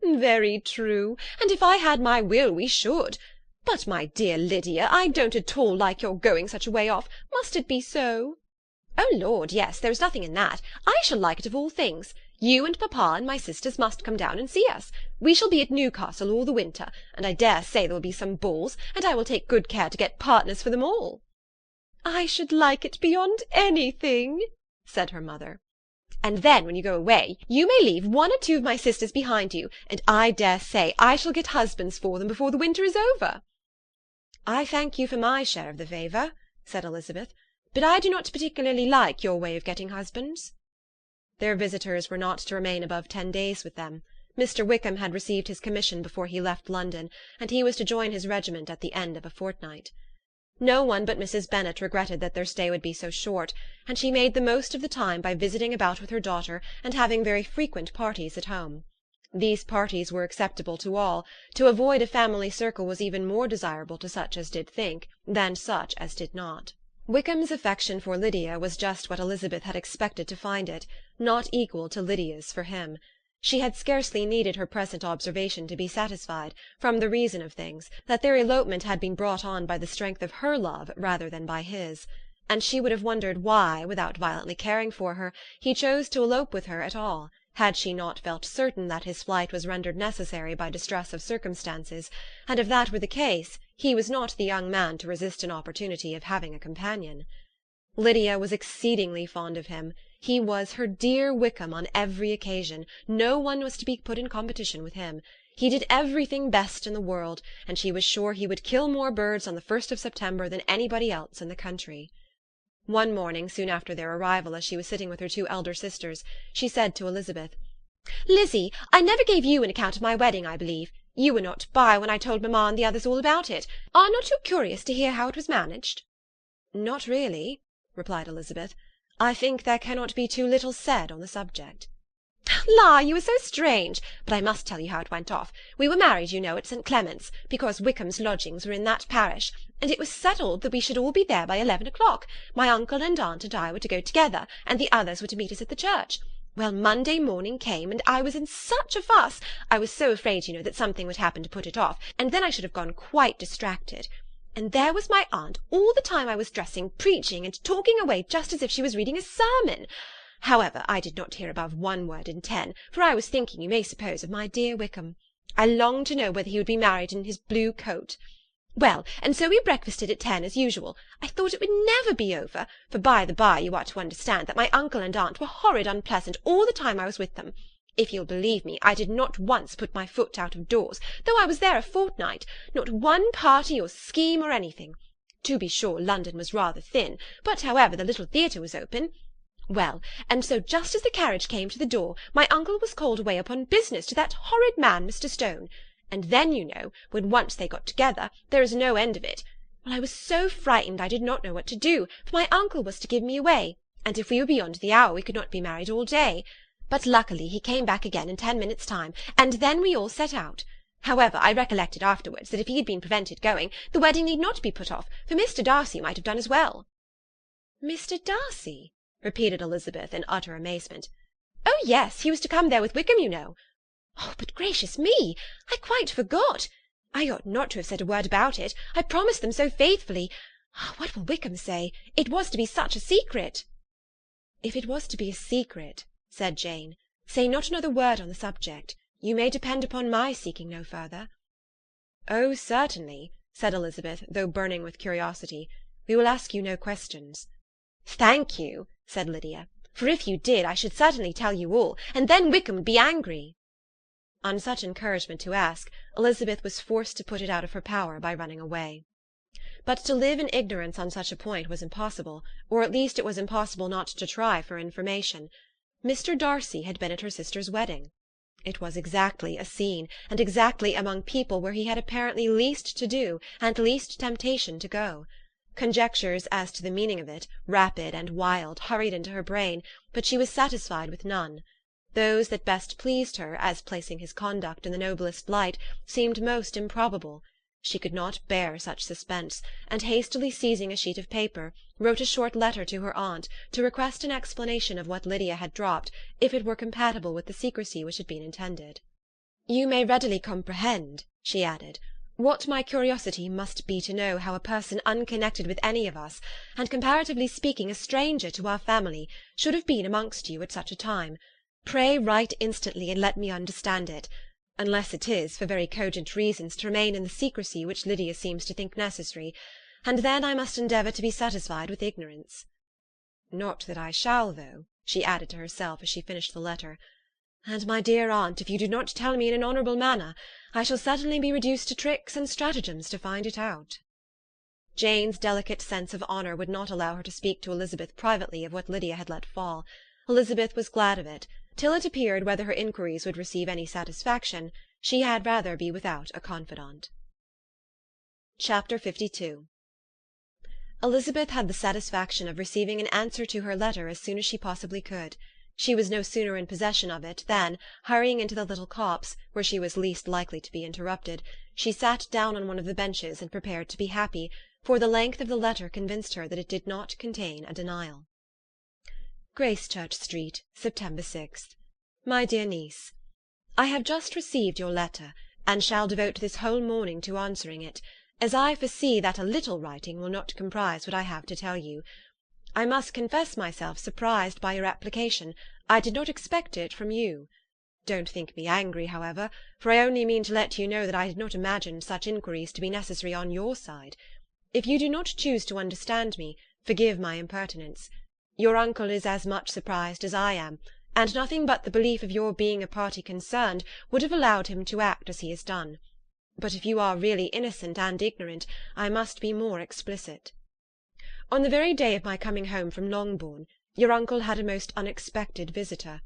"Very true, and if I had my will we should. But, my dear Lydia, I don't at all like your going such a way off. Must it be so?" "Oh, Lord, yes, there is nothing in that. I shall like it of all things. You and papa and my sisters must come down and see us. We shall be at Newcastle all the winter, and I dare say there will be some balls, and I will take good care to get partners for them all." "I should like it beyond anything," said her mother. "And then, when you go away, you may leave 1 or 2 of my sisters behind you, and I dare say I shall get husbands for them before the winter is over." "I thank you for my share of the favour," said Elizabeth, "but I do not particularly like your way of getting husbands." Their visitors were not to remain above 10 days with them. Mr. Wickham had received his commission before he left London, and he was to join his regiment at the end of a fortnight. No one but Mrs. Bennet regretted that their stay would be so short, and she made the most of the time by visiting about with her daughter and having very frequent parties at home. These parties were acceptable to all. To avoid a family circle was even more desirable to such as did think than such as did not. Wickham's affection for Lydia was just what Elizabeth had expected to find it, not equal to Lydia's for him. She had scarcely needed her present observation to be satisfied, from the reason of things, that their elopement had been brought on by the strength of her love rather than by his, and she would have wondered why, without violently caring for her, he chose to elope with her at all, had she not felt certain that his flight was rendered necessary by distress of circumstances, and if that were the case, he was not the young man to resist an opportunity of having a companion. Lydia was exceedingly fond of him. He was her dear Wickham on every occasion. No one was to be put in competition with him. He did everything best in the world, and she was sure he would kill more birds on the 1st of September than anybody else in the country. One morning, soon after their arrival, as she was sitting with her 2 elder sisters, she said to Elizabeth, "Lizzie, I never gave you an account of my wedding, I believe. You were not by when I told mamma and the others all about it. Are not you curious to hear how it was managed?" "Not really," replied Elizabeth. "I think there cannot be too little said on the subject." "La, you are so strange! But I must tell you how it went off. We were married, you know, at St. Clement's, because Wickham's lodgings were in that parish, and it was settled that we should all be there by 11 o'clock. My uncle and aunt and I were to go together, and the others were to meet us at the church. Well, Monday morning came, and I was in such a fuss. I was so afraid, you know, that something would happen to put it off, and then I should have gone quite distracted. And there was my aunt all the time I was dressing, preaching and talking away just as if she was reading a sermon. However, I did not hear above 1 word in 10, for I was thinking, you may suppose, of my dear Wickham. I longed to know whether he would be married in his blue coat. Well, and so we breakfasted at 10 as usual. I thought it would never be over, for by the by you are to understand that my uncle and aunt were horrid unpleasant all the time I was with them. If you'll believe me, I did not once put my foot out of doors, though I was there a fortnight, not one party or scheme or anything. To be sure, London was rather thin, but however the little theatre was open. Well, and so just as the carriage came to the door, my uncle was called away upon business to that horrid man, Mr. Stone. And then, you know, when once they got together, there is no end of it. Well, I was so frightened I did not know what to do, for my uncle was to give me away, and if we were beyond the hour we could not be married all day. But luckily he came back again in 10 minutes' time, and then we all set out. However, I recollected afterwards that if he had been prevented going, the wedding need not be put off, for Mr. Darcy might have done as well. Mr. Darcy? Repeated Elizabeth in utter amazement. Oh, yes, he was to come there with Wickham, you know. Oh, but gracious me! I quite forgot. I ought not to have said a word about it. I promised them so faithfully. What will Wickham say? It was to be such a secret. If it was to be a secret, said Jane, say not another word on the subject. You may depend upon my seeking no further. Oh, certainly, said Elizabeth, though burning with curiosity. We will ask you no questions. Thank you, said Lydia, for if you did, I should certainly tell you all, and then Wickham would be angry. On such encouragement to ask, Elizabeth was forced to put it out of her power by running away. But to live in ignorance on such a point was impossible, or at least it was impossible not to try for information. Mr. Darcy had been at her sister's wedding. It was exactly a scene, and exactly among people where he had apparently least to do, and least temptation to go. Conjectures as to the meaning of it, rapid and wild, hurried into her brain, but she was satisfied with none. Those that best pleased her, as placing his conduct in the noblest light, seemed most improbable. She could not bear such suspense, and hastily seizing a sheet of paper, wrote a short letter to her aunt, to request an explanation of what Lydia had dropped, if it were compatible with the secrecy which had been intended. You may readily comprehend, she added, what my curiosity must be to know how a person unconnected with any of us, and comparatively speaking a stranger to our family, should have been amongst you at such a time. Pray write instantly and let me understand it, unless it is, for very cogent reasons, to remain in the secrecy which Lydia seems to think necessary, and then I must endeavour to be satisfied with ignorance. Not that I shall, though, she added to herself as she finished the letter. And, my dear aunt, if you do not tell me in an honourable manner, I shall certainly be reduced to tricks and stratagems to find it out. Jane's delicate sense of honour would not allow her to speak to Elizabeth privately of what Lydia had let fall. Elizabeth was glad of it. Till it appeared whether her inquiries would receive any satisfaction, she had rather be without a confidant. Chapter 52. Elizabeth had the satisfaction of receiving an answer to her letter as soon as she possibly could. She was no sooner in possession of it than, hurrying into the little copse, where she was least likely to be interrupted, she sat down on one of the benches and prepared to be happy, for the length of the letter convinced her that it did not contain a denial. Gracechurch Street, September 6th. My dear niece, I have just received your letter, and shall devote this whole morning to answering it, as I foresee that a little writing will not comprise what I have to tell you. I must confess myself surprised by your application. I did not expect it from you. Don't think me angry, however, for I only mean to let you know that I did not imagine such inquiries to be necessary on your side. If you do not choose to understand me, forgive my impertinence. Your uncle is as much surprised as I am, and nothing but the belief of your being a party concerned would have allowed him to act as he has done. But if you are really innocent and ignorant, I must be more explicit. On the very day of my coming home from Longbourn, your uncle had a most unexpected visitor.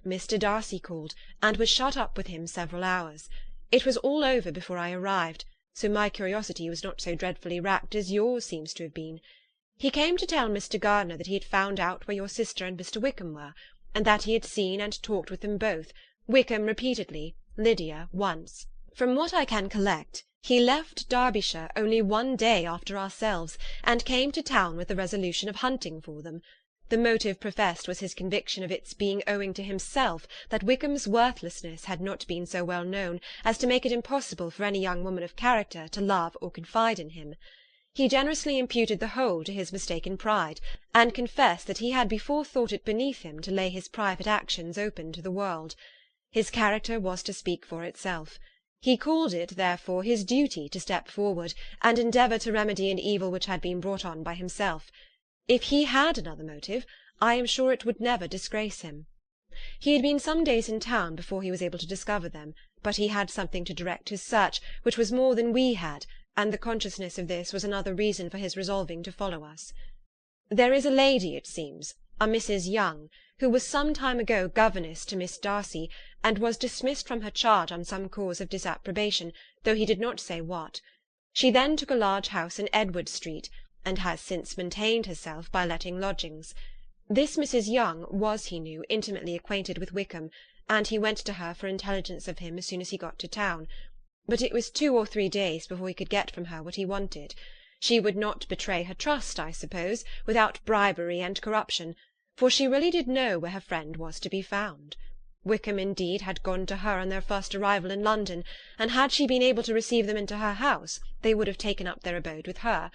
Mr. Darcy called, and was shut up with him several hours. It was all over before I arrived, so my curiosity was not so dreadfully racked as yours seems to have been. He came to tell Mr. Gardiner that he had found out where your sister and Mr. Wickham were, and that he had seen and talked with them both, Wickham repeatedly, Lydia once. From what I can collect, he left Derbyshire only 1 day after ourselves, and came to town with the resolution of hunting for them. The motive professed was his conviction of its being owing to himself that Wickham's worthlessness had not been so well known as to make it impossible for any young woman of character to love or confide in him. He generously imputed the whole to his mistaken pride, and confessed that he had before thought it beneath him to lay his private actions open to the world. His character was to speak for itself. He called it, therefore, his duty to step forward, and endeavour to remedy an evil which had been brought on by himself. If he had another motive, I am sure it would never disgrace him. He had been some days in town before he was able to discover them, but he had something to direct his search, which was more than we had, and the consciousness of this was another reason for his resolving to follow us. There is a lady, it seems, a Mrs. Young, who was some time ago governess to Miss Darcy, and was dismissed from her charge on some cause of disapprobation, though he did not say what. She then took a large house in Edward Street, and has since maintained herself by letting lodgings. This Mrs. Young was, he knew, intimately acquainted with Wickham, and he went to her for intelligence of him as soon as he got to town. But it was 2 or 3 days before he could get from her what he wanted. She would not betray her trust, I suppose, without bribery and corruption, for she really did know where her friend was to be found. Wickham, indeed, had gone to her on their first arrival in London, and had she been able to receive them into her house, they would have taken up their abode with her.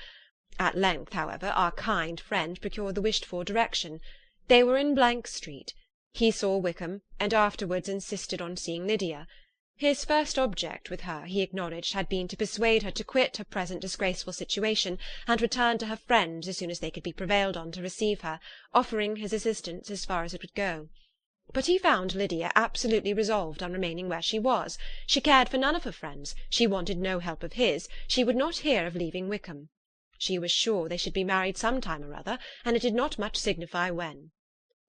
At length, however, our kind friend procured the wished-for direction. They were in Street. He saw Wickham, and afterwards insisted on seeing Lydia. His first object with her, he acknowledged, had been to persuade her to quit her present disgraceful situation, and return to her friends as soon as they could be prevailed on to receive her, offering his assistance as far as it would go. But he found Lydia absolutely resolved on remaining where she was. She cared for none of her friends, she wanted no help of his, she would not hear of leaving Wickham. She was sure they should be married some time or other, and it did not much signify when.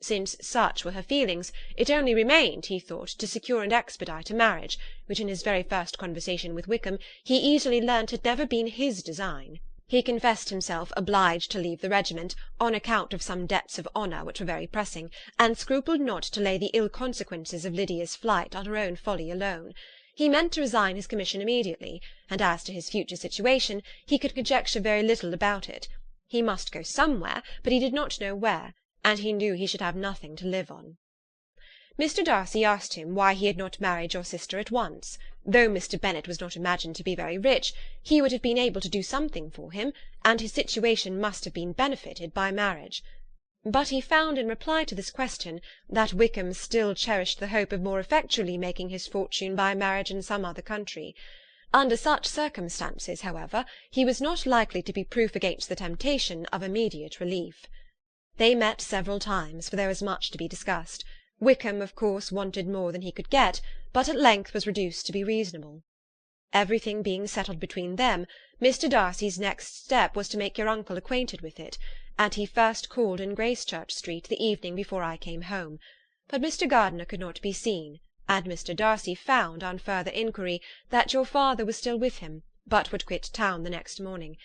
Since such were her feelings, it only remained, he thought, to secure and expedite a marriage, which in his very first conversation with Wickham he easily learnt had never been his design. He confessed himself obliged to leave the regiment, on account of some debts of honour which were very pressing, and scrupled not to lay the ill consequences of Lydia's flight on her own folly alone. He meant to resign his commission immediately, and as to his future situation, he could conjecture very little about it. He must go somewhere, but he did not know where, and he knew he should have nothing to live on. Mr. Darcy asked him why he had not married your sister at once. Though Mr. Bennet was not imagined to be very rich, he would have been able to do something for him, and his situation must have been benefited by marriage. But he found in reply to this question that Wickham still cherished the hope of more effectually making his fortune by marriage in some other country. Under such circumstances, however, he was not likely to be proof against the temptation of immediate relief. They met several times, for there was much to be discussed. Wickham, of course, wanted more than he could get, but at length was reduced to be reasonable. Everything being settled between them, Mr. Darcy's next step was to make your uncle acquainted with it, and he first called in Gracechurch Street the evening before I came home. But Mr. Gardiner could not be seen, and Mr. Darcy found, on further inquiry, that your father was still with him, but would quit town the next morning.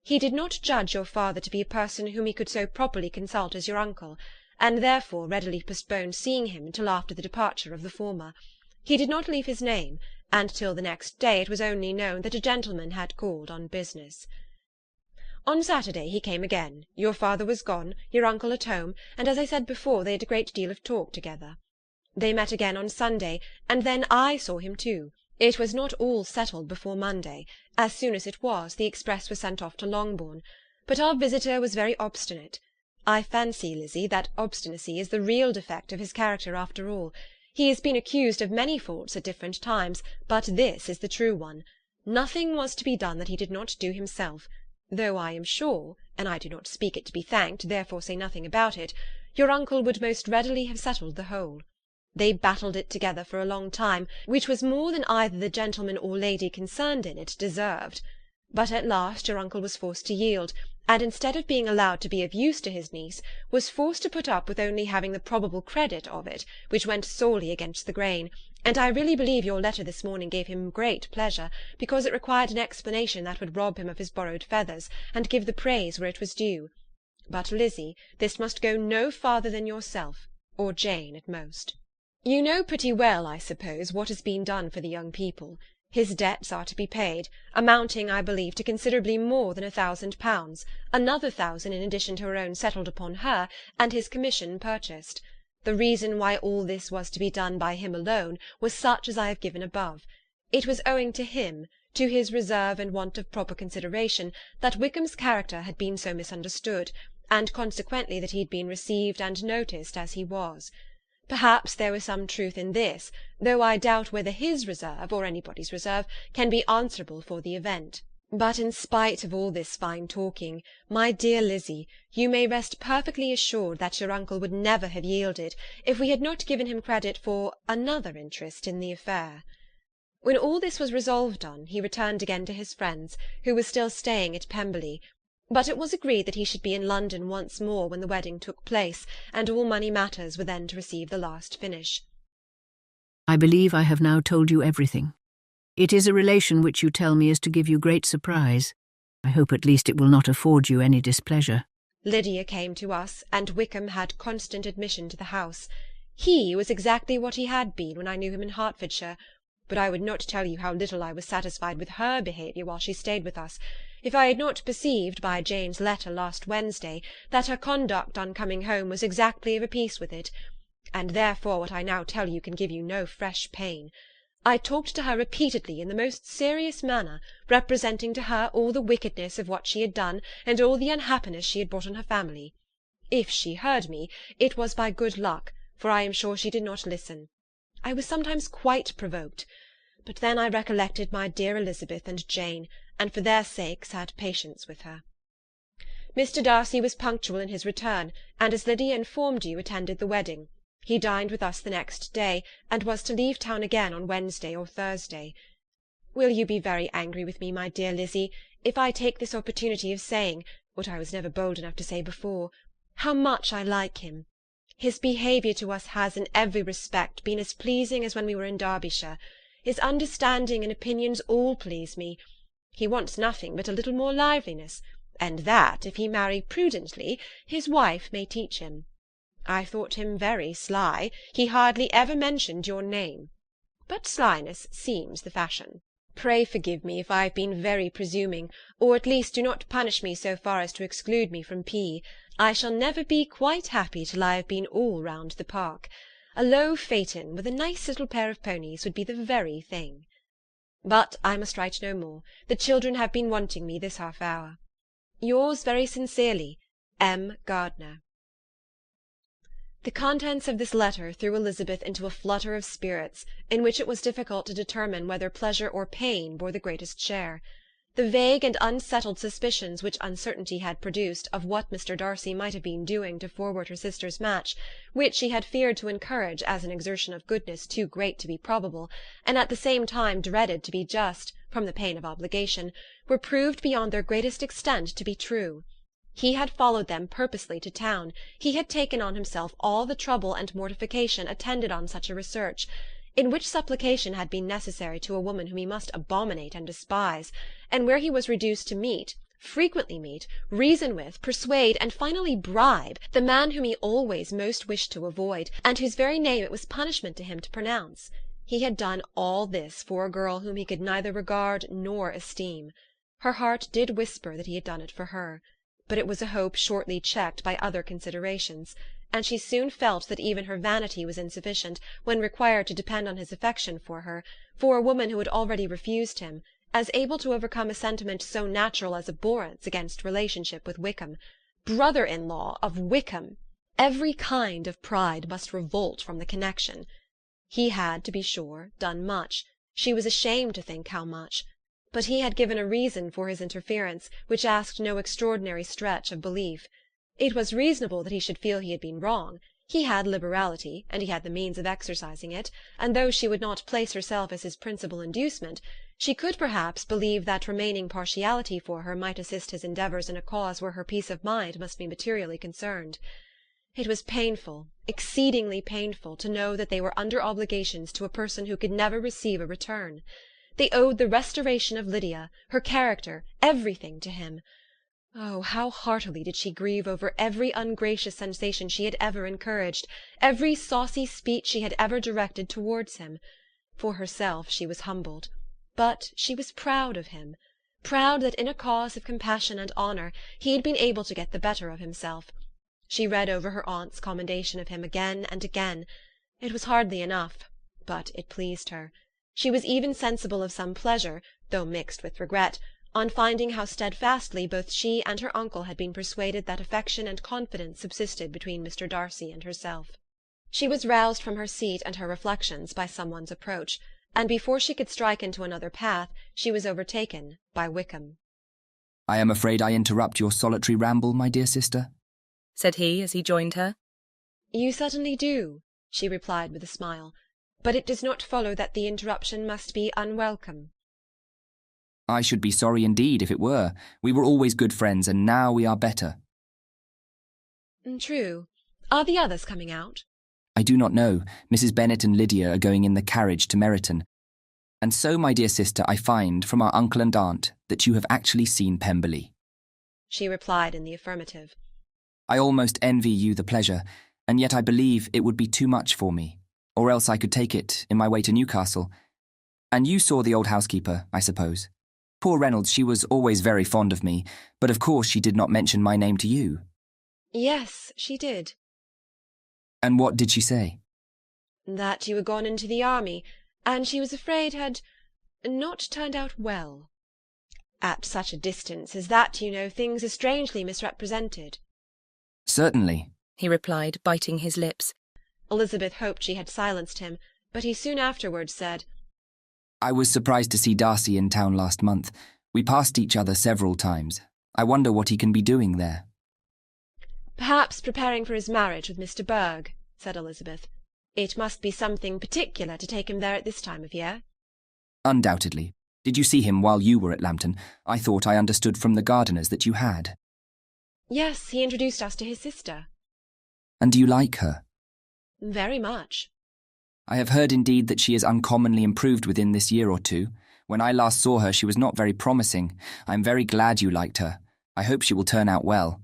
He did not judge your father to be a person whom he could so properly consult as your uncle, and therefore readily postponed seeing him until after the departure of the former. He did not leave his name, and till the next day it was only known that a gentleman had called on business. On Saturday he came again. Your father was gone, your uncle at home, and as I said before, they had a great deal of talk together. They met again on Sunday, and then I saw him too. It was not all settled before Monday. As soon as it was, the express was sent off to Longbourn. But our visitor was very obstinate. I fancy, Lizzie, that obstinacy is the real defect of his character after all. He has been accused of many faults at different times, but this is the true one. Nothing was to be done that he did not do himself, though I am sure, and I do not speak it to be thanked, therefore say nothing about it, your uncle would most readily have settled the whole. They battled it together for a long time, which was more than either the gentleman or lady concerned in it deserved. But at last your uncle was forced to yield, and instead of being allowed to be of use to his niece, was forced to put up with only having the probable credit of it, which went sorely against the grain, and I really believe your letter this morning gave him great pleasure, because it required an explanation that would rob him of his borrowed feathers, and give the praise where it was due. But, Lizzie, this must go no farther than yourself, or Jane at most. You know pretty well, I suppose, what has been done for the young people. His debts are to be paid, amounting, I believe, to considerably more than £1,000, another 1,000 in addition to her own settled upon her, and his commission purchased. The reason why all this was to be done by him alone was such as I have given above. It was owing to him, to his reserve and want of proper consideration, that Wickham's character had been so misunderstood, and consequently that he had been received and noticed as he was. Perhaps there was some truth in this, though I doubt whether his reserve, or anybody's reserve, can be answerable for the event. But in spite of all this fine talking, my dear Lizzie, you may rest perfectly assured that your uncle would never have yielded if we had not given him credit for another interest in the affair. When all this was resolved on, he returned again to his friends, who were still staying at Pemberley, but it was agreed that he should be in London once more when the wedding took place, and all money matters were then to receive the last finish. I believe I have now told you everything. It is a relation which you tell me is to give you great surprise. I hope at least it will not afford you any displeasure. Lydia came to us, and Wickham had constant admission to the house. He was exactly what he had been when I knew him in Hertfordshire, but I would not tell you how little I was satisfied with her behaviour while she stayed with us, if I had not perceived by Jane's letter last Wednesday that her conduct on coming home was exactly of a piece with it, and therefore what I now tell you can give you no fresh pain. I talked to her repeatedly in the most serious manner, representing to her all the wickedness of what she had done, and all the unhappiness she had brought on her family. If she heard me, it was by good luck, for I am sure she did not listen. I was sometimes quite provoked, but then I recollected my dear Elizabeth and Jane, and for their sakes had patience with her. Mr. Darcy was punctual in his return, and as Lydia informed you, attended the wedding. He dined with us the next day, and was to leave town again on Wednesday or Thursday. Will you be very angry with me, my dear Lizzie, if I take this opportunity of saying, what I was never bold enough to say before, how much I like him? His behaviour to us has in every respect been as pleasing as when we were in Derbyshire. His understanding and opinions all please me. He wants nothing but a little more liveliness, and that, if he marry prudently, his wife may teach him. I thought him very sly. He hardly ever mentioned your name. But slyness seems the fashion. Pray forgive me if I have been very presuming, or at least do not punish me so far as to exclude me from P. I shall never be quite happy till I have been all round the park. A low phaeton with a nice little pair of ponies would be the very thing. But I must write no more. The children have been wanting me this half-hour. Yours very sincerely, M. Gardiner. The contents of this letter threw Elizabeth into a flutter of spirits, in which it was difficult to determine whether pleasure or pain bore the greatest share. The vague and unsettled suspicions which uncertainty had produced of what Mr. Darcy might have been doing to forward her sister's match, which she had feared to encourage as an exertion of goodness too great to be probable, and at the same time dreaded to be just, from the pain of obligation, were proved beyond their greatest extent to be true. He had followed them purposely to town. He had taken on himself all the trouble and mortification attendant on such a research, in which supplication had been necessary to a woman whom he must abominate and despise, and where he was reduced to meet, frequently meet, reason with, persuade, and finally bribe the man whom he always most wished to avoid, and whose very name it was punishment to him to pronounce. He had done all this for a girl whom he could neither regard nor esteem. Her heart did whisper that he had done it for her, but it was a hope shortly checked by other considerations, and she soon felt that even her vanity was insufficient, when required to depend on his affection for her, for a woman who had already refused him, as able to overcome a sentiment so natural as abhorrence against relationship with Wickham. Brother-in-law of Wickham! Every kind of pride must revolt from the connection. He had, to be sure, done much. She was ashamed to think how much. But he had given a reason for his interference, which asked no extraordinary stretch of belief. It was reasonable that he should feel he had been wrong. He had liberality, and he had the means of exercising it, and though she would not place herself as his principal inducement, she could perhaps believe that remaining partiality for her might assist his endeavours in a cause where her peace of mind must be materially concerned. It was painful, exceedingly painful, to know that they were under obligations to a person who could never receive a return. They owed the restoration of Lydia, her character, everything to him. Oh, how heartily did she grieve over every ungracious sensation she had ever encouraged, every saucy speech she had ever directed towards him. For herself she was humbled. But she was proud of him, proud that in a cause of compassion and honour he had been able to get the better of himself. She read over her aunt's commendation of him again and again. It was hardly enough, but it pleased her. She was even sensible of some pleasure, though mixed with regret, on finding how steadfastly both she and her uncle had been persuaded that affection and confidence subsisted between Mr. Darcy and herself. She was roused from her seat and her reflections by some one's approach, and before she could strike into another path she was overtaken by Wickham. "I am afraid I interrupt your solitary ramble, my dear sister," said he as he joined her. "You certainly do," she replied with a smile, "but it does not follow that the interruption must be unwelcome." "I should be sorry indeed if it were. We were always good friends, and now we are better." "True. Are the others coming out?" "I do not know. Mrs. Bennet and Lydia are going in the carriage to Meryton. And so, my dear sister, I find, from our uncle and aunt, that you have actually seen Pemberley." She replied in the affirmative. "I almost envy you the pleasure, and yet I believe it would be too much for me, or else I could take it in my way to Newcastle. And you saw the old housekeeper, I suppose? Poor Reynolds, she was always very fond of me, but of course she did not mention my name to you." "Yes, she did." "And what did she say?" "That you were gone into the army, and she was afraid had not turned out well. At such a distance as that, you know, things are strangely misrepresented." "Certainly," he replied, biting his lips. Elizabeth hoped she had silenced him, but he soon afterwards said, "I was surprised to see Darcy in town last month. We passed each other several times. I wonder what he can be doing there." "Perhaps preparing for his marriage with Mr. Berg," said Elizabeth. "It must be something particular to take him there at this time of year." "Undoubtedly. Did you see him while you were at Lambton? I thought I understood from the gardeners that you had." "Yes, he introduced us to his sister." "And do you like her?" "Very much." "I have heard indeed that she is uncommonly improved within this year or two. When I last saw her she was not very promising. I am very glad you liked her. I hope she will turn out well."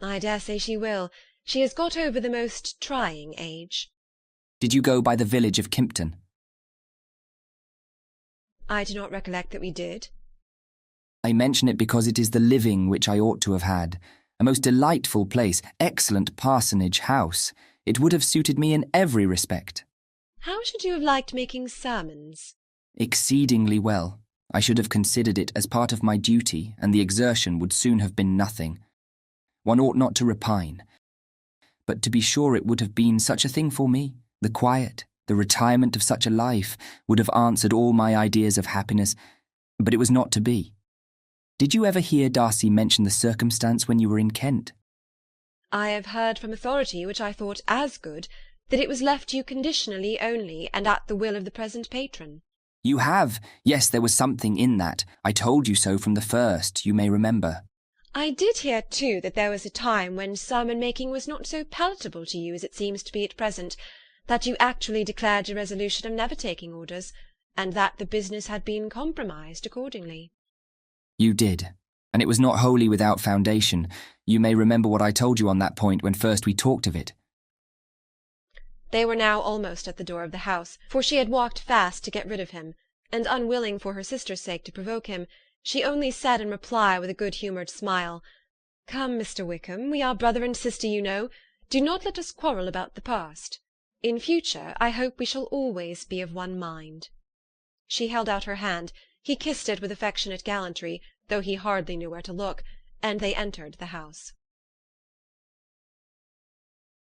"I dare say she will. She has got over the most trying age." "Did you go by the village of Kimpton?" "I do not recollect that we did." "I mention it because it is the living which I ought to have had. A most delightful place, excellent parsonage house. It would have suited me in every respect." "How should you have liked making sermons?" "Exceedingly well. I should have considered it as part of my duty, and the exertion would soon have been nothing. One ought not to repine. But to be sure it would have been such a thing for me. The quiet, the retirement of such a life would have answered all my ideas of happiness, but it was not to be. Did you ever hear Darcy mention the circumstance when you were in Kent?" "I have heard from authority, which I thought as good, that it was left you conditionally only, and at the will of the present patron." "You have? Yes, there was something in that. I told you so from the first, you may remember." "I did hear, too, that there was a time when sermon-making was not so palatable to you as it seems to be at present, that you actually declared your resolution of never taking orders, and that the business had been compromised accordingly." "You did, and it was not wholly without foundation. You may remember what I told you on that point when first we talked of it." They were now almost at the door of the house, for she had walked fast to get rid of him, and unwilling for her sister's sake to provoke him, she only said in reply with a good-humoured smile, "Come, Mr. Wickham, we are brother and sister, you know. Do not let us quarrel about the past. In future I hope we shall always be of one mind." She held out her hand. He kissed it with affectionate gallantry, though he hardly knew where to look, and they entered the house.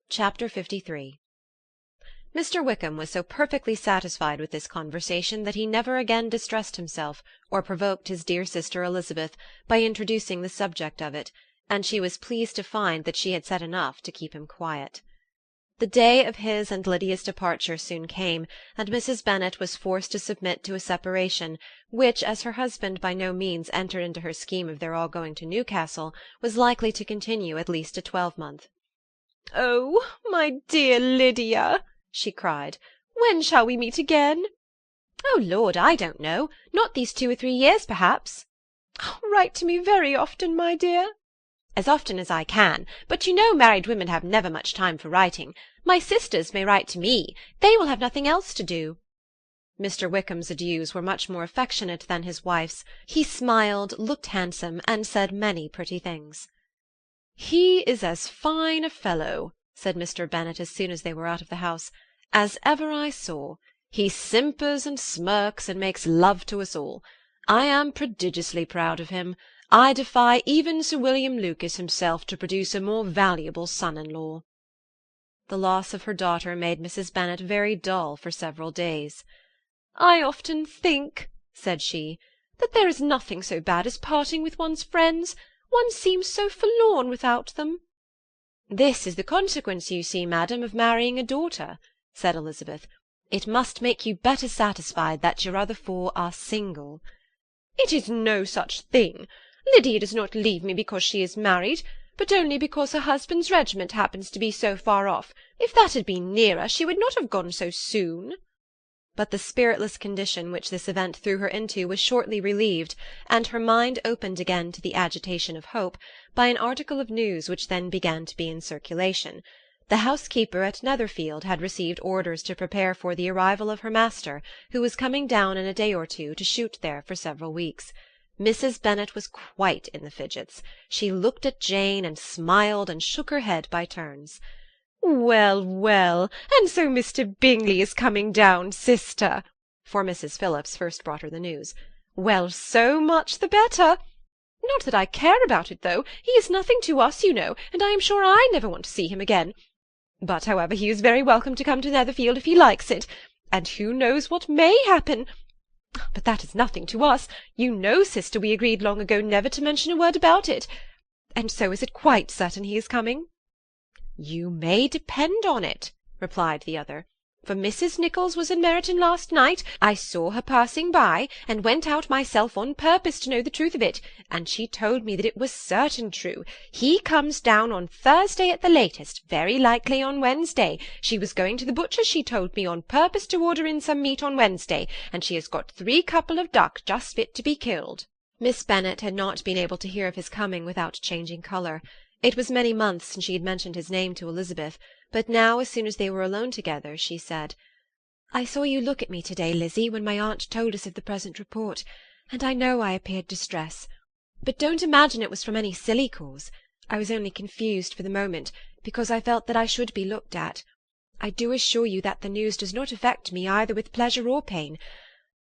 Chapter 53. Mr. Wickham was so perfectly satisfied with this conversation that he never again distressed himself or provoked his dear sister Elizabeth by introducing the subject of it, and she was pleased to find that she had said enough to keep him quiet. The day of his and Lydia's departure soon came, and Mrs. Bennet was forced to submit to a separation, which, as her husband by no means entered into her scheme of their all going to Newcastle, was likely to continue at least a twelvemonth. "Oh, my dear Lydia!" she cried, "when shall we meet again?" "Oh, Lord, I don't know. Not these 2 or 3 years, perhaps." "Write to me very often, my dear." "As often as I can, but you know married women have never much time for writing. My sisters may write to me. They will have nothing else to do." Mr. Wickham's adieus were much more affectionate than his wife's. He smiled, looked handsome, and said many pretty things. "He is as fine a fellow," said Mr. Bennet as soon as they were out of the house, "as ever I saw. He simpers and smirks and makes love to us all. I am prodigiously proud of him. I defy even Sir William Lucas himself to produce a more valuable son-in-law." The loss of her daughter made Mrs. Bennet very dull for several days. "I often think," said she, "that there is nothing so bad as parting with one's friends. One seems so forlorn without them." "This is the consequence, you see, madam, of marrying a daughter," said Elizabeth. "It must make you better satisfied that your other four are single." "It is no such thing. Lydia does not leave me because she is married, but only because her husband's regiment happens to be so far off. If that had been nearer, she would not have gone so soon." But the spiritless condition which this event threw her into was shortly relieved, and her mind opened again to the agitation of hope, by an article of news which then began to be in circulation. The housekeeper at Netherfield had received orders to prepare for the arrival of her master, who was coming down in a day or two to shoot there for several weeks. Mrs. Bennet was quite in the fidgets. She looked at Jane, and smiled and shook her head by turns. "Well, well, and so Mr. Bingley is coming down, sister," for Mrs. Phillips first brought her the news. "Well, so much the better. Not that I care about it, though. He is nothing to us, you know, and I am sure I never want to see him again. But, however, he is very welcome to come to Netherfield if he likes it, and who knows what may happen? But that is nothing to us. You know, sister, we agreed long ago never to mention a word about it. And so is it quite certain he is coming?" "You may depend on it," replied the other, "for Mrs. Nicholls was in Meryton last night. I saw her passing by, and went out myself on purpose to know the truth of it, and she told me that it was certain true. He comes down on Thursday at the latest, very likely on Wednesday. She was going to the butcher's, she told me, on purpose to order in some meat on Wednesday, and she has got 3 couple of duck just fit to be killed." Miss Bennet had not been able to hear of his coming without changing colour. It was many months since she had mentioned his name to Elizabeth, but now, as soon as they were alone together, she said, "I saw you look at me to-day, Lizzie, when my aunt told us of the present report, and I know I appeared distressed. But don't imagine it was from any silly cause. I was only confused for the moment, because I felt that I should be looked at. I do assure you that the news does not affect me either with pleasure or pain.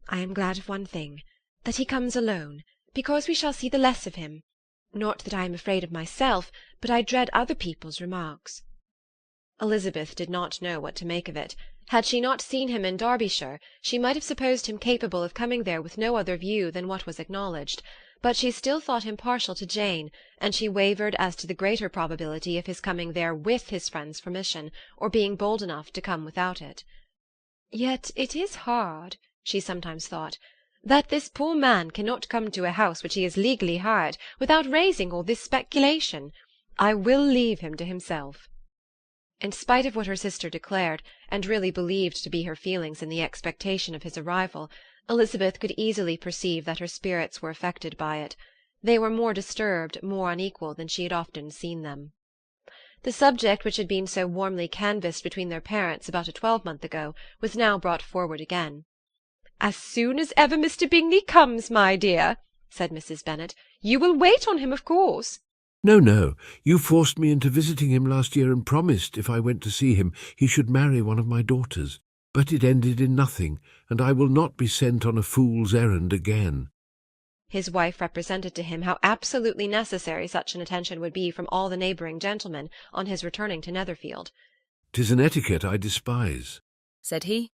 I am glad of one thing, that he comes alone, because we shall see the less of him. Not that I am afraid of myself, but I dread other people's remarks." Elizabeth did not know what to make of it. Had she not seen him in Derbyshire, she might have supposed him capable of coming there with no other view than what was acknowledged, but she still thought him partial to Jane, and she wavered as to the greater probability of his coming there with his friend's permission, or being bold enough to come without it. "Yet it is hard," she sometimes thought, "that this poor man cannot come to a house which he has legally hired, without raising all this speculation. I will leave him to himself." In spite of what her sister declared, and really believed to be her feelings in the expectation of his arrival, Elizabeth could easily perceive that her spirits were affected by it. They were more disturbed, more unequal, than she had often seen them. The subject which had been so warmly canvassed between their parents about a 12-month ago was now brought forward again. "As soon as ever Mr. Bingley comes, my dear," said Mrs. Bennet, "you will wait on him, of course." No. You forced me into visiting him last year and promised, if I went to see him, he should marry one of my daughters. But it ended in nothing, and I will not be sent on a fool's errand again." His wife represented to him how absolutely necessary such an attention would be from all the neighbouring gentlemen on his returning to Netherfield. "'Tis an etiquette I despise," said he.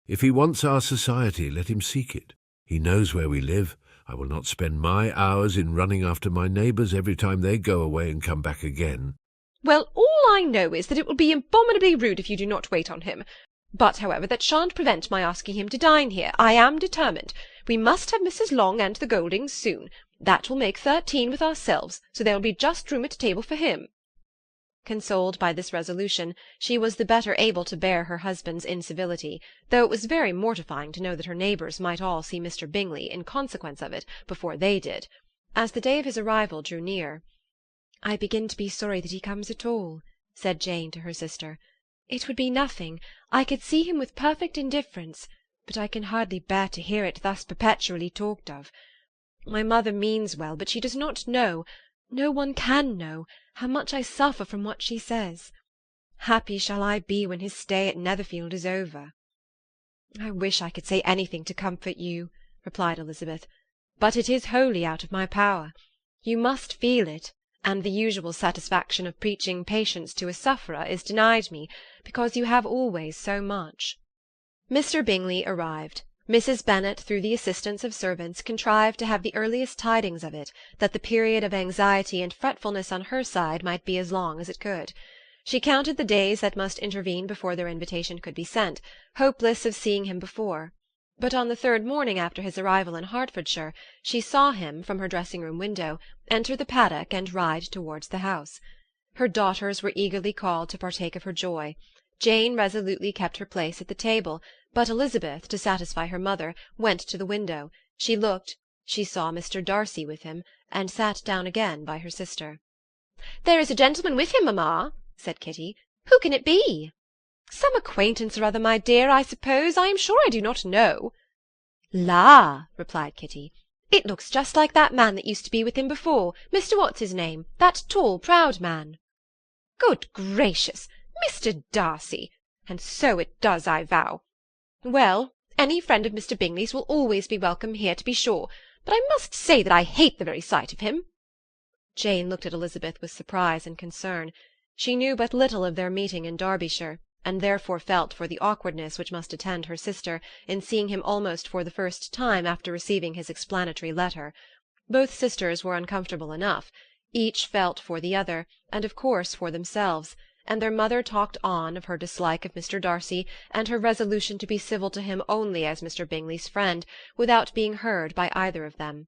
"If he wants our society, let him seek it. He knows where we live. I will not spend my hours in running after my neighbours every time they go away and come back again." "Well, all I know is that it will be abominably rude if you do not wait on him. But, however, that shan't prevent my asking him to dine here. I am determined. We must have Mrs. Long and the Goldings soon. That will make 13 with ourselves, so there will be just room at table for him." Consoled by this resolution, she was the better able to bear her husband's incivility, though it was very mortifying to know that her neighbours might all see Mr. Bingley, in consequence of it, before they did. As the day of his arrival drew near, "I begin to be sorry that he comes at all," said Jane to her sister. "It would be nothing. I could see him with perfect indifference, but I can hardly bear to hear it thus perpetually talked of. My mother means well, but she does not know, no one can know, how much I suffer from what she says. Happy shall I be when his stay at Netherfield is over." "I wish I could say anything to comfort you," replied Elizabeth, "but it is wholly out of my power. You must feel it, and the usual satisfaction of preaching patience to a sufferer is denied me, because you have always so much." Mr. Bingley arrived. Mrs. Bennet, through the assistance of servants, contrived to have the earliest tidings of it, that the period of anxiety and fretfulness on her side might be as long as it could. She counted the days that must intervene before their invitation could be sent, hopeless of seeing him before. But on the third morning after his arrival in Hertfordshire, she saw him, from her dressing-room window, enter the paddock and ride towards the house. Her daughters were eagerly called to partake of her joy. Jane resolutely kept her place at the table, but Elizabeth, to satisfy her mother, went to the window. She looked, she saw Mr. Darcy with him, and sat down again by her sister. "There is a gentleman with him, mamma," said Kitty. "Who can it be?" "Some acquaintance or other, my dear, I suppose. I am sure I do not know." "La!" replied Kitty, "it looks just like that man that used to be with him before, Mr. What's-his-name, that tall, proud man." "Good gracious! Mr. Darcy! And so it does, I vow. Well, any friend of Mr. Bingley's will always be welcome here, to be sure, but I must say that I hate the very sight of him." Jane looked at Elizabeth with surprise and concern. She knew but little of their meeting in Derbyshire, and therefore felt for the awkwardness which must attend her sister in seeing him almost for the first time after receiving his explanatory letter. Both sisters were uncomfortable enough. Each felt for the other, and of course for themselves, and their mother talked on of her dislike of Mr. Darcy, and her resolution to be civil to him only as Mr. Bingley's friend, without being heard by either of them.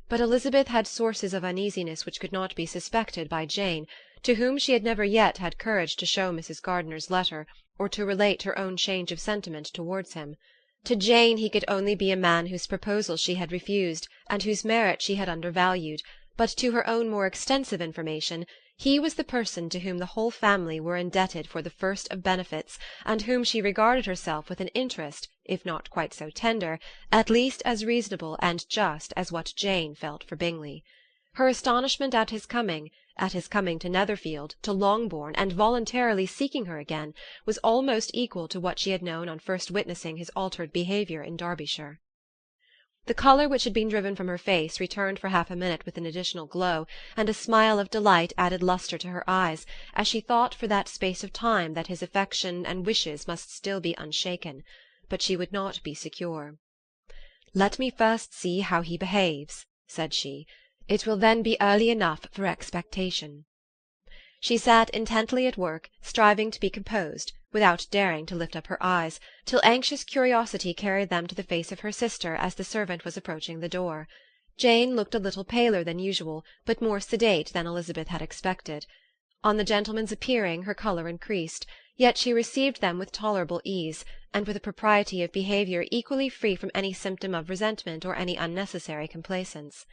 But Elizabeth had sources of uneasiness which could not be suspected by Jane, to whom she had never yet had courage to show Mrs. Gardiner's letter, or to relate her own change of sentiment towards him. To Jane he could only be a man whose proposals she had refused, and whose merit she had undervalued, but to her own more extensive information, he was the person to whom the whole family were indebted for the first of benefits, and whom she regarded herself with an interest, if not quite so tender, at least as reasonable and just as what Jane felt for Bingley. Her astonishment at his coming to Netherfield, to Longbourn, and voluntarily seeking her again, was almost equal to what she had known on first witnessing his altered behaviour in Derbyshire. The colour which had been driven from her face returned for half a minute with an additional glow, and a smile of delight added lustre to her eyes, as she thought for that space of time that his affection and wishes must still be unshaken. But she would not be secure. "Let me first see how he behaves," said she. "It will then be early enough for expectation." She sat intently at work, striving to be composed, without daring to lift up her eyes, till anxious curiosity carried them to the face of her sister as the servant was approaching the door. Jane looked a little paler than usual, but more sedate than Elizabeth had expected. On the gentleman's appearing her colour increased, yet she received them with tolerable ease, and with a propriety of behaviour equally free from any symptom of resentment or any unnecessary complaisance.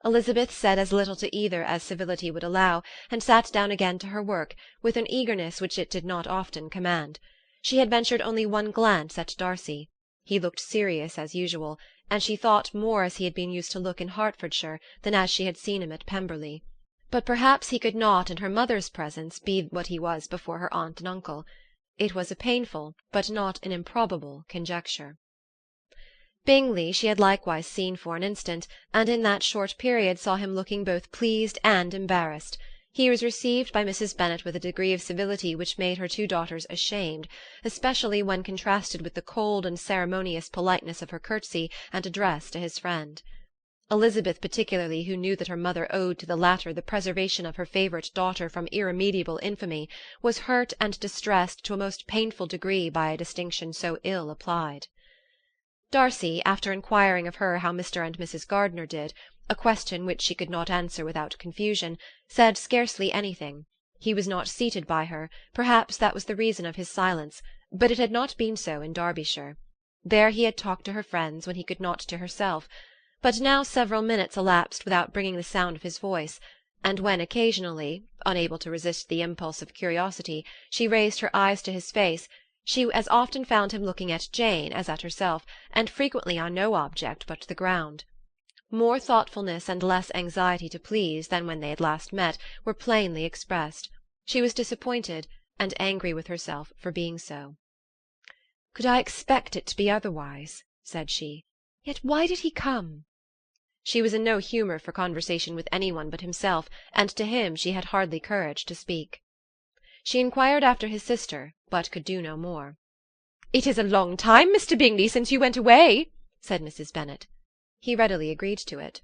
Elizabeth said as little to either as civility would allow, and sat down again to her work, with an eagerness which it did not often command. She had ventured only one glance at Darcy. He looked serious as usual, and she thought more as he had been used to look in Hertfordshire than as she had seen him at Pemberley. But perhaps he could not in her mother's presence be what he was before her aunt and uncle. It was a painful, but not an improbable, conjecture. Bingley she had likewise seen for an instant, and in that short period saw him looking both pleased and embarrassed. He was received by Mrs. Bennet with a degree of civility which made her two daughters ashamed, especially when contrasted with the cold and ceremonious politeness of her curtsy and address to his friend. Elizabeth particularly, who knew that her mother owed to the latter the preservation of her favourite daughter from irremediable infamy, was hurt and distressed to a most painful degree by a distinction so ill applied. Darcy, after inquiring of her how Mr. and Mrs. Gardiner did, a question which she could not answer without confusion, said scarcely anything. He was not seated by her, perhaps that was the reason of his silence, but it had not been so in Derbyshire. There he had talked to her friends when he could not to herself, but now several minutes elapsed without bringing the sound of his voice, and when occasionally, unable to resist the impulse of curiosity, she raised her eyes to his face, She as often found him looking at Jane as at herself, and frequently on no object but the ground. More thoughtfulness and less anxiety to please than when they had last met were plainly expressed. She was disappointed, and angry with herself for being so. "Could I expect it to be otherwise?" said she. "Yet why did he come?" She was in no humour for conversation with anyone but himself, and to him she had hardly courage to speak. She inquired after his sister, but could do no more. "It is a long time, Mr. Bingley, since you went away," said Mrs. Bennet. He readily agreed to it.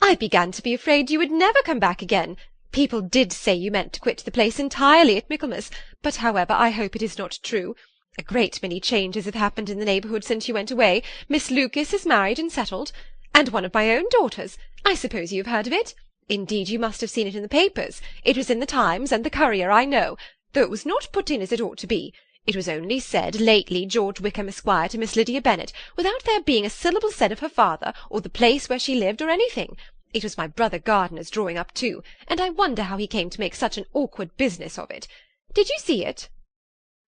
"I began to be afraid you would never come back again. People did say you meant to quit the place entirely at Michaelmas, but however I hope it is not true. A great many changes have happened in the neighbourhood since you went away. Miss Lucas is married and settled, and one of my own daughters. I suppose you have heard of it? Indeed, you must have seen it in the papers. It was in the Times and the Courier, I know, though it was not put in as it ought to be. It was only said lately George Wickham Esquire to Miss Lydia Bennet, without there being a syllable said of her father, or the place where she lived, or anything. It was my brother Gardiner's drawing up too, and I wonder how he came to make such an awkward business of it. Did you see it?"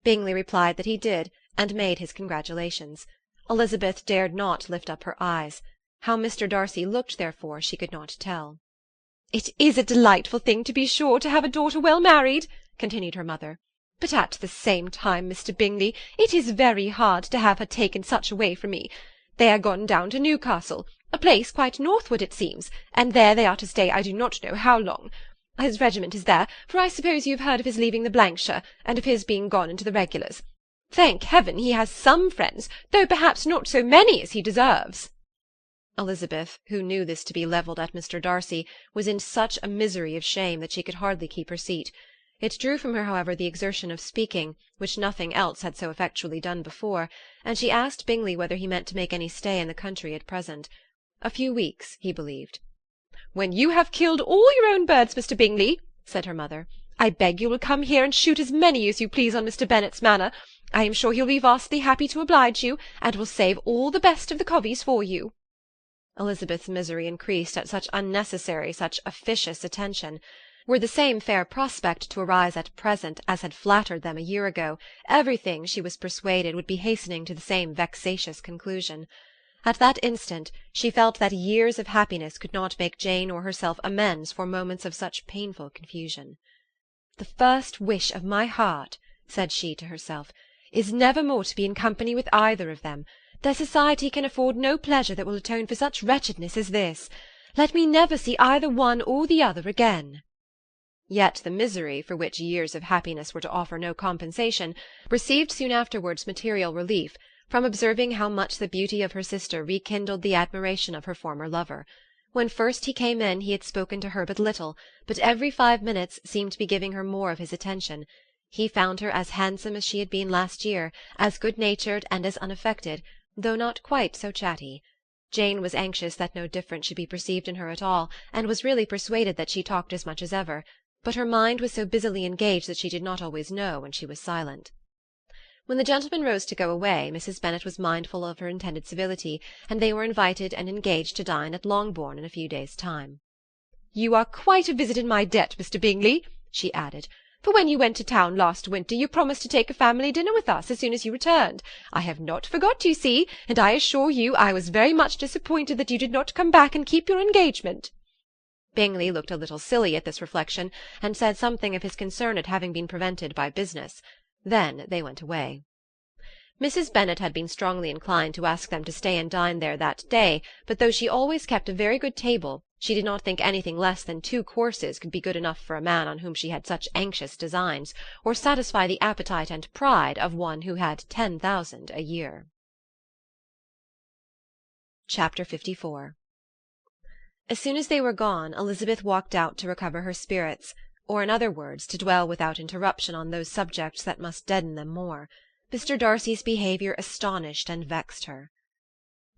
Bingley replied that he did, and made his congratulations. Elizabeth dared not lift up her eyes. How Mr. Darcy looked, therefore, she could not tell. "It is a delightful thing, to be sure, to have a daughter well married," continued her mother. "But at the same time, Mr. Bingley, it is very hard to have her taken such away from me. They are gone down to Newcastle, a place quite northward, it seems, and there they are to stay I do not know how long. His regiment is there, for I suppose you have heard of his leaving the Blankshire, and of his being gone into the regulars. Thank heaven he has some friends, though perhaps not so many as he deserves." Elizabeth, who knew this to be levelled at Mr. Darcy, was in such a misery of shame that she could hardly keep her seat. It drew from her, however, the exertion of speaking, which nothing else had so effectually done before, and she asked Bingley whether he meant to make any stay in the country at present. A few weeks, he believed. "When you have killed all your own birds, Mr. Bingley," said her mother, "I beg you will come here and shoot as many as you please on Mr. Bennet's manor. I am sure he'll be vastly happy to oblige you, and will save all the best of the coveys for you." Elizabeth's misery increased at such unnecessary, such officious attention. Were the same fair prospect to arise at present as had flattered them a year ago, everything, she was persuaded, would be hastening to the same vexatious conclusion. At that instant she felt that years of happiness could not make Jane or herself amends for moments of such painful confusion. "The first wish of my heart," said she to herself, "is never more to be in company with either of them. Their society can afford no pleasure that will atone for such wretchedness as this. Let me never see either one or the other again." Yet the misery, for which years of happiness were to offer no compensation, received soon afterwards material relief, from observing how much the beauty of her sister rekindled the admiration of her former lover. When first he came in he had spoken to her but little, but every 5 minutes seemed to be giving her more of his attention. He found her as handsome as she had been last year, as good-natured and as unaffected, though not quite so chatty. Jane was anxious that no difference should be perceived in her at all, and was really persuaded that she talked as much as ever, but her mind was so busily engaged that she did not always know when she was silent. When the gentlemen rose to go away, Mrs. Bennet was mindful of her intended civility, and they were invited and engaged to dine at Longbourn in a few days' time. "You are quite a visit in my debt, Mr. Bingley," she added, "for when you went to town last winter you promised to take a family dinner with us as soon as you returned. I have not forgot, you see, and I assure you I was very much disappointed that you did not come back and keep your engagement." Bingley looked a little silly at this reflection, and said something of his concern at having been prevented by business. Then they went away. Mrs. Bennet had been strongly inclined to ask them to stay and dine there that day, but though she always kept a very good table, she did not think anything less than 2 courses could be good enough for a man on whom she had such anxious designs, or satisfy the appetite and pride of one who had 10,000 a year. Chapter 54. As soon as they were gone, Elizabeth walked out to recover her spirits, or in other words, to dwell without interruption on those subjects that must deaden them more. Mr. Darcy's behaviour astonished and vexed her.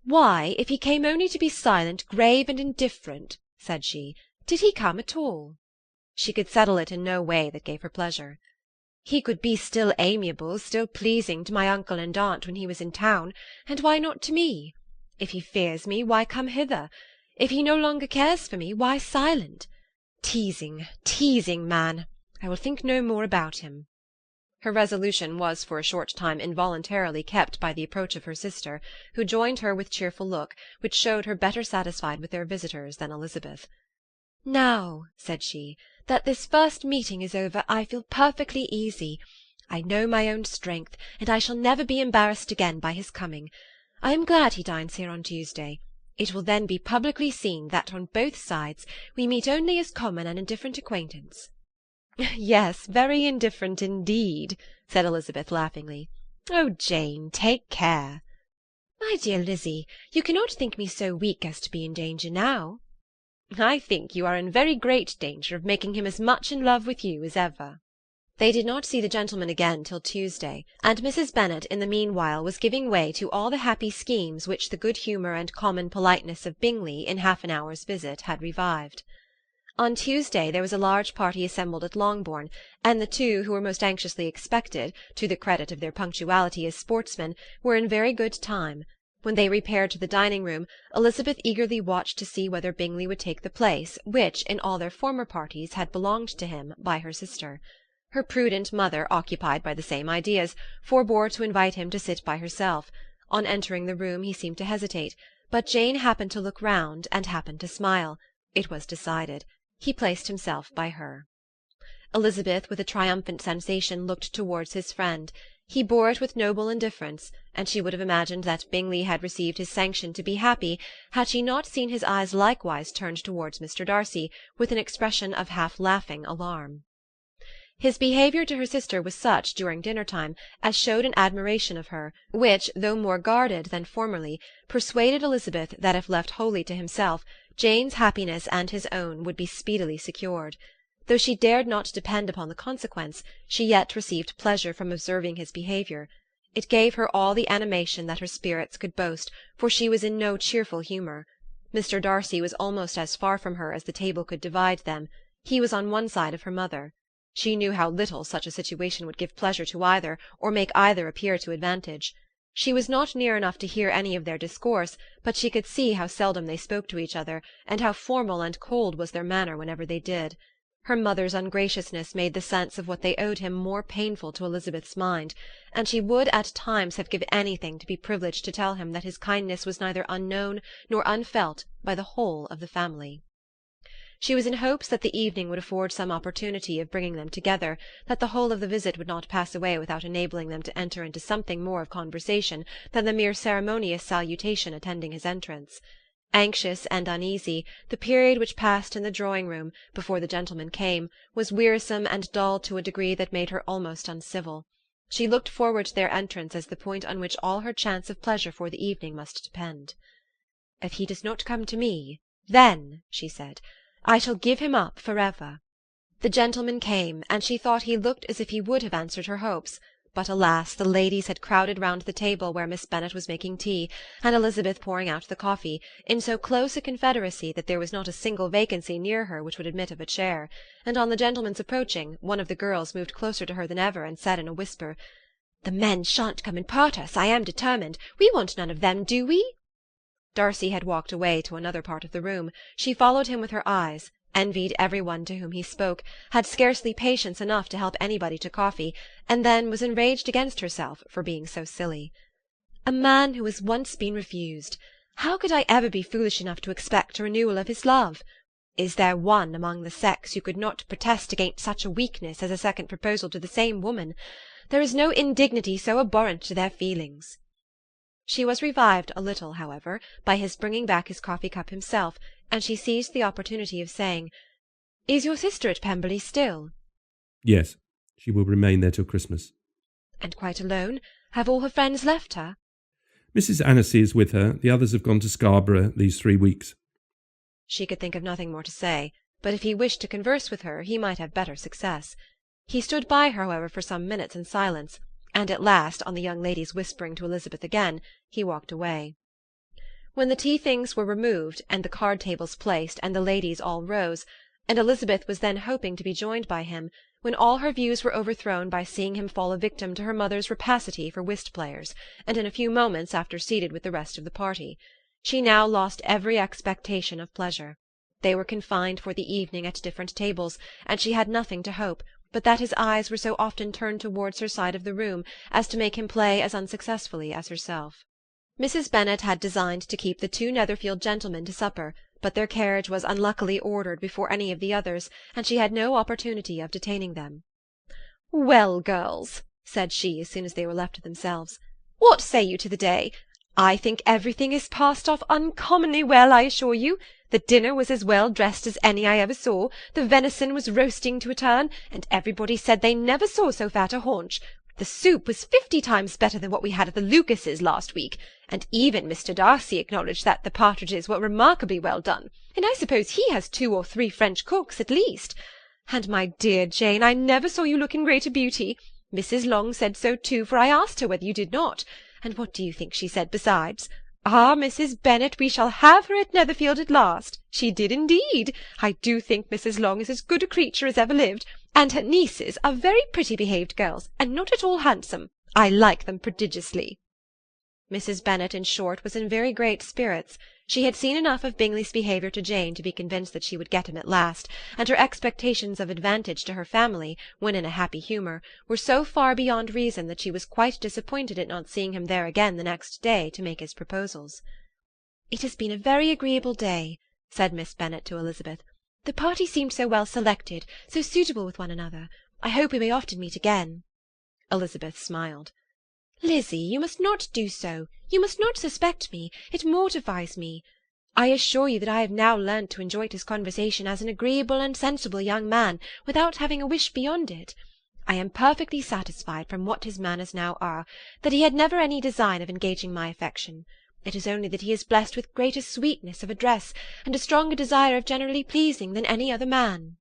"Why, if he came only to be silent, grave, and indifferent," said she, "did he come at all?" She could settle it in no way that gave her pleasure. "He could be still amiable, still pleasing to my uncle and aunt when he was in town, and why not to me? If he fears me, why come hither? If he no longer cares for me, why silent? Teasing, teasing man! I will think no more about him." Her resolution was for a short time involuntarily kept by the approach of her sister, who joined her with cheerful look, which showed her better satisfied with their visitors than Elizabeth. "Now," said she, "that this first meeting is over, I feel perfectly easy. I know my own strength, and I shall never be embarrassed again by his coming. I am glad he dines here on Tuesday. It will then be publicly seen that on both sides we meet only as common and indifferent acquaintance." "Yes, very indifferent indeed," said Elizabeth laughingly. "Oh, Jane, take care." "My dear Lizzie, you cannot think me so weak as to be in danger now." "I think you are in very great danger of making him as much in love with you as ever." They did not see the gentleman again till Tuesday, and Mrs. Bennet in the meanwhile was giving way to all the happy schemes which the good humour and common politeness of Bingley in half an hour's visit had revived. On Tuesday there was a large party assembled at Longbourn, and the two who were most anxiously expected, to the credit of their punctuality as sportsmen, were in very good time. When they repaired to the dining-room, Elizabeth eagerly watched to see whether Bingley would take the place which, in all their former parties, had belonged to him by her sister. Her prudent mother, occupied by the same ideas, forbore to invite him to sit by herself. On entering the room he seemed to hesitate, but Jane happened to look round, and happened to smile. It was decided. He placed himself by her. Elizabeth, with a triumphant sensation, looked towards his friend. He bore it with noble indifference, and she would have imagined that Bingley had received his sanction to be happy, had she not seen his eyes likewise turned towards Mr. Darcy, with an expression of half-laughing alarm. His behaviour to her sister was such, during dinner-time, as showed an admiration of her, which, though more guarded than formerly, persuaded Elizabeth that if left wholly to himself, Jane's happiness and his own would be speedily secured. Though she dared not depend upon the consequence, she yet received pleasure from observing his behaviour. It gave her all the animation that her spirits could boast, for she was in no cheerful humour. Mr. Darcy was almost as far from her as the table could divide them. He was on one side of her mother. She knew how little such a situation would give pleasure to either, or make either appear to advantage. She was not near enough to hear any of their discourse, but she could see how seldom they spoke to each other, and how formal and cold was their manner whenever they did. Her mother's ungraciousness made the sense of what they owed him more painful to Elizabeth's mind, and she would at times have given anything to be privileged to tell him that his kindness was neither unknown nor unfelt by the whole of the family. She was in hopes that the evening would afford some opportunity of bringing them together, that the whole of the visit would not pass away without enabling them to enter into something more of conversation than the mere ceremonious salutation attending his entrance. Anxious and uneasy, the period which passed in the drawing-room, before the gentleman came, was wearisome and dull to a degree that made her almost uncivil. She looked forward to their entrance as the point on which all her chance of pleasure for the evening must depend. "If he does not come to me, then," she said, "I shall give him up for ever." The gentleman came, and she thought he looked as if he would have answered her hopes. But alas, the ladies had crowded round the table where Miss Bennet was making tea, and Elizabeth pouring out the coffee, in so close a confederacy that there was not a single vacancy near her which would admit of a chair, and on the gentleman's approaching, one of the girls moved closer to her than ever, and said in a whisper, "The men shan't come and part us, I am determined. We want none of them, do we?" Darcy had walked away to another part of the room. She followed him with her eyes, envied every one to whom he spoke, had scarcely patience enough to help anybody to coffee, and then was enraged against herself for being so silly. A man who has once been refused! How could I ever be foolish enough to expect a renewal of his love? Is there one among the sex who could not protest against such a weakness as a second proposal to the same woman? There is no indignity so abhorrent to their feelings. She was revived a little, however, by his bringing back his coffee-cup himself, and she seized the opportunity of saying, "Is your sister at Pemberley still?" "Yes, she will remain there till Christmas." "And quite alone? Have all her friends left her?" "Mrs. Annesley is with her. The others have gone to Scarborough these 3 weeks." She could think of nothing more to say, but if he wished to converse with her, he might have better success. He stood by her, however, for some minutes in silence, and at last, on the young lady's whispering to Elizabeth again, he walked away. When the tea-things were removed, and the card-tables placed, and the ladies all rose, and Elizabeth was then hoping to be joined by him, when all her views were overthrown by seeing him fall a victim to her mother's rapacity for whist-players, and in a few moments after seated with the rest of the party. She now lost every expectation of pleasure. They were confined for the evening at different tables, and she had nothing to hope, but that his eyes were so often turned towards her side of the room as to make him play as unsuccessfully as herself. Mrs. Bennet had designed to keep the two Netherfield gentlemen to supper, but their carriage was unluckily ordered before any of the others, and she had no opportunity of detaining them. "Well, girls," said she, as soon as they were left to themselves, "what say you to the day? I think everything is passed off uncommonly well, I assure you. The dinner was as well dressed as any I ever saw, the venison was roasting to a turn, and everybody said they never saw so fat a haunch. The soup was 50 times better than what we had at the Lucases last week, and even Mr. Darcy acknowledged that the partridges were remarkably well done, and I suppose he has 2 or 3 French cooks at least. And, my dear Jane, I never saw you look in greater beauty. Mrs. Long said so too, for I asked her whether you did not. And what do you think she said besides? 'Ah, Mrs. Bennet, we shall have her at Netherfield at last.' She did indeed. I do think Mrs. Long is as good a creature as ever lived, and her nieces are very pretty behaved girls, and not at all handsome. I like them prodigiously." Mrs. Bennet, in short, was in very great spirits. She had seen enough of Bingley's behaviour to Jane to be convinced that she would get him at last, and her expectations of advantage to her family, when in a happy humour, were so far beyond reason that she was quite disappointed at not seeing him there again the next day to make his proposals. "It has been a very agreeable day," said Miss Bennet to Elizabeth. "The party seemed so well selected, so suitable with one another. I hope we may often meet again." Elizabeth smiled. "Lizzie, you must not do so. You must not suspect me. It mortifies me. I assure you that I have now learnt to enjoy his conversation as an agreeable and sensible young man, without having a wish beyond it. I am perfectly satisfied, from what his manners now are, that he had never any design of engaging my affection. It is only that he is blessed with greater sweetness of address, and a stronger desire of generally pleasing, than any other man."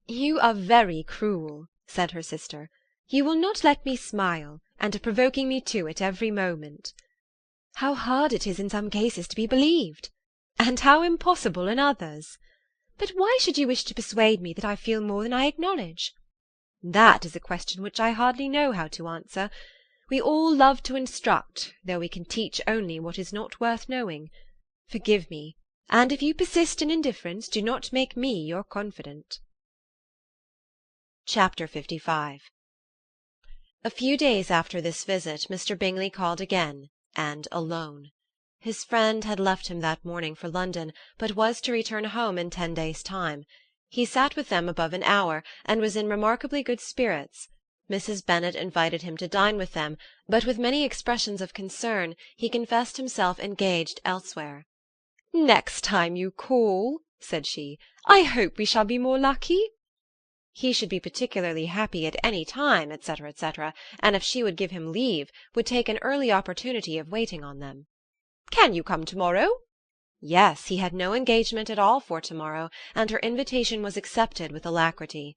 "You are very cruel," said her sister. "You will not let me smile, and are provoking me to it every moment." "How hard it is in some cases to be believed!" "And how impossible in others!" "But why should you wish to persuade me that I feel more than I acknowledge?" "That is a question which I hardly know how to answer. We all love to instruct, though we can teach only what is not worth knowing. Forgive me, and if you persist in indifference, do not make me your confidant." Chapter 55. A few days after this visit, Mr. Bingley called again, and alone. His friend had left him that morning for London, but was to return home in 10 days' time. He sat with them above an hour, and was in remarkably good spirits. Mrs. Bennet invited him to dine with them, but with many expressions of concern he confessed himself engaged elsewhere. "Next time you call," said she, "I hope we shall be more lucky." He should be particularly happy at any time, etc., etc., and if she would give him leave, would take an early opportunity of waiting on them. "Can you come to-morrow?" Yes, he had no engagement at all for to-morrow, and her invitation was accepted with alacrity.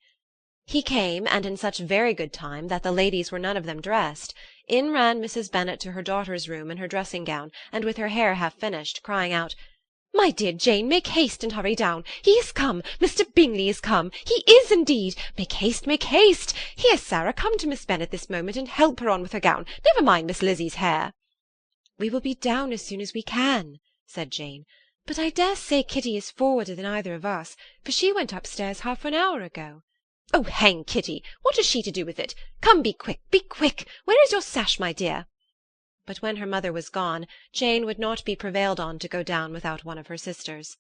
He came, and in such very good time that the ladies were none of them dressed. In ran Mrs. Bennet to her daughter's room in her dressing-gown, and with her hair half finished, crying out, "My dear Jane, make haste and hurry down. He is come. Mr. Bingley is come. He is indeed. Make haste, make haste. Here, Sarah, come to Miss Bennet this moment, and help her on with her gown. Never mind Miss Lizzie's hair." "We will be down as soon as we can," said Jane. "But I dare say Kitty is forwarder than either of us, for she went upstairs half an hour ago." "Oh, hang Kitty! What has she to do with it? Come, be quick, be quick! Where is your sash, my dear?" But when her mother was gone, Jane would not be prevailed on to go down without one of her sisters.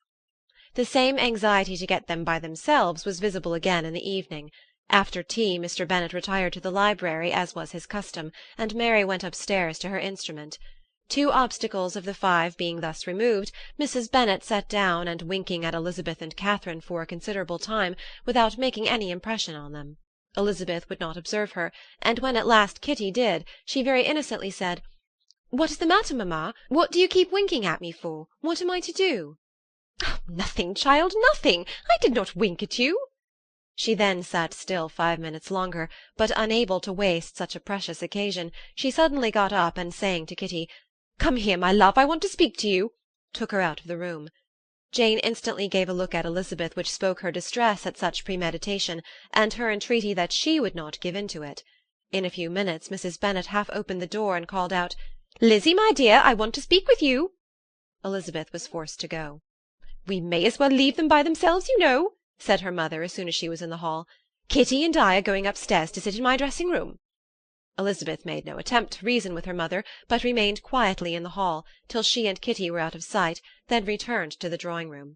The same anxiety to get them by themselves was visible again in the evening. After tea Mr. Bennet retired to the library, as was his custom, and Mary went upstairs to her instrument. 2 obstacles of the 5 being thus removed, Mrs. Bennet sat down, and winking at Elizabeth and Catherine for a considerable time, without making any impression on them. Elizabeth would not observe her, and when at last Kitty did, she very innocently said, "What is the matter, mamma? What do you keep winking at me for? What am I to do?" "Oh, nothing, child, nothing. I did not wink at you." She then sat still 5 minutes longer, but unable to waste such a precious occasion, she suddenly got up, and saying to Kitty, "Come here, my love, I want to speak to you," took her out of the room. Jane instantly gave a look at Elizabeth which spoke her distress at such premeditation, and her entreaty that she would not give in to it. In a few minutes Mrs. Bennet half opened the door and called out, "Lizzie, my dear, I want to speak with you." Elizabeth was forced to go. "We may as well leave them by themselves, you know," said her mother as soon as she was in the hall. Kitty and I are going upstairs to sit in my dressing-room." Elizabeth made no attempt to reason with her mother, but remained quietly in the hall till she and Kitty were out of sight, then returned to the drawing-room.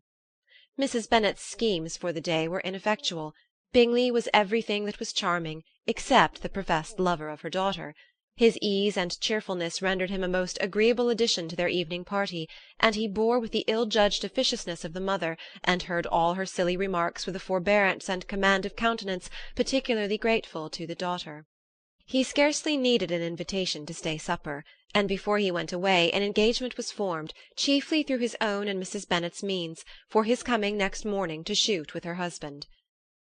Mrs. Bennet's schemes for the day were ineffectual. Bingley was everything that was charming, except the professed lover of her daughter. His ease and cheerfulness rendered him a most agreeable addition to their evening party, and he bore with the ill-judged officiousness of the mother, and heard all her silly remarks with a forbearance and command of countenance particularly grateful to the daughter. He scarcely needed an invitation to stay supper, and before he went away an engagement was formed, chiefly through his own and Mrs. Bennet's means, for his coming next morning to shoot with her husband.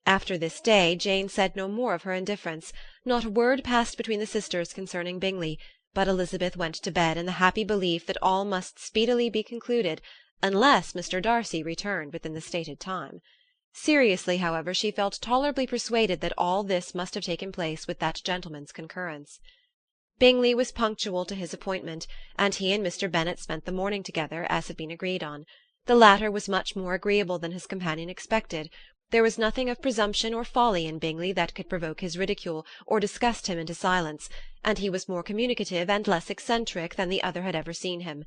After this day Jane said no more of her indifference. Not a word passed between the sisters concerning Bingley, but Elizabeth went to bed in the happy belief that all must speedily be concluded, unless Mr. Darcy returned within the stated time. Seriously, however, she felt tolerably persuaded that all this must have taken place with that gentleman's concurrence. Bingley was punctual to his appointment, and he and Mr. Bennet spent the morning together, as had been agreed on. The latter was much more agreeable than his companion expected. There was nothing of presumption or folly in Bingley that could provoke his ridicule or disgust him into silence, and he was more communicative and less eccentric than the other had ever seen him.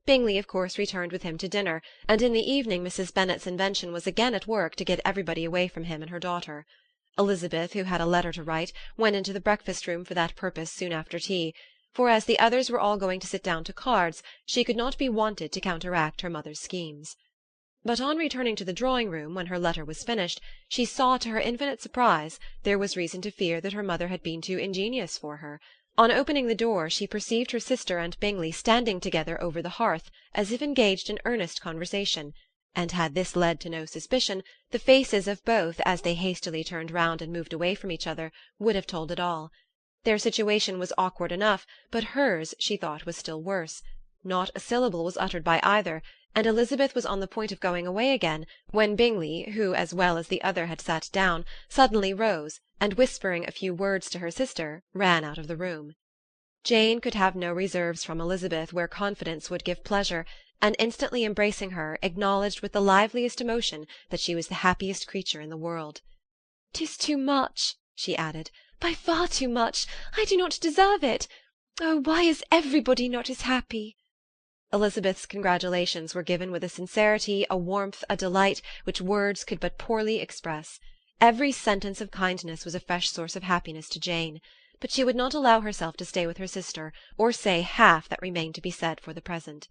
Bingley of course returned with him to dinner, and in the evening Mrs. Bennet's invention was again at work to get everybody away from him and her daughter. Elizabeth, who had a letter to write, went into the breakfast-room for that purpose soon after tea, for as the others were all going to sit down to cards, she could not be wanted to counteract her mother's schemes. But on returning to the drawing-room, when her letter was finished, she saw, to her infinite surprise, there was reason to fear that her mother had been too ingenious for her. On opening the door, she perceived her sister and Bingley standing together over the hearth, as if engaged in earnest conversation, and had this led to no suspicion, the faces of both, as they hastily turned round and moved away from each other, would have told it all. Their situation was awkward enough, but hers, she thought, was still worse. Not a syllable was uttered by either, and Elizabeth was on the point of going away again, when Bingley, who as well as the other had sat down, suddenly rose, and whispering a few words to her sister, ran out of the room. Jane could have no reserves from Elizabeth where confidence would give pleasure, and instantly embracing her, acknowledged with the liveliest emotion that she was the happiest creature in the world. "'Tis too much," she added, "by far too much. I do not deserve it. Oh, why is everybody not as happy?" Elizabeth's congratulations were given with a sincerity, a warmth, a delight, which words could but poorly express. Every sentence of kindness was a fresh source of happiness to Jane, but she would not allow herself to stay with her sister, or say half that remained to be said for the present.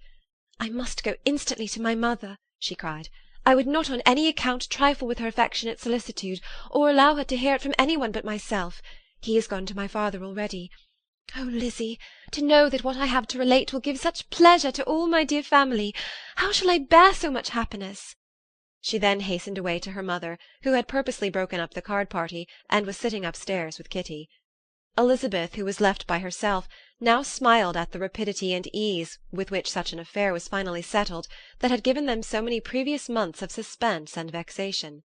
"I must go instantly to my mother," she cried. "I would not on any account trifle with her affectionate solicitude, or allow her to hear it from any one but myself. He is gone to my father already. Oh, Lizzie, to know that what I have to relate will give such pleasure to all my dear family! How shall I bear so much happiness?" She then hastened away to her mother, who had purposely broken up the card-party, and was sitting upstairs with Kitty. Elizabeth, who was left by herself, now smiled at the rapidity and ease with which such an affair was finally settled that had given them so many previous months of suspense and vexation.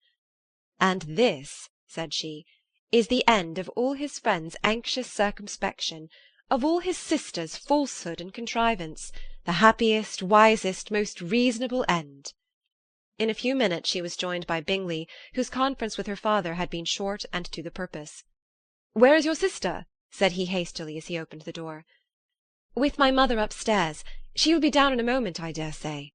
"And this," said she, "is the end of all his friends' anxious circumspection, of all his sisters' falsehood and contrivance, the happiest, wisest, most reasonable end." In a few minutes she was joined by Bingley, whose conference with her father had been short and to the purpose. "Where is your sister?" said he hastily as he opened the door. "With my mother upstairs. She will be down in a moment, I dare say."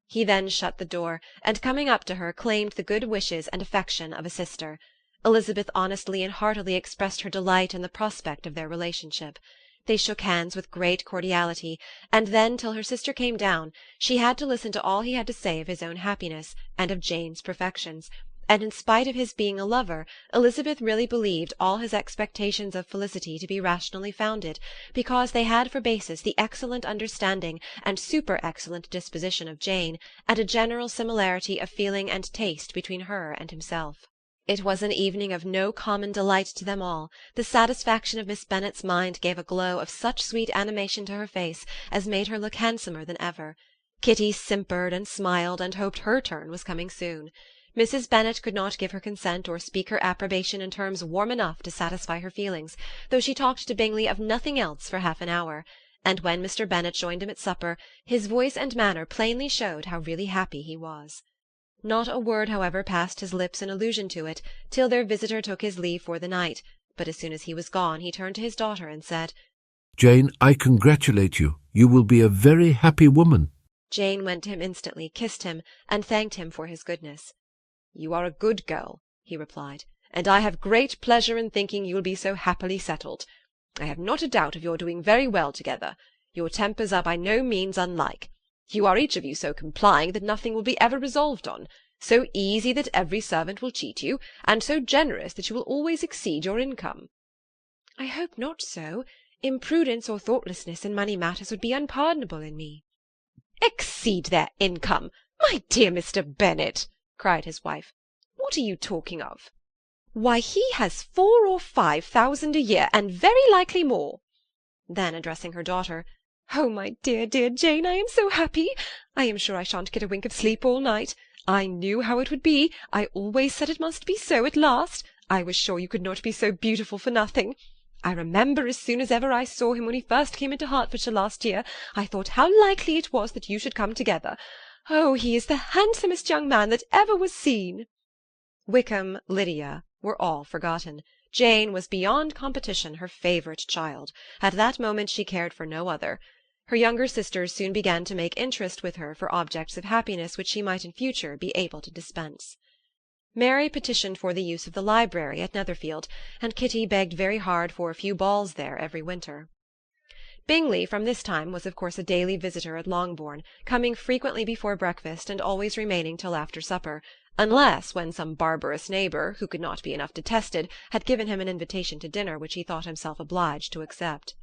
He then shut the door, and coming up to her, claimed the good wishes and affection of a sister. Elizabeth honestly and heartily expressed her delight in the prospect of their relationship. They shook hands with great cordiality, and then, till her sister came down, she had to listen to all he had to say of his own happiness, and of Jane's perfections, and in spite of his being a lover, Elizabeth really believed all his expectations of felicity to be rationally founded, because they had for basis the excellent understanding and super-excellent disposition of Jane, and a general similarity of feeling and taste between her and himself. It was an evening of no common delight to them all. The satisfaction of Miss Bennet's mind gave a glow of such sweet animation to her face as made her look handsomer than ever. Kitty simpered and smiled and hoped her turn was coming soon. Mrs. Bennet could not give her consent or speak her approbation in terms warm enough to satisfy her feelings, though she talked to Bingley of nothing else for half an hour, and when Mr. Bennet joined him at supper, his voice and manner plainly showed how really happy he was. Not a word, however, passed his lips in allusion to it, till their visitor took his leave for the night, but as soon as he was gone he turned to his daughter and said, "Jane, I congratulate you. You will be a very happy woman." Jane went to him instantly, kissed him, and thanked him for his goodness. "You are a good girl," he replied, "and I have great pleasure in thinking you will be so happily settled. I have not a doubt of your doing very well together. Your tempers are by no means unlike. You are each of you so complying that nothing will be ever resolved on, so easy that every servant will cheat you, and so generous that you will always exceed your income." "I hope not so. Imprudence or thoughtlessness in money matters would be unpardonable in me." "Exceed their income! My dear Mr. Bennet," cried his wife, "what are you talking of? Why, he has 4,000 or 5,000 a year, and very likely more." Then, addressing her daughter, "Oh, my dear, dear Jane, I am so happy! I am sure I shan't get a wink of sleep all night. I knew how it would be. I always said it must be so at last. I was sure you could not be so beautiful for nothing. I remember as soon as ever I saw him when he first came into Hertfordshire last year, I thought how likely it was that you should come together. Oh, he is the handsomest young man that ever was seen." Wickham, Lydia, were all forgotten. Jane was beyond competition her favourite child. At that moment she cared for no other. Her younger sisters soon began to make interest with her for objects of happiness which she might in future be able to dispense. Mary petitioned for the use of the library at Netherfield, and Kitty begged very hard for a few balls there every winter. Bingley from this time was of course a daily visitor at Longbourn, coming frequently before breakfast and always remaining till after supper, unless when some barbarous neighbour, who could not be enough detested, had given him an invitation to dinner which he thought himself obliged to accept.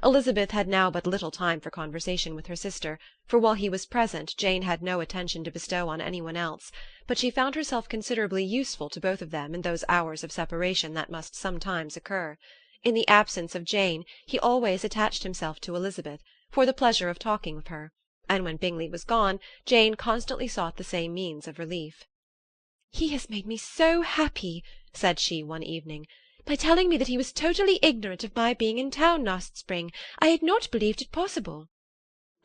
Elizabeth had now but little time for conversation with her sister, for while he was present Jane had no attention to bestow on any one else, but she found herself considerably useful to both of them in those hours of separation that must sometimes occur. In the absence of Jane he always attached himself to Elizabeth, for the pleasure of talking with her, and when Bingley was gone Jane constantly sought the same means of relief. "He has made me so happy," said she one evening, "by telling me that he was totally ignorant of my being in town last spring. I had not believed it possible."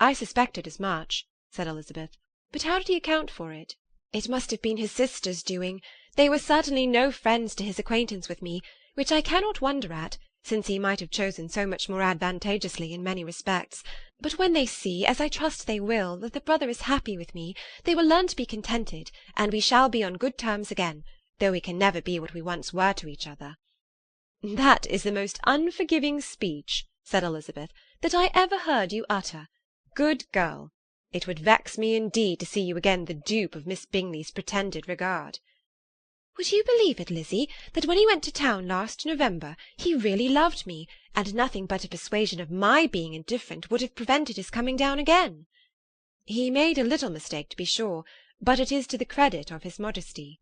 "I suspected as much," said Elizabeth. "But how did he account for it?" "It must have been his sisters' doing. They were certainly no friends to his acquaintance with me, which I cannot wonder at, since he might have chosen so much more advantageously in many respects. But when they see, as I trust they will, that the brother is happy with me, they will learn to be contented, and we shall be on good terms again, though we can never be what we once were to each other." "That is the most unforgiving speech," said Elizabeth, "that I ever heard you utter. Good girl! It would vex me indeed to see you again the dupe of Miss Bingley's pretended regard." "Would you believe it, Lizzie, that when he went to town last November he really loved me, and nothing but a persuasion of my being indifferent would have prevented his coming down again?" "He made a little mistake, to be sure, but it is to the credit of his modesty."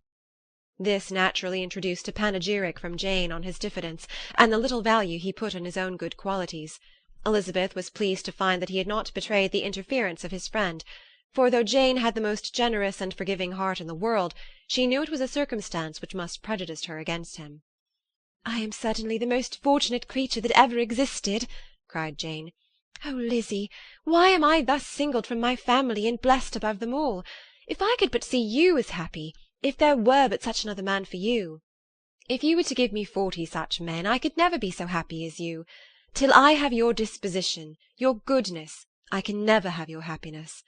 This naturally introduced a panegyric from Jane on his diffidence, and the little value he put on his own good qualities. Elizabeth was pleased to find that he had not betrayed the interference of his friend, for though Jane had the most generous and forgiving heart in the world, she knew it was a circumstance which must prejudice her against him. "I am certainly the most fortunate creature that ever existed," cried Jane. "Oh, Lizzie, why am I thus singled from my family and blessed above them all? If I could but see you as happy, if there were but such another man for you! If you were to give me 40 such men, I could never be so happy as you. Till I have your disposition, your goodness, I can never have your happiness.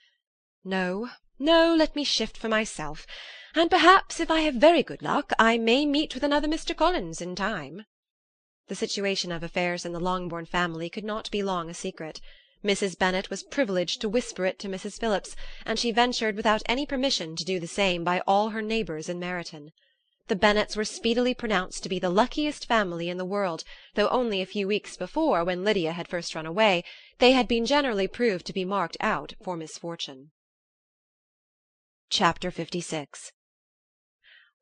No, no, let me shift for myself, and perhaps, if I have very good luck, I may meet with another Mr. Collins in time." The situation of affairs in the Longbourn family could not be long a secret. Mrs. Bennet was privileged to whisper it to Mrs. Phillips, and she ventured without any permission to do the same by all her neighbours in Meryton. The Bennets were speedily pronounced to be the luckiest family in the world, though only a few weeks before, when Lydia had first run away, they had been generally proved to be marked out for misfortune. Chapter 56.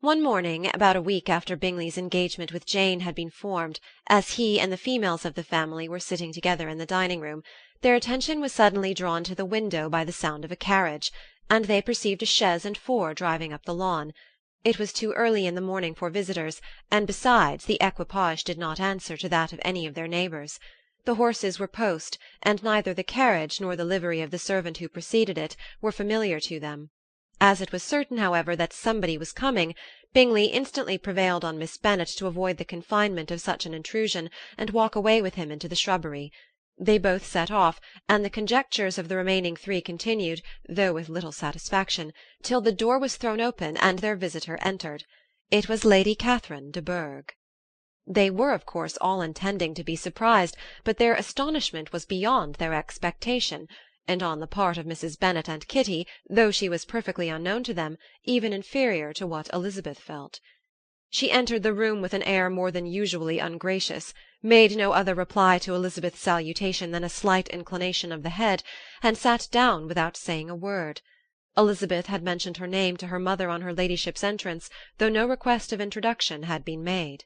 One morning, about a week after Bingley's engagement with Jane had been formed, as he and the females of the family were sitting together in the dining-room, their attention was suddenly drawn to the window by the sound of a carriage, and they perceived a chaise and four driving up the lawn. It was too early in the morning for visitors, and besides, the equipage did not answer to that of any of their neighbours. The horses were post, and neither the carriage nor the livery of the servant who preceded it were familiar to them. As it was certain, however, that somebody was coming, Bingley instantly prevailed on Miss Bennet to avoid the confinement of such an intrusion, and walk away with him into the shrubbery. They both set off, and the conjectures of the remaining three continued, though with little satisfaction, till the door was thrown open and their visitor entered. It was Lady Catherine de Bourgh. They were, of course, all intending to be surprised, but their astonishment was beyond their expectation, and on the part of Mrs. Bennet and Kitty, though she was perfectly unknown to them, even inferior to what Elizabeth felt. She entered the room with an air more than usually ungracious, made no other reply to Elizabeth's salutation than a slight inclination of the head, and sat down without saying a word. Elizabeth had mentioned her name to her mother on her ladyship's entrance, though no request of introduction had been made.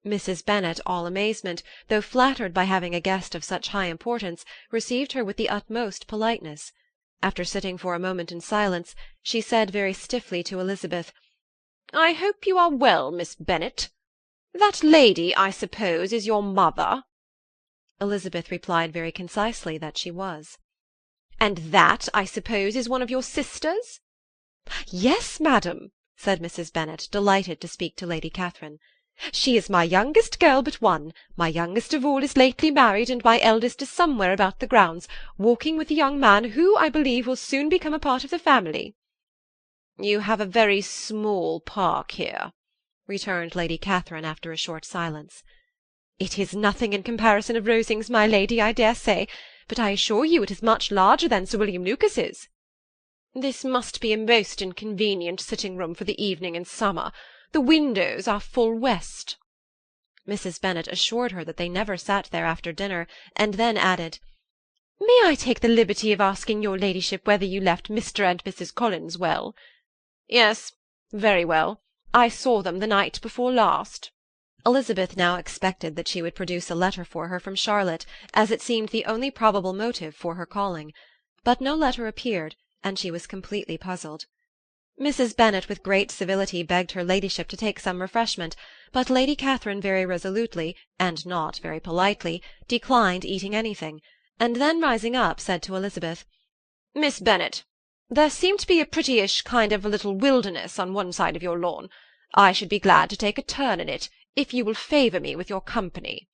Mrs. Bennet, all amazement, though flattered by having a guest of such high importance, received her with the utmost politeness. After sitting for a moment in silence, she said very stiffly to Elizabeth, "I hope you are well, Miss Bennet. That lady, I suppose, is your mother?" Elizabeth replied very concisely that she was. "And that, I suppose, is one of your sisters?" "Yes, madam," said Mrs. Bennet, delighted to speak to Lady Catherine. "She is my youngest girl but one. My youngest of all is lately married, and my eldest is somewhere about the grounds, walking with a young man who, I believe, will soon become a part of the family." "You have a very small park here," returned Lady Catherine after a short silence. "It is nothing in comparison of Rosings, my lady, I dare say, but I assure you it is much larger than Sir William Lucas's." "This must be a most inconvenient sitting-room for the evening in summer. The windows are full west." Mrs. Bennet assured her that they never sat there after dinner, and then added, "May I take the liberty of asking your ladyship whether you left Mr. and Mrs. Collins well?" "Yes, very well. I saw them the night before last." Elizabeth now expected that she would produce a letter for her from Charlotte, as it seemed the only probable motive for her calling. But no letter appeared, and she was completely puzzled. Mrs. Bennet with great civility begged her ladyship to take some refreshment, but Lady Catherine very resolutely, and not very politely, declined eating anything, and then rising up said to Elizabeth, "Miss Bennet, there seemed to be a prettyish kind of a little wilderness on one side of your lawn. I should be glad to take a turn in it, if you will favour me with your company."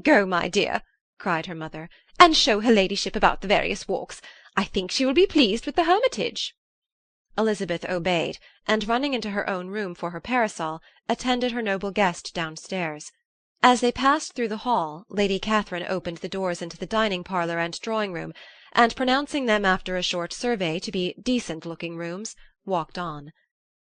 "Go, my dear," cried her mother, "and show her ladyship about the various walks. I think she will be pleased with the Hermitage." Elizabeth obeyed, and running into her own room for her parasol, attended her noble guest downstairs. As they passed through the hall, Lady Catherine opened the doors into the dining-parlour and drawing-room, and pronouncing them after a short survey to be decent-looking rooms, walked on.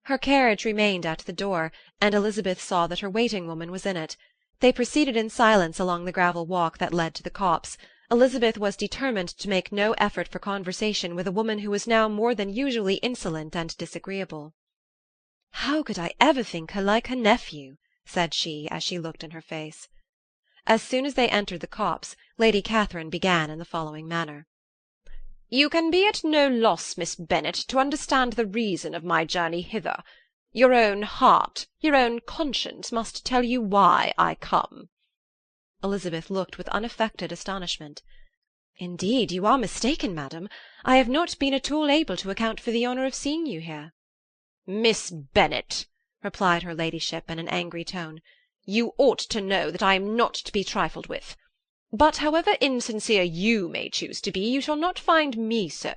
Her carriage remained at the door, and Elizabeth saw that her waiting-woman was in it. They proceeded in silence along the gravel walk that led to the copse. Elizabeth was determined to make no effort for conversation with a woman who was now more than usually insolent and disagreeable. "How could I ever think her like her nephew?" said she, as she looked in her face. As soon as they entered the copse, Lady Catherine began in the following manner. "You can be at no loss, Miss Bennet, to understand the reason of my journey hither. Your own heart, your own conscience must tell you why I come." Elizabeth looked with unaffected astonishment. "Indeed, you are mistaken, madam. I have not been at all able to account for the honour of seeing you here." "Miss Bennet," replied her ladyship in an angry tone, "you ought to know that I am not to be trifled with. But however insincere you may choose to be, you shall not find me so.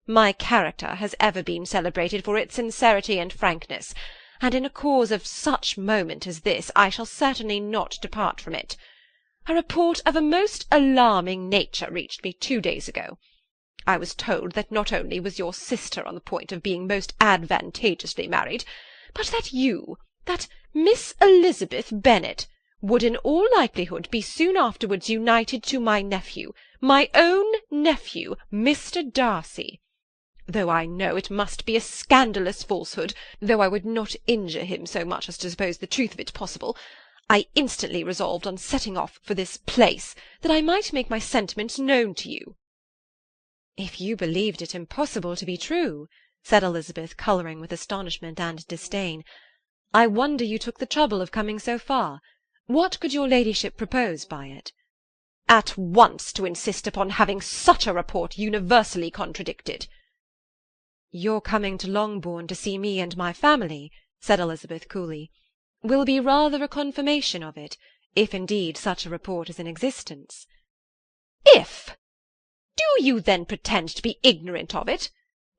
My character has ever been celebrated for its sincerity and frankness, and in a cause of such moment as this I shall certainly not depart from it. A report of a most alarming nature reached me 2 days ago. I was told that not only was your sister on the point of being most advantageously married, but that you, that Miss Elizabeth Bennet, would in all likelihood be soon afterwards united to my nephew, my own nephew, Mr. Darcy. Though I know it must be a scandalous falsehood, though I would not injure him so much as to suppose the truth of it possible, I instantly resolved on setting off for this place, that I might make my sentiments known to you." "If you believed it impossible to be true," said Elizabeth, colouring with astonishment and disdain, "I wonder you took the trouble of coming so far. What could your ladyship propose by it?" "At once to insist upon having such a report universally contradicted." "Your coming to Longbourn to see me and my family," said Elizabeth coolly, "will be rather a confirmation of it, if indeed such a report is in existence." "If! Do you then pretend to be ignorant of it?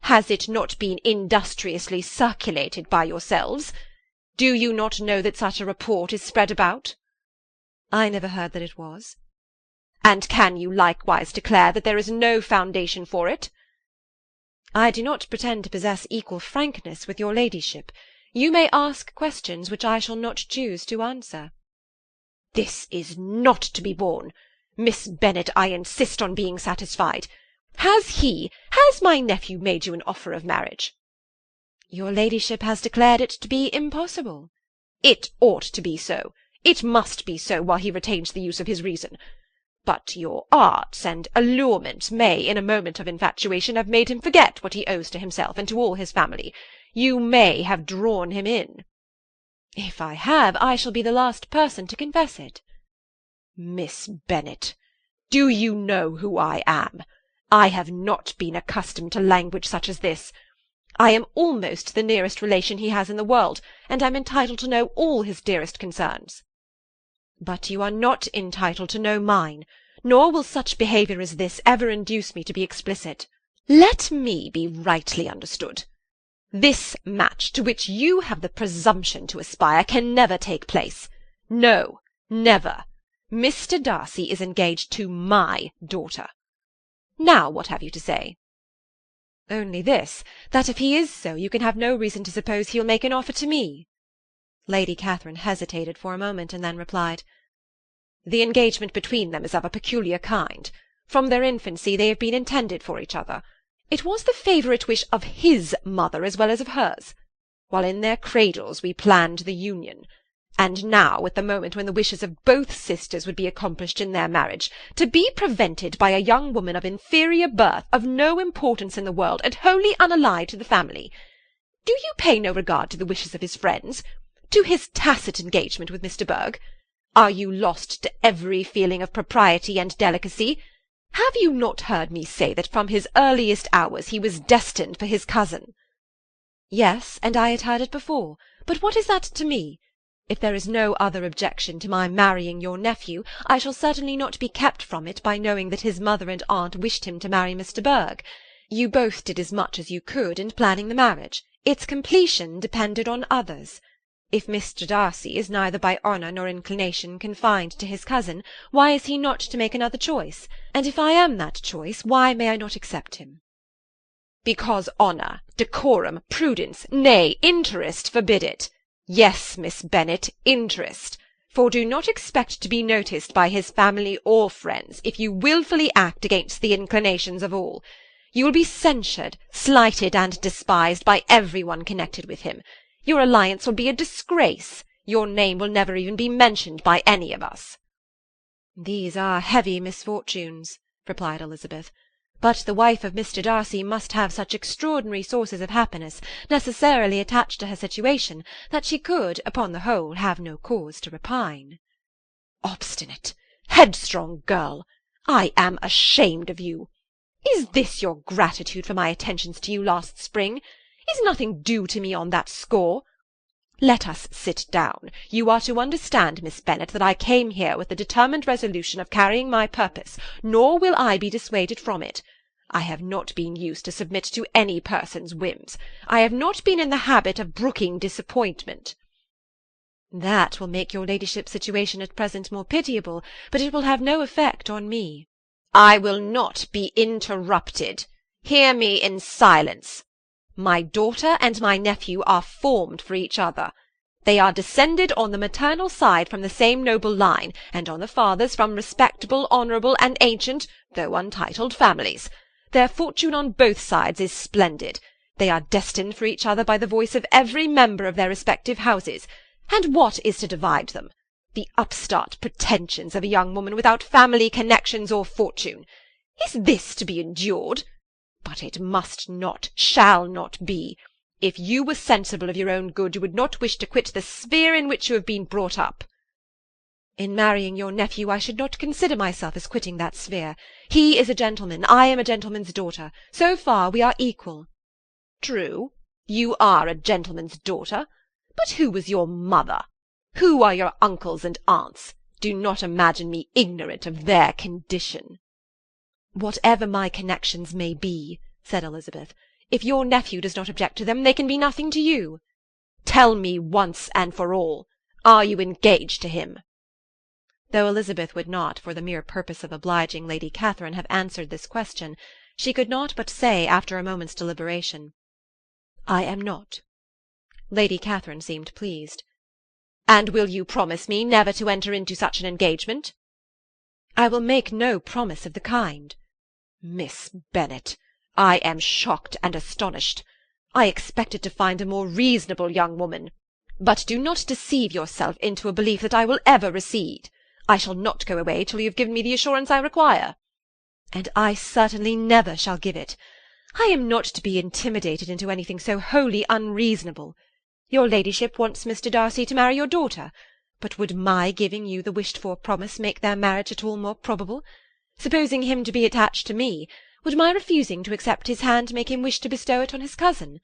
Has it not been industriously circulated by yourselves? Do you not know that such a report is spread about?" "I never heard that it was." "And can you likewise declare that there is no foundation for it?" "I do not pretend to possess equal frankness with your ladyship. You may ask questions which I shall not choose to answer." "This is not to be borne. Miss Bennet, I insist on being satisfied. Has my nephew made you an offer of marriage?" "Your ladyship has declared it to be impossible." "It ought to be so. It must be so while he retains the use of his reason. But your arts and allurements may, in a moment of infatuation, have made him forget what he owes to himself and to all his family. You may have drawn him in." "If I have, I shall be the last person to confess it." "Miss Bennet, do you know who I am? I have not been accustomed to language such as this. I am almost the nearest relation he has in the world, and am entitled to know all his dearest concerns." "But you are not entitled to know mine, nor will such behaviour as this ever induce me to be explicit." "Let me be rightly understood. This match, to which you have the presumption to aspire, can never take place. No, never. Mr. Darcy is engaged to my daughter. Now what have you to say?" "Only this, that if he is so, you can have no reason to suppose he will make an offer to me." Lady Catherine hesitated for a moment, and then replied, "The engagement between them is of a peculiar kind. From their infancy they have been intended for each other. It was the favourite wish of his mother as well as of hers. While in their cradles we planned the union. And now, at the moment when the wishes of both sisters would be accomplished in their marriage, to be prevented by a young woman of inferior birth, of no importance in the world, and wholly unallied to the family. Do you pay no regard to the wishes of his friends? To his tacit engagement with Mr. Berg? Are you lost to every feeling of propriety and delicacy? Have you not heard me say that from his earliest hours he was destined for his cousin?" "Yes, and I had heard it before. But what is that to me? If there is no other objection to my marrying your nephew, I shall certainly not be kept from it by knowing that his mother and aunt wished him to marry Mr. Berg. You both did as much as you could in planning the marriage. Its completion depended on others. If Mr. Darcy is neither by honour nor inclination confined to his cousin, why is he not to make another choice? And if I am that choice, why may I not accept him?" "Because honour, decorum, prudence, nay, interest forbid it. Yes, Miss Bennet, interest. For do not expect to be noticed by his family or friends if you wilfully act against the inclinations of all. You will be censured, slighted, and despised by every one connected with him. Your alliance will be a disgrace. Your name will never even be mentioned by any of us." "These are heavy misfortunes," replied Elizabeth. "But the wife of Mr. Darcy must have such extraordinary sources of happiness necessarily attached to her situation, that she could, upon the whole, have no cause to repine." "Obstinate, headstrong girl! I am ashamed of you. Is this your gratitude for my attentions to you last spring? Is nothing due to me on that score? Let us sit down. You are to understand, Miss Bennet, that I came here with the determined resolution of carrying my purpose, nor will I be dissuaded from it. I have not been used to submit to any person's whims. I have not been in the habit of brooking disappointment." "That will make your ladyship's situation at present more pitiable, but it will have no effect on me." "I will not be interrupted. Hear me in silence. My daughter and my nephew are formed for each other. They are descended on the maternal side from the same noble line, and on the father's from respectable, honourable, and ancient, though untitled, families. Their fortune on both sides is splendid. They are destined for each other by the voice of every member of their respective houses. And what is to divide them? The upstart pretensions of a young woman without family connections or fortune. Is this to be endured? But it must not, shall not be. If you were sensible of your own good, you would not wish to quit the sphere in which you have been brought up." "In marrying your nephew I should not consider myself as quitting that sphere. He is a gentleman, I am a gentleman's daughter. So far we are equal." True, you are a gentleman's daughter, but who was your mother? Who are your uncles and aunts? Do not imagine me ignorant of their condition." "Whatever my connections may be," said Elizabeth, "if your nephew does not object to them, they can be nothing to you." "Tell me once and for all, are you engaged to him?" Though Elizabeth would not, for the mere purpose of obliging Lady Catherine, have answered this question, she could not but say, after a moment's deliberation, "I am not." Lady Catherine seemed pleased. "And will you promise me never to enter into such an engagement?" "I will make no promise of the kind." "Miss Bennet, I am shocked and astonished. I expected to find a more reasonable young woman. But do not deceive yourself into a belief that I will ever recede. I shall not go away till you have given me the assurance I require." "And I certainly never shall give it. I am not to be intimidated into anything so wholly unreasonable. Your ladyship wants Mr. Darcy to marry your daughter, but would my giving you the wished-for promise make their marriage at all more probable? Supposing him to be attached to me, would my refusing to accept his hand make him wish to bestow it on his cousin?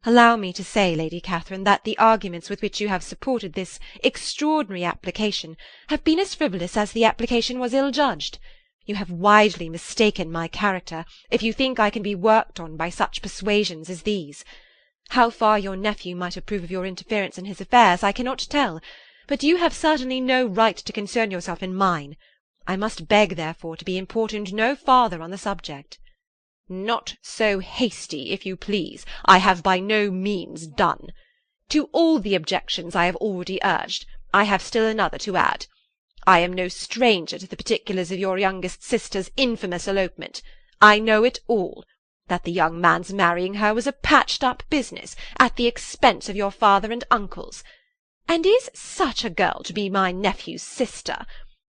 Allow me to say, Lady Catherine, that the arguments with which you have supported this extraordinary application have been as frivolous as the application was ill-judged. You have widely mistaken my character, if you think I can be worked on by such persuasions as these. How far your nephew might approve of your interference in his affairs I cannot tell, but you have certainly no right to concern yourself in mine. I must beg, therefore, to be importuned no farther on the subject." "Not so hasty, if you please. I have by no means done. To all the objections I have already urged, I have still another to add. I am no stranger to the particulars of your youngest sister's infamous elopement. I know it all. That the young man's marrying her was a patched-up business, at the expense of your father and uncles. And is such a girl to be my nephew's sister?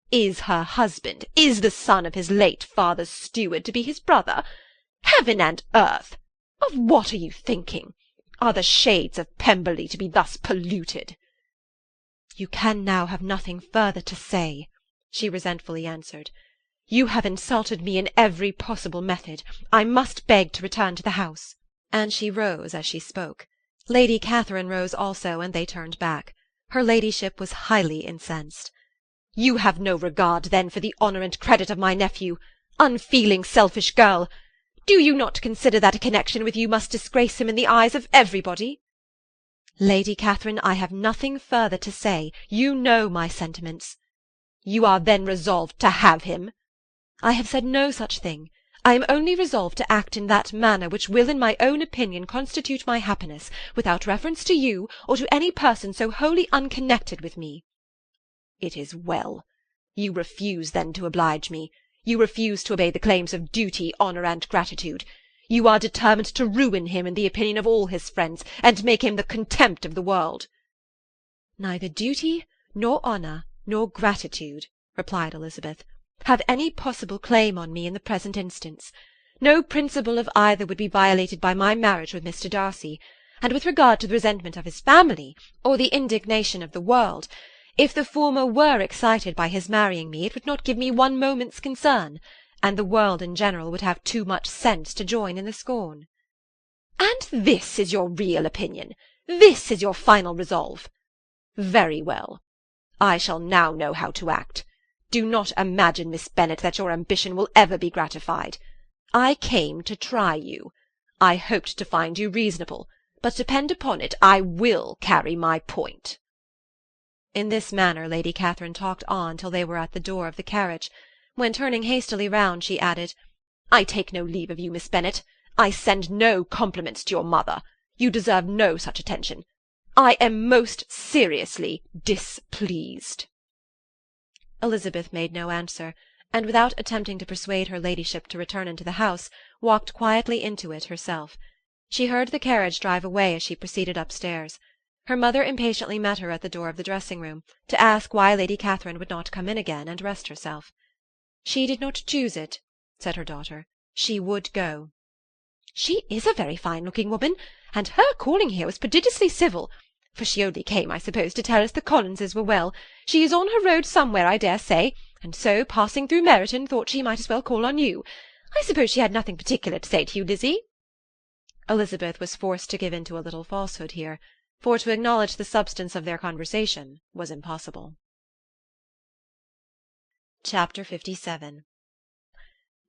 Is her husband, is the son of his late father's steward, to be his brother? Heaven and earth! Of what are you thinking? Are the shades of Pemberley to be thus polluted?" "You can now have nothing further to say," she resentfully answered. "You have insulted me in every possible method. I must beg to return to the house." And she rose as she spoke. Lady Catherine rose also, and they turned back. Her ladyship was highly incensed. "You have no regard, then, for the honour and credit of my nephew. Unfeeling, selfish girl! Do you not consider that a connection with you must disgrace him in the eyes of everybody?" "Lady Catherine, I have nothing further to say. You know my sentiments." "You are then resolved to have him?" "I have said no such thing. I am only resolved to act in that manner which will in my own opinion constitute my happiness, without reference to you, or to any person so wholly unconnected with me." "It is well. You refuse, then, to oblige me. You refuse to obey the claims of duty, honour, and gratitude. You are determined to ruin him in the opinion of all his friends, and make him the contempt of the world." "Neither duty, nor honour, nor gratitude," replied Elizabeth, "have any possible claim on me in the present instance. No principle of either would be violated by my marriage with Mr. Darcy, and with regard to the resentment of his family, or the indignation of the world, if the former were excited by his marrying me, it would not give me one moment's concern, and the world in general would have too much sense to join in the scorn." "And this is your real opinion? This is your final resolve? Very well. I shall now know how to act. Do not imagine, Miss Bennet, that your ambition will ever be gratified. I came to try you. I hoped to find you reasonable, but depend upon it, I will carry my point." In this manner Lady Catherine talked on till they were at the door of the carriage, when, turning hastily round, she added, "I take no leave of you, Miss Bennet. I send no compliments to your mother. You deserve no such attention. I am most seriously displeased." Elizabeth made no answer, and without attempting to persuade her ladyship to return into the house, walked quietly into it herself. She heard the carriage drive away as she proceeded upstairs. Her mother impatiently met her at the door of the dressing-room, to ask why Lady Catherine would not come in again and rest herself. "She did not choose it," said her daughter. "She would go." "She is a very fine-looking woman, and her calling here was prodigiously civil, for she only came, I suppose, to tell us the Collinses were well. She is on her road somewhere, I dare say, and so, passing through Meryton, thought she might as well call on you. I suppose she had nothing particular to say to you, Lizzie?" Elizabeth was forced to give in to a little falsehood here, for to acknowledge the substance of their conversation was impossible. Chapter 57.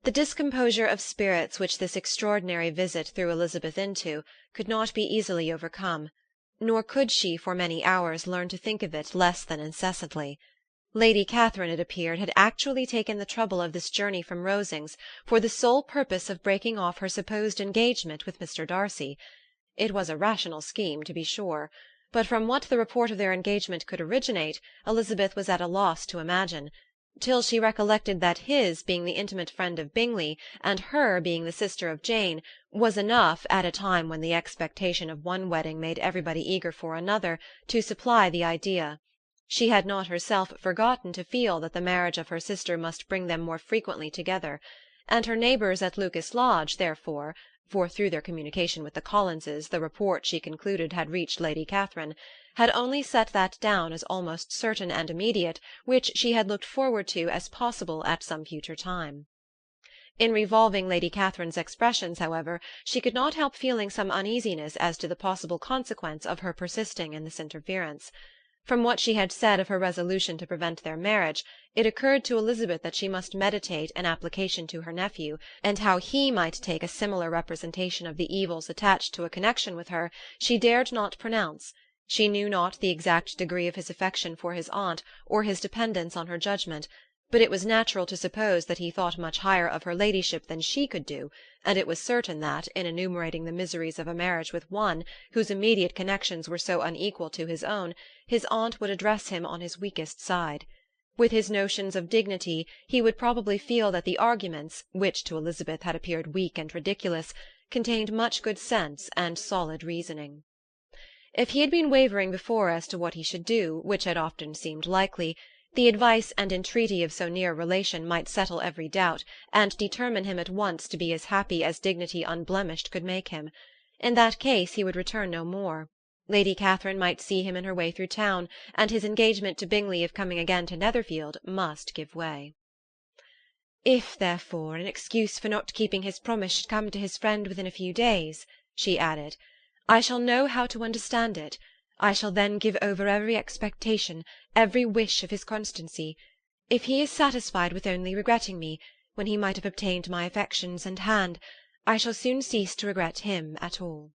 The discomposure of spirits which this extraordinary visit threw Elizabeth into could not be easily overcome, nor could she for many hours learn to think of it less than incessantly. Lady Catherine, it appeared, had actually taken the trouble of this journey from Rosings for the sole purpose of breaking off her supposed engagement with Mr. Darcy. It was a rational scheme, to be sure, but from what the report of their engagement could originate, Elizabeth was at a loss to imagine, till she recollected that his being the intimate friend of Bingley, and her being the sister of Jane, was enough, at a time when the expectation of one wedding made everybody eager for another, to supply the idea. She had not herself forgotten to feel that the marriage of her sister must bring them more frequently together, and her neighbours at Lucas Lodge, therefore, for through their communication with the Collinses the report, she concluded, had reached Lady Catherine, had only set that down as almost certain and immediate, which she had looked forward to as possible at some future time. In revolving Lady Catherine's expressions, however, she could not help feeling some uneasiness as to the possible consequence of her persisting in this interference. From what she had said of her resolution to prevent their marriage, it occurred to Elizabeth that she must meditate an application to her nephew, and how he might take a similar representation of the evils attached to a connection with her she dared not pronounce. She knew not the exact degree of his affection for his aunt, or his dependence on her judgment, but it was natural to suppose that he thought much higher of her ladyship than she could do, and it was certain that, in enumerating the miseries of a marriage with one, whose immediate connections were so unequal to his own, his aunt would address him on his weakest side. With his notions of dignity, he would probably feel that the arguments, which to Elizabeth had appeared weak and ridiculous, contained much good sense and solid reasoning. If he had been wavering before as to what he should do, which had often seemed likely, the advice and entreaty of so near a relation might settle every doubt, and determine him at once to be as happy as dignity unblemished could make him. In that case he would return no more. Lady Catherine might see him in her way through town, and his engagement to Bingley of coming again to Netherfield must give way. "If, therefore, an excuse for not keeping his promise should come to his friend within a few days," she added, "I shall know how to understand it. I shall then give over every expectation, every wish of his constancy. If he is satisfied with only regretting me, when he might have obtained my affections and hand, I shall soon cease to regret him at all."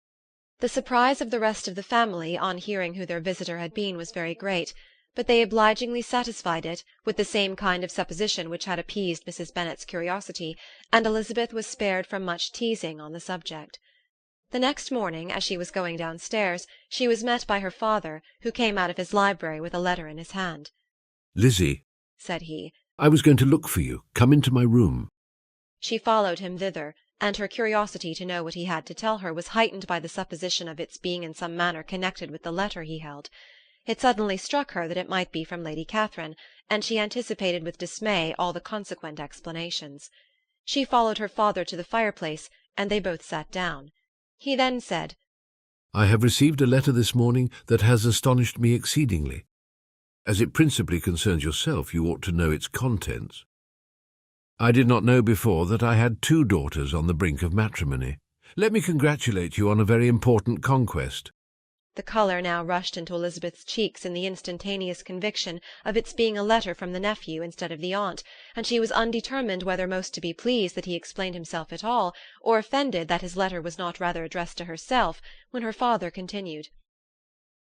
The surprise of the rest of the family on hearing who their visitor had been was very great, but they obligingly satisfied it with the same kind of supposition which had appeased Mrs. Bennet's curiosity, and Elizabeth was spared from much teasing on the subject. The next morning, as she was going downstairs, she was met by her father, who came out of his library with a letter in his hand. "Lizzie," said he, "I was going to look for you. Come into my room." She followed him thither, and her curiosity to know what he had to tell her was heightened by the supposition of its being in some manner connected with the letter he held. It suddenly struck her that it might be from Lady Catherine, and she anticipated with dismay all the consequent explanations. She followed her father to the fireplace, and they both sat down. He then said, "I have received a letter this morning that has astonished me exceedingly. As it principally concerns yourself, you ought to know its contents. I did not know before that I had 2 daughters on the brink of matrimony. Let me congratulate you on a very important conquest." The colour now rushed into Elizabeth's cheeks in the instantaneous conviction of its being a letter from the nephew instead of the aunt, and she was undetermined whether most to be pleased that he explained himself at all, or offended that his letter was not rather addressed to herself, when her father continued,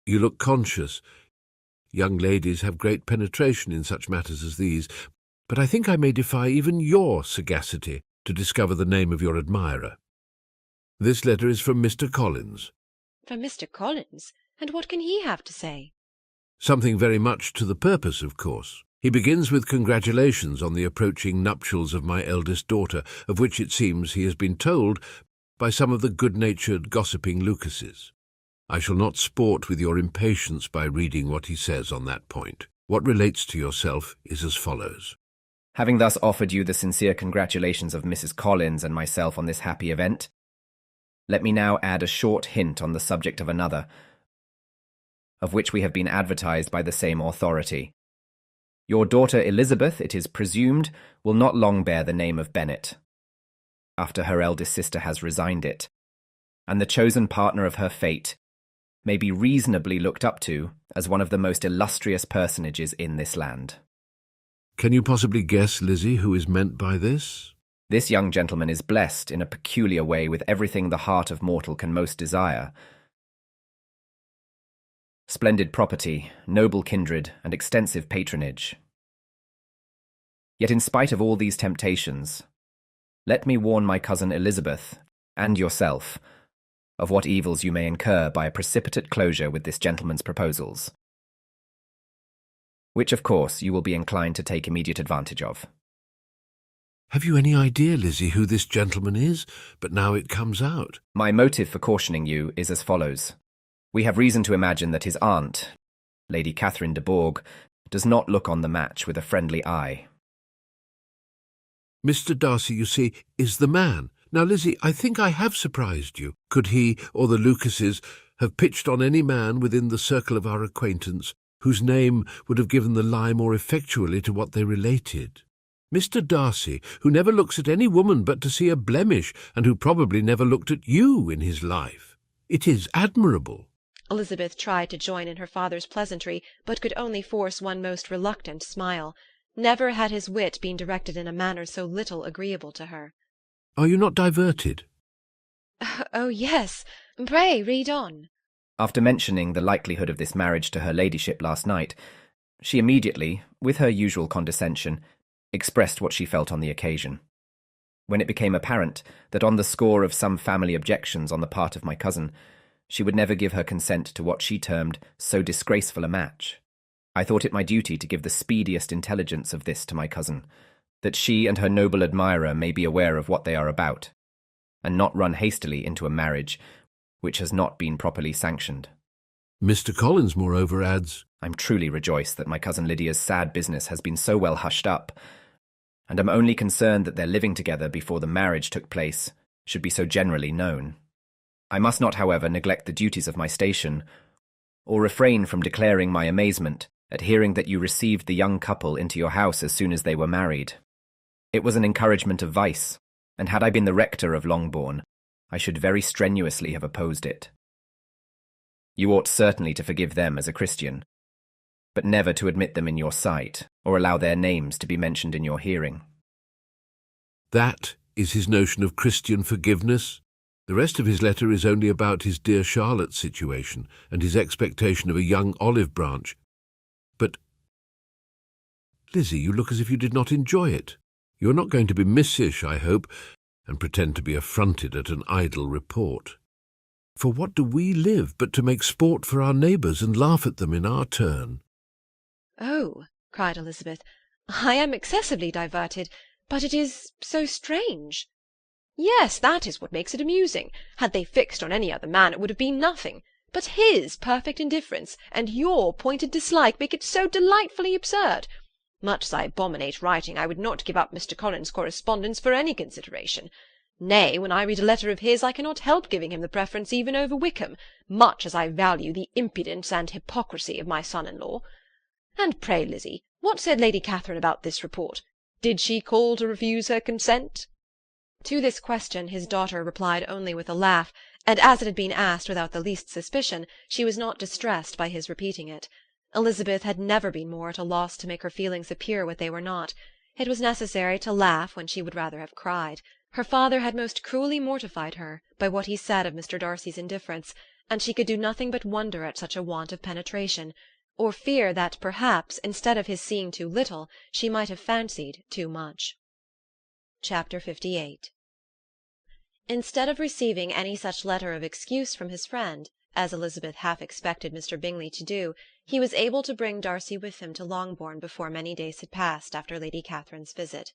"You look conscious. Young ladies have great penetration in such matters as these, but I think I may defy even your sagacity to discover the name of your admirer. This letter is from Mr. Collins." "From Mr. Collins? And what can he have to say?" "Something very much to the purpose, of course. He begins with congratulations on the approaching nuptials of my eldest daughter, of which it seems he has been told by some of the good-natured, gossiping Lucases. I shall not sport with your impatience by reading what he says on that point. What relates to yourself is as follows. Having thus offered you the sincere congratulations of Mrs. Collins and myself on this happy event, let me now add a short hint on the subject of another, of which we have been advertised by the same authority. Your daughter Elizabeth, it is presumed, will not long bear the name of Bennet, after her eldest sister has resigned it, and the chosen partner of her fate, may be reasonably looked up to as one of the most illustrious personages in this land. Can you possibly guess, Lizzie, who is meant by this? This young gentleman is blessed in a peculiar way with everything the heart of mortal can most desire. Splendid property, noble kindred, and extensive patronage. Yet in spite of all these temptations, let me warn my cousin Elizabeth, and yourself, of what evils you may incur by a precipitate closure with this gentleman's proposals, which of course you will be inclined to take immediate advantage of. Have you any idea, Lizzie, who this gentleman is? But now it comes out. My motive for cautioning you is as follows. We have reason to imagine that his aunt, Lady Catherine de Bourgh, does not look on the match with a friendly eye. Mr. Darcy, you see, is the man. Now, Lizzie, I think I have surprised you. Could he, or the Lucases, have pitched on any man within the circle of our acquaintance, whose name would have given the lie more effectually to what they related? Mr. Darcy, who never looks at any woman but to see a blemish, and who probably never looked at you in his life. It is admirable. Elizabeth tried to join in her father's pleasantry, but could only force one most reluctant smile. Never had his wit been directed in a manner so little agreeable to her. Are you not diverted? Oh, yes. Pray, read on. After mentioning the likelihood of this marriage to her ladyship last night, she immediately, with her usual condescension, expressed what she felt on the occasion. When it became apparent that on the score of some family objections on the part of my cousin, she would never give her consent to what she termed so disgraceful a match, I thought it my duty to give the speediest intelligence of this to my cousin, that she and her noble admirer may be aware of what they are about, and not run hastily into a marriage which has not been properly sanctioned. Mr. Collins, moreover, adds, I'm truly rejoiced that my cousin Lydia's sad business has been so well hushed up, and am only concerned that their living together before the marriage took place should be so generally known. I must not, however, neglect the duties of my station, or refrain from declaring my amazement at hearing that you received the young couple into your house as soon as they were married. It was an encouragement of vice, and had I been the rector of Longbourn, I should very strenuously have opposed it. You ought certainly to forgive them as a Christian, but never to admit them in your sight, or allow their names to be mentioned in your hearing. That is his notion of Christian forgiveness. The rest of his letter is only about his dear Charlotte's situation, and his expectation of a young olive branch. But, Lizzie, you look as if you did not enjoy it. You are not going to be missish, I hope, and pretend to be affronted at an idle report. For what do we live but to make sport for our neighbours and laugh at them in our turn? Oh, cried Elizabeth, I am excessively diverted, but it is so strange. Yes, that is what makes it amusing. Had they fixed on any other man it would have been nothing. But his perfect indifference and your pointed dislike make it so delightfully absurd. Much as I abominate writing, I would not give up Mr. Collins' correspondence for any consideration. Nay, when I read a letter of his, I cannot help giving him the preference even over Wickham, much as I value the impudence and hypocrisy of my son-in-law. And pray, Lizzie, what said Lady Catherine about this report? Did she call to refuse her consent? To this question his daughter replied only with a laugh, and as it had been asked without the least suspicion, she was not distressed by his repeating it. Elizabeth had never been more at a loss to make her feelings appear what they were not. It was necessary to laugh when she would rather have cried. Her father had most cruelly mortified her by what he said of Mr. Darcy's indifference, and she could do nothing but wonder at such a want of penetration, or fear that perhaps, instead of his seeing too little, she might have fancied too much. Chapter 58. Instead of receiving any such letter of excuse from his friend, as Elizabeth half expected Mr. Bingley to do, he was able to bring Darcy with him to Longbourn before many days had passed after Lady Catherine's visit.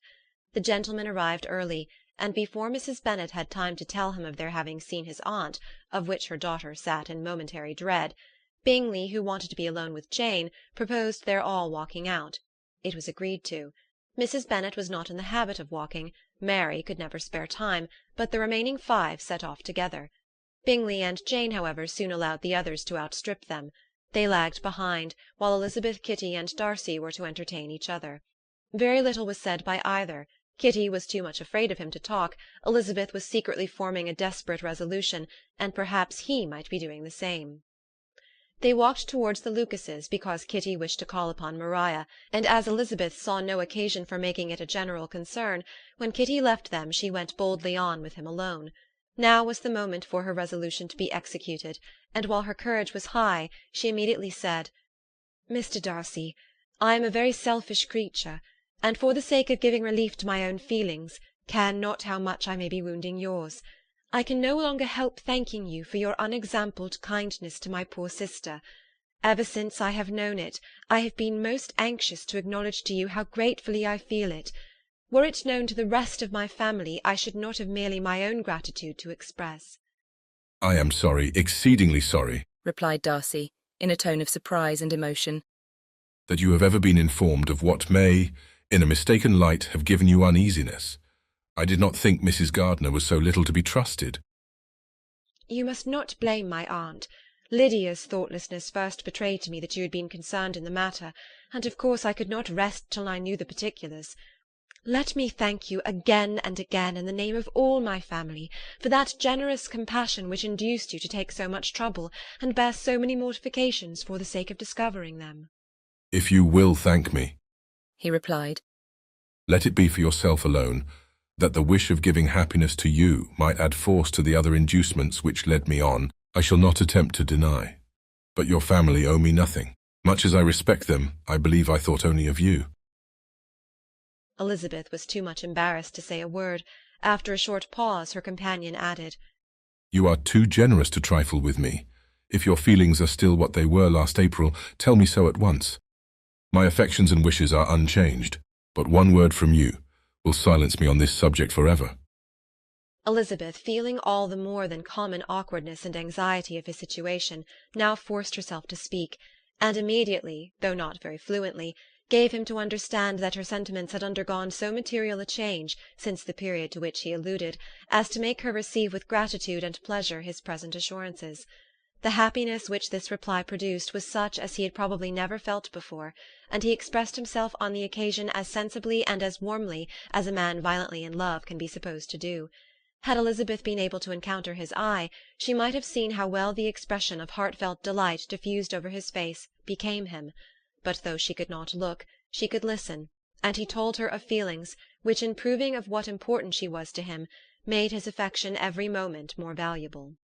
The gentleman arrived early, and before Mrs. Bennet had time to tell him of their having seen his aunt, of which her daughter sat in momentary dread, Bingley, who wanted to be alone with Jane, proposed their all walking out. It was agreed to. Mrs. Bennet was not in the habit of walking, Mary could never spare time, but the remaining 5 set off together. Bingley and Jane, however, soon allowed the others to outstrip them. They lagged behind, while Elizabeth, Kitty, and Darcy were to entertain each other. Very little was said by either. Kitty was too much afraid of him to talk. Elizabeth was secretly forming a desperate resolution, and perhaps he might be doing the same. They walked towards the Lucases because Kitty wished to call upon Maria, and as Elizabeth saw no occasion for making it a general concern, when Kitty left them she went boldly on with him alone. Now was the moment for her resolution to be executed, and while her courage was high, she immediately said, "Mr. Darcy, I am a very selfish creature, and for the sake of giving relief to my own feelings, care not how much I may be wounding yours. I can no longer help thanking you for your unexampled kindness to my poor sister. Ever since I have known it, I have been most anxious to acknowledge to you how gratefully I feel it. Were it known to the rest of my family, I should not have merely my own gratitude to express." "I am sorry, exceedingly sorry," replied Darcy, in a tone of surprise and emotion, "that you have ever been informed of what may, in a mistaken light, have given you uneasiness. I did not think Mrs. Gardiner was so little to be trusted." "You must not blame my aunt. Lydia's thoughtlessness first betrayed to me that you had been concerned in the matter, and of course I could not rest till I knew the particulars. Let me thank you again and again, in the name of all my family, for that generous compassion which induced you to take so much trouble, and bear so many mortifications for the sake of discovering them." "If you will thank me," he replied, "let it be for yourself alone, that the wish of giving happiness to you might add force to the other inducements which led me on, I shall not attempt to deny. But your family owe me nothing. Much as I respect them, I believe I thought only of you." Elizabeth was too much embarrassed to say a word. After a short pause, her companion added, "You are too generous to trifle with me. If your feelings are still what they were last April, tell me so at once. My affections and wishes are unchanged, but one word from you will silence me on this subject forever." Elizabeth, feeling all the more than common awkwardness and anxiety of his situation, now forced herself to speak, and immediately, though not very fluently, gave him to understand that her sentiments had undergone so material a change, since the period to which he alluded, as to make her receive with gratitude and pleasure his present assurances. The happiness which this reply produced was such as he had probably never felt before, and he expressed himself on the occasion as sensibly and as warmly as a man violently in love can be supposed to do. Had Elizabeth been able to encounter his eye, she might have seen how well the expression of heartfelt delight diffused over his face became him. But though she could not look, she could listen, and he told her of feelings which, in proving of what importance she was to him, made his affection every moment more valuable.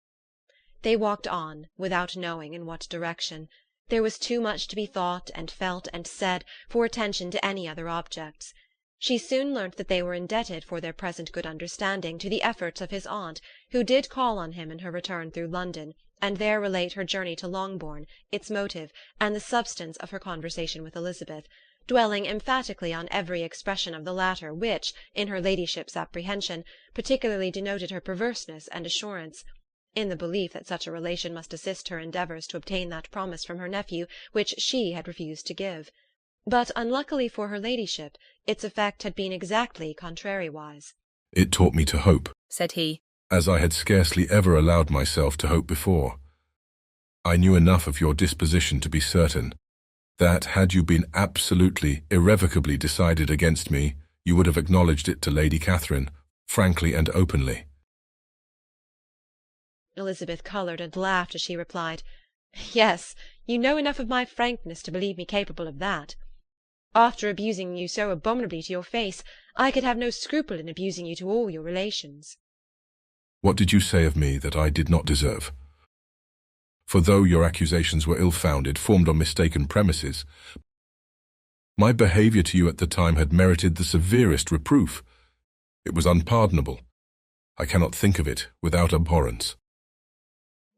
They walked on, without knowing in what direction. There was too much to be thought and felt and said for attention to any other objects. She soon learnt that they were indebted for their present good understanding to the efforts of his aunt, who did call on him in her return through London, and there relate her journey to Longbourn, its motive, and the substance of her conversation with Elizabeth, dwelling emphatically on every expression of the latter which, in her ladyship's apprehension, particularly denoted her perverseness and assurance, in the belief that such a relation must assist her endeavours to obtain that promise from her nephew which she had refused to give. But, unluckily for her ladyship, its effect had been exactly contrariwise. "It taught me to hope," said he, "as I had scarcely ever allowed myself to hope before. I knew enough of your disposition to be certain that, had you been absolutely, irrevocably decided against me, you would have acknowledged it to Lady Catherine, frankly and openly." Elizabeth coloured and laughed as she replied, "Yes, you know enough of my frankness to believe me capable of that. After abusing you so abominably to your face, I could have no scruple in abusing you to all your relations." "What did you say of me that I did not deserve? For though your accusations were ill-founded, formed on mistaken premises, my behaviour to you at the time had merited the severest reproof. It was unpardonable. I cannot think of it without abhorrence."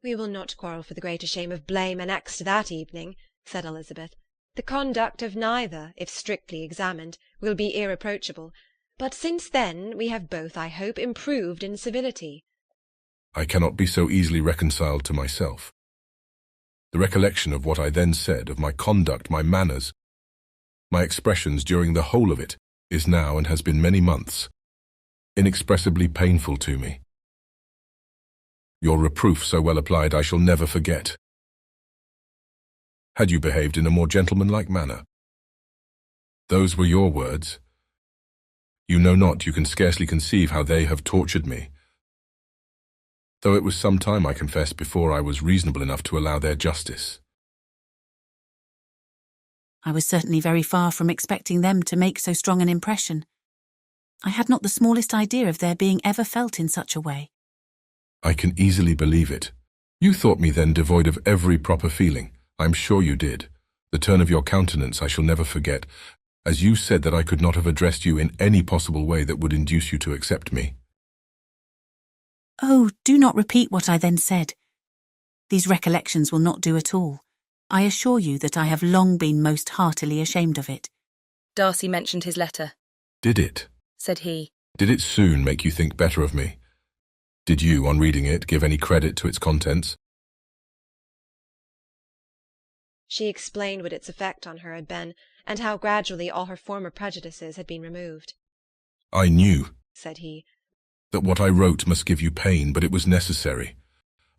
"We will not quarrel for the greater shame of blame annexed that evening," said Elizabeth. "The conduct of neither, if strictly examined, will be irreproachable. But since then we have both, I hope, improved in civility." "I cannot be so easily reconciled to myself. The recollection of what I then said, of my conduct, my manners, my expressions during the whole of it, is now, and has been many months, inexpressibly painful to me. Your reproof, so well applied, I shall never forget. Had you behaved in a more gentlemanlike manner? Those were your words. You know not, you can scarcely conceive how they have tortured me. Though it was some time, I confess, before I was reasonable enough to allow their justice. I was certainly very far from expecting them to make so strong an impression. I had not the smallest idea of their being ever felt in such a way. I can easily believe it. You thought me then devoid of every proper feeling. I am sure you did. The turn of your countenance I shall never forget, as you said that I could not have addressed you in any possible way that would induce you to accept me. Oh, do not repeat what I then said. These recollections will not do at all. I assure you that I have long been most heartily ashamed of it. Darcy mentioned his letter. Did it? Said he. Did it soon make you think better of me? Did you, on reading it, give any credit to its contents? She explained what its effect on her had been, and how gradually all her former prejudices had been removed. I knew, said he, that what I wrote must give you pain, but it was necessary.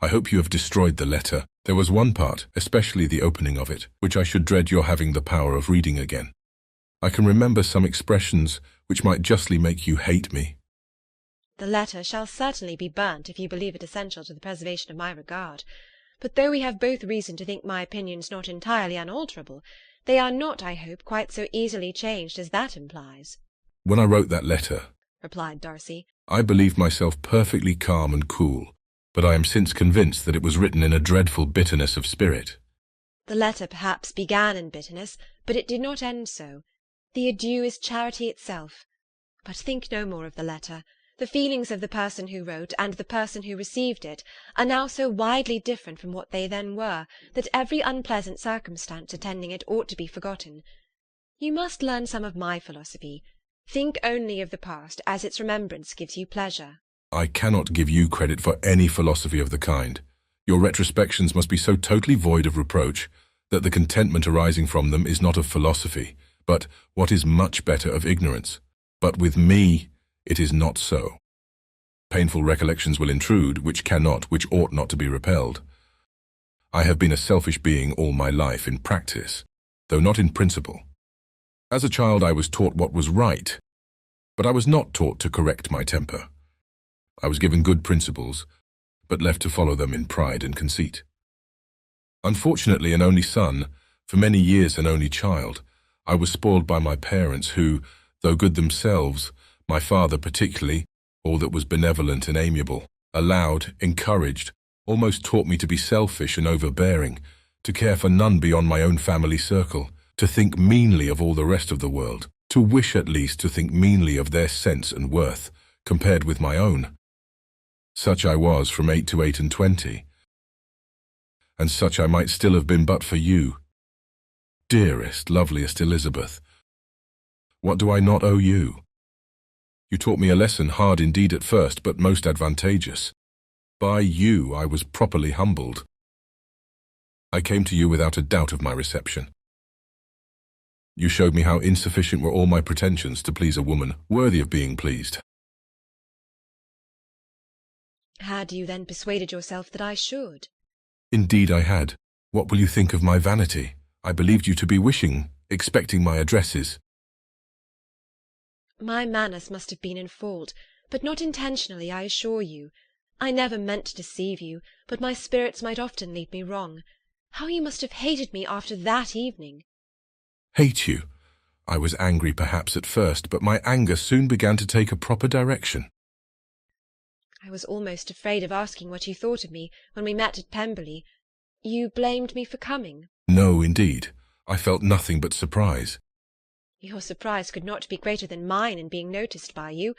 I hope you have destroyed the letter. There was one part, especially the opening of it, which I should dread your having the power of reading again. I can remember some expressions which might justly make you hate me. The letter shall certainly be burnt if you believe it essential to the preservation of my regard. But though we have both reason to think my opinions not entirely unalterable, they are not, I hope, quite so easily changed as that implies. When I wrote that letter, replied Darcy, I believed myself perfectly calm and cool, but I am since convinced that it was written in a dreadful bitterness of spirit. The letter perhaps began in bitterness, but it did not end so. The adieu is charity itself. But think no more of the letter. The feelings of the person who wrote and the person who received it are now so widely different from what they then were, that every unpleasant circumstance attending it ought to be forgotten. You must learn some of my philosophy. Think only of the past, as its remembrance gives you pleasure. I cannot give you credit for any philosophy of the kind. Your retrospections must be so totally void of reproach that the contentment arising from them is not of philosophy, but, what is much better, of ignorance. But with me, it is not so. Painful recollections will intrude, which cannot, which ought not to be repelled. I have been a selfish being all my life in practice, though not in principle. As a child I was taught what was right, but I was not taught to correct my temper. I was given good principles, but left to follow them in pride and conceit. Unfortunately an only son, for many years an only child, I was spoiled by my parents who, though good themselves, my father particularly, all that was benevolent and amiable, allowed, encouraged, almost taught me to be selfish and overbearing, to care for none beyond my own family circle, to think meanly of all the rest of the world, to wish at least to think meanly of their sense and worth, compared with my own. Such I was from 8 to 28, and such I might still have been but for you. Dearest, loveliest Elizabeth, what do I not owe you? You taught me a lesson hard indeed at first, but most advantageous. By you I was properly humbled. I came to you without a doubt of my reception. You showed me how insufficient were all my pretensions to please a woman worthy of being pleased. Had you then persuaded yourself that I should? Indeed I had. What will you think of my vanity? I believed you to be wishing, expecting my addresses. My manners must have been in fault, but not intentionally, I assure you. I never meant to deceive you, but my spirits might often lead me wrong. How you must have hated me after that evening! Hate you? I was angry perhaps at first, but my anger soon began to take a proper direction. I was almost afraid of asking what you thought of me when we met at Pemberley. You blamed me for coming. No, indeed. I felt nothing but surprise. Your surprise could not be greater than mine in being noticed by you.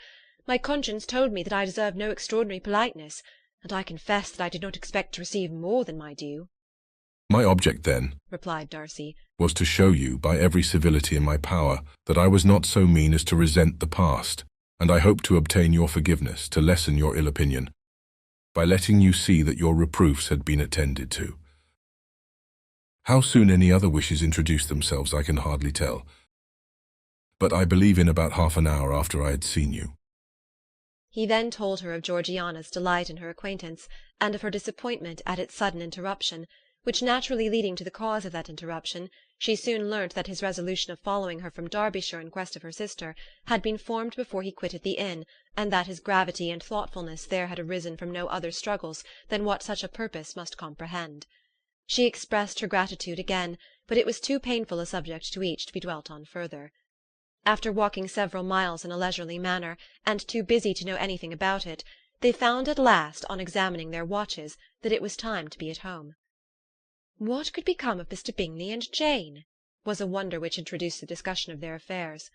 My conscience told me that I deserved no extraordinary politeness, and I confess that I did not expect to receive more than my due. My object, then, replied Darcy, was to show you, by every civility in my power, that I was not so mean as to resent the past, and I hope to obtain your forgiveness, to lessen your ill opinion, by letting you see that your reproofs had been attended to. How soon any other wishes introduced themselves I can hardly tell, but I believe in about half an hour after I had seen you. He then told her of Georgiana's delight in her acquaintance, and of her disappointment at its sudden interruption, which naturally leading to the cause of that interruption, she soon learnt that his resolution of following her from Derbyshire in quest of her sister had been formed before he quitted the inn, and that his gravity and thoughtfulness there had arisen from no other struggles than what such a purpose must comprehend. She expressed her gratitude again, but it was too painful a subject to each to be dwelt on further. After walking several miles in a leisurely manner, and too busy to know anything about it, they found at last, on examining their watches, that it was time to be at home. What could become of Mr. Bingley and Jane? Was a wonder which introduced the discussion of their affairs.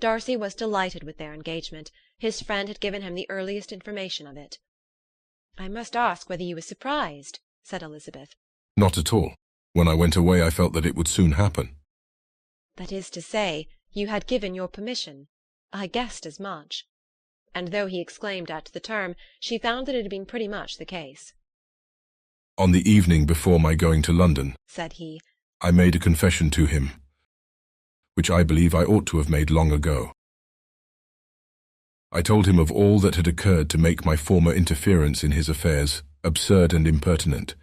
Darcy was delighted with their engagement. His friend had given him the earliest information of it. "I must ask whether you were surprised," said Elizabeth. Not at all. When I went away I felt that it would soon happen. "That is to say, you had given your permission. I guessed as much." And though he exclaimed at the term, she found that it had been pretty much the case. On the evening before my going to London, said he, I made a confession to him, which I believe I ought to have made long ago. I told him of all that had occurred to make my former interference in his affairs absurd and impertinent.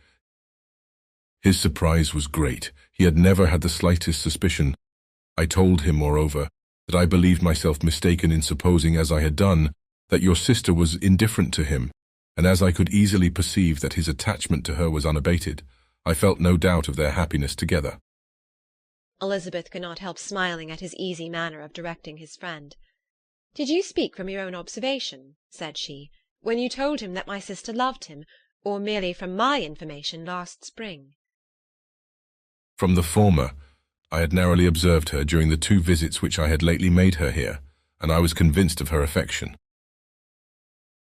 His surprise was great. He had never had the slightest suspicion. I told him, moreover, that I believed myself mistaken in supposing, as I had done, that your sister was indifferent to him, and as I could easily perceive that his attachment to her was unabated, I felt no doubt of their happiness together. Elizabeth could not help smiling at his easy manner of directing his friend. "Did you speak from your own observation," said she, "when you told him that my sister loved him, or merely from my information last spring?" From the former. I had narrowly observed her during the 2 visits which I had lately made her here, and I was convinced of her affection.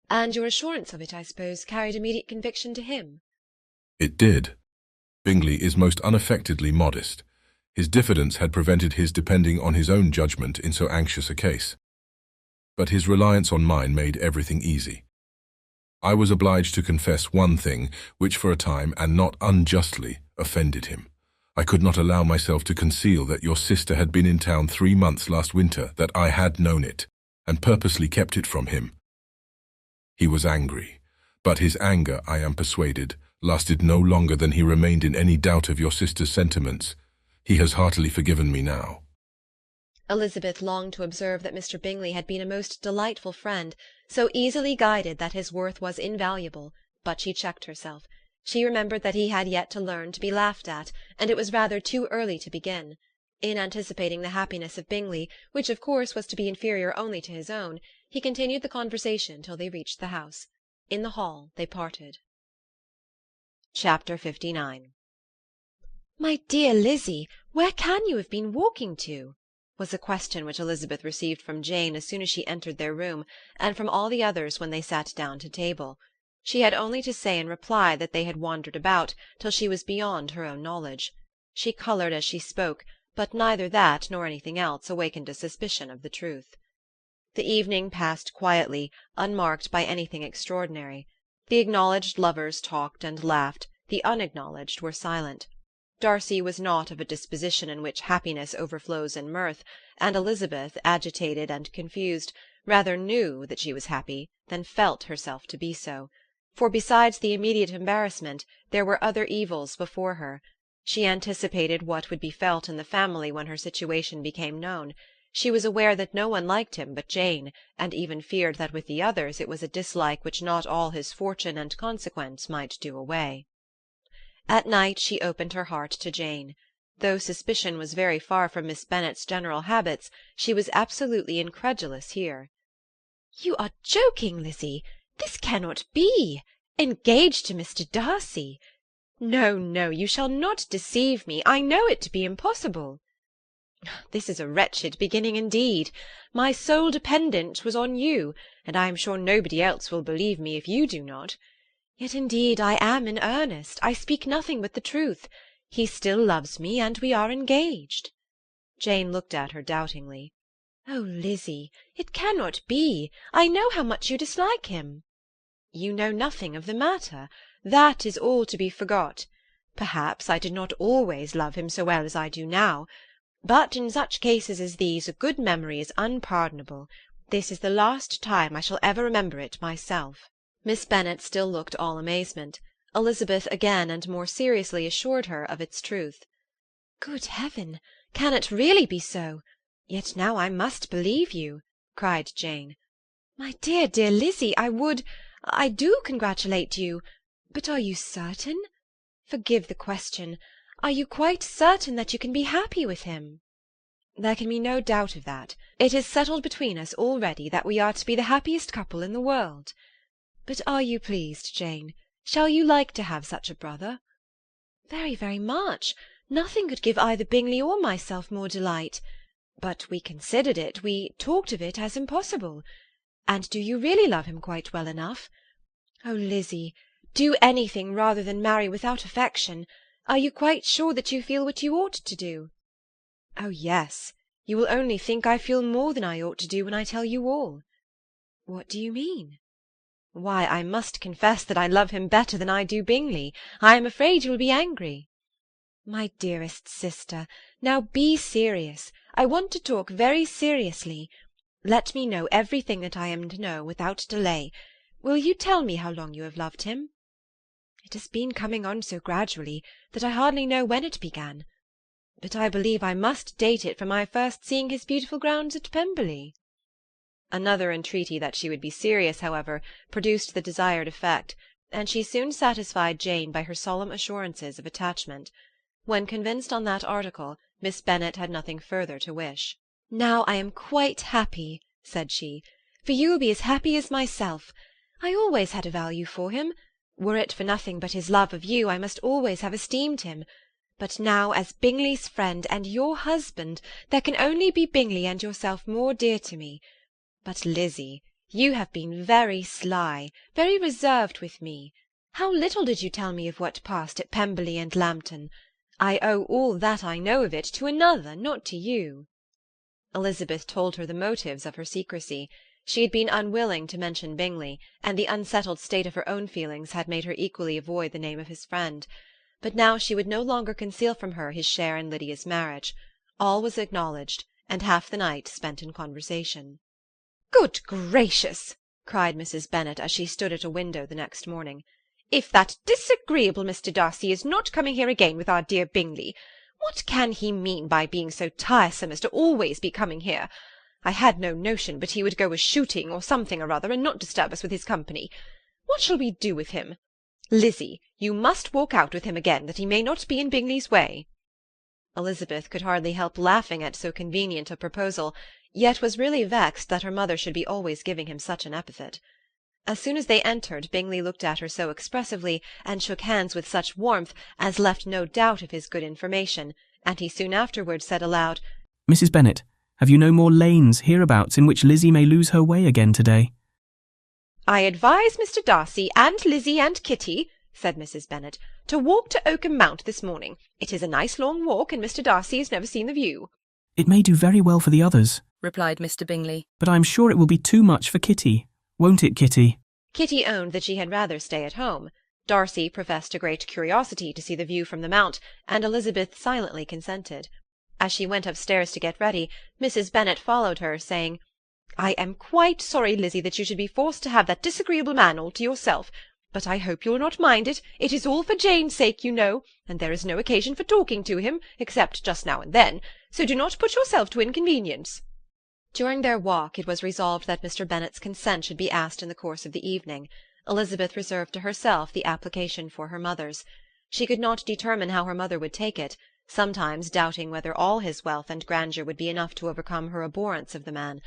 "And your assurance of it, I suppose, carried immediate conviction to him?" It did. Bingley is most unaffectedly modest. His diffidence had prevented his depending on his own judgment in so anxious a case. But his reliance on mine made everything easy. I was obliged to confess one thing which for a time, and not unjustly, offended him. I could not allow myself to conceal that your sister had been in town 3 months last winter, that I had known it, and purposely kept it from him. He was angry, but his anger, I am persuaded, lasted no longer than he remained in any doubt of your sister's sentiments. He has heartily forgiven me now. Elizabeth longed to observe that Mr. Bingley had been a most delightful friend, so easily guided that his worth was invaluable, but she checked herself. She remembered that he had yet to learn to be laughed at, and it was rather too early to begin. In anticipating the happiness of Bingley, which of course was to be inferior only to his own, he continued the conversation till they reached the house. In the hall they parted. Chapter 59. "My dear Lizzie, where can you have been walking to?" was a question which Elizabeth received from Jane as soon as she entered their room, and from all the others when they sat down to table. She had only to say in reply that they had wandered about till she was beyond her own knowledge. She coloured as she spoke, but neither that nor anything else awakened a suspicion of the truth. The evening passed quietly, unmarked by anything extraordinary. The acknowledged lovers talked and laughed, the unacknowledged were silent. Darcy was not of a disposition in which happiness overflows in mirth, and Elizabeth, agitated and confused, rather knew that she was happy than felt herself to be so. For besides the immediate embarrassment, there were other evils before her. She anticipated what would be felt in the family when her situation became known. She was aware that no one liked him but Jane, and even feared that with the others it was a dislike which not all his fortune and consequence might do away. At night she opened her heart to Jane. Though suspicion was very far from Miss Bennet's general habits, she was absolutely incredulous here. "You are joking, Lizzie. This cannot be. Engaged to Mr. Darcy! No, no, you shall not deceive me. I know it to be impossible." "This is a wretched beginning indeed. My sole dependence was on you, and I am sure nobody else will believe me if you do not. Yet indeed I am in earnest. I speak nothing but the truth. He still loves me, and we are engaged." Jane looked at her doubtingly. "Oh, Lizzie, it cannot be. I know how much you dislike him." "You know nothing of the matter. That is all to be forgot. Perhaps I did not always love him so well as I do now. But in such cases as these a good memory is unpardonable. This is the last time I shall ever remember it myself." Miss Bennet still looked all amazement. Elizabeth again and more seriously assured her of its truth. "Good heaven! Can it really be so? Yet now I must believe you," cried Jane. "My dear, dear Lizzie, I do congratulate you. But are you certain? Forgive the question. Are you quite certain that you can be happy with him?" "There can be no doubt of that. It is settled between us already that we are to be the happiest couple in the world. But are you pleased, Jane? Shall you like to have such a brother?" "Very, very much. Nothing could give either Bingley or myself more delight. But we considered it, we talked of it as impossible. And do you really love him quite well enough? Oh, Lizzie, do anything rather than marry without affection. Are you quite sure that you feel what you ought to do?" "Oh, yes. You will only think I feel more than I ought to do when I tell you all." "What do you mean?" "Why, I must confess that I love him better than I do Bingley. I am afraid you will be angry." "My dearest sister, now be serious. I want to talk very seriously. Let me know everything that I am to know without delay. Will you tell me how long you have loved him?" "It has been coming on so gradually that I hardly know when it began. But I believe I must date it from my first seeing his beautiful grounds at Pemberley." Another entreaty that she would be serious, however, produced the desired effect, and she soon satisfied Jane by her solemn assurances of attachment. When convinced on that article, Miss Bennet had nothing further to wish. "Now I am quite happy," said she, "for you will be as happy as myself. I always had a value for him. Were it for nothing but his love of you, I must always have esteemed him. But now, as Bingley's friend and your husband, there can only be Bingley and yourself more dear to me. But, Lizzie, you have been very sly, very reserved with me. How little did you tell me of what passed at Pemberley and Lambton! I owe all that I know of it to another, not to you." Elizabeth told her the motives of her secrecy. She had been unwilling to mention Bingley, and the unsettled state of her own feelings had made her equally avoid the name of his friend. But now she would no longer conceal from her his share in Lydia's marriage. All was acknowledged, and half the night spent in conversation. "Good gracious!" cried Mrs. Bennet, as she stood at a window the next morning. "If that disagreeable Mr. Darcy is not coming here again with our dear Bingley, what can he mean by being so tiresome as to always be coming here? I had no notion but he would go a-shooting or something or other, and not disturb us with his company. What shall we do with him? Lizzie, you must walk out with him again, that he may not be in Bingley's way." Elizabeth could hardly help laughing at so convenient a proposal, yet was really vexed that her mother should be always giving him such an epithet. As soon as they entered, Bingley looked at her so expressively, and shook hands with such warmth, as left no doubt of his good information, and he soon afterwards said aloud, "Mrs. Bennet, have you no more lanes hereabouts in which Lizzie may lose her way again today?" "I advise Mr. Darcy and Lizzie and Kitty," said Mrs. Bennet, "to walk to Oakham Mount this morning. It is a nice long walk, and Mr. Darcy has never seen the view." "It may do very well for the others," replied Mr. Bingley, "but I am sure it will be too much for Kitty. Won't it, Kitty?" Kitty owned that she had rather stay at home. Darcy professed a great curiosity to see the view from the Mount, and Elizabeth silently consented. As she went upstairs to get ready, Mrs. Bennet followed her, saying, "I am quite sorry, Lizzie, that you should be forced to have that disagreeable man all to yourself. But I hope you will not mind it. It is all for Jane's sake, you know, and there is no occasion for talking to him, except just now and then, so do not put yourself to inconvenience." During their walk it was resolved that Mr. Bennet's consent should be asked in the course of the evening. Elizabeth reserved to herself the application for her mother's. She could not determine how her mother would take it, sometimes doubting whether all his wealth and grandeur would be enough to overcome her abhorrence of the man.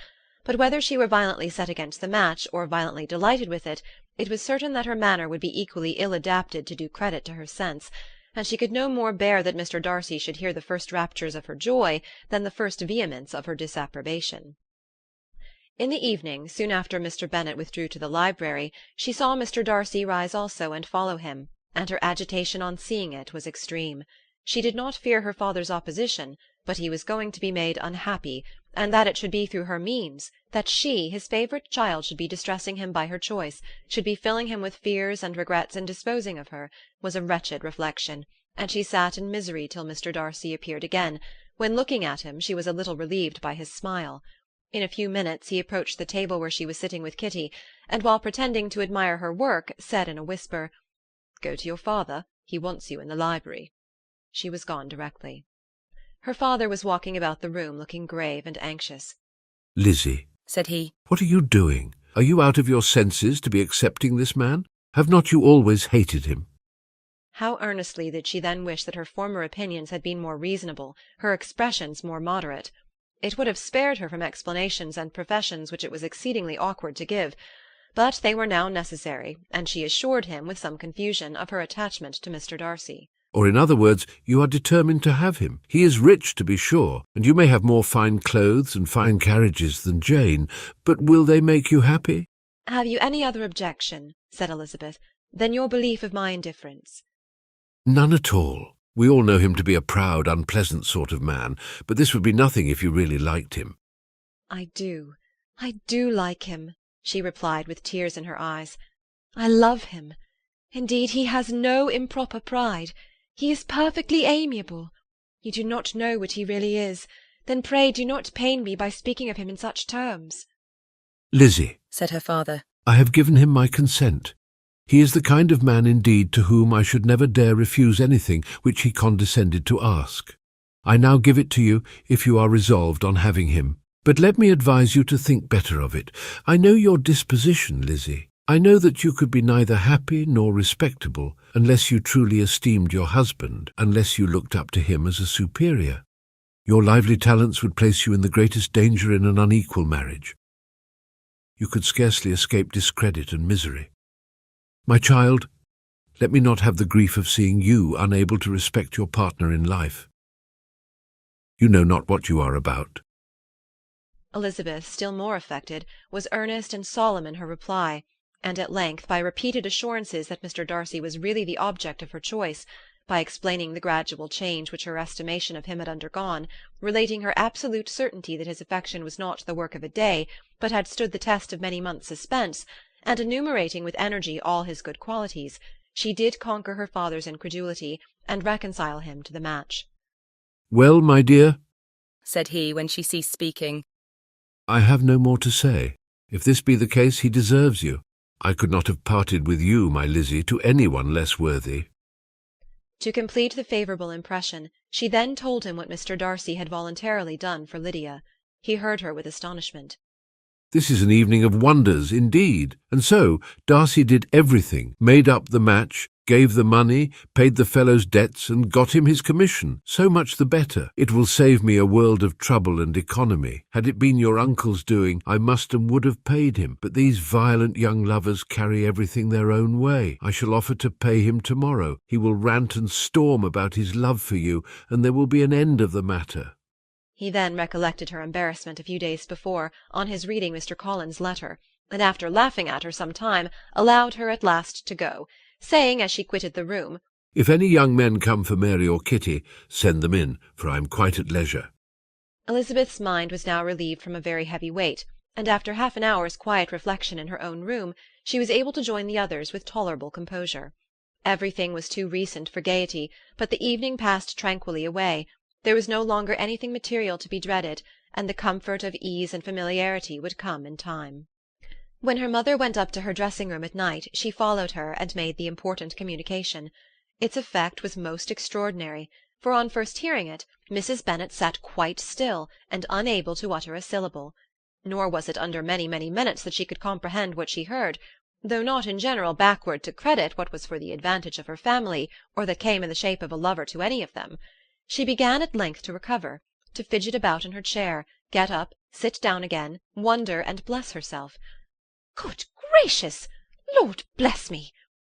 But whether she were violently set against the match, or violently delighted with it, it was certain that her manner would be equally ill adapted to do credit to her sense, and she could no more bear that Mr. Darcy should hear the first raptures of her joy than the first vehemence of her disapprobation. In the evening, soon after Mr. Bennet withdrew to the library, she saw Mr. Darcy rise also and follow him, and her agitation on seeing it was extreme. She did not fear her father's opposition, but he was going to be made unhappy, and that it should be through her means, that she, his favourite child, should be distressing him by her choice, should be filling him with fears and regrets in disposing of her, was a wretched reflection, and she sat in misery till Mr. Darcy appeared again, when, looking at him, she was a little relieved by his smile. In a few minutes he approached the table where she was sitting with Kitty, and while pretending to admire her work, said in a whisper, Go to your father. He wants you in the library." She was gone directly. Her father was walking about the room looking grave and anxious. "Lizzie," said he, "what are you doing? Are you out of your senses to be accepting this man? Have not you always hated him?" How earnestly did she then wish that her former opinions had been more reasonable, her expressions more moderate. It would have spared her from explanations and professions which it was exceedingly awkward to give, but they were now necessary, and she assured him, with some confusion, of her attachment to Mr. Darcy. Or in other words, you are determined to have him. He is rich, to be sure, and you may have more fine clothes and fine carriages than Jane, but will they make you happy? "Have you any other objection," said Elizabeth, "than your belief of my indifference?" "None at all. We all know him to be a proud, unpleasant sort of man, but this would be nothing if you really liked him." I do like him," she replied with tears in her eyes. "I love him. Indeed, he has no improper pride. He is perfectly amiable. You do not know what he really is. Then pray do not pain me by speaking of him in such terms." "Lizzie," said her father, "I have given him my consent. He is the kind of man indeed to whom I should never dare refuse anything which he condescended to ask. I now give it to you if you are resolved on having him. But let me advise you to think better of it. I know your disposition, Lizzie. I know that you could be neither happy nor respectable unless you truly esteemed your husband, unless you looked up to him as a superior. Your lively talents would place you in the greatest danger in an unequal marriage. You could scarcely escape discredit and misery. My child, let me not have the grief of seeing you unable to respect your partner in life. You know not what you are about." Elizabeth, still more affected, was earnest and solemn in her reply, and at length, by repeated assurances that Mr. Darcy was really the object of her choice, by explaining the gradual change which her estimation of him had undergone, relating her absolute certainty that his affection was not the work of a day, but had stood the test of many months' suspense, and enumerating with energy all his good qualities, she did conquer her father's incredulity, and reconcile him to the match. "Well, my dear," said he, when she ceased speaking, "I have no more to say. If this be the case, he deserves you. I could not have parted with you, my Lizzie, to anyone less worthy." To complete the favourable impression, she then told him what Mr. Darcy had voluntarily done for Lydia. He heard her with astonishment. "This is an evening of wonders, indeed. And so, Darcy did everything, made up the match, gave the money, paid the fellow's debts, and got him his commission. So much the better. It will save me a world of trouble and economy. Had it been your uncle's doing, I must and would have paid him. But these violent young lovers carry everything their own way. I shall offer to pay him tomorrow. He will rant and storm about his love for you, and there will be an end of the matter." He then recollected her embarrassment a few days before, on his reading Mr. Collins's letter, and after laughing at her some time, allowed her at last to go, saying as she quitted the room, "If any young men come for Mary or Kitty, send them in, for I am quite at leisure." Elizabeth's mind was now relieved from a very heavy weight, and after half an hour's quiet reflection in her own room, she was able to join the others with tolerable composure. Everything was too recent for gaiety, but the evening passed tranquilly away. There was no longer anything material to be dreaded, and the comfort of ease and familiarity would come in time. When her mother went up to her dressing-room at night, she followed her and made the important communication. Its effect was most extraordinary, for on first hearing it, Mrs. Bennet sat quite still, and unable to utter a syllable. Nor was it under many, many minutes that she could comprehend what she heard, though not in general backward to credit what was for the advantage of her family, or that came in the shape of a lover to any of them. She began at length to recover, to fidget about in her chair, get up, sit down again, wonder and bless herself. "Good gracious! Lord bless me!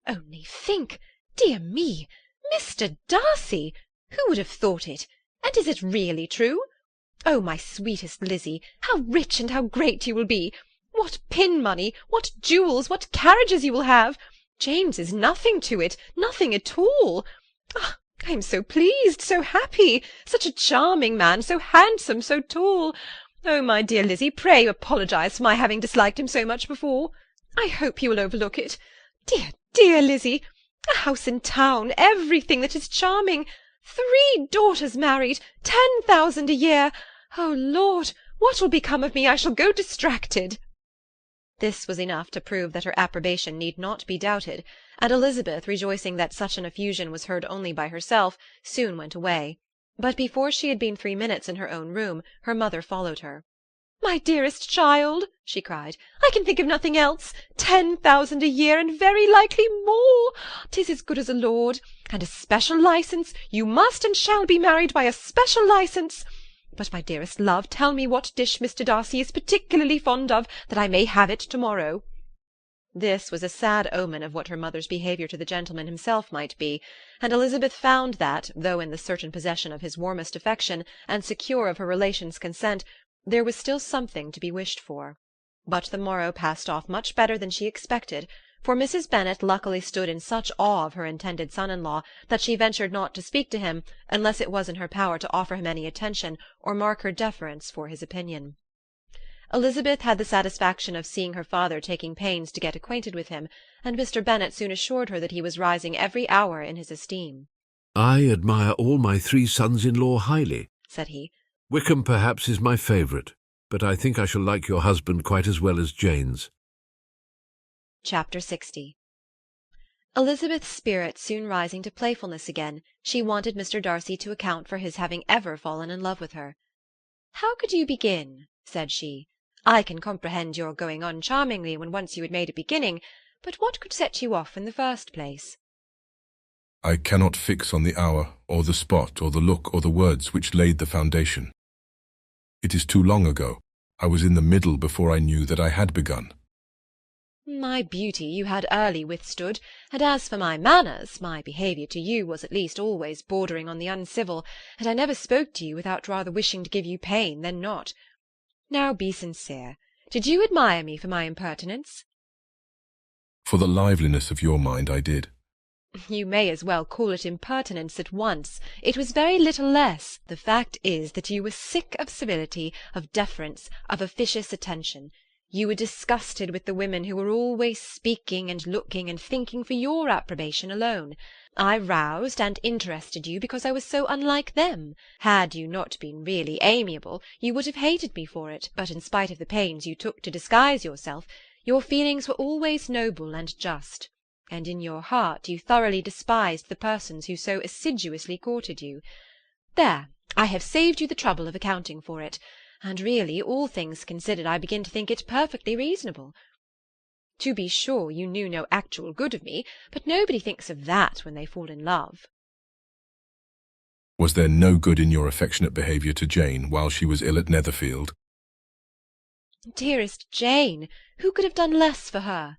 Only think! Dear me! Mr. Darcy! Who would have thought it? And is it really true? Oh, my sweetest Lizzie, how rich and how great you will be! What pin-money, what jewels, what carriages you will have! James is nothing to it, nothing at all. Ah, I am so pleased, so happy! Such a charming man, so handsome, so tall! Oh, my dear Lizzie, pray apologize for my having disliked him so much before. I hope you will overlook it. Dear, dear Lizzie! A house in town, everything that is charming, 3 daughters married, 10,000 a year. Oh, Lord, what will become of me? I shall go distracted." This was enough to prove that her approbation need not be doubted, and Elizabeth, rejoicing that such an effusion was heard only by herself, soon went away. But before she had been 3 minutes in her own room, her mother followed her. "My dearest child," she cried, "I can think of nothing else. 10,000 a year, and very likely more. 'Tis as good as a lord. And a special licence. You must and shall be married by a special licence. But, my dearest love, tell me what dish Mr. Darcy is particularly fond of, that I may have it to-morrow." This was a sad omen of what her mother's behaviour to the gentleman himself might be, and Elizabeth found that, though in the certain possession of his warmest affection, and secure of her relations' consent, there was still something to be wished for. But the morrow passed off much better than she expected, for Mrs. Bennet luckily stood in such awe of her intended son-in-law that she ventured not to speak to him unless it was in her power to offer him any attention or mark her deference for his opinion. Elizabeth had the satisfaction of seeing her father taking pains to get acquainted with him, and Mr. Bennet soon assured her that he was rising every hour in his esteem. "I admire all my 3 sons-in-law highly," said he. "Wickham perhaps is my favourite, but I think I shall like your husband quite as well as Jane's." Chapter 60. Elizabeth's spirits soon rising to playfulness again, she wanted Mr. Darcy to account for his having ever fallen in love with her. "How could you begin?" said she. "I can comprehend your going on charmingly when once you had made a beginning, but what could set you off in the first place?" I cannot fix on the hour, or the spot, or the look, or the words which laid the foundation. It is too long ago. I was in the middle before I knew that I had begun. My beauty you had early withstood, and as for my manners, my behaviour to you was at least always bordering on the uncivil, and I never spoke to you without rather wishing to give you pain than not. Now be sincere. Did you admire me for my impertinence?" For the liveliness of your mind I did. "You may as well call it impertinence at once. It was very little less. The fact is that you were sick of civility, of deference, of officious attention. You were disgusted with the women who were always speaking and looking and thinking for your approbation alone. I roused and interested you because I was so unlike them. Had you not been really amiable, you would have hated me for it, but in spite of the pains you took to disguise yourself, your feelings were always noble and just, and in your heart you thoroughly despised the persons who so assiduously courted you. There, I have saved you the trouble of accounting for it, and really, all things considered, I begin to think it perfectly reasonable. To be sure, you knew no actual good of me, but nobody thinks of that when they fall in love." Was there no good in your affectionate behaviour to Jane while she was ill at Netherfield? "Dearest Jane, who could have done less for her?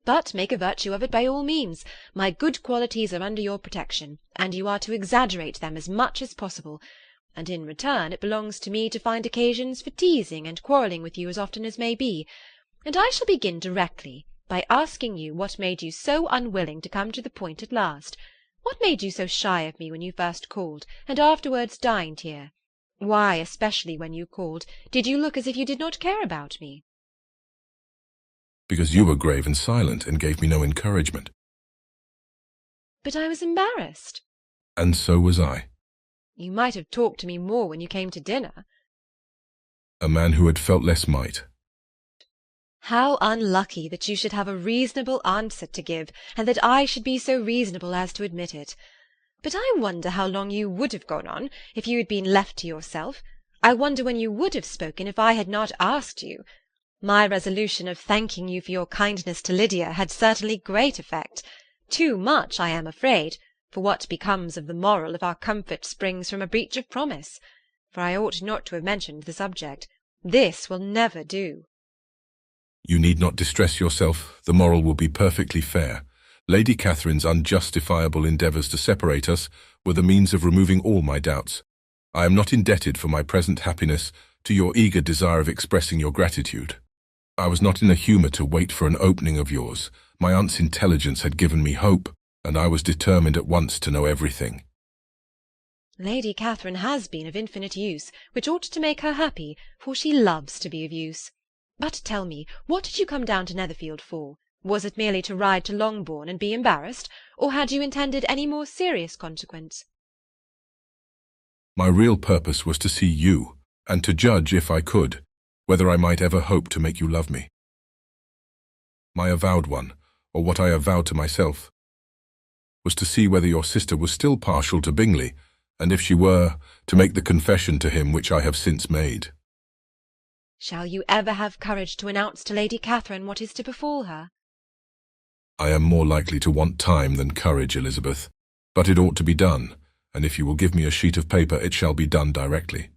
But make a virtue of it by all means. My good qualities are under your protection, and you are to exaggerate them as much as possible. And in return it belongs to me to find occasions for teasing and quarrelling with you as often as may be. And I shall begin directly by asking you what made you so unwilling to come to the point at last. What made you so shy of me when you first called, and afterwards dined here? Why, especially when you called, did you look as if you did not care about me?" Because you were grave and silent, and gave me no encouragement. "But I was embarrassed." And so was I. "You might have talked to me more when you came to dinner." A man who had felt less might. "How unlucky that you should have a reasonable answer to give, and that I should be so reasonable as to admit it. But I wonder how long you would have gone on, if you had been left to yourself. I wonder when you would have spoken if I had not asked you. My resolution of thanking you for your kindness to Lydia had certainly great effect. Too much, I am afraid, for what becomes of the moral if our comfort springs from a breach of promise? For I ought not to have mentioned the subject. This will never do." You need not distress yourself. The moral will be perfectly fair. Lady Catherine's unjustifiable endeavours to separate us were the means of removing all my doubts. I am not indebted for my present happiness to your eager desire of expressing your gratitude. I was not in a humour to wait for an opening of yours. My aunt's intelligence had given me hope, and I was determined at once to know everything. Lady Catherine has been of infinite use, which ought to make her happy, for she loves to be of use. But tell me, what did you come down to Netherfield for? Was it merely to ride to Longbourn and be embarrassed, or had you intended any more serious consequence? My real purpose was to see you, and to judge, if I could, whether I might ever hope to make you love me. my avowed one, or what I avowed to myself, was to see whether your sister was still partial to Bingley, and if she were, to make the confession to him which I have since made. Shall you ever have courage to announce to Lady Catherine what is to befall her? I am more likely to want time than courage, Elizabeth, but it ought to be done, and if you will give me a sheet of paper, it shall be done directly.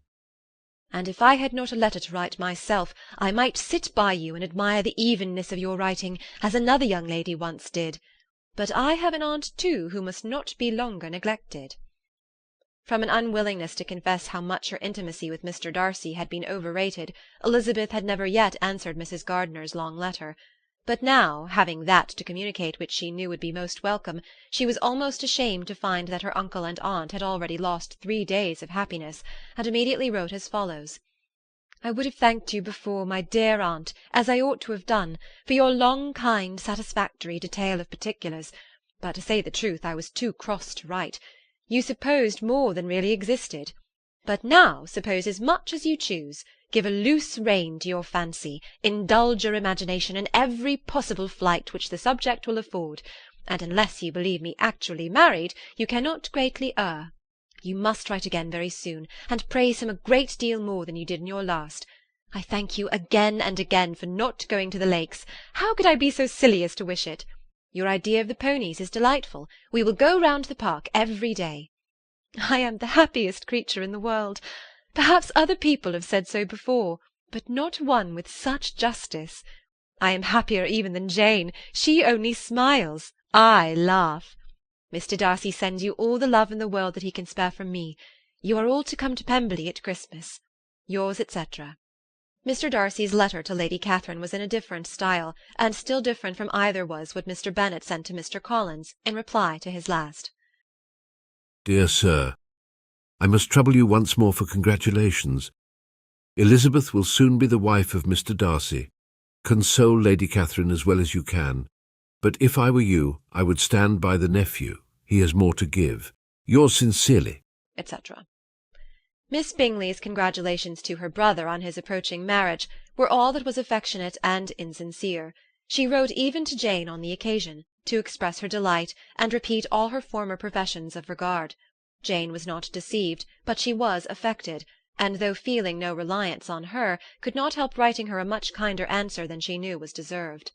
And if I had not a letter to write myself, I might sit by you and admire the evenness of your writing, as another young lady once did. But I have an aunt, too, who must not be longer neglected. From an unwillingness to confess how much her intimacy with Mr. Darcy had been overrated, Elizabeth had never yet answered Mrs. Gardiner's long letter. But now, having that to communicate which she knew would be most welcome, she was almost ashamed to find that her uncle and aunt had already lost 3 days of happiness, and immediately wrote as follows. I would have thanked you before, my dear aunt, as I ought to have done, for your long, kind, satisfactory detail of particulars, but to say the truth, I was too cross to write. You supposed more than really existed. But now suppose as much as you choose. Give a loose rein to your fancy, indulge your imagination in every possible flight which the subject will afford, and unless you believe me actually married, you cannot greatly err. You must write again very soon, and praise him a great deal more than you did in your last. I thank you again and again for not going to the Lakes. How could I be so silly as to wish it? Your idea of the ponies is delightful. We will go round the park every day. I am the happiest creature in the world. Perhaps other people have said so before, but not one with such justice. I am happier even than Jane. She only smiles. I laugh. Mr. Darcy sends you all the love in the world that he can spare from me. You are all to come to Pemberley at Christmas. Yours, etc. Mr. Darcy's letter to Lady Catherine was in a different style, and still different from either was what Mr. Bennet sent to Mr. Collins in reply to his last. Dear Sir, I must trouble you once more for congratulations. Elizabeth will soon be the wife of Mr. Darcy. Console Lady Catherine as well as you can. But if I were you, I would stand by the nephew. He has more to give. Yours sincerely, etc. Miss Bingley's congratulations to her brother on his approaching marriage were all that was affectionate and insincere. She wrote even to Jane on the occasion, to express her delight, and repeat all her former professions of regard. Jane was not deceived, but she was affected, and though feeling no reliance on her, could not help writing her a much kinder answer than she knew was deserved.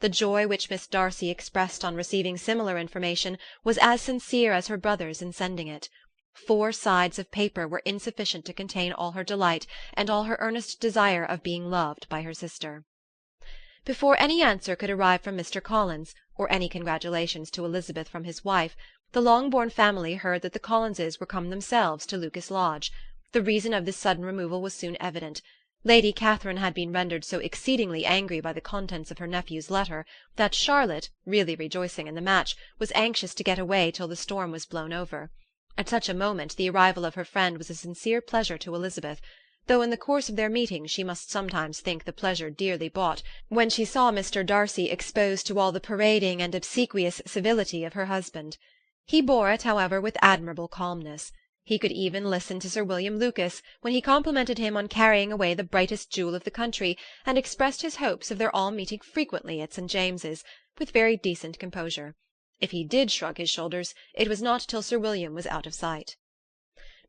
The joy which Miss Darcy expressed on receiving similar information was as sincere as her brother's in sending it. 4 sides of paper were insufficient to contain all her delight and all her earnest desire of being loved by her sister. Before any answer could arrive from Mr. Collins, or any congratulations to Elizabeth from his wife, the Longbourn family heard that the Collinses were come themselves to Lucas Lodge. The reason of this sudden removal was soon evident. Lady Catherine had been rendered so exceedingly angry by the contents of her nephew's letter, that Charlotte, really rejoicing in the match, was anxious to get away till the storm was blown over. At such a moment the arrival of her friend was a sincere pleasure to Elizabeth, though in the course of their meeting she must sometimes think the pleasure dearly bought, when she saw Mr. Darcy exposed to all the parading and obsequious civility of her husband. He bore it, however, with admirable calmness. He could even listen to Sir William Lucas, when he complimented him on carrying away the brightest jewel of the country, and expressed his hopes of their all meeting frequently at St. James's, with very decent composure. If he did shrug his shoulders, it was not till Sir William was out of sight.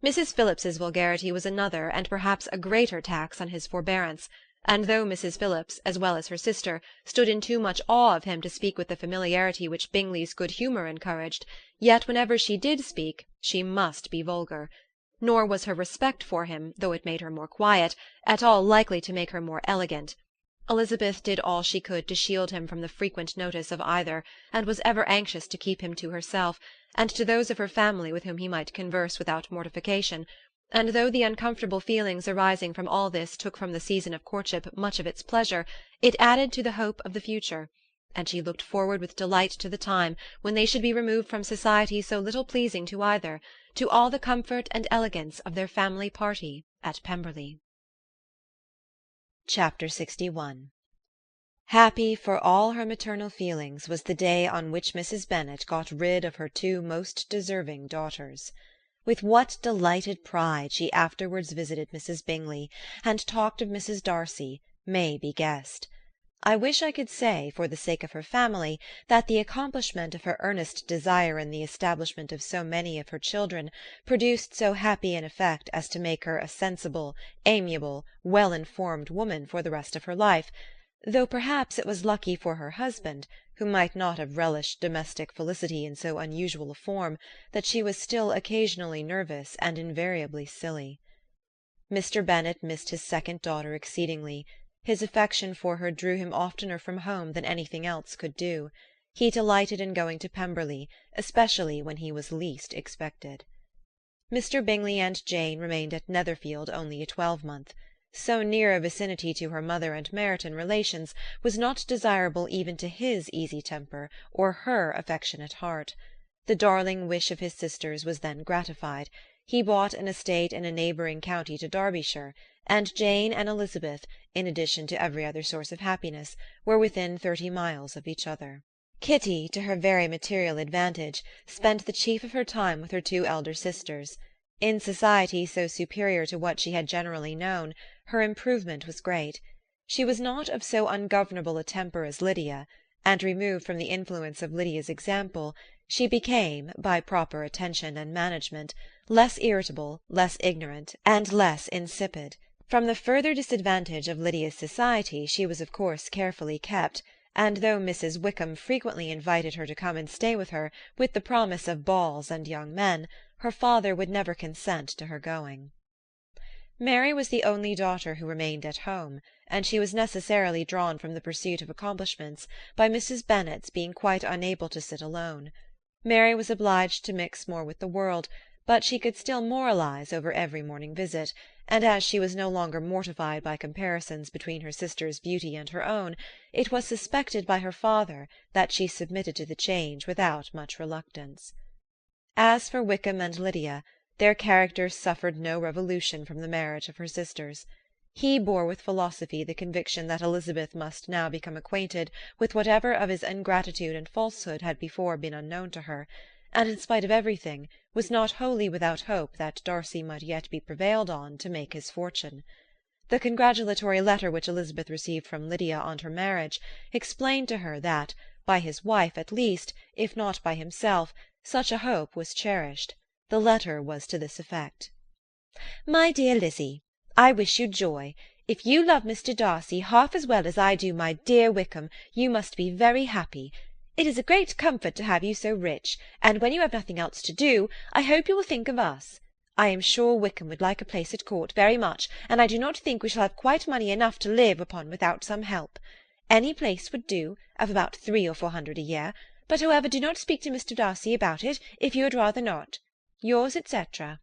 Mrs. Phillips's vulgarity was another, and perhaps a greater tax on his forbearance, and though Mrs. Phillips, as well as her sister, stood in too much awe of him to speak with the familiarity which Bingley's good humour encouraged, yet whenever she did speak, she must be vulgar. Nor was her respect for him, though it made her more quiet, at all likely to make her more elegant. Elizabeth did all she could to shield him from the frequent notice of either, and was ever anxious to keep him to herself, and to those of her family with whom he might converse without mortification, and though the uncomfortable feelings arising from all this took from the season of courtship much of its pleasure, it added to the hope of the future, and she looked forward with delight to the time when they should be removed from society so little pleasing to either, to all the comfort and elegance of their family party at Pemberley. Chapter 61. Happy for all her maternal feelings was the day on which Mrs. Bennet got rid of her 2 most deserving daughters. With what delighted pride she afterwards visited Mrs. Bingley, and talked of Mrs. Darcy, may be guessed. I wish I could say, for the sake of her family, that the accomplishment of her earnest desire in the establishment of so many of her children produced so happy an effect as to make her a sensible, amiable, well-informed woman for the rest of her life, though perhaps it was lucky for her husband, who might not have relished domestic felicity in so unusual a form, that she was still occasionally nervous and invariably silly. Mr. Bennet missed his second daughter exceedingly. His affection for her drew him oftener from home than anything else could do. He delighted in going to Pemberley, especially when he was least expected. Mr. Bingley and Jane remained at Netherfield only a twelvemonth. So near a vicinity to her mother and Meryton relations was not desirable even to his easy temper or her affectionate heart. The darling wish of his sisters was then gratified. He bought an estate in a neighbouring county to Derbyshire, and Jane and Elizabeth, in addition to every other source of happiness, were within 30 miles of each other. Kitty, to her very material advantage, spent the chief of her time with her 2 elder sisters. In society so superior to what she had generally known, her improvement was great. She was not of so ungovernable a temper as Lydia, and removed from the influence of Lydia's example, she became, by proper attention and management, less irritable, less ignorant, and less insipid. From the further disadvantage of Lydia's society she was of course carefully kept, and though Mrs. Wickham frequently invited her to come and stay with her, with the promise of balls and young men, her father would never consent to her going. Mary was the only daughter who remained at home, and she was necessarily drawn from the pursuit of accomplishments by Mrs. Bennet's being quite unable to sit alone. Mary was obliged to mix more with the world, but she could still moralize over every morning visit, and as she was no longer mortified by comparisons between her sister's beauty and her own, it was suspected by her father that she submitted to the change without much reluctance. As for Wickham and Lydia, their characters suffered no revolution from the marriage of her sisters. He bore with philosophy the conviction that Elizabeth must now become acquainted with whatever of his ingratitude and falsehood had before been unknown to her, and in spite of everything was not wholly without hope that Darcy might yet be prevailed on to make his fortune. The congratulatory letter which Elizabeth received from Lydia on her marriage explained to her that, by his wife at least, if not by himself, such a hope was cherished. The letter was to this effect: "My dear Lizzie, I wish you joy. If you love Mr. Darcy half as well as I do my dear Wickham, you must be very happy. It is a great comfort to have you so rich, and when you have nothing else to do, I hope you will think of us. I am sure Wickham would like a place at court very much, and I do not think we shall have quite money enough to live upon without some help. Any place would do, of about 300 or 400 a year, but however do not speak to Mr. Darcy about it, if you had rather not. Yours, etc."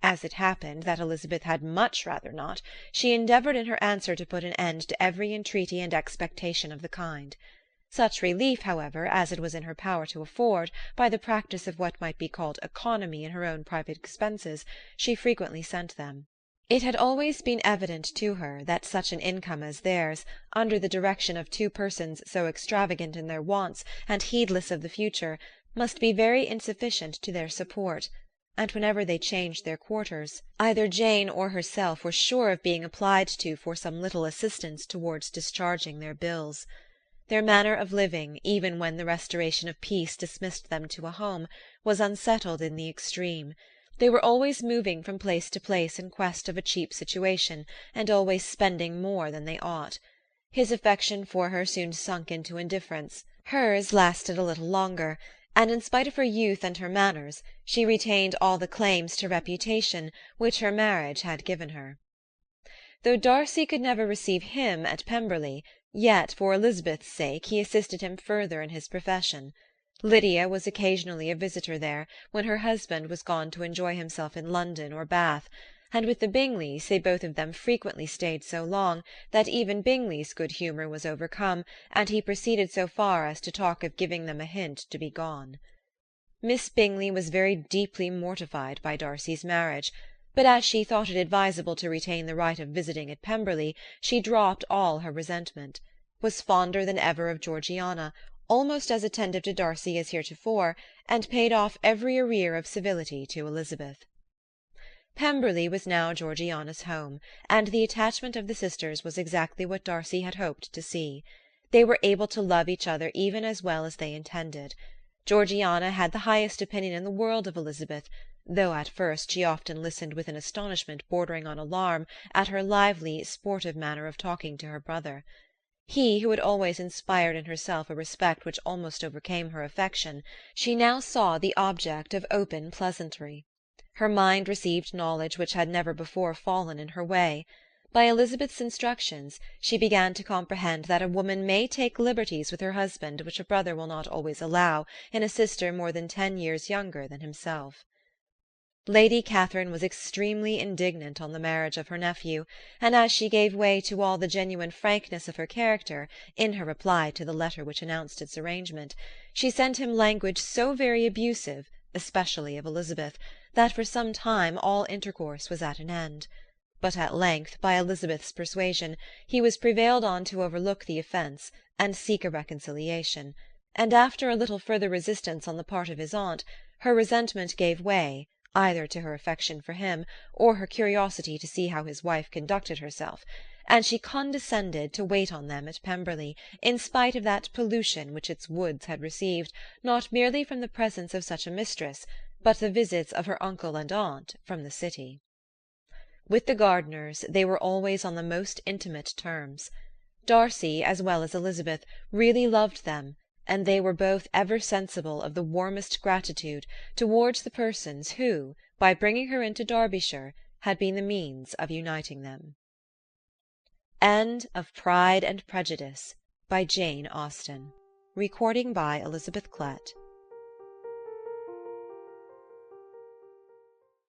As it happened that Elizabeth had much rather not, she endeavoured in her answer to put an end to every entreaty and expectation of the kind. Such relief, however, as it was in her power to afford, by the practice of what might be called economy in her own private expenses, she frequently sent them. It had always been evident to her that such an income as theirs, under the direction of 2 persons so extravagant in their wants and heedless of the future, must be very insufficient to their support, and whenever they changed their quarters, either Jane or herself were sure of being applied to for some little assistance towards discharging their bills. Their manner of living, even when the restoration of peace dismissed them to a home, was unsettled in the extreme. They were always moving from place to place in quest of a cheap situation, and always spending more than they ought. His affection for her soon sunk into indifference. Hers lasted a little longer, and in spite of her youth and her manners, she retained all the claims to reputation which her marriage had given her. Though Darcy could never receive him at Pemberley, yet for Elizabeth's sake he assisted him further in his profession. Lydia was occasionally a visitor there, when her husband was gone to enjoy himself in London or Bath, and with the Bingleys they both of them frequently stayed so long that even Bingley's good humour was overcome, and he proceeded so far as to talk of giving them a hint to be gone. Miss Bingley was very deeply mortified by Darcy's marriage, but as she thought it advisable to retain the right of visiting at Pemberley, she dropped all her resentment, was fonder than ever of Georgiana, almost as attentive to Darcy as heretofore, and paid off every arrear of civility to Elizabeth. Pemberley was now Georgiana's home, and the attachment of the sisters was exactly what Darcy had hoped to see. They were able to love each other even as well as they intended. Georgiana had the highest opinion in the world of Elizabeth, though at first she often listened with an astonishment bordering on alarm at her lively, sportive manner of talking to her brother. He, who had always inspired in herself a respect which almost overcame her affection, she now saw the object of open pleasantry. Her mind received knowledge which had never before fallen in her way. By Elizabeth's instructions, she began to comprehend that a woman may take liberties with her husband which a brother will not always allow in a sister more than 10 years younger than himself. Lady Catherine was extremely indignant on the marriage of her nephew, and as she gave way to all the genuine frankness of her character in her reply to the letter which announced its arrangement, she sent him language so very abusive, especially of Elizabeth, that for some time all intercourse was at an end. But at length, by Elizabeth's persuasion, he was prevailed on to overlook the offence, and seek a reconciliation, and after a little further resistance on the part of his aunt, her resentment gave way, either to her affection for him, or her curiosity to see how his wife conducted herself, and she condescended to wait on them at Pemberley, in spite of that pollution which its woods had received, not merely from the presence of such a mistress, but the visits of her uncle and aunt from the city. With the Gardiners they were always on the most intimate terms. Darcy, as well as Elizabeth, really loved them, and they were both ever sensible of the warmest gratitude towards the persons who, by bringing her into Derbyshire, had been the means of uniting them. End of Pride and Prejudice by Jane Austen. Recording by Elizabeth Klett.